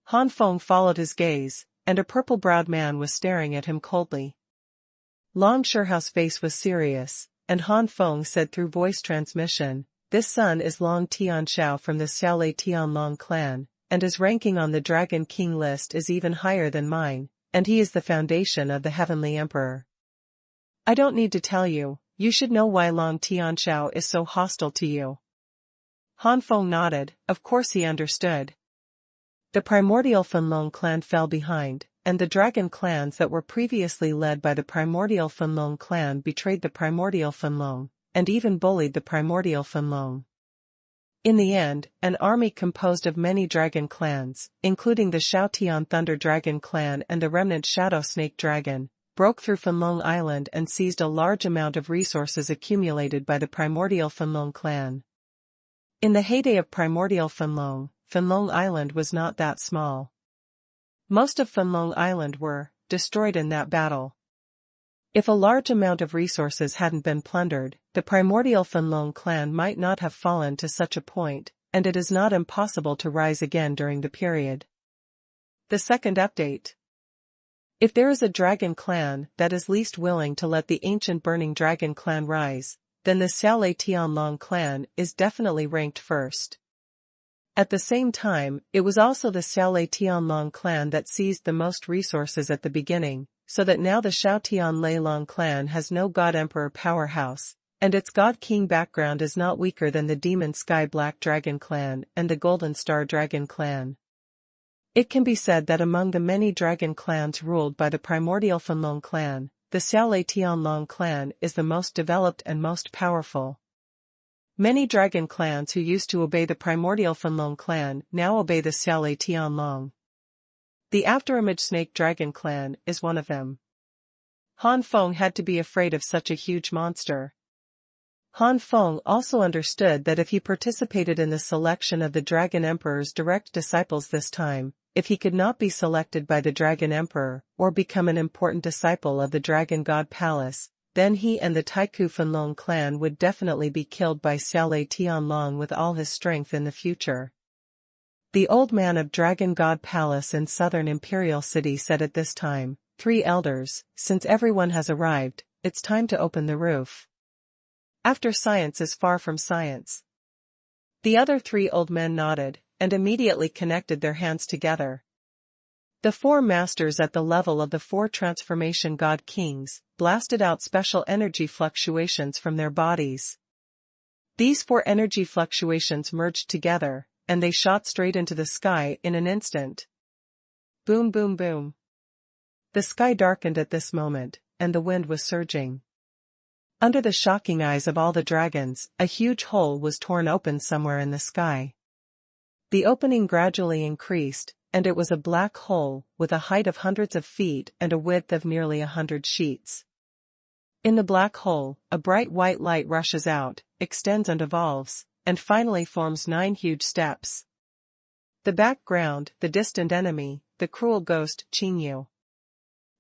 A: Han Feng followed his gaze, and a purple-browed man was staring at him coldly. Long Shihao's face was serious, and Han Feng said through voice transmission, "This son is Long Tianxiao from the Xiaolei Tianlong clan, and his ranking on the Dragon King list is even higher than mine, and he is the foundation of the Heavenly Emperor. I don't need to tell you, you should know why Long Tianxiao is so hostile to you." Han Feng nodded, of course he understood. The primordial Fenlong clan fell behind, and the dragon clans that were previously led by the primordial Fenlong clan betrayed the primordial Fenlong, and even bullied the primordial Fenlong. In the end, an army composed of many dragon clans, including the Shaotian Thunder Dragon clan and the remnant Shadow Snake Dragon, broke through Fenlong Island and seized a large amount of resources accumulated by the primordial Fenlong clan. In the heyday of primordial Fenlong, Fenlong Island was not that small. Most of Fenlong Island were destroyed in that battle. If a large amount of resources hadn't been plundered, the primordial Fenlong clan might not have fallen to such a point, and it is not impossible to rise again during the period. The second update. If there is a dragon clan that is least willing to let the ancient Burning Dragon clan rise, then the Xiaolei Tianlong clan is definitely ranked first. At the same time, it was also the Xiaolei Tianlong clan that seized the most resources at the beginning, so that now the Shaotian Leilong clan has no God Emperor powerhouse, and its God King background is not weaker than the Demon Sky Black Dragon clan and the Golden Star Dragon clan. It can be said that among the many dragon clans ruled by the primordial Fenlong clan, the Xiaolei Tianlong clan is the most developed and most powerful. Many dragon clans who used to obey the primordial Fenlong clan now obey the Xiaolei Tianlong. The Afterimage Snake Dragon clan is one of them. Han Feng had to be afraid of such a huge monster. Han Feng also understood that if he participated in the selection of the Dragon Emperor's direct disciples this time, if he could not be selected by the Dragon Emperor or become an important disciple of the Dragon God Palace, then he and the Taiku Fenlong clan would definitely be killed by Xiaolei Tianlong with all his strength in the future. The old man of Dragon God Palace in southern Imperial City said at this time, "3 elders, since everyone has arrived, it's time to open the roof. After science is far from science." The other 3 old men nodded, and immediately connected their hands together. The 4 masters at the level of the 4 transformation god kings blasted out special energy fluctuations from their bodies. These 4 energy fluctuations merged together, and they shot straight into the sky in an instant. Boom, boom, boom. The sky darkened at this moment, and the wind was surging. Under the shocking eyes of all the dragons, a huge hole was torn open somewhere in the sky. The opening gradually increased, and it was a black hole with a height of hundreds of feet and a width of nearly 100 sheets. In the black hole, a bright white light rushes out, extends and evolves, and finally forms 9 huge steps. The background, the distant enemy, the cruel ghost Qingyu.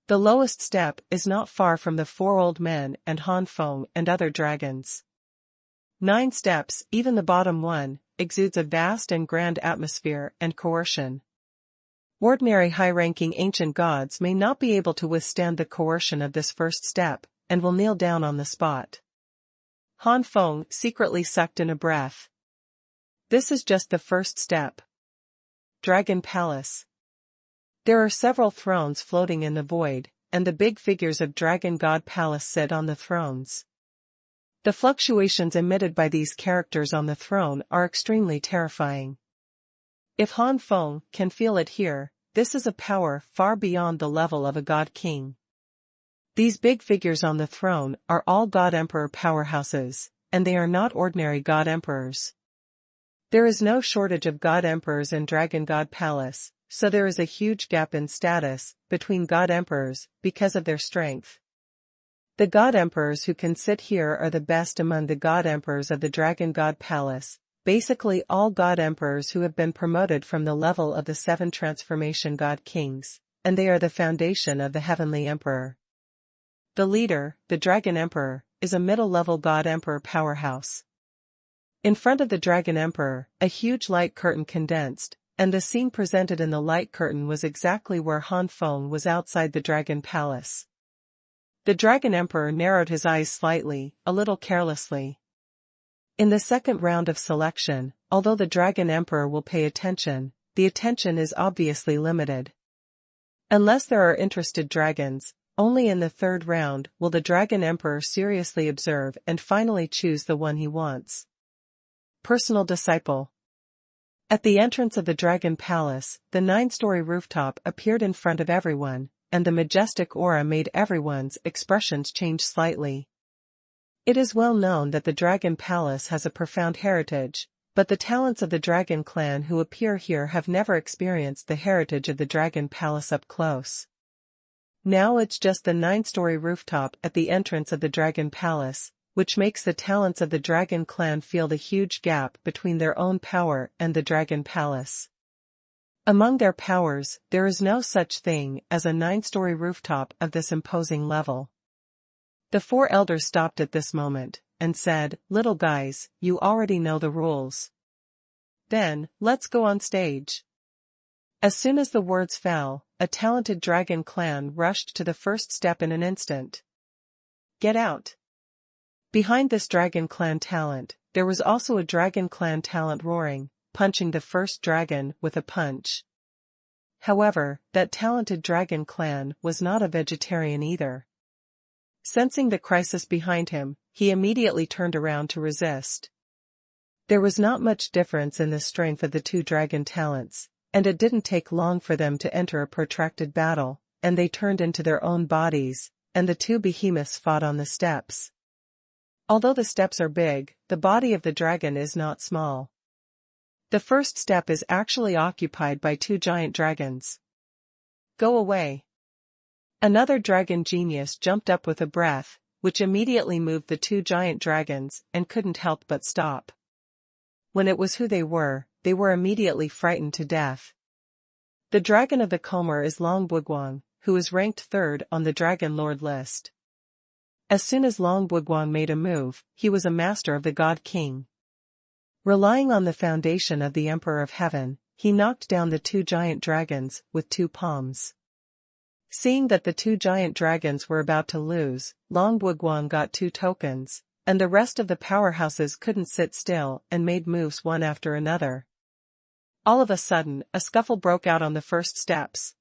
A: The lowest step is not far from the 4 old men and Han Feng and other dragons. 9 steps, even the bottom one, exudes a vast and grand atmosphere and coercion. Ordinary high-ranking ancient gods may not be able to withstand the coercion of this first step, and will kneel down on the spot. Han Feng secretly sucked in a breath. This is just the first step. Dragon Palace. There are several thrones floating in the void, and the big figures of Dragon God Palace sit on the thrones. The fluctuations emitted by these characters on the throne are extremely terrifying. If Han Feng can feel it here, this is a power far beyond the level of a god king. These big figures on the throne are all god emperor powerhouses, and they are not ordinary god emperors. There is no shortage of god emperors in Dragon God Palace, so there is a huge gap in status between god emperors because of their strength. The god emperors who can sit here are the best among the god emperors of the Dragon God Palace, basically all god emperors who have been promoted from the level of the 7 transformation god kings, and they are the foundation of the heavenly emperor. The leader, the Dragon Emperor, is a middle-level god emperor powerhouse. In front of the Dragon Emperor, a huge light curtain condensed, and the scene presented in the light curtain was exactly where Han Feng was outside the Dragon Palace. The Dragon Emperor narrowed his eyes slightly, a little carelessly. In the second round of selection, although the Dragon Emperor will pay attention, the attention is obviously limited. Unless there are interested dragons, only in the third round will the Dragon Emperor seriously observe and finally choose the one he wants. Personal disciple. At the entrance of the Dragon Palace, the 9-story rooftop appeared in front of everyone, and the majestic aura made everyone's expressions change slightly. It is well known that the Dragon Palace has a profound heritage, but the talents of the Dragon clan who appear here have never experienced the heritage of the Dragon Palace up close. Now it's just the 9-story rooftop at the entrance of the Dragon Palace, which makes the talents of the Dragon clan feel the huge gap between their own power and the Dragon Palace. Among their powers, there is no such thing as a 9-story rooftop of this imposing level. The 4 elders stopped at this moment, and said, "Little guys, you already know the rules. Then, let's go on stage." As soon as the words fell, a talented Dragon clan rushed to the first step in an instant. "Get out!" Behind this Dragon clan talent, there was also a Dragon clan talent roaring, punching the first dragon with a punch. However, that talented Dragon clan was not a vegetarian either. Sensing the crisis behind him, he immediately turned around to resist. There was not much difference in the strength of the 2 dragon talents, and it didn't take long for them to enter a protracted battle, and they turned into their own bodies, and the 2 behemoths fought on the steps. Although the steps are big, the body of the dragon is not small. The first step is actually occupied by 2 giant dragons. "Go away." Another dragon genius jumped up with a breath, which immediately moved the 2 giant dragons and couldn't help but stop. When it was who they were immediately frightened to death. The dragon of the Comer is Long Buguang, who is ranked 3rd on the Dragon Lord list. As soon as Long Buguang made a move, he was a master of the God King. Relying on the foundation of the Emperor of Heaven, he knocked down the 2 giant dragons with 2 palms. Seeing that the 2 giant dragons were about to lose, Long Buguang got 2 tokens, and the rest of the powerhouses couldn't sit still and made moves one after another. All of a sudden, a scuffle broke out on the first steps.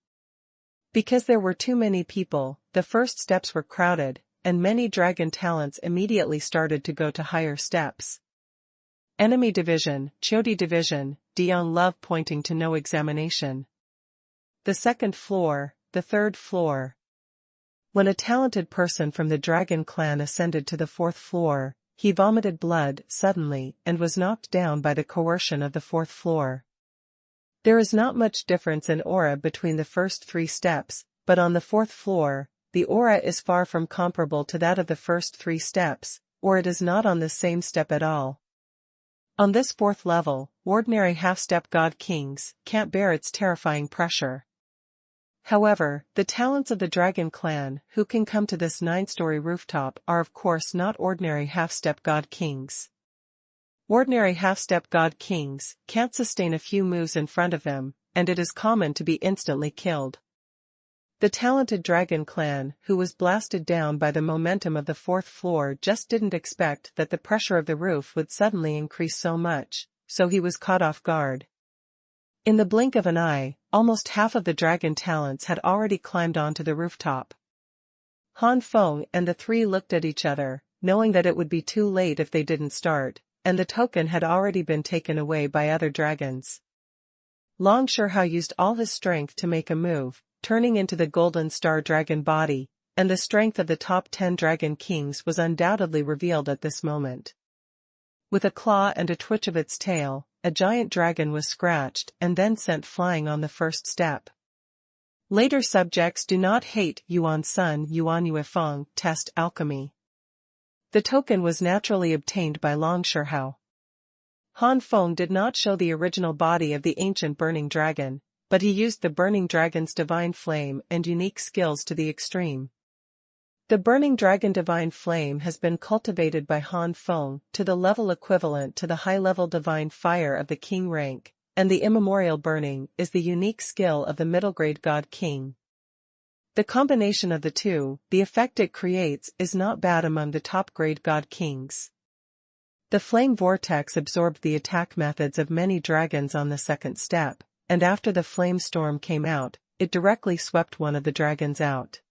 A: Because there were too many people, the first steps were crowded, and many dragon talents immediately started to go to higher steps. Enemy division, Chodi division, Dion Love pointing to no examination. The 2nd floor, the 3rd floor. When a talented person from the Dragon clan ascended to the 4th floor, he vomited blood suddenly and was knocked down by the coercion of the 4th floor. There is not much difference in aura between the first 3 steps, but on the 4th floor, the aura is far from comparable to that of the first 3 steps, or it is not on the same step at all. On this 4th level, ordinary half-step god kings can't bear its terrifying pressure. However, the talents of the Dragon clan who can come to this 9-story rooftop are of course not ordinary half-step god kings. Ordinary half-step god kings can't sustain a few moves in front of him, and it is common to be instantly killed. The talented dragon clan who was blasted down by the momentum of the fourth floor just didn't expect that the pressure of the roof would suddenly increase so much, so he was caught off guard. In the blink of an eye, almost half of the dragon talents had already climbed onto the rooftop. Han Feng and the three looked at each other, knowing that it would be too late if they didn't start, and the token had already been taken away by other dragons. Long Shihao used all his strength to make a move, turning into the golden star dragon body, and the strength of the top 10 dragon kings was undoubtedly revealed at this moment. With a claw and a twitch of its tail, a giant dragon was scratched and then sent flying on the first step. Later subjects do not hate Yuan Sun Yuan Yuefeng test alchemy. The token was naturally obtained by Long Shihao. Han Feng did not show the original body of the ancient burning dragon, but he used the burning dragon's divine flame and unique skills to the extreme. The burning dragon divine flame has been cultivated by Han Feng to the level equivalent to the high-level divine fire of the king rank, and the immemorial burning is the unique skill of the middle-grade god king. The combination of the two, the effect it creates, is not bad among the top-grade god kings. The flame vortex absorbed the attack methods of many dragons on the second step, and after the flame storm came out, it directly swept one of the dragons out.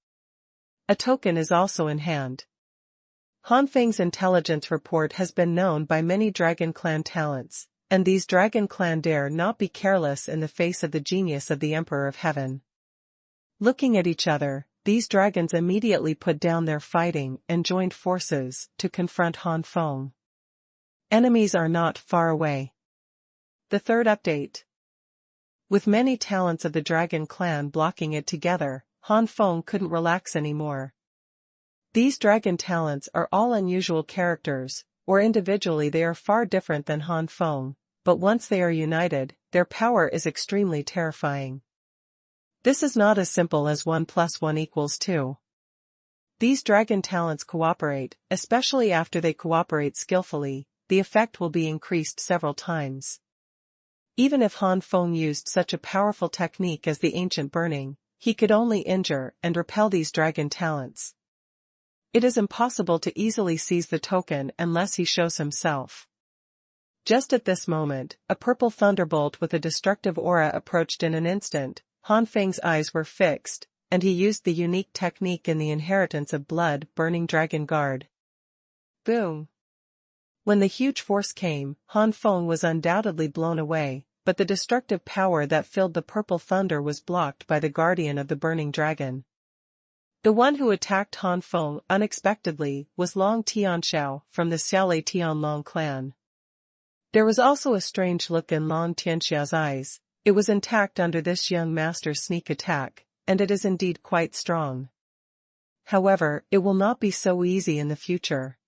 A: A token is also in hand. Han Feng's intelligence report has been known by many Dragon Clan talents, and these Dragon Clan dare not be careless in the face of the genius of the Emperor of Heaven. Looking at each other, these dragons immediately put down their fighting and joined forces to confront Han Feng. Enemies are not far away. The third update. With many talents of the Dragon Clan blocking it together, Han Feng couldn't relax anymore. These dragon talents are all unusual characters, or individually they are far different than Han Feng, but once they are united, their power is extremely terrifying. This is not as simple as 1 + 1 = 2. These dragon talents cooperate, especially after they cooperate skillfully, the effect will be increased several times. Even if Han Feng used such a powerful technique as the ancient burning, he could only injure and repel these dragon talents. It is impossible to easily seize the token unless he shows himself. Just at this moment, a purple thunderbolt with a destructive aura approached in an instant. Han Feng's eyes were fixed, and he used the unique technique in the inheritance of blood burning dragon guard. Boom! When the huge force came, Han Feng was undoubtedly blown away, but the destructive power that filled the purple thunder was blocked by the guardian of the burning dragon. The one who attacked Han Feng unexpectedly was Long Tianxiao from the Xiaolei Tianlong clan. There was also a strange look in Long Tianxiao's eyes. It was intact under this young master's sneak attack, and it is indeed quite strong. However, it will not be so easy in the future.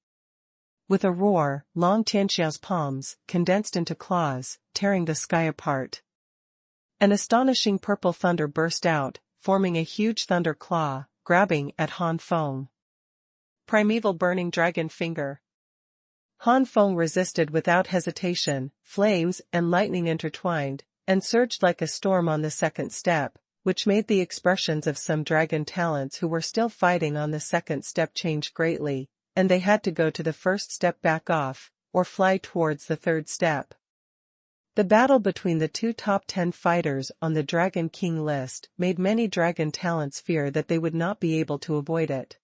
A: With a roar, Long Tianxiao's palms condensed into claws, tearing the sky apart. An astonishing purple thunder burst out, forming a huge thunder claw, grabbing at Han Feng. Primeval burning dragon finger. Han Feng resisted without hesitation, flames and lightning intertwined, and surged like a storm on the second step, which made the expressions of some dragon talents who were still fighting on the second step change greatly, and they had to go to the first step back off, or fly towards the third step. The battle between the two top 10 fighters on the Dragon King list made many dragon talents fear that they would not be able to avoid it.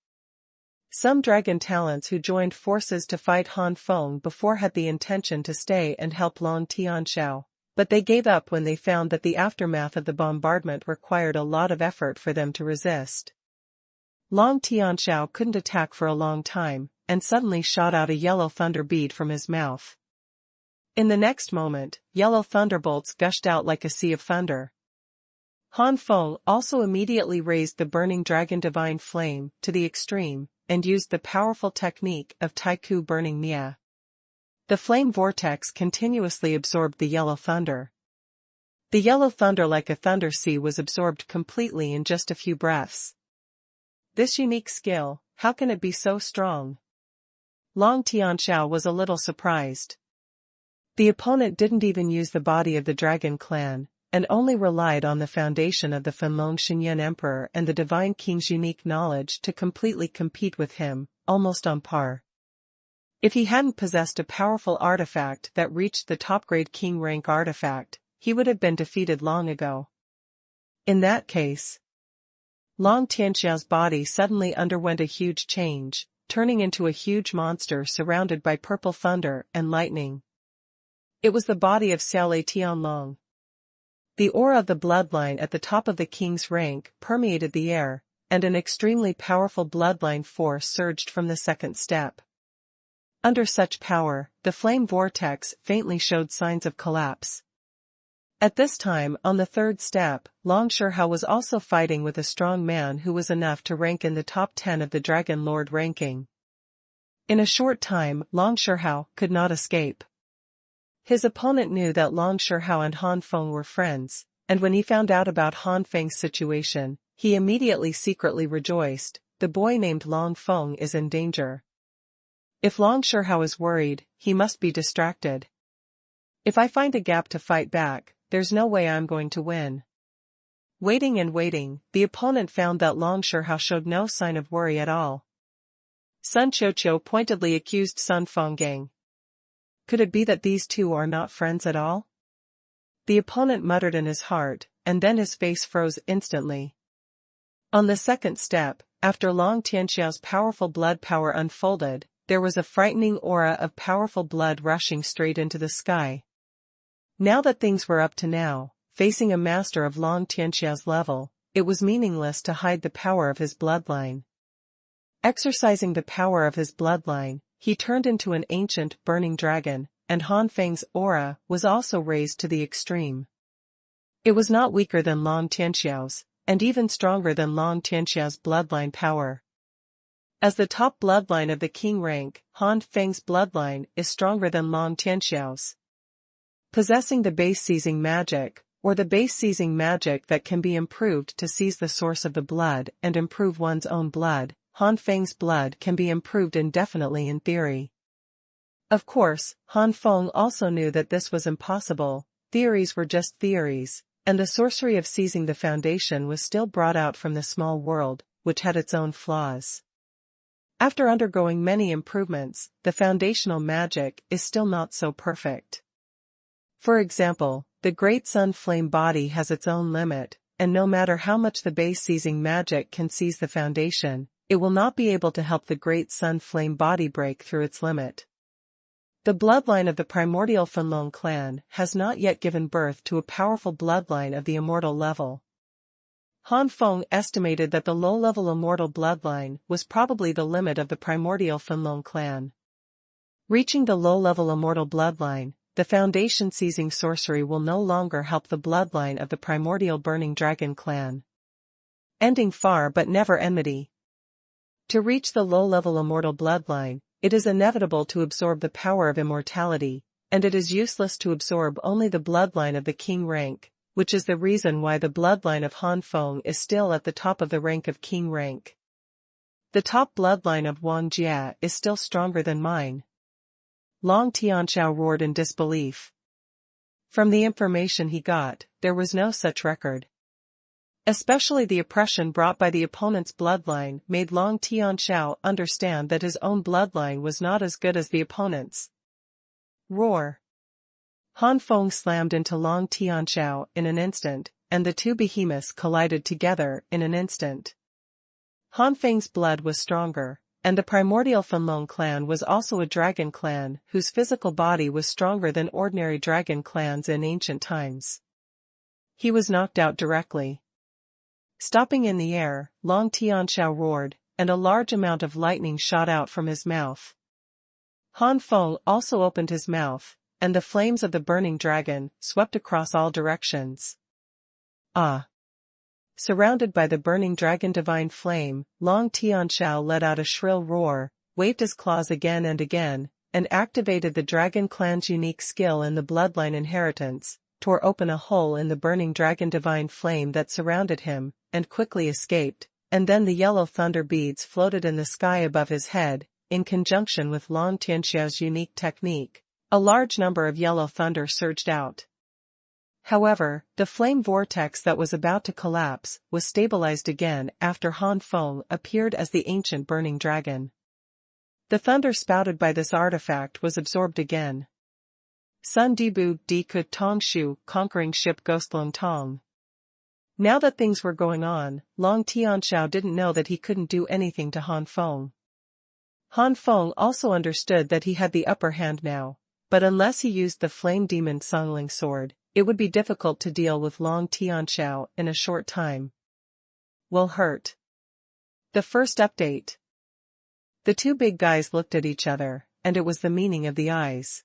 A: Some dragon talents who joined forces to fight Han Feng before had the intention to stay and help Long Tianxiao, but they gave up when they found that the aftermath of the bombardment required a lot of effort for them to resist. Long Tianxiao couldn't attack for a long time, and suddenly shot out a yellow thunder bead from his mouth. In the next moment, yellow thunderbolts gushed out like a sea of thunder. Han Feng also immediately raised the burning dragon divine flame to the extreme, and used the powerful technique of Taiku burning Mia. The flame vortex continuously absorbed the yellow thunder. The yellow thunder like a thunder sea was absorbed completely in just a few breaths. This unique skill, how can it be so strong? Long Tianxiao was a little surprised. The opponent didn't even use the body of the dragon clan, and only relied on the foundation of the Fanlong Xinyan Emperor and the Divine King's unique knowledge to completely compete with him, almost on par. If he hadn't possessed a powerful artifact that reached the top-grade king rank artifact, he would have been defeated long ago. In that case, Long Tianxiao's body suddenly underwent a huge change, turning into a huge monster surrounded by purple thunder and lightning. It was the body of Xiaolei Tianlong. The aura of the bloodline at the top of the king's rank permeated the air, and an extremely powerful bloodline force surged from the second step. Under such power, the flame vortex faintly showed signs of collapse. At this time, on the third step, Long Shihao was also fighting with a strong man who was enough to rank in the top 10 of the Dragon Lord ranking. In a short time, Long Shihao could not escape. His opponent knew that Long Shihao and Han Feng were friends, and when he found out about Han Feng's situation, he immediately secretly rejoiced. The boy named Long Feng is in danger. If Long Shihao is worried, he must be distracted. If I find a gap to fight back, there's no way I'm going to win. Waiting and waiting, the opponent found that Long Shihao showed no sign of worry at all. Sun Qiuqiu pointedly accused Sun Fenggang. Could it be that these two are not friends at all? The opponent muttered in his heart, and then his face froze instantly. On the second step, after Long Tianxiao's powerful blood power unfolded, there was a frightening aura of powerful blood rushing straight into the sky. Now that things were up to now, facing a master of Long Tianxiao's level, it was meaningless to hide the power of his bloodline. Exercising the power of his bloodline, he turned into an ancient, burning dragon, and Han Feng's aura was also raised to the extreme. It was not weaker than Long Tianxiao's, and even stronger than Long Tianxiao's bloodline power. As the top bloodline of the king rank, Han Feng's bloodline is stronger than Long Tianxiao's. Possessing the base seizing magic, or the base seizing magic that can be improved to seize the source of the blood and improve one's own blood, Han Feng's blood can be improved indefinitely in theory. Of course, Han Feng also knew that this was impossible. Theories were just theories, and the sorcery of seizing the foundation was still brought out from the small world, which had its own flaws. After undergoing many improvements, the foundational magic is still not so perfect. For example, the Great Sun Flame body has its own limit, and no matter how much the base seizing magic can seize the foundation, it will not be able to help the Great Sun Flame body break through its limit. The bloodline of the primordial Fanlong clan has not yet given birth to a powerful bloodline of the immortal level. Han Feng estimated that the low-level immortal bloodline was probably the limit of the primordial Fanlong clan. Reaching the low-level immortal bloodline, the foundation seizing sorcery will no longer help the bloodline of the primordial burning dragon clan. Ending far but never enmity. To reach the low-level immortal bloodline, it is inevitable to absorb the power of immortality, and it is useless to absorb only the bloodline of the king rank, which is the reason why the bloodline of Han Feng is still at the top of the rank of king rank. The top bloodline of Wang Jia is still stronger than mine. Long Tianxiao roared in disbelief. From the information he got, there was no such record. Especially the oppression brought by the opponent's bloodline made Long Tianxiao understand that his own bloodline was not as good as the opponent's. Roar! Han Feng slammed into Long Tianxiao in an instant, and the two behemoths collided together in an instant. Han Feng's blood was stronger, and the primordial Fanlong clan was also a dragon clan whose physical body was stronger than ordinary dragon clans in ancient times. He was knocked out directly. Stopping in the air, Long Tianxiao roared, and a large amount of lightning shot out from his mouth. Han Feng also opened his mouth, and the flames of the burning dragon swept across all directions. Ah! Surrounded by the burning dragon divine flame, Long Tianxiao let out a shrill roar, waved his claws again, and activated the dragon clan's unique skill in the bloodline inheritance, tore open a hole in the burning dragon divine flame that surrounded him, and quickly escaped, and then the yellow thunder beads floated in the sky above his head, in conjunction with Long Tianxiao's unique technique. A large number of yellow thunder surged out. However, the flame vortex that was about to collapse was stabilized again after Han Feng appeared as the ancient burning dragon. The thunder spouted by this artifact was absorbed again. Sun Dibu Di Kut Tong Shu conquering ship Ghostlong Tong. Now that things were going on, Long Tianxiao didn't know that he couldn't do anything to Han Feng. Han Feng also understood that he had the upper hand now, but unless he used the flame demon Songling sword, it would be difficult to deal with Long Tianxiao in a short time. Will hurt. The first update. The two big guys looked at each other, and it was the meaning of the eyes.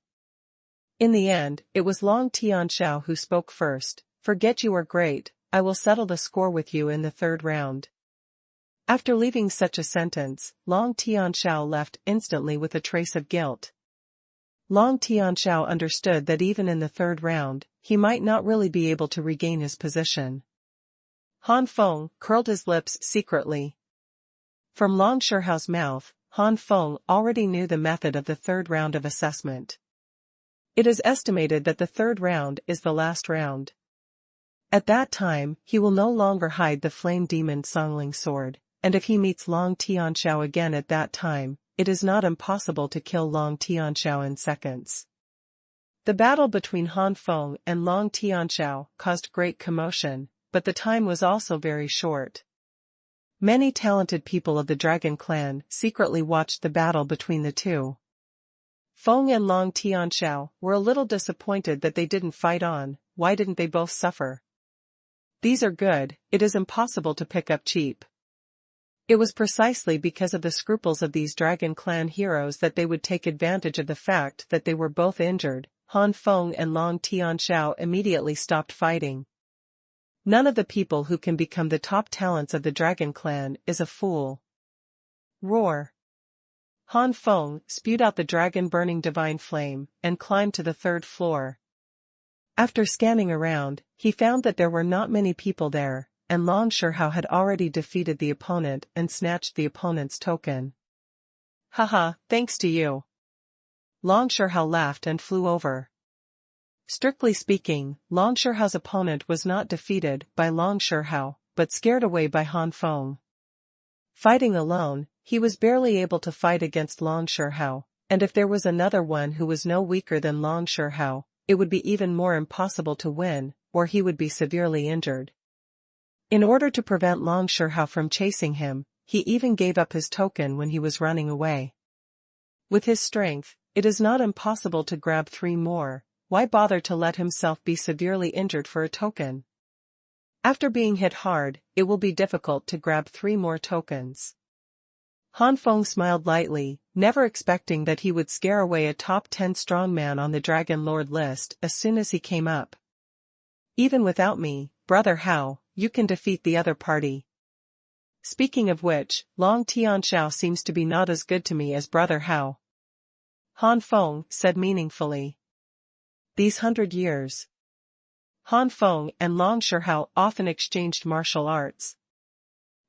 A: In the end, it was Long Tianxiao who spoke first. Forget you are great, I will settle the score with you in the third round. After leaving such a sentence, Long Tianxiao left instantly with a trace of guilt. Long Tianxiao understood that even in the third round, he might not really be able to regain his position. Han Feng curled his lips secretly. From Long Shihao's mouth, Han Feng already knew the method of the third round of assessment. It is estimated that the third round is the last round. At that time, he will no longer hide the flame demon Songling sword, and if he meets Long Tianxiao again at that time, it is not impossible to kill Long Tianxiao in seconds. The battle between Han Feng and Long Tianxiao caused great commotion, but the time was also very short. Many talented people of the Dragon Clan secretly watched the battle between the two. Feng and Long Tianxiao were a little disappointed that they didn't fight on. Why didn't they both suffer? These are good, it is impossible to pick up cheap. It was precisely because of the scruples of these Dragon Clan heroes that they would take advantage of the fact that they were both injured. Han Feng and Long Tianxiao immediately stopped fighting. None of the people who can become the top talents of the Dragon Clan is a fool. Roar. Han Feng spewed out the dragon-burning divine flame and climbed to the third floor. After scanning around, he found that there were not many people there, and Long Shihao had already defeated the opponent and snatched the opponent's token. Haha, thanks to you. Long Shihao laughed and flew over. Strictly speaking, Long Shihao's opponent was not defeated by Long Shihao, but scared away by Han Feng. Fighting alone, he was barely able to fight against Long Shihao, and if there was another one who was no weaker than Long Shihao, it would be even more impossible to win, or he would be severely injured. In order to prevent Long Shihao from chasing him, he even gave up his token when he was running away. With his strength, it is not impossible to grab 3 more, why bother to let himself be severely injured for a token? After being hit hard, it will be difficult to grab 3 more tokens. Han Feng smiled lightly, never expecting that he would scare away a top 10 strongman on the Dragon Lord list as soon as he came up. Even without me, brother Hao, you can defeat the other party. Speaking of which, Long Tianxiao seems to be not as good to me as brother Hao. Han Feng said meaningfully. These 100 years. Han Feng and Long Shihao often exchanged martial arts.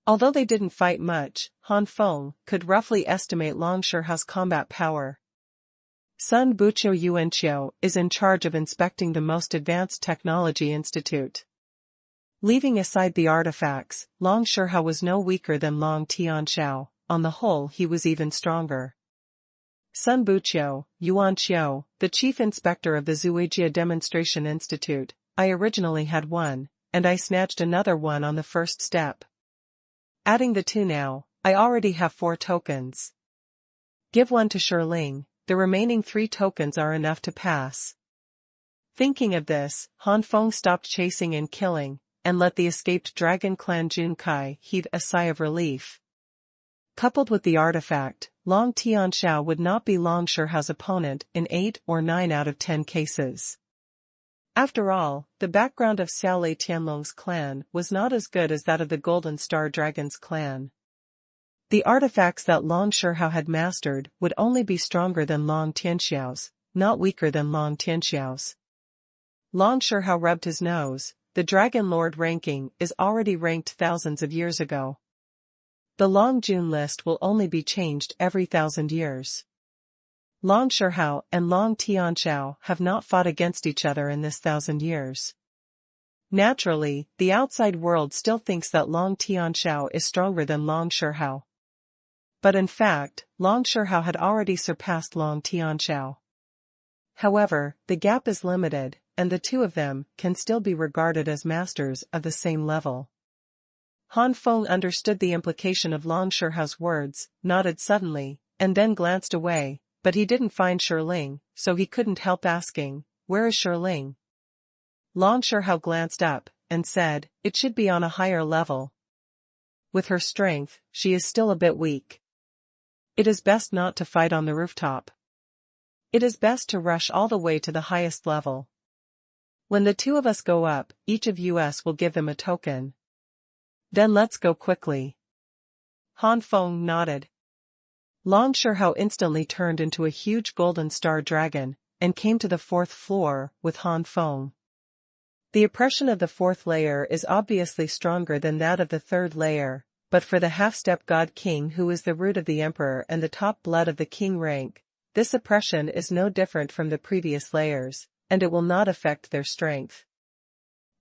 A: Although they didn't fight much, Han Feng could roughly estimate Long Shihao's combat power. Sun Buqiu Yuanqiu is in charge of inspecting the most advanced technology institute. Leaving aside the artifacts, Long Shihao was no weaker than Long Tianxiao, on the whole he was even stronger. Sun Buqiu Yuanqiu, the chief inspector of the Zuijia Demonstration Institute, I originally had one, and I snatched another one on the first step. Adding the 2 now, I already have 4 tokens. Give one to Shirling, the remaining 3 tokens are enough to pass. Thinking of this, Han Feng stopped chasing and killing, and let the escaped Dragon Clan Jun Kai heave a sigh of relief. Coupled with the artifact, Long Tianxiao would not be Long Shihao's opponent in 8 or 9 out of 10 cases. After all, the background of Xiaolei Tianlong's clan was not as good as that of the Golden Star Dragon's clan. The artifacts that Long Shihao had mastered would only be stronger than Long Tianxiao's, not weaker than Long Tianxiao's. Long Shihao rubbed his nose. The Dragon Lord ranking is already ranked thousands of years ago. The Long Jun list will only be changed every 1,000 years. Long Shihao and Long Tianxiao have not fought against each other in this 1,000 years. Naturally, the outside world still thinks that Long Tianxiao is stronger than Long Shihao. But in fact, Long Shihao had already surpassed Long Tianxiao. However, the gap is limited, and the two of them can still be regarded as masters of the same level. Han Feng understood the implication of Long Shihao's words, nodded suddenly, and then glanced away, but he didn't find Shiling, so he couldn't help asking, "Where is Shiling?" Long Shihao glanced up, and said, "It should be on a higher level. With her strength, she is still a bit weak. It is best not to fight on the rooftop. It is best to rush all the way to the highest level. When the two of us go up, each of us will give them a token. Then let's go quickly." Han Feng nodded. Long Shihao instantly turned into a huge golden star dragon, and came to the 4th floor with Han Feng. The oppression of the 4th layer is obviously stronger than that of the 3rd layer, but for the half-step god king who is the root of the emperor and the top blood of the king rank, this oppression is no different from the previous layers, and it will not affect their strength.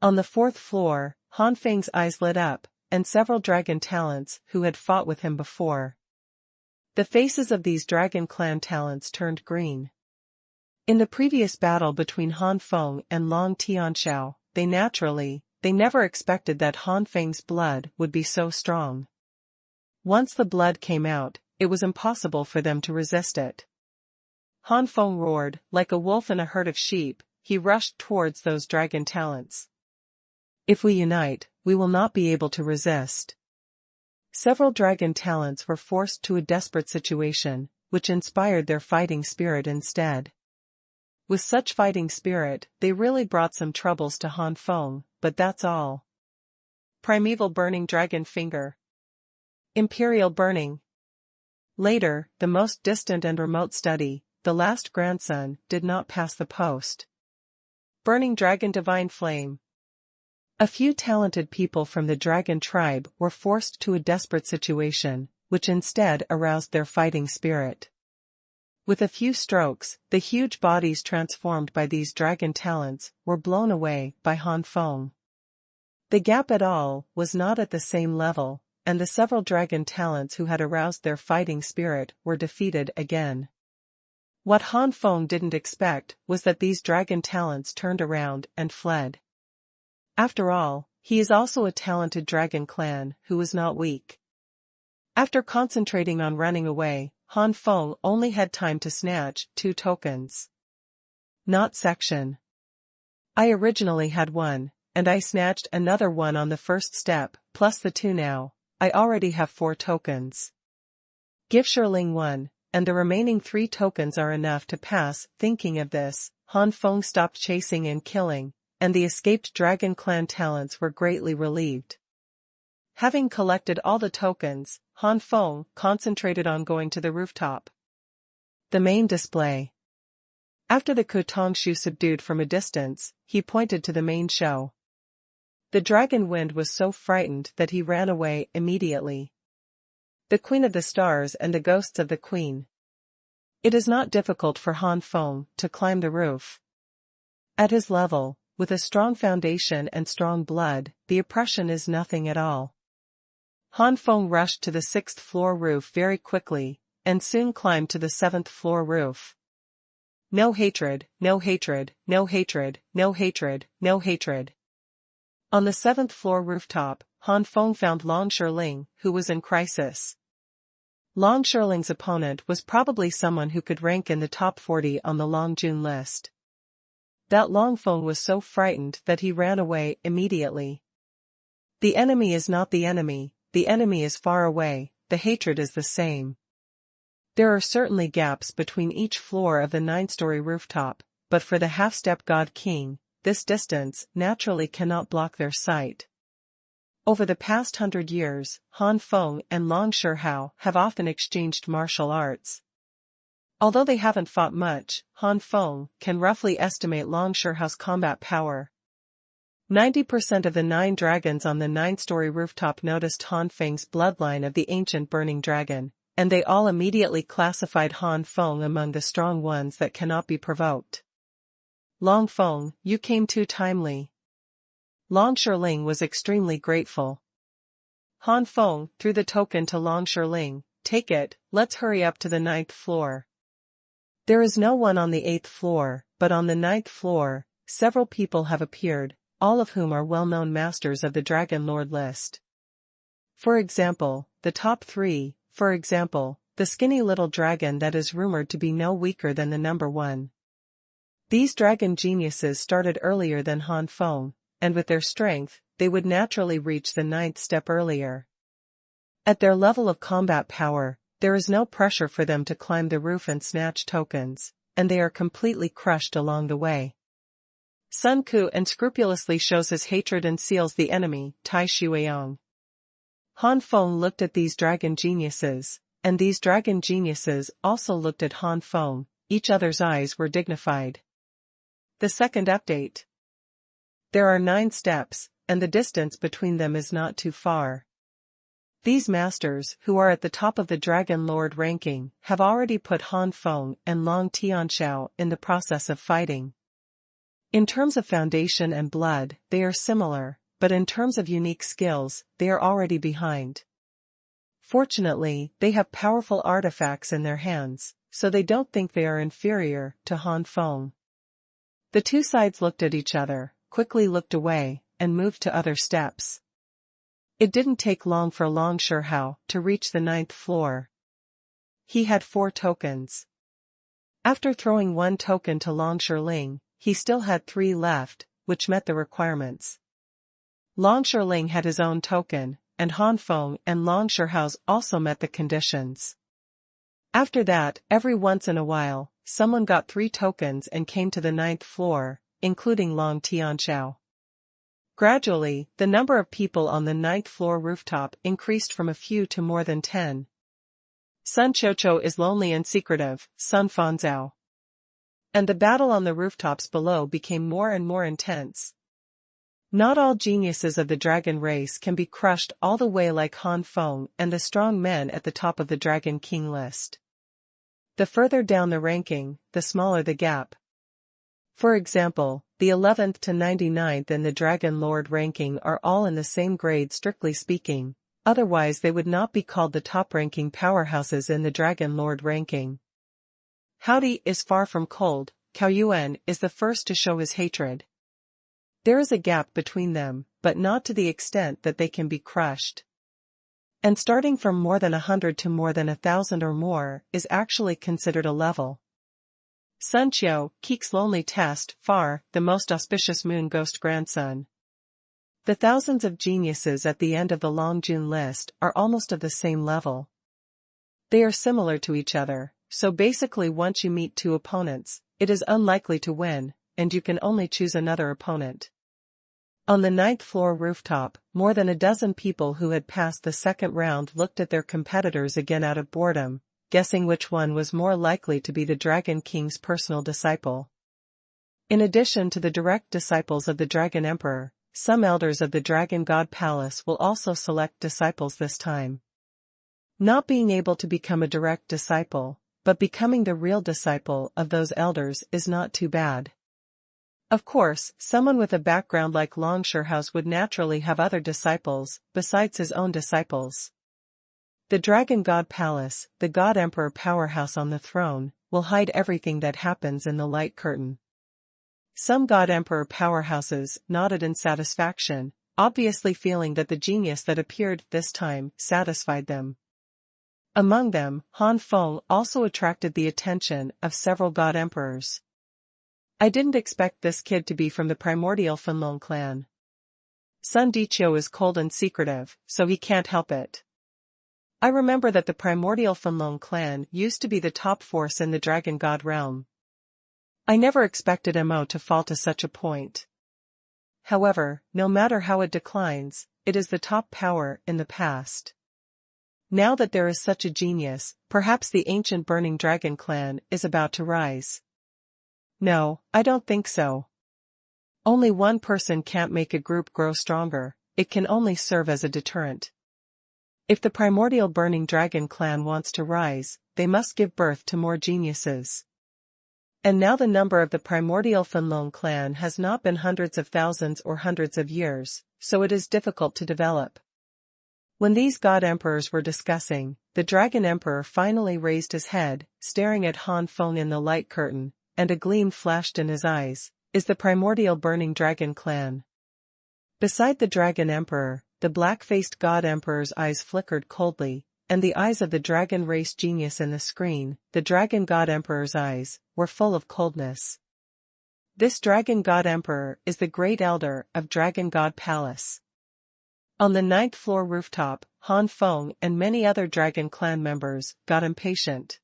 A: On the 4th floor, Han Feng's eyes lit up, and several dragon talents who had fought with him before. The faces of these dragon clan talents turned green. In the previous battle between Han Feng and Long Tianxiao, they never expected that Han Feng's blood would be so strong. Once the blood came out, it was impossible for them to resist it. Han Feng roared, like a wolf in a herd of sheep, he rushed towards those dragon talents. "If we unite, we will not be able to resist." Several dragon talents were forced to a desperate situation, which inspired their fighting spirit instead. With such fighting spirit, they really brought some troubles to Han Feng, but that's all. Primeval Burning Dragon Finger. Imperial Burning. Later, the most distant and remote study, the last grandson, did not pass the post. Burning Dragon Divine Flame. A few talented people from the dragon tribe were forced to a desperate situation, which instead aroused their fighting spirit. With a few strokes, the huge bodies transformed by these dragon talents were blown away by Han Feng. The gap at all was not at the same level, and the several dragon talents who had aroused their fighting spirit were defeated again. What Han Feng didn't expect was that these dragon talents turned around and fled. After all, he is also a talented dragon clan who was not weak. After concentrating on running away, Han Feng only had time to snatch 2 tokens. Not section. I originally had 1, and I snatched another 1 on the first step, plus the 2 now. I already have 4 tokens. Give Shiling 1, and the remaining 3 tokens are enough to pass. Thinking of this, Han Feng stopped chasing and killing, and the escaped dragon clan talents were greatly relieved. Having collected all the tokens, Han Feng concentrated on going to the rooftop. The main display. After the Kotongshu subdued from a distance, he pointed to the main show. The dragon wind was so frightened that he ran away immediately. The Queen of the Stars and the ghosts of the Queen. It is not difficult for Han Feng to climb the roof. At his level, with a strong foundation and strong blood, the oppression is nothing at all. Han Feng rushed to the 6th floor roof very quickly, and soon climbed to the 7th floor roof. No hatred, no hatred, no hatred, no hatred, no hatred. On the 7th floor rooftop, Han Feng found Long Shiling, who was in crisis. Long Shiling's opponent was probably someone who could rank in the top 40 on the Long Jun list. That Long Feng was so frightened that he ran away immediately. The enemy is not the enemy is far away, the hatred is the same. There are certainly gaps between each floor of the 9-story rooftop, but for the half-step god king, this distance naturally cannot block their sight. Over the past 100 years, Han Feng and Long Shihao have often exchanged martial arts. Although they haven't fought much, Han Feng can roughly estimate Long Shihao's combat power. 90% of the 9 dragons on the 9-story rooftop noticed Han Feng's bloodline of the ancient burning dragon, and they all immediately classified Han Feng among the strong ones that cannot be provoked. Long Feng, you came too timely. Long Shiling was extremely grateful. Han Feng threw the token to Long Shiling. Take it, let's hurry up to the 9th floor. There is no one on the 8th floor, but on the 9th floor, several people have appeared, all of whom are well-known masters of the Dragon Lord list. For example, the top 3, for example, the skinny little dragon that is rumored to be no weaker than the number 1. These dragon geniuses started earlier than Han Feng, and with their strength, they would naturally reach the 9th step earlier. At their level of combat power, there is no pressure for them to climb the roof and snatch tokens, and they are completely crushed along the way. Sun Ku unscrupulously shows his hatred and seals the enemy, Tai Shuiyong. Han Feng looked at these dragon geniuses, and these dragon geniuses also looked at Han Feng, each other's eyes were dignified. The second update. There are 9 steps, and the distance between them is not too far. These masters, who are at the top of the Dragon Lord ranking, have already put Han Feng and Long Tianxiao in the process of fighting. In terms of foundation and blood, they are similar, but in terms of unique skills, they are already behind. Fortunately, they have powerful artifacts in their hands, so they don't think they are inferior to Han Feng. The two sides looked at each other, quickly looked away, and moved to other steps. It didn't take long for Long Shihao to reach the 9th floor. He had 4 tokens. After throwing 1 token to Long Shiling, he still had 3 left, which met the requirements. Long Shiling had his own token, and Han Feng and Long Shihao's also met the conditions. After that, every once in a while, someone got 3 tokens and came to the 9th floor, including Long Tianxiao. Gradually, the number of people on the 9th floor rooftop increased from a few to more than 10. Sun Qiuqiu is lonely and secretive, Sun Fanzhao. And the battle on the rooftops below became more and more intense. Not all geniuses of the dragon race can be crushed all the way like Han Feng and the strong men at the top of the Dragon King list. The further down the ranking, the smaller the gap. For example, the 11th to 99th in the Dragon Lord ranking are all in the same grade strictly speaking, otherwise they would not be called the top-ranking powerhouses in the Dragon Lord ranking. Howdy is far from cold, Cao Yuan is the first to show his hatred. There is a gap between them, but not to the extent that they can be crushed. And starting from more than 100 to more than 1,000 or more is actually considered a level. Sun Qiu, Keek's lonely test, far, the most auspicious moon ghost grandson. The thousands of geniuses at the end of the Long Jun list are almost of the same level. They are similar to each other, so basically once you meet 2 opponents, it is unlikely to win, and you can only choose another opponent. On the 9th floor rooftop, more than a dozen people who had passed the second round looked at their competitors again out of boredom, guessing which one was more likely to be the Dragon King's personal disciple. In addition to the direct disciples of the Dragon Emperor, some elders of the Dragon God Palace will also select disciples this time. Not being able to become a direct disciple, but becoming the real disciple of those elders is not too bad. Of course, someone with a background like Long Shihao's would naturally have other disciples, besides his own disciples. The Dragon God Palace, the God Emperor powerhouse on the throne, will hide everything that happens in the light curtain. Some God Emperor powerhouses nodded in satisfaction, obviously feeling that the genius that appeared this time satisfied them. Among them, Han Feng also attracted the attention of several God Emperors. I didn't expect this kid to be from the primordial Fenlong clan. Sun Diqiu is cold and secretive, so he can't help it. I remember that the primordial Fenlong clan used to be the top force in the Dragon God realm. I never expected Mo to fall to such a point. However, no matter how it declines, it is the top power in the past. Now that there is such a genius, perhaps the ancient Burning Dragon clan is about to rise. No, I don't think so. Only one person can't make a group grow stronger, it can only serve as a deterrent. If the primordial burning dragon clan wants to rise, they must give birth to more geniuses. And now the number of the primordial Fanlong clan has not been hundreds of thousands or hundreds of years, so it is difficult to develop. When these god emperors were discussing, the dragon emperor finally raised his head, staring at Han Feng in the light curtain, and a gleam flashed in his eyes. Is the primordial burning dragon clan? Beside the dragon emperor, the black-faced god emperor's eyes flickered coldly, and the eyes of the dragon race genius in the screen, the dragon god emperor's eyes, were full of coldness. This dragon god emperor is the great elder of Dragon God Palace. On the 9th floor rooftop, Han Feng and many other dragon clan members got impatient.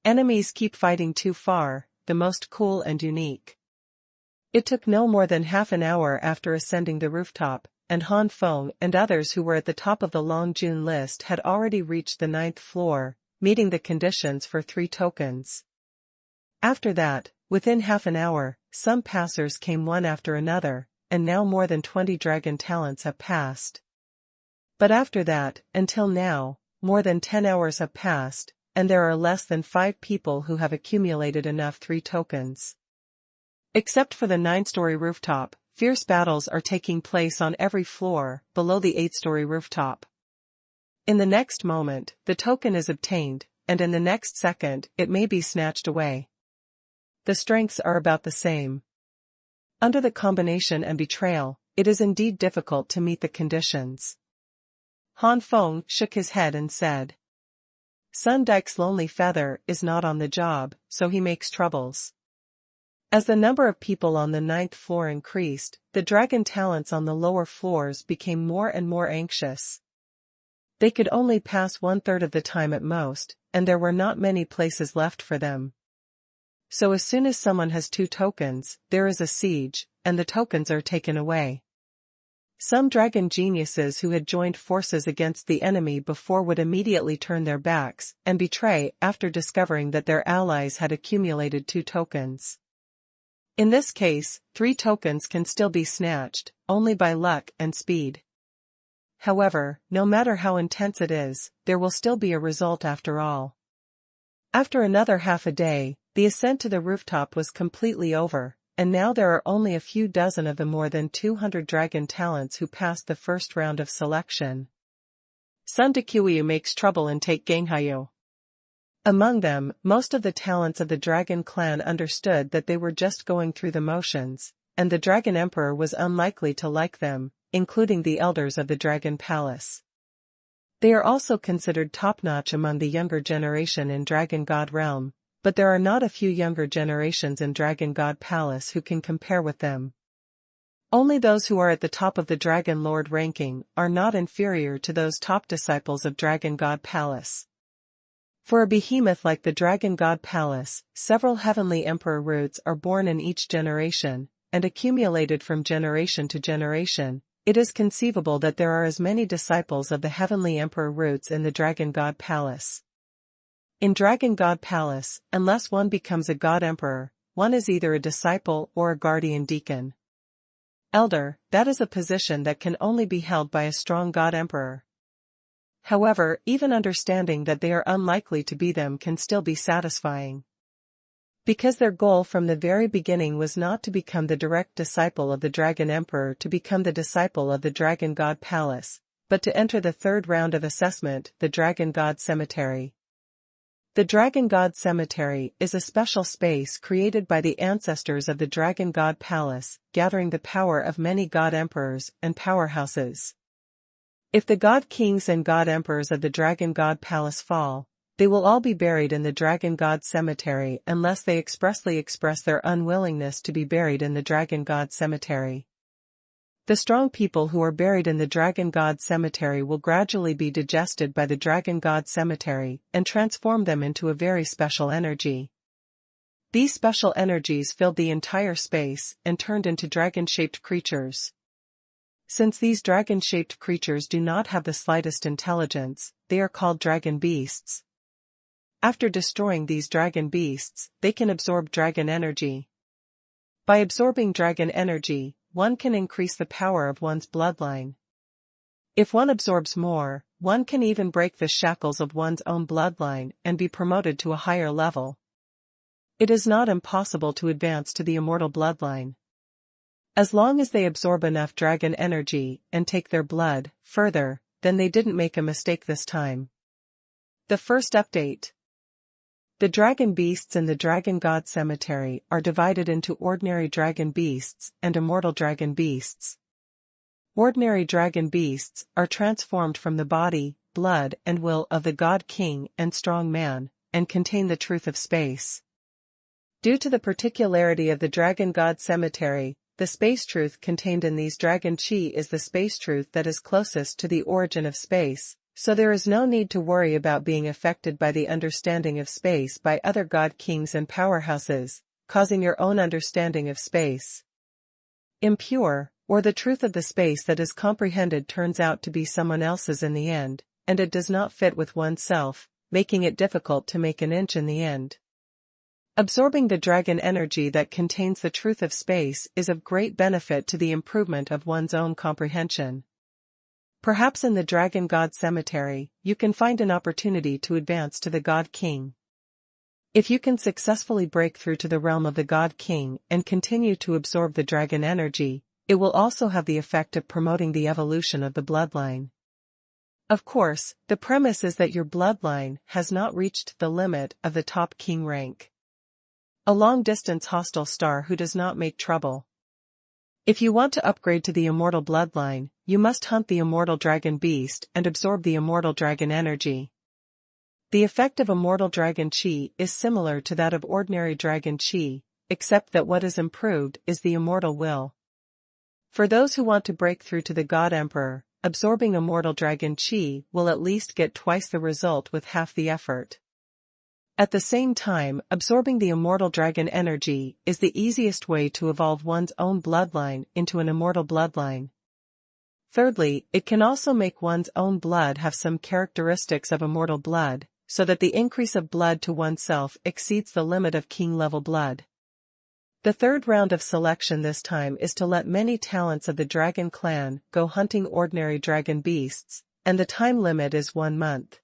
A: Enemies keep fighting too far, the most cool and unique. It took no more than half an hour after ascending the rooftop, and Han Feng and others who were at the top of the Long Jun list had already reached the 9th floor, meeting the conditions for 3 tokens. After that, within half an hour, some passers came one after another, and now more than 20 dragon talents have passed. But after that, until now, more than 10 hours have passed, and there are less than 5 people who have accumulated enough 3 tokens. Except for the 9-story rooftop, fierce battles are taking place on every floor, below the 8-story rooftop. In the next moment, the token is obtained, and in the next second, it may be snatched away. The strengths are about the same. Under the combination and betrayal, it is indeed difficult to meet the conditions. Han Feng shook his head and said, Sun Dike's lonely feather is not on the job, so he makes troubles. As the number of people on the 9th floor increased, the dragon talents on the lower floors became more and more anxious. They could only pass 1/3 of the time at most, and there were not many places left for them. So as soon as someone has 2 tokens, there is a siege, and the tokens are taken away. Some dragon geniuses who had joined forces against the enemy before would immediately turn their backs and betray after discovering that their allies had accumulated 2 tokens. In this case, 3 tokens can still be snatched, only by luck and speed. However, no matter how intense it is, there will still be a result after all. After another half a day, the ascent to the rooftop was completely over, and now there are only a few dozen of the more than 200 dragon talents who passed the first round of selection. Sun Deqiu makes trouble and take Ganghayu. Among them, most of the talents of the dragon clan understood that they were just going through the motions, and the dragon emperor was unlikely to like them, including the elders of the dragon palace. They are also considered top-notch among the younger generation in Dragon God realm, but there are not a few younger generations in Dragon God Palace who can compare with them. Only those who are at the top of the Dragon Lord ranking are not inferior to those top disciples of Dragon God Palace. For a behemoth like the Dragon God Palace, several heavenly emperor roots are born in each generation, and accumulated from generation to generation. It is conceivable that there are as many disciples of the heavenly emperor roots in the Dragon God Palace. In Dragon God Palace, unless one becomes a god emperor, one is either a disciple or a guardian deacon. Elder, that is a position that can only be held by a strong god emperor. However, even understanding that they are unlikely to be them can still be satisfying. Because their goal from the very beginning was not to become the direct disciple of the Dragon Emperor to become the disciple of the Dragon God Palace, but to enter the 3rd round of assessment, the Dragon God Cemetery. The Dragon God Cemetery is a special space created by the ancestors of the Dragon God Palace, gathering the power of many god emperors and powerhouses. If the god kings and god emperors of the Dragon God Palace fall, they will all be buried in the Dragon God Cemetery unless they expressly express their unwillingness to be buried in the Dragon God Cemetery. The strong people who are buried in the Dragon God Cemetery will gradually be digested by the Dragon God Cemetery and transform them into a very special energy. These special energies filled the entire space and turned into dragon-shaped creatures. Since these dragon-shaped creatures do not have the slightest intelligence, they are called dragon beasts. After destroying these dragon beasts, they can absorb dragon energy. By absorbing dragon energy, one can increase the power of one's bloodline. If one absorbs more, one can even break the shackles of one's own bloodline and be promoted to a higher level. It is not impossible to advance to the immortal bloodline. As long as they absorb enough dragon energy and take their blood further, then they didn't make a mistake this time. The first update. The dragon beasts in the Dragon God Cemetery are divided into ordinary dragon beasts and immortal dragon beasts. Ordinary dragon beasts are transformed from the body, blood and will of the God King and Strong Man, and contain the truth of space. Due to the particularity of the Dragon God Cemetery, the space truth contained in these dragon chi is the space truth that is closest to the origin of space, so there is no need to worry about being affected by the understanding of space by other God Kings and powerhouses, causing your own understanding of space impure, or the truth of the space that is comprehended turns out to be someone else's in the end, and it does not fit with oneself, making it difficult to make an inch in the end. Absorbing the dragon energy that contains the truth of space is of great benefit to the improvement of one's own comprehension. Perhaps in the Dragon God Cemetery, you can find an opportunity to advance to the God King. If you can successfully break through to the realm of the God King and continue to absorb the dragon energy, it will also have the effect of promoting the evolution of the bloodline. Of course, the premise is that your bloodline has not reached the limit of the top king rank. A long-distance hostile star who does not make trouble. If you want to upgrade to the immortal bloodline, you must hunt the immortal dragon beast and absorb the immortal dragon energy. The effect of immortal dragon chi is similar to that of ordinary dragon chi, except that what is improved is the immortal will. For those who want to break through to the God Emperor, absorbing immortal dragon chi will at least get twice the result with half the effort. At the same time, absorbing the immortal dragon energy is the easiest way to evolve one's own bloodline into an immortal bloodline. Thirdly, it can also make one's own blood have some characteristics of immortal blood, so that the increase of blood to oneself exceeds the limit of king-level blood. The third round of selection this time is to let many talents of the dragon clan go hunting ordinary dragon beasts, and the time limit is 1 month.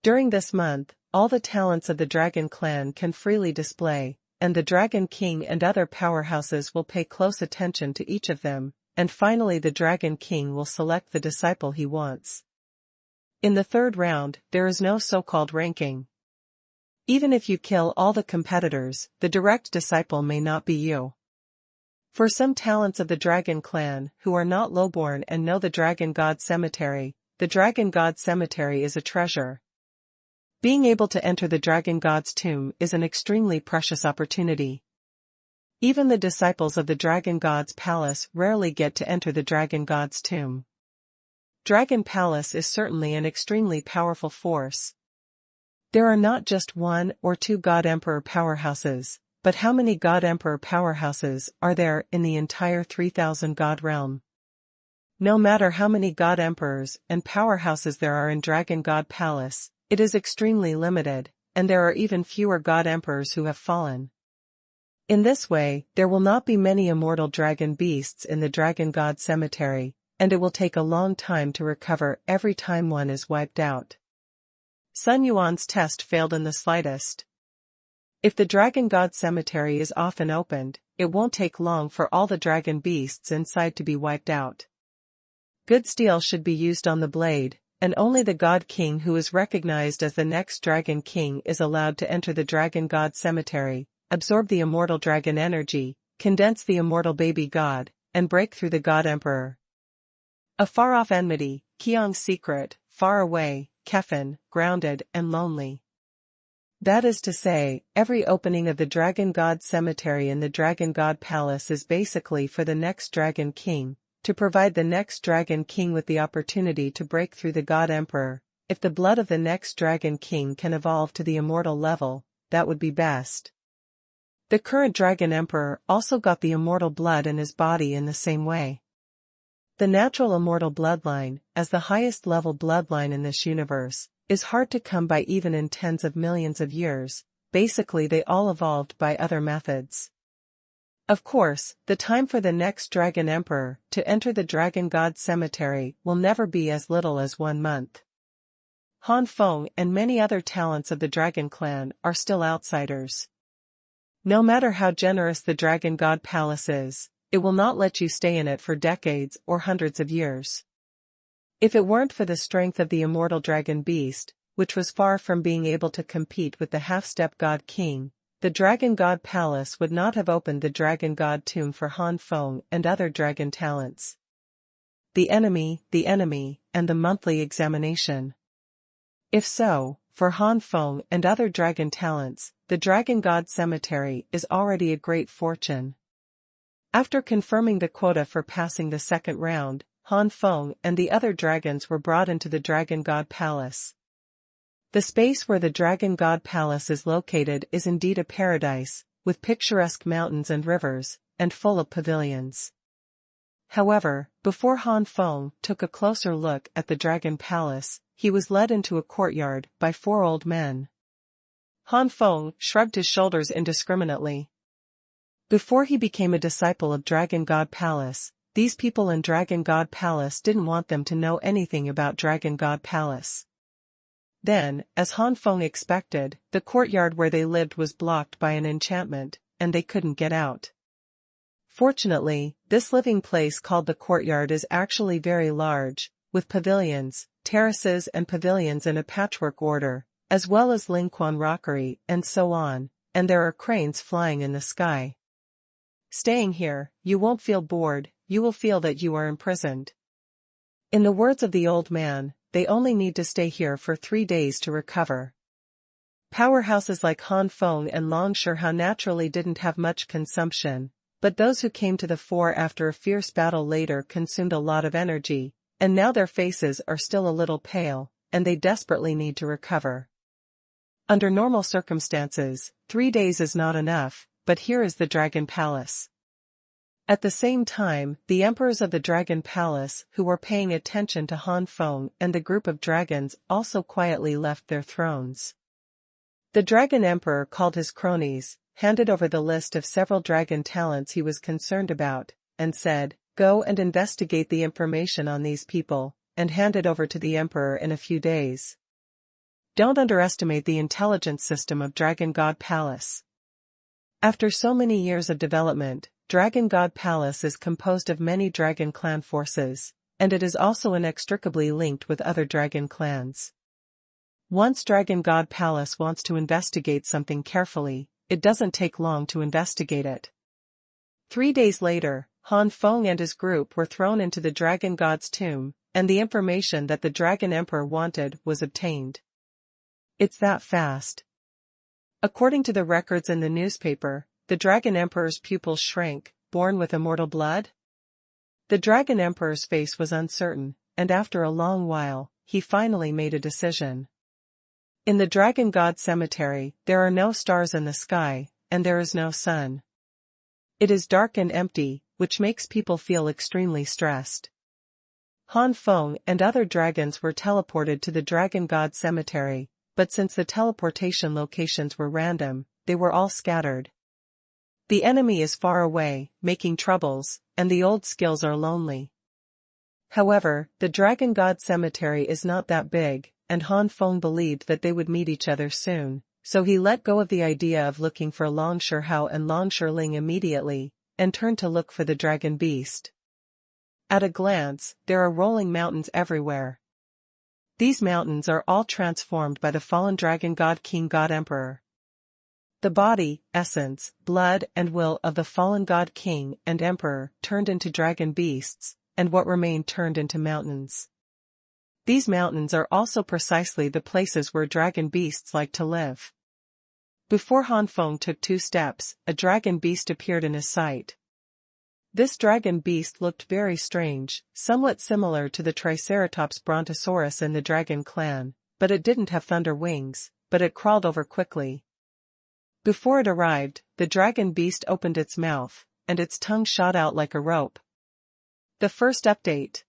A: During this month, all the talents of the dragon clan can freely display, and the Dragon King and other powerhouses will pay close attention to each of them, and finally the Dragon King will select the disciple he wants. In the third round, there is no so-called ranking. Even if you kill all the competitors, the direct disciple may not be you. For some talents of the Dragon Clan who are not lowborn and know the Dragon God Cemetery, the Dragon God Cemetery is a treasure. Being able to enter the Dragon God's tomb is an extremely precious opportunity. Even the disciples of the Dragon God's palace rarely get to enter the Dragon God's tomb. Dragon Palace is certainly an extremely powerful force. There are not just 1 or 2 God Emperor powerhouses, but how many God Emperor powerhouses are there in the entire 3000 God realm? No matter how many God Emperors and powerhouses there are in Dragon God Palace, it is extremely limited, and there are even fewer God Emperors who have fallen. In this way, there will not be many immortal dragon beasts in the Dragon God Cemetery, and it will take a long time to recover every time one is wiped out. Xuanhuan's test failed in the slightest. If the Dragon God Cemetery is often opened, it won't take long for all the dragon beasts inside to be wiped out. Good steel should be used on the blade, and only the God King who is recognized as the next Dragon King is allowed to enter the Dragon God Cemetery, absorb the immortal dragon energy, condense the immortal baby god, and break through the God Emperor. A far-off enmity, Qiang's secret, far away, Kefin, grounded and lonely. That is to say, every opening of the Dragon God Cemetery in the Dragon God Palace is basically for the next Dragon King, to provide the next Dragon King with the opportunity to break through the God Emperor. If the blood of the next Dragon King can evolve to the immortal level, that would be best. The current Dragon Emperor also got the immortal blood in his body in the same way. The natural immortal bloodline, as the highest level bloodline in this universe, is hard to come by even in tens of millions of years. Basically they all evolved by other methods. Of course, the time for the next Dragon Emperor to enter the Dragon God Cemetery will never be as little as 1 month. Han Feng and many other talents of the Dragon Clan are still outsiders. No matter how generous the Dragon God Palace is, it will not let you stay in it for decades or hundreds of years. If it weren't for the strength of the immortal Dragon Beast, which was far from being able to compete with the half-step God King, the Dragon God Palace would not have opened the Dragon God Tomb for Han Feng and other dragon talents. The enemy, and the monthly examination. If so, for Han Feng and other dragon talents, the Dragon God Cemetery is already a great fortune. After confirming the quota for passing the second round, Han Feng and the other dragons were brought into the Dragon God Palace. The space where the Dragon God Palace is located is indeed a paradise, with picturesque mountains and rivers, and full of pavilions. However, before Han Feng took a closer look at the Dragon Palace, he was led into a courtyard by 4 old men. Han Feng shrugged his shoulders indiscriminately. Before he became a disciple of Dragon God Palace, these people in Dragon God Palace didn't want them to know anything about Dragon God Palace. Then, as Han Feng expected, the courtyard where they lived was blocked by an enchantment, and they couldn't get out. Fortunately, this living place called the courtyard is actually very large, with pavilions, terraces and pavilions in a patchwork order, as well as Lingquan rockery and so on, and there are cranes flying in the sky. Staying here, you won't feel bored, you will feel that you are imprisoned. In the words of the old man, they only need to stay here for 3 days to recover. Powerhouses like Han Feng and Xuanhuan naturally didn't have much consumption, but those who came to the fore after a fierce battle later consumed a lot of energy, and now their faces are still a little pale, and they desperately need to recover. Under normal circumstances, 3 days is not enough, but here is the Dragon Palace. At the same time, the emperors of the Dragon Palace who were paying attention to Han Feng and the group of dragons also quietly left their thrones. The Dragon Emperor called his cronies, handed over the list of several dragon talents he was concerned about, and said, "Go and investigate the information on these people, and hand it over to the Emperor in a few days. Don't underestimate the intelligence system of Dragon God Palace." After so many years of development, Dragon God Palace is composed of many dragon clan forces, and it is also inextricably linked with other dragon clans. Once Dragon God Palace wants to investigate something carefully, it doesn't take long to investigate it. 3 days later, Han Feng and his group were thrown into the Dragon God's tomb, and the information that the Dragon Emperor wanted was obtained. It's that fast. According to the records in the newspaper, the Dragon Emperor's pupils shrank, born with immortal blood? The Dragon Emperor's face was uncertain, and after a long while, he finally made a decision. In the Dragon God Cemetery, there are no stars in the sky, and there is no sun. It is dark and empty, which makes people feel extremely stressed. Han Feng and other dragons were teleported to the Dragon God Cemetery, but since the teleportation locations were random, they were all scattered. The enemy is far away, making troubles, and the old skills are lonely. However, the Dragon God Cemetery is not that big, and Han Feng believed that they would meet each other soon, so he let go of the idea of looking for Hao and Ling immediately, and turned to look for the Dragon Beast. At a glance, there are rolling mountains everywhere. These mountains are all transformed by the fallen Dragon God King God Emperor. The body, essence, blood and will of the fallen God King and Emperor turned into dragon beasts, and what remained turned into mountains. These mountains are also precisely the places where dragon beasts like to live. Before Han Feng took 2 steps, a dragon beast appeared in his sight. This dragon beast looked very strange, somewhat similar to the Triceratops brontosaurus in the dragon clan, but it didn't have thunder wings, but it crawled over quickly. Before it arrived, the dragon beast opened its mouth, and its tongue shot out like a rope. The first update.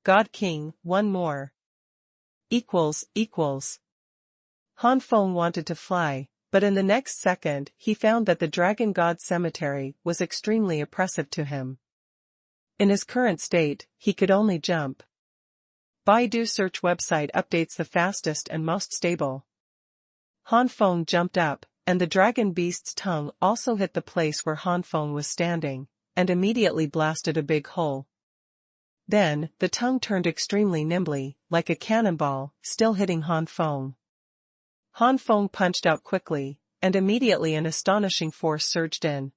A: God King, 1 more. == Han Feng wanted to fly, but in the next second he found that the Dragon God's cemetery was extremely oppressive to him. In his current state, he could only jump. Baidu search website updates the fastest and most stable. Han Feng jumped up, and the dragon beast's tongue also hit the place where Han Feng was standing, and immediately blasted a big hole. Then, the tongue turned extremely nimbly, like a cannonball, still hitting Han Feng. Han Feng punched out quickly, and immediately an astonishing force surged in.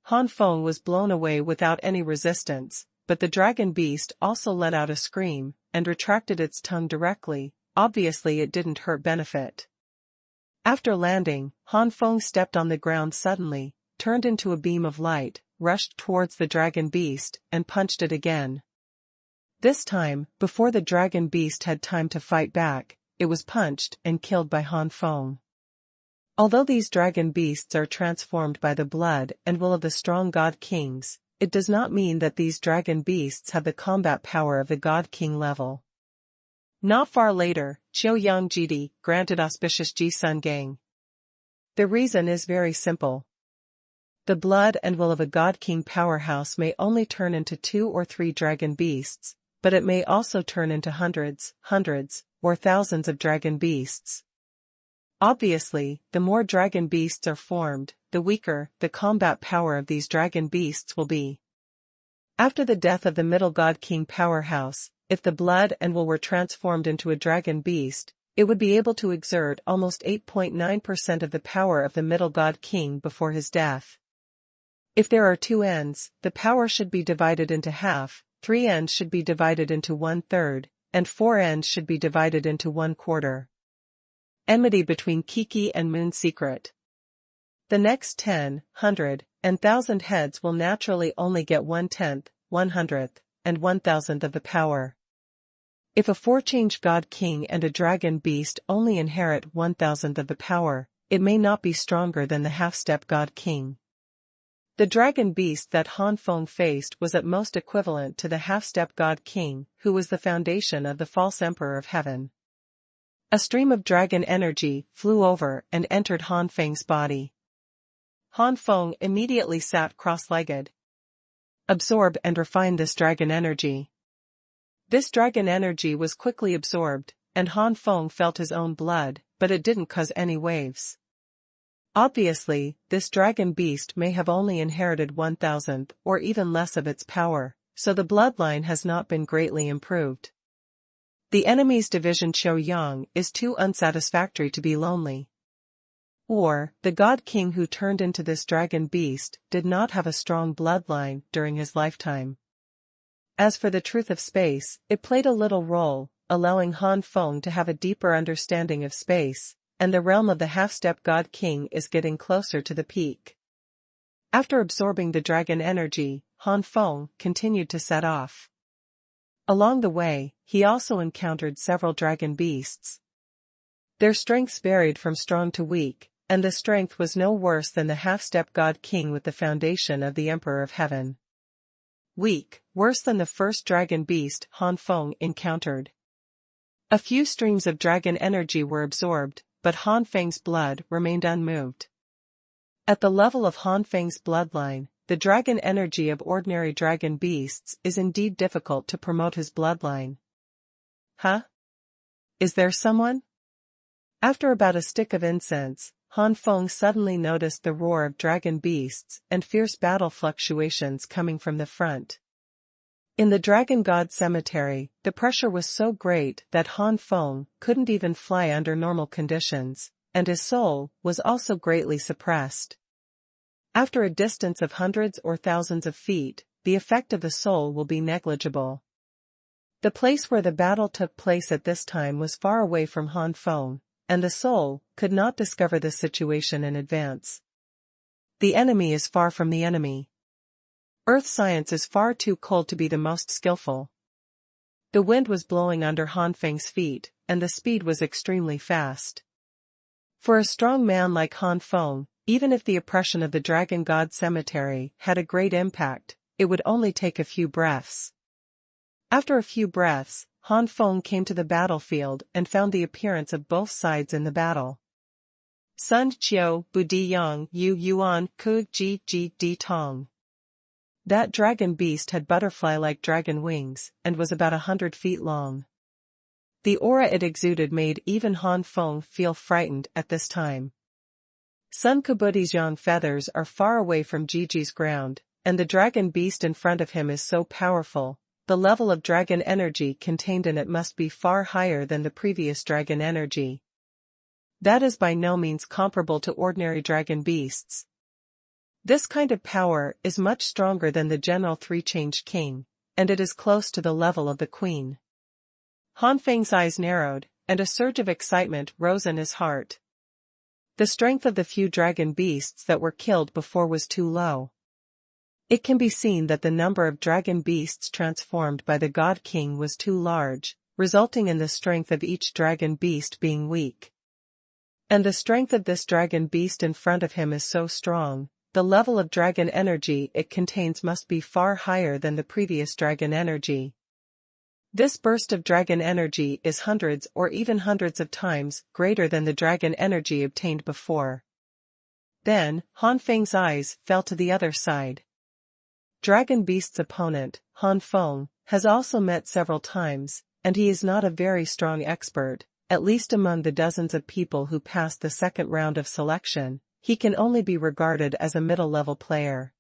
A: Han Feng was blown away without any resistance, but the dragon beast also let out a scream, and retracted its tongue directly. Obviously it didn't hurt benefit. After landing, Han Feng stepped on the ground suddenly, turned into a beam of light, rushed towards the dragon beast, and punched it again. This time, before the dragon beast had time to fight back, it was punched and killed by Han Feng. Although these dragon beasts are transformed by the blood and will of the strong god kings, it does not mean that these dragon beasts have the combat power of the god king level. Not far later, Qiuyang Jidi granted auspicious Ji Sun Gang. The reason is very simple. The blood and will of a god king powerhouse may only turn into 2 or 3 dragon beasts, but it may also turn into hundreds, or thousands of dragon beasts. Obviously, the more dragon beasts are formed, the weaker the combat power of these dragon beasts will be. After the death of the middle god king powerhouse, if the blood and will were transformed into a dragon beast, it would be able to exert almost 8.9% of the power of the middle god king before his death. If there are 2 ends, the power should be divided into half, 3 ends should be divided into 1/3, and 4 ends should be divided into 1/4. Enmity between Kiki and Moon secret. The next 10, 100, and 1000 heads will naturally only get 1/10, 100th, and 1000th of the power. If a 4-change god king and a dragon beast only inherit 1000th of the power, it may not be stronger than the half-step god king. The dragon beast that Han Feng faced was at most equivalent to the half-step god king, who was the foundation of the false emperor of heaven. A stream of dragon energy flew over and entered Han Feng's body. Han Feng immediately sat cross-legged. Absorb and refine this dragon energy. This dragon energy was quickly absorbed, and Han Feng felt his own blood, but it didn't cause any waves. Obviously, this dragon beast may have only inherited 1000th or even less of its power, so the bloodline has not been greatly improved. The enemy's division Qiuyang is too unsatisfactory to be lonely. Or, the god king who turned into this dragon beast did not have a strong bloodline during his lifetime. As for the truth of space, it played a little role, allowing Han Feng to have a deeper understanding of space, and the realm of the half-step god king is getting closer to the peak. After absorbing the dragon energy, Han Feng continued to set off. Along the way, he also encountered several dragon beasts. Their strengths varied from strong to weak, and the strength was no worse than the half-step god king with the foundation of the emperor of heaven. Weak, worse than the first dragon beast Han Feng encountered. A few streams of dragon energy were absorbed, but Han Feng's blood remained unmoved. At the level of Han Feng's bloodline, the dragon energy of ordinary dragon beasts is indeed difficult to promote his bloodline. Huh? Is there someone? After about a stick of incense, Han Feng suddenly noticed the roar of dragon beasts and fierce battle fluctuations coming from the front. In the Dragon God Cemetery, the pressure was so great that Han Feng couldn't even fly under normal conditions, and his soul was also greatly suppressed. After a distance of hundreds or thousands of feet, the effect of the soul will be negligible. The place where the battle took place at this time was far away from Han Feng, and the soul could not discover the situation in advance. The enemy is far from the enemy. Earth science is far too cold to be the most skillful. The wind was blowing under Han Feng's feet, and the speed was extremely fast. For a strong man like Han Feng, even if the oppression of the Dragon God Cemetery had a great impact, it would only take a few breaths. After a few breaths, Han Feng came to the battlefield and found the appearance of both sides in the battle. Sun Chiu Bu Di Yang Yu Yuan Ku Ji Ji Di Tong. That dragon beast had butterfly-like dragon wings, and was about 100 feet long. The aura it exuded made even Han Feng feel frightened at this time. Sun Kubudi's yang feathers are far away from Jiji's ground, and the dragon beast in front of him is so powerful, the level of dragon energy contained in it must be far higher than the previous dragon energy. That is by no means comparable to ordinary dragon beasts. This kind of power is much stronger than the general three-changed king, and it is close to the level of the queen. Han Feng's eyes narrowed, and a surge of excitement rose in his heart. The strength of the few dragon beasts that were killed before was too low. It can be seen that the number of dragon beasts transformed by the God King was too large, resulting in the strength of each dragon beast being weak. And the strength of this dragon beast in front of him is so strong, the level of dragon energy it contains must be far higher than the previous dragon energy. This burst of dragon energy is hundreds or even hundreds of times greater than the dragon energy obtained before. Then, Han Feng's eyes fell to the other side. Dragon Beast's opponent, Han Feng, has also met several times, and he is not a very strong expert, at least among the dozens of people who passed the second round of selection. He can only be regarded as a middle-level player.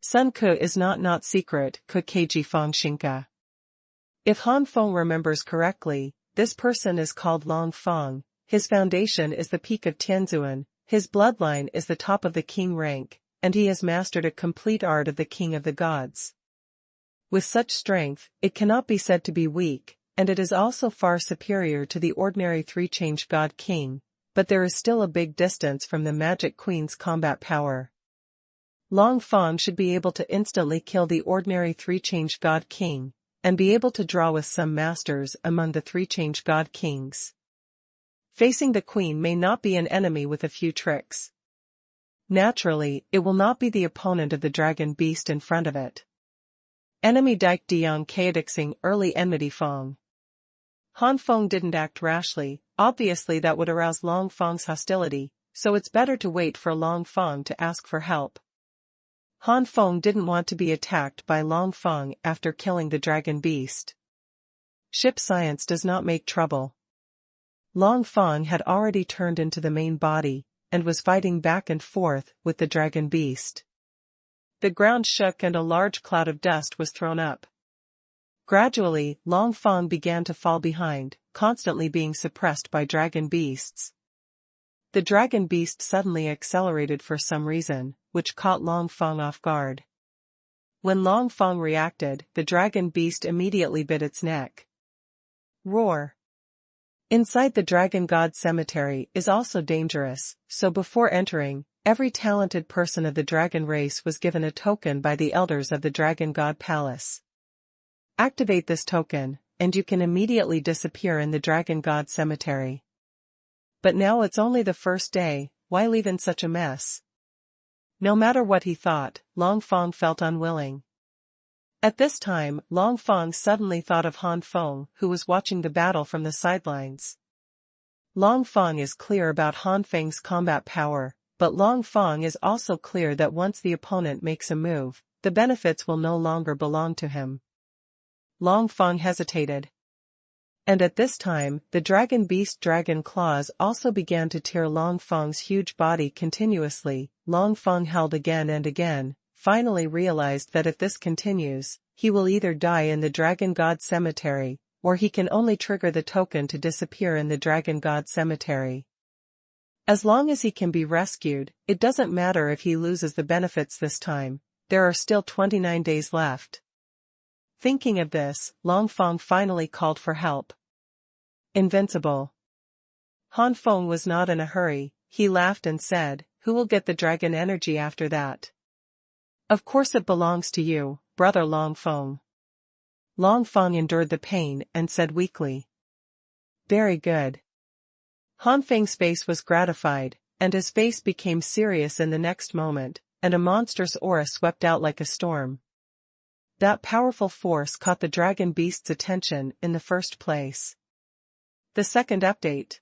A: Sun Ke is not secret Ke Keiji Feng Xinka. If Han Feng remembers correctly, this person is called Long Feng, his foundation is the peak of Tianzuan, his bloodline is the top of the king rank, and he has mastered a complete art of the king of the gods. With such strength, it cannot be said to be weak, and it is also far superior to the ordinary three-changed god king, but there is still a big distance from the magic queen's combat power. Long Feng should be able to instantly kill the ordinary three-changed god king, and be able to draw with some masters among the three-changed god kings. Facing the queen may not be an enemy with a few tricks. Naturally, it will not be the opponent of the dragon beast in front of it. Enemy Dike Diang Kaodixing early enmity Feng. Han Feng didn't act rashly, obviously that would arouse Long Feng's hostility, so it's better to wait for Long Feng to ask for help. Han Feng didn't want to be attacked by Long Feng after killing the dragon beast. Ship science does not make trouble. Long Feng had already turned into the main body, and was fighting back and forth with the dragon beast. The ground shook and a large cloud of dust was thrown up. Gradually, Long Feng began to fall behind, constantly being suppressed by dragon beasts. The dragon beast suddenly accelerated for some reason, which caught Long Feng off guard. When Long Feng reacted, the dragon beast immediately bit its neck. Roar! Inside the Dragon God Cemetery is also dangerous, so before entering, every talented person of the dragon race was given a token by the elders of the Dragon God Palace. Activate this token, and you can immediately disappear in the Dragon God Cemetery. But now it's only the first day, why leave in such a mess? No matter what he thought, Long Feng felt unwilling. At this time, Long Feng suddenly thought of Han Feng, who was watching the battle from the sidelines. Long Feng is clear about Han Feng's combat power, but Long Feng is also clear that once the opponent makes a move, the benefits will no longer belong to him. Long Feng hesitated. And at this time, the dragon beast dragon claws also began to tear Long Feng's huge body continuously. Long Feng held again and again, finally realized that if this continues, he will either die in the Dragon God Cemetery, or he can only trigger the token to disappear in the Dragon God Cemetery. As long as he can be rescued, it doesn't matter if he loses the benefits this time, there are still 29 days left. Thinking of this, Long Feng finally called for help. Invincible. Han Feng was not in a hurry, he laughed and said, "Who will get the dragon energy after that?" "Of course it belongs to you, brother Long Feng." Long Feng endured the pain and said weakly, "Very good." Han Feng's face was gratified, and his face became serious in the next moment, and a monstrous aura swept out like a storm. That powerful force caught the dragon beast's attention in the first place. The second update.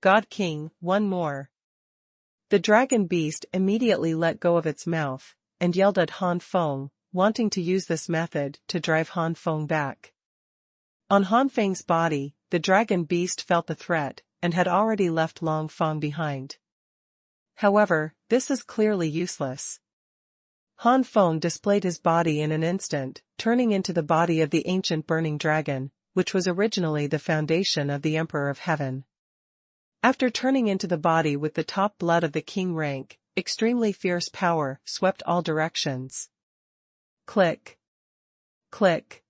A: God King, one more. The dragon beast immediately let go of its mouth, and yelled at Han Feng, wanting to use this method to drive Han Feng back. On Han Feng's body, the dragon beast felt the threat, and had already left Long Feng behind. However, this is clearly useless. Han Feng displayed his body in an instant, turning into the body of the ancient burning dragon, which was originally the foundation of the Emperor of Heaven. After turning into the body with the top blood of the king rank, extremely fierce power swept all directions. Click. Click.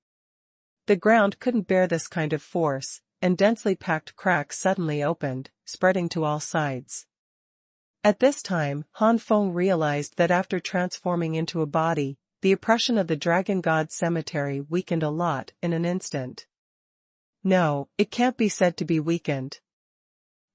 A: The ground couldn't bear this kind of force, and densely packed cracks suddenly opened, spreading to all sides. At this time, Han Feng realized that after transforming into a body, the oppression of the Dragon God's cemetery weakened a lot in an instant. No, it can't be said to be weakened.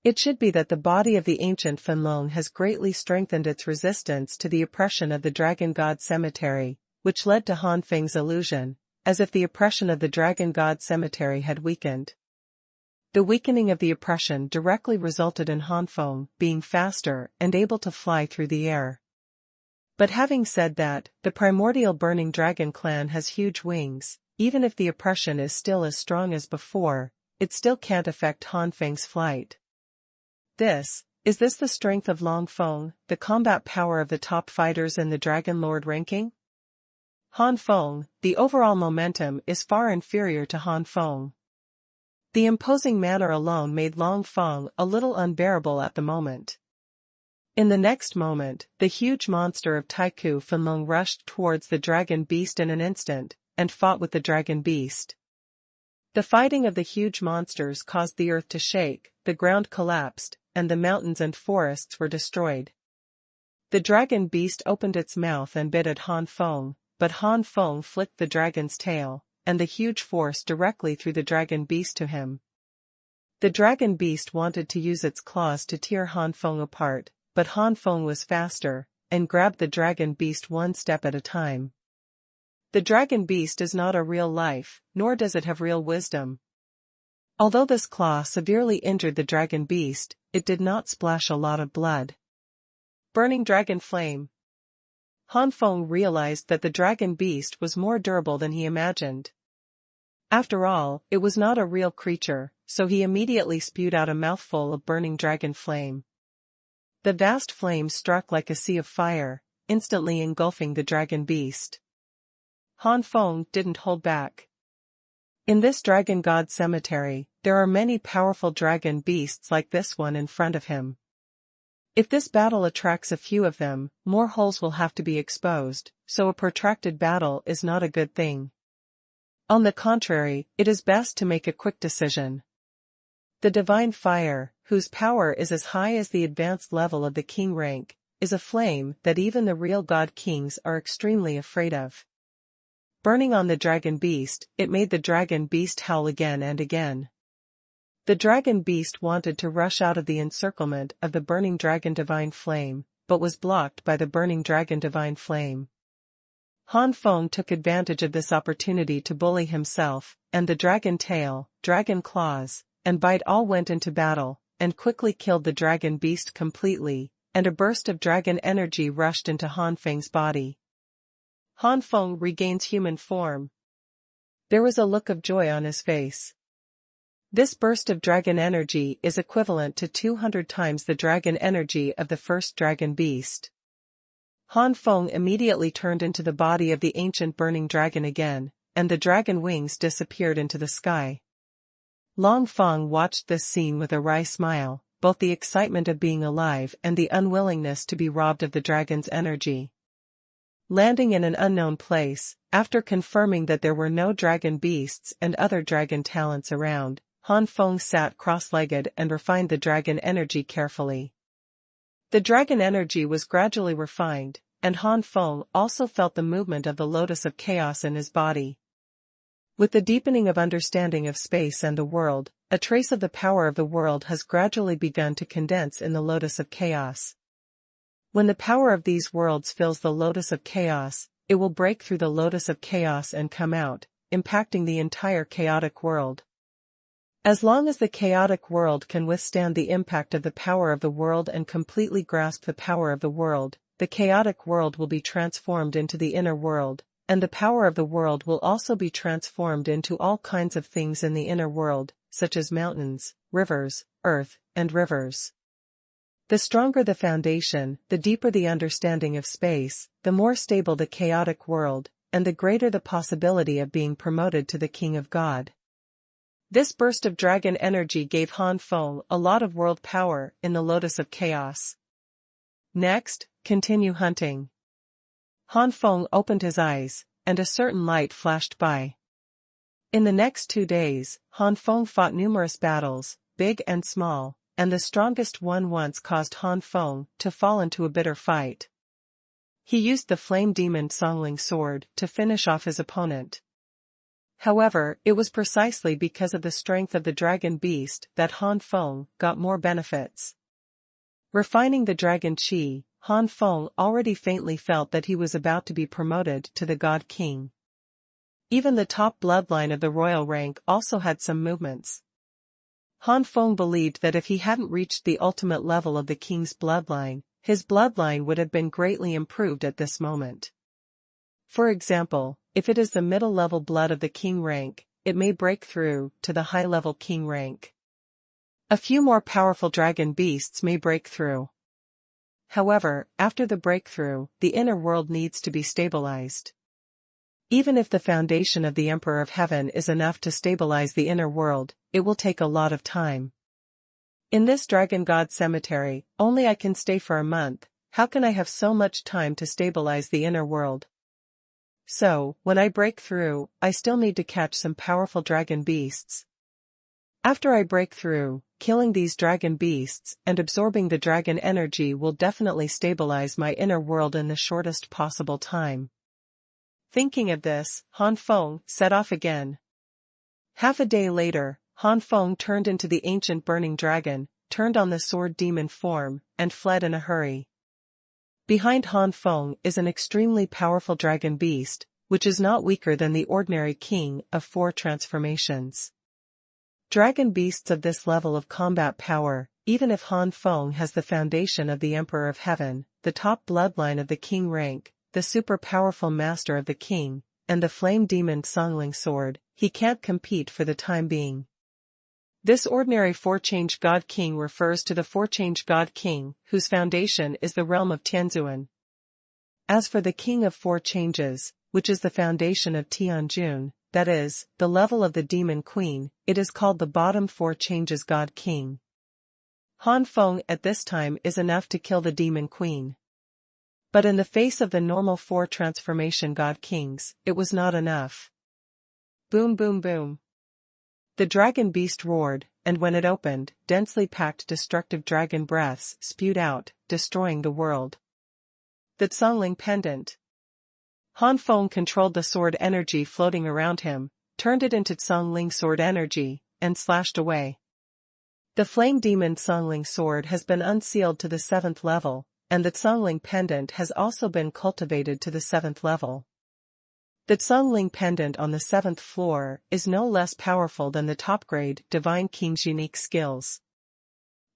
A: It should be that the body of the ancient Fenlong has greatly strengthened its resistance to the oppression of the Dragon God cemetery, which led to Han Feng's illusion, as if the oppression of the Dragon God cemetery had weakened. The weakening of the oppression directly resulted in Han Feng being faster and able to fly through the air. But having said that, the primordial burning dragon clan has huge wings. Even if the oppression is still as strong as before, it still can't affect Han Feng's flight. Is this the strength of Long Feng, the combat power of the top fighters in the Dragon Lord ranking? Han Feng, the overall momentum is far inferior to Han Feng. The imposing manner alone made Long Feng a little unbearable at the moment. In the next moment, the huge monster of Taiku Fenlong rushed towards the dragon beast in an instant, and fought with the dragon beast. The fighting of the huge monsters caused the earth to shake, the ground collapsed, and the mountains and forests were destroyed. The dragon beast opened its mouth and bit at Han Feng, but Han Feng flicked the dragon's tail, and the huge force directly threw the dragon beast to him. The dragon beast wanted to use its claws to tear Han Feng apart, but Han Feng was faster, and grabbed the dragon beast one step at a time. The dragon beast is not a real life, nor does it have real wisdom. Although this claw severely injured the dragon beast, it did not splash a lot of blood. Burning dragon flame. Han Feng realized that the dragon beast was more durable than he imagined. After all, it was not a real creature, so he immediately spewed out a mouthful of burning dragon flame. The vast flame struck like a sea of fire, instantly engulfing the dragon beast. Han Feng didn't hold back. In this dragon god cemetery, there are many powerful dragon beasts like this one in front of him. If this battle attracts a few of them, more holes will have to be exposed, so a protracted battle is not a good thing. On the contrary, it is best to make a quick decision. The divine fire, whose power is as high as the advanced level of the king rank, is a flame that even the real god kings are extremely afraid of. Burning on the dragon beast, it made the dragon beast howl again and again. The dragon beast wanted to rush out of the encirclement of the burning dragon divine flame, but was blocked by the burning dragon divine flame. Han Feng took advantage of this opportunity to bully himself, and the dragon tail, dragon claws, and bite all went into battle, and quickly killed the dragon beast completely, and a burst of dragon energy rushed into Han Feng's body. Han Feng regains human form. There was a look of joy on his face. This burst of dragon energy is equivalent to 200 times the dragon energy of the first dragon beast. Han Feng immediately turned into the body of the ancient burning dragon again, and the dragon wings disappeared into the sky. Long Feng watched this scene with a wry smile, both the excitement of being alive and the unwillingness to be robbed of the dragon's energy. Landing in an unknown place, after confirming that there were no dragon beasts and other dragon talents around, Han Feng sat cross-legged and refined the dragon energy carefully. The dragon energy was gradually refined, and Han Feng also felt the movement of the lotus of chaos in his body. With the deepening of understanding of space and the world, a trace of the power of the world has gradually begun to condense in the lotus of chaos. When the power of these worlds fills the lotus of chaos, it will break through the lotus of chaos and come out, impacting the entire chaotic world. As long as the chaotic world can withstand the impact of the power of the world and completely grasp the power of the world, the chaotic world will be transformed into the inner world, and the power of the world will also be transformed into all kinds of things in the inner world, such as mountains, rivers, earth, and rivers. The stronger the foundation, the deeper the understanding of space, the more stable the chaotic world, and the greater the possibility of being promoted to the King of God. This burst of dragon energy gave Han Feng a lot of world power in the Lotus of Chaos. Next, continue hunting. Han Feng opened his eyes, and a certain light flashed by. In the next 2 days, Han Feng fought numerous battles, big and small, and the strongest one once caused Han Feng to fall into a bitter fight. He used the flame demon Songling sword to finish off his opponent. However, it was precisely because of the strength of the dragon beast that Han Feng got more benefits. Refining the dragon Chi, Han Feng already faintly felt that he was about to be promoted to the God King. Even the top bloodline of the royal rank also had some movements. Han Feng believed that if he hadn't reached the ultimate level of the king's bloodline, his bloodline would have been greatly improved at this moment. For example, if it is the middle-level blood of the king rank, it may break through to the high-level king rank. A few more powerful dragon beasts may break through. However, after the breakthrough, the inner world needs to be stabilized. Even if the foundation of the Emperor of Heaven is enough to stabilize the inner world, it will take a lot of time. In this Dragon God cemetery, only I can stay for a month. How can I have so much time to stabilize the inner world? So, when I break through, I still need to catch some powerful dragon beasts. After I break through, killing these dragon beasts and absorbing the dragon energy will definitely stabilize my inner world in the shortest possible time. Thinking of this, Han Feng set off again. Half a day later, Han Feng turned into the ancient burning dragon, turned on the sword demon form, and fled in a hurry. Behind Han Feng is an extremely powerful dragon beast, which is not weaker than the ordinary king of 4 transformations. Dragon beasts of this level of combat power, even if Han Feng has the foundation of the Emperor of Heaven, the top bloodline of the king rank, the super powerful master of the king, and the flame demon Songling sword, he can't compete for the time being. This ordinary 4-change God King refers to the 4-change God King, whose foundation is the realm of Tianzuan. As for the King of 4 changes, which is the foundation of Tianjun, that is, the level of the Demon Queen, it is called the bottom 4 changes God King. Han Feng at this time is enough to kill the Demon Queen. But in the face of the normal 4 transformation God Kings, it was not enough. Boom boom boom. The dragon beast roared, and when it opened, densely packed destructive dragon breaths spewed out, destroying the world. The Songling pendant. Han Feng controlled the sword energy floating around him, turned it into Songling sword energy, and slashed away. The flame demon Songling sword has been unsealed to the 7th level, and the Songling pendant has also been cultivated to the 7th level. The Songling pendant on the 7th floor is no less powerful than the top-grade Divine King's unique skills.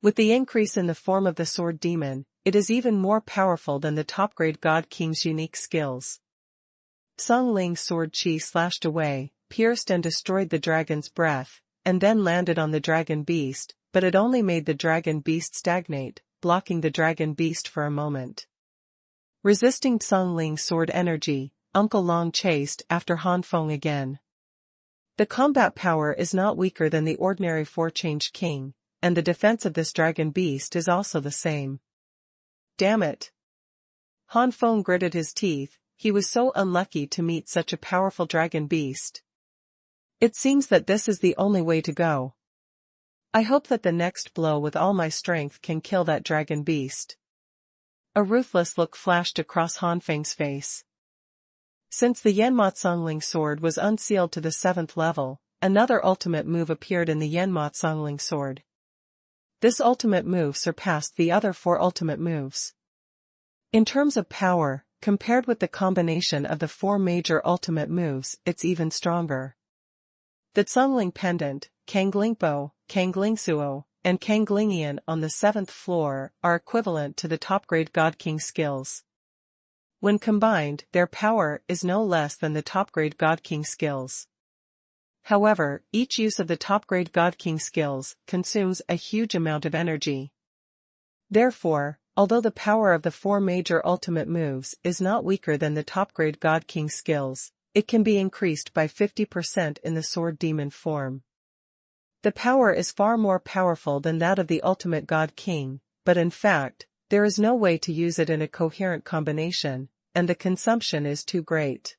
A: With the increase in the form of the sword demon, it is even more powerful than the top-grade God King's unique skills. Songling's sword Chi slashed away, pierced and destroyed the dragon's breath, and then landed on the dragon beast, but it only made the dragon beast stagnate, blocking the dragon beast for a moment. Resisting Songling's sword energy, Uncle Long chased after Han Feng again. The combat power is not weaker than the ordinary 4-change king, and the defense of this dragon beast is also the same. Damn it! Han Feng gritted his teeth, he was so unlucky to meet such a powerful dragon beast. It seems that this is the only way to go. I hope that the next blow with all my strength can kill that dragon beast. A ruthless look flashed across Han Feng's face. Since the Yanma Songling sword was unsealed to the 7th level, another ultimate move appeared in the Yanma Songling sword. This ultimate move surpassed the other 4 ultimate moves. In terms of power, compared with the combination of the 4 major ultimate moves, it's even stronger. The Zhongling Pendant, Kanglingpo, Kanglingsuo, and Kanglingian on the 7th floor are equivalent to the top-grade God King skills. When combined, their power is no less than the top-grade God King skills. However, each use of the top-grade God King skills consumes a huge amount of energy. Therefore, although the power of the 4 major ultimate moves is not weaker than the top-grade God King skills, it can be increased by 50% in the Sword Demon form. The power is far more powerful than that of the ultimate God King, but in fact, there is no way to use it in a coherent combination, and the consumption is too great.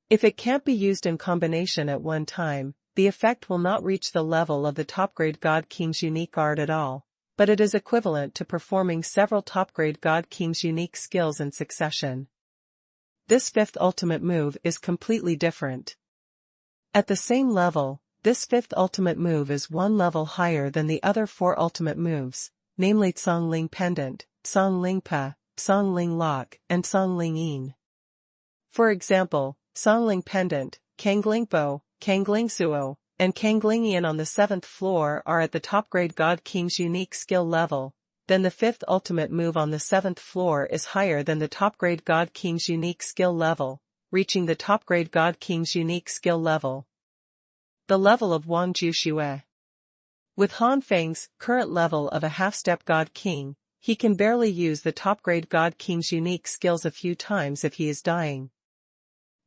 A: If it can't be used in combination at one time, the effect will not reach the level of the top-grade God King's unique art at all, but it is equivalent to performing several top-grade God King's unique skills in succession. This 5th ultimate move is completely different. At the same level, this 5th ultimate move is one level higher than the other 4 ultimate moves, namely Zhongling Pendant, Zhongling Pa, Zhongling Lock, and Zhongling Yin. For example, Zhongling Pendant, Kanglingpo, Kanglingsuo, and Kanglingian on the 7th floor are at the top-grade God King's unique skill level, then the 5th ultimate move on the 7th floor is higher than the top-grade God King's unique skill level, reaching the top-grade God King's unique skill level. The level of Wangju Xue. With Han Feng's current level of a half-step God King, he can barely use the top-grade God King's unique skills a few times if he is dying.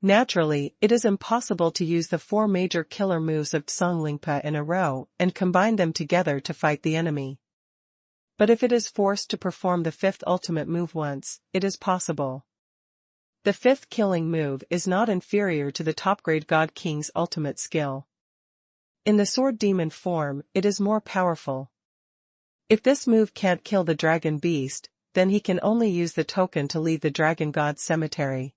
A: Naturally, it is impossible to use the 4 major killer moves of Zhonglingpa in a row and combine them together to fight the enemy. But if it is forced to perform the 5th ultimate move once, it is possible. The 5th killing move is not inferior to the top-grade God King's ultimate skill. In the Sword Demon form, it is more powerful. If this move can't kill the Dragon Beast, then he can only use the token to leave the Dragon God's cemetery.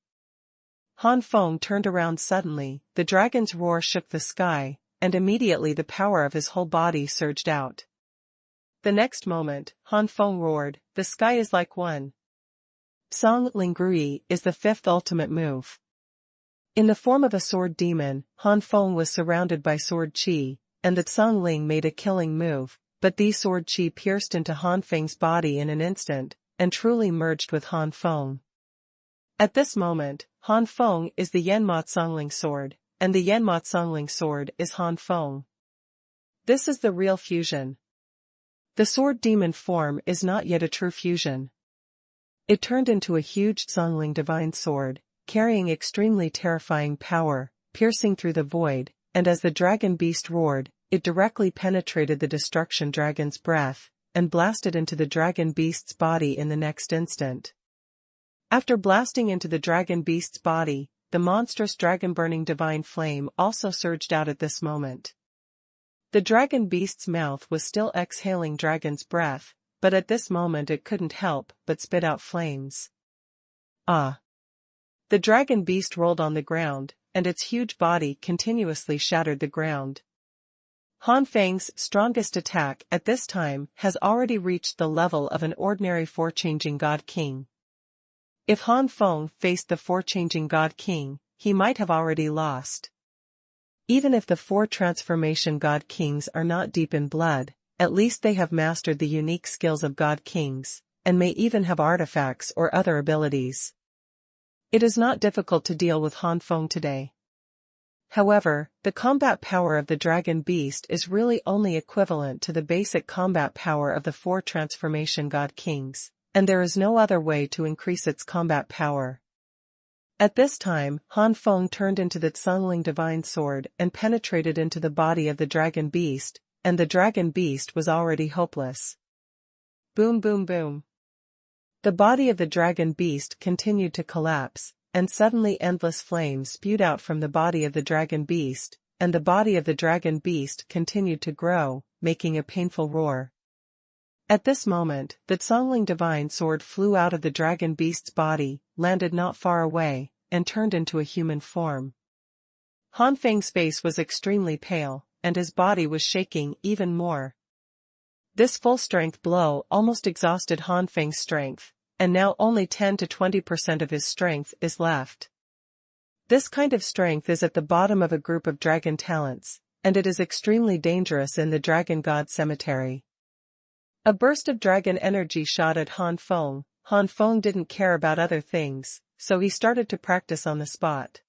A: Han Feng turned around suddenly, the dragon's roar shook the sky, and immediately the power of his whole body surged out. The next moment, Han Feng roared, "The sky is like one." Song Lingrui is the 5th ultimate move. In the form of a sword demon, Han Feng was surrounded by sword chi, and the Zhongling made a killing move, but the sword chi pierced into Han Feng's body in an instant, and truly merged with Han Feng. At this moment, Han Feng is the Yanma Zhongling sword, and the Yanma Zhongling sword is Han Feng. This is the real fusion. The sword demon form is not yet a true fusion. It turned into a huge Zhongling divine sword, carrying extremely terrifying power, piercing through the void, and as the dragon beast roared, it directly penetrated the destruction dragon's breath, and blasted into the dragon beast's body in the next instant. After blasting into the dragon beast's body, the monstrous dragon-burning divine flame also surged out at this moment. The dragon beast's mouth was still exhaling dragon's breath, but at this moment it couldn't help but spit out flames. Ah! The dragon beast rolled on the ground, and its huge body continuously shattered the ground. Han Feng's strongest attack at this time has already reached the level of an ordinary 4-changing God King. If Han Feng faced the 4-changing God King, he might have already lost. Even if the 4 transformation God Kings are not deep in blood, at least they have mastered the unique skills of God Kings, and may even have artifacts or other abilities. It is not difficult to deal with Han Feng today. However, the combat power of the Dragon Beast is really only equivalent to the basic combat power of the 4 transformation God Kings, and there is no other way to increase its combat power. At this time, Han Feng turned into the Zhongling divine sword and penetrated into the body of the Dragon Beast, and the Dragon Beast was already hopeless. Boom boom boom. The body of the Dragon Beast continued to collapse, and suddenly endless flames spewed out from the body of the Dragon Beast, and the body of the Dragon Beast continued to grow, making a painful roar. At this moment, the Zhongling divine sword flew out of the Dragon Beast's body, landed not far away, and turned into a human form. Han Feng's face was extremely pale, and his body was shaking even more. This full-strength blow almost exhausted Han Feng's strength, and now only 10 to 20% of his strength is left. This kind of strength is at the bottom of a group of dragon talents, and it is extremely dangerous in the Dragon God Cemetery. A burst of dragon energy shot at Han Feng. Han Feng didn't care about other things, so he started to practice on the spot.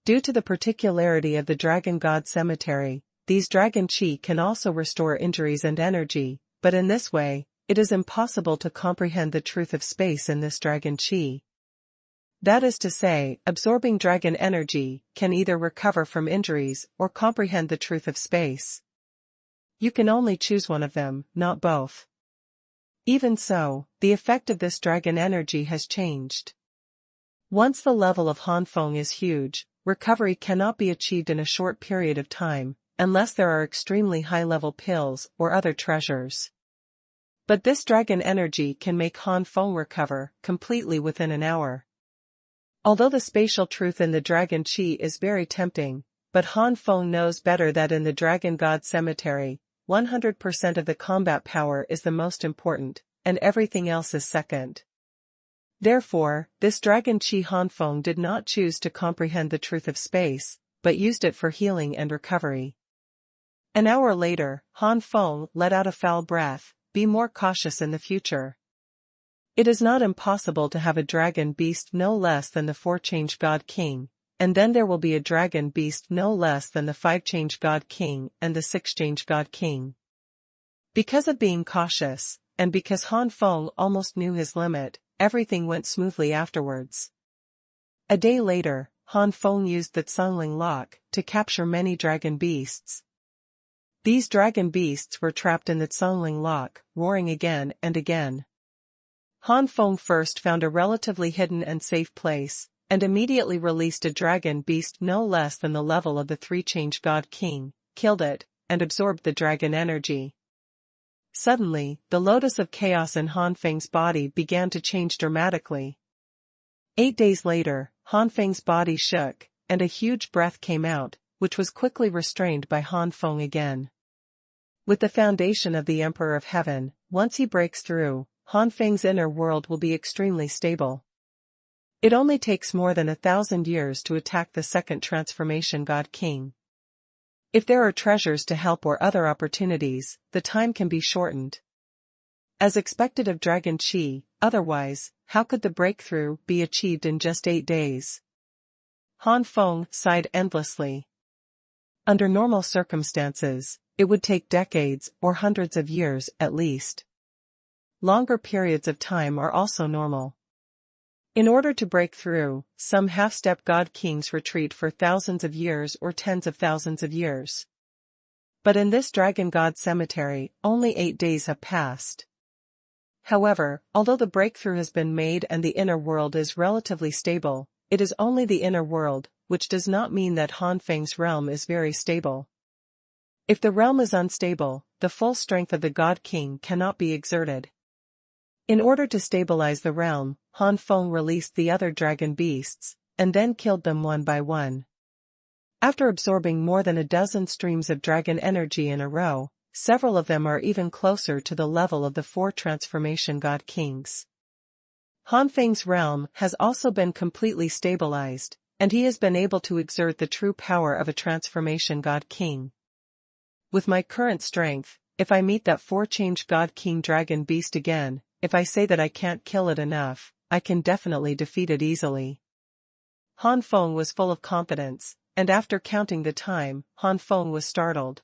A: Due to the particularity of the Dragon God Cemetery, these dragon chi can also restore injuries and energy, but in this way, it is impossible to comprehend the truth of space in this dragon chi. That is to say, absorbing dragon energy can either recover from injuries or comprehend the truth of space. You can only choose one of them, not both. Even so, the effect of this dragon energy has changed. Once the level of Han Feng is huge, recovery cannot be achieved in a short period of time, unless there are extremely high-level pills or other treasures. But this dragon energy can make Han Feng recover completely within an hour. Although the spatial truth in the dragon chi is very tempting, but Han Feng knows better that in the Dragon God Cemetery, 100% of the combat power is the most important, and everything else is second. Therefore, this dragon chi Han Feng did not choose to comprehend the truth of space, but used it for healing and recovery. An hour later, Han Feng let out a foul breath. Be more cautious in the future. It is not impossible to have a dragon beast no less than the 4-change God King, and then there will be a dragon beast no less than the 5-change God King and the 6-change God King. Because of being cautious, and because Han Feng almost knew his limit, everything went smoothly afterwards. A day later, Han Feng used the Tsungling lock to capture many dragon beasts. These dragon beasts were trapped in the Tsungling lock, roaring again and again. Han Feng first found a relatively hidden and safe place, and immediately released a dragon beast no less than the level of the 3-change God King, killed it, and absorbed the dragon energy. Suddenly, the lotus of chaos in Han Feng's body began to change dramatically. 8 days later, Han Feng's body shook, and a huge breath came out, which was quickly restrained by Han Feng again. With the foundation of the Emperor of Heaven, once he breaks through, Han Feng's inner world will be extremely stable. It only takes more than 1,000 years to attack the second transformation God King. If there are treasures to help or other opportunities, the time can be shortened. As expected of Dragon Chi, otherwise, how could the breakthrough be achieved in just 8 days? Han Feng sighed endlessly. Under normal circumstances, it would take decades or hundreds of years at least. Longer periods of time are also normal. In order to break through, some half-step God Kings retreat for thousands of years or tens of thousands of years. But in this Dragon God Cemetery, only 8 days have passed. However, although the breakthrough has been made and the inner world is relatively stable, it is only the inner world, which does not mean that Han Feng's realm is very stable. If the realm is unstable, the full strength of the God King cannot be exerted. In order to stabilize the realm, Han Feng released the other dragon beasts, and then killed them one by one. After absorbing more than a dozen streams of dragon energy in a row, several of them are even closer to the level of the 4 transformation God Kings. Han Feng's realm has also been completely stabilized, and he has been able to exert the true power of a transformation God King. With my current strength, if I meet that 4-change God King dragon beast again, if I say that I can't kill it enough, I can definitely defeat it easily. Han Feng was full of confidence, and after counting the time, Han Feng was startled.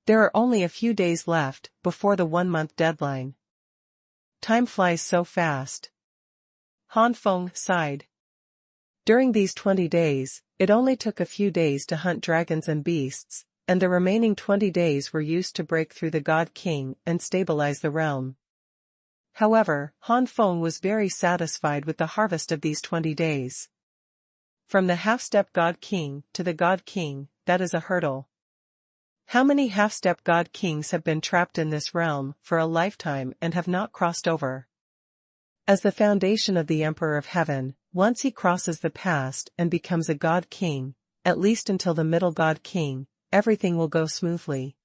A: There are only a few days left before the 1-month deadline. Time flies so fast. Han Feng sighed. During these 20 days, it only took a few days to hunt dragons and beasts, and the remaining 20 days were used to break through the God King and stabilize the realm. However, Han Feng was very satisfied with the harvest of these 20 days. From the half-step God King to the God King, that is a hurdle. How many half-step God Kings have been trapped in this realm for a lifetime and have not crossed over? As the foundation of the Emperor of Heaven, once he crosses the past and becomes a God King, at least until the middle God King, everything will go smoothly.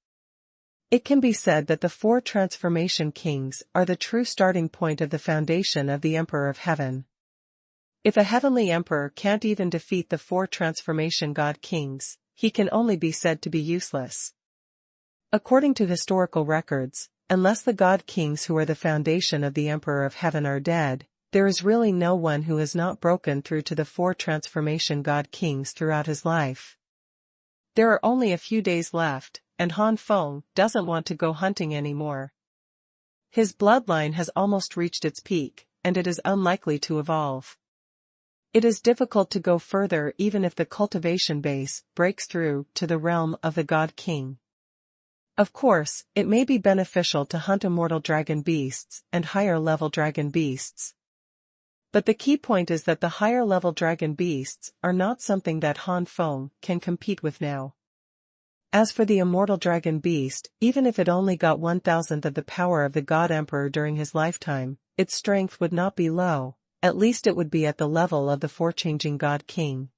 A: It can be said that the 4 transformation kings are the true starting point of the foundation of the Emperor of Heaven. If a heavenly emperor can't even defeat the 4 transformation god kings, he can only be said to be useless. According to historical records, unless the god kings who are the foundation of the Emperor of Heaven are dead, there is really no one who has not broken through to the 4 transformation god kings throughout his life. There are only a few days left, and Han Feng doesn't want to go hunting anymore. His bloodline has almost reached its peak, and it is unlikely to evolve. It is difficult to go further even if the cultivation base breaks through to the realm of the God King. Of course, it may be beneficial to hunt immortal dragon beasts and higher-level dragon beasts. But the key point is that the higher-level dragon beasts are not something that Han Feng can compete with now. As for the immortal dragon beast, even if it only got 1,000th of the power of the God Emperor during his lifetime, its strength would not be low, at least it would be at the level of the 4-changing God King.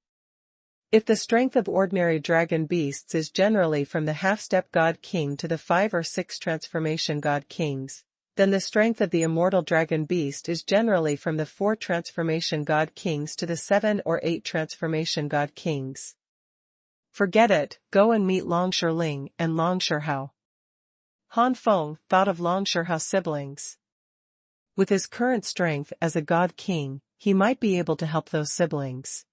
A: If the strength of ordinary dragon beasts is generally from the half-step God King to the 5 or 6 transformation God Kings, then the strength of the immortal dragon beast is generally from the 4 transformation God Kings to the 7 or 8 transformation God Kings. Forget it, go and meet Long Shiling and Long Shihao. Han Feng thought of Long Shihao's siblings. With his current strength as a God King, he might be able to help those siblings.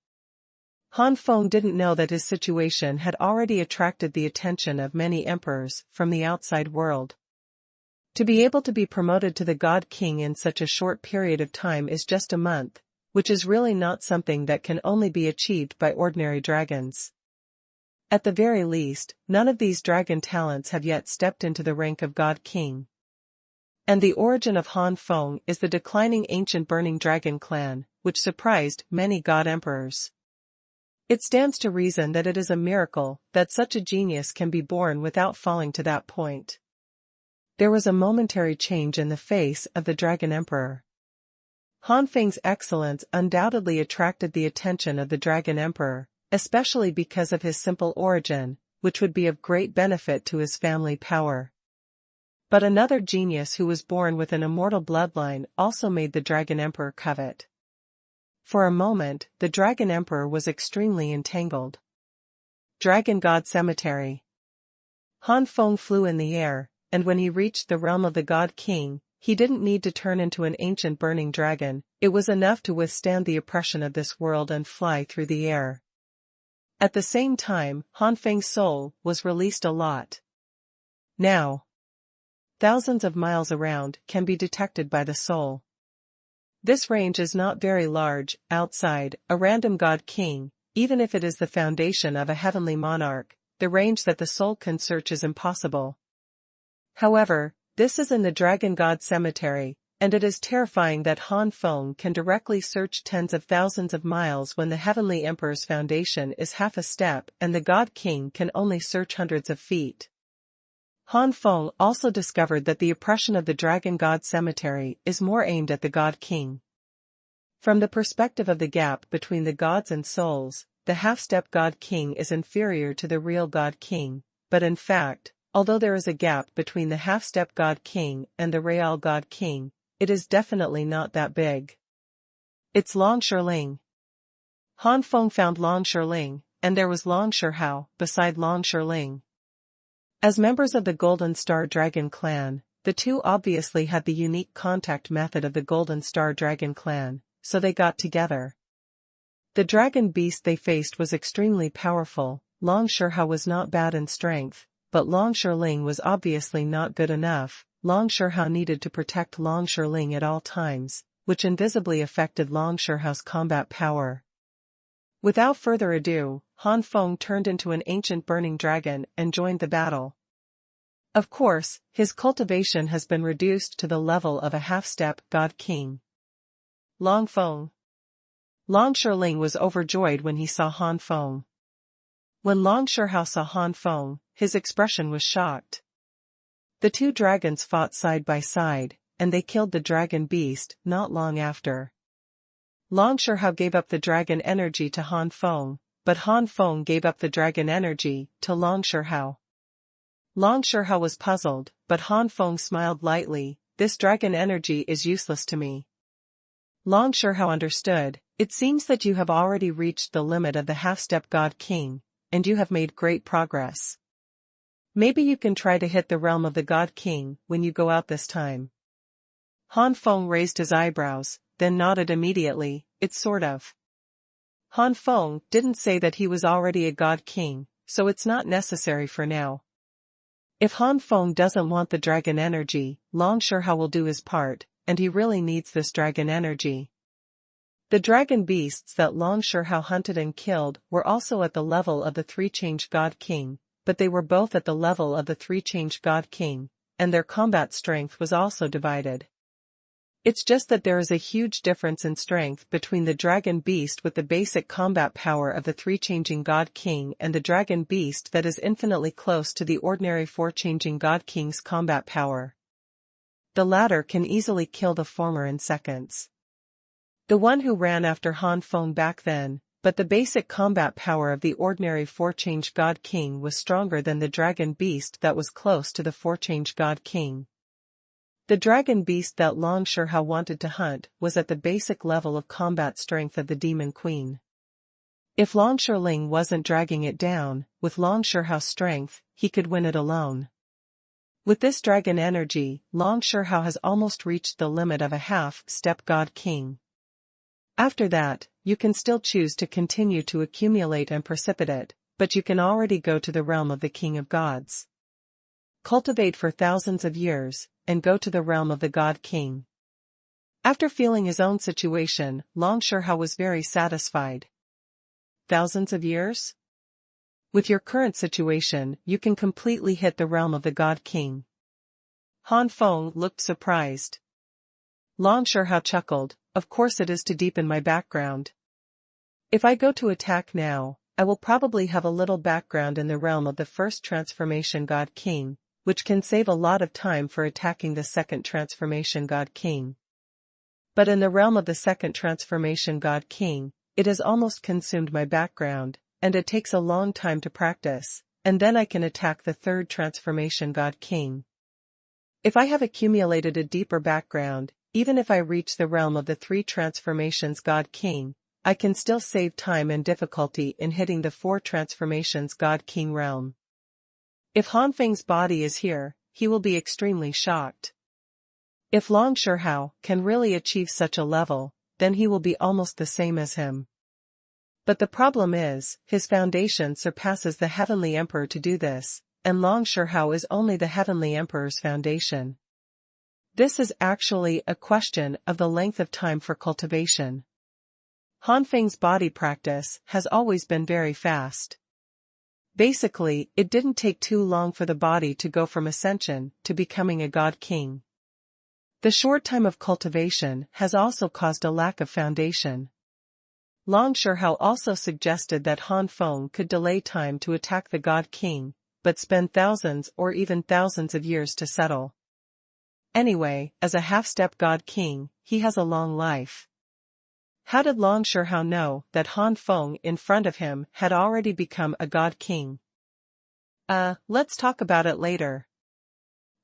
A: Han Feng didn't know that his situation had already attracted the attention of many emperors from the outside world. To be able to be promoted to the God King in such a short period of time is just a month, which is really not something that can only be achieved by ordinary dragons. At the very least, none of these dragon talents have yet stepped into the rank of God King. And the origin of Han Feng is the declining ancient burning dragon clan, which surprised many god emperors. It stands to reason that it is a miracle that such a genius can be born without falling to that point. There was a momentary change in the face of the dragon emperor. Han Feng's excellence undoubtedly attracted the attention of the dragon emperor, especially because of his simple origin, which would be of great benefit to his family power. But another genius who was born with an immortal bloodline also made the dragon emperor covet. For a moment, the dragon emperor was extremely entangled. Dragon God Cemetery. Han Feng flew in the air, and when he reached the realm of the God King, he didn't need to turn into an ancient burning dragon, it was enough to withstand the oppression of this world and fly through the air. At the same time, Han Feng's soul was released a lot. Now, thousands of miles around can be detected by the soul. This range is not very large, outside a random God King, even if it is the foundation of a heavenly monarch, the range that the soul can search is impossible. However, this is in the Dragon God Cemetery, and it is terrifying that Han Feng can directly search tens of thousands of miles when the Heavenly Emperor's foundation is half a step and the God King can only search hundreds of feet. Han Feng also discovered that the oppression of the Dragon God Cemetery is more aimed at the God King. From the perspective of the gap between the gods and souls, the half-step God King is inferior to the real God King, but in fact, although there is a gap between the half-step God King and the real God King, it is definitely not that big. It's Long Shiling. Han Feng found Long Shiling, and there was Long Shihao beside Long Shiling. As members of the Golden Star Dragon clan, the two obviously had the unique contact method of the Golden Star Dragon clan, so they got together. The dragon beast they faced was extremely powerful. Long Shihao was not bad in strength, but Long Shiling was obviously not good enough. Long Shihao needed to protect Long Shiling at all times, which invisibly affected Long Shihao's combat power. Without further ado, Han Feng turned into an ancient burning dragon and joined the battle. Of course, his cultivation has been reduced to the level of a half-step God King. Long Feng. Long Shiling was overjoyed when he saw Han Feng. When Long Shihao saw Han Feng, his expression was shocked. The two dragons fought side by side, and they killed the dragon beast not long after. Long Shihao gave up the dragon energy to Han Feng, but Han Feng gave up the dragon energy to Long Shihao. Long Shihao was puzzled, but Han Feng smiled lightly. This dragon energy is useless to me. Long Shihao understood, It seems that you have already reached the limit of the half-step God King, and you have made great progress. Maybe you can try to hit the realm of the God King when you go out this time. Han Feng raised his eyebrows, then nodded immediately. It's sort of. Han Feng didn't say that he was already a God King, so it's not necessary for now. If Han Feng doesn't want the dragon energy, Long Shihao will do his part, and he really needs this dragon energy. The dragon beasts that Long Shihao hunted and killed were also at the level of the three-changed God King, but they were both at the level of the three-changed God King, and their combat strength was also divided. It's just that there is a huge difference in strength between the dragon beast with the basic combat power of the three-changing God King and the dragon beast that is infinitely close to the ordinary four-changing God King's combat power. The latter can easily kill the former in seconds. The one who ran after Han Feng back then, but the basic combat power of the ordinary four-changed God King was stronger than the dragon beast that was close to the four-changed God King. The dragon beast that Long Shihao wanted to hunt was at the basic level of combat strength of the Demon Queen. If Long Shiling wasn't dragging it down, with Long Shihao's strength, he could win it alone. With this dragon energy, Long Shihao has almost reached the limit of a half-step God King. After that, you can still choose to continue to accumulate and precipitate, but you can already go to the realm of the King of Gods. Cultivate for thousands of years, and go to the realm of the God King. After feeling his own situation, Long Shihao was very satisfied. Thousands of years? With your current situation, you can completely hit the realm of the God King. Han Feng looked surprised. Long Shihao chuckled, of course it is to deepen my background. If I go to attack now, I will probably have a little background in the realm of the first transformation God King, which can save a lot of time for attacking the second transformation God King. But in the realm of the second transformation God King, it has almost consumed my background, and it takes a long time to practice, and then I can attack the third transformation God King. If I have accumulated a deeper background, even if I reach the realm of the three transformations God King, I can still save time and difficulty in hitting the four transformations God King realm. If Han Feng's body is here, he will be extremely shocked. If Long Shihao can really achieve such a level, then he will be almost the same as him. But the problem is, his foundation surpasses the Heavenly Emperor to do this, and Long Shihao is only the Heavenly Emperor's foundation. This is actually a question of the length of time for cultivation. Han Feng's body practice has always been very fast. Basically, it didn't take too long for the body to go from ascension to becoming a God King. The short time of cultivation has also caused a lack of foundation. Long Shihao also suggested that Han Feng could delay time to attack the God King, but spend thousands or even thousands of years to settle. Anyway, as a half-step God King, he has a long life. How did Long Shihao know that Han Feng in front of him had already become a God King? Let's talk about it later.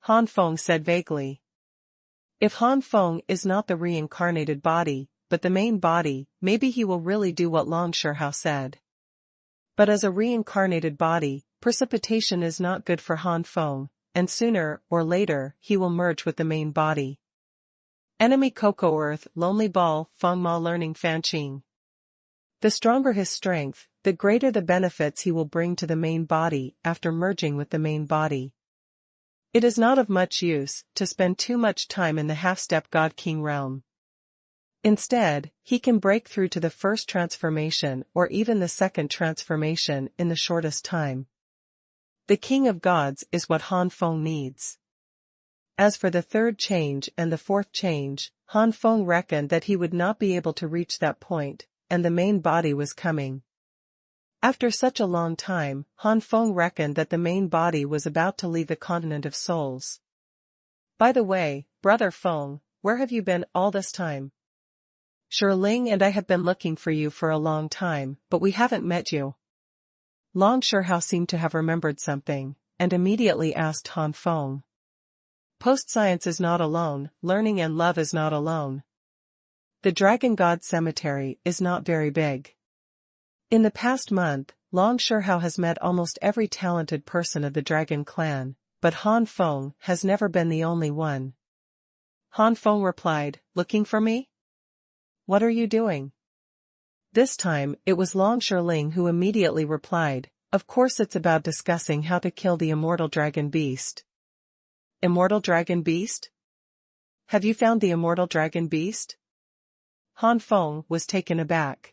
A: Han Feng said vaguely. If Han Feng is not the reincarnated body, but the main body, maybe he will really do what Long Shihao said. But as a reincarnated body, precipitation is not good for Han Feng, and sooner or later he will merge with the main body. Enemy Coco Earth, Lonely Ball, Feng Ma Learning Fanqing. The stronger his strength, the greater the benefits he will bring to the main body after merging with the main body. It is not of much use to spend too much time in the half-step God King realm. Instead, he can break through to the first transformation or even the second transformation in the shortest time. The King of Gods is what Han Feng needs. As for the third change and the fourth change, Han Feng reckoned that he would not be able to reach that point, and the main body was coming. After such a long time, Han Feng reckoned that the main body was about to leave the continent of souls. By the way, Brother Feng, where have you been all this time? Shiling and I have been looking for you for a long time, but we haven't met you. Long Shihao seemed to have remembered something, and immediately asked Han Feng. Post-science is not alone, learning and love is not alone. The Dragon God Cemetery is not very big. In the past month, Long Shihao has met almost every talented person of the Dragon Clan, but Han Feng has never been the only one. Han Feng replied, "Looking for me? What are you doing?" This time, it was Long Shirling who immediately replied, "Of course it's about discussing how to kill the immortal dragon beast." Immortal dragon beast? Have you found the immortal dragon beast? Han Feng was taken aback.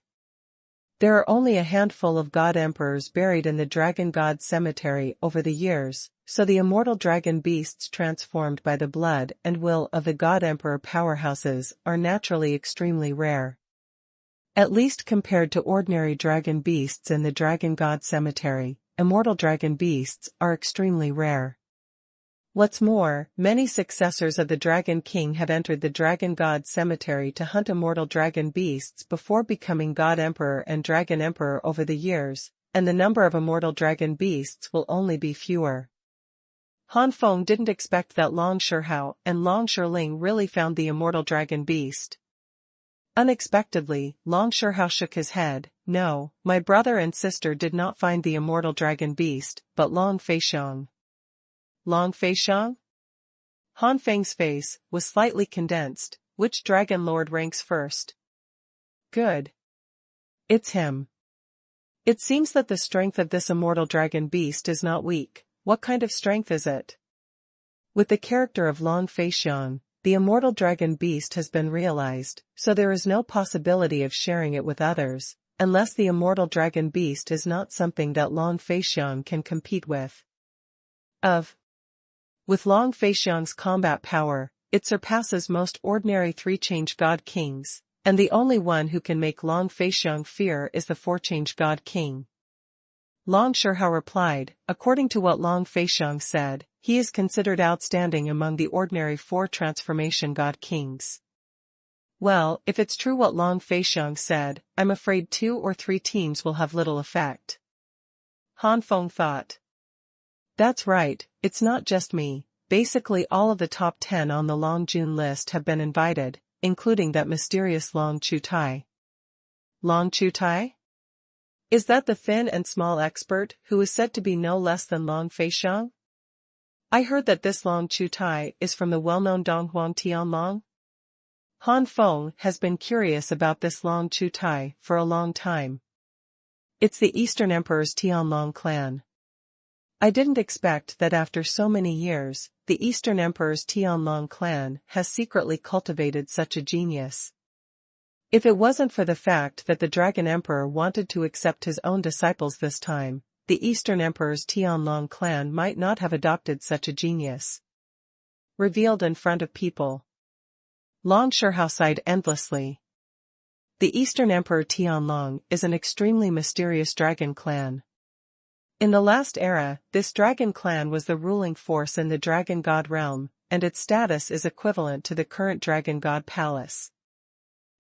A: There are only a handful of god emperors buried in the Dragon God Cemetery over the years, so the immortal dragon beasts transformed by the blood and will of the god emperor powerhouses are naturally extremely rare. At least compared to ordinary dragon beasts in the Dragon God Cemetery, immortal dragon beasts are extremely rare. What's more, many successors of the Dragon King have entered the Dragon God Cemetery to hunt immortal dragon beasts before becoming God Emperor and Dragon Emperor over the years, and the number of immortal dragon beasts will only be fewer. Han Feng didn't expect that Long Shihao and Long Shirling really found the immortal dragon beast. Unexpectedly, Long Shihao shook his head. "No, my brother and sister did not find the immortal dragon beast, but Long Feixiang." Long Feixiang? Han Feng's face was slightly condensed. "Which dragon lord ranks first?" "Good. It's him. It seems that the strength of this immortal dragon beast is not weak. What kind of strength is it?" With the character of Long Feixiang, the immortal dragon beast has been realized, so there is no possibility of sharing it with others, unless the immortal dragon beast is not something that Long Feixiang can compete with. With Long Feixiang's combat power, it surpasses most ordinary three-change god kings, and the only one who can make Long Feixiang fear is the four-change god king. Long Shihao replied, "According to what Long Feixiang said, he is considered outstanding among the ordinary four transformation god kings." Well, if it's true what Long Feixiang said, I'm afraid 2 or 3 teams will have little effect. Han Feng thought. That's right, it's not just me. Basically all of the top 10 on the Long Jun list have been invited, including that mysterious Long Chutai. Long Chutai? Is that the thin and small expert who is said to be no less than Long Feixiang? I heard that this Long Chutai is from the well-known Donghuang Tianlong. Han Feng has been curious about this Long Chutai for a long time. It's the Eastern Emperor's Tianlong clan. I didn't expect that after so many years, the Eastern Emperor's Tianlong clan has secretly cultivated such a genius. If it wasn't for the fact that the Dragon Emperor wanted to accept his own disciples this time, the Eastern Emperor's Tianlong clan might not have adopted such a genius. Revealed in front of people. Long Shihao sighed endlessly. The Eastern Emperor Tianlong is an extremely mysterious dragon clan. In the last era, this dragon clan was the ruling force in the Dragon God realm, and its status is equivalent to the current Dragon God Palace.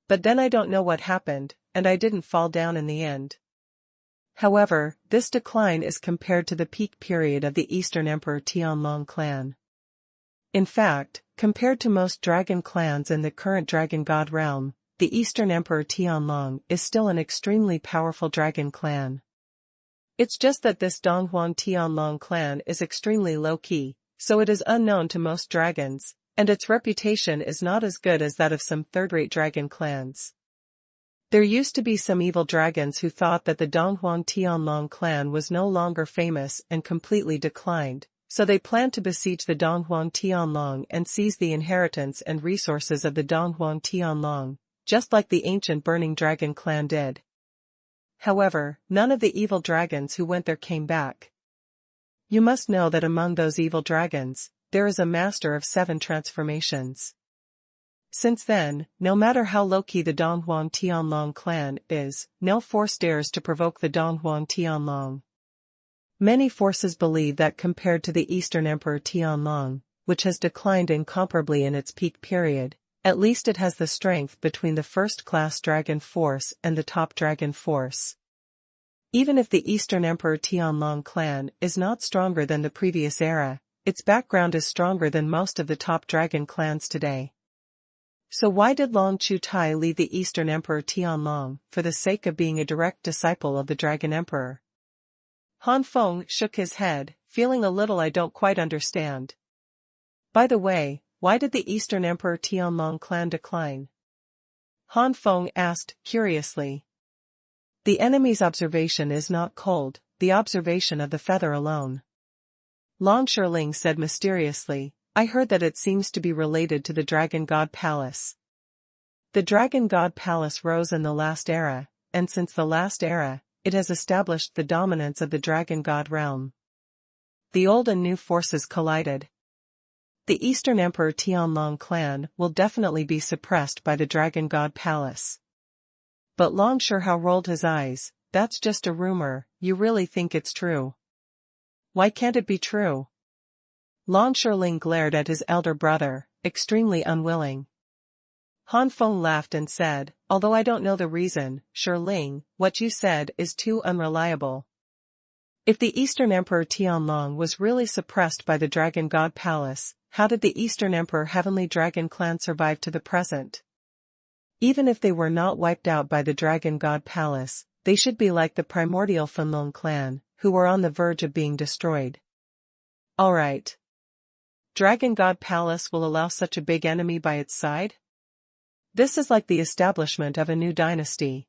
A: But then I don't know what happened, and I didn't fall down in the end. However, this decline is compared to the peak period of the Eastern Emperor Tianlong clan. In fact, compared to most dragon clans in the current Dragon God realm, the Eastern Emperor Tianlong is still an extremely powerful dragon clan. It's just that this Donghuang Tianlong clan is extremely low-key, so it is unknown to most dragons, and its reputation is not as good as that of some third-rate dragon clans. There used to be some evil dragons who thought that the Donghuang Tianlong clan was no longer famous and completely declined, so they planned to besiege the Donghuang Tianlong and seize the inheritance and resources of the Donghuang Tianlong, just like the ancient Burning Dragon clan did. However, none of the evil dragons who went there came back. You must know that among those evil dragons, there is a master of 7 transformations. Since then, no matter how low-key the Donghuang Tianlong clan is, no force dares to provoke the Donghuang Tianlong. Many forces believe that compared to the Eastern Emperor Tianlong, which has declined incomparably in its peak period, at least it has the strength between the first-class dragon force and the top dragon force. Even if the Eastern Emperor Tianlong clan is not stronger than the previous era, its background is stronger than most of the top dragon clans today. So why did Long Chutai leave the Eastern Emperor Tianlong for the sake of being a direct disciple of the Dragon Emperor? Han Feng shook his head, feeling a little I don't quite understand. By the way, why did the Eastern Emperor Tianlong clan decline? Han Feng asked, curiously. The enemy's observation is not cold, the observation of the feather alone. Long Shirling said mysteriously, I heard that it seems to be related to the Dragon God Palace. The Dragon God Palace rose in the last era, and since the last era, it has established the dominance of the Dragon God realm. The old and new forces collided. The Eastern Emperor Tianlong clan will definitely be suppressed by the Dragon God Palace. But Long Shihao rolled his eyes, that's just a rumor, you really think it's true? Why can't it be true? Long Shirling glared at his elder brother, extremely unwilling. Han Feng laughed and said, although I don't know the reason, Shirling, what you said is too unreliable. If the Eastern Emperor Tianlong was really suppressed by the Dragon God Palace, how did the Eastern Emperor Heavenly Dragon clan survive to the present? Even if they were not wiped out by the Dragon God Palace, they should be like the primordial Fenlong clan, who were on the verge of being destroyed. Alright. Dragon God Palace will allow such a big enemy by its side? This is like the establishment of a new dynasty.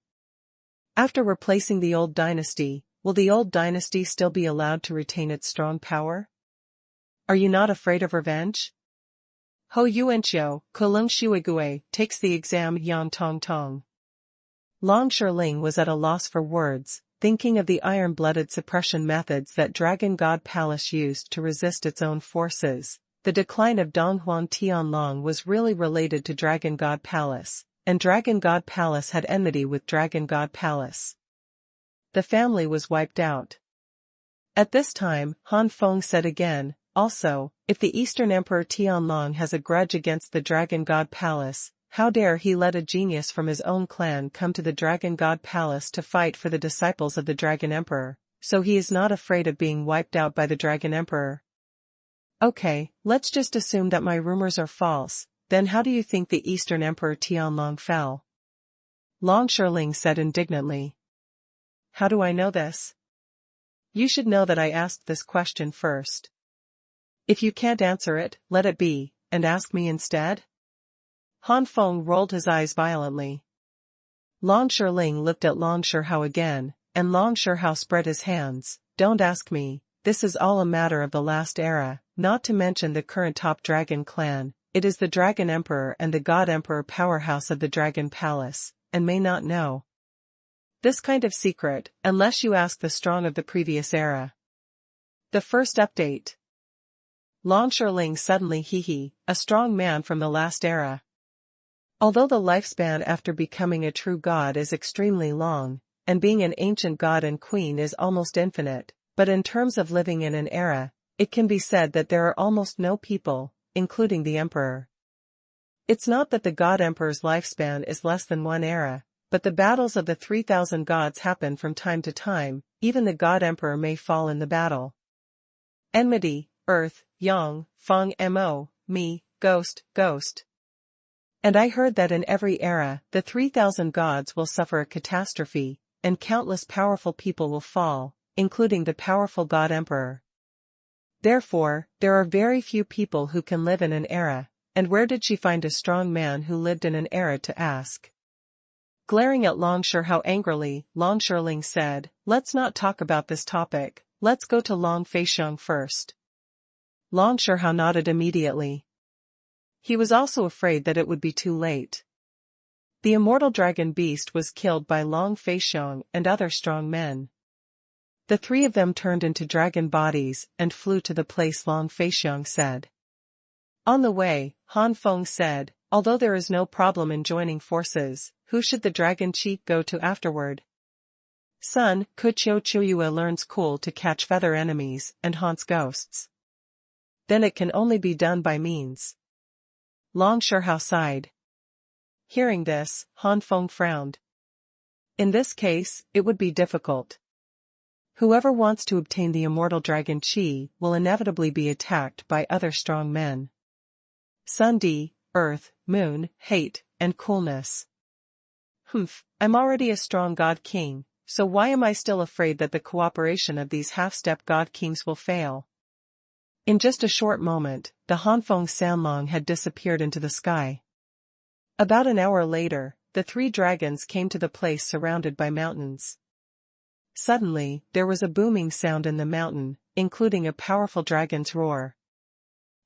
A: After replacing the old dynasty, will the old dynasty still be allowed to retain its strong power? Are you not afraid of revenge? Ho Yuanqiu, Kolung Shuigue, takes the exam Yan Tong Tong. Long Shirling was at a loss for words, thinking of the iron-blooded suppression methods that Dragon God Palace used to resist its own forces. The decline of Donghuan Tianlong was really related to Dragon God Palace, and Dragon God Palace had enmity with Dragon God Palace. The family was wiped out. At this time, Han Feng said again, also, if the Eastern Emperor Tianlong has a grudge against the Dragon God Palace, how dare he let a genius from his own clan come to the Dragon God Palace to fight for the disciples of the Dragon Emperor, so he is not afraid of being wiped out by the Dragon Emperor. Okay, let's just assume that my rumors are false, then how do you think the Eastern Emperor Tianlong fell? Long Shirling said indignantly. How do I know this? You should know that I asked this question first. If you can't answer it, let it be, and ask me instead? Han Feng rolled his eyes violently. Long Shirling looked at Long Shihao again, and Long Shihao spread his hands, don't ask me, this is all a matter of the last era, not to mention the current top dragon clan, it is the Dragon Emperor and the God Emperor powerhouse of the Dragon Palace, and may not know this kind of secret, unless you ask the strong of the previous era. The first update. Long Shirling suddenly a strong man from the last era. Although the lifespan after becoming a true god is extremely long, and being an ancient god and queen is almost infinite, but in terms of living in an era, it can be said that there are almost no people, including the emperor. It's not that the god emperor's lifespan is less than one era, but the battles of the 3,000 gods happen from time to time, even the god emperor may fall in the battle. Enmity, Earth, Yang, Feng Mo, me, Ghost. And I heard that in every era, the 3,000 gods will suffer a catastrophe, and countless powerful people will fall, including the powerful god emperor. Therefore, there are very few people who can live in an era, and where did she find a strong man who lived in an era to ask? Glaring at Long Shihao angrily, Long Shirling said, let's not talk about this topic, let's go to Long Feixiang first. Long Shihao nodded immediately. He was also afraid that it would be too late. The immortal dragon beast was killed by Long Feixiang and other strong men. The three of them turned into dragon bodies and flew to the place Long Feixiang said. On the way, Han Feng said, although there is no problem in joining forces, who should the dragon chief go to afterward? Sun, Kuchio Chuyue learns cool to catch feather enemies and haunts ghosts. Then it can only be done by means. Long Shihao sighed. Hearing this, Han Feng frowned. In this case, it would be difficult. Whoever wants to obtain the immortal dragon Chi will inevitably be attacked by other strong men. Sun D, Earth, moon, hate, and coolness. I'm already a strong god king, so why am I still afraid that the cooperation of these half-step god kings will fail? In just a short moment, the Han Feng Sanlong had disappeared into the sky. About an hour later, the three dragons came to the place surrounded by mountains. Suddenly, there was a booming sound in the mountain, including a powerful dragon's roar.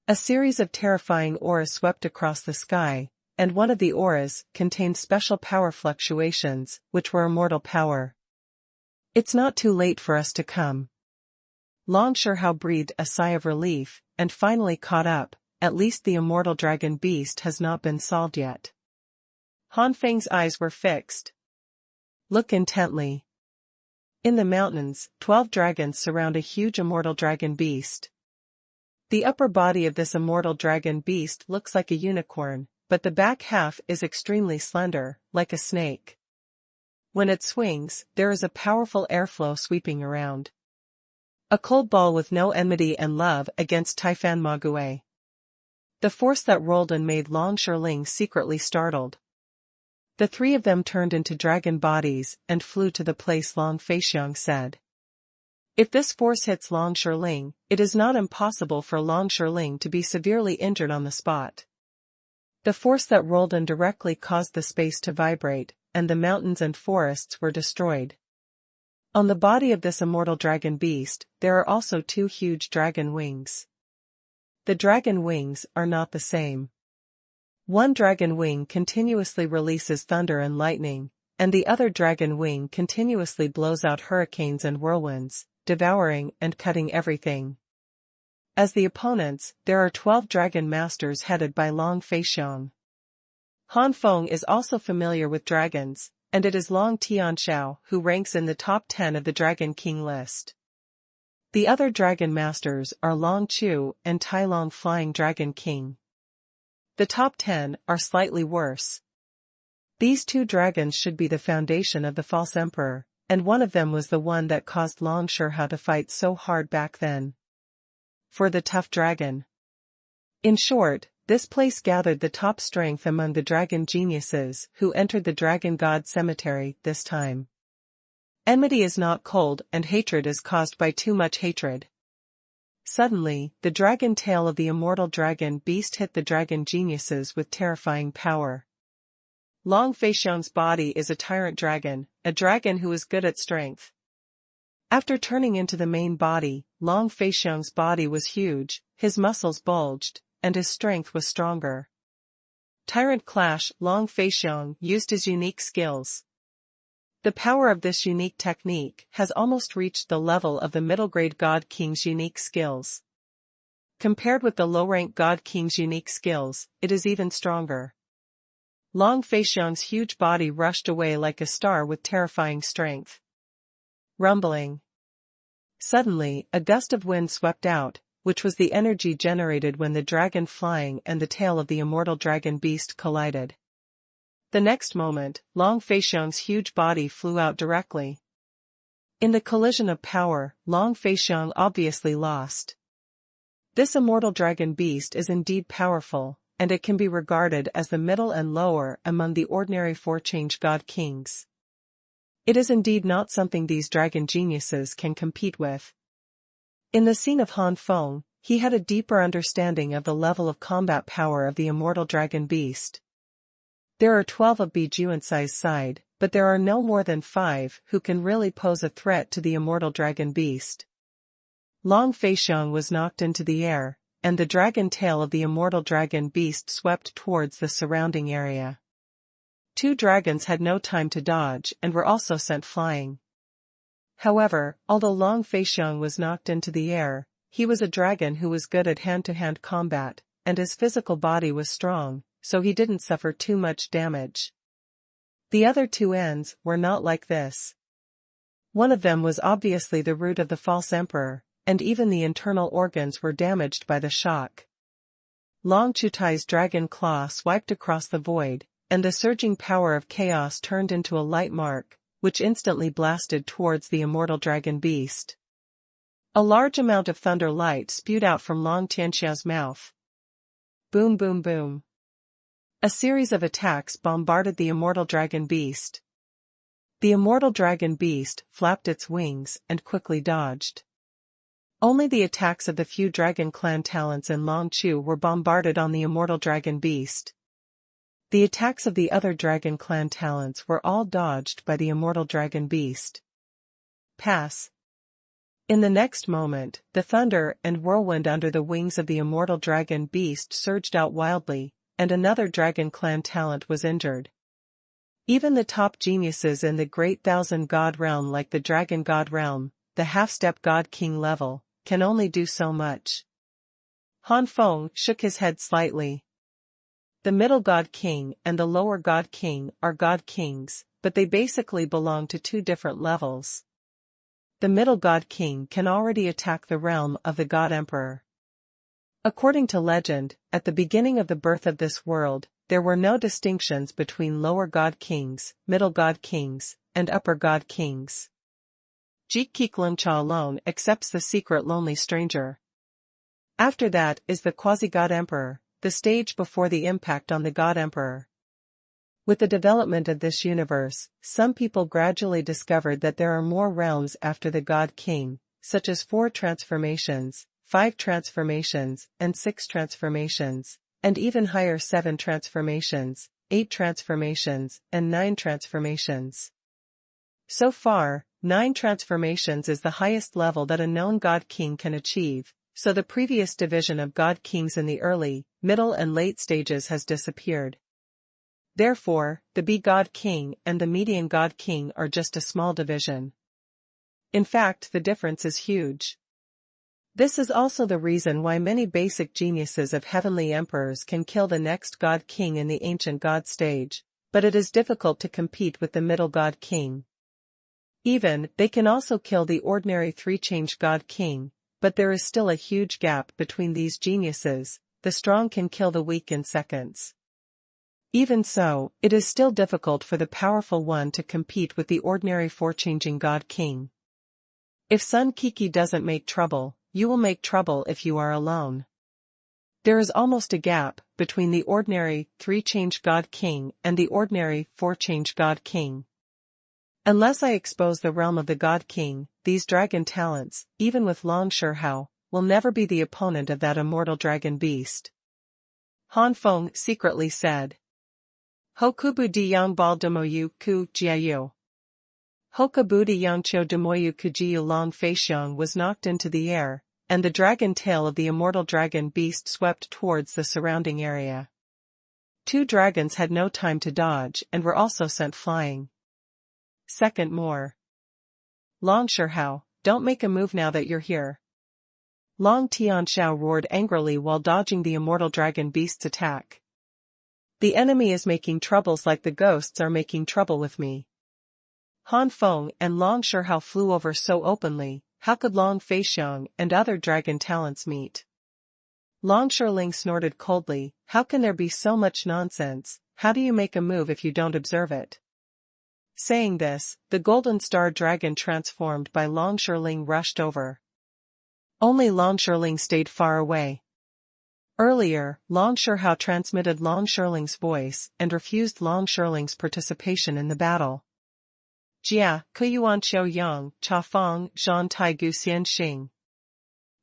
A: A series of terrifying auras swept across the sky, and one of the auras contained special power fluctuations, which were immortal power. It's not too late for us to come. Long Shihao breathed a sigh of relief, and finally caught up. At least the immortal dragon beast has not been solved yet. Han Feng's eyes were fixed. Look intently. In the mountains, 12 dragons surround a huge immortal dragon beast. The upper body of this immortal dragon beast looks like a unicorn, but the back half is extremely slender, like a snake. When it swings, there is a powerful airflow sweeping around. A cold ball with no enmity and love against Taifan Maguei. The force that rolled and made Long Shirling secretly startled. The three of them turned into dragon bodies and flew to the place Long Feixiang said. If this force hits Long Shirling, it is not impossible for Long Shirling to be severely injured on the spot. The force that rolled and directly caused the space to vibrate, and the mountains and forests were destroyed. On the body of this immortal dragon beast, there are also 2 huge dragon wings. The dragon wings are not the same. One dragon wing continuously releases thunder and lightning, and the other dragon wing continuously blows out hurricanes and whirlwinds, devouring and cutting everything. As the opponents, there are 12 dragon masters headed by Long Feixiang. Han Feng is also familiar with dragons, and it is Long Tianxiao who ranks in the top 10 of the Dragon King list. The other dragon masters are Long Chu and Tai Long Flying Dragon King. The top 10 are slightly worse. These 2 dragons should be the foundation of the false emperor, and one of them was the one that caused Long Shihao to fight so hard back then. For the tough dragon. In short, this place gathered the top strength among the dragon geniuses who entered the Dragon God Cemetery this time. Enmity is not cold and hatred is caused by too much hatred. Suddenly, the dragon tail of the immortal dragon beast hit the dragon geniuses with terrifying power. Long Feixiang's body is a tyrant dragon, a dragon who is good at strength. After turning into the main body, Long Feixiang's body was huge, his muscles bulged, and his strength was stronger. Tyrant Clash, Long Feixiang used his unique skills. The power of this unique technique has almost reached the level of the middle-grade God King's unique skills. Compared with the low-rank God King's unique skills, it is even stronger. Long Feixiang's huge body rushed away like a star with terrifying strength. Rumbling. Suddenly, a gust of wind swept out, which was the energy generated when the dragon flying and the tail of the immortal dragon beast collided. The next moment, Long Feixiang's huge body flew out directly. In the collision of power, Long Feixiang obviously lost. This immortal dragon beast is indeed powerful, and it can be regarded as the middle and lower among the ordinary 4-change god kings. It is indeed not something these dragon geniuses can compete with. In the scene of Han Feng, he had a deeper understanding of the level of combat power of the immortal dragon beast. There are 12 of Bijuansai's side, but there are no more than 5 who can really pose a threat to the immortal dragon beast. Long Feixiang was knocked into the air, and the dragon tail of the immortal dragon beast swept towards the surrounding area. 2 dragons had no time to dodge and were also sent flying. However, although Long Feixiang was knocked into the air, he was a dragon who was good at hand-to-hand combat, and his physical body was strong, so he didn't suffer too much damage. The other 2 ends were not like this. One of them was obviously the root of the false emperor, and even the internal organs were damaged by the shock. Long Chutai's dragon claw swiped across the void, and the surging power of chaos turned into a light mark, which instantly blasted towards the immortal dragon beast. A large amount of thunder light spewed out from Long Tianxiao's mouth. Boom boom boom. A series of attacks bombarded the immortal dragon beast. The immortal dragon beast flapped its wings and quickly dodged. Only the attacks of the few Dragon Clan talents in Long Chu were bombarded on the immortal dragon beast. The attacks of the other Dragon Clan talents were all dodged by the immortal dragon beast. Pass. In the next moment, the thunder and whirlwind under the wings of the immortal dragon beast surged out wildly, and another Dragon Clan talent was injured. Even the top geniuses in the Great Thousand God realm, like the Dragon God realm, the half-step God King level, can only do so much. Han Feng shook his head slightly. The middle God King and the lower God King are God Kings, but they basically belong to two different levels. The middle God King can already attack the realm of the God Emperor. According to legend, at the beginning of the birth of this world, there were no distinctions between lower God Kings, middle God Kings, and upper God Kings. Jik Kiklan Cha alone accepts the secret lonely stranger. After that is the quasi-God Emperor, the stage before the impact on the God Emperor. With the development of this universe, some people gradually discovered that there are more realms after the God King, such as 4 transformations, 5 transformations, and 6 transformations, and even higher 7 transformations, 8 transformations, and 9 transformations. So far, 9 transformations is the highest level that a known God King can achieve, so the previous division of God Kings in the early, middle and late stages has disappeared. Therefore, the B God King and the median God King are just a small division. In fact, the difference is huge. This is also the reason why many basic geniuses of heavenly emperors can kill the next God King in the ancient God stage, but it is difficult to compete with the middle God King. Even, they can also kill the ordinary 3-change God King, but there is still a huge gap between these geniuses. The strong can kill the weak in seconds. Even so, it is still difficult for the powerful one to compete with the ordinary 4-changing God King. If Sun Kiki doesn't make trouble, you will make trouble if you are alone. There is almost a gap between the ordinary 3-change God King and the ordinary 4-change God King. Unless I expose the realm of the God King, these dragon talents, even with Long Shihao, will never be the opponent of that immortal dragon beast. Han Feng secretly said. Hokubu di yang bal demoyu ku jiayu. Hokubu di yang cho demoyu ku jiu. Long Feixiang was knocked into the air, and the dragon tail of the immortal dragon beast swept towards the surrounding area. 2 dragons had no time to dodge and were also sent flying. Second more. Long Shihao, don't make a move now that you're here. Long Tianxiao roared angrily while dodging the immortal dragon beast's attack. The enemy is making troubles like the ghosts are making trouble with me. Han Feng and Long Shihao flew over so openly, how could Long Feixiang and other dragon talents meet? Long Shirling snorted coldly, how can there be so much nonsense? How do you make a move if you don't observe it? Saying this, the golden star dragon transformed by Long Shirling rushed over. Only Long Shirling stayed far away. Earlier, Long Shihao transmitted Long Shirling's voice and refused Long Shirling's participation in the battle. Jia, Kuyuan Qiu Yang, Cha Fang, Zhan Tai Gu Xian Xing.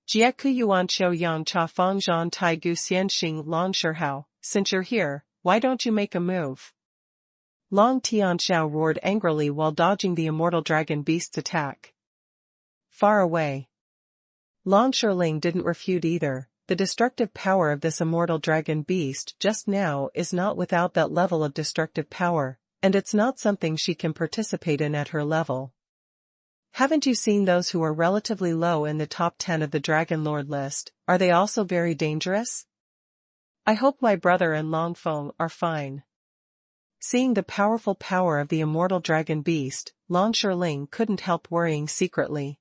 A: Jia Kuyuan Qiu Yang, Cha Fang, Zhan Tai Gu Xian Xing. Long Shihao, since you're here, why don't you make a move? Long Tianxiao roared angrily while dodging the immortal dragon beast's attack. Far away. Long Shirling didn't refute either. The destructive power of this immortal dragon beast just now is not without that level of destructive power, and it's not something she can participate in at her level. Haven't you seen those who are relatively low in the top 10 of the Dragon Lord list? Are they also very dangerous? I hope my brother and Long Feng are fine. Seeing the powerful power of the immortal dragon beast, Long Shirling couldn't help worrying secretly.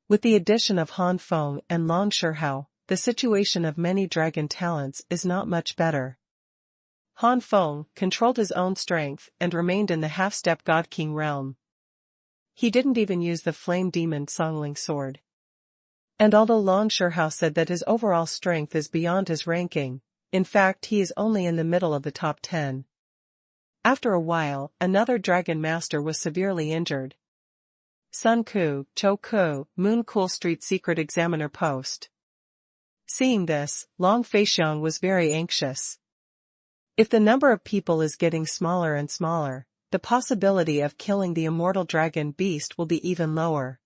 A: With the addition of Han Feng and Long Shihao, the situation of many dragon talents is not much better. Han Feng controlled his own strength and remained in the half-step God King realm. He didn't even use the flame demon Songling sword. And although Long Shihao said that his overall strength is beyond his ranking, in fact he is only in the middle of the top 10. After a while, another dragon master was severely injured. Sun Ku, Cho Ku, Moon Cool Street Secret Examiner Post. Seeing this, Long Feixiang was very anxious. If the number of people is getting smaller and smaller, the possibility of killing the immortal dragon beast will be even lower.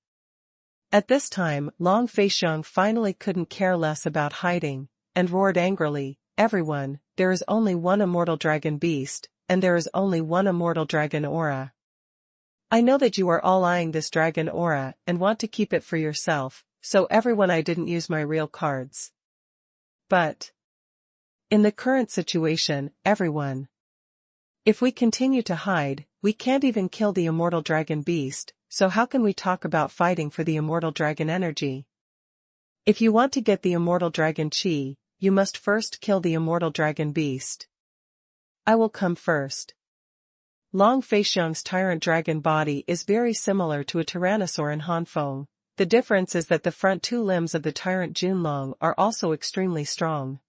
A: At this time, Long Feixiang finally couldn't care less about hiding, and roared angrily, "Everyone, there is only one immortal dragon beast, and there is only one immortal dragon aura. I know that you are all eyeing this dragon aura and want to keep it for yourself, so everyone, I didn't use my real cards. But in the current situation, everyone, if we continue to hide, we can't even kill the immortal dragon beast, so how can we talk about fighting for the immortal dragon energy? If you want to get the immortal dragon chi, you must first kill the immortal dragon beast. I will come first." Long Feixiang's tyrant dragon body is very similar to a tyrannosaur in Han Feng. The difference is that the front two limbs of the tyrant Junlong are also extremely strong.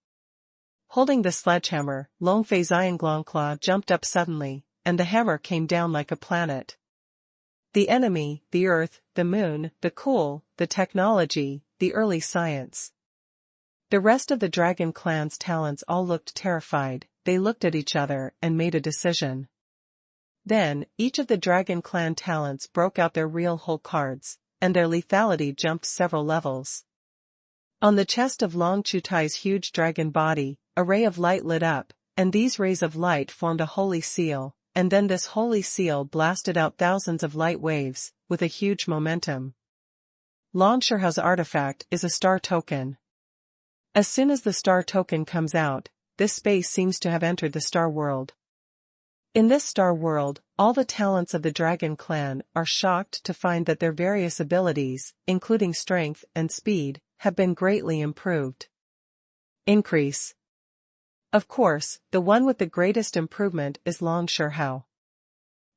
A: Holding the sledgehammer, Long Fei Xianglongclaw jumped up suddenly, and the hammer came down like a planet. The enemy, the earth, the moon, the cool, the technology, the early science. The rest of the dragon clan's talents all looked terrified. They looked at each other and made a decision. Then, each of the dragon clan talents broke out their real whole cards, and their lethality jumped several levels. On the chest of Long Chutai's huge dragon body, a ray of light lit up, and these rays of light formed a holy seal, and then this holy seal blasted out thousands of light waves, with a huge momentum. Long Shihao's artifact is a star token. As soon as the star token comes out, this space seems to have entered the star world. In this star world, all the talents of the dragon clan are shocked to find that their various abilities, including strength and speed, have been greatly improved. Increase. Of course, the one with the greatest improvement is Long Shihao.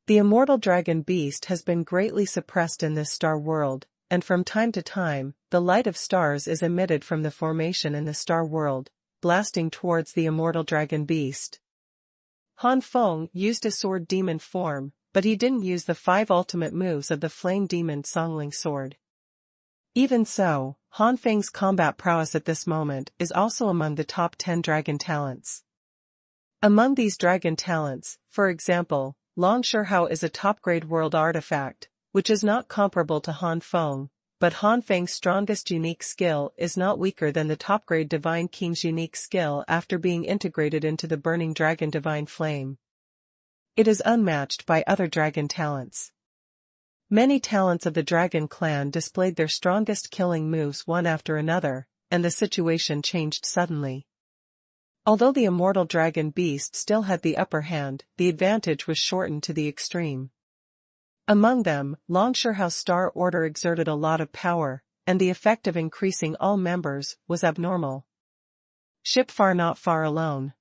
A: The immortal dragon beast has been greatly suppressed in this star world, and from time to time, the light of stars is emitted from the formation in the star world, blasting towards the immortal dragon beast. Han Feng used a sword demon form, but he didn't use the 5 ultimate moves of the flame demon Songling sword. Even so, Han Feng's combat prowess at this moment is also among the top 10 dragon talents. Among these dragon talents, for example, Long Shihao is a top-grade world artifact, which is not comparable to Han Feng, but Han Feng's strongest unique skill is not weaker than the top-grade Divine King's unique skill after being integrated into the Burning Dragon Divine Flame. It is unmatched by other dragon talents. Many talents of the dragon clan displayed their strongest killing moves one after another, and the situation changed suddenly. Although the immortal dragon beast still had the upper hand, the advantage was shortened to the extreme. Among them, Long Shihao's Star Order exerted a lot of power, and the effect of increasing all members was abnormal. Ship far not far alone.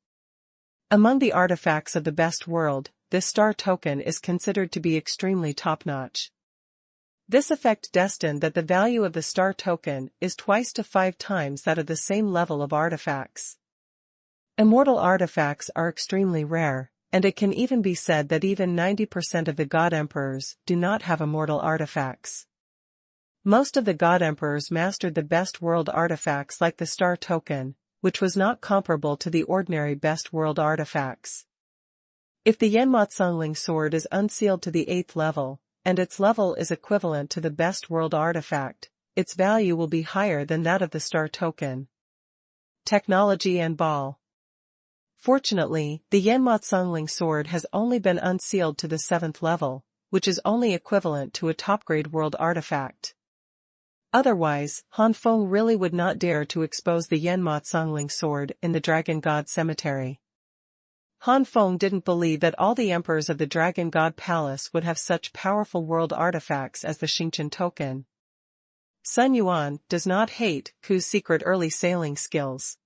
A: Among the artifacts of the best world, this star token is considered to be extremely top-notch. This effect destined that the value of the star token is twice to 5 times that of the same level of artifacts. Immortal artifacts are extremely rare, and it can even be said that even 90% of the God Emperors do not have immortal artifacts. Most of the God Emperors mastered the best world artifacts like the Star Token, which was not comparable to the ordinary best world artifacts. If the Yanmatsungling sword is unsealed to the 8th level, and its level is equivalent to the best world artifact, its value will be higher than that of the Star Token. Technology and Ball. Fortunately, the Yanmatsungling sword has only been unsealed to the 7th level, which is only equivalent to a top-grade world artifact. Otherwise, Han Feng really would not dare to expose the Yanmatsungling sword in the Dragon God Cemetery. Han Feng didn't believe that all the emperors of the Dragon God Palace would have such powerful world artifacts as the Xingqian token. Xuanhuan does not hate Ku's secret early sailing skills.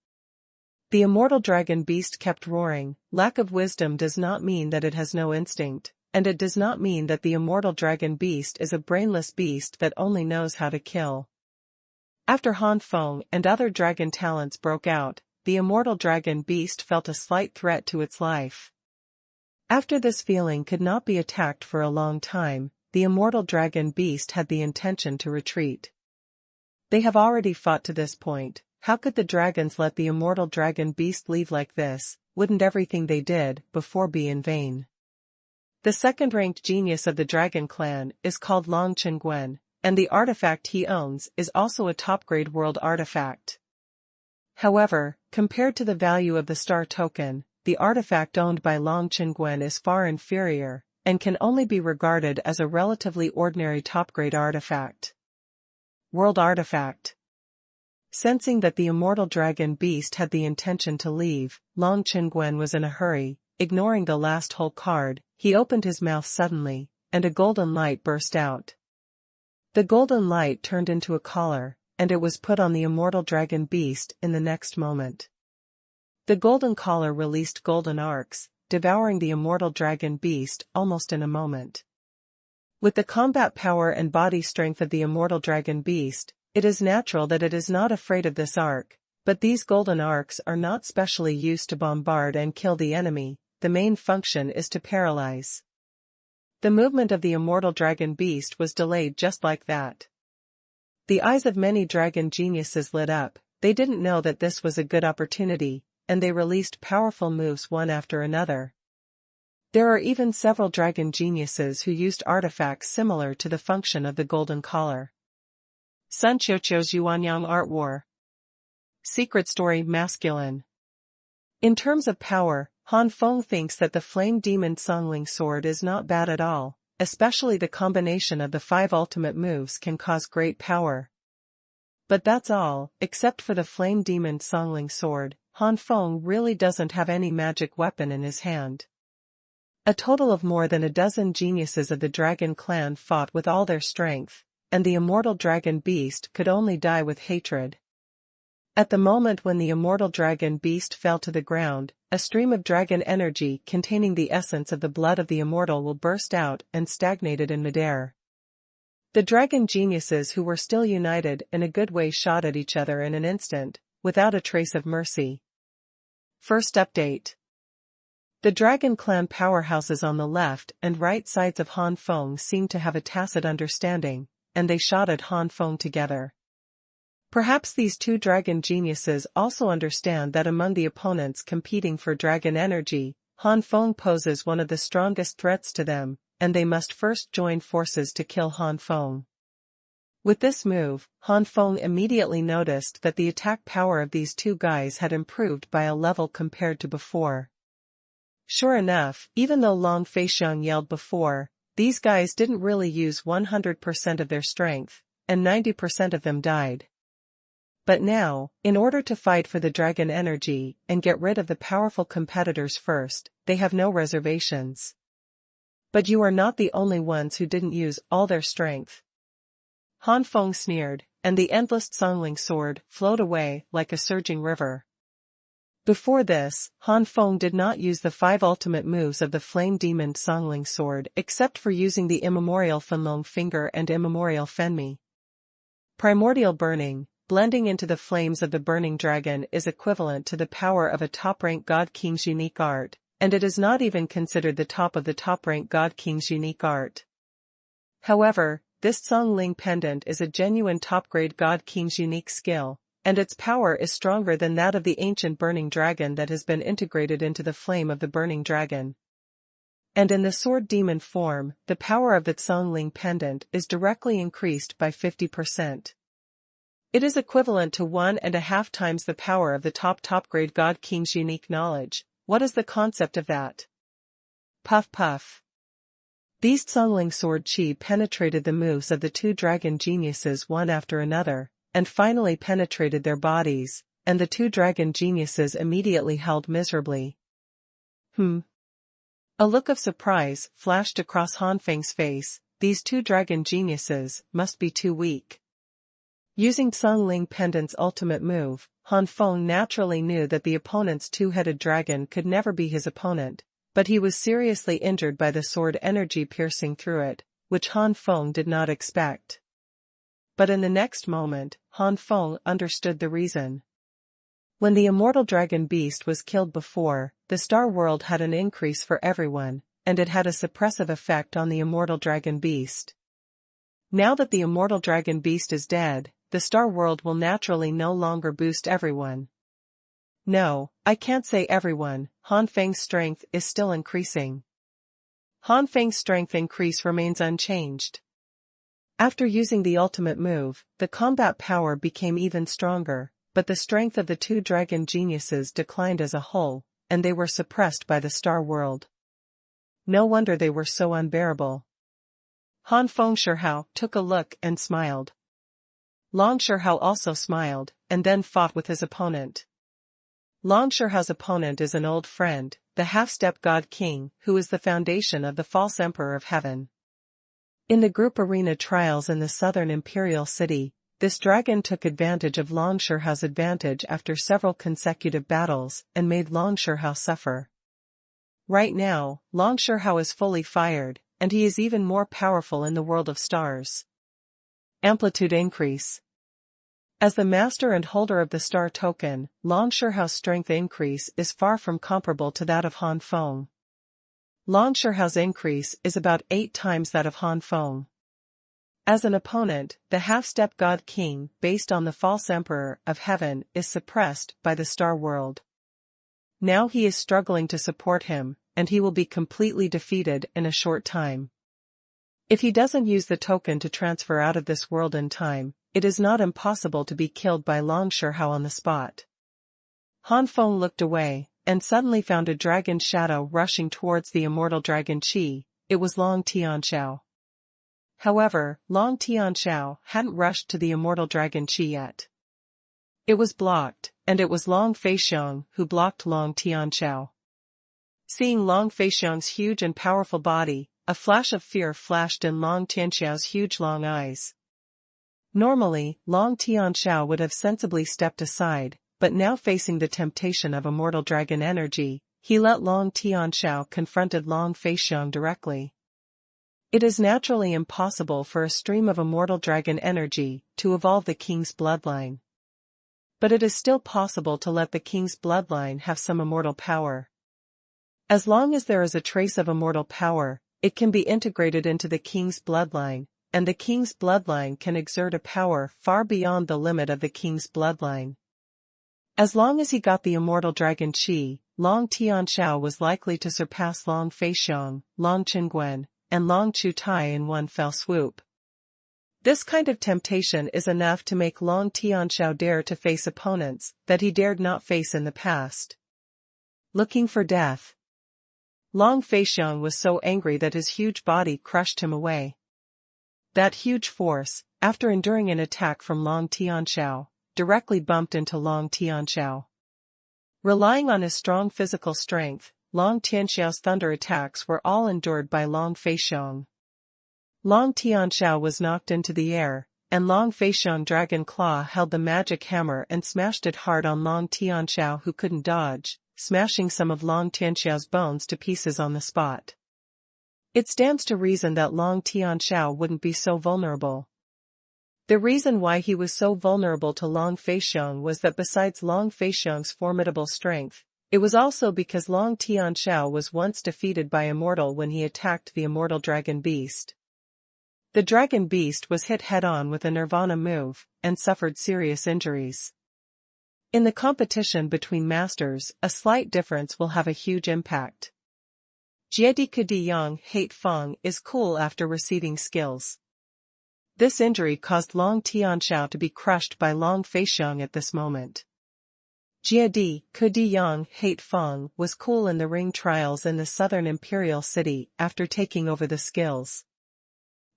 A: The immortal dragon beast kept roaring. Lack of wisdom does not mean that it has no instinct, and it does not mean that the immortal dragon beast is a brainless beast that only knows how to kill. After Han Feng and other dragon talents broke out, the immortal dragon beast felt a slight threat to its life. After this feeling could not be attacked for a long time, the immortal dragon beast had the intention to retreat. They have already fought to this point, how could the dragons let the immortal dragon beast leave like this? Wouldn't everything they did before be in vain? The second-ranked genius of the dragon clan is called Long Xuanhuan, and the artifact he owns is also a top-grade world artifact. However, compared to the value of the star token, the artifact owned by Long Xuanhuan is far inferior, and can only be regarded as a relatively ordinary top-grade artifact. World Artifact. Sensing that the immortal dragon beast had the intention to leave, Long Xuanhuan was in a hurry. Ignoring the last whole card, he opened his mouth suddenly, and a golden light burst out. The golden light turned into a collar, and it was put on the immortal dragon beast in the next moment. The golden collar released golden arcs, devouring the immortal dragon beast almost in a moment. With the combat power and body strength of the immortal dragon beast, it is natural that it is not afraid of this arc, but these golden arcs are not specially used to bombard and kill the enemy. The main function is to paralyze. The movement of the immortal dragon beast was delayed just like that. The eyes of many dragon geniuses lit up. They didn't know that this was a good opportunity, and they released powerful moves one after another. There are even several dragon geniuses who used artifacts similar to the function of the golden collar. Sun Qiuqiu's Yuanyang Art War. Secret Story Masculine. In terms of power, Han Feng thinks that the Flame Demon Songling sword is not bad at all, especially the combination of the 5 ultimate moves can cause great power. But that's all, except for the Flame Demon Songling sword, Han Feng really doesn't have any magic weapon in his hand. A total of more than a dozen geniuses of the dragon clan fought with all their strength, and the immortal dragon beast could only die with hatred. At the moment when the immortal dragon beast fell to the ground, a stream of dragon energy containing the essence of the blood of the immortal will burst out and stagnated in midair. The dragon geniuses who were still united in a good way shot at each other in an instant, without a trace of mercy. First update. The dragon clan powerhouses on the left and right sides of Han Feng seemed to have a tacit understanding, and they shot at Han Feng together. Perhaps these two dragon geniuses also understand that among the opponents competing for dragon energy, Han Feng poses one of the strongest threats to them, and they must first join forces to kill Han Feng. With this move, Han Feng immediately noticed that the attack power of these two guys had improved by a level compared to before. Sure enough, even though Long Feixiang yelled before, these guys didn't really use 100% of their strength, and 90% of them died. But now, in order to fight for the dragon energy and get rid of the powerful competitors first, they have no reservations. But you are not the only ones who didn't use all their strength. Han Feng sneered, and the endless Songling sword flowed away like a surging river. Before this, Han Feng did not use the 5 ultimate moves of the Flame Demon Songling sword except for using the immemorial Fenlong finger and immemorial Fenmi. Primordial burning, blending into the flames of the burning dragon, is equivalent to the power of a top-rank God King's unique art, and it is not even considered the top of the top-rank God King's unique art. However, this Songling pendant is a genuine top-grade God King's unique skill, and its power is stronger than that of the ancient burning dragon that has been integrated into the flame of the burning dragon. And in the sword demon form, the power of the Songling pendant is directly increased by 50%. It is equivalent to 1.5 times the power of the top-grade God King's unique knowledge. What is the concept of that? Puff puff. These Songling sword chi penetrated the moves of the two dragon geniuses one after another, and finally penetrated their bodies, and the two dragon geniuses immediately held miserably. A look of surprise flashed across Han Feng's face. These two dragon geniuses must be too weak. Using Songling Pendant's ultimate move, Han Feng naturally knew that the opponent's two-headed dragon could never be his opponent, but he was seriously injured by the sword energy piercing through it, which Han Feng did not expect. But in the next moment, Han Feng understood the reason. When the immortal dragon beast was killed before, the star world had an increase for everyone, and it had a suppressive effect on the immortal dragon beast. Now that the immortal dragon beast is dead, the star world will naturally no longer boost everyone. No, I can't say everyone. Han Feng's strength is still increasing. Han Feng's strength increase remains unchanged. After using the ultimate move, the combat power became even stronger, but the strength of the two dragon geniuses declined as a whole, and they were suppressed by the star world. No wonder they were so unbearable. Han Feng Shihao took a look and smiled. Long Shihao also smiled, and then fought with his opponent. Long Shihao's opponent is an old friend, the half-step god king, who is the foundation of the false emperor of heaven. In the group arena trials in the southern imperial city, this dragon took advantage of Long Shihao's advantage after several consecutive battles and made Long Shihao suffer. Right now, Long Shihao is fully fired, and he is even more powerful in the world of stars. Amplitude increase. As the master and holder of the star token, Long Shihao's strength increase is far from comparable to that of Han Feng. Long Shihao's increase is about 8 times that of Han Feng. As an opponent, the half-step god king, based on the false emperor of heaven, is suppressed by the star world. Now he is struggling to support him, and he will be completely defeated in a short time. If he doesn't use the token to transfer out of this world in time, it is not impossible to be killed by Long Shihao on the spot. Han Feng looked away, and suddenly found a dragon shadow rushing towards the immortal dragon Chi. It was Long Tianxiao. However, Long Tianxiao hadn't rushed to the immortal dragon Chi yet. It was blocked, and it was Long Feixiong who blocked Long Tianxiao. Seeing Long Feixiong's huge and powerful body, a flash of fear flashed in Long Tianxiao's huge long eyes. Normally, Long Tianxiao would have sensibly stepped aside, but now facing the temptation of immortal dragon energy, he let Long Tianxiao confronted Long Feixiong directly. It is naturally impossible for a stream of immortal dragon energy to evolve the king's bloodline. But it is still possible to let the king's bloodline have some immortal power. As long as there is a trace of immortal power, it can be integrated into the king's bloodline, and the king's bloodline can exert a power far beyond the limit of the king's bloodline. As long as he got the immortal dragon Chi, Long Tianxiao was likely to surpass Long Feixiong, Long Qingguan, and Long Chutai in one fell swoop. This kind of temptation is enough to make Long Tianxiao dare to face opponents that he dared not face in the past. Looking for death. Long Feixiong was so angry that his huge body crushed him away. That huge force, after enduring an attack from Long Tianxiao, directly bumped into Long Tianxiao. Relying on his strong physical strength, Long Tianxiao's thunder attacks were all endured by Long Feixiong. Long Tianxiao was knocked into the air, and Long Feixiong Dragon Claw held the magic hammer and smashed it hard on Long Tianxiao, who couldn't dodge, smashing some of Long Tianxiao's bones to pieces on the spot. It stands to reason that Long Tianxiao wouldn't be so vulnerable. The reason why he was so vulnerable to Long Feixiong was that besides Long Feixiong's formidable strength, it was also because Long Tianxiao was once defeated by Immortal when he attacked the immortal dragon beast. The dragon beast was hit head-on with a Nirvana move, and suffered serious injuries. In the competition between masters, a slight difference will have a huge impact. Jiedi Kudi Yang Hate Feng is cool after receiving skills. This injury caused Long Tianxiao to be crushed by Long Feixiong at this moment. Jiedi Kudi Yang Hate Feng was cool in the ring trials in the southern imperial city after taking over the skills.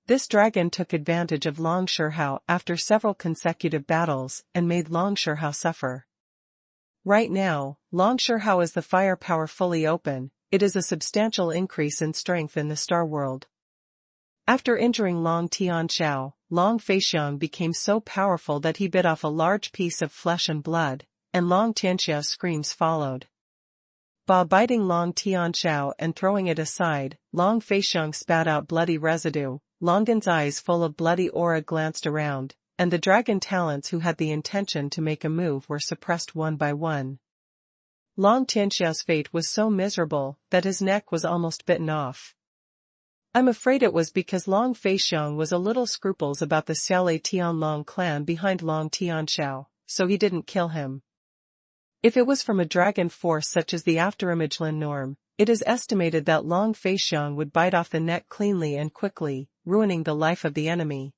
A: This dragon took advantage of Long Shihao after several consecutive battles and made Long Shihao suffer. Right now, Long Shihao is the firepower fully open. It is a substantial increase in strength in the star world. After injuring Long Tianxiao, Long Feixiong became so powerful that he bit off a large piece of flesh and blood, and Long Tianxiao's screams followed. By biting Long Tianxiao and throwing it aside, Long Feixiong spat out bloody residue. Longgen's eyes full of bloody aura glanced around, and the dragon talents who had the intention to make a move were suppressed one by one. Long Tianxiao's fate was so miserable that his neck was almost bitten off. I'm afraid it was because Long Feixiong was a little scruples about the Xiaolei Tianlong clan behind Long Tianxiao, so he didn't kill him. If it was from a dragon force such as the afterimage Lin norm, it is estimated that Long Feixiong would bite off the neck cleanly and quickly, ruining the life of the enemy.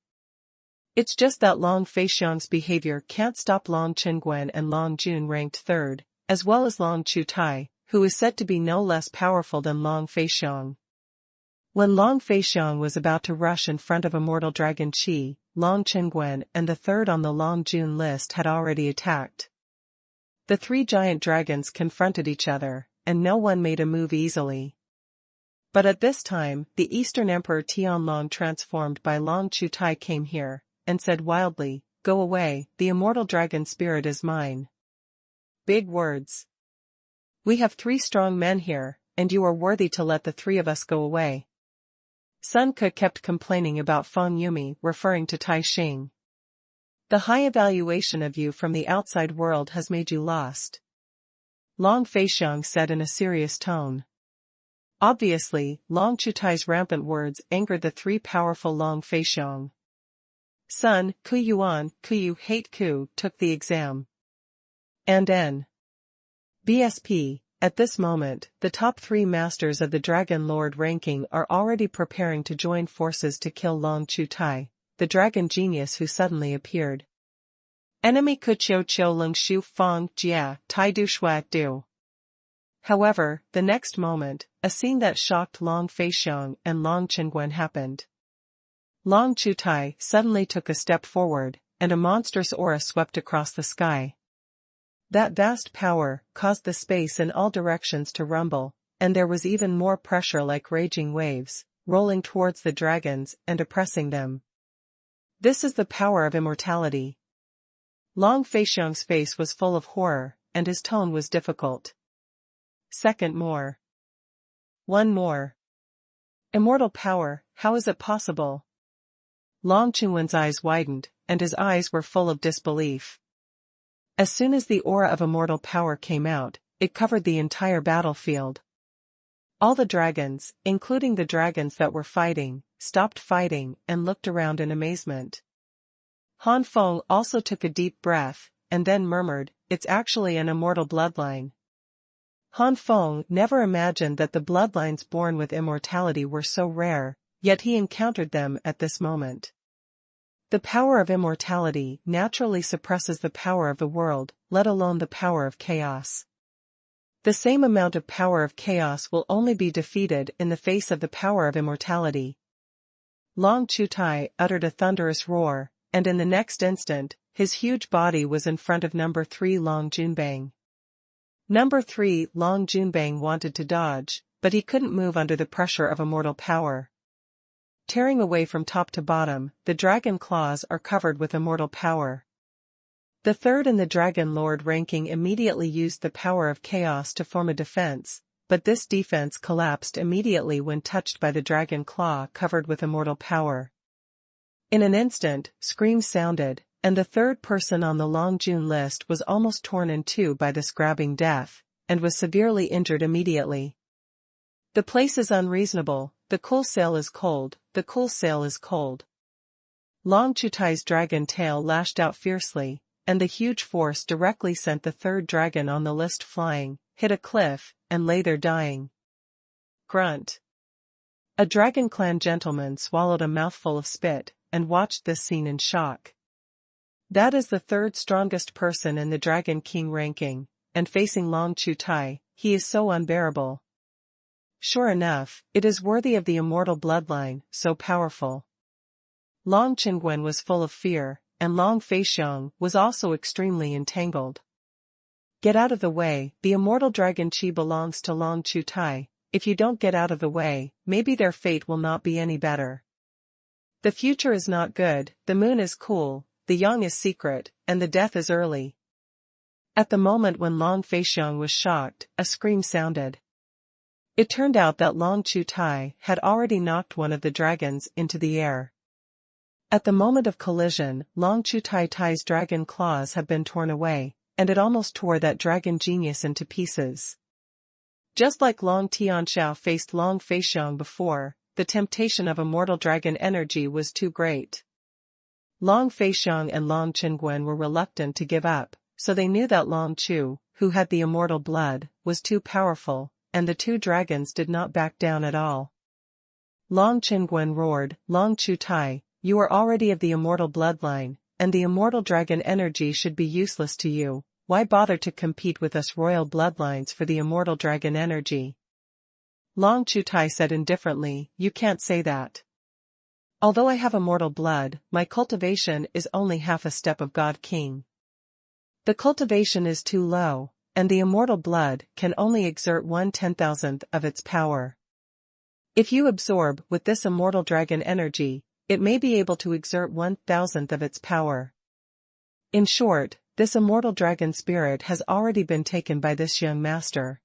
A: It's just that Long Feixiong's behavior can't stop Long Qingguan and Long Jun ranked third, as well as Long Chutai, who is said to be no less powerful than Long Feixiong. When Long Feixiong was about to rush in front of Immortal Dragon Qi, Long Qingguan and the third on the Long Jun list had already attacked. The three giant dragons confronted each other, and no one made a move easily. But at this time, the Eastern Emperor Tianlong transformed by Long Chutai came here, and said wildly, "Go away, the immortal dragon spirit is mine." Big words. We have 3 strong men here, and you are worthy to let the 3 of us go away. Sun Ke kept complaining about Feng Yumi, referring to Tai Xing. The high evaluation of you from the outside world has made you lost. Long Feixiong said in a serious tone. Obviously, Long Chutai's rampant words angered the 3 powerful Long Feixiong. Sun, Ku Yuan, Ku Yu Hate Ku took the exam. And N. BSP. At this moment, the top 3 masters of the Dragon Lord ranking are already preparing to join forces to kill Long Chutai, the dragon genius who suddenly appeared. Enemy Kuqiu Qiu Lung Shu Fang Jia Tai Du Shuat Du. However, the next moment, a scene that shocked Long Feixiong and Long Qingguan happened. Long Chutai suddenly took a step forward, and a monstrous aura swept across the sky. That vast power caused the space in all directions to rumble, and there was even more pressure like raging waves, rolling towards the dragons and oppressing them. This is the power of immortality. Long Feixiong's face was full of horror, and his tone was difficult. Second more. One more. Immortal power, how is it possible? Long Qingguan's eyes widened, and his eyes were full of disbelief. As soon as the aura of immortal power came out, it covered the entire battlefield. All the dragons, including the dragons that were fighting, stopped fighting and looked around in amazement. Han Feng also took a deep breath, and then murmured, "It's actually an immortal bloodline." Han Feng never imagined that the bloodlines born with immortality were so rare, yet he encountered them at this moment. The power of immortality naturally suppresses the power of the world, let alone the power of chaos. The same amount of power of chaos will only be defeated in the face of the power of immortality. Long Chutai uttered a thunderous roar, and in the next instant, his huge body was in front of number 3 Long Junbang. Number 3 Long Junbang wanted to dodge, but he couldn't move under the pressure of immortal power. Tearing away from top to bottom, the dragon claws are covered with immortal power. The third in the Dragon Lord ranking immediately used the power of chaos to form a defense, but this defense collapsed immediately when touched by the dragon claw covered with immortal power. In an instant, screams sounded, and the third person on the Long Jun list was almost torn in 2 by this grabbing death, and was severely injured immediately. The place is unreasonable, the cool sail is cold, the cool sail is cold. Long Chutai's dragon tail lashed out fiercely, and the huge force directly sent the third dragon on the list flying, hit a cliff, and lay there dying. Grunt. A Dragon Clan gentleman swallowed a mouthful of spit, and watched this scene in shock. That is the third strongest person in the Dragon King ranking, and facing Long Chutai, he is so unbearable. Sure enough, it is worthy of the immortal bloodline, so powerful. Long Qingguan was full of fear, and Long Feixiong was also extremely entangled. Get out of the way, the immortal dragon Qi belongs to Long Chutai. If you don't get out of the way, maybe their fate will not be any better. The future is not good, the moon is cool, the young is secret, and the death is early. At the moment when Long Feixiong was shocked, a scream sounded. It turned out that Long Chutai had already knocked one of the dragons into the air. At the moment of collision, Long Chu Tai's dragon claws have been torn away, and it almost tore that dragon genius into pieces. Just like Long Tianxiao faced Long Feixiang before, the temptation of immortal dragon energy was too great. Long Feixiang and Long Qinguan were reluctant to give up, so they knew that Long Chu, who had the immortal blood, was too powerful, and the two dragons did not back down at all. Long Qinguan roared, "Long Chu Tai, you are already of the immortal bloodline, and the immortal dragon energy should be useless to you. Why bother to compete with us royal bloodlines for the immortal dragon energy?" Long Chu Tai said indifferently, "You can't say that. Although I have immortal blood, my cultivation is only half a step of God King. The cultivation is too low, and the immortal blood can only exert 1/10,000th of its power. If you absorb with this immortal dragon energy, it may be able to exert 1/1000th of its power. In short, this immortal dragon spirit has already been taken by this young master.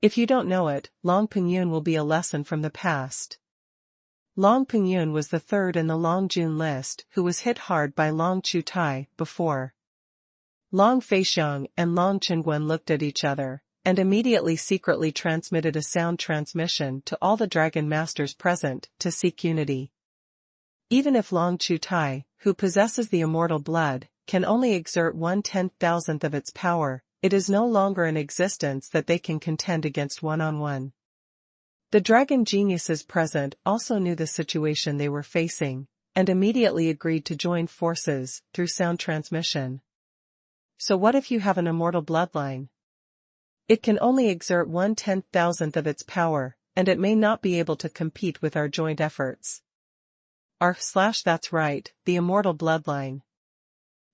A: If you don't know it, Long Pingyun will be a lesson from the past." Long Pingyun was the third in the Long Jun list who was hit hard by Long Chu Tai before. Long Feixiang and Long Qinguan looked at each other, and immediately secretly transmitted a sound transmission to all the dragon masters present to seek unity. Even if Long Chu Tai, who possesses the immortal blood, can only exert 1/10,000th of its power, it is no longer in existence that they can contend against one-on-one. The dragon geniuses present also knew the situation they were facing, and immediately agreed to join forces through sound transmission. So what if you have an immortal bloodline? It can only exert 1/10,000th of its power, and it may not be able to compete with our joint efforts. That's right, the immortal bloodline.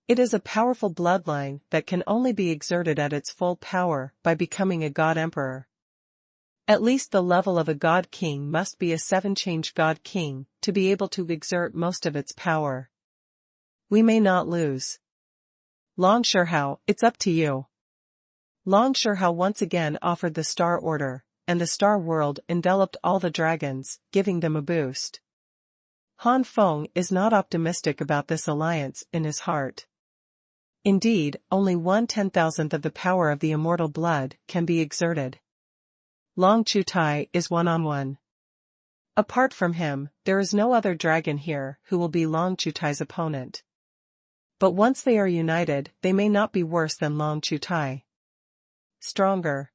A: It is a powerful bloodline that can only be exerted at its full power by becoming a god emperor. At least the level of a god king must be a 7-change god king to be able to exert most of its power. We may not lose. Long Shihao, it's up to you. Long Shihao once again offered the Star Order, and the Star World enveloped all the dragons, giving them a boost. Han Feng is not optimistic about this alliance in his heart. Indeed, only 1/10,000th of the power of the immortal blood can be exerted. Long Chu Tai is one-on-one. Apart from him, there is no other dragon here who will be Long Chu Tai's opponent. But once they are united, they may not be worse than Long Chu Tai. Stronger.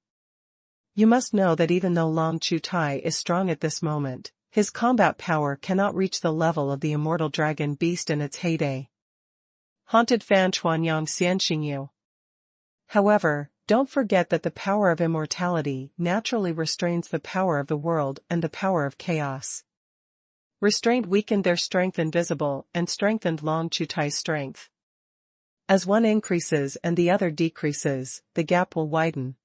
A: You must know that even though Long Chu Tai is strong at this moment, his combat power cannot reach the level of the immortal dragon beast in its heyday. Haunted Fan Xuanyang Xianxingyu. However, don't forget that the power of immortality naturally restrains the power of the world and the power of chaos. Restraint weakened their strength invisible and strengthened Long Chu Tai's strength. As one increases and the other decreases, the gap will widen.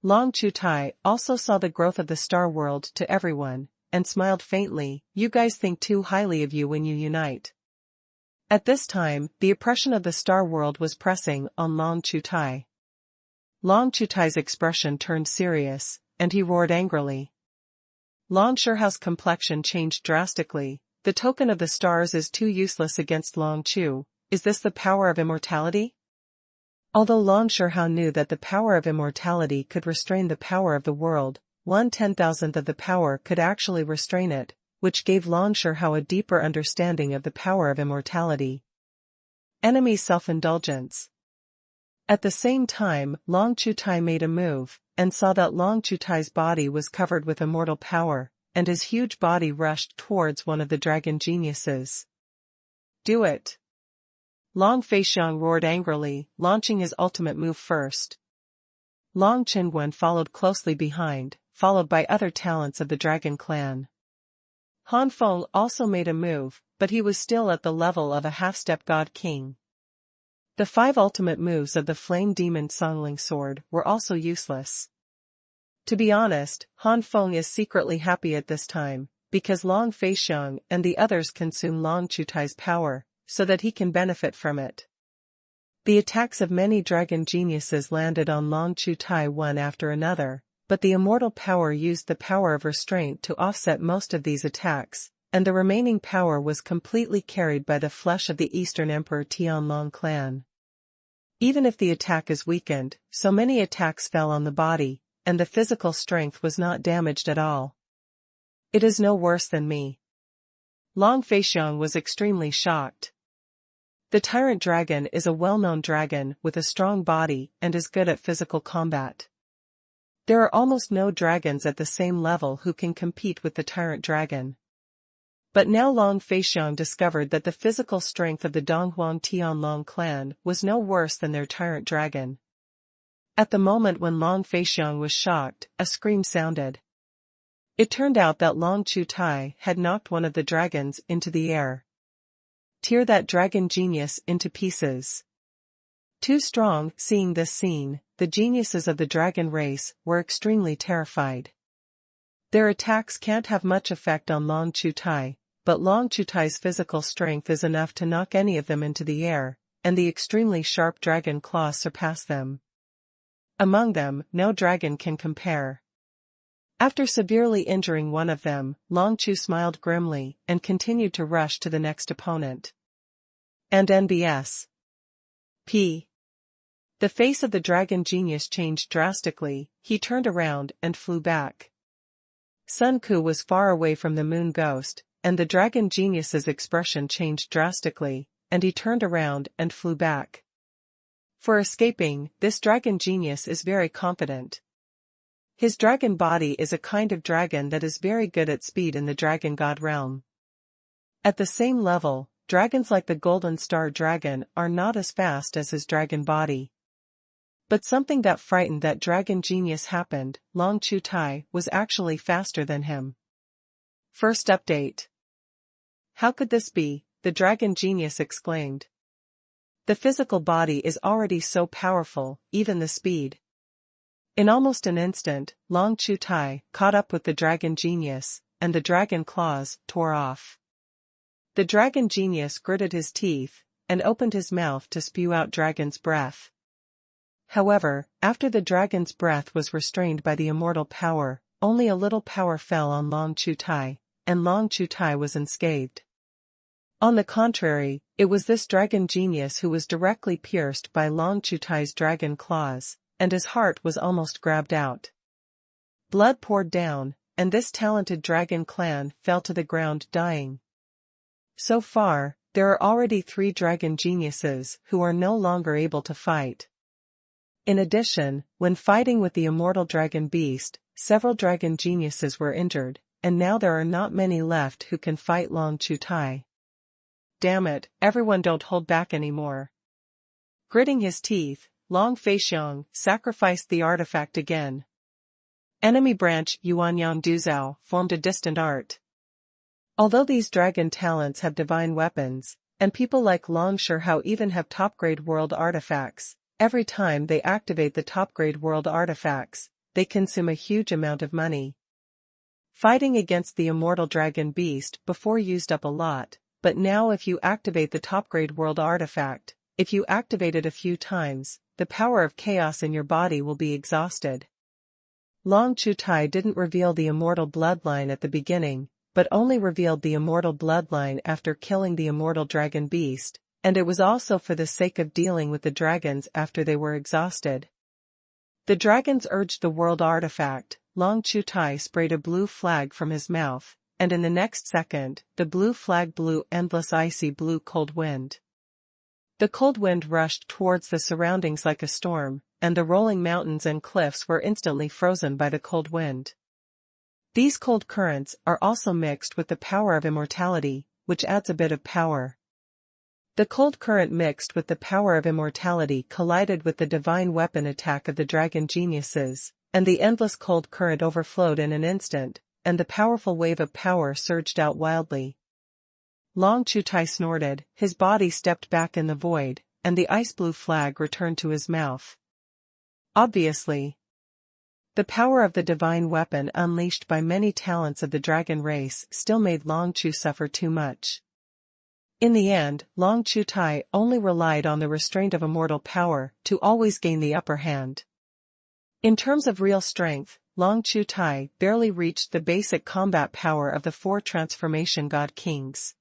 A: Long Chu Tai also saw the growth of the Star World to everyone, and smiled faintly. "You guys think too highly of you when you unite." At this time, the oppression of the Star World was pressing on Long Chu Tai. Long Chu Tai's expression turned serious, and he roared angrily. Long Shihao's complexion changed drastically. "The token of the stars is too useless against Long Chu. Is this the power of immortality?" Although Long Shihao knew that the power of immortality could restrain the power of the world, 1/10,000th of the power could actually restrain it, which gave Long Shihao a deeper understanding of the power of immortality. Enemy self-indulgence. At the same time, Long Chu Tai made a move, and saw that Long Chu Tai's body was covered with immortal power, and his huge body rushed towards one of the dragon geniuses. "Do it!" Long Feixiang roared angrily, launching his ultimate move first. Long Qinguan followed closely behind, followed by other talents of the dragon clan. Han Feng also made a move, but he was still at the level of a half-step god king. The 5 ultimate moves of the Flame Demon Songling Sword were also useless. To be honest, Han Feng is secretly happy at this time, because Long Feixiang and the others consume Long Chu Tai's power, so that he can benefit from it. The attacks of many dragon geniuses landed on Long Chu Tai one after another, but the immortal power used the power of restraint to offset most of these attacks, and the remaining power was completely carried by the flesh of the Eastern Emperor Tianlong clan. Even if the attack is weakened, so many attacks fell on the body, and the physical strength was not damaged at all. It is no worse than me. Long Feixiang was extremely shocked. The tyrant dragon is a well-known dragon with a strong body and is good at physical combat. There are almost no dragons at the same level who can compete with the tyrant dragon. But now Long Feixiang discovered that the physical strength of the Donghuang Tianlong clan was no worse than their tyrant dragon. At the moment when Long Feixiang was shocked, a scream sounded. It turned out that Long Chutai had knocked one of the dragons into the air. Tear that dragon genius into pieces. Too strong. Seeing this scene, the geniuses of the dragon race were extremely terrified. Their attacks can't have much effect on Long Chutai, but Long Chutai's physical strength is enough to knock any of them into the air, and the extremely sharp dragon claws surpass them. Among them, no dragon can compare. After severely injuring one of them, Long Chu smiled grimly and continued to rush to the next opponent. And NBS. P. The face of the dragon genius changed drastically. He turned around and flew back. Sun Ku was far away from the moon ghost, and the dragon genius's expression changed drastically, and he turned around and flew back. For escaping, this dragon genius is very confident. His dragon body is a kind of dragon that is very good at speed in the dragon god realm. At the same level, dragons like the golden star dragon are not as fast as his dragon body. But something that frightened that dragon genius happened. Long Chutai was actually faster than him. First update. How could this be? The dragon genius exclaimed. The physical body is already so powerful, even the speed. In almost an instant, Long Chutai caught up with the dragon genius, and the dragon claws tore off. The dragon genius gritted his teeth, and opened his mouth to spew out dragon's breath. However, after the dragon's breath was restrained by the immortal power, only a little power fell on Long Chutai, and Long Chutai was unscathed. On the contrary, it was this dragon genius who was directly pierced by Long Chutai's dragon claws, and his heart was almost grabbed out. Blood poured down, and this talented dragon clan fell to the ground dying. So far, there are already 3 dragon geniuses who are no longer able to fight. In addition, when fighting with the immortal dragon beast, several dragon geniuses were injured, and now there are not many left who can fight Long Chutai. Damn it, everyone, don't hold back anymore. Gritting his teeth, Long Feixiang sacrificed the artifact again. Enemy branch Yuanyang Duzhao formed a distant art. Although these dragon talents have divine weapons, and people like Long Shihao even have top-grade world artifacts, every time they activate the top-grade world artifacts, they consume a huge amount of money. Fighting against the immortal dragon beast before used up a lot, but now if you activate the top-grade world artifact, if you activate it a few times, the power of chaos in your body will be exhausted. Long Chutai didn't reveal the immortal bloodline at the beginning, but only revealed the immortal bloodline after killing the immortal dragon beast, and it was also for the sake of dealing with the dragons after they were exhausted. The dragons urged the world artifact. Long Chutai sprayed a blue flag from his mouth, and in the next second, the blue flag blew endless icy blue cold wind. The cold wind rushed towards the surroundings like a storm, and the rolling mountains and cliffs were instantly frozen by the cold wind. These cold currents are also mixed with the power of immortality, which adds a bit of power. The cold current mixed with the power of immortality collided with the divine weapon attack of the dragon geniuses, and the endless cold current overflowed in an instant, and the powerful wave of power surged out wildly. Long Chutai snorted, his body stepped back in the void, and the ice blue flag returned to his mouth. Obviously, the power of the divine weapon unleashed by many talents of the dragon race still made Long Chu suffer too much. In the end, Long Chutai only relied on the restraint of immortal power to always gain the upper hand. In terms of real strength, Long Chu Tai barely reached the basic combat power of the 4 transformation god kings.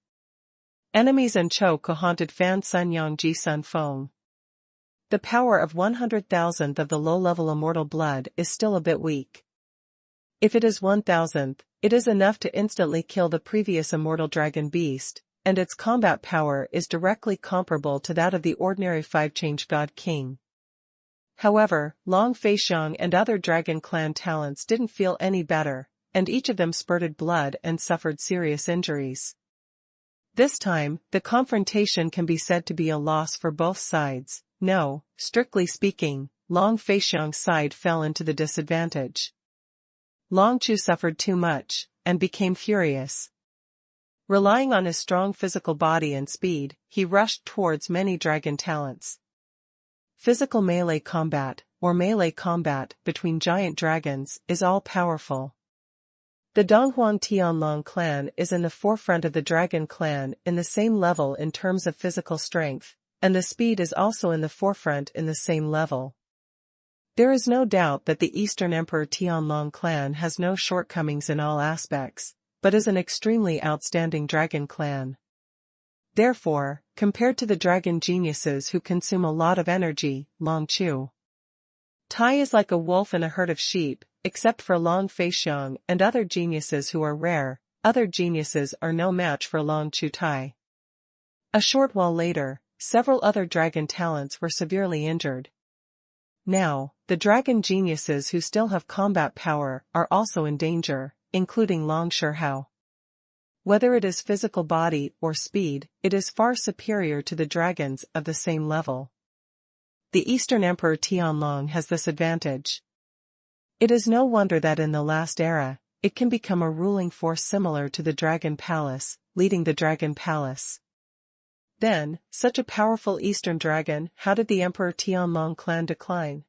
A: Enemies and Cho haunted Fan Sun Yang Ji Sun Feng. The power of 100,000th of the low-level immortal blood is still a bit weak. If it is 1,000th, it is enough to instantly kill the previous immortal dragon beast, and its combat power is directly comparable to that of the ordinary 5-change god king. However, Long Feixiang and other dragon clan talents didn't feel any better, and each of them spurted blood and suffered serious injuries. This time, the confrontation can be said to be a loss for both sides. No, strictly speaking, Long Feixiang's side fell into the disadvantage. Long Chu suffered too much, and became furious. Relying on his strong physical body and speed, he rushed towards many dragon talents. Physical melee combat, or melee combat, between giant dragons, is all-powerful. The Donghuang Tianlong clan is in the forefront of the dragon clan in the same level in terms of physical strength, and the speed is also in the forefront in the same level. There is no doubt that the Eastern Emperor Tianlong clan has no shortcomings in all aspects, but is an extremely outstanding dragon clan. Therefore, compared to the dragon geniuses who consume a lot of energy, Long Chu Tai is like a wolf in a herd of sheep, except for Long Feixiang and other geniuses who are rare. Other geniuses are no match for Long Chu Tai. A short while later, several other dragon talents were severely injured. Now, the dragon geniuses who still have combat power are also in danger, including Long Shihao. Whether it is physical body or speed, it is far superior to the dragons of the same level. The Eastern Emperor Tianlong has this advantage. It is no wonder that in the last era, it can become a ruling force similar to the Dragon Palace, leading the Dragon Palace. Then, such a powerful Eastern dragon, how did the Emperor Tianlong clan decline?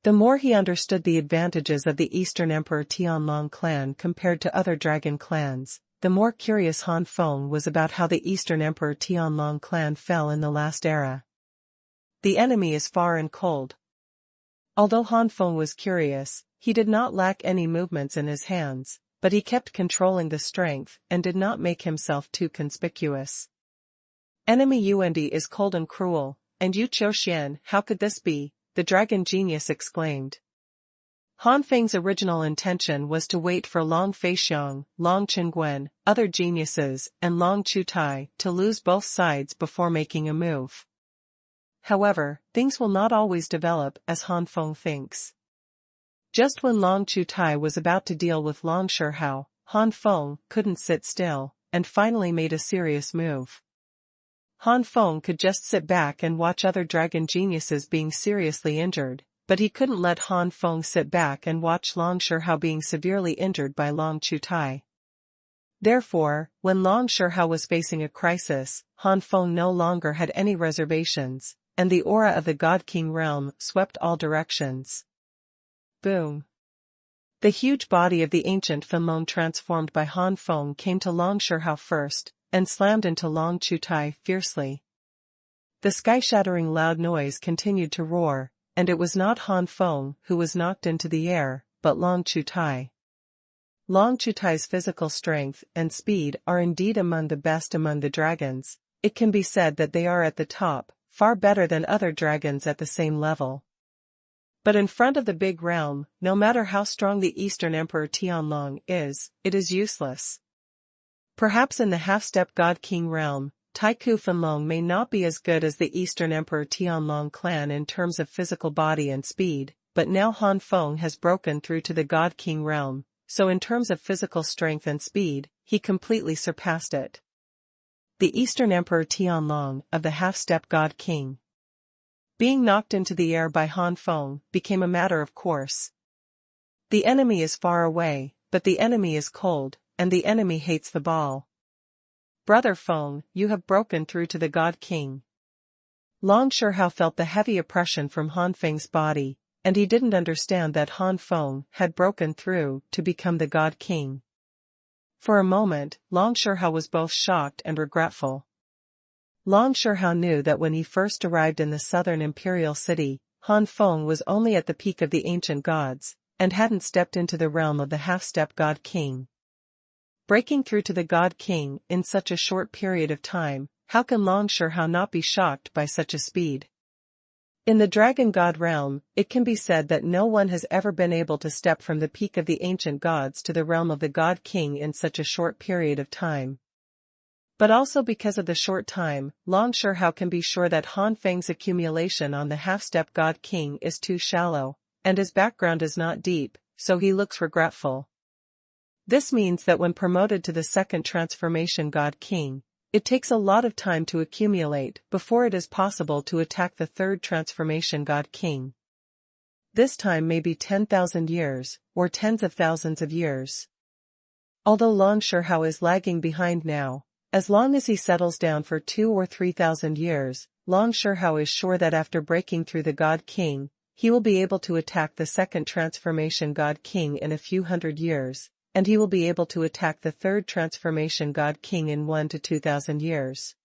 A: The more he understood the advantages of the Eastern Emperor Tianlong clan compared to other dragon clans, the more curious Han Feng was about how the Eastern Emperor Tianlong clan fell in the last era. The enemy is far and cold. Although Han Feng was curious, he did not lack any movements in his hands, but he kept controlling the strength and did not make himself too conspicuous. Enemy Yuan is cold and cruel, and Yu Qiuxian, how could this be? The dragon genius exclaimed. Han Feng's original intention was to wait for Long Feixiang, Long Qinguan, other geniuses, and Long Chu Tai to lose both sides before making a move. However, things will not always develop as Han Feng thinks. Just when Long Chu Tai was about to deal with Long Shihao, Han Feng couldn't sit still, and finally made a serious move. Han Feng could just sit back and watch other dragon geniuses being seriously injured, but he couldn't let Han Feng sit back and watch Long Shihao being severely injured by Long Chu Tai. Therefore, when Long Shihao was facing a crisis, Han Feng no longer had any reservations, and the aura of the God King realm swept all directions. Boom! The huge body of the ancient Fenlong transformed by Han Feng came to Long Shihao first, and slammed into Long Chu Tai fiercely. The sky-shattering loud noise continued to roar, and it was not Han Feng who was knocked into the air, but Long Chu Tai. Long Chu Tai's physical strength and speed are indeed among the best among the dragons. It can be said that they are at the top, far better than other dragons at the same level. But in front of the big realm, no matter how strong the Eastern Emperor Tianlong is, it is useless. Perhaps in the half-step God King realm, Taiku Fenlong may not be as good as the Eastern Emperor Tianlong clan in terms of physical body and speed, but now Han Feng has broken through to the God King realm, so in terms of physical strength and speed, he completely surpassed it. The Eastern Emperor Tianlong of the half-step God King, being knocked into the air by Han Feng, became a matter of course. The enemy is far away, but the enemy is cold, and the enemy hates the ball. Brother Feng, you have broken through to the God King. Long Shihao felt the heavy oppression from Han Feng's body, and he didn't understand that Han Feng had broken through to become the God King. For a moment, Long Shihao was both shocked and regretful. Long Shihao knew that when he first arrived in the southern imperial city, Han Feng was only at the peak of the ancient gods, and hadn't stepped into the realm of the half-step God King. Breaking through to the God King in such a short period of time, how can Long Xuanhuan not be shocked by such a speed? In the Dragon God realm, it can be said that no one has ever been able to step from the peak of the ancient gods to the realm of the God King in such a short period of time. But also because of the short time, Long Xuanhuan can be sure that Han Feng's accumulation on the half-step God King is too shallow, and his background is not deep, so he looks regretful. This means that when promoted to the second transformation God King, it takes a lot of time to accumulate before it is possible to attack the third transformation God King. This time may be 10,000 years, or tens of thousands of years. Although Long Xuanhuan is lagging behind now, as long as he settles down for 2,000 or 3,000 years, Long Xuanhuan is sure that after breaking through the God King, he will be able to attack the second transformation God King in a few hundred years, and he will be able to attack the third transformation God King in 1,000 to 2,000 years.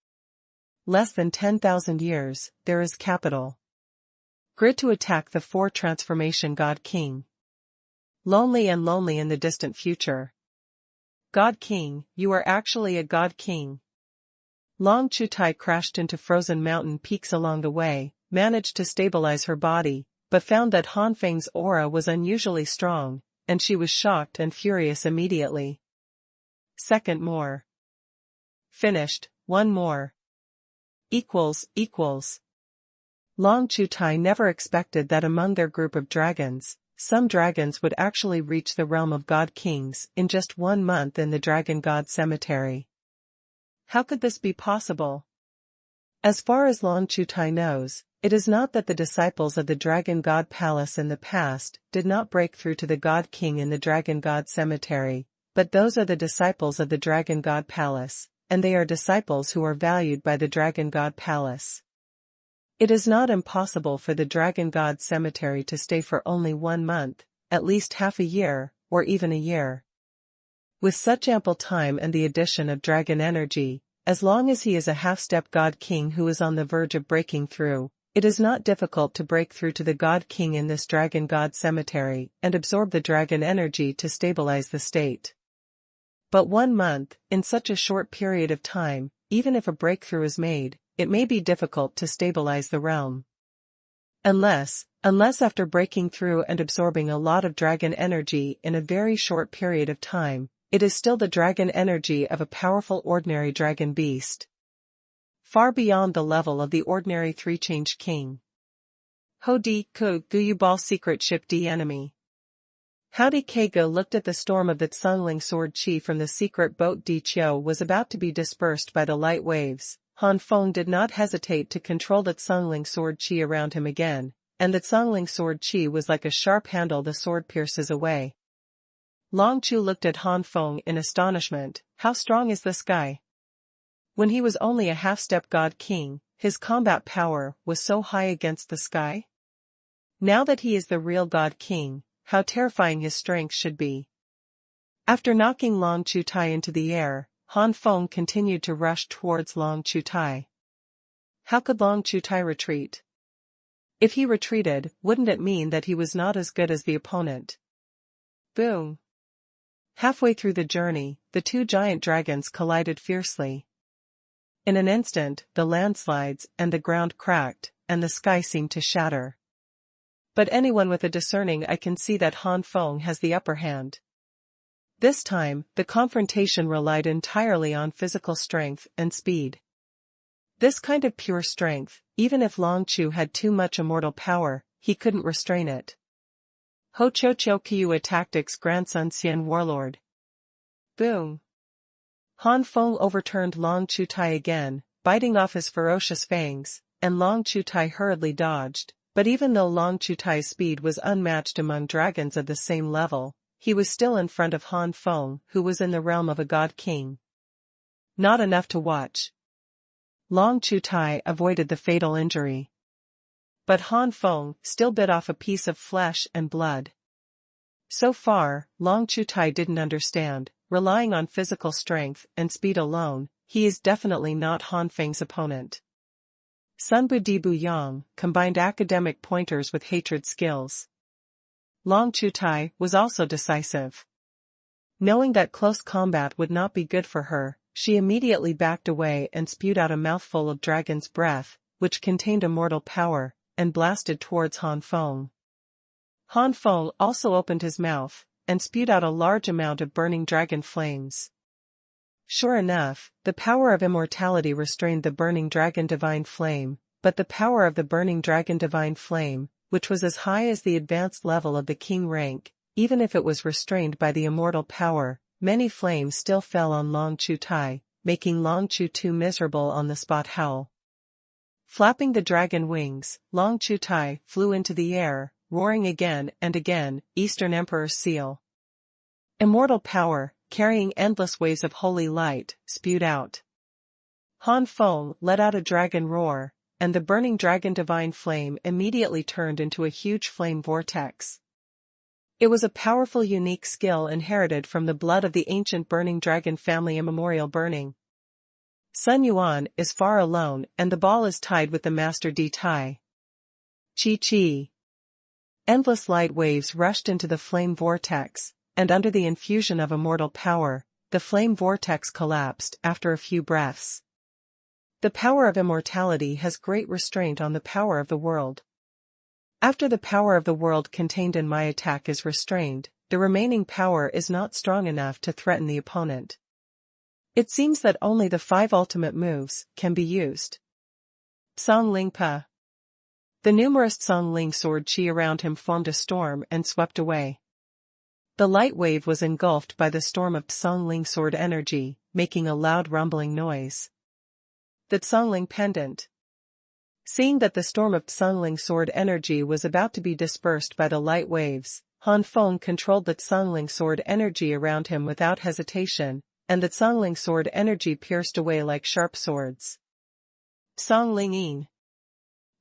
A: Less than 10,000 years, there is capital grid to attack the fourth transformation God King. Lonely in the distant future. God King, you are actually a God King. Long Xuanhuan crashed into frozen mountain peaks along the way, managed to stabilize her body, but found that Han Feng's aura was unusually strong, and she was shocked and furious immediately. Second more. Finished, one more. Equals. Long Xuanhuan never expected that among their group of dragons, some dragons would actually reach the realm of God Kings in just 1 month in the Dragon God Cemetery. How could this be possible? As far as Long Xuanhuan knows, it is not that the disciples of the Dragon God Palace in the past did not break through to the God King in the Dragon God Cemetery, but those are the disciples of the Dragon God Palace, and they are disciples who are valued by the Dragon God Palace. It is not impossible for the Dragon God Cemetery to stay for only 1 month, at least half a year, or even a year. With such ample time and the addition of dragon energy, as long as he is a half-step God King who is on the verge of breaking through, it is not difficult to break through to the God King in this Dragon God Cemetery and absorb the dragon energy to stabilize the state. But 1 month, in such a short period of time, even if a breakthrough is made, it may be difficult to stabilize the realm. Unless after breaking through and absorbing a lot of dragon energy in a very short period of time, it is still the dragon energy of a powerful ordinary dragon beast. Far beyond the level of the ordinary three-changed king. Ho di ku guyu ball secret ship di enemy. Howdy Keigo looked at the storm of the Tsungling sword chi from the secret boat Di Chiu was about to be dispersed by the light waves. Han Feng did not hesitate to control the Tsungling sword chi around him again, and the Tsungling sword chi was like a sharp handle the sword pierces away. Long Chu looked at Han Feng in astonishment. How strong is this guy? When he was only a half-step God King, his combat power was so high against the sky. Now that he is the real God King, how terrifying his strength should be. After knocking Long Xuanhuan into the air, Han Feng continued to rush towards Long Xuanhuan. How could Long Xuanhuan retreat? If he retreated, wouldn't it mean that he was not as good as the opponent? Boom! Halfway through the journey, the two giant dragons collided fiercely. In an instant, the landslides and the ground cracked, and the sky seemed to shatter. But anyone with a discerning eye can see that Han Feng has the upper hand. This time, the confrontation relied entirely on physical strength and speed. This kind of pure strength, even if Long Chu had too much immortal power, he couldn't restrain it. Ho Cho Cho Kyua Tactics Grandson Xian Warlord. Boom! Han Feng overturned Long Xuanhuan again, biting off his ferocious fangs, and Long Xuanhuan hurriedly dodged, but even though Long Xuanhuan's speed was unmatched among dragons of the same level, he was still in front of Han Feng, who was in the realm of a God King. Not enough to watch. Long Xuanhuan avoided the fatal injury. But Han Feng still bit off a piece of flesh and blood. So far, Long Xuanhuan didn't understand, relying on physical strength and speed alone, he is definitely not Han Feng's opponent. Sun Bu Di Bu Yang combined academic pointers with hatred skills. Long Chutai was also decisive. Knowing that close combat would not be good for her, she immediately backed away and spewed out a mouthful of dragon's breath, which contained immortal power, and blasted towards Han Feng. Han Feng also opened his mouth, and spewed out a large amount of burning dragon flames. Sure enough, the power of immortality restrained the burning dragon divine flame, but the power of the burning dragon divine flame, which was as high as the advanced level of the king rank, even if it was restrained by the immortal power, many flames still fell on Long Chutai, making Long Chu too miserable on the spot howl. Flapping the dragon wings, Long Chutai flew into the air, roaring again and again, Eastern Emperor's seal. Immortal power, carrying endless waves of holy light, spewed out. Han Feng let out a dragon roar, and the burning dragon divine flame immediately turned into a huge flame vortex. It was a powerful unique skill inherited from the blood of the ancient burning dragon family immemorial burning. Xuanhuan is far alone and the ball is tied with the master D Tai. Chi. Endless light waves rushed into the flame vortex, and under the infusion of immortal power, the flame vortex collapsed after a few breaths. The power of immortality has great restraint on the power of the world. After the power of the world contained in my attack is restrained, the remaining power is not strong enough to threaten the opponent. It seems that only the 5 ultimate moves can be used. Song Ling Pa. The numerous Song Ling sword chi around him formed a storm and swept away. The light wave was engulfed by the storm of Song Ling sword energy, making a loud rumbling noise. The Song Ling pendant. Seeing that the storm of Song Ling sword energy was about to be dispersed by the light waves, Han Feng controlled the Song Ling sword energy around him without hesitation, and the Song Ling sword energy pierced away like sharp swords. Song Ling Yin.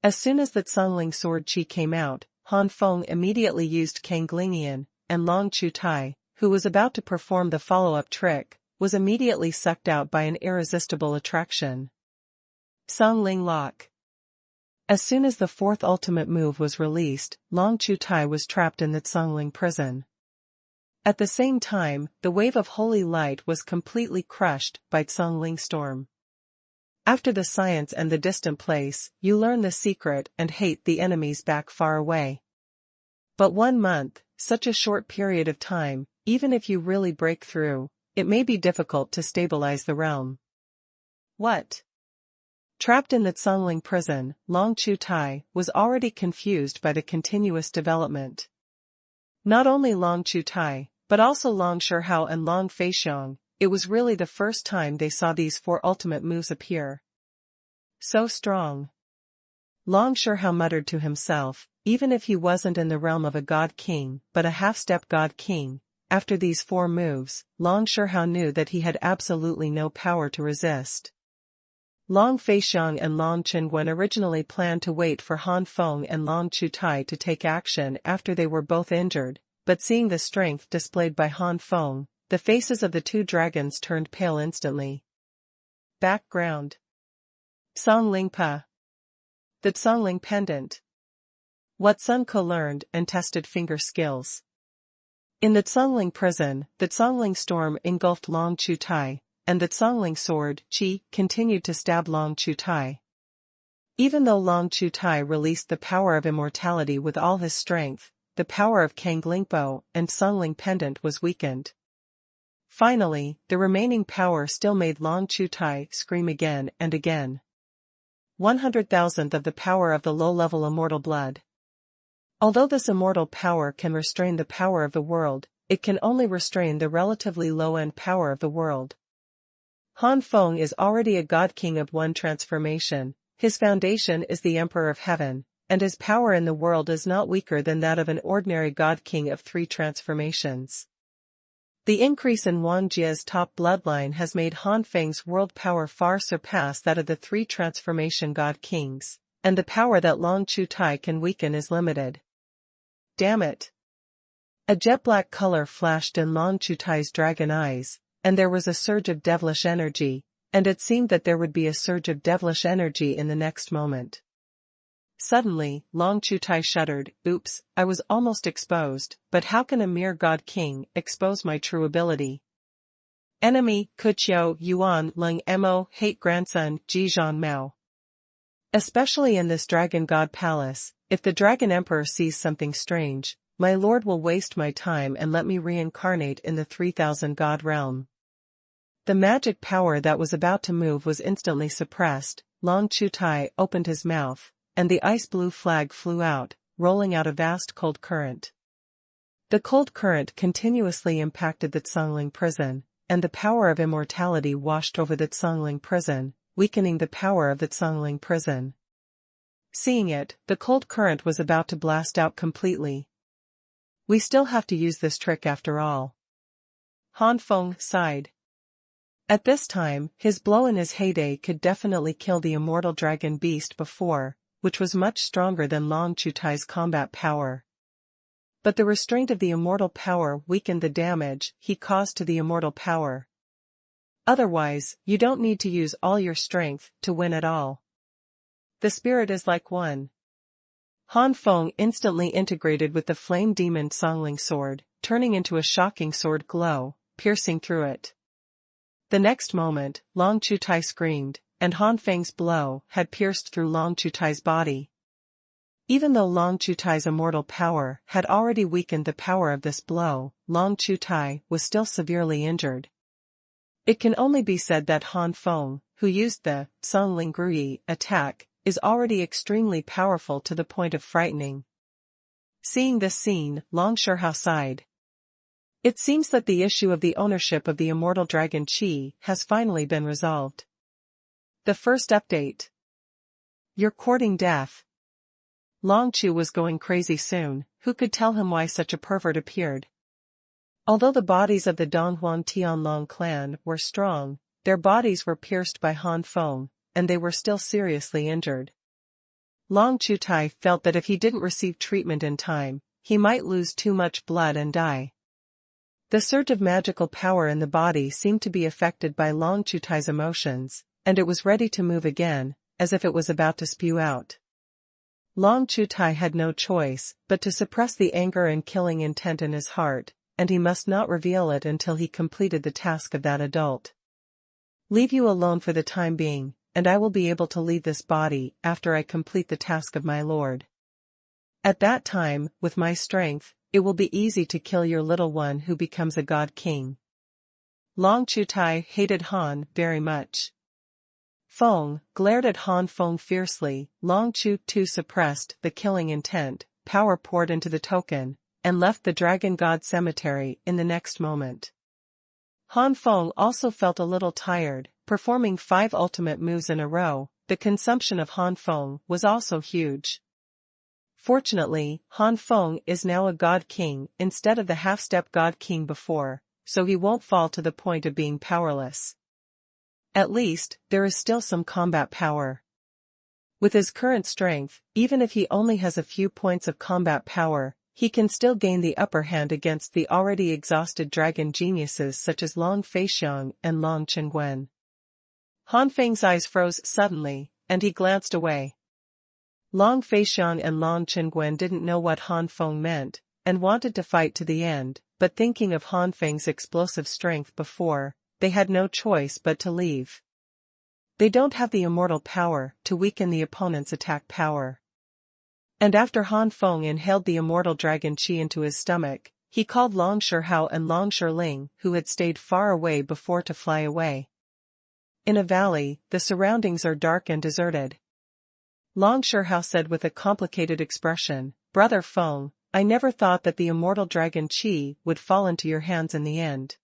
A: As soon as the Song Ling sword chi came out, Han Feng immediately used Kanglingyan, and Long Chutai, who was about to perform the follow-up trick, was immediately sucked out by an irresistible attraction. Song Ling Lock. As soon as the 4th ultimate move was released, Long Chutai was trapped in the Song Ling prison. At the same time, the wave of holy light was completely crushed by Song Ling storm. After the science and the distant place, you learn the secret and hate the enemies back far away. But 1 month, such a short period of time, even if you really break through, it may be difficult to stabilize the realm. What? Trapped in the Song Ling prison, Long Chutai was already confused by the continuous development. Not only Long Chutai, but also Long Shihao and Long Feixiong, it was really the first time they saw these 4 ultimate moves appear. So strong. Long Shihao muttered to himself, even if he wasn't in the realm of a god king but a half-step god king, after these 4 moves, Long Shihao knew that he had absolutely no power to resist. Long Feixiong and Long Xuanhuan originally planned to wait for Han Feng and Long Chutai to take action after they were both injured, but seeing the strength displayed by Han Feng, the faces of the 2 dragons turned pale instantly. Background. Song Ling Pa. The Song Ling pendant. What Sun Ko learned and tested finger skills. In the Song Ling prison, the Song Ling storm engulfed Long Chutai, and the Song Ling sword chi continued to stab Long Chutai. Even though Long Chutai released the power of immortality with all his strength, the power of Kanglingbo and Song Ling pendant was weakened. Finally, the remaining power still made Long Chutai scream again and again. 100,000th of the power of the low-level immortal blood. Although this immortal power can restrain the power of the world, it can only restrain the relatively low-end power of the world. Han Feng is already a god king of 1 transformation, his foundation is the Emperor of Heaven, and his power in the world is not weaker than that of an ordinary god king of 3 transformations. The increase in Wang Jie's top bloodline has made Han Feng's world power far surpass that of the 3 transformation god kings, and the power that Long Chutai can weaken is limited. Damn it! A jet-black color flashed in Long Chutai's dragon eyes, and there was a surge of devilish energy, and it seemed that there would be a surge of devilish energy in the next moment. Suddenly, Long Chutai shuddered. Oops, I was almost exposed, but how can a mere god king expose my true ability? Enemy, Kuqiu Yuan Leng Mo hate grandson Jijan Mao. Especially in this dragon god palace, if the dragon emperor sees something strange, my lord will waste my time and let me reincarnate in the 3000 god realm. The magic power that was about to move was instantly suppressed. Long Chutai opened his mouth, and the ice blue flag flew out, rolling out a vast cold current. The cold current continuously impacted the Zhongling prison, and the power of immortality washed over the Zhongling prison, weakening the power of the Zhongling prison. Seeing it, the cold current was about to blast out completely. We still have to use this trick after all. Han Feng sighed. At this time, his blow in his heyday could definitely kill the immortal dragon beast before, which was much stronger than Long Chutai's combat power. But the restraint of the immortal power weakened the damage he caused to the immortal power. Otherwise, you don't need to use all your strength to win at all. The spirit is like one. Han Feng instantly integrated with the flame demon Zhongling sword, turning into a shocking sword glow, piercing through it. The next moment, Long Chutai screamed, and Han Feng's blow had pierced through Long Chutai's body. Even though Long Chutai's immortal power had already weakened the power of this blow, Long Chutai was still severely injured. It can only be said that Han Feng, who used the Zhongling Gruyi attack, is already extremely powerful to the point of frightening. Seeing this scene, Long Shihao sighed. It seems that the issue of the ownership of the immortal dragon Chi has finally been resolved. The first update. You're courting death. Long Chu was going crazy soon, who could tell him why such a pervert appeared? Although the bodies of the Donghuan Tianlong clan were strong, their bodies were pierced by Han Feng, and they were still seriously injured. Long Chutai felt that if he didn't receive treatment in time, he might lose too much blood and die. The surge of magical power in the body seemed to be affected by Long Chutai's emotions, and it was ready to move again, as if it was about to spew out. Long Chutai had no choice but to suppress the anger and killing intent in his heart, and he must not reveal it until he completed the task of that adult. Leave you alone for the time being, and I will be able to leave this body after I complete the task of my lord. At that time, with my strength, it will be easy to kill your little one who becomes a god king. Long Chutai hated Han very much. Feng glared at Han Feng fiercely. Long Chu suppressed the killing intent, power poured into the token, and left the dragon god cemetery in the next moment. Han Feng also felt a little tired, performing 5 ultimate moves in a row. The consumption of Han Feng was also huge. Fortunately, Han Feng is now a god king instead of the half-step god king before, so he won't fall to the point of being powerless. At least, there is still some combat power. With his current strength, even if he only has a few points of combat power, he can still gain the upper hand against the already exhausted dragon geniuses such as Long Feixiang and Long Qingwen. Han Feng's eyes froze suddenly, and he glanced away. Long Feixiang and Long Qingwen didn't know what Han Feng meant, and wanted to fight to the end, but thinking of Han Feng's explosive strength before, they had no choice but to leave. They don't have the immortal power to weaken the opponent's attack power. And after Han Feng inhaled the immortal dragon Chi into his stomach, he called Long Shihao and Long Shiling, who had stayed far away before, to fly away. In a valley, the surroundings are dark and deserted. Long Shihao said with a complicated expression, "Brother Feng, I never thought that the immortal dragon Chi would fall into your hands in the end."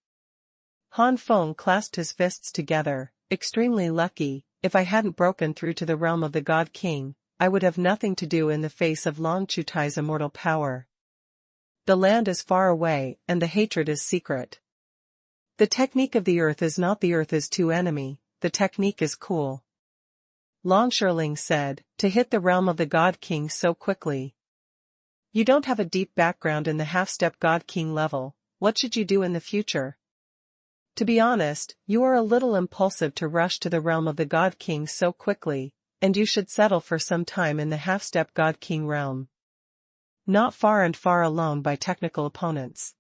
A: Han Feng clasped his fists together. Extremely lucky. If I hadn't broken through to the realm of the God King, I would have nothing to do in the face of Long Chutai's immortal power. The land is far away, and the hatred is secret. The technique of the earth is not the earth is to enemy, the technique is cool. Long Shiling said, to hit the realm of the God King so quickly. You don't have a deep background in the half-step God King level, what should you do in the future? To be honest, you are a little impulsive to rush to the realm of the God King so quickly, and you should settle for some time in the half-step God-King realm. Not far and far alone by technical opponents.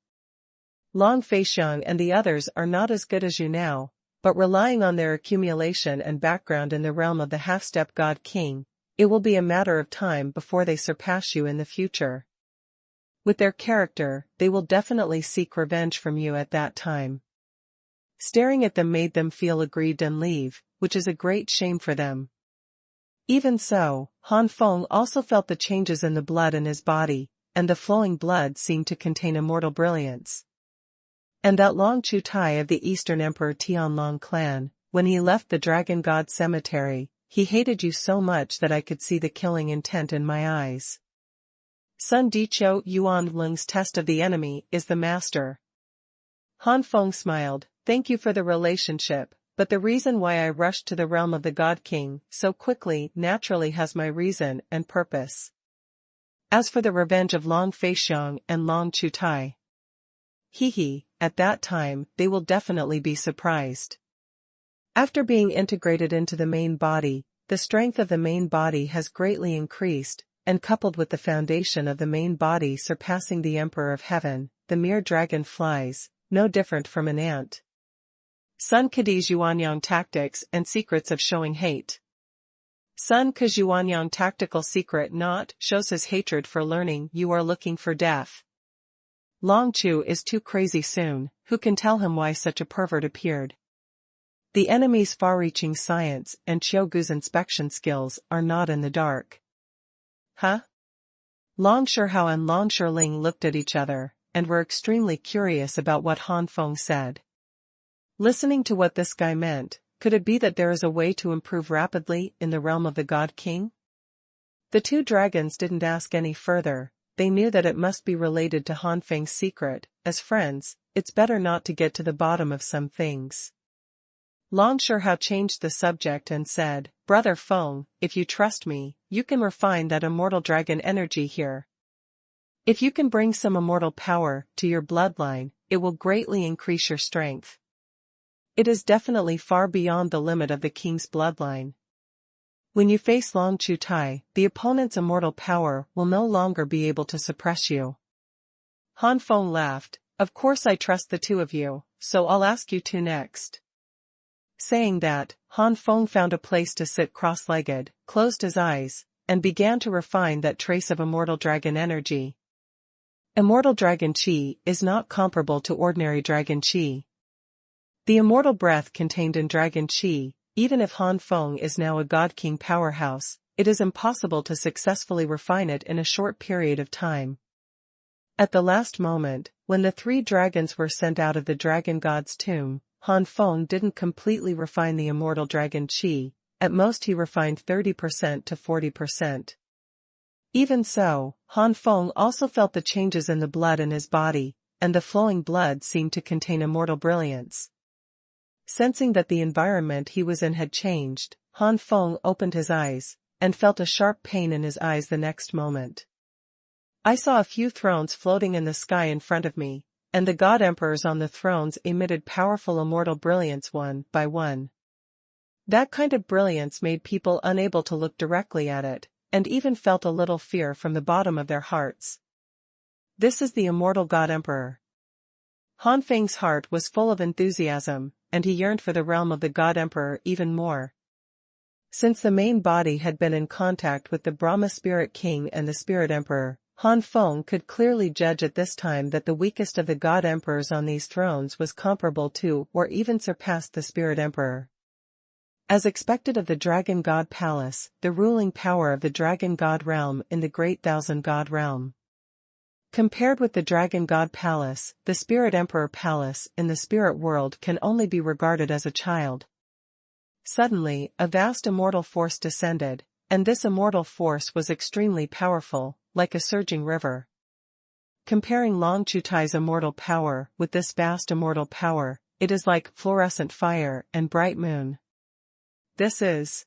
A: Long Feixiang and the others are not as good as you now, but relying on their accumulation and background in the realm of the half-step God-King, it will be a matter of time before they surpass you in the future. With their character, they will definitely seek revenge from you at that time. Staring at them made them feel aggrieved and leave, which is a great shame for them. Even so, Han Feng also felt the changes in the blood in his body, and the flowing blood seemed to contain immortal brilliance. And that Long Chutai of the Eastern Emperor Tianlong clan, when he left the Dragon God Cemetery, he hated you so much that I could see the killing intent in my eyes. Sun Diqiu Yuanling's test of the enemy is the master. Han Feng smiled, thank you for the relationship, but the reason why I rushed to the realm of the God King so quickly naturally has my reason and purpose. As for the revenge of Long Feixiang and Long Chutai, at that time they will definitely be surprised. After being integrated into the main body, the strength of the main body has greatly increased, and coupled with the foundation of the main body surpassing the Emperor of Heaven, the mere dragon flies, no different from an ant. Sun Ke's Yuanyang tactics and secrets of showing hate. Sun Ke's Yuanyang tactical secret not shows his hatred for learning. You are looking for death. Long Chu is too crazy soon, who can tell him why such a pervert appeared? The enemy's far-reaching science and Qiugu's inspection skills are not in the dark. Huh? Long Shihao and Long Shiling looked at each other, and were extremely curious about what Han Feng said. Listening to what this guy meant, could it be that there is a way to improve rapidly in the realm of the God King? The two dragons didn't ask any further, they knew that it must be related to Han Feng's secret. As friends, it's better not to get to the bottom of some things. Long Shihao changed the subject and said, Brother Feng, if you trust me, you can refine that immortal dragon energy here. If you can bring some immortal power to your bloodline, it will greatly increase your strength. It is definitely far beyond the limit of the king's bloodline. When you face Long Chutai, the opponent's immortal power will no longer be able to suppress you. Han Feng laughed, of course I trust the two of you, so I'll ask you two next. Saying that, Han Feng found a place to sit cross-legged, closed his eyes, and began to refine that trace of immortal dragon energy. Immortal dragon chi is not comparable to ordinary dragon chi. The immortal breath contained in dragon chi, even if Han Feng is now a God King powerhouse, it is impossible to successfully refine it in a short period of time. At the last moment, when the three dragons were sent out of the dragon god's tomb, Han Feng didn't completely refine the immortal dragon chi, at most he refined 30% to 40%. Even so, Han Feng also felt the changes in the blood in his body, and the flowing blood seemed to contain immortal brilliance. Sensing that the environment he was in had changed, Han Feng opened his eyes, and felt a sharp pain in his eyes the next moment. I saw a few thrones floating in the sky in front of me, and the god emperors on the thrones emitted powerful immortal brilliance one by one. That kind of brilliance made people unable to look directly at it, and even felt a little fear from the bottom of their hearts. This is the immortal god emperor. Han Feng's heart was full of enthusiasm, and he yearned for the realm of the god emperor even more. Since the main body had been in contact with the Brahma Spirit King and the Spirit Emperor, Han Feng could clearly judge at this time that the weakest of the god emperors on these thrones was comparable to or even surpassed the Spirit Emperor. As expected of the Dragon God Palace, the ruling power of the Dragon God realm in the Great Thousand God realm. Compared with the Dragon God Palace, the Spirit Emperor Palace in the spirit world can only be regarded as a child. Suddenly, a vast immortal force descended, and this immortal force was extremely powerful, like a surging river. Comparing Long Chutai's immortal power with this vast immortal power, it is like fluorescent fire and bright moon. This is.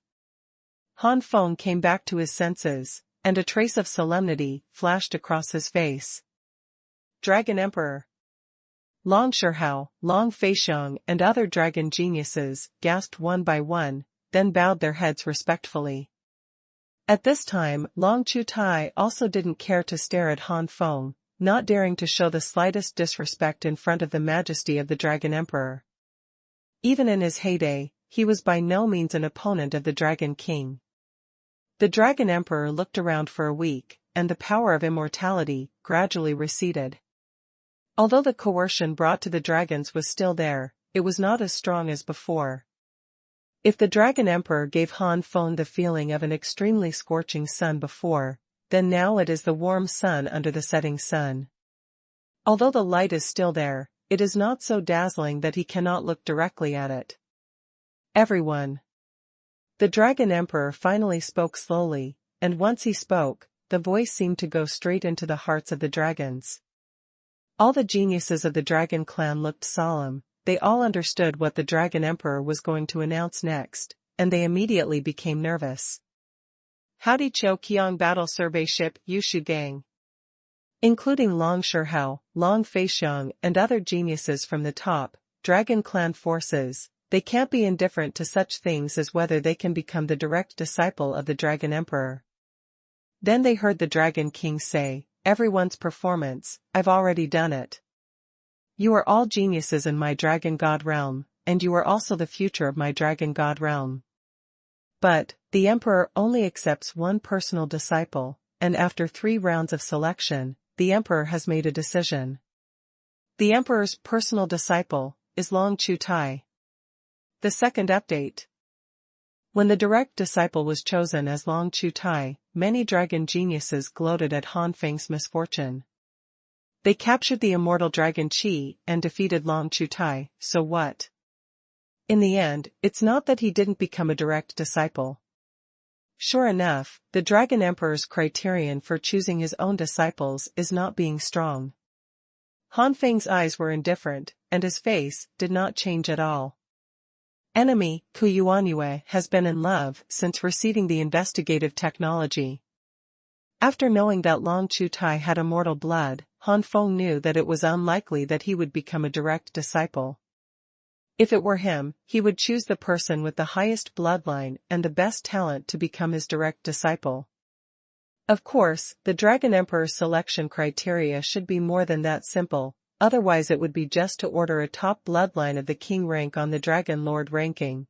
A: Han Feng came back to his senses, and a trace of solemnity flashed across his face. Dragon Emperor. Long Shihao, Long Feixiang and other dragon geniuses gasped one by one, then bowed their heads respectfully. At this time, Long Chutai also didn't care to stare at Han Feng, not daring to show the slightest disrespect in front of the majesty of the Dragon Emperor. Even in his heyday, he was by no means an opponent of the Dragon King. The Dragon Emperor looked around for a week, and the power of immortality gradually receded. Although the coercion brought to the dragons was still there, it was not as strong as before. If the Dragon Emperor gave Han Feng the feeling of an extremely scorching sun before, then now it is the warm sun under the setting sun. Although the light is still there, it is not so dazzling that he cannot look directly at it. Everyone. The Dragon Emperor finally spoke slowly, and once he spoke, the voice seemed to go straight into the hearts of the dragons. All the geniuses of the Dragon clan looked solemn. They all understood what the Dragon Emperor was going to announce next, and they immediately became nervous. Howdy Cho Kiang Battle Survey Ship Yushu Gang. Including Long Shihao, Long Feixiang and other geniuses from the top Dragon clan forces, they can't be indifferent to such things as whether they can become the direct disciple of the Dragon Emperor. Then they heard the Dragon King say, "Everyone's performance, I've already done it. You are all geniuses in my Dragon God realm, and you are also the future of my Dragon God realm. But, the Emperor only accepts one personal disciple, and after 3 rounds of selection, the Emperor has made a decision. The Emperor's personal disciple is Long Chutai." The second update. When the direct disciple was chosen as Long Chutai, many dragon geniuses gloated at Han Feng's misfortune. They captured the immortal dragon Chi and defeated Long Chutai, so what? In the end, it's not that he didn't become a direct disciple. Sure enough, the Dragon Emperor's criterion for choosing his own disciples is not being strong. Han Feng's eyes were indifferent, and his face did not change at all. Enemy, Xuanhuan, has been in love since receiving the investigative technology. After knowing that Long Chutai had immortal blood, Han Feng knew that it was unlikely that he would become a direct disciple. If it were him, he would choose the person with the highest bloodline and the best talent to become his direct disciple. Of course, the Dragon Emperor's selection criteria should be more than that simple, otherwise it would be just to order a top bloodline of the king rank on the Dragon Lord ranking.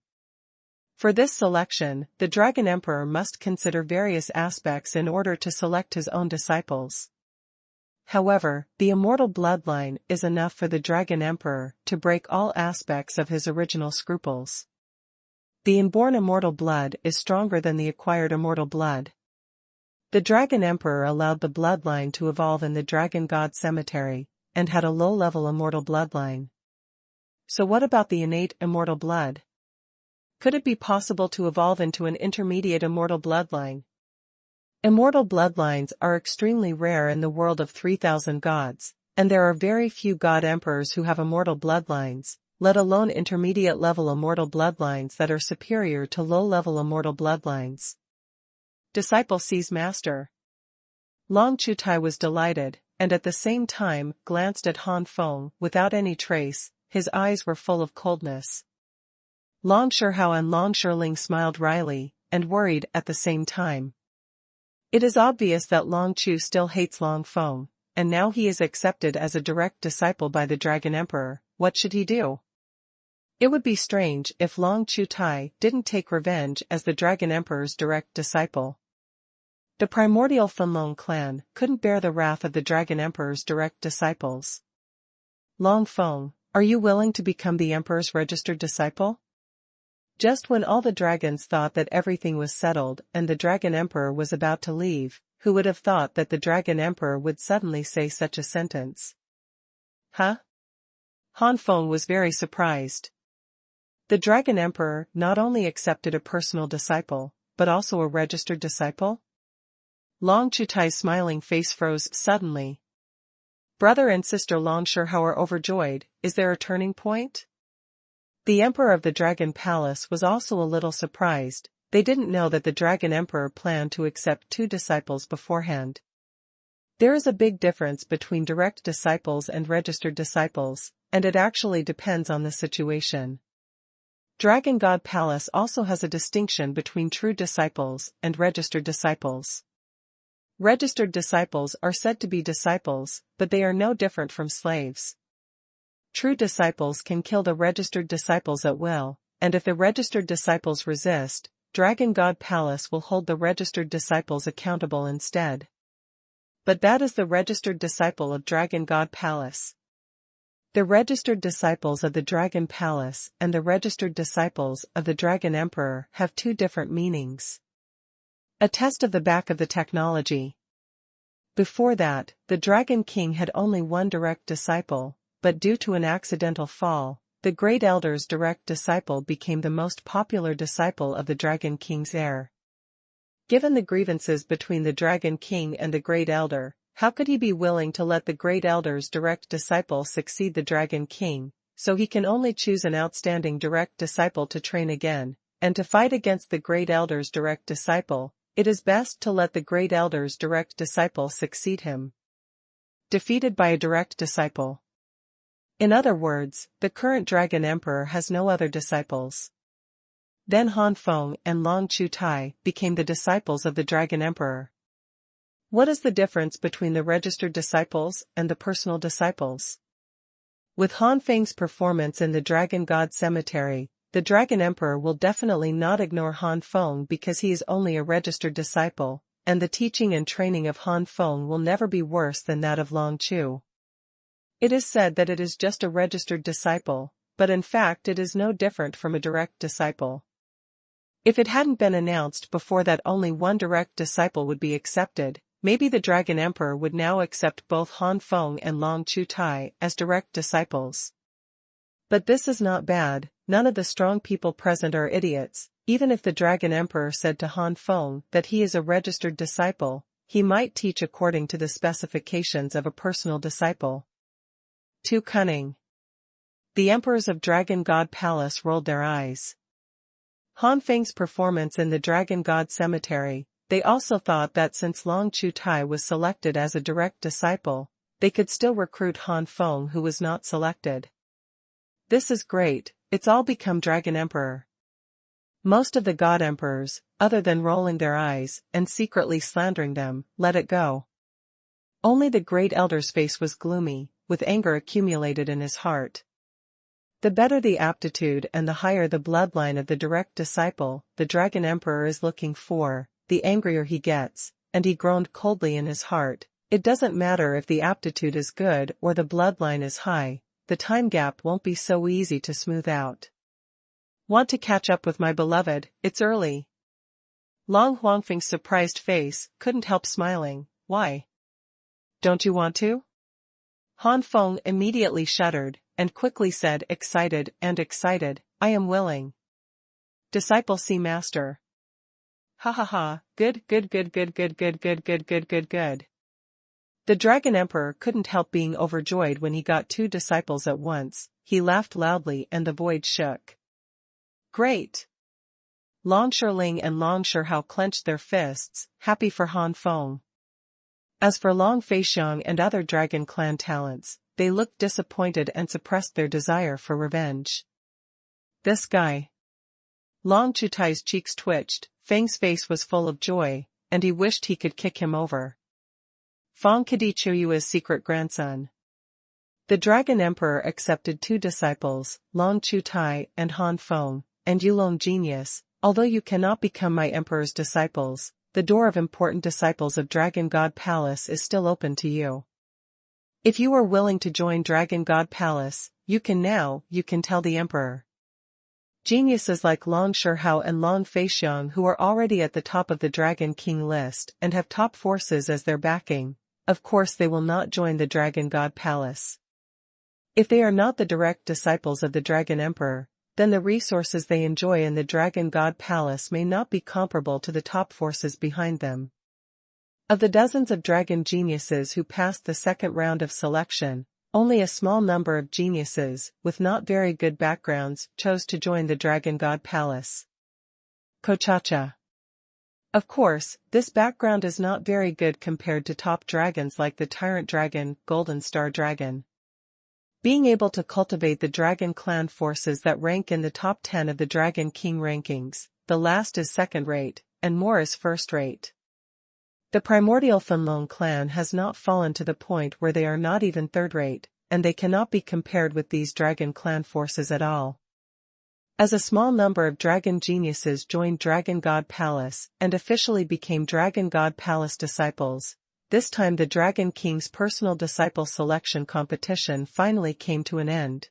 A: For this selection, the Dragon Emperor must consider various aspects in order to select his own disciples. However, the immortal bloodline is enough for the Dragon Emperor to break all aspects of his original scruples. The inborn immortal blood is stronger than the acquired immortal blood. The Dragon Emperor allowed the bloodline to evolve in the Dragon God Cemetery, and had a low-level immortal bloodline. So what about the innate immortal blood? Could it be possible to evolve into an intermediate immortal bloodline? Immortal bloodlines are extremely rare in the world of 3,000 gods, and there are very few god emperors who have immortal bloodlines, let alone intermediate-level immortal bloodlines that are superior to low-level immortal bloodlines. Disciple sees master. Long Chutai was delighted, and at the same time glanced at Han Feng without any trace. His eyes were full of coldness. Long Shihao and Long Shirling smiled wryly, and worried at the same time. It is obvious that Long Chu still hates Long Feng, and now he is accepted as a direct disciple by the Dragon Emperor. What should he do? It would be strange if Long Chutai didn't take revenge as the Dragon Emperor's direct disciple. The primordial Fenlong clan couldn't bear the wrath of the Dragon Emperor's direct disciples. Long Feng, are you willing to become the Emperor's registered disciple? Just when all the dragons thought that everything was settled and the Dragon Emperor was about to leave, who would have thought that the Dragon Emperor would suddenly say such a sentence? Huh? Han Feng was very surprised. The Dragon Emperor not only accepted a personal disciple, but also a registered disciple? Long Chutai's smiling face froze suddenly. Brother and sister Long Shihao are overjoyed. Is there a turning point? The Emperor of the Dragon Palace was also a little surprised. They didn't know that the Dragon Emperor planned to accept 2 disciples beforehand. There is a big difference between direct disciples and registered disciples, and it actually depends on the situation. Dragon God Palace also has a distinction between true disciples and registered disciples. Registered disciples are said to be disciples, but they are no different from slaves. True disciples can kill the registered disciples at will, and if the registered disciples resist, Dragon God Palace will hold the registered disciples accountable instead. But that is the registered disciple of Dragon God Palace. The registered disciples of the Dragon Palace and the registered disciples of the Dragon Emperor have two different meanings. A test of the back of the technology. Before that, the Dragon King had only one direct disciple, but due to an accidental fall, the Great Elder's direct disciple became the most popular disciple of the Dragon King's heir. Given the grievances between the Dragon King and the Great Elder, how could he be willing to let the Great Elder's direct disciple succeed the Dragon King, so he can only choose an outstanding direct disciple to train again, and to fight against the Great Elder's direct disciple, it is best to let the Great Elder's direct disciple succeed him. Defeated by a direct disciple. In other words, the current Dragon Emperor has no other disciples. Then Han Feng and Long Chutai became the disciples of the Dragon Emperor. What is the difference between the registered disciples and the personal disciples? With Han Feng's performance in the Dragon God Cemetery, the Dragon Emperor will definitely not ignore Han Feng because he is only a registered disciple, and the teaching and training of Han Feng will never be worse than that of Long Chu. It is said that it is just a registered disciple, but in fact it is no different from a direct disciple. If it hadn't been announced before that only one direct disciple would be accepted, maybe the Dragon Emperor would now accept both Han Feng and Long Chutai as direct disciples. But this is not bad, none of the strong people present are idiots. Even if the Dragon Emperor said to Han Feng that he is a registered disciple, he might teach according to the specifications of a personal disciple. Too cunning. The emperors of Dragon God Palace rolled their eyes. Han Feng's performance in the Dragon God Cemetery, they also thought that since Long Chutai was selected as a direct disciple, they could still recruit Han Feng who was not selected. This is great, it's all become Dragon Emperor. Most of the God Emperors, other than rolling their eyes and secretly slandering them, let it go. Only the Great Elder's face was gloomy, with anger accumulated in his heart. The better the aptitude and the higher the bloodline of the direct disciple the Dragon Emperor is looking for, the angrier he gets, and he groaned coldly in his heart. It doesn't matter if the aptitude is good or the bloodline is high, the time gap won't be so easy to smooth out. Want to catch up with my beloved, it's early. Long Huangfeng's surprised face couldn't help smiling. Why? Don't you want to? Han Feng immediately shuddered, and quickly said excited, I am willing. Disciple see master. Ha ha ha, good. The Dragon Emperor couldn't help being overjoyed when he got two disciples at once. He laughed loudly and the void shook. Great! Long Shirling and Long Shihao clenched their fists, happy for Han Feng. As for Long Feixiang and other Dragon Clan talents, they looked disappointed and suppressed their desire for revenge. This guy. Long Chutai's cheeks twitched, Feng's face was full of joy, and he wished he could kick him over. Feng Kadi Chuyua's secret grandson. The Dragon Emperor accepted two disciples, Long Chutai and Han Feng, and Yulong Genius. Although you cannot become my emperor's disciples, the door of important disciples of Dragon God Palace is still open to you. If you are willing to join Dragon God Palace, you can tell the emperor. Geniuses like Long Shihao and Long Feixiang who are already at the top of the Dragon King list and have top forces as their backing, of course they will not join the Dragon God Palace. If they are not the direct disciples of the Dragon Emperor, then the resources they enjoy in the Dragon God Palace may not be comparable to the top forces behind them. Of the dozens of dragon geniuses who passed the second round of selection, only a small number of geniuses, with not very good backgrounds, chose to join the Dragon God Palace. Kochacha. Of course, this background is not very good compared to top dragons like the Tyrant Dragon, Golden Star Dragon. Being able to cultivate the Dragon Clan forces that rank in the top 10 of the Dragon King rankings, the last is second-rate, and more is first-rate. The primordial Fenlong clan has not fallen to the point where they are not even third-rate, and they cannot be compared with these Dragon Clan forces at all. As a small number of dragon geniuses joined Dragon God Palace and officially became Dragon God Palace disciples, this time the Dragon King's personal disciple selection competition finally came to an end.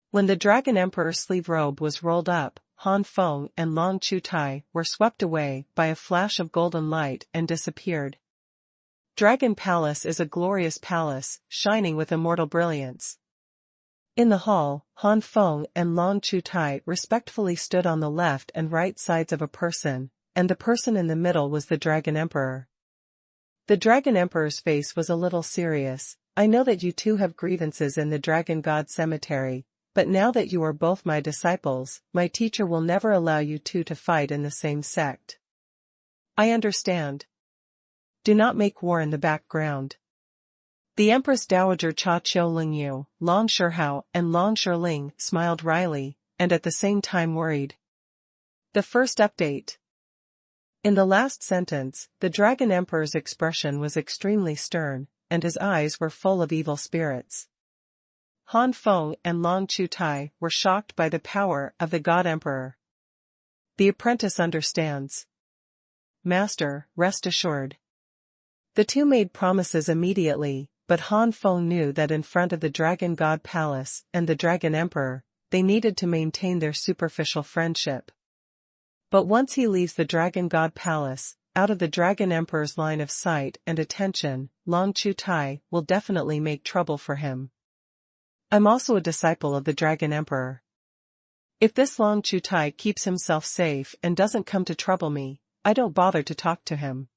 A: When the Dragon Emperor's sleeve robe was rolled up, Han Feng and Long Chutai were swept away by a flash of golden light and disappeared. Dragon Palace is a glorious palace, shining with immortal brilliance. In the hall, Han Feng and Long Chutai respectfully stood on the left and right sides of a person, and the person in the middle was the Dragon Emperor. The Dragon Emperor's face was a little serious. I know that you two have grievances in the Dragon God Cemetery, but now that you are both my disciples, my teacher will never allow you two to fight in the same sect. I understand. Do not make war in the background. The Empress Dowager Cha Qiu Lingyu, Long Shihao and Long Shiling smiled wryly, and at the same time worried. The first update. In the last sentence, the Dragon Emperor's expression was extremely stern, and his eyes were full of evil spirits. Han Feng and Long Chutai were shocked by the power of the God Emperor. The apprentice understands. Master, rest assured. The two made promises immediately, but Han Feng knew that in front of the Dragon God Palace and the Dragon Emperor, they needed to maintain their superficial friendship. But once he leaves the Dragon God Palace, out of the Dragon Emperor's line of sight and attention, Long Chutai will definitely make trouble for him. I'm also a disciple of the Dragon Emperor. If this Long Chutai keeps himself safe and doesn't come to trouble me, I don't bother to talk to him.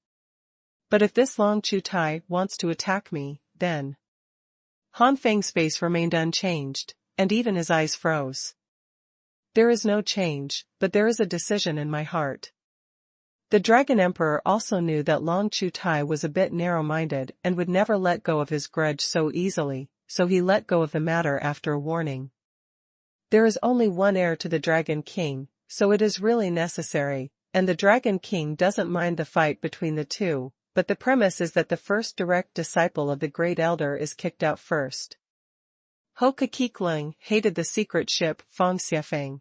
A: But if this Long Chutai wants to attack me, then. Han Feng's face remained unchanged, and even his eyes froze. There is no change, but there is a decision in my heart. The Dragon Emperor also knew that Long Chutai was a bit narrow-minded and would never let go of his grudge so easily, so he let go of the matter after a warning. There is only one heir to the Dragon King, so it is really necessary, and the Dragon King doesn't mind the fight between the two, but the premise is that the first direct disciple of the Great Elder is kicked out first. Ho Kakikling hated the secret ship Feng Xiafeng.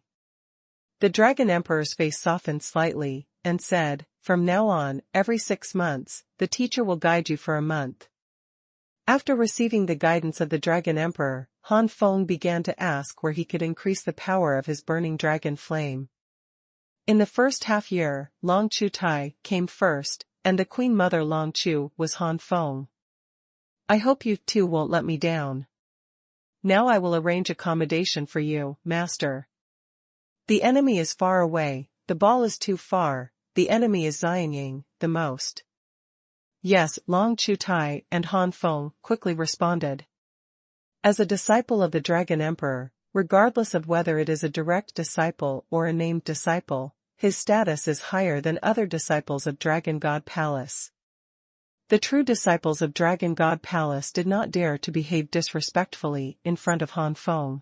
A: The Dragon Emperor's face softened slightly, and said, from now on, every 6 months, the teacher will guide you for a month. After receiving the guidance of the Dragon Emperor, Han Feng began to ask where he could increase the power of his burning dragon flame. In the first half-year, Long Chutai came first, and the Queen Mother Long Chu was Han Feng. I hope you two won't let me down. Now I will arrange accommodation for you, Master. The enemy is far away, the ball is too far, the enemy is Xianying, the most. Yes, Long Chutai and Han Feng quickly responded. As a disciple of the Dragon Emperor, regardless of whether it is a direct disciple or a named disciple, his status is higher than other disciples of Dragon God Palace. The true disciples of Dragon God Palace did not dare to behave disrespectfully in front of Han Feng.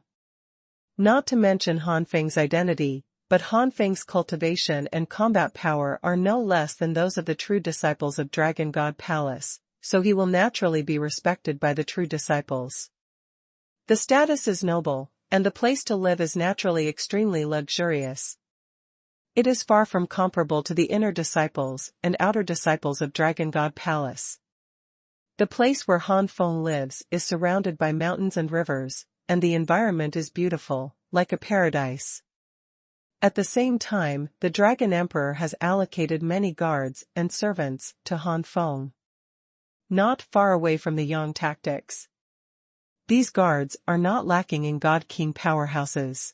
A: Not to mention Han Feng's identity, but Han Feng's cultivation and combat power are no less than those of the true disciples of Dragon God Palace, so he will naturally be respected by the true disciples. The status is noble, and the place to live is naturally extremely luxurious. It is far from comparable to the inner disciples and outer disciples of Dragon God Palace. The place where Han Feng lives is surrounded by mountains and rivers, and the environment is beautiful, like a paradise. At the same time, the Dragon Emperor has allocated many guards and servants to Han Feng. Not far away from the Yang tactics. These guards are not lacking in God King powerhouses.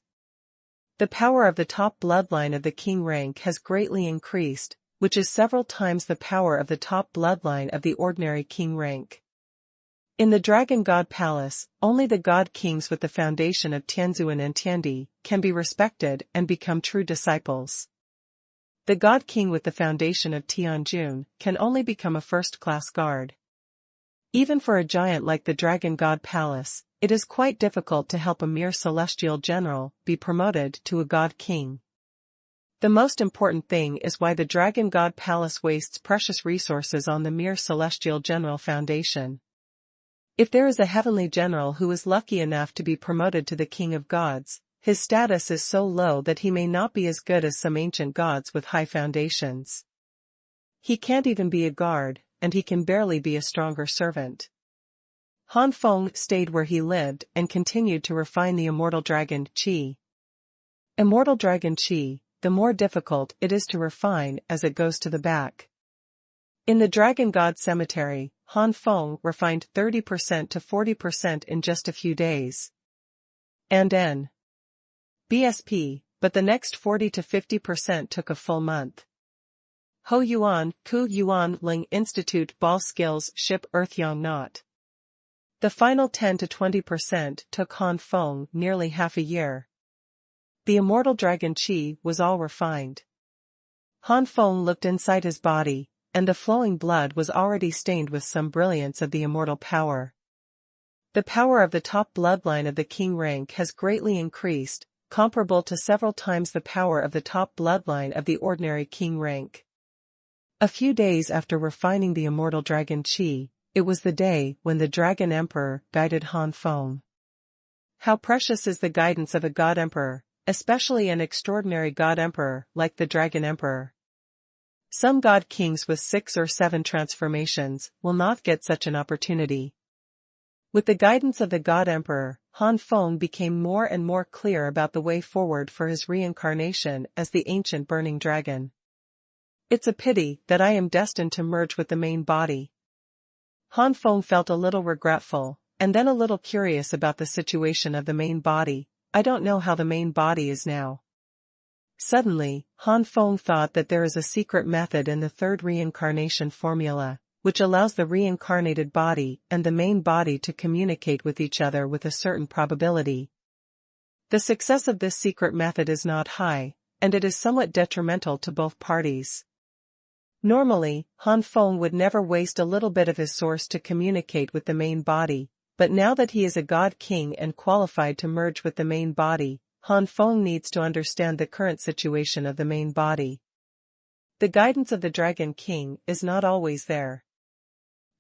A: The power of the top bloodline of the king rank has greatly increased, which is several times the power of the top bloodline of the ordinary king rank. In the Dragon God Palace, only the God Kings with the foundation of Tianzuan and Tiandi can be respected and become true disciples. The God King with the foundation of Tianjun can only become a first-class guard. Even for a giant like the Dragon God Palace, it is quite difficult to help a mere celestial general be promoted to a god king. The most important thing is why the Dragon God Palace wastes precious resources on the mere celestial general foundation. If there is a heavenly general who is lucky enough to be promoted to the king of gods, his status is so low that he may not be as good as some ancient gods with high foundations. He can't even be a guard, and he can barely be a stronger servant. Han Feng stayed where he lived and continued to refine the immortal dragon Chi. Immortal dragon Chi, the more difficult it is to refine as it goes to the back. In the Dragon God Cemetery, Han Feng refined 30% to 40% in just a few days. And N. BSP, but the next 40 to 50% took a full month. Ho Yuan, Ku Yuan Ling Institute Ball Skills Ship Earthyang Knot. The final 10 to 20% took Han Feng nearly half a year. The immortal dragon Chi was all refined. Han Feng looked inside his body, and the flowing blood was already stained with some brilliance of the immortal power. The power of the top bloodline of the king rank has greatly increased, comparable to several times the power of the top bloodline of the ordinary king rank. A few days after refining the immortal dragon Chi, it was the day when the Dragon Emperor guided Han Feng. How precious is the guidance of a God Emperor, especially an extraordinary God Emperor like the Dragon Emperor. Some God Kings with 6 or 7 transformations will not get such an opportunity. With the guidance of the God Emperor, Han Feng became more and more clear about the way forward for his reincarnation as the ancient burning dragon. It's a pity that I am destined to merge with the main body. Han Feng felt a little regretful, and then a little curious about the situation of the main body. I don't know how the main body is now. Suddenly, Han Feng thought that there is a secret method in the third reincarnation formula, which allows the reincarnated body and the main body to communicate with each other with a certain probability. The success of this secret method is not high, and it is somewhat detrimental to both parties. Normally, Han Feng would never waste a little bit of his source to communicate with the main body, but now that he is a god king and qualified to merge with the main body, Han Feng needs to understand the current situation of the main body. The guidance of the Dragon King is not always there.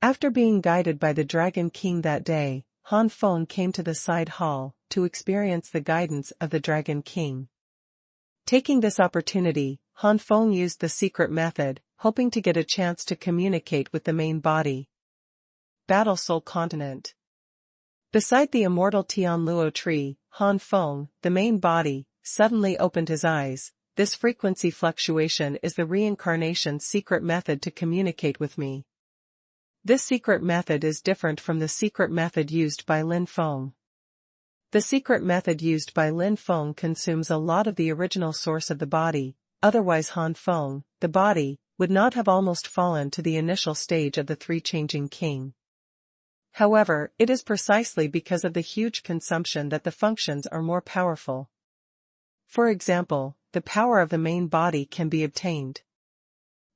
A: After being guided by the Dragon King that day, Han Feng came to the side hall to experience the guidance of the Dragon King. Taking this opportunity, Han Feng used the secret method, hoping to get a chance to communicate with the main body. Battle Soul Continent. Beside the immortal Tianluo tree, Han Feng, the main body, suddenly opened his eyes. This frequency fluctuation is the reincarnation's secret method to communicate with me. This secret method is different from the secret method used by Lin Feng. The secret method used by Lin Feng consumes a lot of the original source of the body, otherwise Han Feng, the body, would not have almost fallen to the initial stage of the three-changing king. However, it is precisely because of the huge consumption that the functions are more powerful. For example, the power of the main body can be obtained.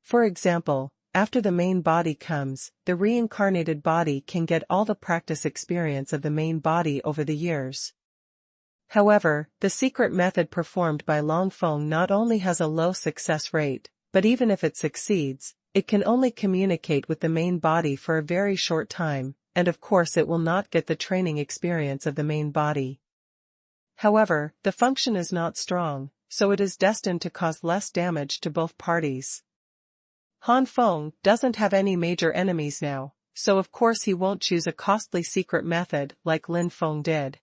A: For example, after the main body comes, the reincarnated body can get all the practice experience of the main body over the years. However, the secret method performed by Long Feng not only has a low success rate, but even if it succeeds, it can only communicate with the main body for a very short time, and of course it will not get the training experience of the main body. However, the function is not strong, so it is destined to cause less damage to both parties. Han Feng doesn't have any major enemies now, so of course he won't choose a costly secret method like Lin Feng did.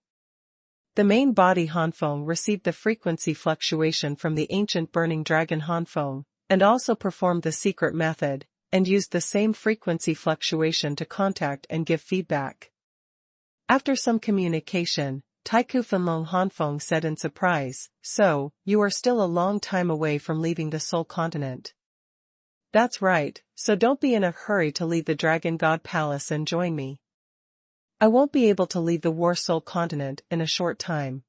A: The main body Han Feng received the frequency fluctuation from the ancient burning dragon Han Feng, and also performed the secret method, and used the same frequency fluctuation to contact and give feedback. After some communication, Taiku Fenlong Han Feng said in surprise, "So, you are still a long time away from leaving the Soul Continent." "That's right, so don't be in a hurry to leave the Dragon God Palace and join me. I won't be able to leave the War Soul Continent in a short time.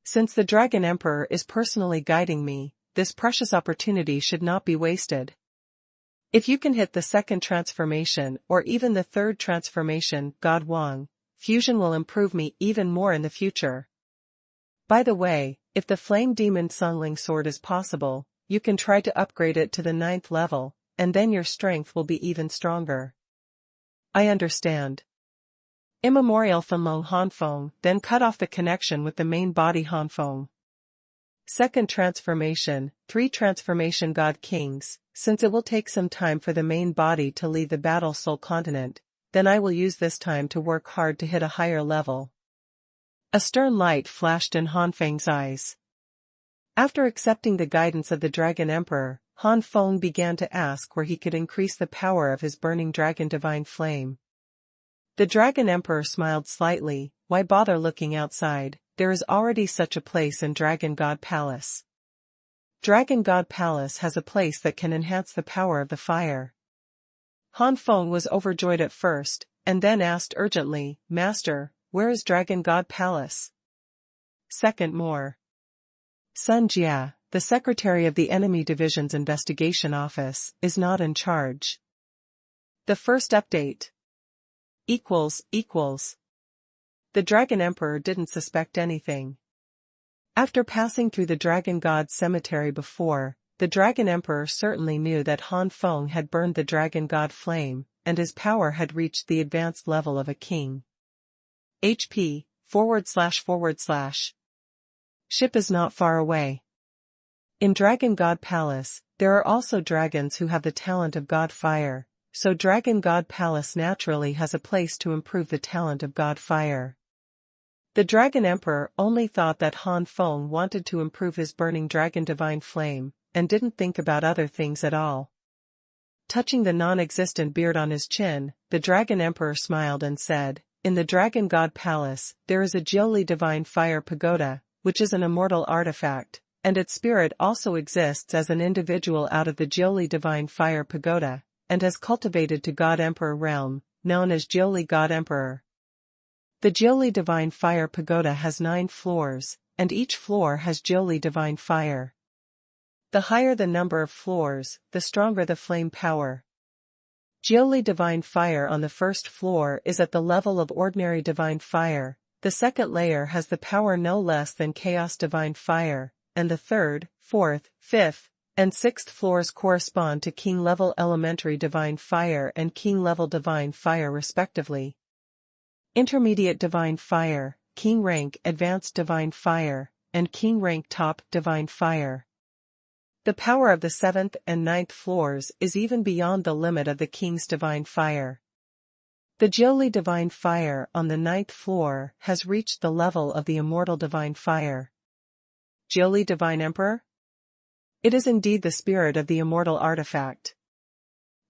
A: Since the Dragon Emperor is personally guiding me, this precious opportunity should not be wasted. If you can hit the second transformation or even the third transformation, God Wang, fusion will improve me even more in the future. By the way, if the Flame Demon Sungling Sword is possible, you can try to upgrade it to the 9th level, and then your strength will be even stronger. I understand. Immemorial Fenlong Han Feng then cut off the connection with the main body Han Feng. Second transformation, 3 transformation God Kings. Since it will take some time for the main body to leave the Battle Soul Continent, then I will use this time to work hard to hit a higher level. A stern light flashed in Han Feng's eyes. After accepting the guidance of the Dragon Emperor, Han Feng began to ask where he could increase the power of his burning dragon divine flame. The Dragon Emperor smiled slightly. Why bother looking outside? There is already such a place in Dragon God Palace. Dragon God Palace has a place that can enhance the power of the fire. Han Feng was overjoyed at first, and then asked urgently, Master, where is Dragon God Palace? Second more. Sun Jia, the secretary of the Enemy Division's investigation office, is not in charge. The first update. Equals. The Dragon Emperor didn't suspect anything. After passing through the Dragon God's cemetery before, the Dragon Emperor certainly knew that Han Feng had burned the Dragon God flame, and his power had reached the advanced level of a king. HP, // Ship is not far away. In Dragon God Palace, there are also dragons who have the talent of God Fire, so Dragon God Palace naturally has a place to improve the talent of God Fire. The Dragon Emperor only thought that Han Feng wanted to improve his burning dragon divine flame, and didn't think about other things at all. Touching the non-existent beard on his chin, the Dragon Emperor smiled and said, In the Dragon God Palace, there is a Jiuli Divine Fire Pagoda, which is an immortal artifact, and its spirit also exists as an individual out of the Jiuli Divine Fire Pagoda, and has cultivated to God Emperor realm, known as Jiuli God Emperor. The Jiuli Divine Fire Pagoda has 9 floors, and each floor has Jiuli Divine Fire. The higher the number of floors, the stronger the flame power. Jiuli Divine Fire on the first floor is at the level of ordinary Divine Fire, the second layer has the power no less than Chaos Divine Fire, and the third, fourth, fifth, and sixth floors correspond to King-level Elementary Divine Fire and King-level Divine Fire respectively. Intermediate Divine Fire, King Rank Advanced Divine Fire, and King Rank Top Divine Fire. The power of the 7th and 9th floors is even beyond the limit of the King's Divine Fire. The Jiuli Divine Fire on the 9th floor has reached the level of the Immortal Divine Fire. Jiuli Divine Emperor? It is indeed the spirit of the immortal artifact.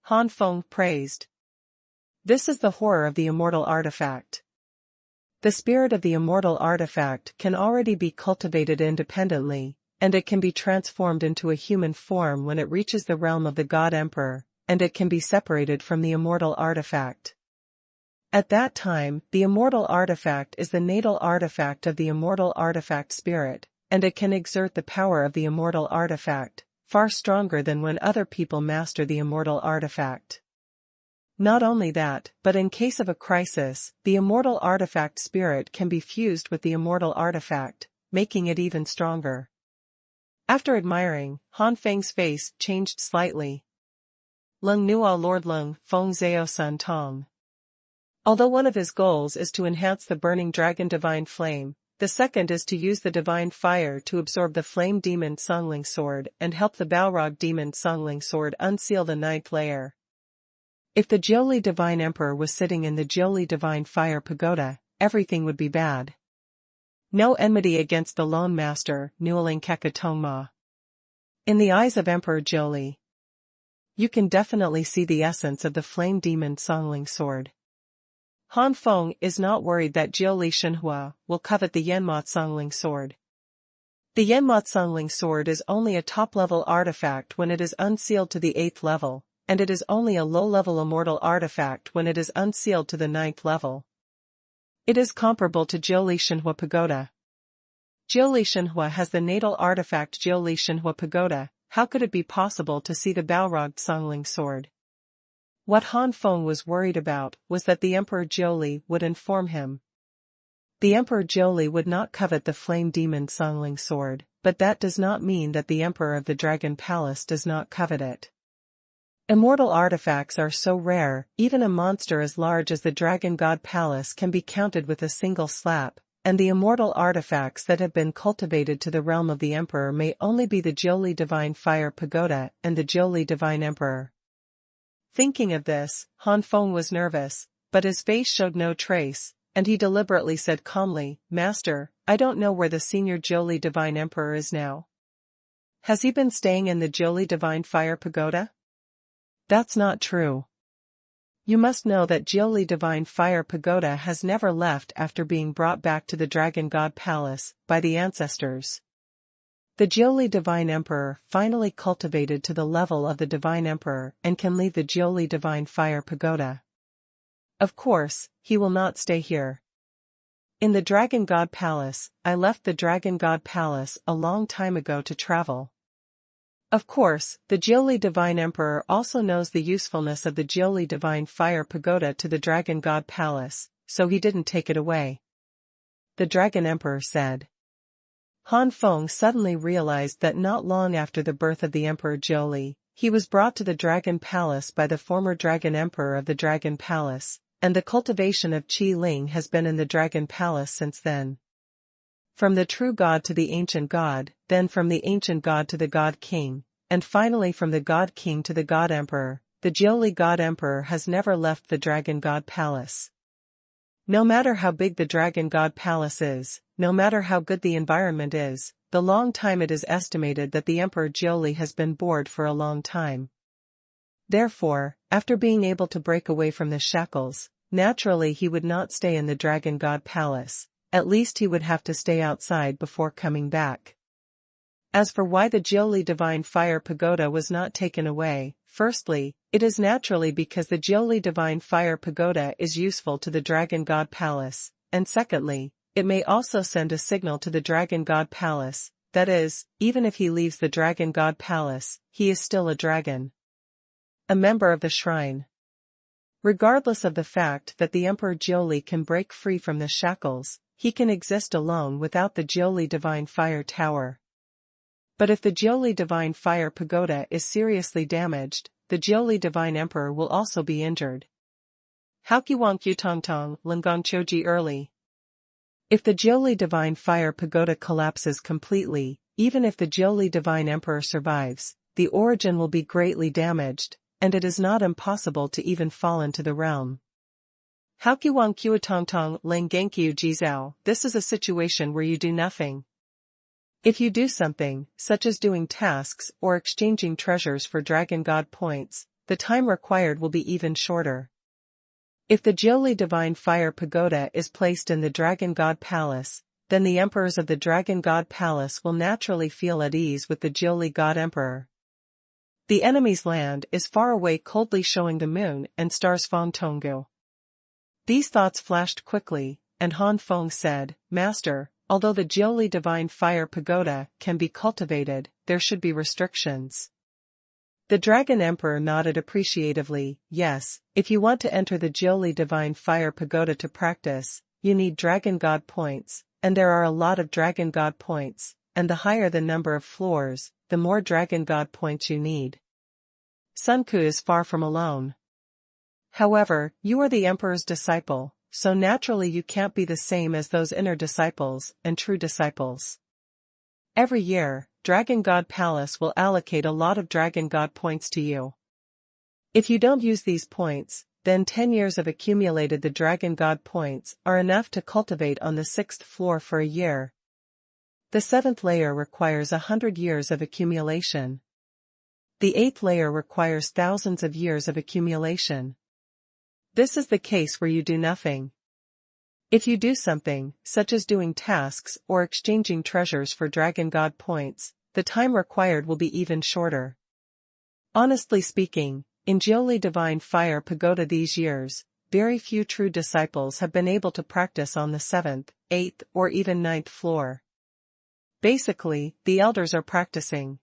A: Han Feng praised. This is the horror of the immortal artifact. The spirit of the immortal artifact can already be cultivated independently, and it can be transformed into a human form when it reaches the realm of the God Emperor, and it can be separated from the immortal artifact. At that time, the immortal artifact is the natal artifact of the immortal artifact spirit, and it can exert the power of the immortal artifact, far stronger than when other people master the immortal artifact. Not only that, but in case of a crisis, the immortal artifact spirit can be fused with the immortal artifact, making it even stronger. After admiring, Han Feng's face changed slightly. Lung Nuo Lord Lung Feng Zhao Sun Tong. Although one of his goals is to enhance the burning dragon divine flame, the second is to use the divine fire to absorb the flame demon Sungling Sword and help the Balrog demon Sungling Sword unseal the 9th layer. If the Jiuli Divine Emperor was sitting in the Jiuli Divine Fire Pagoda, everything would be bad. No enmity against the Lone Master, Nuoling Kekatongma. In the eyes of Emperor Jiuli, you can definitely see the essence of the flame demon Sungling Sword. Han Feng is not worried that Jiuli Xuanhuan will covet the Yanma Sungling Sword. The Yanma Sungling Sword is only a top-level artifact when it is unsealed to the 8th level, and it is only a low-level immortal artifact when it is unsealed to the 9th level. It is comparable to Jiuli Xuanhuan Pagoda. Jiuli Xuanhuan has the natal artifact Jiuli Xuanhuan Pagoda. How could it be possible to see the Balrog Sungling Sword? What Han Feng was worried about was that the Emperor Jiuli would inform him, The Emperor Jiuli would not covet the flame demon Songling sword, but that does not mean that the Emperor of the Dragon Palace does not covet it. Immortal artifacts are so rare, even a monster as large as the Dragon God Palace can be counted with a single slap, and the immortal artifacts that have been cultivated to the realm of the Emperor may only be the Jiuli Divine Fire Pagoda and the Jiuli Divine Emperor. Thinking of this, Han Feng was nervous, but his face showed no trace, and he deliberately said calmly, "Master, I don't know where the senior Jiuli Divine Emperor is now. Has he been staying in the Jiuli Divine Fire Pagoda?" "That's not true. You must know that Jiuli Divine Fire Pagoda has never left after being brought back to the Dragon God Palace by the ancestors. The Jiuli Divine Emperor finally cultivated to the level of the Divine Emperor and can leave the Jiuli Divine Fire Pagoda. Of course, he will not stay here. In the Dragon God Palace, I left the Dragon God Palace a long time ago to travel. Of course, the Jiuli Divine Emperor also knows the usefulness of the Jiuli Divine Fire Pagoda to the Dragon God Palace, so he didn't take it away," the Dragon Emperor said. Han Feng suddenly realized that not long after the birth of the Emperor Jiuli, he was brought to the Dragon Palace by the former Dragon Emperor of the Dragon Palace, and the cultivation of Qi Ling has been in the Dragon Palace since then. From the true God to the ancient God, then from the ancient God to the God King, and finally from the God King to the God Emperor, the Jiuli God Emperor has never left the Dragon God Palace. No matter how big the Dragon God Palace is, no matter how good the environment is, the long time it is estimated that the Emperor Jiuli has been bored for a long time. Therefore, after being able to break away from the shackles, naturally he would not stay in the Dragon God Palace. At least he would have to stay outside before coming back. As for why the Jiuli Divine Fire Pagoda was not taken away, firstly, it is naturally because the Jiuli Divine Fire Pagoda is useful to the Dragon God Palace, and secondly, it may also send a signal to the Dragon God Palace, that is, even if he leaves the Dragon God Palace, he is still a dragon. A member of the shrine. Regardless of the fact that the Emperor Jiuli can break free from the shackles, he can exist alone without the Jiuli Divine Fire Tower. But if the Jiuli Divine Fire Pagoda is seriously damaged, the Jiuli Divine Emperor will also be injured. Haoqiwang Tong Tong Lingong Choji early. If the Jiuli Divine Fire Pagoda collapses completely, even if the Jiuli Divine Emperor survives, the origin will be greatly damaged, and it is not impossible to even fall into the realm. Haoqiwang Tong Ling Genkyu Jizao, this is a situation where you do nothing. If you do something, such as doing tasks or exchanging treasures for Dragon God points, the time required will be even shorter. If the Jiuli Divine Fire Pagoda is placed in the Dragon God Palace, then the emperors of the Dragon God Palace will naturally feel at ease with the Jiuli God Emperor. The enemy's land is far away, coldly showing the moon and stars Fong Tonggu. These thoughts flashed quickly, and Han Feng said, "Master, although the Jiuli Divine Fire Pagoda can be cultivated, there should be restrictions." The Dragon Emperor nodded appreciatively. "Yes, if you want to enter the Jiuli Divine Fire Pagoda to practice, you need Dragon God points, and there are a lot of Dragon God points, and the higher the number of floors, the more Dragon God points you need. Sun Ku is far from alone. However, you are the Emperor's disciple, so naturally you can't be the same as those inner disciples and true disciples. Every year, Dragon God Palace will allocate a lot of Dragon God points to you. If you don't use these points, then 10 years of accumulated the Dragon God points are enough to cultivate on the 6th floor for a year. The 7th layer requires 100 years of accumulation. The 8th layer requires thousands of years of accumulation. This is the case where you do nothing. If you do something, such as doing tasks or exchanging treasures for Dragon God points, the time required will be even shorter. Honestly speaking, in Jiuli Divine Fire Pagoda these years, very few true disciples have been able to practice on the 7th, 8th, or even 9th floor. Basically, the elders are practicing.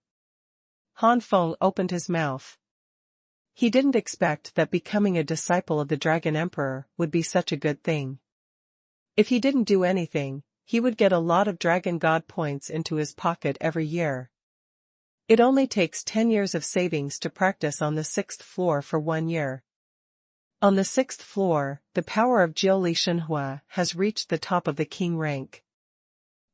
A: Han Feng opened his mouth. He didn't expect that becoming a disciple of the Dragon Emperor would be such a good thing. If he didn't do anything, he would get a lot of Dragon God points into his pocket every year. It only takes 10 years of savings to practice on the 6th floor for 1 year. On the 6th floor, the power of Jiuli Xuanhuan has reached the top of the king rank.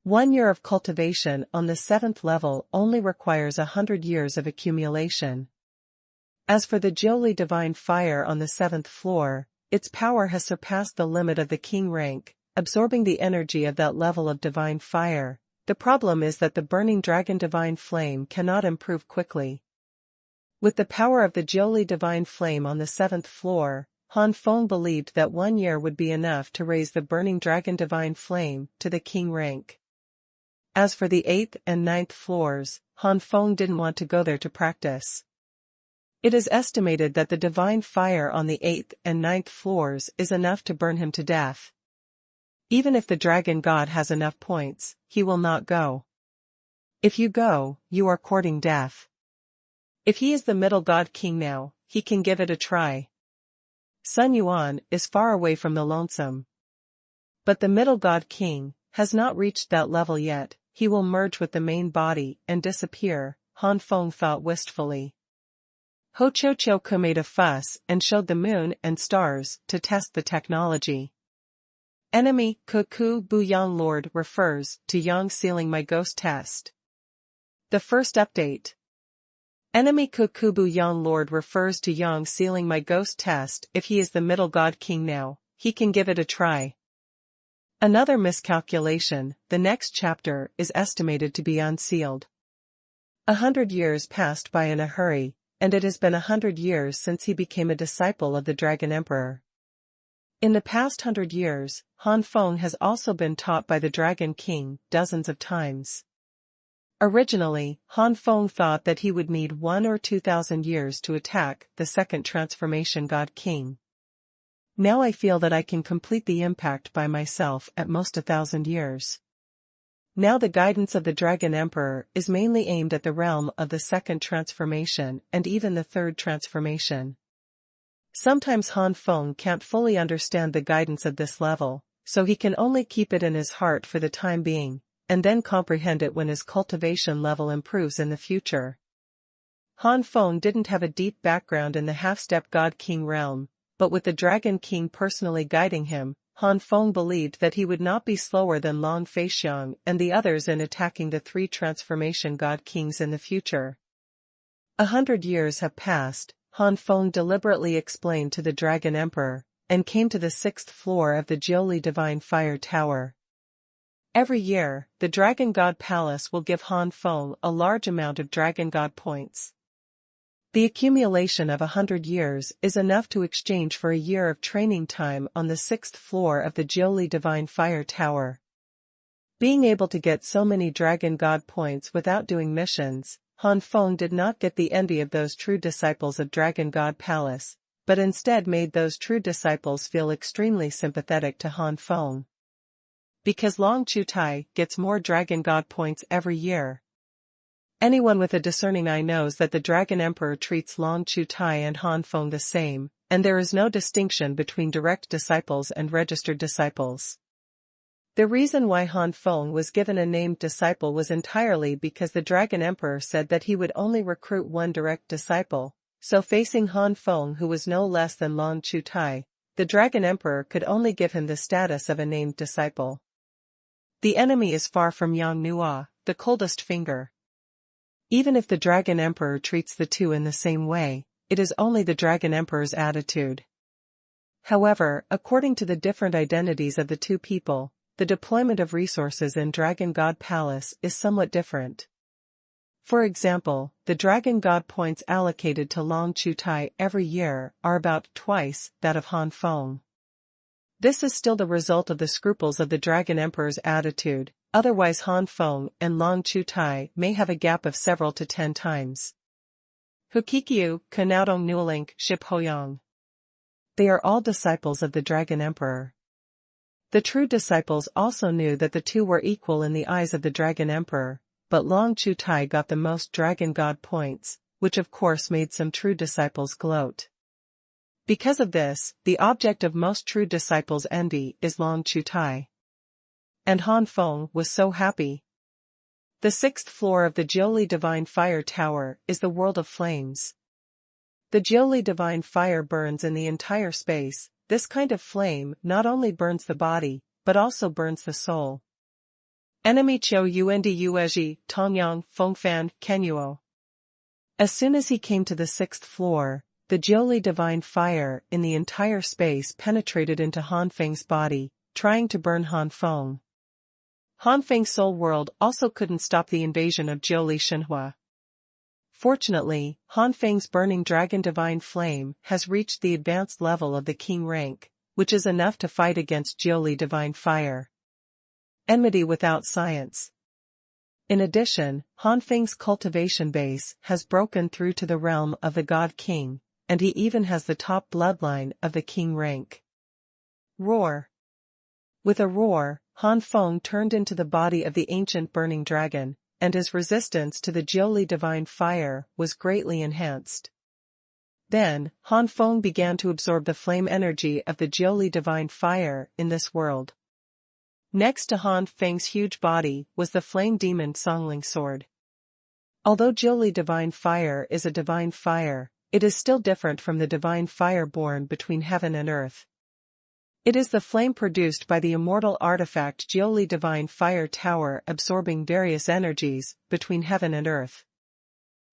A: 1 year of cultivation on the 7th level only requires 100 years of accumulation. As for the Jiuli divine fire on the 7th floor, its power has surpassed the limit of the king rank, absorbing the energy of that level of divine fire. The problem is that the burning dragon divine flame cannot improve quickly. With the power of the Jiuli divine flame on the 7th floor, Han Feng believed that 1 year would be enough to raise the burning dragon divine flame to the king rank. As for the 8th and 9th floors, Han Feng didn't want to go there to practice. It is estimated that the divine fire on the 8th and 9th floors is enough to burn him to death. Even if the dragon god has enough points, he will not go. If you go, you are courting death. If he is the middle god king now, he can give it a try. Xuanhuan is far away from the lonesome. But the middle god king has not reached that level yet. He will merge with the main body and disappear, Han Feng thought wistfully. Ho Cho Cho made a fuss and showed the moon and stars to test the technology. Enemy Kuku Bu Yang Lord refers to Yang sealing my ghost test. The first update. Enemy Kukubu Yang Lord refers to Yang sealing my ghost test. If he is the middle god king now, he can give it a try. Another miscalculation, the next chapter is estimated to be unsealed. 100 years passed by in a hurry, and it has been 100 years since he became a disciple of the Dragon Emperor. In the past 100 years, Han Feng has also been taught by the Dragon King dozens of times. Originally, Han Feng thought that he would need 1 or 2,000 years to attack the second transformation God King. Now I feel that I can complete the impact by myself at most 1,000 years. Now the guidance of the Dragon Emperor is mainly aimed at the realm of the second transformation and even the third transformation. Sometimes Han Feng can't fully understand the guidance of this level, so he can only keep it in his heart for the time being, and then comprehend it when his cultivation level improves in the future. Han Feng didn't have a deep background in the half-step God King realm, but with the Dragon King personally guiding him, Han Feng believed that he would not be slower than Long Feixiang and the others in attacking the 3 transformation God Kings in the future. 100 years have passed, Han Feng deliberately explained to the Dragon Emperor, and came to the 6th floor of the Jiuli Divine Fire Tower. Every year, the Dragon God Palace will give Han Feng a large amount of Dragon God points. The accumulation of 100 years is enough to exchange for a year of training time on the 6th floor of the Jiuli Divine Fire Tower. Being able to get so many Dragon God points without doing missions, Han Feng did not get the envy of those true disciples of Dragon God Palace, but instead made those true disciples feel extremely sympathetic to Han Feng. Because Long Chutai gets more Dragon God points every year. Anyone with a discerning eye knows that the Dragon Emperor treats Long Chutai and Han Feng the same, and there is no distinction between direct disciples and registered disciples. The reason why Han Feng was given a named disciple was entirely because the Dragon Emperor said that he would only recruit 1 direct disciple, so facing Han Feng, who was no less than Long Chutai, the Dragon Emperor could only give him the status of a named disciple. The enemy is far from Yang Nua, the coldest finger. Even if the Dragon Emperor treats the two in the same way, it is only the Dragon Emperor's attitude. However, according to the different identities of the two people, the deployment of resources in Dragon God Palace is somewhat different. For example, the Dragon God points allocated to Long Chutai every year are about twice that of Han Feng. This is still the result of the scruples of the Dragon Emperor's attitude, otherwise Han Feng and Long Chutai may have a gap of several to 10 times. Hukikyu, Kanaudong Nuolink, Ship Hoyang. They are all disciples of the Dragon Emperor. The true disciples also knew that the two were equal in the eyes of the Dragon Emperor, but Long Chutai got the most Dragon God points, which of course made some true disciples gloat. Because of this, the object of most true disciples' envy is Long Chutai. And Han Feng was so happy. The 6th floor of the Jiuli Divine Fire Tower is the world of flames. The Jiuli Divine Fire burns in the entire space. This kind of flame not only burns the body, but also burns the soul. Enemy Qiu Yuendi Yuezhi, Tongyang, Fengfan, Kenyuo. As soon as he came to the 6th floor, the Jiuli Divine Fire in the entire space penetrated into Han Feng's body, trying to burn Han Feng. Han Feng's soul world also couldn't stop the invasion of Jiuli Xuanhuan. Fortunately, Han Feng's burning dragon divine flame has reached the advanced level of the king rank, which is enough to fight against Jiuli divine fire. Enmity without science. In addition, Han Feng's cultivation base has broken through to the realm of the God King, and he even has the top bloodline of the king rank. Roar. With a roar, Han Feng turned into the body of the ancient burning dragon, and his resistance to the Jiuli divine fire was greatly enhanced. Then, Han Feng began to absorb the flame energy of the Jiuli divine fire in this world. Next to Han Feng's huge body was the flame demon Songling sword. Although Jiuli divine fire is a divine fire, it is still different from the divine fire born between heaven and earth. It is the flame produced by the immortal artifact Jiuli Divine Fire Tower absorbing various energies between heaven and earth.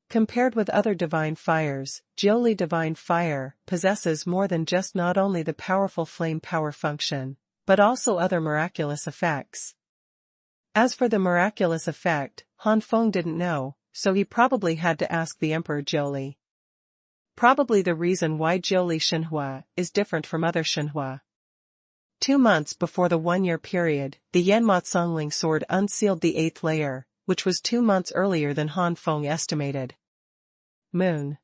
A: Compared with other divine fires, Jiuli Divine Fire possesses more than just not only the powerful flame power function, but also other miraculous effects. As for the miraculous effect, Han Feng didn't know, so he probably had to ask the Emperor Jiuli. Probably the reason why Jiuli Xuanhuan is different from other Xuanhuan. 2 months before the 1-year period, the Yanma Songling sword unsealed the 8th layer, which was 2 months earlier than Han Feng estimated. Moon.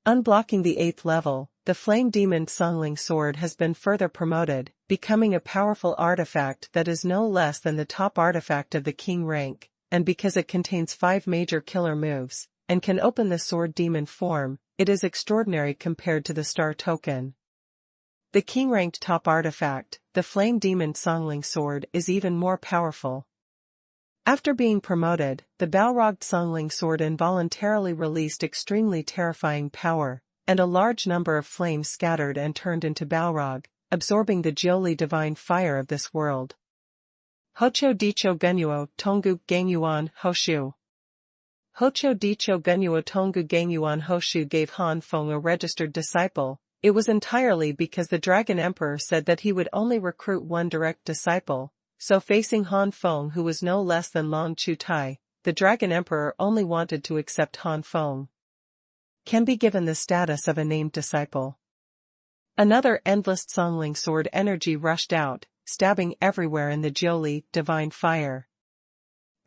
A: Unblocking the 8th level, the flame demon Songling sword has been further promoted, becoming a powerful artifact that is no less than the top artifact of the king rank, and because it contains 5 major killer moves, and can open the sword demon form, it is extraordinary compared to the star token. The king-ranked top artifact, the flame demon Songling sword, is even more powerful. After being promoted, the Balrog Songling sword involuntarily released extremely terrifying power, and a large number of flames scattered and turned into Balrog, absorbing the Jiuli divine fire of this world. Hocho Dicho Genuo Tongu Gangyuan Hoshu. Hocho Dicho Genuo Tongu Gangyuan Hoshu gave Han Feng a registered disciple. It was entirely because the Dragon Emperor said that he would only recruit one direct disciple, so facing Han Feng, who was no less than Long Chu Tai, the Dragon Emperor only wanted to accept Han Feng. Can be given the status of a named disciple. Another endless Songling sword energy rushed out, stabbing everywhere in the Jiuli divine fire.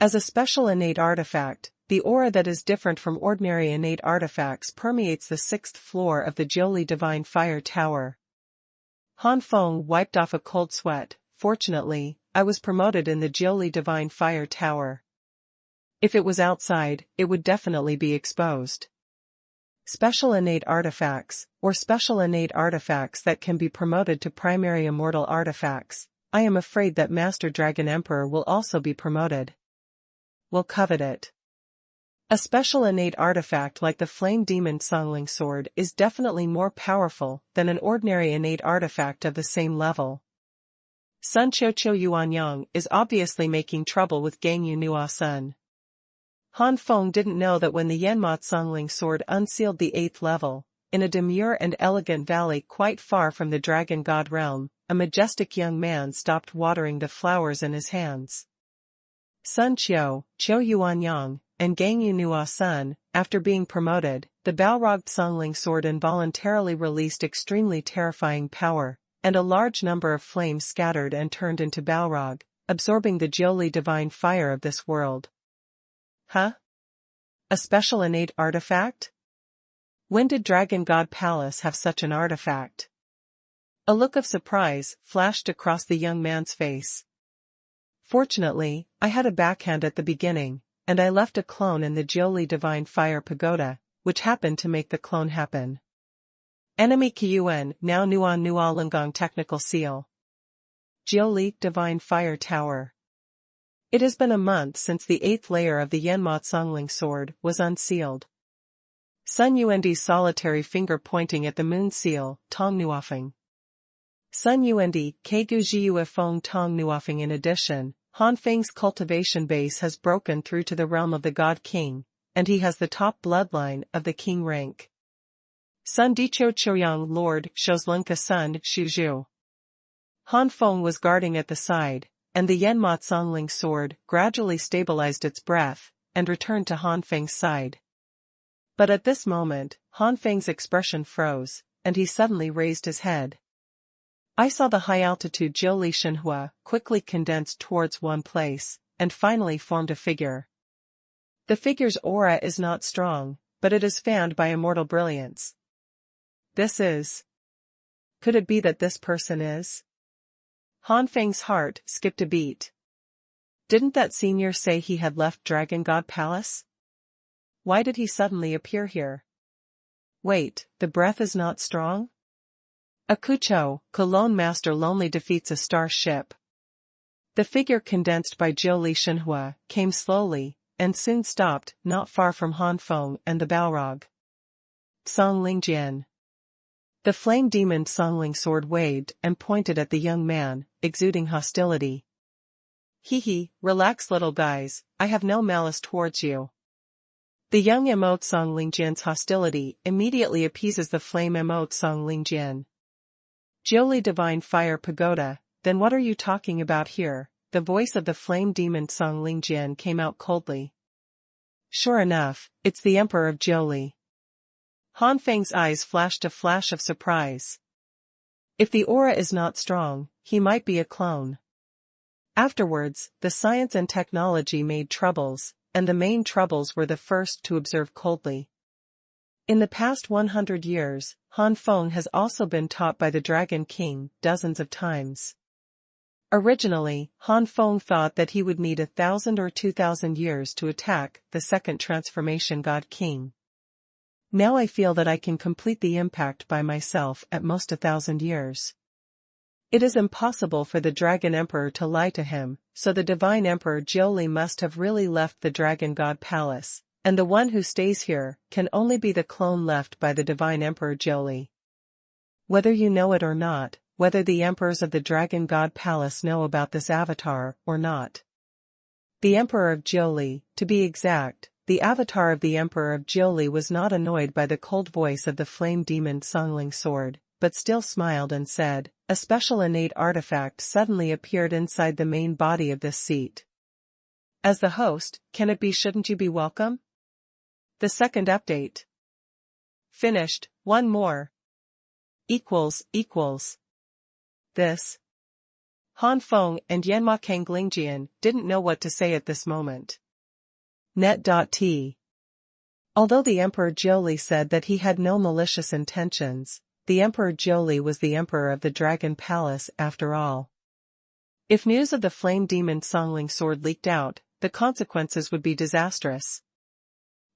A: As a special innate artifact, the aura that is different from ordinary innate artifacts permeates the 6th floor of the Jiuli Divine Fire Tower. Han Feng wiped off a cold sweat. Fortunately, I was promoted in the Jiuli Divine Fire Tower. If it was outside, it would definitely be exposed. Special innate artifacts, or special innate artifacts that can be promoted to primary immortal artifacts. I am afraid that Master Dragon Emperor will also be promoted. Will covet it. A special innate artifact like the Flame Demon Songling Sword is definitely more powerful than an ordinary innate artifact of the same level. Sun Qiuqiu Yuanyang is obviously making trouble with Gangyu Nua Sun. Han Feng didn't know that when the Yanma Songling Sword unsealed the 8th level, in a demure and elegant valley quite far from the Dragon God realm, a majestic young man stopped watering the flowers in his hands. Sun Qiu Yuanyang, and Gangyu Nua Sun, after being promoted, the Balrog Songling sword involuntarily released extremely terrifying power, and a large number of flames scattered and turned into Balrog, absorbing the Jiuli divine fire of this world. Huh? A special innate artifact? When did Dragon God Palace have such an artifact? A look of surprise flashed across the young man's face. Fortunately, I had a backhand at the beginning, and I left a clone in the Jiuli Divine Fire Pagoda, which happened to make the clone happen. Enemy Qiyuan now Nuan Nua Lingong Technical Seal. Jiuli Divine Fire Tower. It has been a month since the 8th layer of the Yanma Songling sword was unsealed. Xuanhuan's solitary finger pointing at the moon seal, Tong Nuofeng. Xuanhuan Kegu Jiu Feng Tong Nuofeng. In addition, Han Feng's cultivation base has broken through to the realm of the God King, and he has the top bloodline of the king rank. Sun Dicho Choyang Lord Shozlunka Sun Shuzhu. Han Feng was guarding at the side, and the Yanma Songling sword gradually stabilized its breath, and returned to Han Feng's side. But at this moment, Han Feng's expression froze, and he suddenly raised his head. I saw the high-altitude Jiuli Xuanhuan quickly condensed towards one place, and finally formed a figure. The figure's aura is not strong, but it is fanned by immortal brilliance. This is... Could it be that this person is? Han Feng's heart skipped a beat. Didn't that senior say he had left Dragon God Palace? Why did he suddenly appear here? Wait, the breath is not strong? Akucho, Cologne Master lonely defeats a star ship. The figure condensed by Jiuli Xuanhuan came slowly, and soon stopped not far from Han Feng and the Balrog. Songling Jian. The flame demon Songling sword waved and pointed at the young man, exuding hostility. Hee, relax little guys, I have no malice towards you. The young emote Songling Jian's hostility immediately appeases the flame emote Songling Jian. Jiuli Divine Fire Pagoda, then what are you talking about here? The voice of the flame demon Songling Jian came out coldly. Sure enough, it's the Emperor of Jiuli. Han Feng's eyes flashed a flash of surprise. If the aura is not strong, he might be a clone. Afterwards, the science and technology made troubles, and the main troubles were the first to observe coldly. In the past 100 years, Han Feng has also been taught by the Dragon King dozens of times. Originally, Han Feng thought that he would need 1,000 or 2,000 years to attack the second transformation God King. Now I feel that I can complete the impact by myself at most 1,000 years. It is impossible for the Dragon Emperor to lie to him, so the Divine Emperor Jiuli must have really left the Dragon God Palace, and the one who stays here can only be the clone left by the Divine Emperor Jiuli. Whether you know it or not, whether the emperors of the Dragon God Palace know about this avatar or not. The Emperor of Jiuli, to be exact, the avatar of the Emperor of Jiuli was not annoyed by the cold voice of the flame demon Songling sword, but still smiled and said, a special innate artifact suddenly appeared inside the main body of this seat. As the host, can it be shouldn't you be welcome? The second update. Finished, one more. Equals. This. Han Feng and Yanma Kanglingjian didn't know what to say at this moment. Net.t. Although the Emperor Jiuli said that he had no malicious intentions, the Emperor Jiuli was the Emperor of the Dragon Palace after all. If news of the flame demon Songling sword leaked out, the consequences would be disastrous.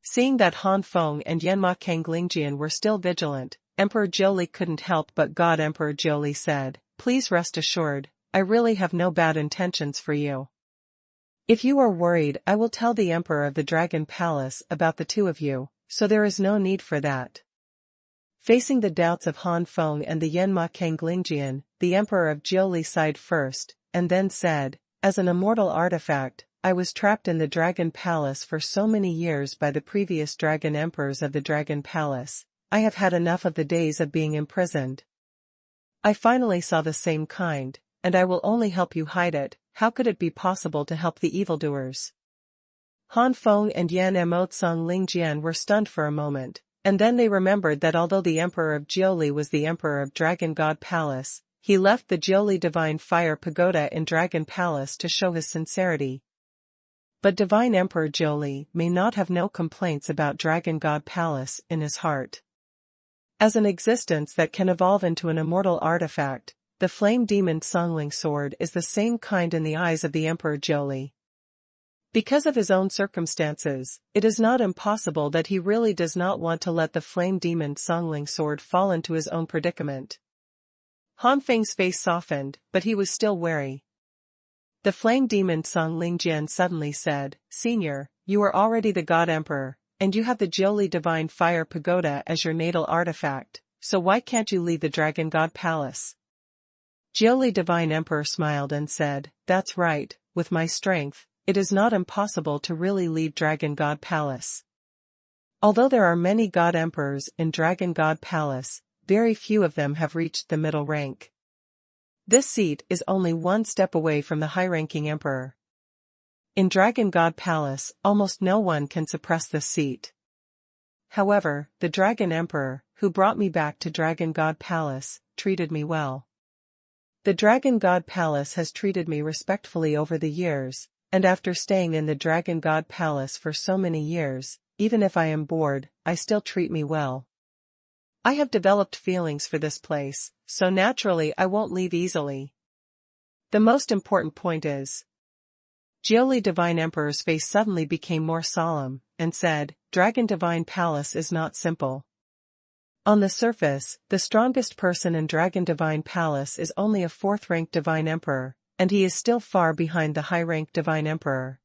A: Seeing that Han Feng and Yanma Kanglingjian were still vigilant, Emperor Jiuli couldn't help but God Emperor Jiuli said, please rest assured, I really have no bad intentions for you. If you are worried I will tell the Emperor of the Dragon Palace about the two of you, so there is no need for that. Facing the doubts of Han Feng and the Yanma Kanglingjian, the Emperor of Jiuli sighed first, and then said, as an immortal artifact, I was trapped in the Dragon Palace for so many years by the previous Dragon Emperors of the Dragon Palace, I have had enough of the days of being imprisoned. I finally saw the same kind, and I will only help you hide it. How could it be possible to help the evildoers? Han Feng and Yan Songling Jian were stunned for a moment, and then they remembered that although the Emperor of Jiuli was the Emperor of Dragon God Palace, he left the Jiuli Divine Fire Pagoda in Dragon Palace to show his sincerity. But Divine Emperor Jiuli may not have no complaints about Dragon God Palace in his heart. As an existence that can evolve into an immortal artifact, the flame demon Songling sword is the same kind in the eyes of the Emperor Jiuli. Because of his own circumstances, it is not impossible that he really does not want to let the flame demon Songling sword fall into his own predicament. Han Feng's face softened, but he was still wary. The flame demon Song Lingjian suddenly said, Senior, you are already the God Emperor, and you have the Jiuli Divine Fire Pagoda as your natal artifact, so why can't you lead the Dragon God Palace? Jiuli Divine Emperor smiled and said, That's right, with my strength, it is not impossible to really lead Dragon God Palace. Although there are many God Emperors in Dragon God Palace, very few of them have reached the middle rank. This seat is only one step away from the high-ranking Emperor. In Dragon God Palace, almost no one can suppress this seat. However, the Dragon Emperor, who brought me back to Dragon God Palace, treated me well. The Dragon God Palace has treated me respectfully over the years, and after staying in the Dragon God Palace for so many years, even if I am bored, I still treat me well. I have developed feelings for this place, so naturally I won't leave easily. The most important point is, Jiuli Divine Emperor's face suddenly became more solemn, and said, Dragon Divine Palace is not simple. On the surface, the strongest person in Dragon Divine Palace is only a 4th-ranked Divine Emperor, and he is still far behind the high-ranked Divine Emperor.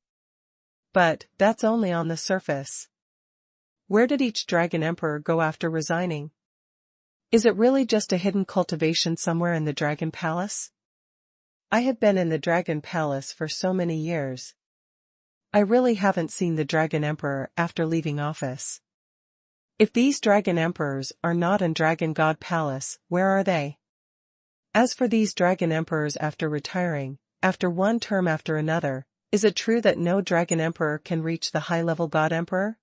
A: But, that's only on the surface. Where did each Dragon Emperor go after resigning? Is it really just a hidden cultivation somewhere in the Dragon Palace? I have been in the Dragon Palace for so many years. I really haven't seen the Dragon Emperor after leaving office. If these Dragon Emperors are not in Dragon God Palace, where are they? As for these Dragon Emperors after retiring, after one term after another, is it true that no Dragon Emperor can reach the high-level God Emperor?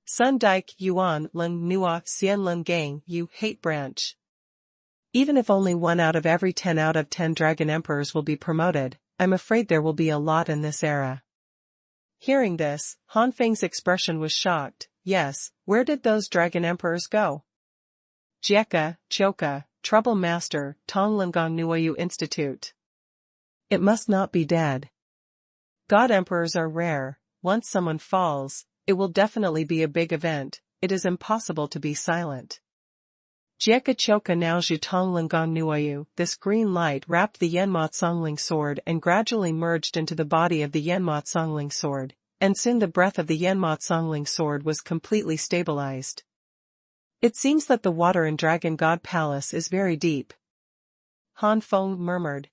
A: Sun Dike Yuan Lung Nua Xian Lung Gang Yu Hate Branch. Even if only 1 out of every 10 out of 10 Dragon Emperors will be promoted, I'm afraid there will be a lot in this era. Hearing this, Han Feng's expression was shocked. Yes, where did those Dragon Emperors go? Jieka, Choka, Trouble Master, Tonglengang Nuoyu Institute. It must not be dead. God Emperors are rare. Once someone falls, it will definitely be a big event. It is impossible to be silent. Jieka Choka Naoju Tonglengang Nuoyu. This green light wrapped the Yanma Songling sword and gradually merged into the body of the Yanma Songling sword, and soon the breath of the Yanma Songling sword was completely stabilized. It seems that the water in Dragon God Palace is very deep. Han Feng murmured.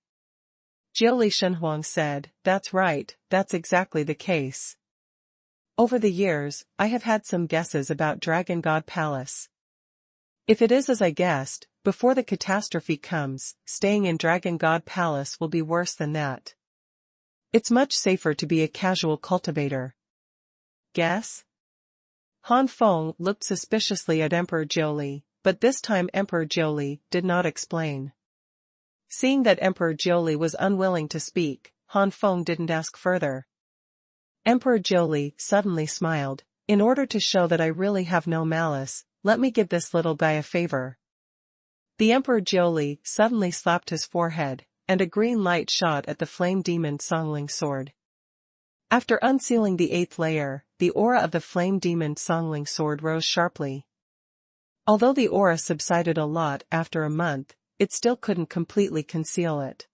A: Jiuli Xuanhuan said, That's right, that's exactly the case. Over the years, I have had some guesses about Dragon God Palace. If it is as I guessed, before the catastrophe comes, staying in Dragon God Palace will be worse than that. It's much safer to be a casual cultivator. Guess? Han Feng looked suspiciously at Emperor Jiuli, but this time Emperor Jiuli did not explain. Seeing that Emperor Jiuli was unwilling to speak, Han Feng didn't ask further. Emperor Jiuli suddenly smiled. In order to show that I really have no malice, let me give this little guy a favor. The Emperor Jiuli suddenly slapped his forehead, and a green light shot at the flame demon Songling sword. After unsealing the 8th layer, the aura of the flame demon Songling sword rose sharply. Although the aura subsided a lot after a month, it still couldn't completely conceal it.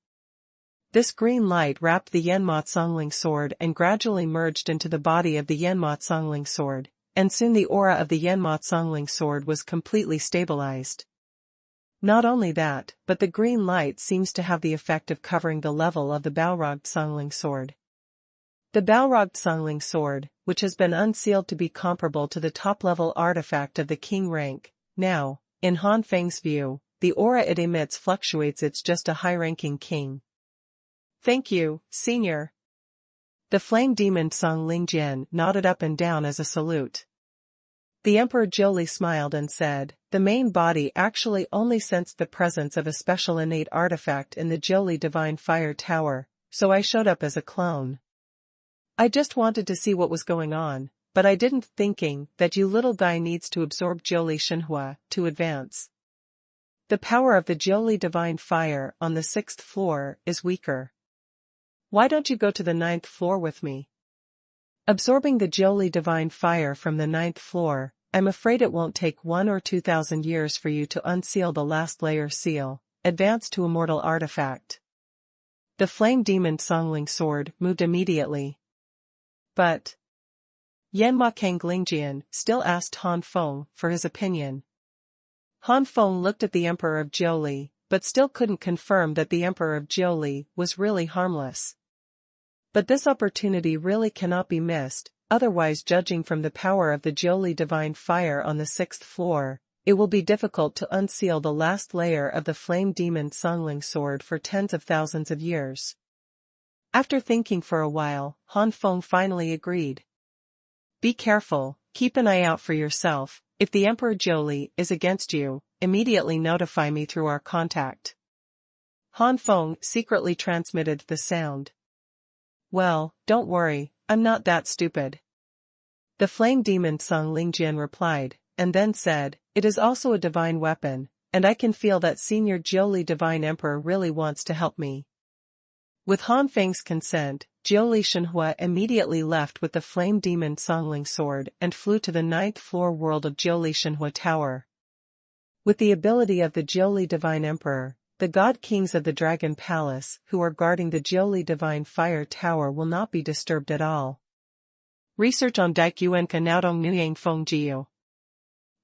A: This green light wrapped the Yanma Songling sword and gradually merged into the body of the Yanma Songling sword, and soon the aura of the Yanma Songling sword was completely stabilized. Not only that, but the green light seems to have the effect of covering the level of the Balrog Songling sword. The Balrog Songling sword, which has been unsealed to be comparable to the top-level artifact of the king rank, now, in Han Feng's view, the aura it emits fluctuates. It's just a high-ranking king. Thank you, Senior. The flame demon Song Lingjian nodded up and down as a salute. The Emperor Jiuli smiled and said, The main body actually only sensed the presence of a special innate artifact in the Jiuli Divine Fire Tower, so I showed up as a clone. I just wanted to see what was going on, but I didn't thinking that you little guy needs to absorb Jiuli Shenhua to advance. The power of the Jiuli Divine Fire on the 6th floor is weaker. Why don't you go to the 9th floor with me? Absorbing the Jiuli Divine Fire from the 9th floor, I'm afraid it won't take 1 or 2,000 years for you to unseal the last layer seal, advanced to immortal artifact. The flame demon Songling sword moved immediately. But Yanhua Kanglingjian still asked Han Feng for his opinion. Han Feng looked at the Emperor of Jiuli, but still couldn't confirm that the Emperor of Jiuli was really harmless. But this opportunity really cannot be missed, otherwise judging from the power of the Jiuli divine fire on the 6th floor, it will be difficult to unseal the last layer of the flame demon Songling sword for tens of thousands of years. After thinking for a while, Han Feng finally agreed. Be careful, keep an eye out for yourself. If the Emperor Jiuli is against you, immediately notify me through our contact. Han Feng secretly transmitted the sound. Well, don't worry, I'm not that stupid. The flame demon Song Lingjian replied, and then said, it is also a divine weapon, and I can feel that Senior Jiuli Divine Emperor really wants to help me. With Han Feng's consent, Jiuli Xuanhuan immediately left with the flame demon Songling sword and flew to the 9th floor world of Jiuli Xuanhuan Tower. With the ability of the Jiuli Divine Emperor, the God Kings of the Dragon Palace who are guarding the Jiuli Divine Fire Tower will not be disturbed at all. Research on Daikuenka Naodong Nuyang Feng Jiu.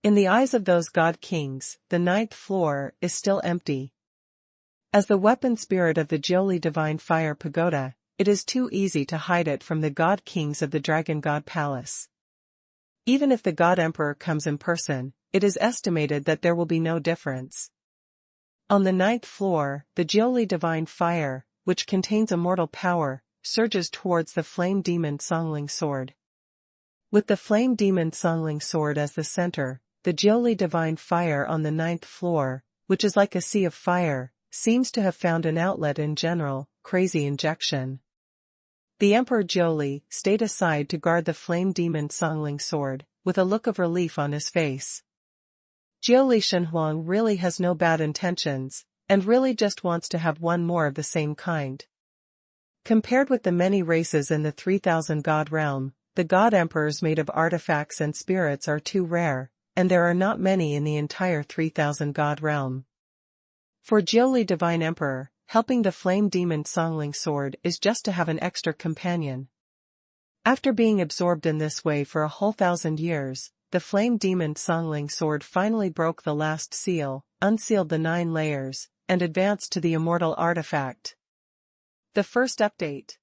A: In the eyes of those God Kings, the 9th floor is still empty. As the weapon spirit of the Jiuli Divine Fire Pagoda, it is too easy to hide it from the God Kings of the Dragon God Palace. Even if the God Emperor comes in person, it is estimated that there will be no difference. On the 9th floor, the Jiuli Divine Fire, which contains immortal power, surges towards the flame demon Songling sword. With the flame demon Songling sword as the center, the Jiuli Divine Fire on the 9th floor, which is like a sea of fire, seems to have found an outlet in general, crazy injection. The Emperor Jiuli stayed aside to guard the flame demon Songling sword, with a look of relief on his face. Jiuli Xuanhuan really has no bad intentions, and really just wants to have one more of the same kind. Compared with the many races in the 3000 God realm, the God Emperors made of artifacts and spirits are too rare, and there are not many in the entire 3000 God realm. For Jiuli Divine Emperor, helping the flame demon Songling sword is just to have an extra companion. After being absorbed in this way for a whole 1,000 years, the flame demon Songling sword finally broke the last seal, unsealed the 9 layers, and advanced to the immortal artifact. The first update.